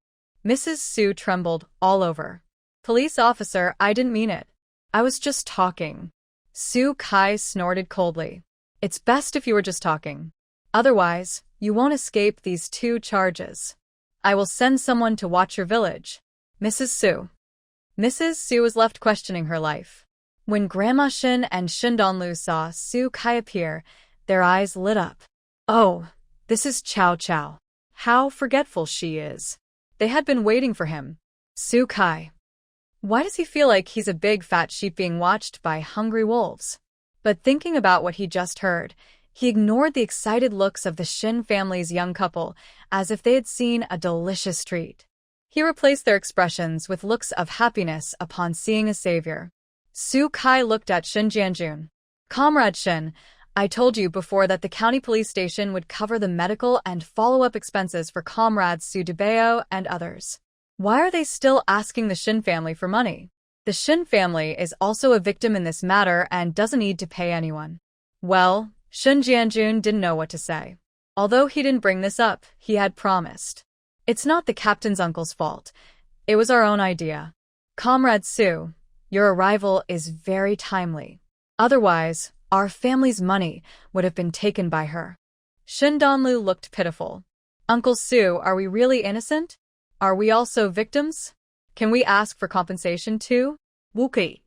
Mrs. Su trembled all over. Police officer, I didn't mean it. I was just talking. Su Kai snorted coldly. It's best if you were just talking. Otherwise, you won't escape these 2 charges. I will send someone to watch your village. Mrs. Su. Mrs. Su was left questioning her life. When Grandma Shin and Shin Donlu saw Su Kai appear, their eyes lit up. Oh, this is Chow Chow. How forgetful she is. They had been waiting for him. Su Kai. Why does he feel like he's a big fat sheep being watched by hungry wolves? But thinking about what he just heard, he ignored the excited looks of the Shin family's young couple as if they had seen a delicious treat. He replaced their expressions with looks of happiness upon seeing a savior. Su Kai looked at Shin Jianjun. Comrade Shin, I told you before that the county police station would cover the medical and follow-up expenses for comrades Su Debao and others. Why are they still asking the Shin family for money? The Shin family is also a victim in this matter and doesn't need to pay anyone. Well, Shin Jianjun didn't know what to say. Although he didn't bring this up, he had promised. It's not the captain's uncle's fault. It was our own idea. Comrade Su, your arrival is very timely. Otherwise, our family's money would have been taken by her. Shin Donlu looked pitiful. Uncle Su, are we really innocent? Are we also victims? Can we ask for compensation too? Wookie.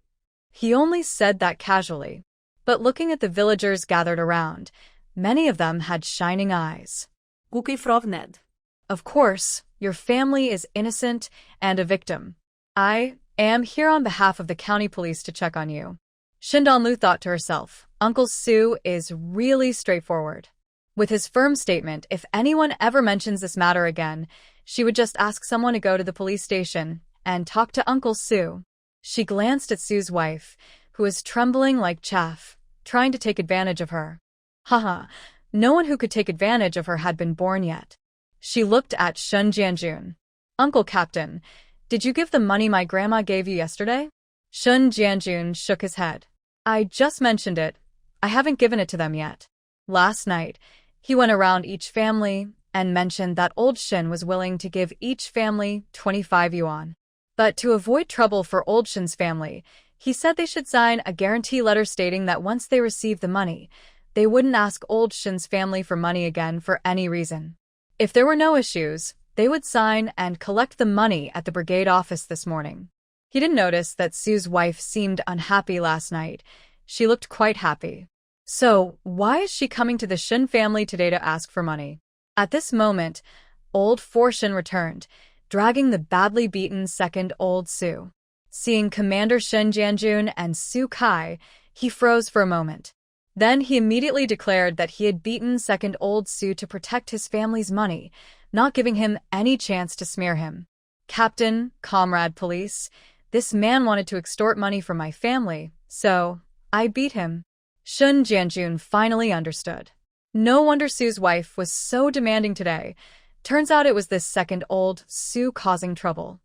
He only said that casually. But looking at the villagers gathered around, many of them had shining eyes. Wookie Frovned. Of course, your family is innocent and a victim. I am here on behalf of the county police to check on you. Shin Donlu thought to herself, Uncle Su is really straightforward. With his firm statement, if anyone ever mentions this matter again, she would just ask someone to go to the police station and talk to Uncle Sue. She glanced at Sue's wife, who was trembling like chaff, trying to take advantage of her. Haha, no one who could take advantage of her had been born yet. She looked at Shun Jianjun. Uncle Captain, did you give the money my grandma gave you yesterday? Shun Jianjun shook his head. I just mentioned it. I haven't given it to them yet. Last night, he went around each family and mentioned that old Shin was willing to give each family 25 yuan. But to avoid trouble for old Shin's family, he said they should sign a guarantee letter stating that once they receive the money, they wouldn't ask old Shin's family for money again for any reason. If there were no issues, they would sign and collect the money at the brigade office this morning. He didn't notice that Sue's wife seemed unhappy last night. She looked quite happy. So, why is she coming to the Shin family today to ask for money? At this moment, old Forshin returned, dragging the badly beaten second old Sue. Seeing Commander Shin Jianjun and Su Kai, he froze for a moment. Then he immediately declared that he had beaten second old Sue to protect his family's money, not giving him any chance to smear him. Captain, comrade police, this man wanted to extort money from my family, so I beat him. Shun Jianjun finally understood. No wonder Sue's wife was so demanding today. Turns out it was this second old Sue causing trouble.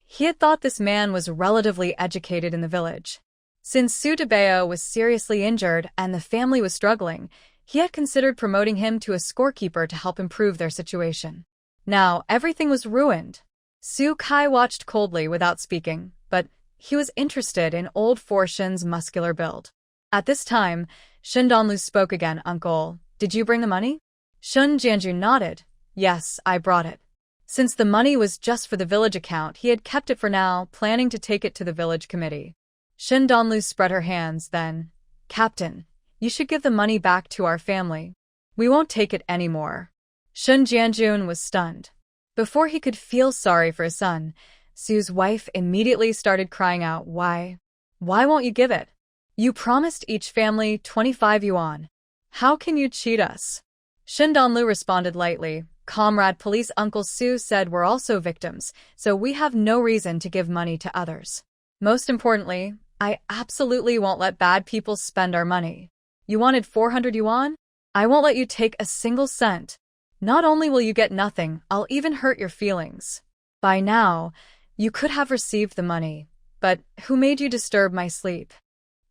He had thought this man was relatively educated in the village. Since Su Debeo was seriously injured and the family was struggling, he had considered promoting him to a scorekeeper to help improve their situation. Now, everything was ruined. Su Kai watched coldly without speaking, but he was interested in old Forshin's muscular build. At this time, Shun Donlu spoke again. Uncle, did you bring the money? Shun Jianjun nodded. Yes, I brought it. Since the money was just for the village account, he had kept it for now, planning to take it to the village committee. Shun Donlu spread her hands, then, Captain, you should give the money back to our family. We won't take it anymore. Shun Jianjun was stunned. Before he could feel sorry for his son, Sue's wife immediately started crying out, Why? Why won't you give it? You promised each family 25 yuan. How can you cheat us? Shun Donlu responded lightly, Comrade police Uncle Su said we're also victims, so we have no reason to give money to others. Most importantly, I absolutely won't let bad people spend our money. You wanted 400 yuan? I won't let you take a single cent. Not only will you get nothing, I'll even hurt your feelings. By now, you could have received the money, but who made you disturb my sleep?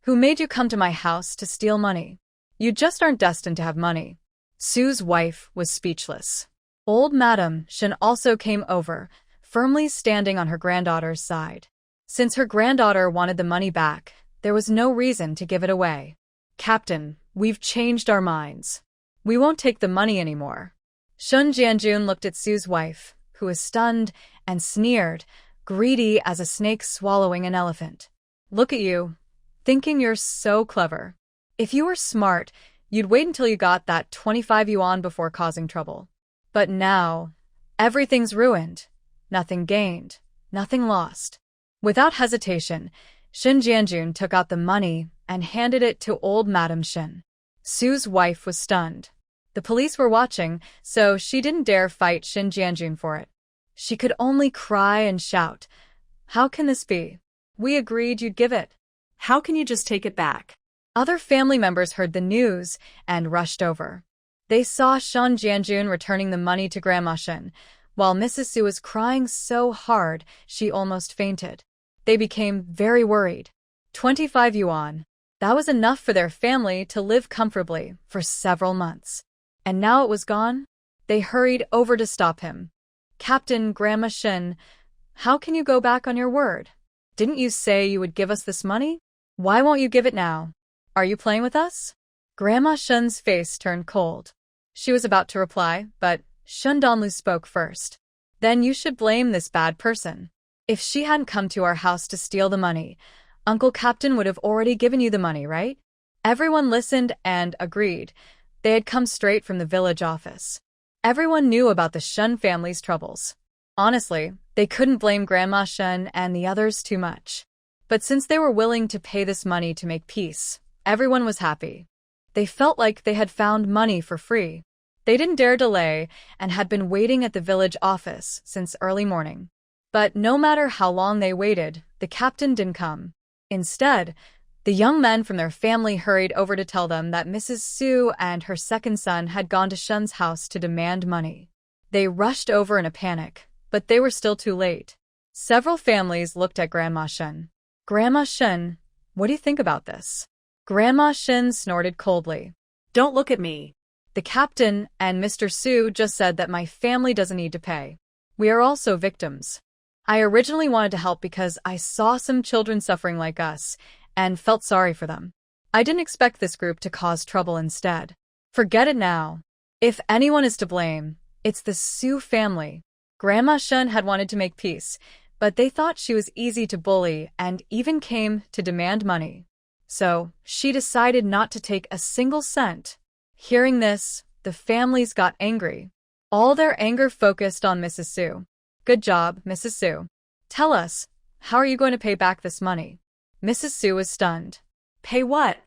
Who made you come to my house to steal money? You just aren't destined to have money. Sue's wife was speechless. Old Madam Shin also came over, firmly standing on her granddaughter's side. Since her granddaughter wanted the money back, there was no reason to give it away. Captain, we've changed our minds. We won't take the money anymore. Shun Jianjun looked at Sue's wife, who was stunned and sneered, greedy as a snake swallowing an elephant. Look at you, thinking you're so clever. If you were smart, you'd wait until you got that 25 yuan before causing trouble. But now, everything's ruined. Nothing gained, nothing lost. Without hesitation, Shin Jianjun took out the money and handed it to old Madam Shin. Sue's wife was stunned. The police were watching, so she didn't dare fight Shin Jianjun for it. She could only cry and shout, How can this be? We agreed you'd give it. How can you just take it back? Other family members heard the news and rushed over. They saw Shun Jianjun returning the money to Grandma Shin, while Mrs. Su was crying so hard she almost fainted. They became very worried. 25 yuan. That was enough for their family to live comfortably for several months. And now it was gone? They hurried over to stop him. Captain, Grandma Shin, how can you go back on your word? Didn't you say you would give us this money? Why won't you give it now? Are you playing with us? Grandma Shin's face turned cold. She was about to reply, but Shun Donlu spoke first. Then you should blame this bad person. If she hadn't come to our house to steal the money, Uncle Captain would have already given you the money, right? Everyone listened and agreed. They had come straight from the village office. Everyone knew about the Shun family's troubles. Honestly, they couldn't blame Grandma Shun and the others too much. But since they were willing to pay this money to make peace, everyone was happy. They felt like they had found money for free. They didn't dare delay and had been waiting at the village office since early morning. But no matter how long they waited, the captain didn't come. Instead, the young men from their family hurried over to tell them that Mrs. Su and her second son had gone to Shun's house to demand money. They rushed over in a panic, but they were still too late. Several families looked at Grandma Shun. Grandma Shun, what do you think about this? Grandma Shun snorted coldly. Don't look at me. The captain and Mr. Su just said that my family doesn't need to pay. We are also victims. I originally wanted to help because I saw some children suffering like us and felt sorry for them. I didn't expect this group to cause trouble instead. Forget it now. If anyone is to blame, it's the Su family. Grandma Shun had wanted to make peace, but they thought she was easy to bully and even came to demand money. So, she decided not to take a single cent. Hearing this, the families got angry. All their anger focused on Mrs. Su. Good job, Mrs. Su. Tell us, how are you going to pay back this money? Mrs. Su was stunned. Pay what?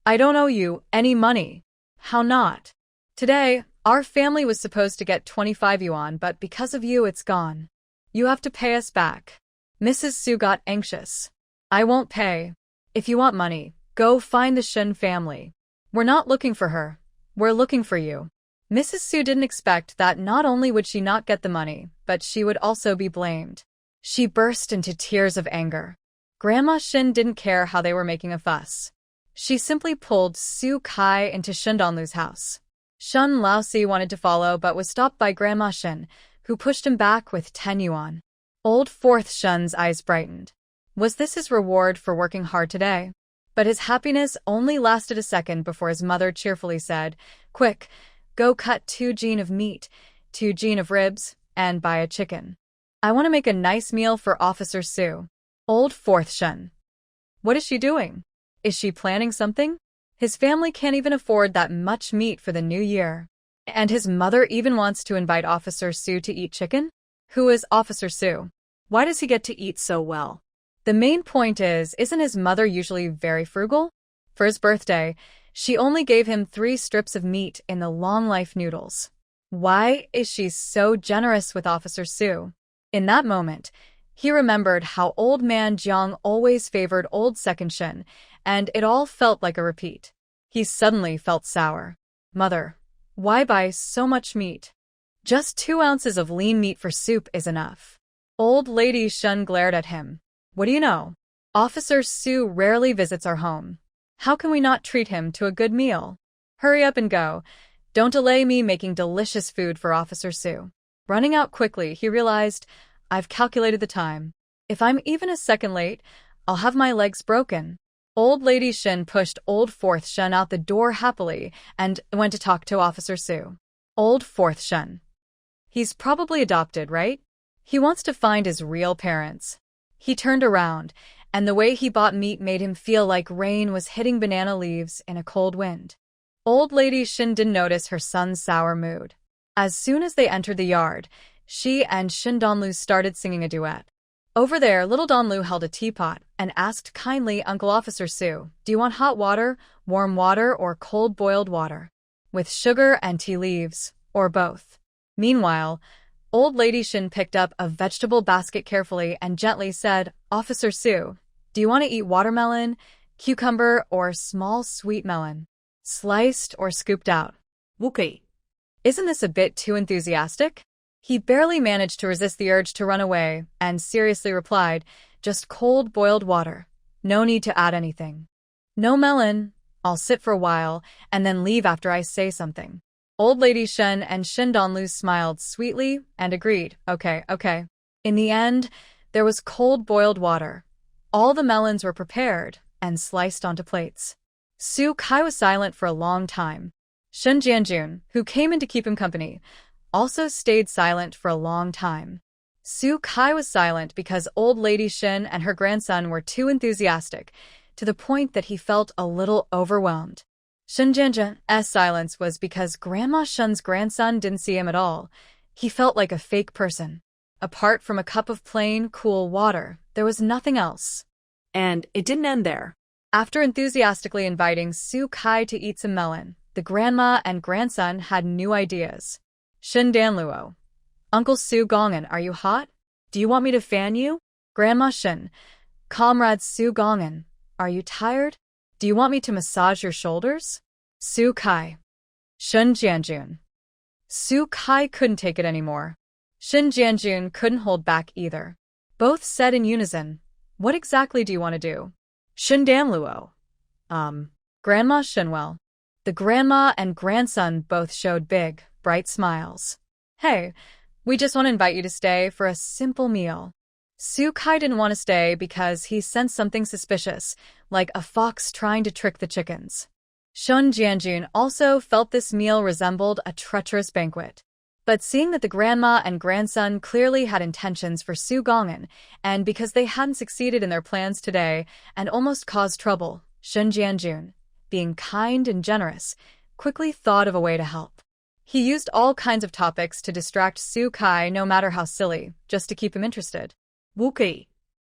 I don't owe you any money. How not? Today, our family was supposed to get 25 yuan, but because of you, it's gone. You have to pay us back. Mrs. Su got anxious. I won't pay. If you want money, go find the Shun family. We're not looking for her. We're looking for you. Mrs. Su didn't expect that not only would she not get the money, but she would also be blamed. She burst into tears of anger. Grandma Shin didn't care how they were making a fuss. She simply pulled Su Kai into Shun Donlu's house. Shun Laosi wanted to follow but was stopped by Grandma Shin, who pushed him back with 10 yuan. Old Fourth Shun's eyes brightened. Was this his reward for working hard today? But his happiness only lasted a second before his mother cheerfully said, Quick, go cut 2 jin of meat, 2 jin of ribs, and buy a chicken. I want to make a nice meal for Officer Su. Old Fourth Shun. What is she doing? Is she planning something? His family can't even afford that much meat for the new year. And his mother even wants to invite Officer Su to eat chicken? Who is Officer Su? Why does he get to eat so well? The main point is, isn't his mother usually very frugal? For his birthday, she only gave him 3 strips of meat in the long life noodles. Why is she so generous with Officer Su? In that moment, he remembered how old man Jiang always favored old Second Shin, and it all felt like a repeat. He suddenly felt sour. Mother, why buy so much meat? Just 2 ounces of lean meat for soup is enough. Old Lady Shun glared at him. What do you know? Officer Su rarely visits our home. How can we not treat him to a good meal? Hurry up and go. Don't delay me making delicious food for Officer Su. Running out quickly, he realized, I've calculated the time. If I'm even a second late, I'll have my legs broken. Old Lady Shin pushed Old Fourth Shun out the door happily and went to talk to Officer Su. Old Fourth Shun. He's probably adopted, right? He wants to find his real parents. He turned around, and the way he bought meat made him feel like rain was hitting banana leaves in a cold wind. Old Lady Shin didn't notice her son's sour mood. As soon as they entered the yard, she and Shin Donlu started singing a duet. Over there, little Donlu held a teapot and asked kindly Uncle Officer Su, do you want hot water, warm water, or cold boiled water? With sugar and tea leaves, or both? Meanwhile, Old Lady Shin picked up a vegetable basket carefully and gently said, Officer Su, do you want to eat watermelon, cucumber, or small sweet melon? Sliced or scooped out? Wookie. Isn't this a bit too enthusiastic? He barely managed to resist the urge to run away and seriously replied, just cold boiled water. No need to add anything. No melon. I'll sit for a while and then leave after I say something. Old Lady Shen and Shin Donlu smiled sweetly and agreed, okay. In the end, there was cold boiled water. All the melons were prepared and sliced onto plates. Su Kai was silent for a long time. Shen Jianjun, who came in to keep him company, also stayed silent for a long time. Su Kai was silent because Old Lady Shin and her grandson were too enthusiastic, to the point that he felt a little overwhelmed. Shen Jianjun's silence was because Grandma Shen's grandson didn't see him at all. He felt like a fake person. Apart from a cup of plain, cool water, there was nothing else. And it didn't end there. After enthusiastically inviting Su Kai to eat some melon, the the grandma and grandson had new ideas. Shin Danluo. Uncle Su Gongan, are you hot? Do you want me to fan you? Grandma Shin. Comrade Su Gongan, are you tired? Do you want me to massage your shoulders? Su Kai. Shin Jianjun. Su Kai couldn't take it anymore. Shin Jianjun couldn't hold back either. Both said in unison, what exactly do you want to do? Shin Danluo. Grandma Shinwell. The grandma and grandson both showed big, bright smiles. Hey, we just want to invite you to stay for a simple meal. Su Kai didn't want to stay because he sensed something suspicious, like a fox trying to trick the chickens. Shun Jianjun also felt this meal resembled a treacherous banquet. But seeing that the grandma and grandson clearly had intentions for Su Gongan, and because they hadn't succeeded in their plans today and almost caused trouble, Shun Jianjun, being kind and generous, quickly thought of a way to help. He used all kinds of topics to distract Su Kai, no matter how silly, just to keep him interested. Wookie.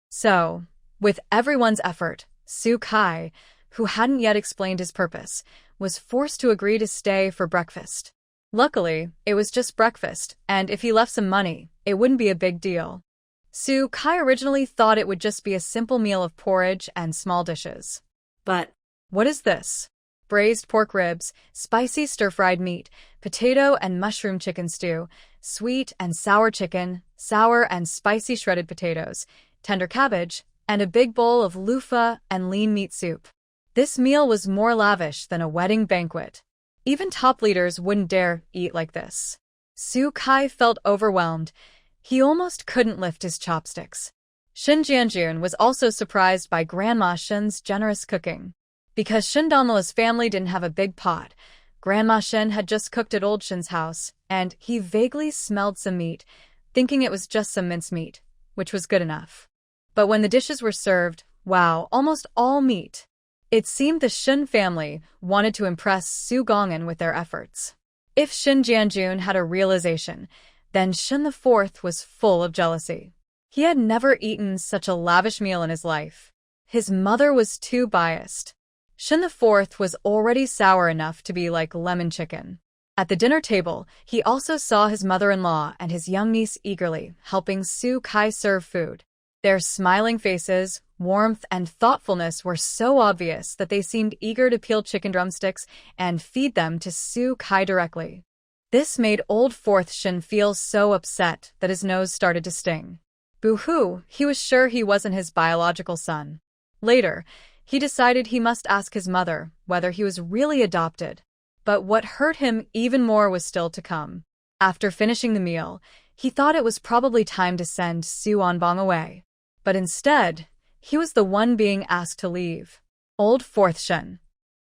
So, with everyone's effort, Su Kai, who hadn't yet explained his purpose, was forced to agree to stay for breakfast. Luckily, it was just breakfast, and if he left some money, it wouldn't be a big deal. Su Kai originally thought it would just be a simple meal of porridge and small dishes. But, what is this? Braised pork ribs, spicy stir-fried meat, potato and mushroom chicken stew, sweet and sour chicken, sour and spicy shredded potatoes, tender cabbage, and a big bowl of loofah and lean meat soup. This meal was more lavish than a wedding banquet. Even top leaders wouldn't dare eat like this. Su Kai felt overwhelmed. He almost couldn't lift his chopsticks. Shin Jianjun was also surprised by Grandma Shin's generous cooking. Because Shin Danluo's family didn't have a big pot, Grandma Shin had just cooked at Old Shin's house, and he vaguely smelled some meat, thinking it was just some mincemeat, which was good enough. But when the dishes were served, wow, almost all meat. It seemed the Shin family wanted to impress Su Gongan with their efforts. If Shin Jianjun had a realization, then Shin IV was full of jealousy. He had never eaten such a lavish meal in his life. His mother was too biased. Shin IV was already sour enough to be like lemon chicken. At the dinner table, he also saw his mother-in-law and his young niece eagerly helping Su Kai serve food. Their smiling faces, warmth, and thoughtfulness were so obvious that they seemed eager to peel chicken drumsticks and feed them to Su Kai directly. This made old Fourth Shin feel so upset that his nose started to sting. Boo-hoo, he was sure he wasn't his biological son. Later, he decided he must ask his mother whether he was really adopted. But what hurt him even more was still to come. After finishing the meal, he thought it was probably time to send Su Onbong away. But instead, he was the one being asked to leave. Old Fourth Shin.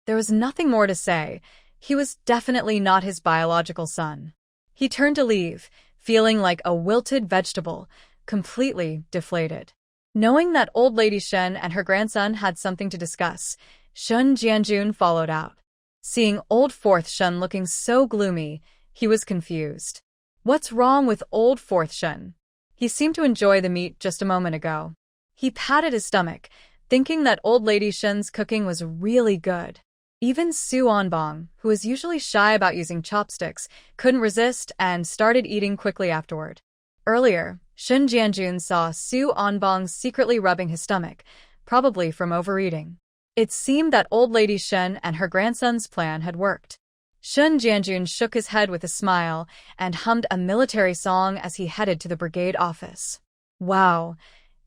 There was nothing more to say. He was definitely not his biological son. He turned to leave, feeling like a wilted vegetable, completely deflated. Knowing that old lady Shen and her grandson had something to discuss, Shun Jianjun followed out. Seeing old Fourth Shen looking so gloomy, he was confused. What's wrong with old Fourth Shen? He seemed to enjoy the meat just a moment ago. He patted his stomach, thinking that old lady Shen's cooking was really good. Even Su Onbong, who was usually shy about using chopsticks, couldn't resist and started eating quickly afterward. Earlier, Shin Jianjun saw Su Onbong secretly rubbing his stomach, probably from overeating. It seemed that old lady Shen and her grandson's plan had worked. Shin Jianjun shook his head with a smile and hummed a military song as he headed to the brigade office. Wow,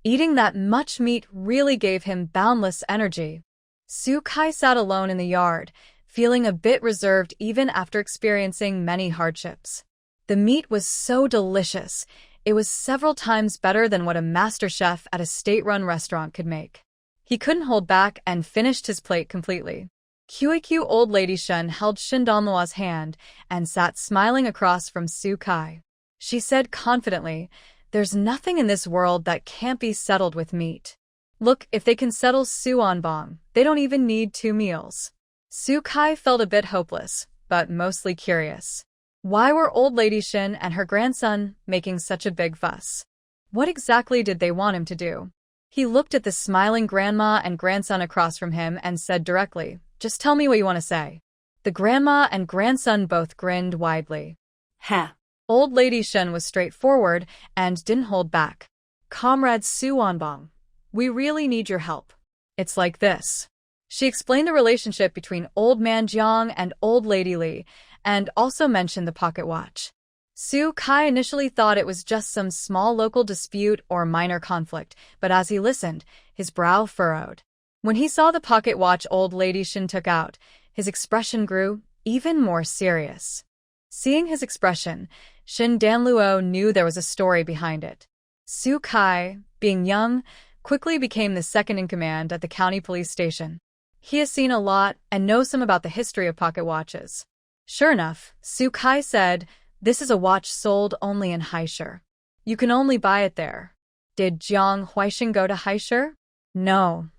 eating that much meat really gave him boundless energy. Su Kai sat alone in the yard, feeling a bit reserved even after experiencing many hardships. The meat was so delicious. It was several times better than what a master chef at a state-run restaurant could make. He couldn't hold back and finished his plate completely. QAQ old lady Shen held Shin Danluo's hand and sat smiling across from Su Kai. She said confidently, "There's nothing in this world that can't be settled with meat. Look, if they can settle Su Onbong, they don't even need 2 meals." Su Kai felt a bit hopeless, but mostly curious. Why were old lady Shin and her grandson making such a big fuss? What exactly did they want him to do? He looked at the smiling grandma and grandson across from him and said directly, "Just tell me what you want to say." The grandma and grandson both grinned widely. Ha! Old Lady Shen was straightforward and didn't hold back. Comrade Su Wanbong, we really need your help. It's like this. She explained the relationship between Old Man Jiang and Old Lady Li, and also mentioned the pocket watch. Su Kai initially thought it was just some small local dispute or minor conflict, but as he listened, his brow furrowed. When he saw the pocket watch Old Lady Shen took out, his expression grew even more serious. Seeing his expression, Shen Danluo knew there was a story behind it. Su Kai, being young, quickly became the second in command at the county police station. He has seen a lot and knows some about the history of pocket watches. Sure enough, Su Kai said, "This is a watch sold only in Haisher. You can only buy it there." Did Jiang Huaixing go to Haisher? No.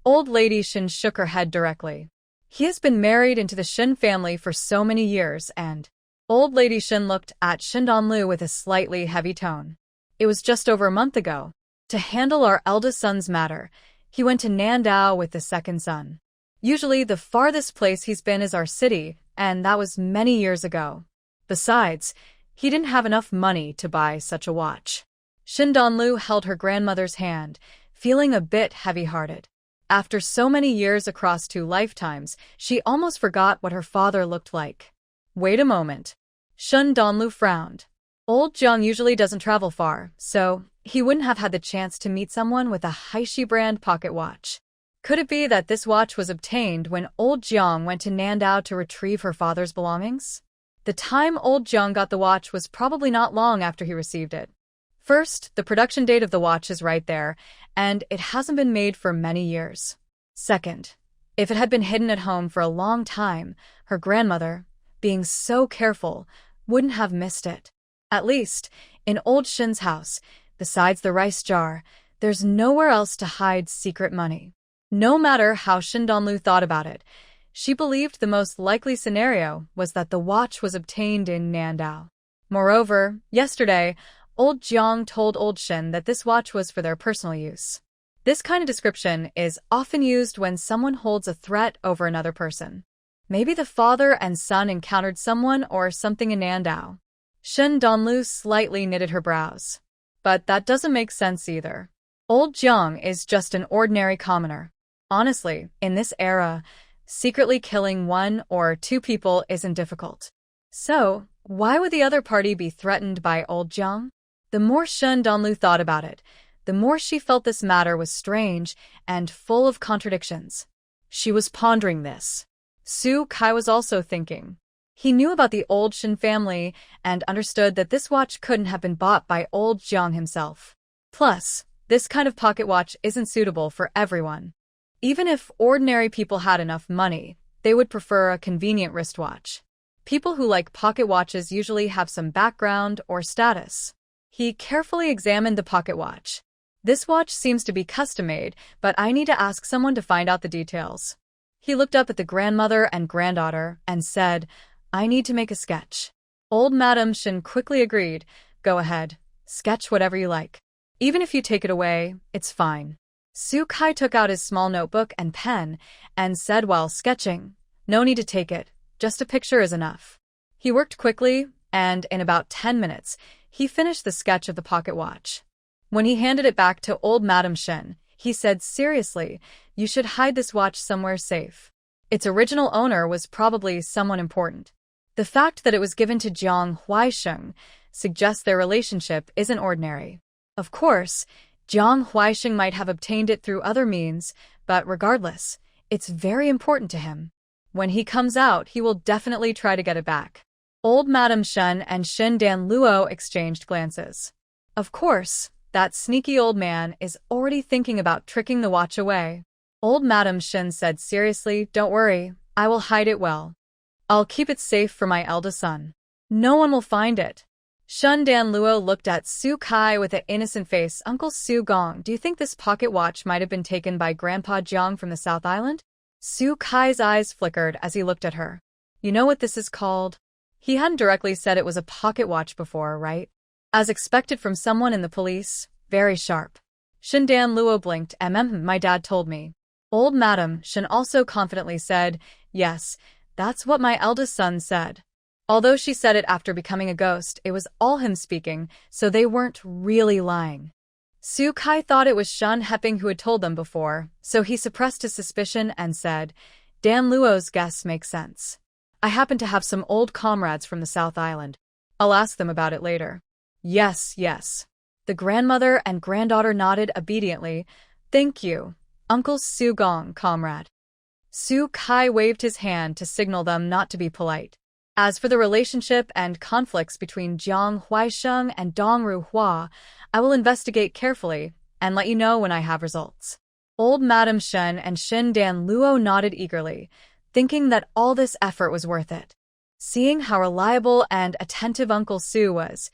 Old Lady Shen shook her head directly. He has been married into the Shen family for so many years and… Old Lady Shen looked at Shen Danlu with a slightly heavy tone. It was just over a month ago. To handle our eldest son's matter, he went to Nandao with the second son. Usually the farthest place he's been is our city, and that was many years ago. Besides, he didn't have enough money to buy such a watch. Shen Danlu held her grandmother's hand, feeling a bit heavy-hearted. After so many years across 2 lifetimes, she almost forgot what her father looked like. Wait a moment. Shen Danlu frowned. Old Jiang usually doesn't travel far, so he wouldn't have had the chance to meet someone with a Haishi brand pocket watch. Could it be that this watch was obtained when old Jiang went to Nandao to retrieve her father's belongings? The time old Jiang got the watch was probably not long after he received it. First, the production date of the watch is right there, and it hasn't been made for many years. Second, if it had been hidden at home for a long time, her grandmother, being so careful, wouldn't have missed it. At least, in old Shen's house, besides the rice jar, there's nowhere else to hide secret money. No matter how Shen Danlu thought about it, she believed the most likely scenario was that the watch was obtained in Nandao. Moreover, yesterday, old Jiang told old Shen that this watch was for their personal use. This kind of description is often used when someone holds a threat over another person. Maybe the father and son encountered someone or something in Nandao. Shen Danlu slightly knitted her brows. But that doesn't make sense either. Old Jiang is just an ordinary commoner. Honestly, in this era, secretly killing 1 or 2 people isn't difficult. So, why would the other party be threatened by old Jiang? The more Shen Danlu thought about it, the more she felt this matter was strange and full of contradictions. She was pondering this. Su Kai was also thinking. He knew about the old Shen family and understood that this watch couldn't have been bought by old Jiang himself. Plus, this kind of pocket watch isn't suitable for everyone. Even if ordinary people had enough money, they would prefer a convenient wristwatch. People who like pocket watches usually have some background or status. He carefully examined the pocket watch. This watch seems to be custom-made, but I need to ask someone to find out the details. He looked up at the grandmother and granddaughter and said, "I need to make a sketch." Old Madam Shen quickly agreed. "Go ahead. Sketch whatever you like. Even if you take it away, it's fine." Su Kai took out his small notebook and pen and said while sketching, "No need to take it. Just a picture is enough." He worked quickly, and in about 10 minutes, he finished the sketch of the pocket watch. When he handed it back to old Madam Shen, he said seriously, "You should hide this watch somewhere safe." Its original owner was probably someone important. The fact that it was given to Jiang Huaixing suggests their relationship isn't ordinary. Of course, Jiang Huaixing might have obtained it through other means, but regardless, it's very important to him. When he comes out, he will definitely try to get it back. Old Madam Shen and Shen Danluo exchanged glances. Of course, that sneaky old man is already thinking about tricking the watch away. Old Madam Shen said seriously, "Don't worry, I will hide it well. I'll keep it safe for my eldest son. No one will find it." Shen Danluo looked at Su Kai with an innocent face. "Uncle Su Gong, do you think this pocket watch might have been taken by Grandpa Jiang from the South Island?" Su Kai's eyes flickered as he looked at her. "You know what this is called?" He hadn't directly said it was a pocket watch before, right? As expected from someone in the police, very sharp. Shen Danluo blinked. My dad told me." Old Madam Shen also confidently said, "Yes, That's what my eldest son said. Although she said it after becoming a ghost, it was all him speaking, so they weren't really lying. Su Kai thought it was Shun Heping who had told them before, so he suppressed his suspicion and said, Dan Luo's guess makes sense. I happen to have some old comrades from the South Island. I'll ask them about it later. Yes, yes. The grandmother and granddaughter nodded obediently. Thank you, Uncle Su Gong, comrade. Su Kai waved his hand to signal them not to be polite. As for the relationship and conflicts between Jiang Huaisheng and Dongru Hua, I will investigate carefully and let you know when I have results. Old Madam Shen and Shin Dan Luo nodded eagerly, thinking that all this effort was worth it. Seeing how reliable and attentive Uncle Su was,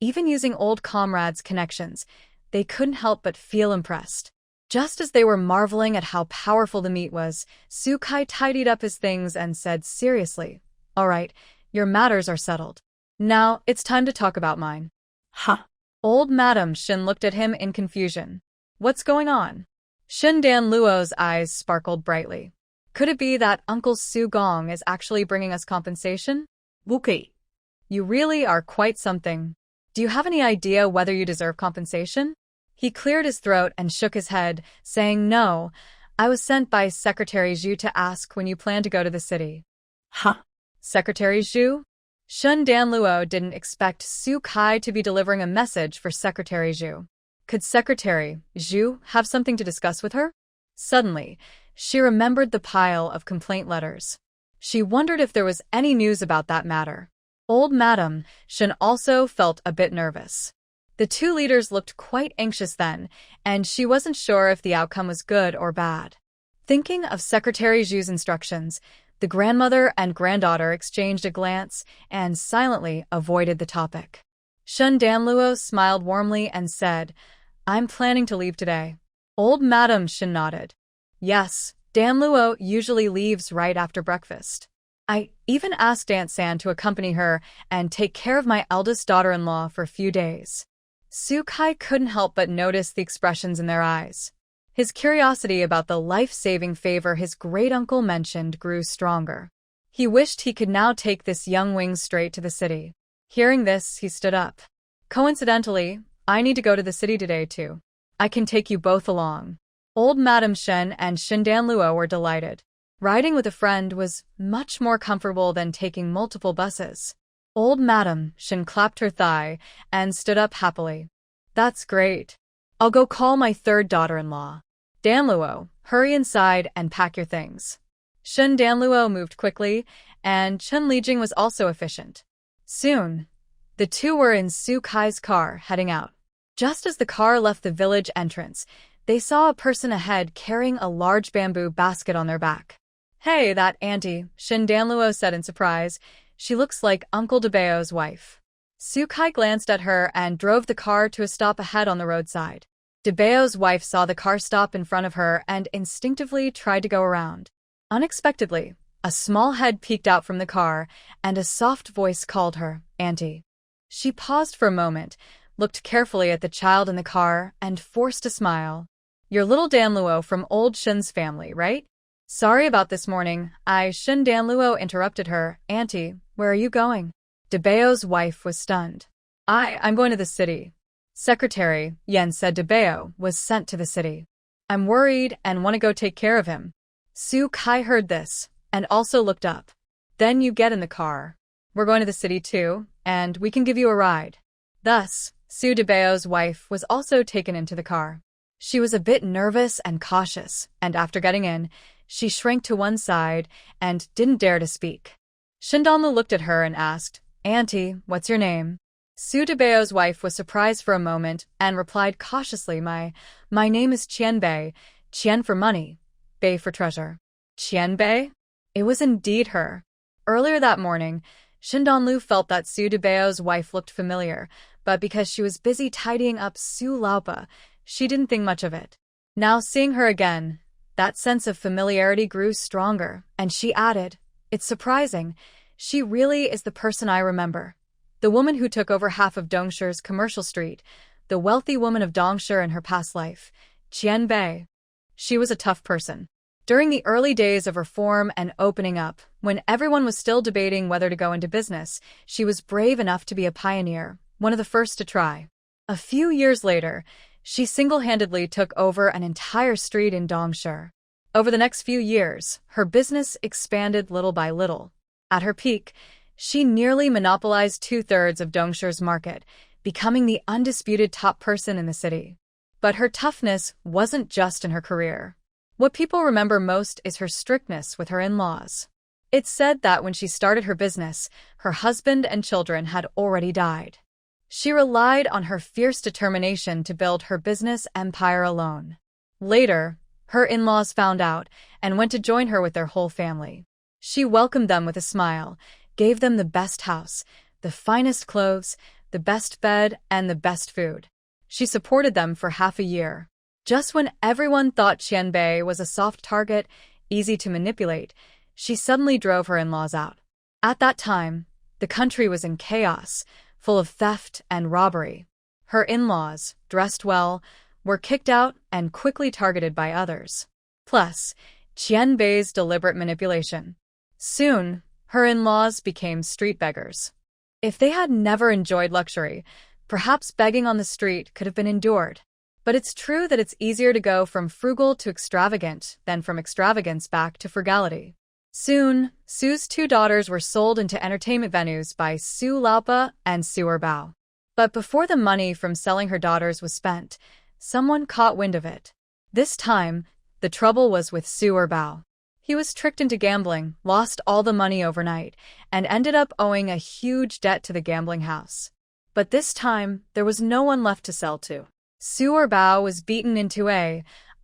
even using old comrades' connections, they couldn't help but feel impressed. Just as they were marveling at how powerful the meat was, Su Kai tidied up his things and said seriously, All right, your matters are settled. Now, it's time to talk about mine. Huh? Old Madam Shin looked at him in confusion. What's going on? Shin Dan Luo's eyes sparkled brightly. Could it be that Uncle Su Gong is actually bringing us compensation? Okay. You really are quite something. Do you have any idea whether you deserve compensation? He cleared his throat and shook his head, saying, No, I was sent by Secretary Zhu to ask when you plan to go to the city. Huh? Secretary Zhu? Shun Dan Luo didn't expect Su Kai to be delivering a message for Secretary Zhu. Could Secretary Zhu have something to discuss with her? Suddenly, she remembered the pile of complaint letters. She wondered if there was any news about that matter. Old Madam Shen also felt a bit nervous. The two leaders looked quite anxious then, and she wasn't sure if the outcome was good or bad. Thinking of Secretary Zhu's instructions, the grandmother and granddaughter exchanged a glance and silently avoided the topic. Shun Dan Luo smiled warmly and said, I'm planning to leave today. Old Madam Shen nodded. Yes, Dan Luo usually leaves right after breakfast. I even asked Aunt San to accompany her and take care of my eldest daughter-in-law for a few days. Su Kai couldn't help but notice the expressions in their eyes. His curiosity about the life-saving favor his great-uncle mentioned grew stronger. He wished he could now take this young wing straight to the city. Hearing this, he stood up. Coincidentally, I need to go to the city today too. I can take you both along. Old Madam Shen and Shindan Luo were delighted. Riding with a friend was much more comfortable than taking multiple buses. Old Madam Shen clapped her thigh and stood up happily. That's great. I'll go call my third daughter-in-law. Dan Luo, hurry inside and pack your things. Shen Dan Luo moved quickly, and Chen Lijing was also efficient. Soon, the two were in Su Kai's car heading out. Just as the car left the village entrance, they saw a person ahead carrying a large bamboo basket on their back. Hey, that auntie, Shin Dan Luo said in surprise. She looks like Uncle Debao's wife. Su Kai glanced at her and drove the car to a stop ahead on the roadside. Debao's wife saw the car stop in front of her and instinctively tried to go around. Unexpectedly, a small head peeked out from the car, and a soft voice called her, Auntie. She paused for a moment, looked carefully at the child in the car, and forced a smile. You're little Dan Luo from old Shin's family, right? Sorry about this morning. Shin Dan Luo interrupted her. Auntie, where are you going? Debao's wife was stunned. I'm going to the city. Secretary Yen said Debao was sent to the city. I'm worried and want to go take care of him. Su Kai heard this and also looked up. Then you get in the car. We're going to the city too, and we can give you a ride. Thus, Su Debao's wife was also taken into the car. She was a bit nervous and cautious, and after getting in, she shrank to one side and didn't dare to speak. Shindanlu looked at her and asked, Auntie, what's your name? Su Debao's wife was surprised for a moment and replied cautiously, My name is Qian Bei, Qian for money, Bei for treasure. Qian Bei? It was indeed her. Earlier that morning, Shindanlu felt that Su Debao's wife looked familiar, but because she was busy tidying up Su Laopa, she didn't think much of it. Now seeing her again, that sense of familiarity grew stronger, and she added, It's surprising. She really is the person I remember. The woman who took over half of Dongshi's commercial street, the wealthy woman of Dongshi in her past life, Qian Bei. She was a tough person. During the early days of reform and opening up, when everyone was still debating whether to go into business, she was brave enough to be a pioneer, one of the first to try. A few years later, she single-handedly took over an entire street in Dongshi. Over the next few years, her business expanded little by little. At her peak, she nearly monopolized two-thirds of Dongshi's market, becoming the undisputed top person in the city. But her toughness wasn't just in her career. What people remember most is her strictness with her in-laws. It's said that when she started her business, her husband and children had already died. She relied on her fierce determination to build her business empire alone. Later, her in-laws found out and went to join her with their whole family. She welcomed them with a smile, gave them the best house, the finest clothes, the best bed, and the best food. She supported them for half a year. Just when everyone thought Qianbei was a soft target, easy to manipulate, she suddenly drove her in-laws out. At that time, the country was in chaos, full of theft and robbery. Her in-laws, dressed well, were kicked out and quickly targeted by others. Plus, Qianbei's deliberate manipulation. Soon, her in-laws became street beggars. If they had never enjoyed luxury, perhaps begging on the street could have been endured. But it's true that it's easier to go from frugal to extravagant than from extravagance back to frugality. Soon, Su's two daughters were sold into entertainment venues by Su Laopa and Su Erbao. But before the money from selling her daughters was spent, someone caught wind of it. This time, the trouble was with Su Erbao. He was tricked into gambling, lost all the money overnight, and ended up owing a huge debt to the gambling house. But this time, there was no one left to sell to. Su Erbao was beaten into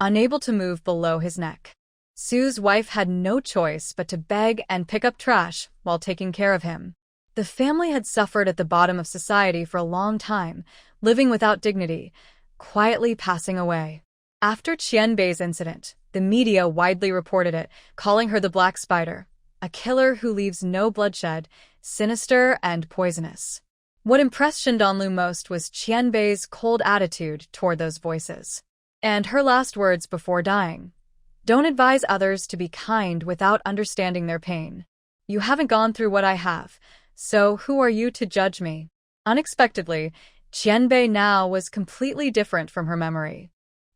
unable to move below his neck. Su's wife had no choice but to beg and pick up trash while taking care of him. The family had suffered at the bottom of society for a long time, living without dignity, quietly passing away. After Qianbei's incident, the media widely reported it, calling her the Black Spider, a killer who leaves no bloodshed, sinister and poisonous. What impressed Shindanlu most was Qianbei's cold attitude toward those voices. And her last words before dying: "Don't advise others to be kind without understanding their pain. You haven't gone through what I have, so who are you to judge me?" Unexpectedly, Qianbei now was completely different from her memory.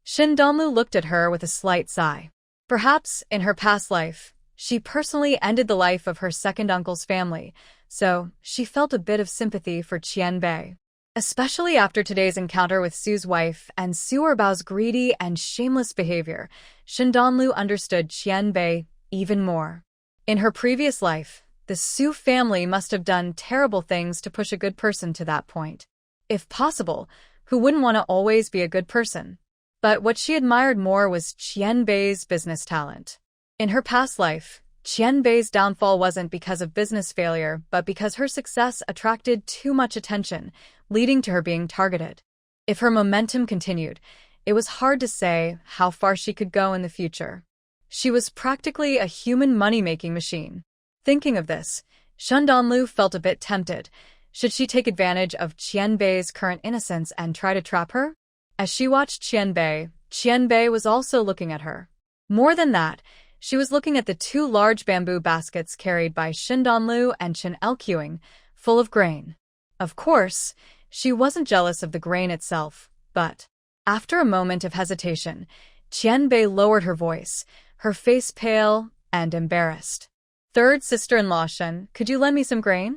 Shindanlu looked at her with a slight sigh. Perhaps, in her past life, she personally ended the life of her second uncle's family, so she felt a bit of sympathy for Qianbei. Especially after today's encounter with Su's wife and Su Erbao's greedy and shameless behavior, Shindanlu understood Qianbei even more. In her previous life, the Su family must have done terrible things to push a good person to that point. If possible, who wouldn't want to always be a good person? But what she admired more was Qianbei's business talent. In her past life, Qianbei's downfall wasn't because of business failure, but because her success attracted too much attention, leading to her being targeted. If her momentum continued, it was hard to say how far she could go in the future. She was practically a human money-making machine. Thinking of this, Shindanlu felt a bit tempted. Should she take advantage of Qianbei's current innocence and try to trap her? As she watched Qianbei was also looking at her. More than that, she was looking at the two large bamboo baskets carried by Shindanlu and Chen Elquing, full of grain. Of course, she wasn't jealous of the grain itself, but after a moment of hesitation, Qianbei lowered her voice, her face pale and embarrassed. "Third sister-in-law Shen, could you lend me some grain?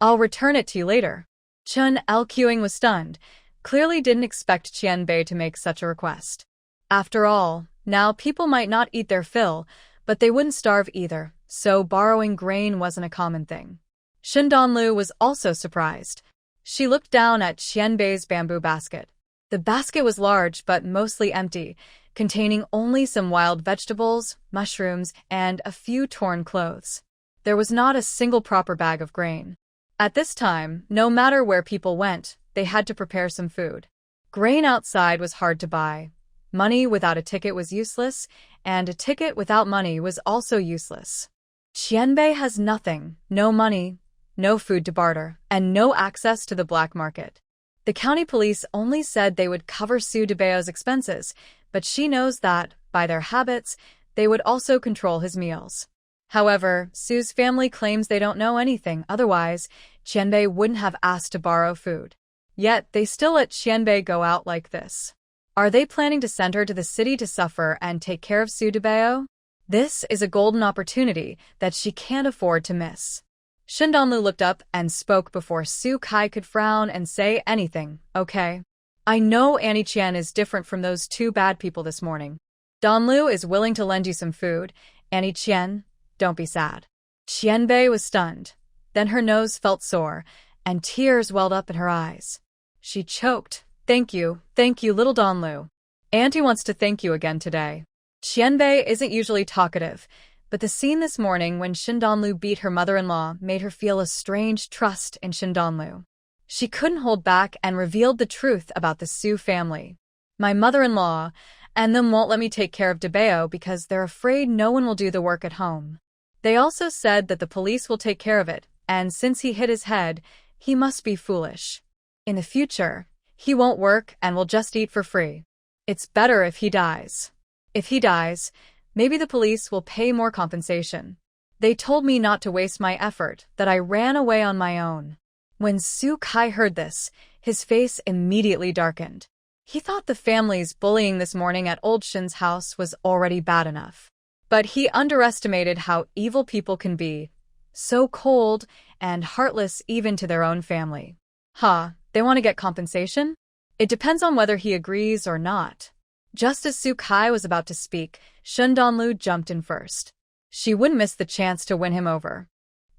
I'll return it to you later." Chen Elquing was stunned, clearly didn't expect Qianbei to make such a request. After all, now people might not eat their fill, but they wouldn't starve either, so borrowing grain wasn't a common thing. Shindanlu was also surprised. She looked down at Qianbei's bamboo basket. The basket was large but mostly empty, containing only some wild vegetables, mushrooms, and a few torn clothes. There was not a single proper bag of grain. At this time, no matter where people went, they had to prepare some food. Grain outside was hard to buy. Money without a ticket was useless, and a ticket without money was also useless. Qianbei has nothing, no money, no food to barter, and no access to the black market. The county police only said they would cover Su Debao's expenses, but she knows that, by their habits, they would also control his meals. However, Sue's family claims they don't know anything, otherwise, Qianbei wouldn't have asked to borrow food. Yet, they still let Qianbei go out like this. Are they planning to send her to the city to suffer and take care of Su Debao? This is a golden opportunity that she can't afford to miss. Shen Donlu looked up and spoke before Su Kai could frown and say anything. Okay. I know Annie Qian is different from those two bad people this morning. Donlu is willing to lend you some food. Annie Qian, don't be sad. Qianbei was stunned. Then her nose felt sore, and tears welled up in her eyes. She choked. Thank you, little Donlu. Auntie wants to thank you again today. Qianbei isn't usually talkative, but the scene this morning when Shen Donlu beat her mother-in-law made her feel a strange trust in Shen Donlu. She couldn't hold back and revealed the truth about the Su family. My mother-in-law and them won't let me take care of Debao because they're afraid no one will do the work at home. They also said that the police will take care of it, and since he hit his head, he must be foolish. In the future, he won't work and will just eat for free. It's better if he dies. If he dies, maybe the police will pay more compensation. They told me not to waste my effort, that I ran away on my own. When Su Kai heard this, his face immediately darkened. He thought the family's bullying this morning at Old Shen's house was already bad enough. But he underestimated how evil people can be, so cold and heartless even to their own family. They want to get compensation? It depends on whether he agrees or not. Just as Su Kai was about to speak, Shen Donlu jumped in first. She wouldn't miss the chance to win him over.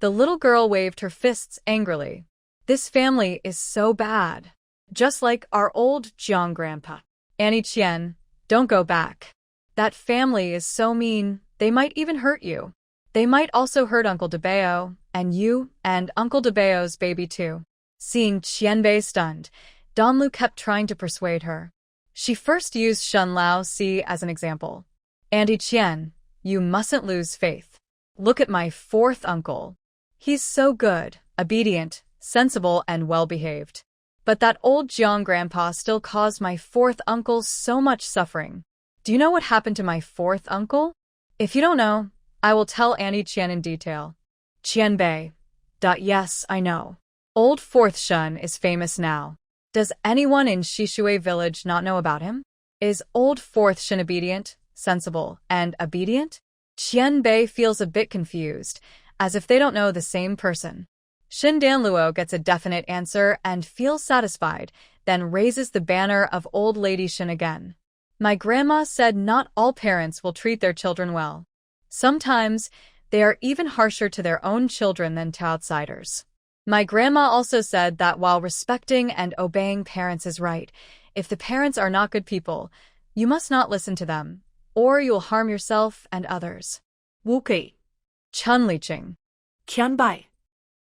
The little girl waved her fists angrily. This family is so bad. Just like our old Jiang grandpa. Annie Qian, don't go back. That family is so mean, they might even hurt you. They might also hurt Uncle Debao, and you, and Uncle Debao's baby too. Seeing Qianbei stunned, Donlu kept trying to persuade her. She first used Shen Lao Si as an example. Auntie Qian, you mustn't lose faith. Look at my fourth uncle. He's so good, obedient, sensible, and well-behaved. But that old Jiang grandpa still caused my fourth uncle so much suffering. Do you know what happened to my fourth uncle? If you don't know, I will tell Annie Qian in detail. Qianbei. Yes, I know. Old Fourth Shen is famous now. Does anyone in Shishui village not know about him? Is Old Fourth Shen obedient, sensible, and obedient? Qianbei feels a bit confused, as if they don't know the same person. Shen Danluo gets a definite answer and feels satisfied, then raises the banner of Old Lady Shen again. My grandma said not all parents will treat their children well. Sometimes, they are even harsher to their own children than to outsiders. My grandma also said that while respecting and obeying parents is right, if the parents are not good people, you must not listen to them, or you will harm yourself and others. Wuke. Chun Liqing. Qianbei.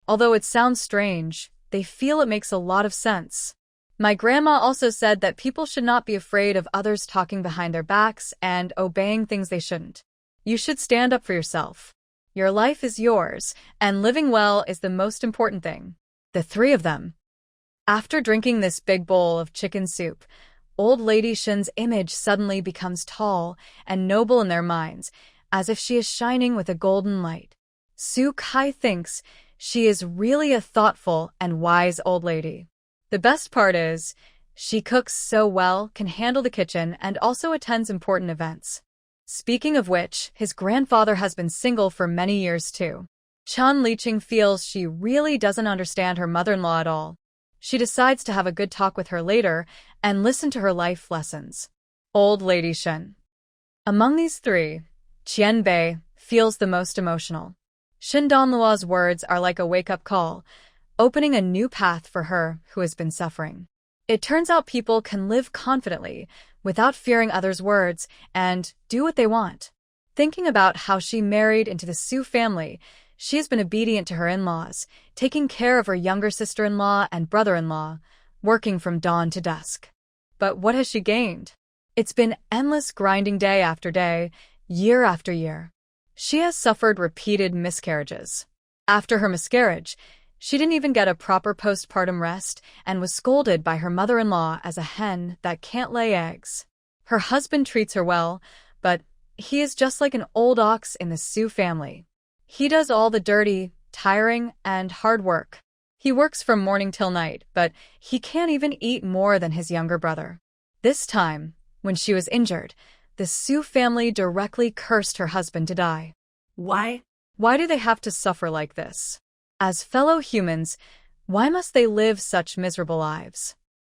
Although it sounds strange, they feel it makes a lot of sense. My grandma also said that people should not be afraid of others talking behind their backs and obeying things they shouldn't. You should stand up for yourself. Your life is yours, and living well is the most important thing. The three of them. After drinking this big bowl of chicken soup, Old Lady Shen's image suddenly becomes tall and noble in their minds, as if she is shining with a golden light. Su Kai thinks she is really a thoughtful and wise old lady. The best part is, she cooks so well, can handle the kitchen, and also attends important events. Speaking of which, his grandfather has been single for many years too. Chun Liqing feels she really doesn't understand her mother-in-law at all. She decides to have a good talk with her later and listen to her life lessons. Old Lady Shen. Among these three, Qianbei feels the most emotional. Shen Donluo's words are like a wake-up call, opening a new path for her who has been suffering. It turns out people can live confidently, without fearing others' words, and do what they want. Thinking about how she married into the Su family, she has been obedient to her in-laws, taking care of her younger sister-in-law and brother-in-law, working from dawn to dusk. But what has she gained? It's been endless grinding day after day, year after year. She has suffered repeated miscarriages. After her miscarriage, she didn't even get a proper postpartum rest and was scolded by her mother-in-law as a hen that can't lay eggs. Her husband treats her well, but He is just like an old ox in the Su family. He does all the dirty, tiring, and hard work. He works from morning till night, but he can't even eat more than his younger brother. This time, when she was injured, the Su family directly cursed her husband to die. Why? Why do they have to suffer like this? As fellow humans, why must they live such miserable lives?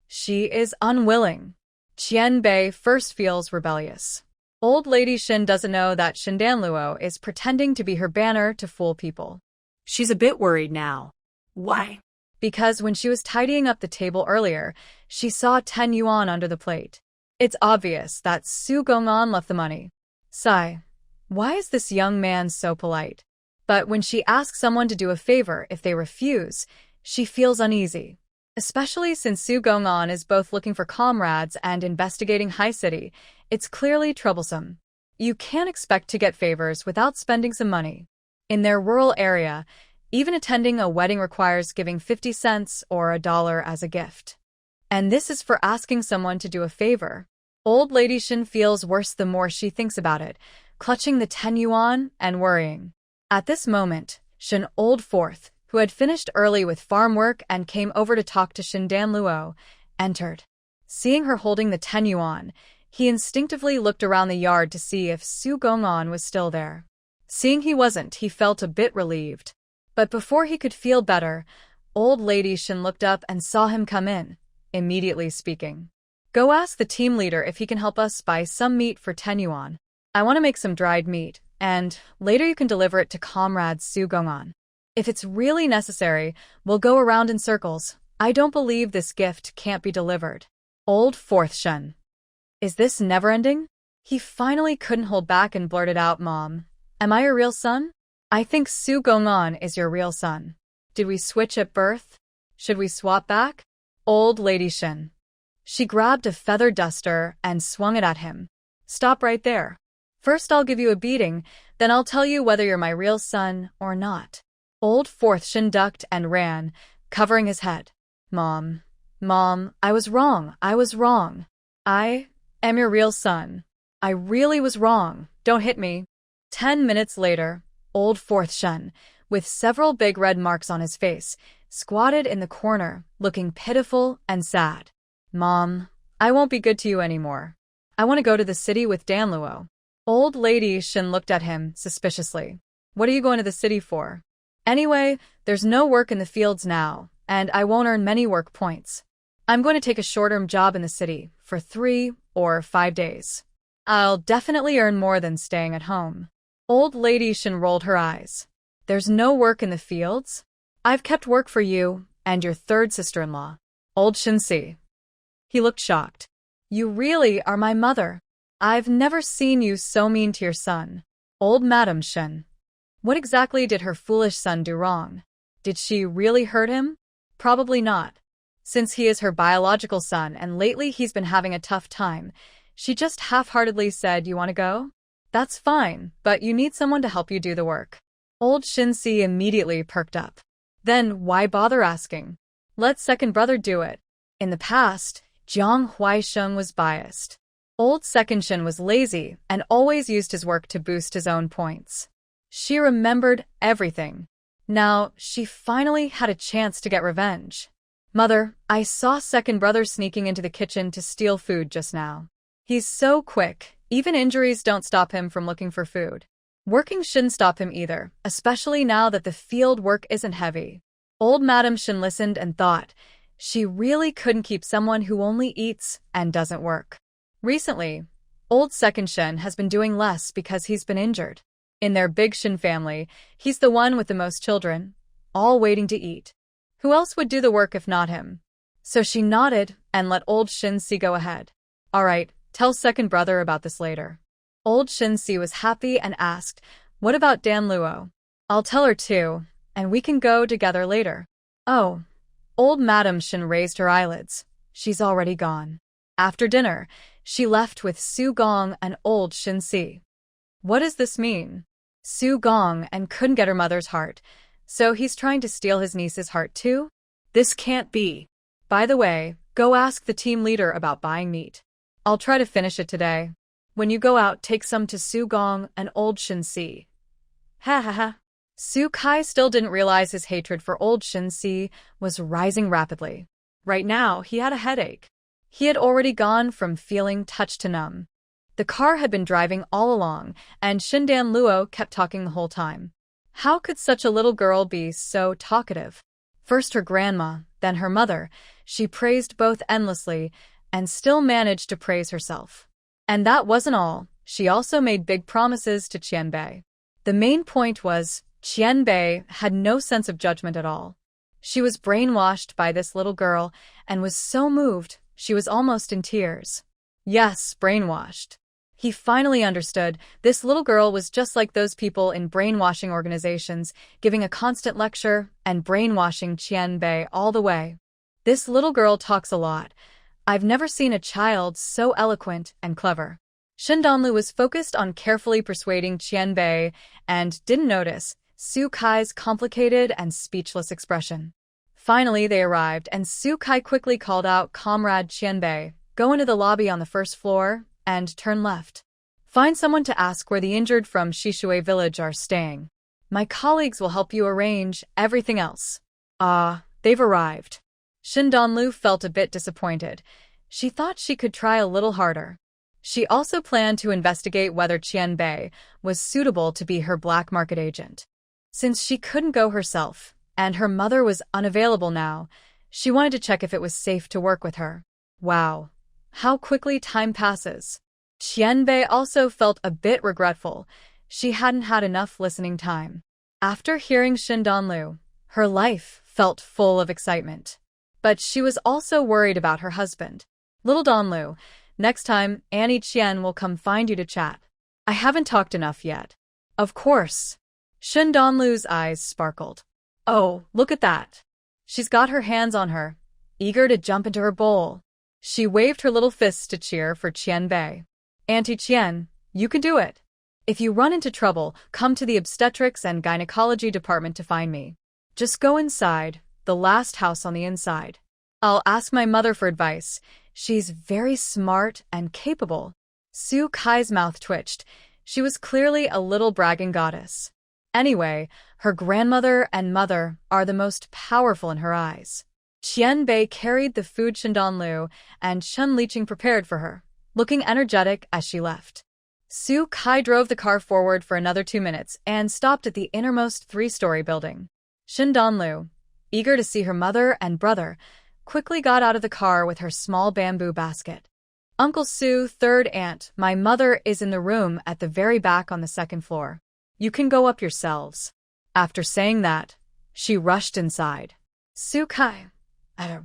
She is unwilling. Qianbei first feels rebellious. Old Lady Shin doesn't know that Shindanluo is pretending to be her banner to fool people. She's a bit worried now. Why? Because when she was tidying up the table earlier, she saw 10 yuan under the plate. It's obvious that Su Gong'an left the money. Sigh. Why is this young man so polite? But when she asks someone to do a favor if they refuse, she feels uneasy. Especially since Su Gong'an is both looking for comrades and investigating High City, it's clearly troublesome. You can't expect to get favors without spending some money. In their rural area, even attending a wedding requires giving 50 cents or $1 as a gift. And this is for asking someone to do a favor. Old Lady Shin feels worse the more she thinks about it, clutching the 10 yuan and worrying. At this moment, Shin Old Fourth, who had finished early with farm work and came over to talk to Shindanluo, entered. Seeing her holding the 10 yuan, he instinctively looked around the yard to see if Su Gong'an was still there. Seeing he wasn't, he felt a bit relieved. But before he could feel better, Old Lady Shin looked up and saw him come in, immediately speaking. Go ask the team leader if he can help us buy some meat for 10 yuan. I want to make some dried meat, and later you can deliver it to Comrade Su Gong'an. If it's really necessary, we'll go around in circles. I don't believe this gift can't be delivered. Old Fourth Shen. Is this never-ending? He finally couldn't hold back and blurted out, Mom, am I your real son? I think Su Gong'an is your real son. Did we switch at birth? Should we swap back? Old Lady Shin. She grabbed a feather duster and swung it at him. Stop right there. First I'll give you a beating, then I'll tell you whether you're my real son or not. Old Fourth Shin ducked and ran, covering his head. Mom, I was wrong. I am your real son. I really was wrong. Don't hit me. 10 minutes later, Old Fourth Shen, with several big red marks on his face, squatted in the corner, looking pitiful and sad. Mom, I won't be good to you anymore. I want to go to the city with Danluo. Old Lady Shin looked at him suspiciously. What are you going to the city for? Anyway, there's no work in the fields now, and I won't earn many work points. I'm going to take a short-term job in the city for 3 or 5 days. I'll definitely earn more than staying at home. Old Lady Shin rolled her eyes. There's no work in the fields? I've kept work for you and your third sister-in-law, Old Shin-si. He looked shocked. You really are my mother. I've never seen you so mean to your son. Old Madam Shin. What exactly did her foolish son do wrong? Did she really hurt him? Probably not. Since he is her biological son and lately he's been having a tough time, she just half-heartedly said, you want to go? That's fine, but you need someone to help you do the work. Old Shin-si immediately perked up. Then why bother asking? Let second brother do it. In the past, Jiang Huaisheng was biased. Old Second Shin was lazy and always used his work to boost his own points. She remembered everything. Now, she finally had a chance to get revenge. Mother, I saw second brother sneaking into the kitchen to steal food just now. He's so quick, even injuries don't stop him from looking for food. Working shouldn't stop him either, especially now that the field work isn't heavy. Old Madam Shin listened and thought, she really couldn't keep someone who only eats and doesn't work. Recently, Old Second Shin has been doing less because he's been injured. In their big Shin family, he's the one with the most children, all waiting to eat. Who else would do the work if not him? So she nodded and let Old Shin-si go ahead. All right, tell second brother about this later. Old Shin-si was happy and asked, what about Dan Luo? I'll tell her too, and we can go together later. Oh. Old Madam Shin raised her eyelids. She's already gone. After dinner, she left with Su Gong and Old Shin-si. What does this mean? Su Gong and couldn't get her mother's heart, so he's trying to steal his niece's heart too? This can't be. By the way, go ask the team leader about buying meat. I'll try to finish it today. When you go out, take some to Su Gong and old Shin Si. Ha ha ha. Su Kai still didn't realize his hatred for old Shin Si was rising rapidly. Right now, he had a headache. He had already gone from feeling touched to numb. The car had been driving all along, and Shindan Luo kept talking the whole time. How could such a little girl be so talkative? First her grandma, then her mother. She praised both endlessly, and still managed to praise herself. And that wasn't all. She also made big promises to Qianbei. The main point was, Qianbei had no sense of judgment at all. She was brainwashed by this little girl, and was so moved, she was almost in tears. Yes, brainwashed. He finally understood this little girl was just like those people in brainwashing organizations, giving a constant lecture and brainwashing Qianbei all the way. This little girl talks a lot. I've never seen a child so eloquent and clever. Shindanlu was focused on carefully persuading Qianbei and didn't notice Su Kai's complicated and speechless expression. Finally, they arrived, and Su Kai quickly called out Comrade Qianbei, "Go into the lobby on the first floor and turn left. Find someone to ask where the injured from Shishui village are staying. My colleagues will help you arrange everything else." They've arrived. Shindanlu felt a bit disappointed. She thought she could try a little harder. She also planned to investigate whether Qianbei was suitable to be her black market agent. Since she couldn't go herself, and her mother was unavailable now, she wanted to check if it was safe to work with her. Wow, how quickly time passes. Qianbei also felt a bit regretful. She hadn't had enough listening time. After hearing Shindanlu, her life felt full of excitement. But she was also worried about her husband. Little Donlu, next time, Annie Qian will come find you to chat. I haven't talked enough yet. Of course. Shindanlu's eyes sparkled. Oh, look at that. She's got her hands on her, eager to jump into her bowl. She waved her little fists to cheer for Qianbei. Auntie Qian, you can do it. If you run into trouble, come to the obstetrics and gynecology department to find me. Just go inside, the last house on the inside. I'll ask my mother for advice. She's very smart and capable. Su Kai's mouth twitched. She was clearly a little bragging goddess. Anyway, her grandmother and mother are the most powerful in her eyes. Qianbei carried the food Shindanlu and Shun Liqing prepared for her, looking energetic as she left. Su Kai drove the car forward for another 2 minutes and stopped at the innermost 3-story building. Shindanlu, eager to see her mother and brother, quickly got out of the car with her small bamboo basket. Uncle Su, third aunt, my mother is in the room at the very back on the 2nd floor. You can go up yourselves. After saying that, she rushed inside. Su Kai,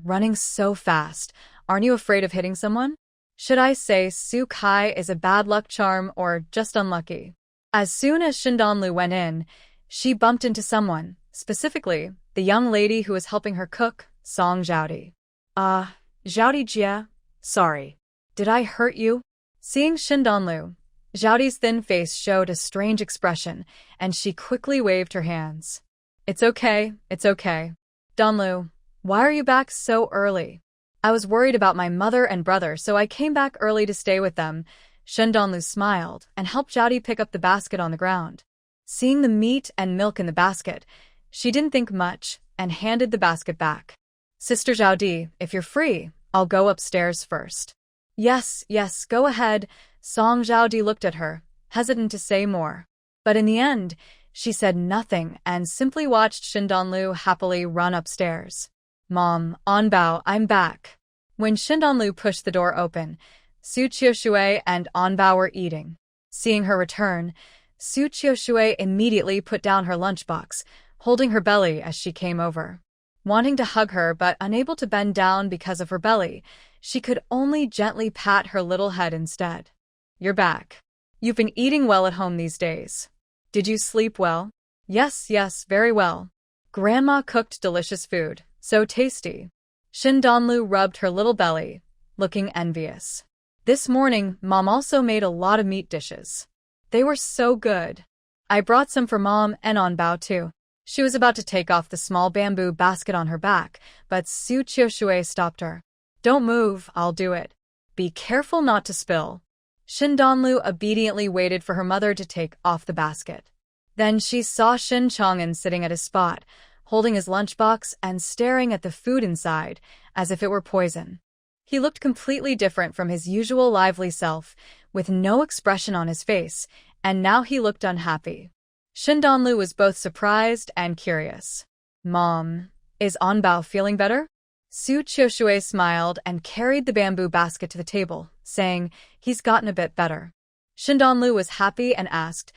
running so fast, aren't you afraid of hitting someone? Should I say Su Kai is a bad luck charm or just unlucky? As soon as Shindanlu went in, she bumped into someone, specifically, the young lady who was helping her cook, Song Zhaodi. Zhaodi Jia, sorry. Did I hurt you? Seeing Shindanlu, Zhaodi's thin face showed a strange expression, and she quickly waved her hands. It's okay, it's okay. Danlu, why are you back so early? I was worried about my mother and brother, so I came back early to stay with them. Shindanlu smiled and helped Zhaodi pick up the basket on the ground. Seeing the meat and milk in the basket, she didn't think much and handed the basket back. Sister Zhaodi, if you're free, I'll go upstairs first. Yes, go ahead. Song Zhaodi looked at her, hesitant to say more. But in the end, she said nothing and simply watched Shindanlu happily run upstairs. Mom, Anbao, I'm back. When Shindanlu pushed the door open, Su Qiushui and Anbao were eating. Seeing her return, Su Qiushui immediately put down her lunchbox, holding her belly as she came over. Wanting to hug her but unable to bend down because of her belly, she could only gently pat her little head instead. You're back. You've been eating well at home these days. Did you sleep well? Yes, very well. Grandma cooked delicious food, so tasty. Shindanlu rubbed her little belly, looking envious. This morning, Mom also made a lot of meat dishes. They were so good. I brought some for Mom and Anbao too. She was about to take off the small bamboo basket on her back, but Su Qiushui stopped her. Don't move, I'll do it. Be careful not to spill. Shin Donlu obediently waited for her mother to take off the basket. Then she saw Shin Chang'an sitting at his spot, holding his lunchbox and staring at the food inside as if it were poison. He looked completely different from his usual lively self, with no expression on his face, and now he looked unhappy. Shin Donlu was both surprised and curious. "Mom, is Anbao feeling better?" Su Qiushui smiled and carried the bamboo basket to the table, saying, "He's gotten a bit better." Shin Donlu was happy and asked,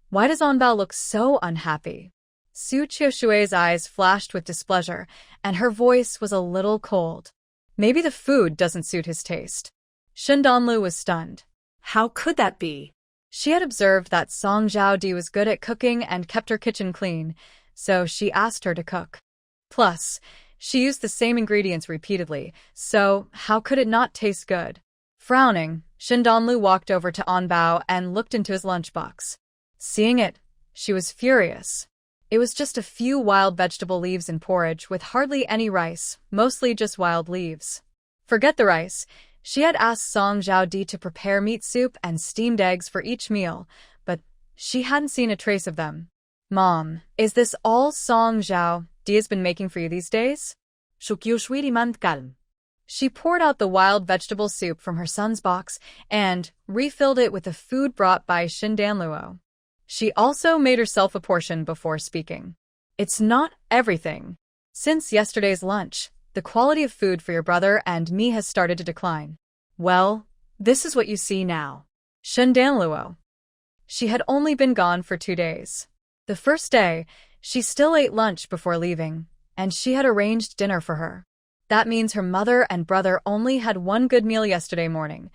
"Why does Anbao look so unhappy?" Su Qiushui's eyes flashed with displeasure, and her voice was a little cold. "Maybe the food doesn't suit his taste." Shin Donlu was stunned. How could that be? She had observed that Song Zhaodi was good at cooking and kept her kitchen clean, so she asked her to cook. Plus, she used the same ingredients repeatedly, so how could it not taste good? Frowning, Shin Donlu walked over to Anbao and looked into his lunchbox. Seeing it, she was furious. It was just a few wild vegetable leaves in porridge with hardly any rice, mostly just wild leaves. Forget the rice. She had asked Song Zhaodi to prepare meat soup and steamed eggs for each meal, but she hadn't seen a trace of them. "Mom, is this all Song Zhaodi has been making for you these days?" She poured out the wild vegetable soup from her son's box and refilled it with the food brought by Shin Danluo. She also made herself a portion before speaking. "It's not everything. Since yesterday's lunch, the quality of food for your brother and me has started to decline. Well, this is what you see now." Shin Danluo. She had only been gone for 2 days. The first day, she still ate lunch before leaving, and she had arranged dinner for her. That means her mother and brother only had one good meal yesterday morning.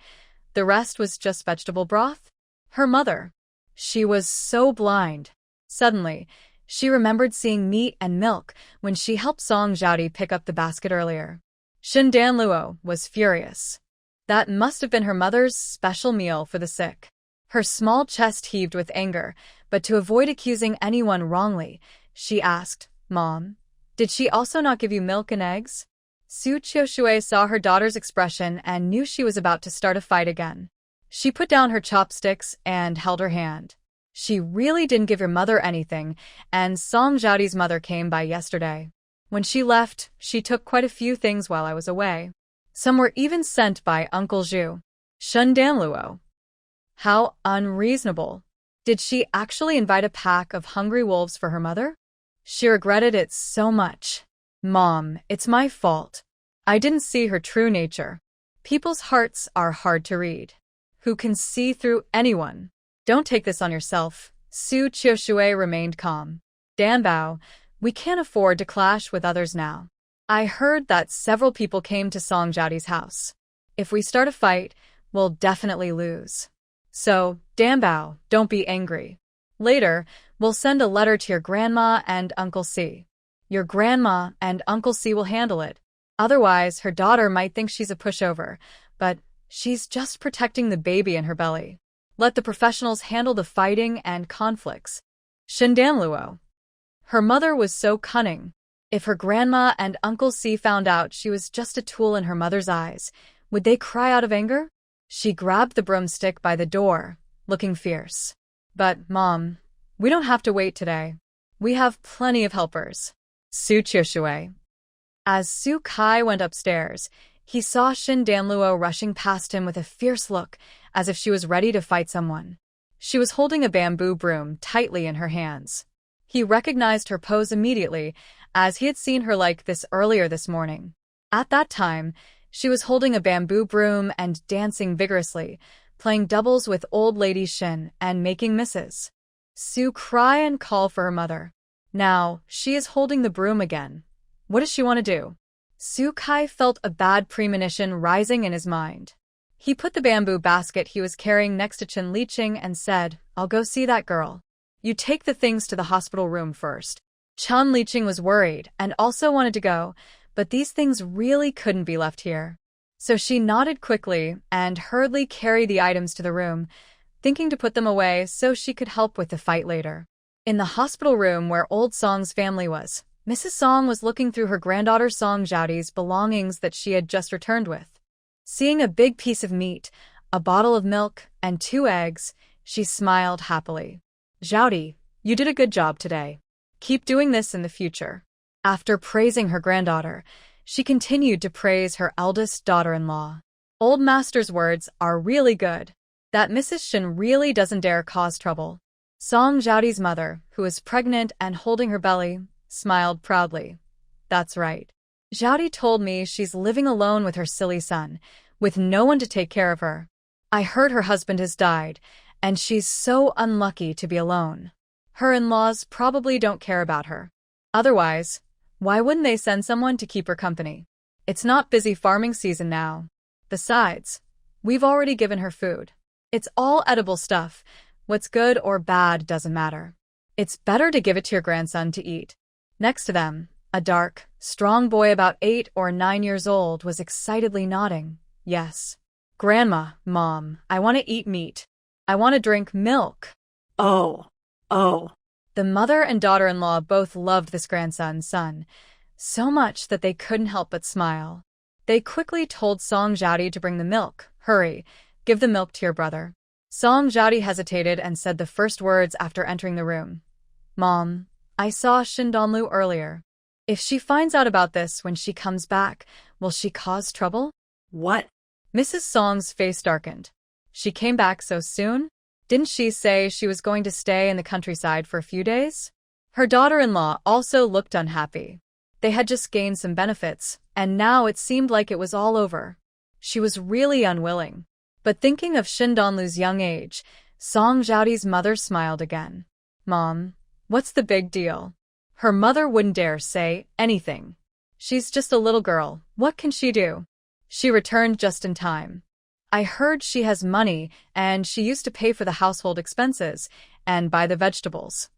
The rest was just vegetable broth. Her mother. She was so blind. Suddenly, she remembered seeing meat and milk when she helped Song Zhaodi pick up the basket earlier. Shin Danluo was furious. That must have been her mother's special meal for the sick. Her small chest heaved with anger, but to avoid accusing anyone wrongly, she asked, "Mom, did she also not give you milk and eggs?" Su Qiushui saw her daughter's expression and knew she was about to start a fight again. She put down her chopsticks and held her hand. She really didn't give your mother anything, and Song Zhaodi's mother came by yesterday. When she left, she took quite a few things while I was away. Some were even sent by Uncle Zhu. Shin Danluo. How unreasonable. Did she actually invite a pack of hungry wolves for her mother? She regretted it so much. "Mom, it's my fault. I didn't see her true nature. People's hearts are hard to read. Who can see through anyone? Don't take this on yourself." Su Qiushui remained calm. "Danbao, we can't afford to clash with others now. I heard that several people came to Song Zhaodi's house. If we start a fight, we'll definitely lose. So, Danbao, don't be angry. Later, we'll send a letter to your grandma and Uncle C. Your grandma and Uncle C will handle it. Otherwise, her daughter might think she's a pushover, but she's just protecting the baby in her belly. Let the professionals handle the fighting and conflicts." Shin Danluo. Her mother was so cunning. If her grandma and Uncle C found out she was just a tool in her mother's eyes, would they cry out of anger? She grabbed the broomstick by the door, looking fierce. "But, Mom, we don't have to wait today. We have plenty of helpers." Su Qiushui. As Su Kai went upstairs, he saw Shin Danluo rushing past him with a fierce look, as if she was ready to fight someone. She was holding a bamboo broom tightly in her hands. He recognized her pose immediately, as he had seen her like this earlier this morning. At that time, she was holding a bamboo broom and dancing vigorously, playing doubles with old lady Shin and making misses. Su cry and call for her mother. Now, she is holding the broom again. What does she want to do? Su Kai felt a bad premonition rising in his mind. He put the bamboo basket he was carrying next to Chen Liqing and said, "I'll go see that girl. You take the things to the hospital room first." Chen Liqing was worried and also wanted to go, but these things really couldn't be left here. So she nodded quickly and hurriedly carried the items to the room, thinking to put them away so she could help with the fight later. In the hospital room where old Song's family was, Mrs. Song was looking through her granddaughter Song Zhaodi's belongings that she had just returned with. Seeing a big piece of meat, a bottle of milk, and 2 eggs, she smiled happily. Zhaodi, you did a good job today. Keep doing this in the future. After praising her granddaughter, she continued to praise her eldest daughter-in-law. Old master's words are really good. That Mrs. Shin really doesn't dare cause trouble. Song Zhaodi's mother, who is pregnant and holding her belly, smiled proudly. That's right. Zhaodi told me she's living alone with her silly son, with no one to take care of her. I heard her husband has died, and she's so unlucky to be alone. Her in-laws probably don't care about her. Otherwise, why wouldn't they send someone to keep her company? It's not busy farming season now. Besides, we've already given her food. It's all edible stuff. What's good or bad doesn't matter. It's better to give it to your grandson to eat. Next to them, a dark, strong boy about 8 or 9 years old was excitedly nodding. Yes. Grandma, Mom, I want to eat meat. I want to drink milk. Oh. The mother and daughter-in-law both loved this grandson's son, so much that they couldn't help but smile. They quickly told Song Zhaodi to bring the milk. Hurry, give the milk to your brother. Song Zhaodi hesitated and said the first words after entering the room. Mom, I saw Shin Donlu earlier. If she finds out about this when she comes back, will she cause trouble? What? Mrs. Song's face darkened. She came back so soon? Didn't she say she was going to stay in the countryside for a few days? Her daughter-in-law also looked unhappy. They had just gained some benefits, and now it seemed like it was all over. She was really unwilling. But thinking of Shin Donlu's young age, Song Zhaodi's mother smiled again. Mom, what's the big deal? Her mother wouldn't dare say anything. She's just a little girl. What can she do? She returned just in time. I heard she has money, and she used to pay for the household expenses and buy the vegetables.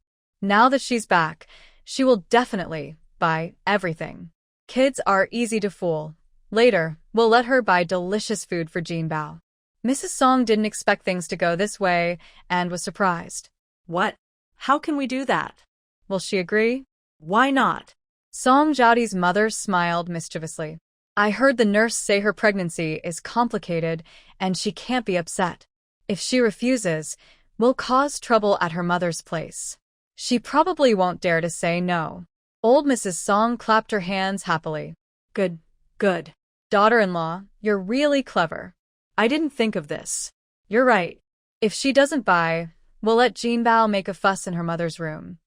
Now that she's back, she will definitely buy everything. Kids are easy to fool. Later, we'll let her buy delicious food for Jinbao. Mrs. Song didn't expect things to go this way and was surprised. What? How can we do that? Will she agree? Why not? Song Zhaodi's mother smiled mischievously. I heard the nurse say her pregnancy is complicated and she can't be upset. If she refuses, we'll cause trouble at her mother's place. She probably won't dare to say no. Old Mrs. Song clapped her hands happily. Good. Daughter-in-law, you're really clever. I didn't think of this. You're right. If she doesn't buy, we'll let Jinbao make a fuss in her mother's room.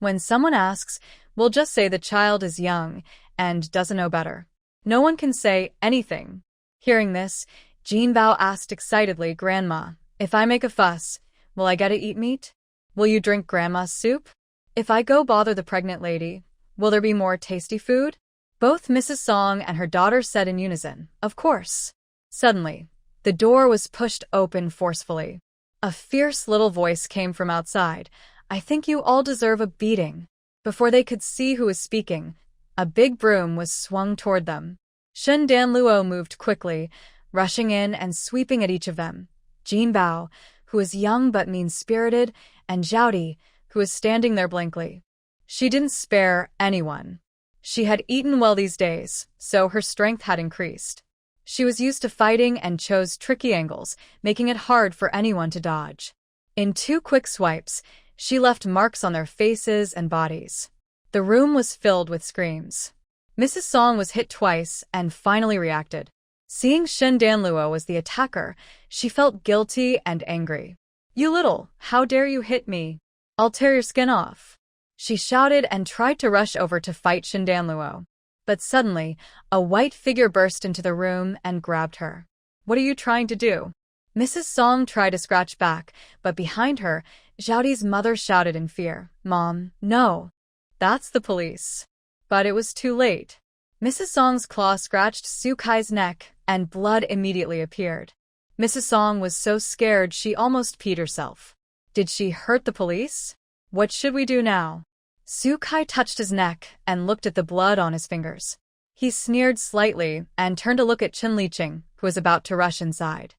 When someone asks, we'll just say the child is young and doesn't know better. No one can say anything. Hearing this, Jinbao asked excitedly, Grandma, if I make a fuss, will I get to eat meat? Will you drink Grandma's soup? If I go bother the pregnant lady, will there be more tasty food? Both Mrs. Song and her daughter said in unison, Of course. Suddenly, the door was pushed open forcefully. A fierce little voice came from outside. I think you all deserve a beating. Before they could see who was speaking, a big broom was swung toward them. Shen Danluo moved quickly, rushing in and sweeping at each of them. Jinbao, who was young but mean-spirited, and Zhaodi, who was standing there blankly. She didn't spare anyone. She had eaten well these days, so her strength had increased. She was used to fighting and chose tricky angles, making it hard for anyone to dodge. In 2 quick swipes, she left marks on their faces and bodies. The room was filled with screams. Mrs. Song was hit twice and finally reacted. Seeing Shen Danluo was the attacker, she felt guilty and angry. You little, how dare you hit me? I'll tear your skin off. She shouted and tried to rush over to fight Shen Danluo. But suddenly, a white figure burst into the room and grabbed her. What are you trying to do? Mrs. Song tried to scratch back, but behind her, Zhaodi's mother shouted in fear, Mom, no. That's the police. But it was too late. Mrs. Song's claw scratched Su Kai's neck, and blood immediately appeared. Mrs. Song was so scared she almost peed herself. Did she hurt the police? What should we do now? Su Kai touched his neck and looked at the blood on his fingers. He sneered slightly and turned to look at Chen Liqing, who was about to rush inside.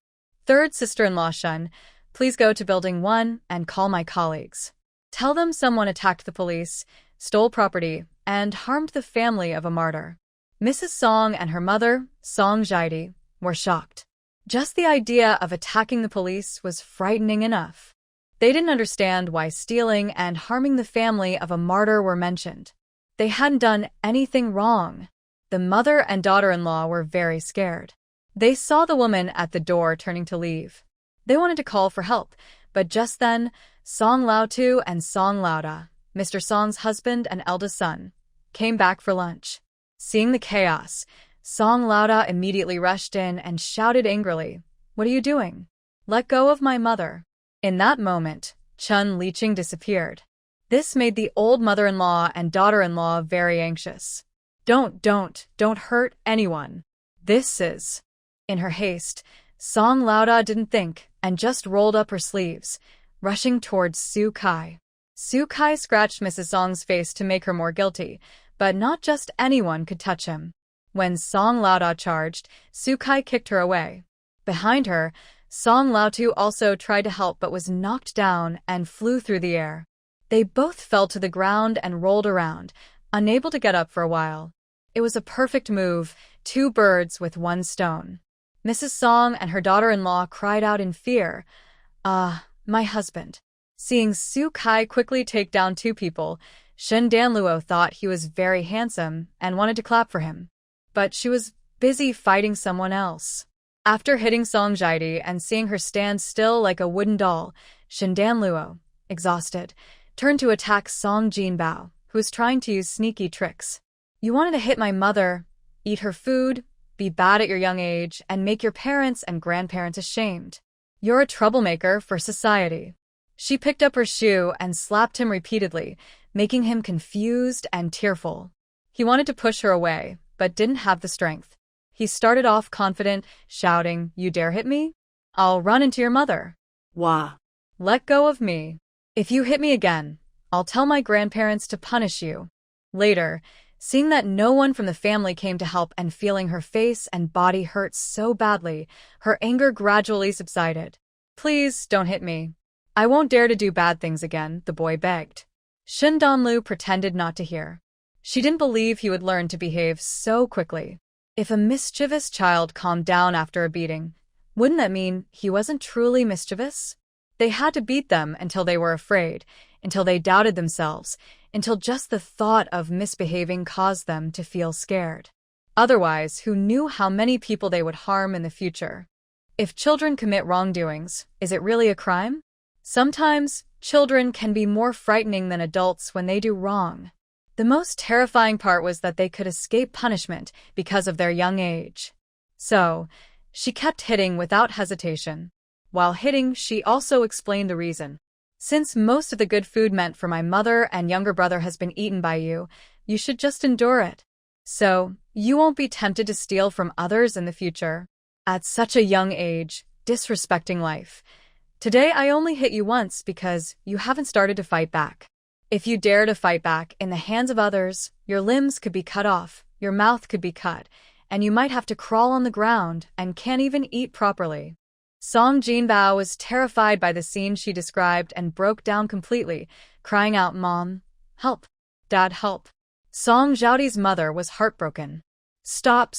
Third sister-in-law Shun, please go to Building 1 and call my colleagues. Tell them someone attacked the police, stole property, and harmed the family of a martyr. Mrs. Song and her mother, Song Zhaodi, were shocked. Just the idea of attacking the police was frightening enough. They didn't understand why stealing and harming the family of a martyr were mentioned. They hadn't done anything wrong. The mother and daughter-in-law were very scared. They saw the woman at the door turning to leave. They wanted to call for help, but just then, Song Lao-tu and Song Lao-da, Mr. Song's husband and eldest son, came back for lunch. Seeing the chaos, Song Lao-da immediately rushed in and shouted angrily, "What are you doing? Let go of my mother." In that moment, Chun Liqing disappeared. This made the old mother-in-law and daughter-in-law very anxious. Don't hurt anyone. This is..." In her haste, Song Lao-da didn't think and just rolled up her sleeves, rushing towards Su Kai. Su Kai scratched Mrs. Song's face to make her more guilty, but not just anyone could touch him. When Song Lao-da charged, Su Kai kicked her away. Behind her, Song Lao-tu also tried to help but was knocked down and flew through the air. They both fell to the ground and rolled around, unable to get up for a while. It was a perfect move, 2 birds with 1 stone. Mrs. Song and her daughter-in-law cried out in fear, my husband." Seeing Su Kai quickly take down 2 people, Shen Danluo thought he was very handsome and wanted to clap for him. But she was busy fighting someone else. After hitting Song Jiadi and seeing her stand still like a wooden doll, Shen Danluo, exhausted, turned to attack Song Jinbao, who was trying to use sneaky tricks. "You wanted to hit my mother, eat her food, be bad at your young age, and make your parents and grandparents ashamed. You're a troublemaker for society." She picked up her shoe and slapped him repeatedly, making him confused and tearful. He wanted to push her away, but didn't have the strength. He started off confident, shouting, "You dare hit me? I'll run into your mother." Wah. "Let go of me. If you hit me again, I'll tell my grandparents to punish you." Later, seeing that no one from the family came to help and feeling her face and body hurt so badly, her anger gradually subsided. "Please don't hit me. I won't dare to do bad things again," the boy begged. Shin Danlu pretended not to hear. She didn't believe he would learn to behave so quickly. If a mischievous child calmed down after a beating, wouldn't that mean he wasn't truly mischievous? They had to beat them until they were afraid, until they doubted themselves, until just the thought of misbehaving caused them to feel scared. Otherwise, who knew how many people they would harm in the future? If children commit wrongdoings, is it really a crime? Sometimes, children can be more frightening than adults when they do wrong. The most terrifying part was that they could escape punishment because of their young age. So, she kept hitting without hesitation. While hitting, she also explained the reason. "Since most of the good food meant for my mother and younger brother has been eaten by you, you should just endure it. So, you won't be tempted to steal from others in the future. At such a young age, disrespecting life. Today I only hit you once because you haven't started to fight back. If you dare to fight back in the hands of others, your limbs could be cut off, your mouth could be cut, and you might have to crawl on the ground and can't even eat properly." Song Jinbao was terrified by the scene she described and broke down completely, crying out, "Mom, help! Dad, help!" Song Zhaodi's mother was heartbroken. Stop.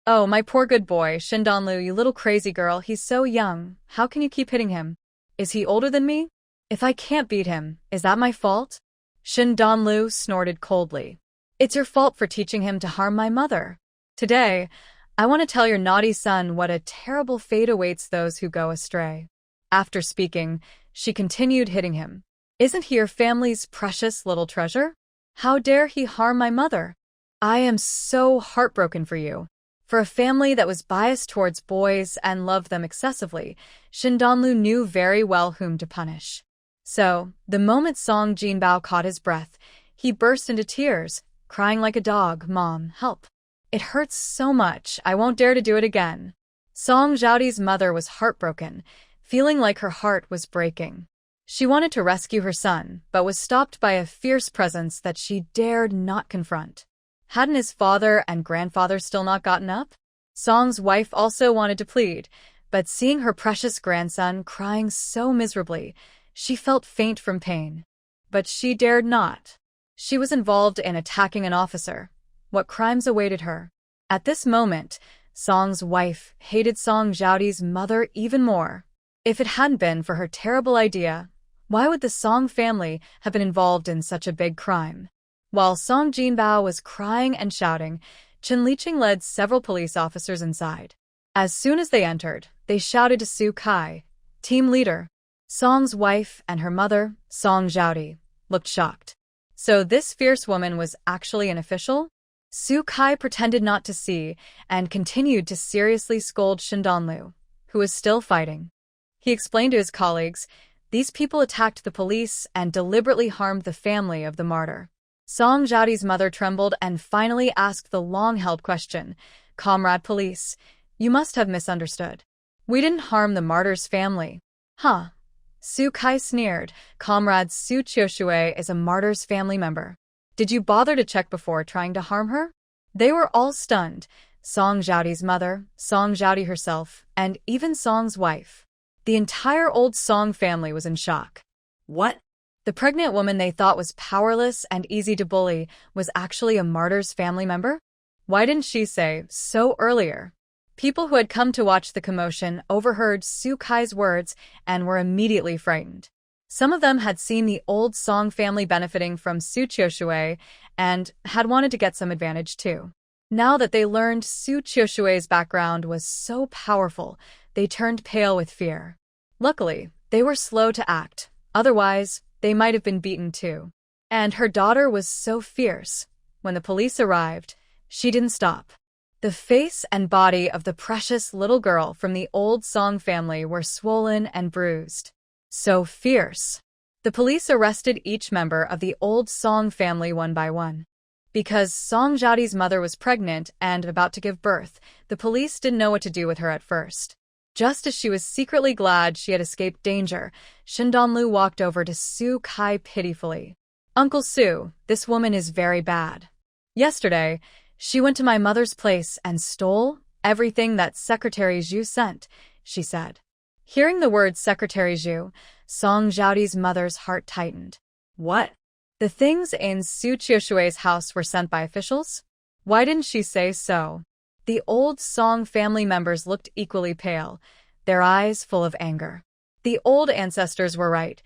"Oh, my poor good boy, Shindanlu, you little crazy girl, he's so young. How can you keep hitting him? Is he older than me? If I can't beat him, is that my fault?" Shindanlu snorted coldly. "It's your fault for teaching him to harm my mother. Today, I want to tell your naughty son what a terrible fate awaits those who go astray." After speaking, she continued hitting him. "Isn't he your family's precious little treasure? How dare he harm my mother? I am so heartbroken for you." For a family that was biased towards boys and loved them excessively, Shindanlu knew very well whom to punish. So, the moment Song Jinbao caught his breath, he burst into tears, crying like a dog, "Mom, help. It hurts so much, I won't dare to do it again." Song Zhaodi's mother was heartbroken, feeling like her heart was breaking. She wanted to rescue her son, but was stopped by a fierce presence that she dared not confront. Hadn't his father and grandfather still not gotten up? Song's wife also wanted to plead, but seeing her precious grandson crying so miserably, she felt faint from pain. But she dared not. She was involved in attacking an officer. What crimes awaited her? At this moment, Song's wife, hated Song Zhaodi's mother even more. If it hadn't been for her terrible idea, why would the Song family have been involved in such a big crime? While Song Jinbao was crying and shouting, Chen Liqing led several police officers inside. As soon as they entered, they shouted to Su Kai, team leader. Song's wife and her mother, Song Zhaodi, looked shocked. So this fierce woman was actually an official? Su Kai pretended not to see and continued to seriously scold Shindanlu, who was still fighting. He explained to his colleagues, these people attacked the police and deliberately harmed the family of the martyr. Song Zhaodi's mother trembled and finally asked the long-held question, Comrade police, you must have misunderstood. We didn't harm the martyr's family. Huh? Su Kai sneered, Comrade Su Qiushui is a martyr's family member. Did you bother to check before trying to harm her? They were all stunned, Song Zhaodi's mother, Song Zhaodi herself, and even Song's wife. The entire old Song family was in shock. What? The pregnant woman they thought was powerless and easy to bully was actually a martyr's family member? Why didn't she say so earlier? People who had come to watch the commotion overheard Su Kai's words and were immediately frightened. Some of them had seen the old Song family benefiting from Su Qiushui and had wanted to get some advantage too. Now that they learned Su Qiushui's background was so powerful, they turned pale with fear. Luckily, they were slow to act, otherwise, they might have been beaten too. And her daughter was so fierce. When the police arrived, she didn't stop. The face and body of the precious little girl from the old Song family were swollen and bruised. So fierce. The police arrested each member of the old Song family one by one. Because Song Zhaodi's mother was pregnant and about to give birth, the police didn't know what to do with her at first. Just as she was secretly glad she had escaped danger, Shindanlu walked over to Su Kai pitifully. Uncle Su, this woman is very bad. Yesterday, she went to my mother's place and stole everything that Secretary Zhu sent, she said. Hearing the word Secretary Zhu, Song Zhaodi's mother's heart tightened. What? The things in Su Qiushui's house were sent by officials? Why didn't she say so? The old Song family members looked equally pale, their eyes full of anger. The old ancestors were right.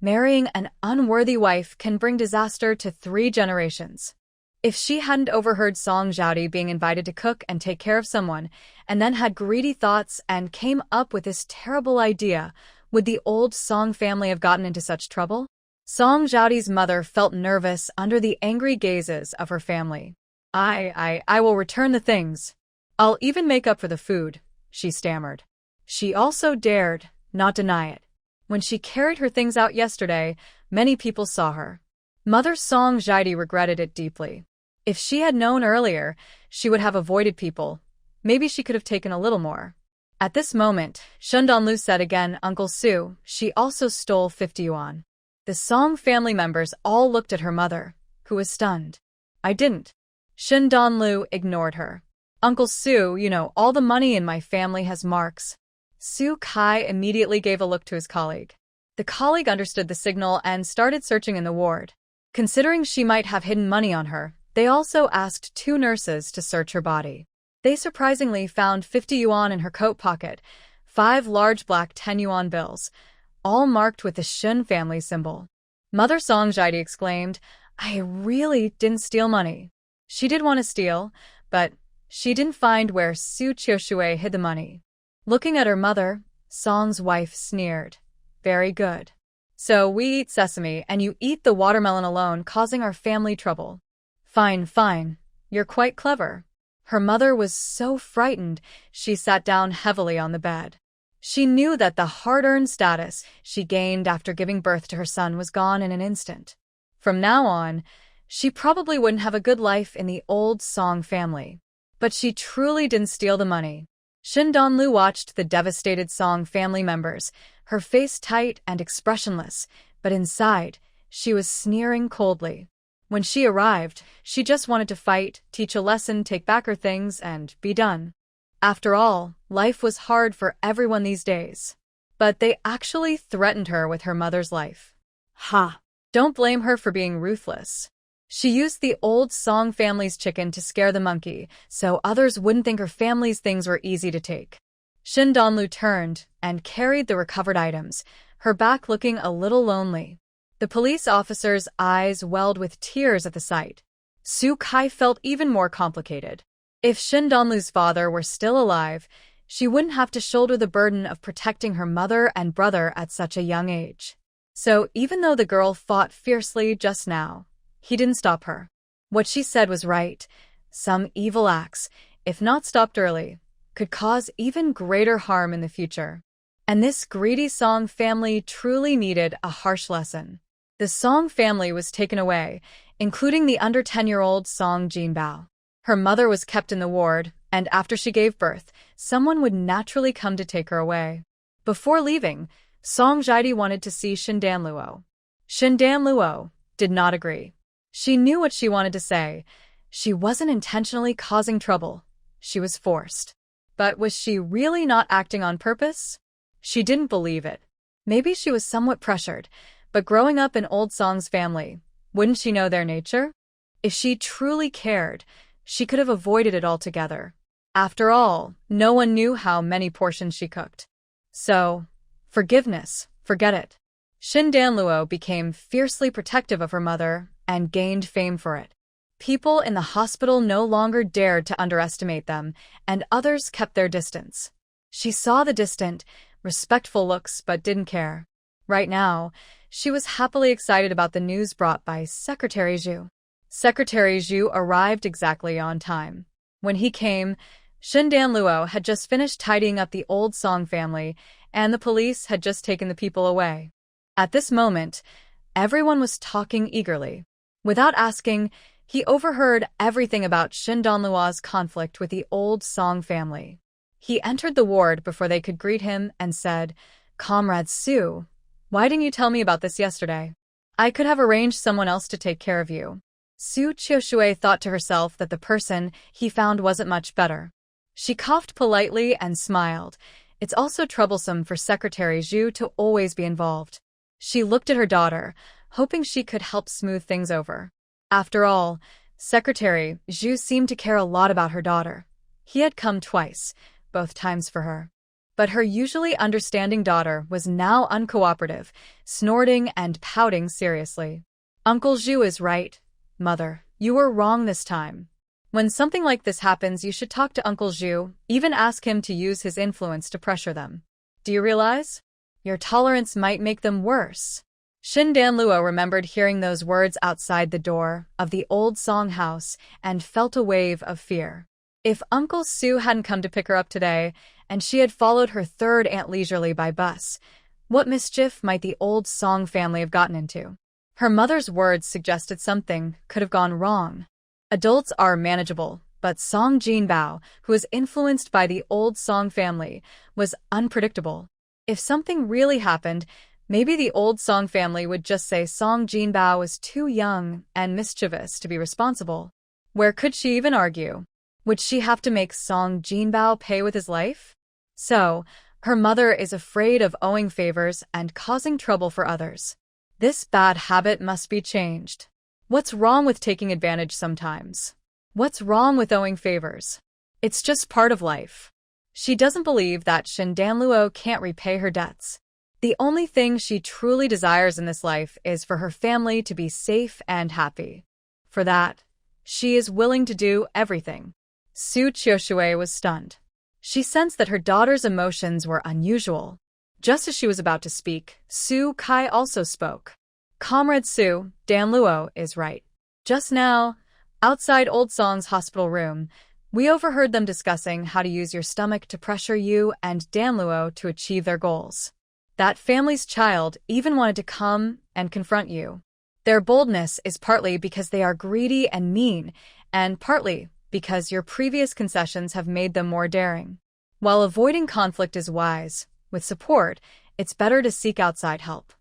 Marrying an unworthy wife can bring disaster to 3 generations. If she hadn't overheard Song Zhaodi being invited to cook and take care of someone, and then had greedy thoughts and came up with this terrible idea, would the old Song family have gotten into such trouble? Song Zhaodi's mother felt nervous under the angry gazes of her family. I will return the things. I'll even make up for the food, she stammered. She also dared not deny it. When she carried her things out yesterday, many people saw her. Mother Song Zhaodi regretted it deeply. If she had known earlier, she would have avoided people. Maybe she could have taken a little more. At this moment, Shindanlu said again, Uncle Su, she also stole 50 yuan. The Song family members all looked at her mother, who was stunned. I didn't. Shindanlu ignored her. Uncle Su, you know, all the money in my family has marks. Su Kai immediately gave a look to his colleague. The colleague understood the signal and started searching in the ward. Considering she might have hidden money on her, they also asked 2 nurses to search her body. They surprisingly found 50 yuan in her coat pocket, 5 large black 10 yuan bills, all marked with the Shun family symbol. Mother Song Zhaodi exclaimed, I really didn't steal money. She did want to steal, but she didn't find where Su Qiushui hid the money. Looking at her mother, Song's wife sneered. Very good. So we eat sesame and you eat the watermelon alone, causing our family trouble. Fine, fine. You're quite clever. Her mother was so frightened, she sat down heavily on the bed. She knew that the hard-earned status she gained after giving birth to her son was gone in an instant. From now on, she probably wouldn't have a good life in the old Song family. But she truly didn't steal the money. Shindanlu watched the devastated Song family members, her face tight and expressionless, but inside, she was sneering coldly. When she arrived, she just wanted to fight, teach a lesson, take back her things, and be done. After all, life was hard for everyone these days. But they actually threatened her with her mother's life. Ha! Don't blame her for being ruthless. She used the old Song family's chicken to scare the monkey, so others wouldn't think her family's things were easy to take. Shin Donlu turned and carried the recovered items, her back looking a little lonely. The police officer's eyes welled with tears at the sight. Su Kai felt even more complicated. If Shin Donlu's father were still alive, she wouldn't have to shoulder the burden of protecting her mother and brother at such a young age. So even though the girl fought fiercely just now, he didn't stop her. What she said was right. Some evil acts, if not stopped early, could cause even greater harm in the future. And this greedy Song family truly needed a harsh lesson. The Song family was taken away, including the under 10-year-old Song Jinbao. Her mother was kept in the ward, and after she gave birth, someone would naturally come to take her away. Before leaving, Song Jiedi wanted to see Shindan Luo. Shindan Luo did not agree. She knew what she wanted to say. She wasn't intentionally causing trouble. She was forced. But was she really not acting on purpose? She didn't believe it. Maybe she was somewhat pressured, but growing up in old Song's family, wouldn't she know their nature? If she truly cared, she could have avoided it altogether. After all, no one knew how many portions she cooked. So, forgiveness, forget it. Shindan Luo became fiercely protective of her mother and gained fame for it. People in the hospital no longer dared to underestimate them, and others kept their distance. She saw the distant, respectful looks but didn't care. Right now, she was happily excited about the news brought by Secretary Zhu. Secretary Zhu arrived exactly on time. When he came, Shindan Luo had just finished tidying up the old Song family, and the police had just taken the people away. At this moment, everyone was talking eagerly. Without asking, he overheard everything about Shindan Luo's conflict with the old Song family. He entered the ward before they could greet him and said, "Comrade Su, why didn't you tell me about this yesterday? I could have arranged someone else to take care of you." Su Qiushui thought to herself that the person he found wasn't much better. She coughed politely and smiled. It's also troublesome for Secretary Zhu to always be involved. She looked at her daughter, hoping she could help smooth things over. After all, Secretary Zhu seemed to care a lot about her daughter. He had come twice, both times for her. But her usually understanding daughter was now uncooperative, snorting and pouting seriously. "Uncle Zhu is right, Mother. You were wrong this time. When something like this happens, you should talk to Uncle Zhu, even ask him to use his influence to pressure them. Do you realize? Your tolerance might make them worse." Shindan Luo remembered hearing those words outside the door of the old Song house and felt a wave of fear. If Uncle Su hadn't come to pick her up today, and she had followed her third aunt leisurely by bus, what mischief might the old Song family have gotten into? Her mother's words suggested something could have gone wrong. Adults are manageable, but Song Jinbao, who was influenced by the old Song family, was unpredictable. If something really happened, maybe the old Song family would just say Song Jinbao was too young and mischievous to be responsible. Where could she even argue? Would she have to make Song Jinbao pay with his life? So, her mother is afraid of owing favors and causing trouble for others. This bad habit must be changed. What's wrong with taking advantage sometimes? What's wrong with owing favors? It's just part of life. She doesn't believe that Shindan Luo can't repay her debts. The only thing she truly desires in this life is for her family to be safe and happy. For that, she is willing to do everything. Su Qiushui was stunned. She sensed that her daughter's emotions were unusual. Just as she was about to speak, Su Kai also spoke. "Comrade Su, Dan Luo is right. Just now, outside Old Song's hospital room, we overheard them discussing how to use your stomach to pressure you and Dan Luo to achieve their goals. That family's child even wanted to come and confront you. Their boldness is partly because they are greedy and mean, and partly because your previous concessions have made them more daring. While avoiding conflict is wise, with support, it's better to seek outside help.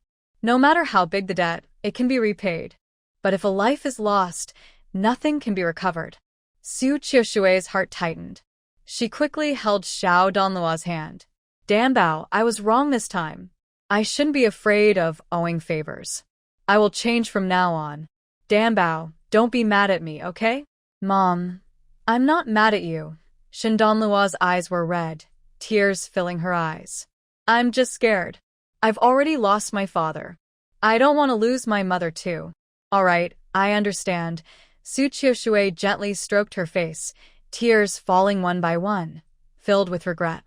No matter how big the debt, it can be repaid. But if a life is lost, nothing can be recovered." Su Qiushui's heart tightened. She quickly held Xiao Donluo's hand. "Dan Bao, I was wrong this time. I shouldn't be afraid of owing favors. I will change from now on. Dan Bao, Don't be mad at me, okay? Mom, I'm not mad at you. Shindanluo's eyes were red, tears filling her eyes. I'm just scared. I've already lost my father. I don't want to lose my mother too. All right, I understand. Su Qiushui gently stroked her face, tears falling one by one, filled with regret.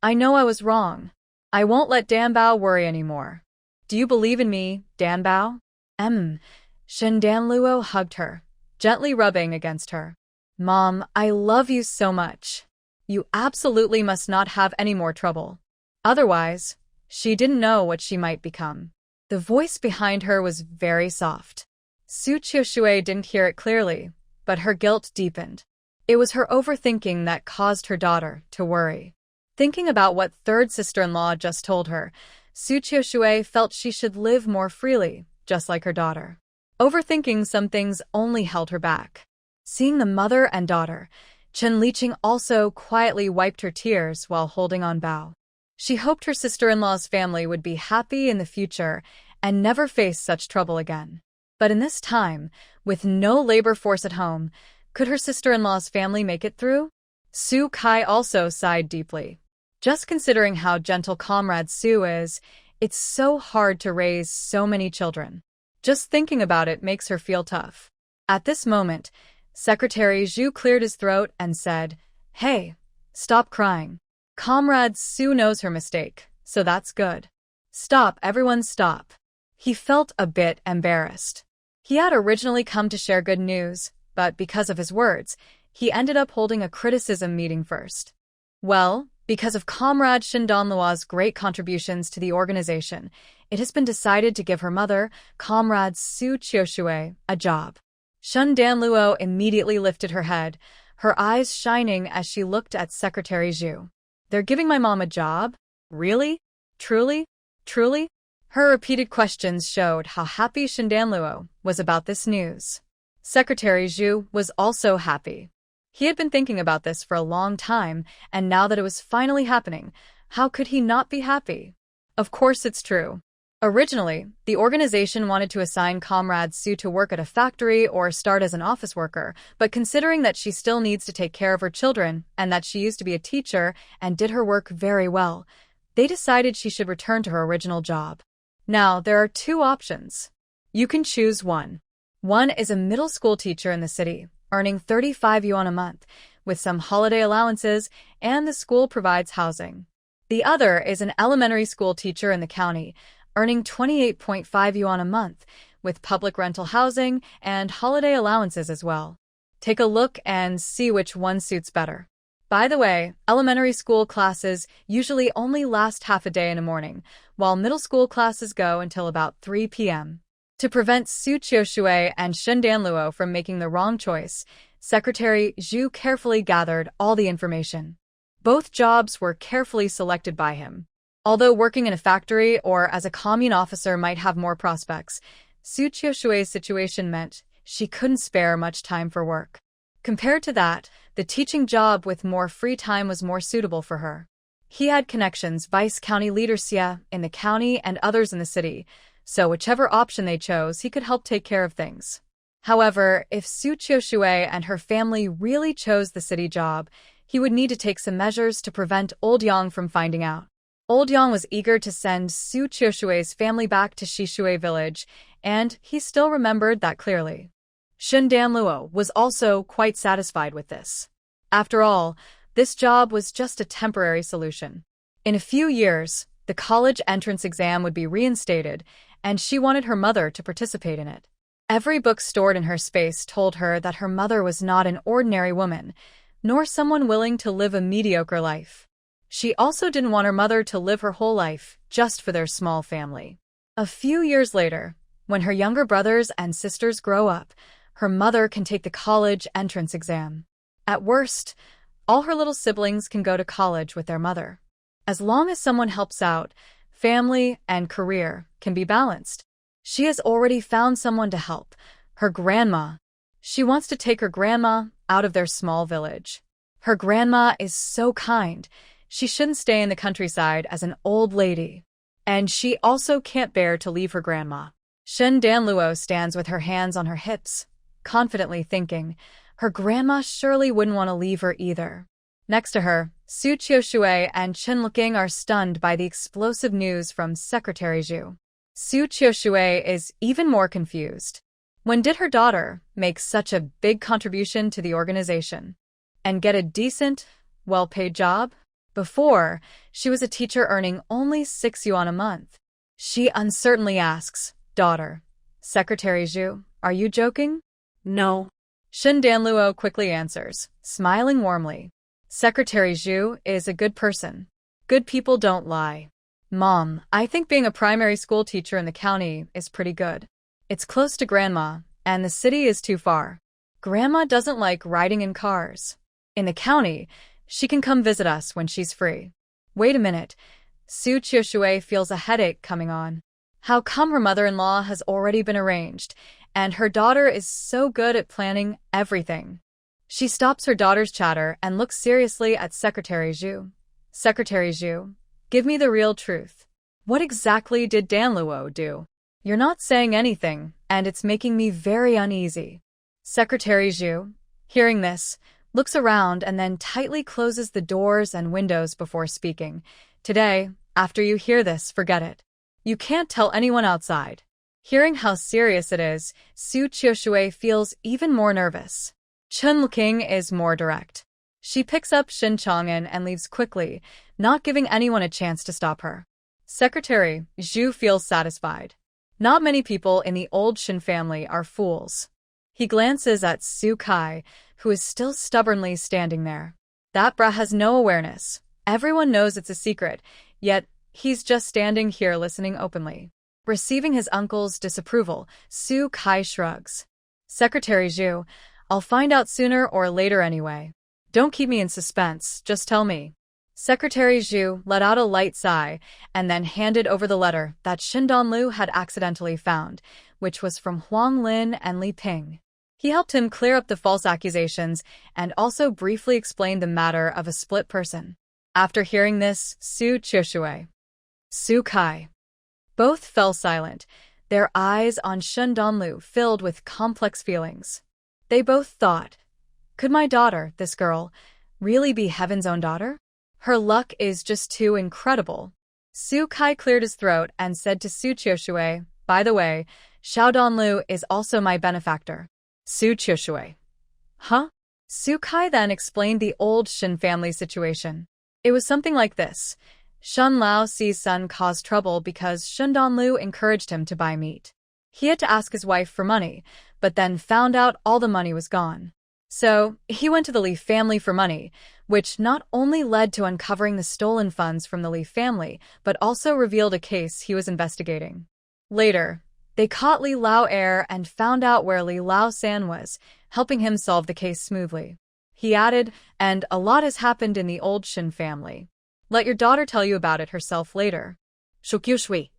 I know I was wrong. I won't let Danbao worry anymore. Do you believe in me, Danbao? Shindanluo hugged her, gently rubbing against her. Mom, I love you so much. You absolutely must not have any more trouble. Otherwise, she didn't know what she might become. The voice behind her was very soft. Su Qiushui didn't hear it clearly, but her guilt deepened. It was her overthinking that caused her daughter to worry. Thinking about what third sister-in-law just told her, Su Qiushui felt she should live more freely, just like her daughter. Overthinking some things only held her back. Seeing the mother and daughter, Chen Liqing also quietly wiped her tears while holding on Bao. She hoped her sister-in-law's family would be happy in the future and never face such trouble again. But in this time, with no labor force at home, could her sister-in-law's family make it through? Su Kai also sighed deeply. Just considering how gentle comrade Su is, it's so hard to raise so many children. Just thinking about it makes her feel tough. At this moment, Secretary Zhu cleared his throat and said, Hey, stop crying. Comrade Su knows her mistake, so that's good. Stop, everyone stop. He felt a bit embarrassed. He had originally come to share good news, but because of his words, he ended up holding a criticism meeting first. Well, because of Comrade Shindanluo's great contributions to the organization, it has been decided to give her mother, Comrade Su Qiushui, a job. Shindanluo immediately lifted her head, her eyes shining as she looked at Secretary Zhu. They're giving my mom a job? Really? Truly? Truly? Her repeated questions showed how happy Shindanluo was about this news. Secretary Zhu was also happy. He had been thinking about this for a long time, and now that it was finally happening, how could he not be happy? Of course it's true. Originally, the organization wanted to assign Comrade Su to work at a factory or start as an office worker, but considering that she still needs to take care of her children and that she used to be a teacher and did her work very well, they decided she should return to her original job. Now, there are two options. You can choose one. One is a middle school teacher in the city, earning 35 yuan a month, with some holiday allowances, and the school provides housing. The other is an elementary school teacher in the county, earning 28.5 yuan a month, with public rental housing and holiday allowances as well. Take a look and see which one suits better. By the way, elementary school classes usually only last half a day in the morning, while middle school classes go until about 3 p.m. To prevent Su Qiushui and Shindanluo from making the wrong choice, Secretary Zhu carefully gathered all the information. Both jobs were carefully selected by him. Although working in a factory or as a commune officer might have more prospects, Su Qiushui's situation meant she couldn't spare much time for work. Compared to that, the teaching job with more free time was more suitable for her. He had connections vice county leaders in the county and others in the city, so whichever option they chose, he could help take care of things. However, if Su Qiushui and her family really chose the city job, he would need to take some measures to prevent Old Yang from finding out. Old Yang was eager to send Su Qiushui's family back to Shishui village, and he still remembered that clearly. Shindanluo was also quite satisfied with this. After all, this job was just a temporary solution. In a few years, the college entrance exam would be reinstated, and she wanted her mother to participate in it. Every book stored in her space told her that her mother was not an ordinary woman, nor someone willing to live a mediocre life. She also didn't want her mother to live her whole life just for their small family. A few years later, when her younger brothers and sisters grow up, her mother can take the college entrance exam. At worst, all her little siblings can go to college with their mother. As long as someone helps out, family and career can be balanced. She has already found someone to help, her grandma. She wants to take her grandma out of their small village. Her grandma is so kind. She shouldn't stay in the countryside as an old lady. And she also can't bear to leave her grandma. Shindanluo stands with her hands on her hips, confidently thinking, her grandma surely wouldn't want to leave her either. Next to her, Su Qiushui and Chen Liqing are stunned by the explosive news from Secretary Zhu. Su Qiushui is even more confused. When did her daughter make such a big contribution to the organization? And get a decent, well-paid job? Before, she was a teacher earning only 6 yuan a month. She uncertainly asks, "Daughter, Secretary Zhu, are you joking?" No. Shen Danluo quickly answers, smiling warmly. Secretary Zhu is a good person. Good people don't lie. Mom, I think being a primary school teacher in the county is pretty good. It's close to Grandma, and the city is too far. Grandma doesn't like riding in cars. In the county, she can come visit us when she's free. Wait a minute. Su Qiushui feels a headache coming on. How come her mother-in-law has already been arranged, and her daughter is so good at planning everything? She stops her daughter's chatter and looks seriously at Secretary Zhu. Secretary Zhu, give me the real truth. What exactly did Danluo do? You're not saying anything, and it's making me very uneasy. Secretary Zhu, hearing this, looks around and then tightly closes the doors and windows before speaking. Today, after you hear this, forget it. You can't tell anyone outside. Hearing how serious it is, Su Qiushui feels even more nervous. Chen Liqing is more direct. She picks up Shin Chang'an and leaves quickly, not giving anyone a chance to stop her. Secretary Zhu feels satisfied. Not many people in the old Shin family are fools. He glances at Su Kai, who is still stubbornly standing there. That brat has no awareness. Everyone knows it's a secret, yet he's just standing here listening openly. Receiving his uncle's disapproval, Su Kai shrugs. Secretary Zhu, I'll find out sooner or later anyway. Don't keep me in suspense, just tell me. Secretary Zhu let out a light sigh and then handed over the letter that Shin Danlu had accidentally found, which was from Huang Lin and Li Ping. He helped him clear up the false accusations and also briefly explained the matter of a split person. After hearing this, Su Qiushui, Su Kai, both fell silent, their eyes on Shen Danlu filled with complex feelings. They both thought, could my daughter, this girl, really be heaven's own daughter? Her luck is just too incredible. Su Kai cleared his throat and said to Su Qiushui, by the way, Xiao Danlu is also my benefactor. Su Qiushui. Huh? Su Kai then explained the old Shin family situation. It was something like this. Shen Lao Si's son caused trouble because Shen Danlu encouraged him to buy meat. He had to ask his wife for money, but then found out all the money was gone. So, he went to the Li family for money, which not only led to uncovering the stolen funds from the Li family, but also revealed a case he was investigating. Later, they caught Li Lao Air and found out where Li Lao San was, helping him solve the case smoothly. He added, and a lot has happened in the old Shin family. Let your daughter tell you about it herself later. Shui.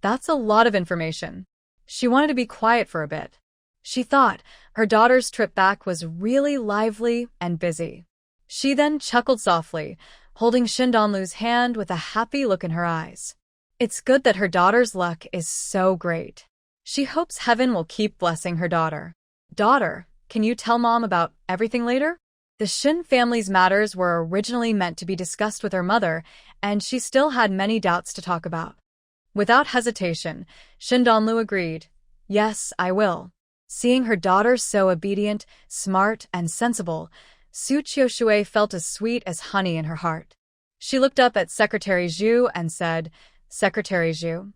That's a lot of information. She wanted to be quiet for a bit. She thought her daughter's trip back was really lively and busy. She then chuckled softly, holding Shin Danlu's hand with a happy look in her eyes. It's good that her daughter's luck is so great. She hopes heaven will keep blessing her daughter. Daughter, can you tell Mom about everything later? The Shin family's matters were originally meant to be discussed with her mother, and she still had many doubts to talk about. Without hesitation, Shin Danlu agreed. Yes, I will. Seeing her daughter so obedient, smart, and sensible, Su Qiushui felt as sweet as honey in her heart. She looked up at Secretary Zhu and said, Secretary Zhu,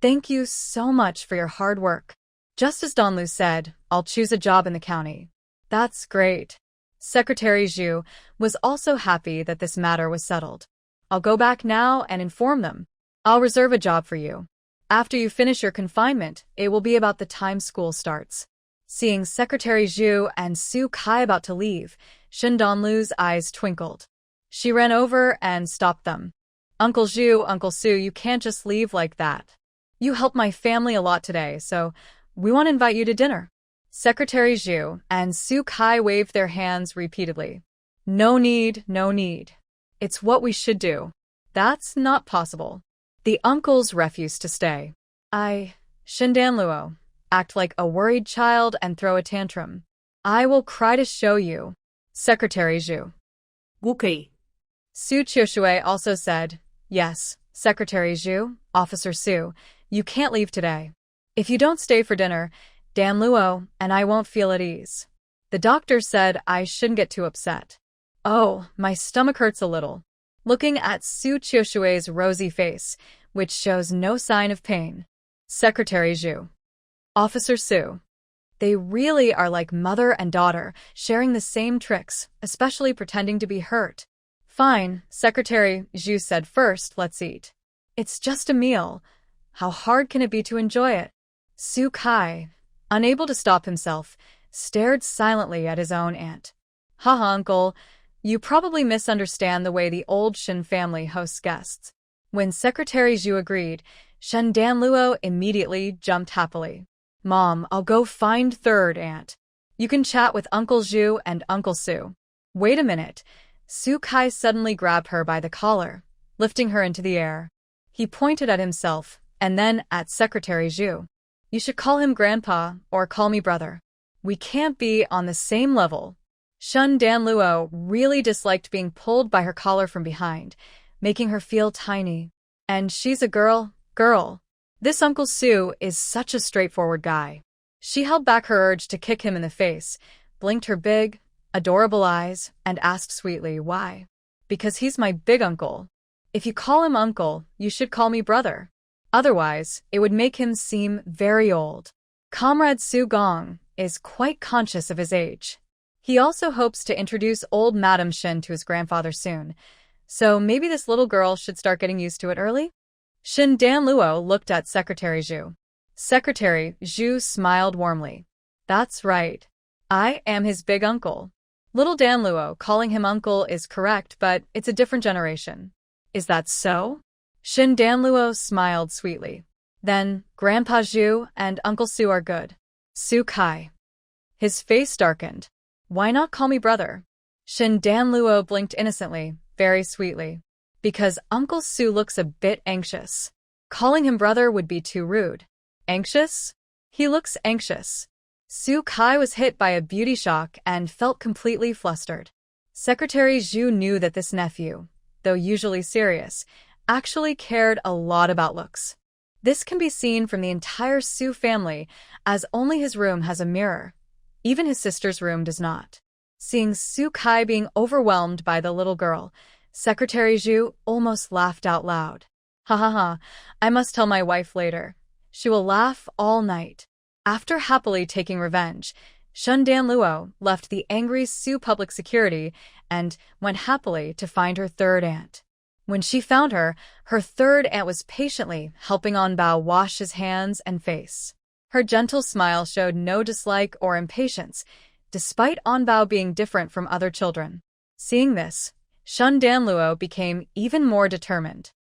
thank you so much for your hard work. Just as Danlu said, I'll choose a job in the county. That's great. Secretary Zhu was also happy that this matter was settled. I'll go back now and inform them. I'll reserve a job for you. After you finish your confinement, it will be about the time school starts. Seeing Secretary Zhu and Su Kai about to leave, Shin Danlu's eyes twinkled. She ran over and stopped them. Uncle Zhu, Uncle Su, you can't just leave like that. You helped my family a lot today, so we want to invite you to dinner. Secretary Zhu and Su Kai waved their hands repeatedly. No need, no need. It's what we should do. That's not possible. The uncles refused to stay. Shin Danluo, act like a worried child and throw a tantrum. I will cry to show you. Secretary Zhu. Okay. Su Qiushui also said, yes, Secretary Zhu, Officer Su, you can't leave today. If you don't stay for dinner, Dan Luo and I won't feel at ease. The doctor said I shouldn't get too upset. Oh, my stomach hurts a little. Looking at Su Qiushui's rosy face, which shows no sign of pain. Secretary Zhu. Officer Su. They really are like mother and daughter, sharing the same tricks, especially pretending to be hurt. Fine, Secretary Zhu said, first, let's eat. It's just a meal. How hard can it be to enjoy it? Su Kai, unable to stop himself, stared silently at his own aunt. Haha, uncle, you probably misunderstand the way the old Shen family hosts guests. When Secretary Zhu agreed, Shen Danluo immediately jumped happily. Mom, I'll go find third aunt. You can chat with Uncle Zhu and Uncle Su. Wait a minute. Su Kai suddenly grabbed her by the collar, lifting her into the air. He pointed at himself, and then at Secretary Zhu. You should call him Grandpa, or call me brother. We can't be on the same level. Shen Danluo really disliked being pulled by her collar from behind, making her feel tiny. And she's a girl. This Uncle Su is such a straightforward guy. She held back her urge to kick him in the face, blinked her big, adorable eyes, and asked sweetly, why? Because he's my big uncle. If you call him uncle, you should call me brother. Otherwise, it would make him seem very old. Comrade Su Gong is quite conscious of his age. He also hopes to introduce old Madam Shen to his grandfather soon, so maybe this little girl should start getting used to it early? Shen Danluo looked at Secretary Zhu. Secretary Zhu smiled warmly. That's right. I am his big uncle. Little Danluo calling him uncle is correct, but it's a different generation. Is that so? Shen Danluo smiled sweetly. Then, Grandpa Zhu and Uncle Su are good. Su Kai. His face darkened. Why not call me brother? Shen Danluo blinked innocently, very sweetly. Because Uncle Su looks a bit anxious. Calling him brother would be too rude. Anxious? He looks anxious. Su Kai was hit by a beauty shock and felt completely flustered. Secretary Zhu knew that this nephew, though usually serious, actually cared a lot about looks. This can be seen from the entire Su family, as only his room has a mirror. Even his sister's room does not. Seeing Su Kai being overwhelmed by the little girl, Secretary Zhu almost laughed out loud. Ha ha ha, I must tell my wife later. She will laugh all night. After happily taking revenge, Shen Danluo left the angry Su public security and went happily to find her third aunt. When she found her, her third aunt was patiently helping Anbao wash his hands and face. Her gentle smile showed no dislike or impatience, despite Anbao being different from other children. Seeing this, Shen Danluo became even more determined.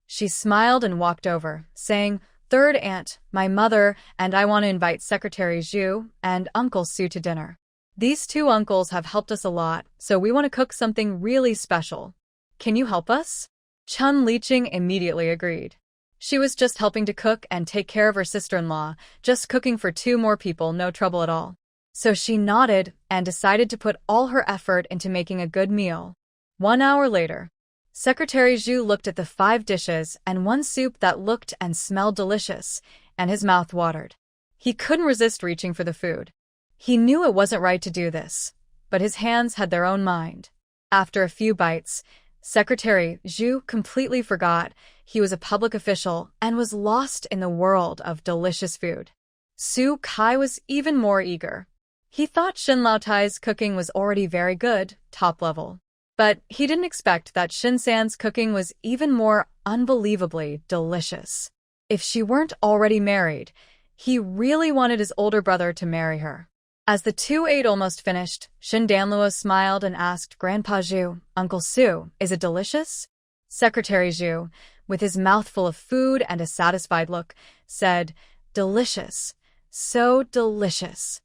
She smiled and walked over, saying, Third aunt, my mother, and I want to invite Secretary Zhu and Uncle Su to dinner. These two uncles have helped us a lot, so we want to cook something really special. Can you help us? Chun Liqing immediately agreed. She was just helping to cook and take care of her sister-in-law, just cooking for 2 more people, no trouble at all. So she nodded and decided to put all her effort into making a good meal. 1 hour later, Secretary Zhu looked at the 5 dishes and 1 soup that looked and smelled delicious, and his mouth watered. He couldn't resist reaching for the food. He knew it wasn't right to do this, but his hands had their own mind. After a few bites, Secretary Zhu completely forgot he was a public official and was lost in the world of delicious food. Su Kai was even more eager. He thought Shin Laotai's cooking was already very good, top level. But he didn't expect that Shin San's cooking was even more unbelievably delicious. If she weren't already married, he really wanted his older brother to marry her. As the 2 ate almost finished, Shin Danluo smiled and asked Grandpa Zhu, Uncle Su, is it delicious? Secretary Zhu, with his mouth full of food and a satisfied look, said, Delicious. So delicious.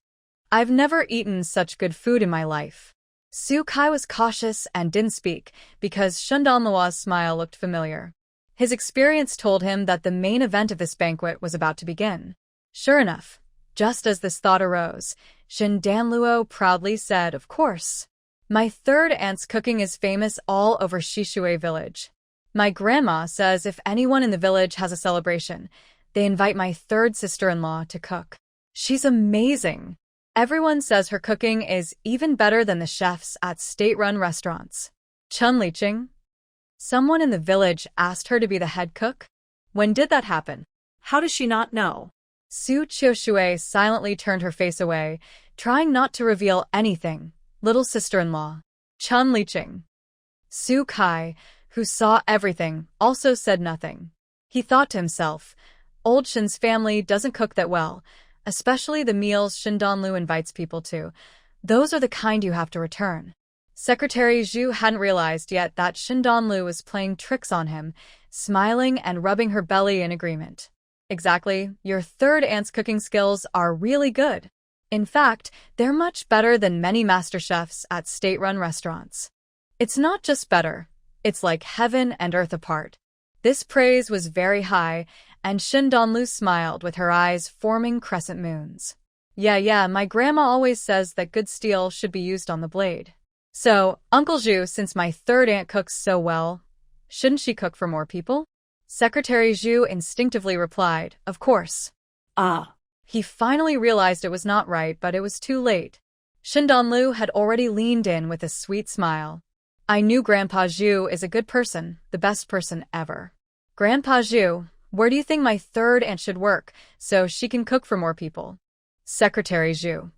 I've never eaten such good food in my life. Su Kai was cautious and didn't speak because Shen Danluo's smile looked familiar. His experience told him that the main event of this banquet was about to begin. Sure enough, Just as this thought arose, Shin Danluo proudly said, "Of course. My third aunt's cooking is famous all over Shishui village. My grandma says if anyone in the village has a celebration, they invite my third sister-in-law to cook. She's amazing. Everyone says her cooking is even better than the chefs at state-run restaurants." Chun Liqing? Someone in the village asked her to be the head cook? When did that happen? How does she not know? Su Qiushui silently turned her face away, trying not to reveal anything. Little sister-in-law. Chun Liqing. Su Kai, who saw everything, also said nothing. He thought to himself, old Shin's family doesn't cook that well, especially the meals Shin Danlu invites people to. Those are the kind you have to return. Secretary Zhu hadn't realized yet that Shin Danlu was playing tricks on him, smiling and rubbing her belly in agreement. Exactly, your third aunt's cooking skills are really good. In fact, they're much better than many master chefs at state-run restaurants. It's not just better, it's like heaven and earth apart. This praise was very high, and Shin Danlu smiled with her eyes forming crescent moons. Yeah, my grandma always says that good steel should be used on the blade. So, Uncle Zhu, since my third aunt cooks so well, shouldn't she cook for more people? Secretary Zhu instinctively replied, of course. Ah. He finally realized it was not right, but it was too late. Shin Danlu had already leaned in with a sweet smile. I knew Grandpa Zhu is a good person, the best person ever. Grandpa Zhu, where do you think my third aunt should work, so she can cook for more people? Secretary Zhu.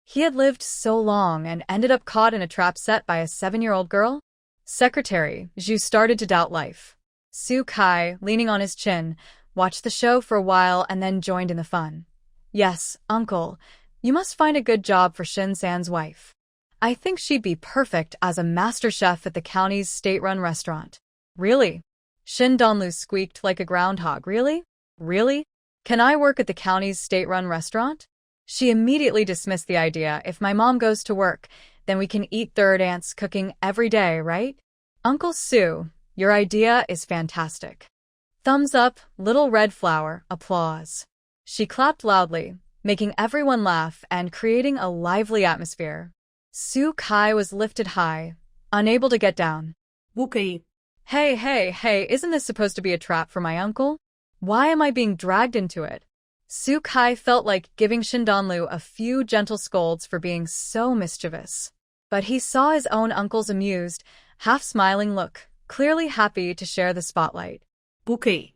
He had lived so long and ended up caught in a trap set by a 7-year-old girl? Secretary Zhu started to doubt life. Su Kai, leaning on his chin, watched the show for a while and then joined in the fun. Yes, uncle, you must find a good job for Shin San's wife. I think she'd be perfect as a master chef at the county's state-run restaurant. Really? Shin Danlu squeaked like a groundhog. Really? Really? Can I work at the county's state-run restaurant? She immediately dismissed the idea. If my mom goes to work, then we can eat third aunt's cooking every day, right? Uncle Su, your idea is fantastic. Thumbs up, little red flower, applause. She clapped loudly, making everyone laugh and creating a lively atmosphere. Su Kai was lifted high, unable to get down. Wookie. Hey, isn't this supposed to be a trap for my uncle? Why am I being dragged into it? Su Kai felt like giving Shin Danlu a few gentle scolds for being so mischievous. But he saw his own uncle's amused, half-smiling look, clearly happy to share the spotlight. Wookie.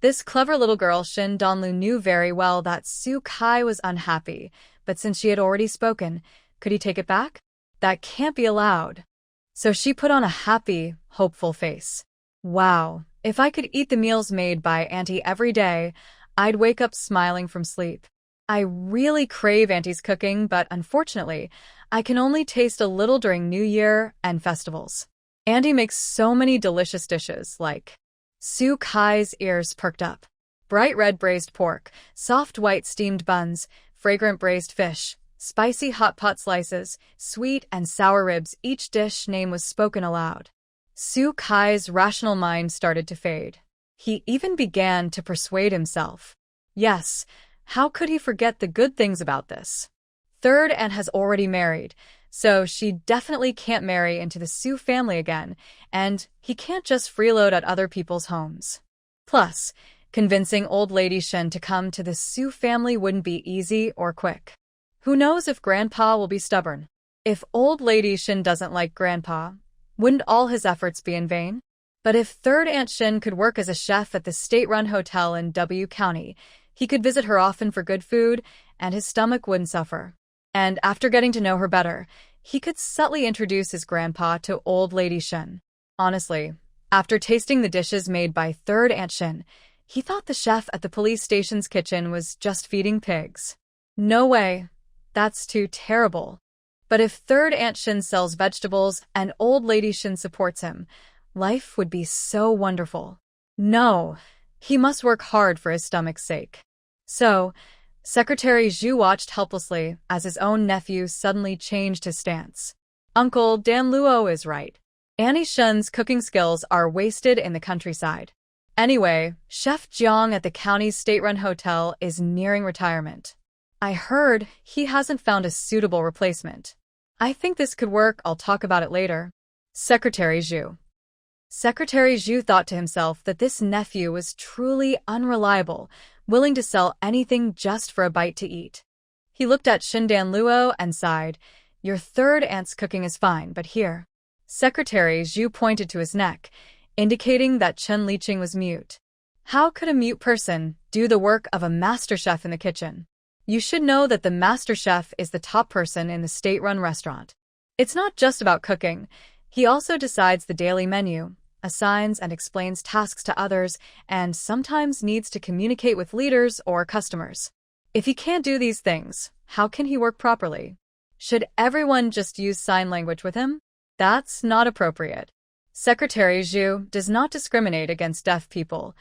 This clever little girl Shin Danlu knew very well that Su Kai was unhappy, but since she had already spoken, could he take it back? That can't be allowed. So she put on a happy, hopeful face. Wow, if I could eat the meals made by Auntie every day, I'd wake up smiling from sleep. I really crave Auntie's cooking, but unfortunately, I can only taste a little during New Year and festivals. Auntie makes so many delicious dishes, like... Su Kai's ears perked up. Bright red braised pork, soft white steamed buns, fragrant braised fish, spicy hot pot slices, sweet and sour ribs. Each dish name was spoken aloud. Su Kai's rational mind started to fade. He even began to persuade himself. Yes, how could he forget the good things about this? Third aunt has already married, so she definitely can't marry into the Su family again, and he can't just freeload at other people's homes. Plus, convincing old lady Shen to come to the Su family wouldn't be easy or quick. Who knows if Grandpa will be stubborn? If old lady Shen doesn't like Grandpa, wouldn't all his efforts be in vain? But if third aunt Shin could work as a chef at the state-run hotel in W County, he could visit her often for good food, and his stomach wouldn't suffer. And after getting to know her better, he could subtly introduce his grandpa to old lady Shin. Honestly, after tasting the dishes made by third aunt Shin, he thought the chef at the police station's kitchen was just feeding pigs. No way. That's too terrible. But if third aunt Shin sells vegetables and old lady Shin supports him, life would be so wonderful. No, he must work hard for his stomach's sake. So, Secretary Zhu watched helplessly as his own nephew suddenly changed his stance. Uncle Danluo is right. Annie Shen's cooking skills are wasted in the countryside. Anyway, Chef Jiang at the county's state-run hotel is nearing retirement. I heard he hasn't found a suitable replacement. I think this could work, I'll talk about it later. Secretary Zhu. Secretary Zhu thought to himself that this nephew was truly unreliable, willing to sell anything just for a bite to eat. He looked at Shindan Luo and sighed. Your third aunt's cooking is fine, but here. Secretary Zhu pointed to his neck, indicating that Chen Liqing was mute. How could a mute person do the work of a master chef in the kitchen? You should know that the master chef is the top person in the state-run restaurant. It's not just about cooking. He also decides the daily menu, assigns and explains tasks to others, and sometimes needs to communicate with leaders or customers. If he can't do these things, how can he work properly? Should everyone just use sign language with him? That's not appropriate. Secretary Zhu does not discriminate against deaf people.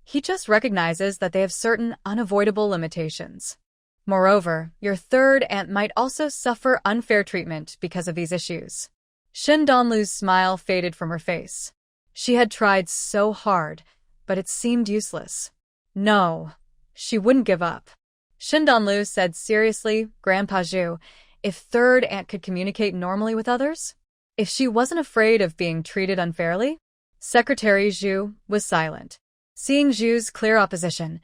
He just recognizes that they have certain unavoidable limitations. Moreover, your third aunt might also suffer unfair treatment because of these issues. Shin Donlu's smile faded from her face. She had tried so hard, but it seemed useless. No, she wouldn't give up. Shin Donlu said seriously, Grandpa Zhu, if third aunt could communicate normally with others? If she wasn't afraid of being treated unfairly? Secretary Zhu was silent. Seeing Zhu's clear opposition,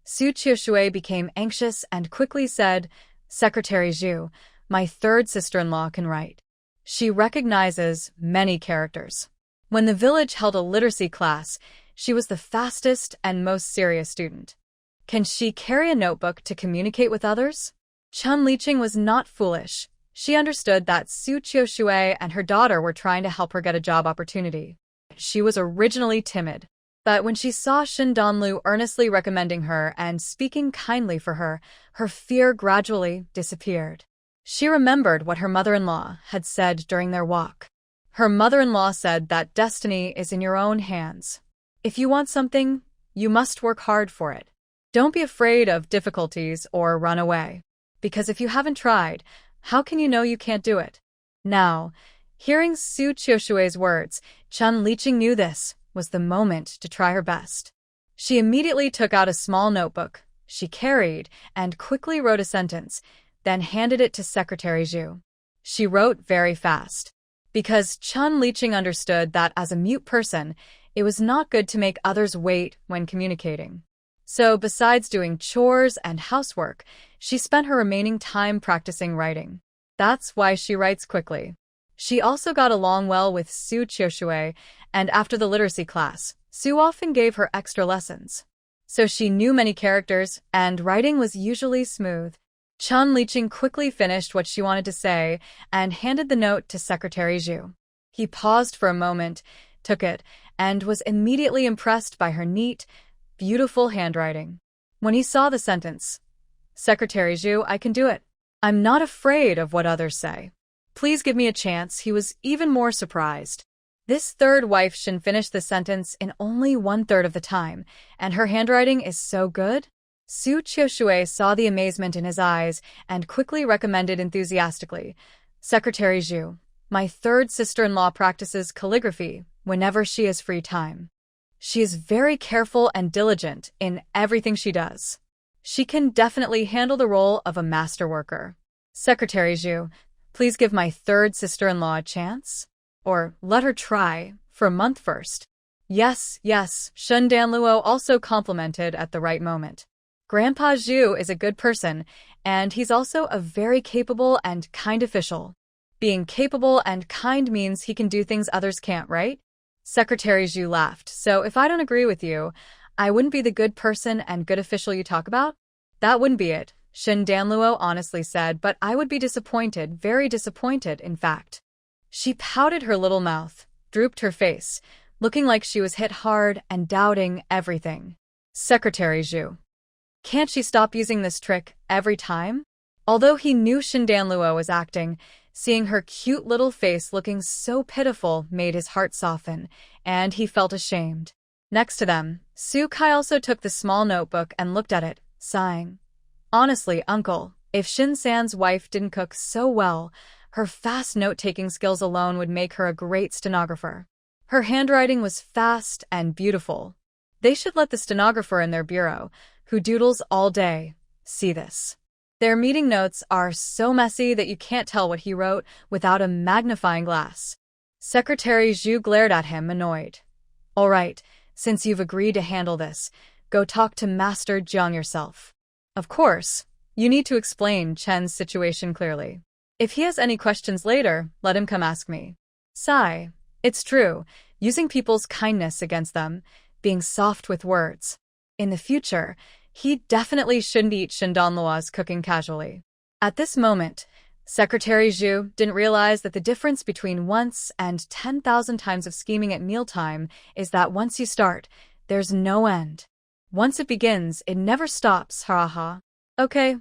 Su Qiushui became anxious and quickly said, Secretary Zhu, my third sister-in-law can write. She recognizes many characters. When the village held a literacy class, she was the fastest and most serious student. Can she carry a notebook to communicate with others? Chen Liqing was not foolish. She understood that Su Qiushui and her daughter were trying to help her get a job opportunity. She was originally timid. But when she saw Shin Donlu earnestly recommending her and speaking kindly for her, her fear gradually disappeared. She remembered what her mother-in-law had said during their walk. Her mother-in-law said that destiny is in your own hands. If you want something, you must work hard for it. Don't be afraid of difficulties or run away. Because if you haven't tried, how can you know you can't do it? Now, hearing Su Qiushui's words, Chen Liqing knew this was the moment to try her best. She immediately took out a small notebook she carried and quickly wrote a sentence, then handed it to Secretary Zhu. She wrote very fast. Because Chen Liqing understood that as a mute person, it was not good to make others wait when communicating. So besides doing chores and housework, she spent her remaining time practicing writing. That's why she writes quickly. She also got along well with Su Qiushui, and after the literacy class, Su often gave her extra lessons. So she knew many characters, and writing was usually smooth. Chen Liqing quickly finished what she wanted to say and handed the note to Secretary Zhu. He paused for a moment, took it, and was immediately impressed by her neat, beautiful handwriting. When he saw the sentence, Secretary Zhu, I can do it. I'm not afraid of what others say. Please give me a chance. He was even more surprised. This third wife Shin finished the sentence in only 1/3 of the time, and her handwriting is so good. Su Qiushui saw the amazement in his eyes and quickly recommended enthusiastically, Secretary Zhu, my third sister-in-law practices calligraphy whenever she has free time. She is very careful and diligent in everything she does. She can definitely handle the role of a master worker. Secretary Zhu, please give my third sister-in-law a chance? Or let her try for a month first. Yes, Shin Danluo also complimented at the right moment. Grandpa Zhu is a good person, and he's also a very capable and kind official. Being capable and kind means he can do things others can't, right? Secretary Zhu laughed. So if I don't agree with you, I wouldn't be the good person and good official you talk about? That wouldn't be it, Shin Danluo honestly said, but I would be disappointed, very disappointed, in fact. She pouted her little mouth, drooped her face, looking like she was hit hard and doubting everything. Secretary Zhu. Can't she stop using this trick every time? Although he knew Shin Danluo was acting, seeing her cute little face looking so pitiful made his heart soften, and he felt ashamed. Next to them, Su Kai also took the small notebook and looked at it, sighing. Honestly, uncle, if Shin San's wife didn't cook so well, her fast note-taking skills alone would make her a great stenographer. Her handwriting was fast and beautiful. They should let the stenographer in their bureau, who doodles all day, see this. Their meeting notes are so messy that you can't tell what he wrote without a magnifying glass. Secretary Zhu glared at him, annoyed. All right, since you've agreed to handle this, go talk to Master Jiang yourself. Of course, you need to explain Chen's situation clearly. If he has any questions later, let him come ask me. Sigh. It's true, using people's kindness against them, being soft with words. In the future, he definitely shouldn't eat Shindanluo's cooking casually. At this moment, Secretary Zhu didn't realize that the difference between once and 10,000 times of scheming at mealtime is that once you start, there's no end. Once it begins, it never stops, ha. Okay,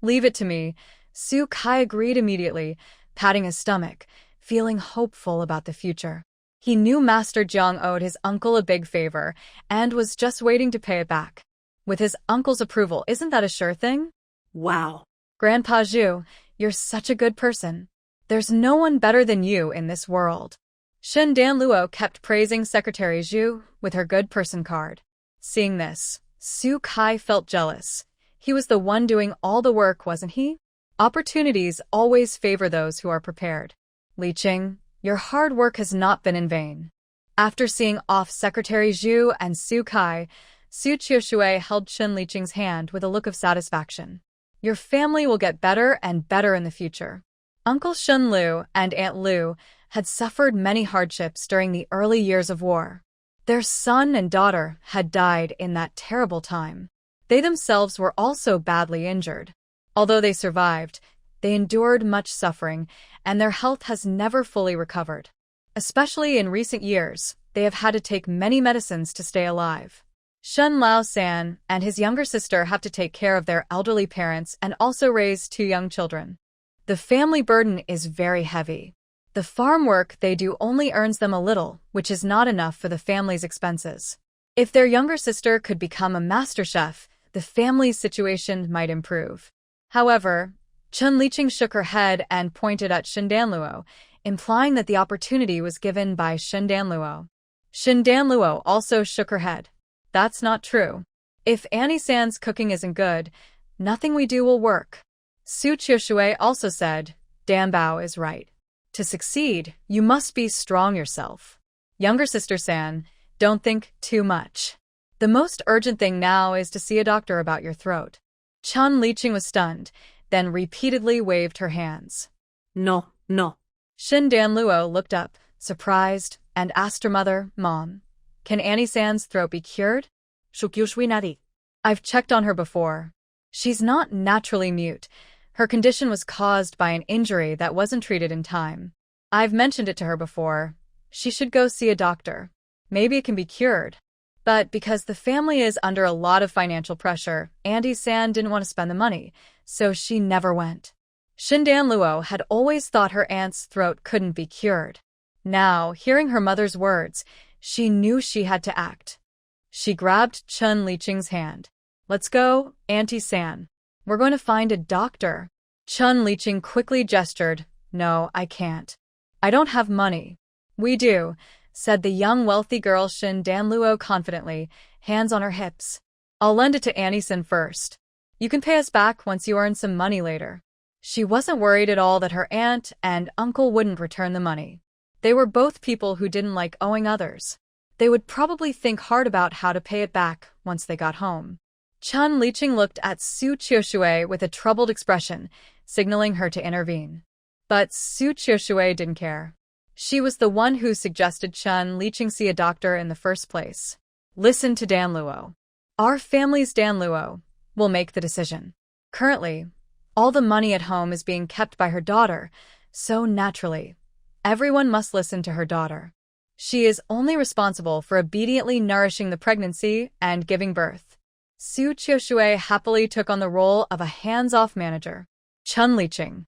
leave it to me. Su Kai agreed immediately, patting his stomach, feeling hopeful about the future. He knew Master Jiang owed his uncle a big favor and was just waiting to pay it back. With his uncle's approval, isn't that a sure thing? Wow. Grandpa Zhu, you're such a good person. There's no one better than you in this world. Shen Danluo kept praising Secretary Zhu with her good person card. Seeing this, Su Kai felt jealous. He was the one doing all the work, wasn't he? Opportunities always favor those who are prepared. Li Qing, your hard work has not been in vain. After seeing off Secretary Zhu and Su Kai, Su Qiushui held Chen Liqing's hand with a look of satisfaction. Your family will get better and better in the future. Uncle Shen Lu and Aunt Lu had suffered many hardships during the early years of war. Their son and daughter had died in that terrible time. They themselves were also badly injured. Although they survived, they endured much suffering, and their health has never fully recovered. Especially in recent years, they have had to take many medicines to stay alive. Shen Lao-san and his younger sister have to take care of their elderly parents and also raise 2 young children. The family burden is very heavy. The farm work they do only earns them a little, which is not enough for the family's expenses. If their younger sister could become a master chef, the family's situation might improve. However, Chen Liqing shook her head and pointed at Shindanluo, implying that the opportunity was given by Shindanluo. Shindanluo also shook her head. That's not true. If Annie-san's cooking isn't good, nothing we do will work. Su Qiushui also said, Dan Bao is right. To succeed, you must be strong yourself. Younger sister San, don't think too much. The most urgent thing now is to see a doctor about your throat. Chen Liqing was stunned, then repeatedly waved her hands. No. Shin Danluo looked up, surprised, and asked her mother, Mom, can Annie-san's throat be cured? I've checked on her before. She's not naturally mute. Her condition was caused by an injury that wasn't treated in time. I've mentioned it to her before. She should go see a doctor. Maybe it can be cured. But because the family is under a lot of financial pressure, Annie-san didn't want to spend the money, so she never went. Shindan Luo had always thought her aunt's throat couldn't be cured. Now, hearing her mother's words, she knew she had to act. She grabbed Chen Liqing's hand. Let's go, Auntie San. We're going to find a doctor. Chen Liqing quickly gestured. No, I can't. I don't have money. We do, said the young wealthy girl Shin Danluo confidently, hands on her hips. I'll lend it to Annie-san first. You can pay us back once you earn some money later. She wasn't worried at all that her aunt and uncle wouldn't return the money. They were both people who didn't like owing others. They would probably think hard about how to pay it back once they got home. Chen Liqing looked at Su Qiushui with a troubled expression, signaling her to intervene. But Su Qiushui didn't care. She was the one who suggested Chen Liqing see a doctor in the first place. Listen to Danluo. Our family's Danluo will make the decision. Currently, all the money at home is being kept by her daughter, so naturally, everyone must listen to her daughter. She is only responsible for obediently nourishing the pregnancy and giving birth. Su Qiushui happily took on the role of a hands-off manager. Chen Liqing.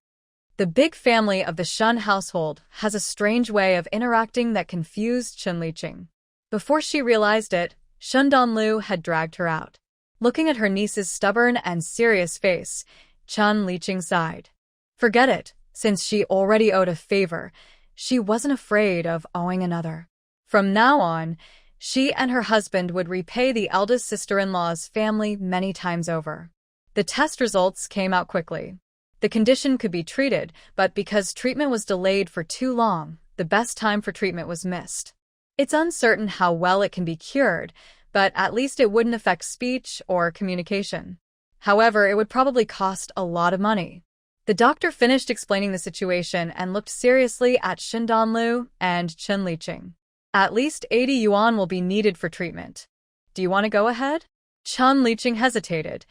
The big family of the Shun household has a strange way of interacting that confused Chen Liqing. Before she realized it, Shun Danlu had dragged her out. Looking at her niece's stubborn and serious face, Chen Liqing sighed. Forget it, since she already owed a favor, she wasn't afraid of owing another. From now on, she and her husband would repay the eldest sister-in-law's family many times over. The test results came out quickly. The condition could be treated, but because treatment was delayed for too long, the best time for treatment was missed. It's uncertain how well it can be cured, but at least it wouldn't affect speech or communication. However, it would probably cost a lot of money. The doctor finished explaining the situation and looked seriously at Shin Danlu and Chen Liqing. At least 80 yuan will be needed for treatment. Do you want to go ahead? Chen Liqing hesitated.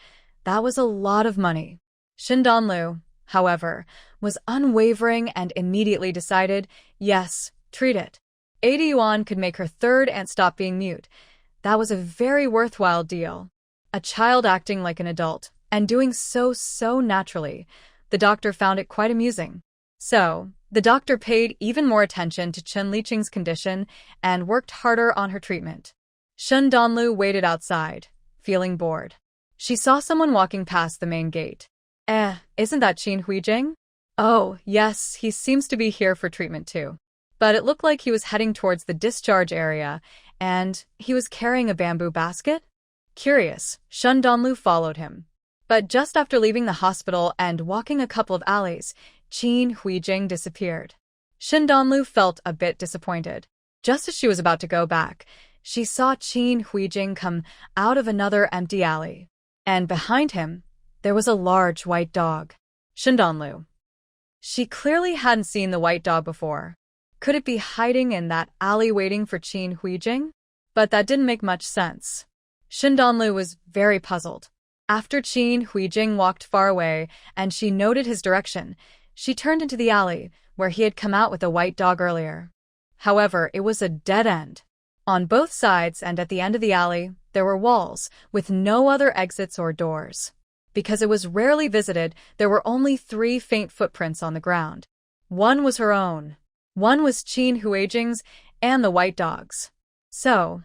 That was a lot of money. Shin Danlu, however, was unwavering and immediately decided, yes, treat it. 80 yuan could make her third aunt stop being mute. That was a very worthwhile deal. A child acting like an adult, and doing so naturally. The doctor found it quite amusing. So, the doctor paid even more attention to Chen Liqing's condition and worked harder on her treatment. Shin Danlu waited outside, feeling bored. She saw someone walking past the main gate. Isn't that Qin Huijing? Oh, yes, he seems to be here for treatment too. But it looked like he was heading towards the discharge area, and he was carrying a bamboo basket? Curious, Shin Danlu followed him. But just after leaving the hospital and walking a couple of alleys, Qin Huijing disappeared. Shin Danlu felt a bit disappointed. Just as she was about to go back, she saw Qin Huijing come out of another empty alley. And behind him, there was a large white dog. Shin Danlu. She clearly hadn't seen the white dog before. Could it be hiding in that alley waiting for Qin Huijing? But that didn't make much sense. Shin Danlu was very puzzled. After Qin Huijing walked far away and she noted his direction, she turned into the alley where he had come out with a white dog earlier. However, it was a dead end. On both sides and at the end of the alley, there were walls with no other exits or doors. Because it was rarely visited, there were only 3 faint footprints on the ground. One was her own. One was Qin Huijing's and the white dog's. So,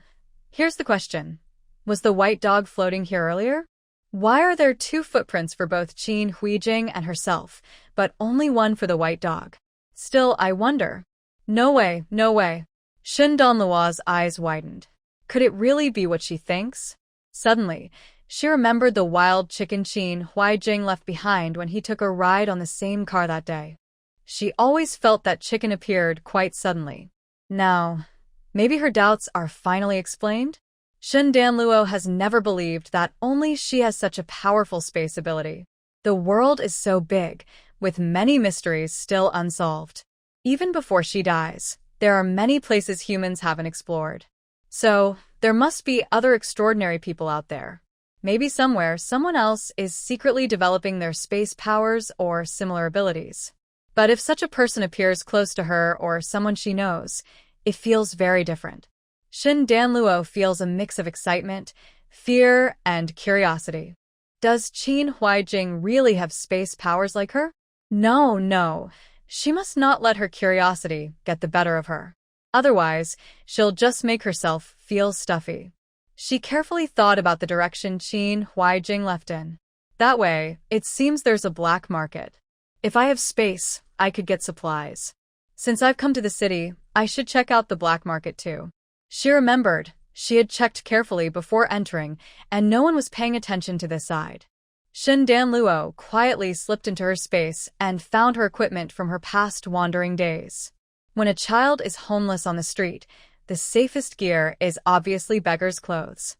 here's the question. Was the white dog floating here earlier? Why are there 2 footprints for both Qin Huijing and herself, but only one for the white dog? Still, I wonder. No way, no way. Shin Danluo's eyes widened. Could it really be what she thinks? Suddenly, she remembered the wild chicken Qin Huijing left behind when he took a ride on the same car that day. She always felt that chicken appeared quite suddenly. Now, maybe her doubts are finally explained? Shin Danluo has never believed that only she has such a powerful space ability. The world is so big, with many mysteries still unsolved. Even before she dies, there are many places humans haven't explored. So, there must be other extraordinary people out there. Maybe somewhere, someone else is secretly developing their space powers or similar abilities. But if such a person appears close to her or someone she knows, it feels very different. Shin Danluo feels a mix of excitement, fear, and curiosity. Does Qin Huijing really have space powers like her? No. She must not let her curiosity get the better of her. Otherwise, she'll just make herself feel stuffy. She carefully thought about the direction Qin Huijing left in. That way, it seems there's a black market. If I have space, I could get supplies. Since I've come to the city, I should check out the black market too. She remembered she had checked carefully before entering, and no one was paying attention to this side. Shin Danluo quietly slipped into her space and found her equipment from her past wandering days. When a child is homeless on the street, the safest gear is obviously beggar's clothes.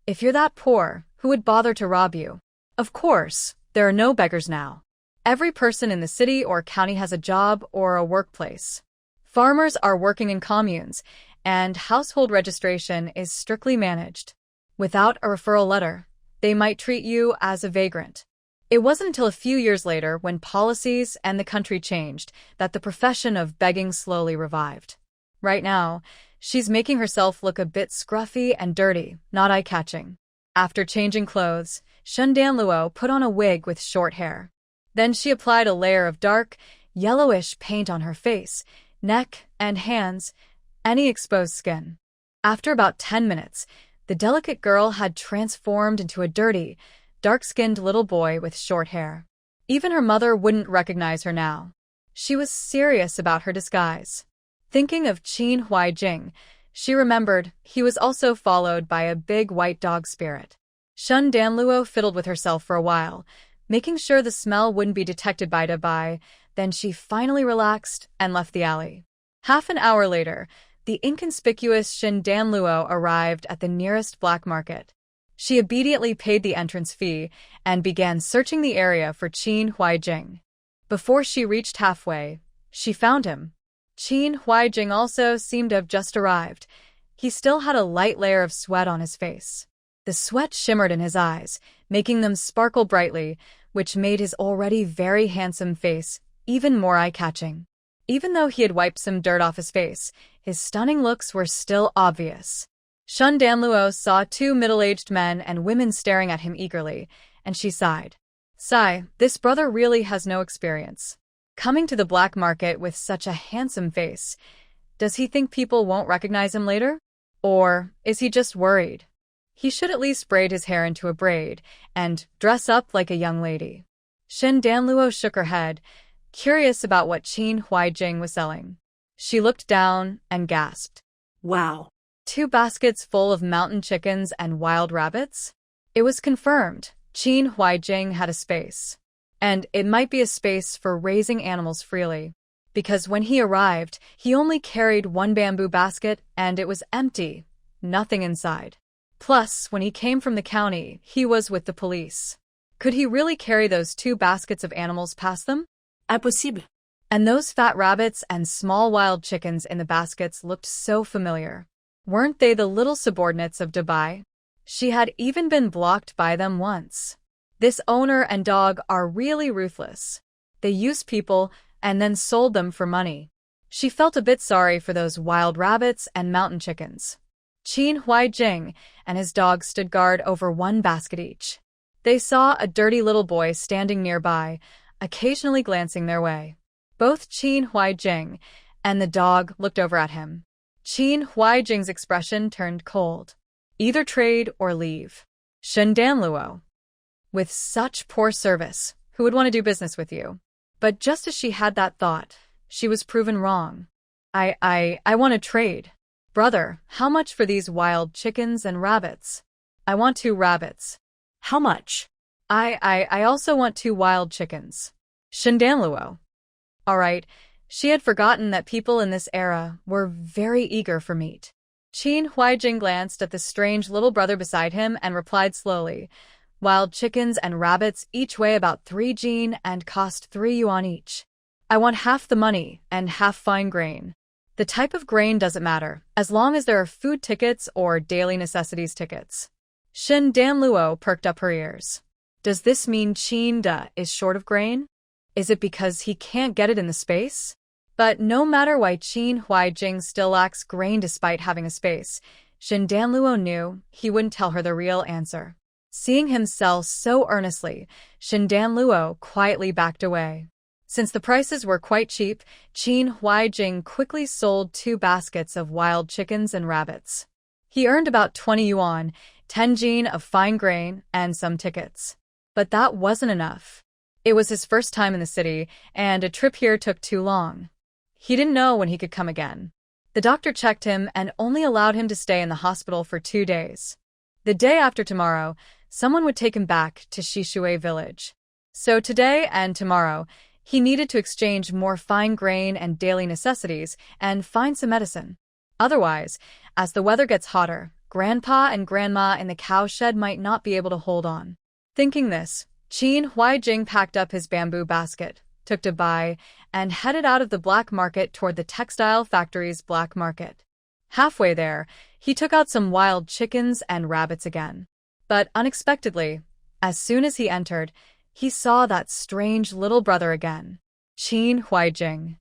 If you're that poor, who would bother to rob you? Of course, there are no beggars now. Every person in the city or county has a job or a workplace. Farmers are working in communes, and household registration is strictly managed. Without a referral letter, they might treat you as a vagrant. It wasn't until a few years later, when policies and the country changed, that the profession of begging slowly revived. Right now, she's making herself look a bit scruffy and dirty, not eye-catching. After changing clothes, Shin Danluo put on a wig with short hair. Then she applied a layer of dark, yellowish paint on her face, neck, and hands, any exposed skin. After about 10 minutes, the delicate girl had transformed into a dirty, dark-skinned little boy with short hair. Even her mother wouldn't recognize her now. She was serious about her disguise. Thinking of Qin Huijing, she remembered he was also followed by a big white dog spirit. Shun Danluo fiddled with herself for a while, making sure the smell wouldn't be detected by Dabai, then she finally relaxed and left the alley. Half an hour later, the inconspicuous Shin Danluo arrived at the nearest black market. She immediately paid the entrance fee and began searching the area for Qin Huaijing. Before she reached halfway, she found him. Qin Huaijing also seemed to have just arrived. He still had a light layer of sweat on his face. The sweat shimmered in his eyes, making them sparkle brightly, which made his already very handsome face even more eye-catching. Even though he had wiped some dirt off his face, his stunning looks were still obvious. Shun Danluo saw two middle-aged men and women staring at him eagerly, and she sighed. Sigh, this brother really has no experience. Coming to the black market with such a handsome face, does he think people won't recognize him later? Or is he just worried? He should at least braid his hair into a braid and dress up like a young lady. Shin Danluo shook her head, curious about what Qin Huaijing was selling. She looked down and gasped. Wow. 2 baskets full of mountain chickens and wild rabbits? It was confirmed. Qin Huaijing had a space. And it might be a space for raising animals freely. Because when he arrived, he only carried 1 bamboo basket and it was empty. Nothing inside. Plus, when he came from the county, he was with the police. Could he really carry those 2 baskets of animals past them? Impossible. And those fat rabbits and small wild chickens in the baskets looked so familiar. Weren't they the little subordinates of Dabai? She had even been blocked by them once. This owner and dog are really ruthless. They used people and then sold them for money. She felt a bit sorry for those wild rabbits and mountain chickens. Qin Huaijing and his dog stood guard over 1 basket each. They saw a dirty little boy standing nearby, occasionally glancing their way. Both Qin Huaijing and the dog looked over at him. Qin Huaijing's expression turned cold. Either trade or leave. Shin Danluo. With such poor service, who would want to do business with you? But just as she had that thought, she was proven wrong. I want to trade. Brother, how much for these wild chickens and rabbits? I want 2 rabbits. How much? I also want 2 wild chickens. Shin Danluo. All right, she had forgotten that people in this era were very eager for meat. Qin Huaijing glanced at the strange little brother beside him and replied slowly. Wild chickens and rabbits each weigh about 3 jin and cost 3 yuan each. I want half the money and half fine grain. The type of grain doesn't matter, as long as there are food tickets or daily necessities tickets. Shin Danluo perked up her ears. Does this mean Qin Da is short of grain? Is it because he can't get it in the space? But no matter why Qin Huaijing still lacks grain despite having a space, Shin Danluo knew he wouldn't tell her the real answer. Seeing him sell so earnestly, Shin Danluo quietly backed away. Since the prices were quite cheap, Qin Huaijing quickly sold 2 baskets of wild chickens and rabbits. He earned about 20 yuan, 10 jin of fine grain, and some tickets. But that wasn't enough. It was his first time in the city, and a trip here took too long. He didn't know when he could come again. The doctor checked him and only allowed him to stay in the hospital for 2 days. The day after tomorrow, someone would take him back to Shishui village. So today and tomorrow, he needed to exchange more fine grain and daily necessities and find some medicine. Otherwise, as the weather gets hotter, Grandpa and Grandma in the cowshed might not be able to hold on. Thinking this, Qin Huaijing packed up his bamboo basket, took to buy, and headed out of the black market toward the textile factory's black market. Halfway there, he took out some wild chickens and rabbits again. But unexpectedly, as soon as he entered, he saw that strange little brother again, Qin Huaijing.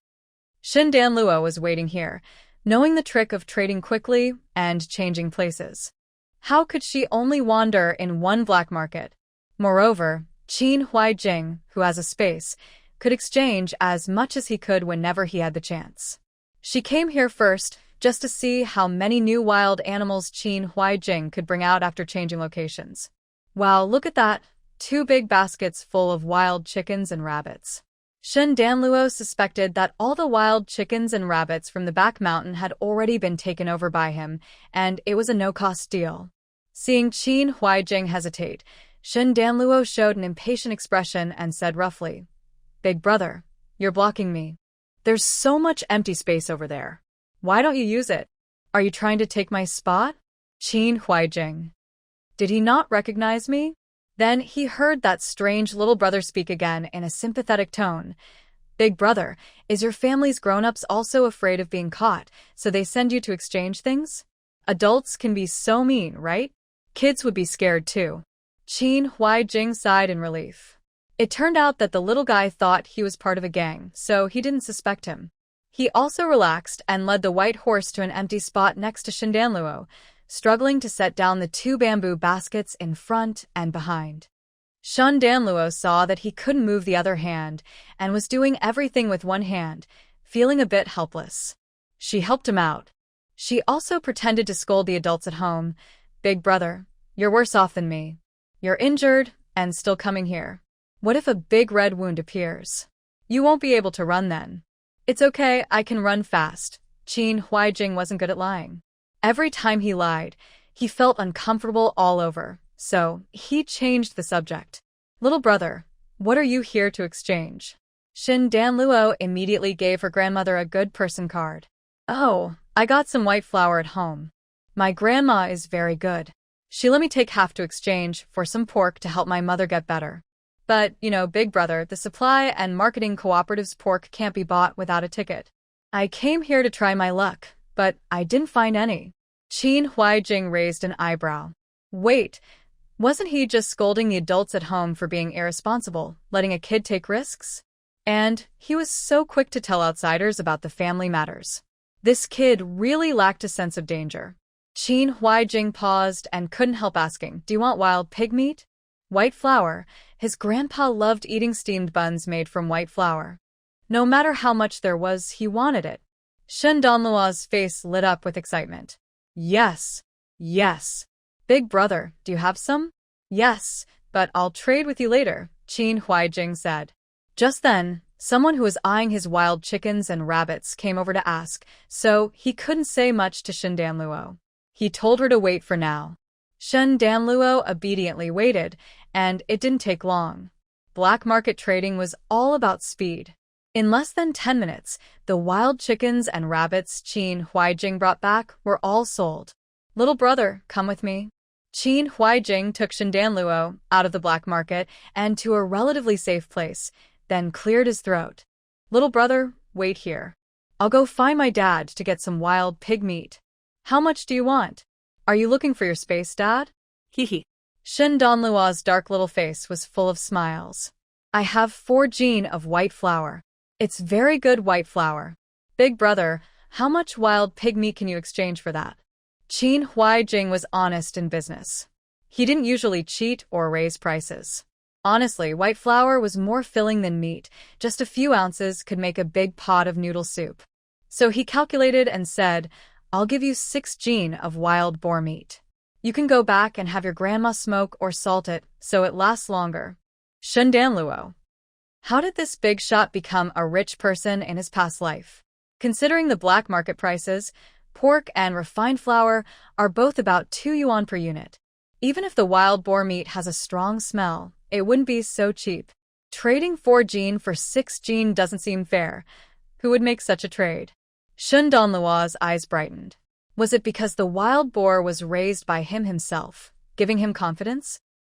Shin Danluo was waiting here, knowing the trick of trading quickly and changing places. How could she only wander in one black market? Moreover, Qin Huaijing, who has a space, could exchange as much as he could whenever he had the chance. She came here first, just to see how many new wild animals Qin Huaijing could bring out after changing locations. Wow, look at that! 2 big baskets full of wild chickens and rabbits. Shin Danluo suspected that all the wild chickens and rabbits from the back mountain had already been taken over by him, and it was a no-cost deal. Seeing Qin Huaijing hesitate, Shen Danluo showed an impatient expression and said roughly, "Big brother, you're blocking me. There's so much empty space over there. Why don't you use it? Are you trying to take my spot?" Qin Huaijing. Did he not recognize me? Then he heard that strange little brother speak again in a sympathetic tone. "Big brother, is your family's grown-ups also afraid of being caught, so they send you to exchange things? Adults can be so mean, right? Kids would be scared too." Qin Huaijing sighed in relief. It turned out that the little guy thought he was part of a gang, so he didn't suspect him. He also relaxed and led the white horse to an empty spot next to Shindanluo, struggling to set down the 2 bamboo baskets in front and behind. Shindanluo saw that he couldn't move the other hand and was doing everything with one hand, feeling a bit helpless. She helped him out. She also pretended to scold the adults at home. "Big brother, you're worse off than me. You're injured and still coming here. What if a big red wound appears? You won't be able to run then." "It's okay, I can run fast." Qin Huaijing wasn't good at lying. Every time he lied, he felt uncomfortable all over, so he changed the subject. "Little brother, what are you here to exchange?" Shin Danluo immediately gave her grandmother a good person card. "Oh, I got some white flour at home. My grandma is very good. She let me take half to exchange for some pork to help my mother get better. But, big brother, the supply and marketing cooperative's pork can't be bought without a ticket. I came here to try my luck, but I didn't find any." Qin Huaijing raised an eyebrow. Wait, wasn't he just scolding the adults at home for being irresponsible, letting a kid take risks? And he was so quick to tell outsiders about the family matters. This kid really lacked a sense of danger. Qin Huaijing paused and couldn't help asking, "Do you want wild pig meat?" White flour. His grandpa loved eating steamed buns made from white flour. No matter how much there was, he wanted it. Shen Danluo's face lit up with excitement. "Yes, yes. Big brother, do you have some?" "Yes, but I'll trade with you later," Qin Huaijing said. Just then, someone who was eyeing his wild chickens and rabbits came over to ask, so he couldn't say much to Shen Danluo. He told her to wait for now. Shen Danluo obediently waited, and it didn't take long. Black market trading was all about speed. In less than 10 minutes, the wild chickens and rabbits Qin Huaijing brought back were all sold. "Little brother, come with me." Qin Huaijing took Shindanluo out of the black market and to a relatively safe place, then cleared his throat. "Little brother, wait here. I'll go find my dad to get some wild pig meat." "How much do you want? Are you looking for your space, Dad?" Hee. Shin Danluo's dark little face was full of smiles. "I have 4 jin of white flour. It's very good white flour. Big brother, how much wild pig meat can you exchange for that?" Qin Huaijing was honest in business. He didn't usually cheat or raise prices. Honestly, white flour was more filling than meat. Just a few ounces could make a big pot of noodle soup. So he calculated and said, "I'll give you 6 jin of wild boar meat. You can go back and have your grandma smoke or salt it so it lasts longer." Shen Danluo. How did this big shot become a rich person in his past life? Considering the black market prices, pork and refined flour are both about 2 yuan per unit. Even if the wild boar meat has a strong smell, it wouldn't be so cheap. Trading 4 jin for 6 jin doesn't seem fair. Who would make such a trade? Shen Danluo's eyes brightened. Was it because the wild boar was raised by him himself, giving him confidence?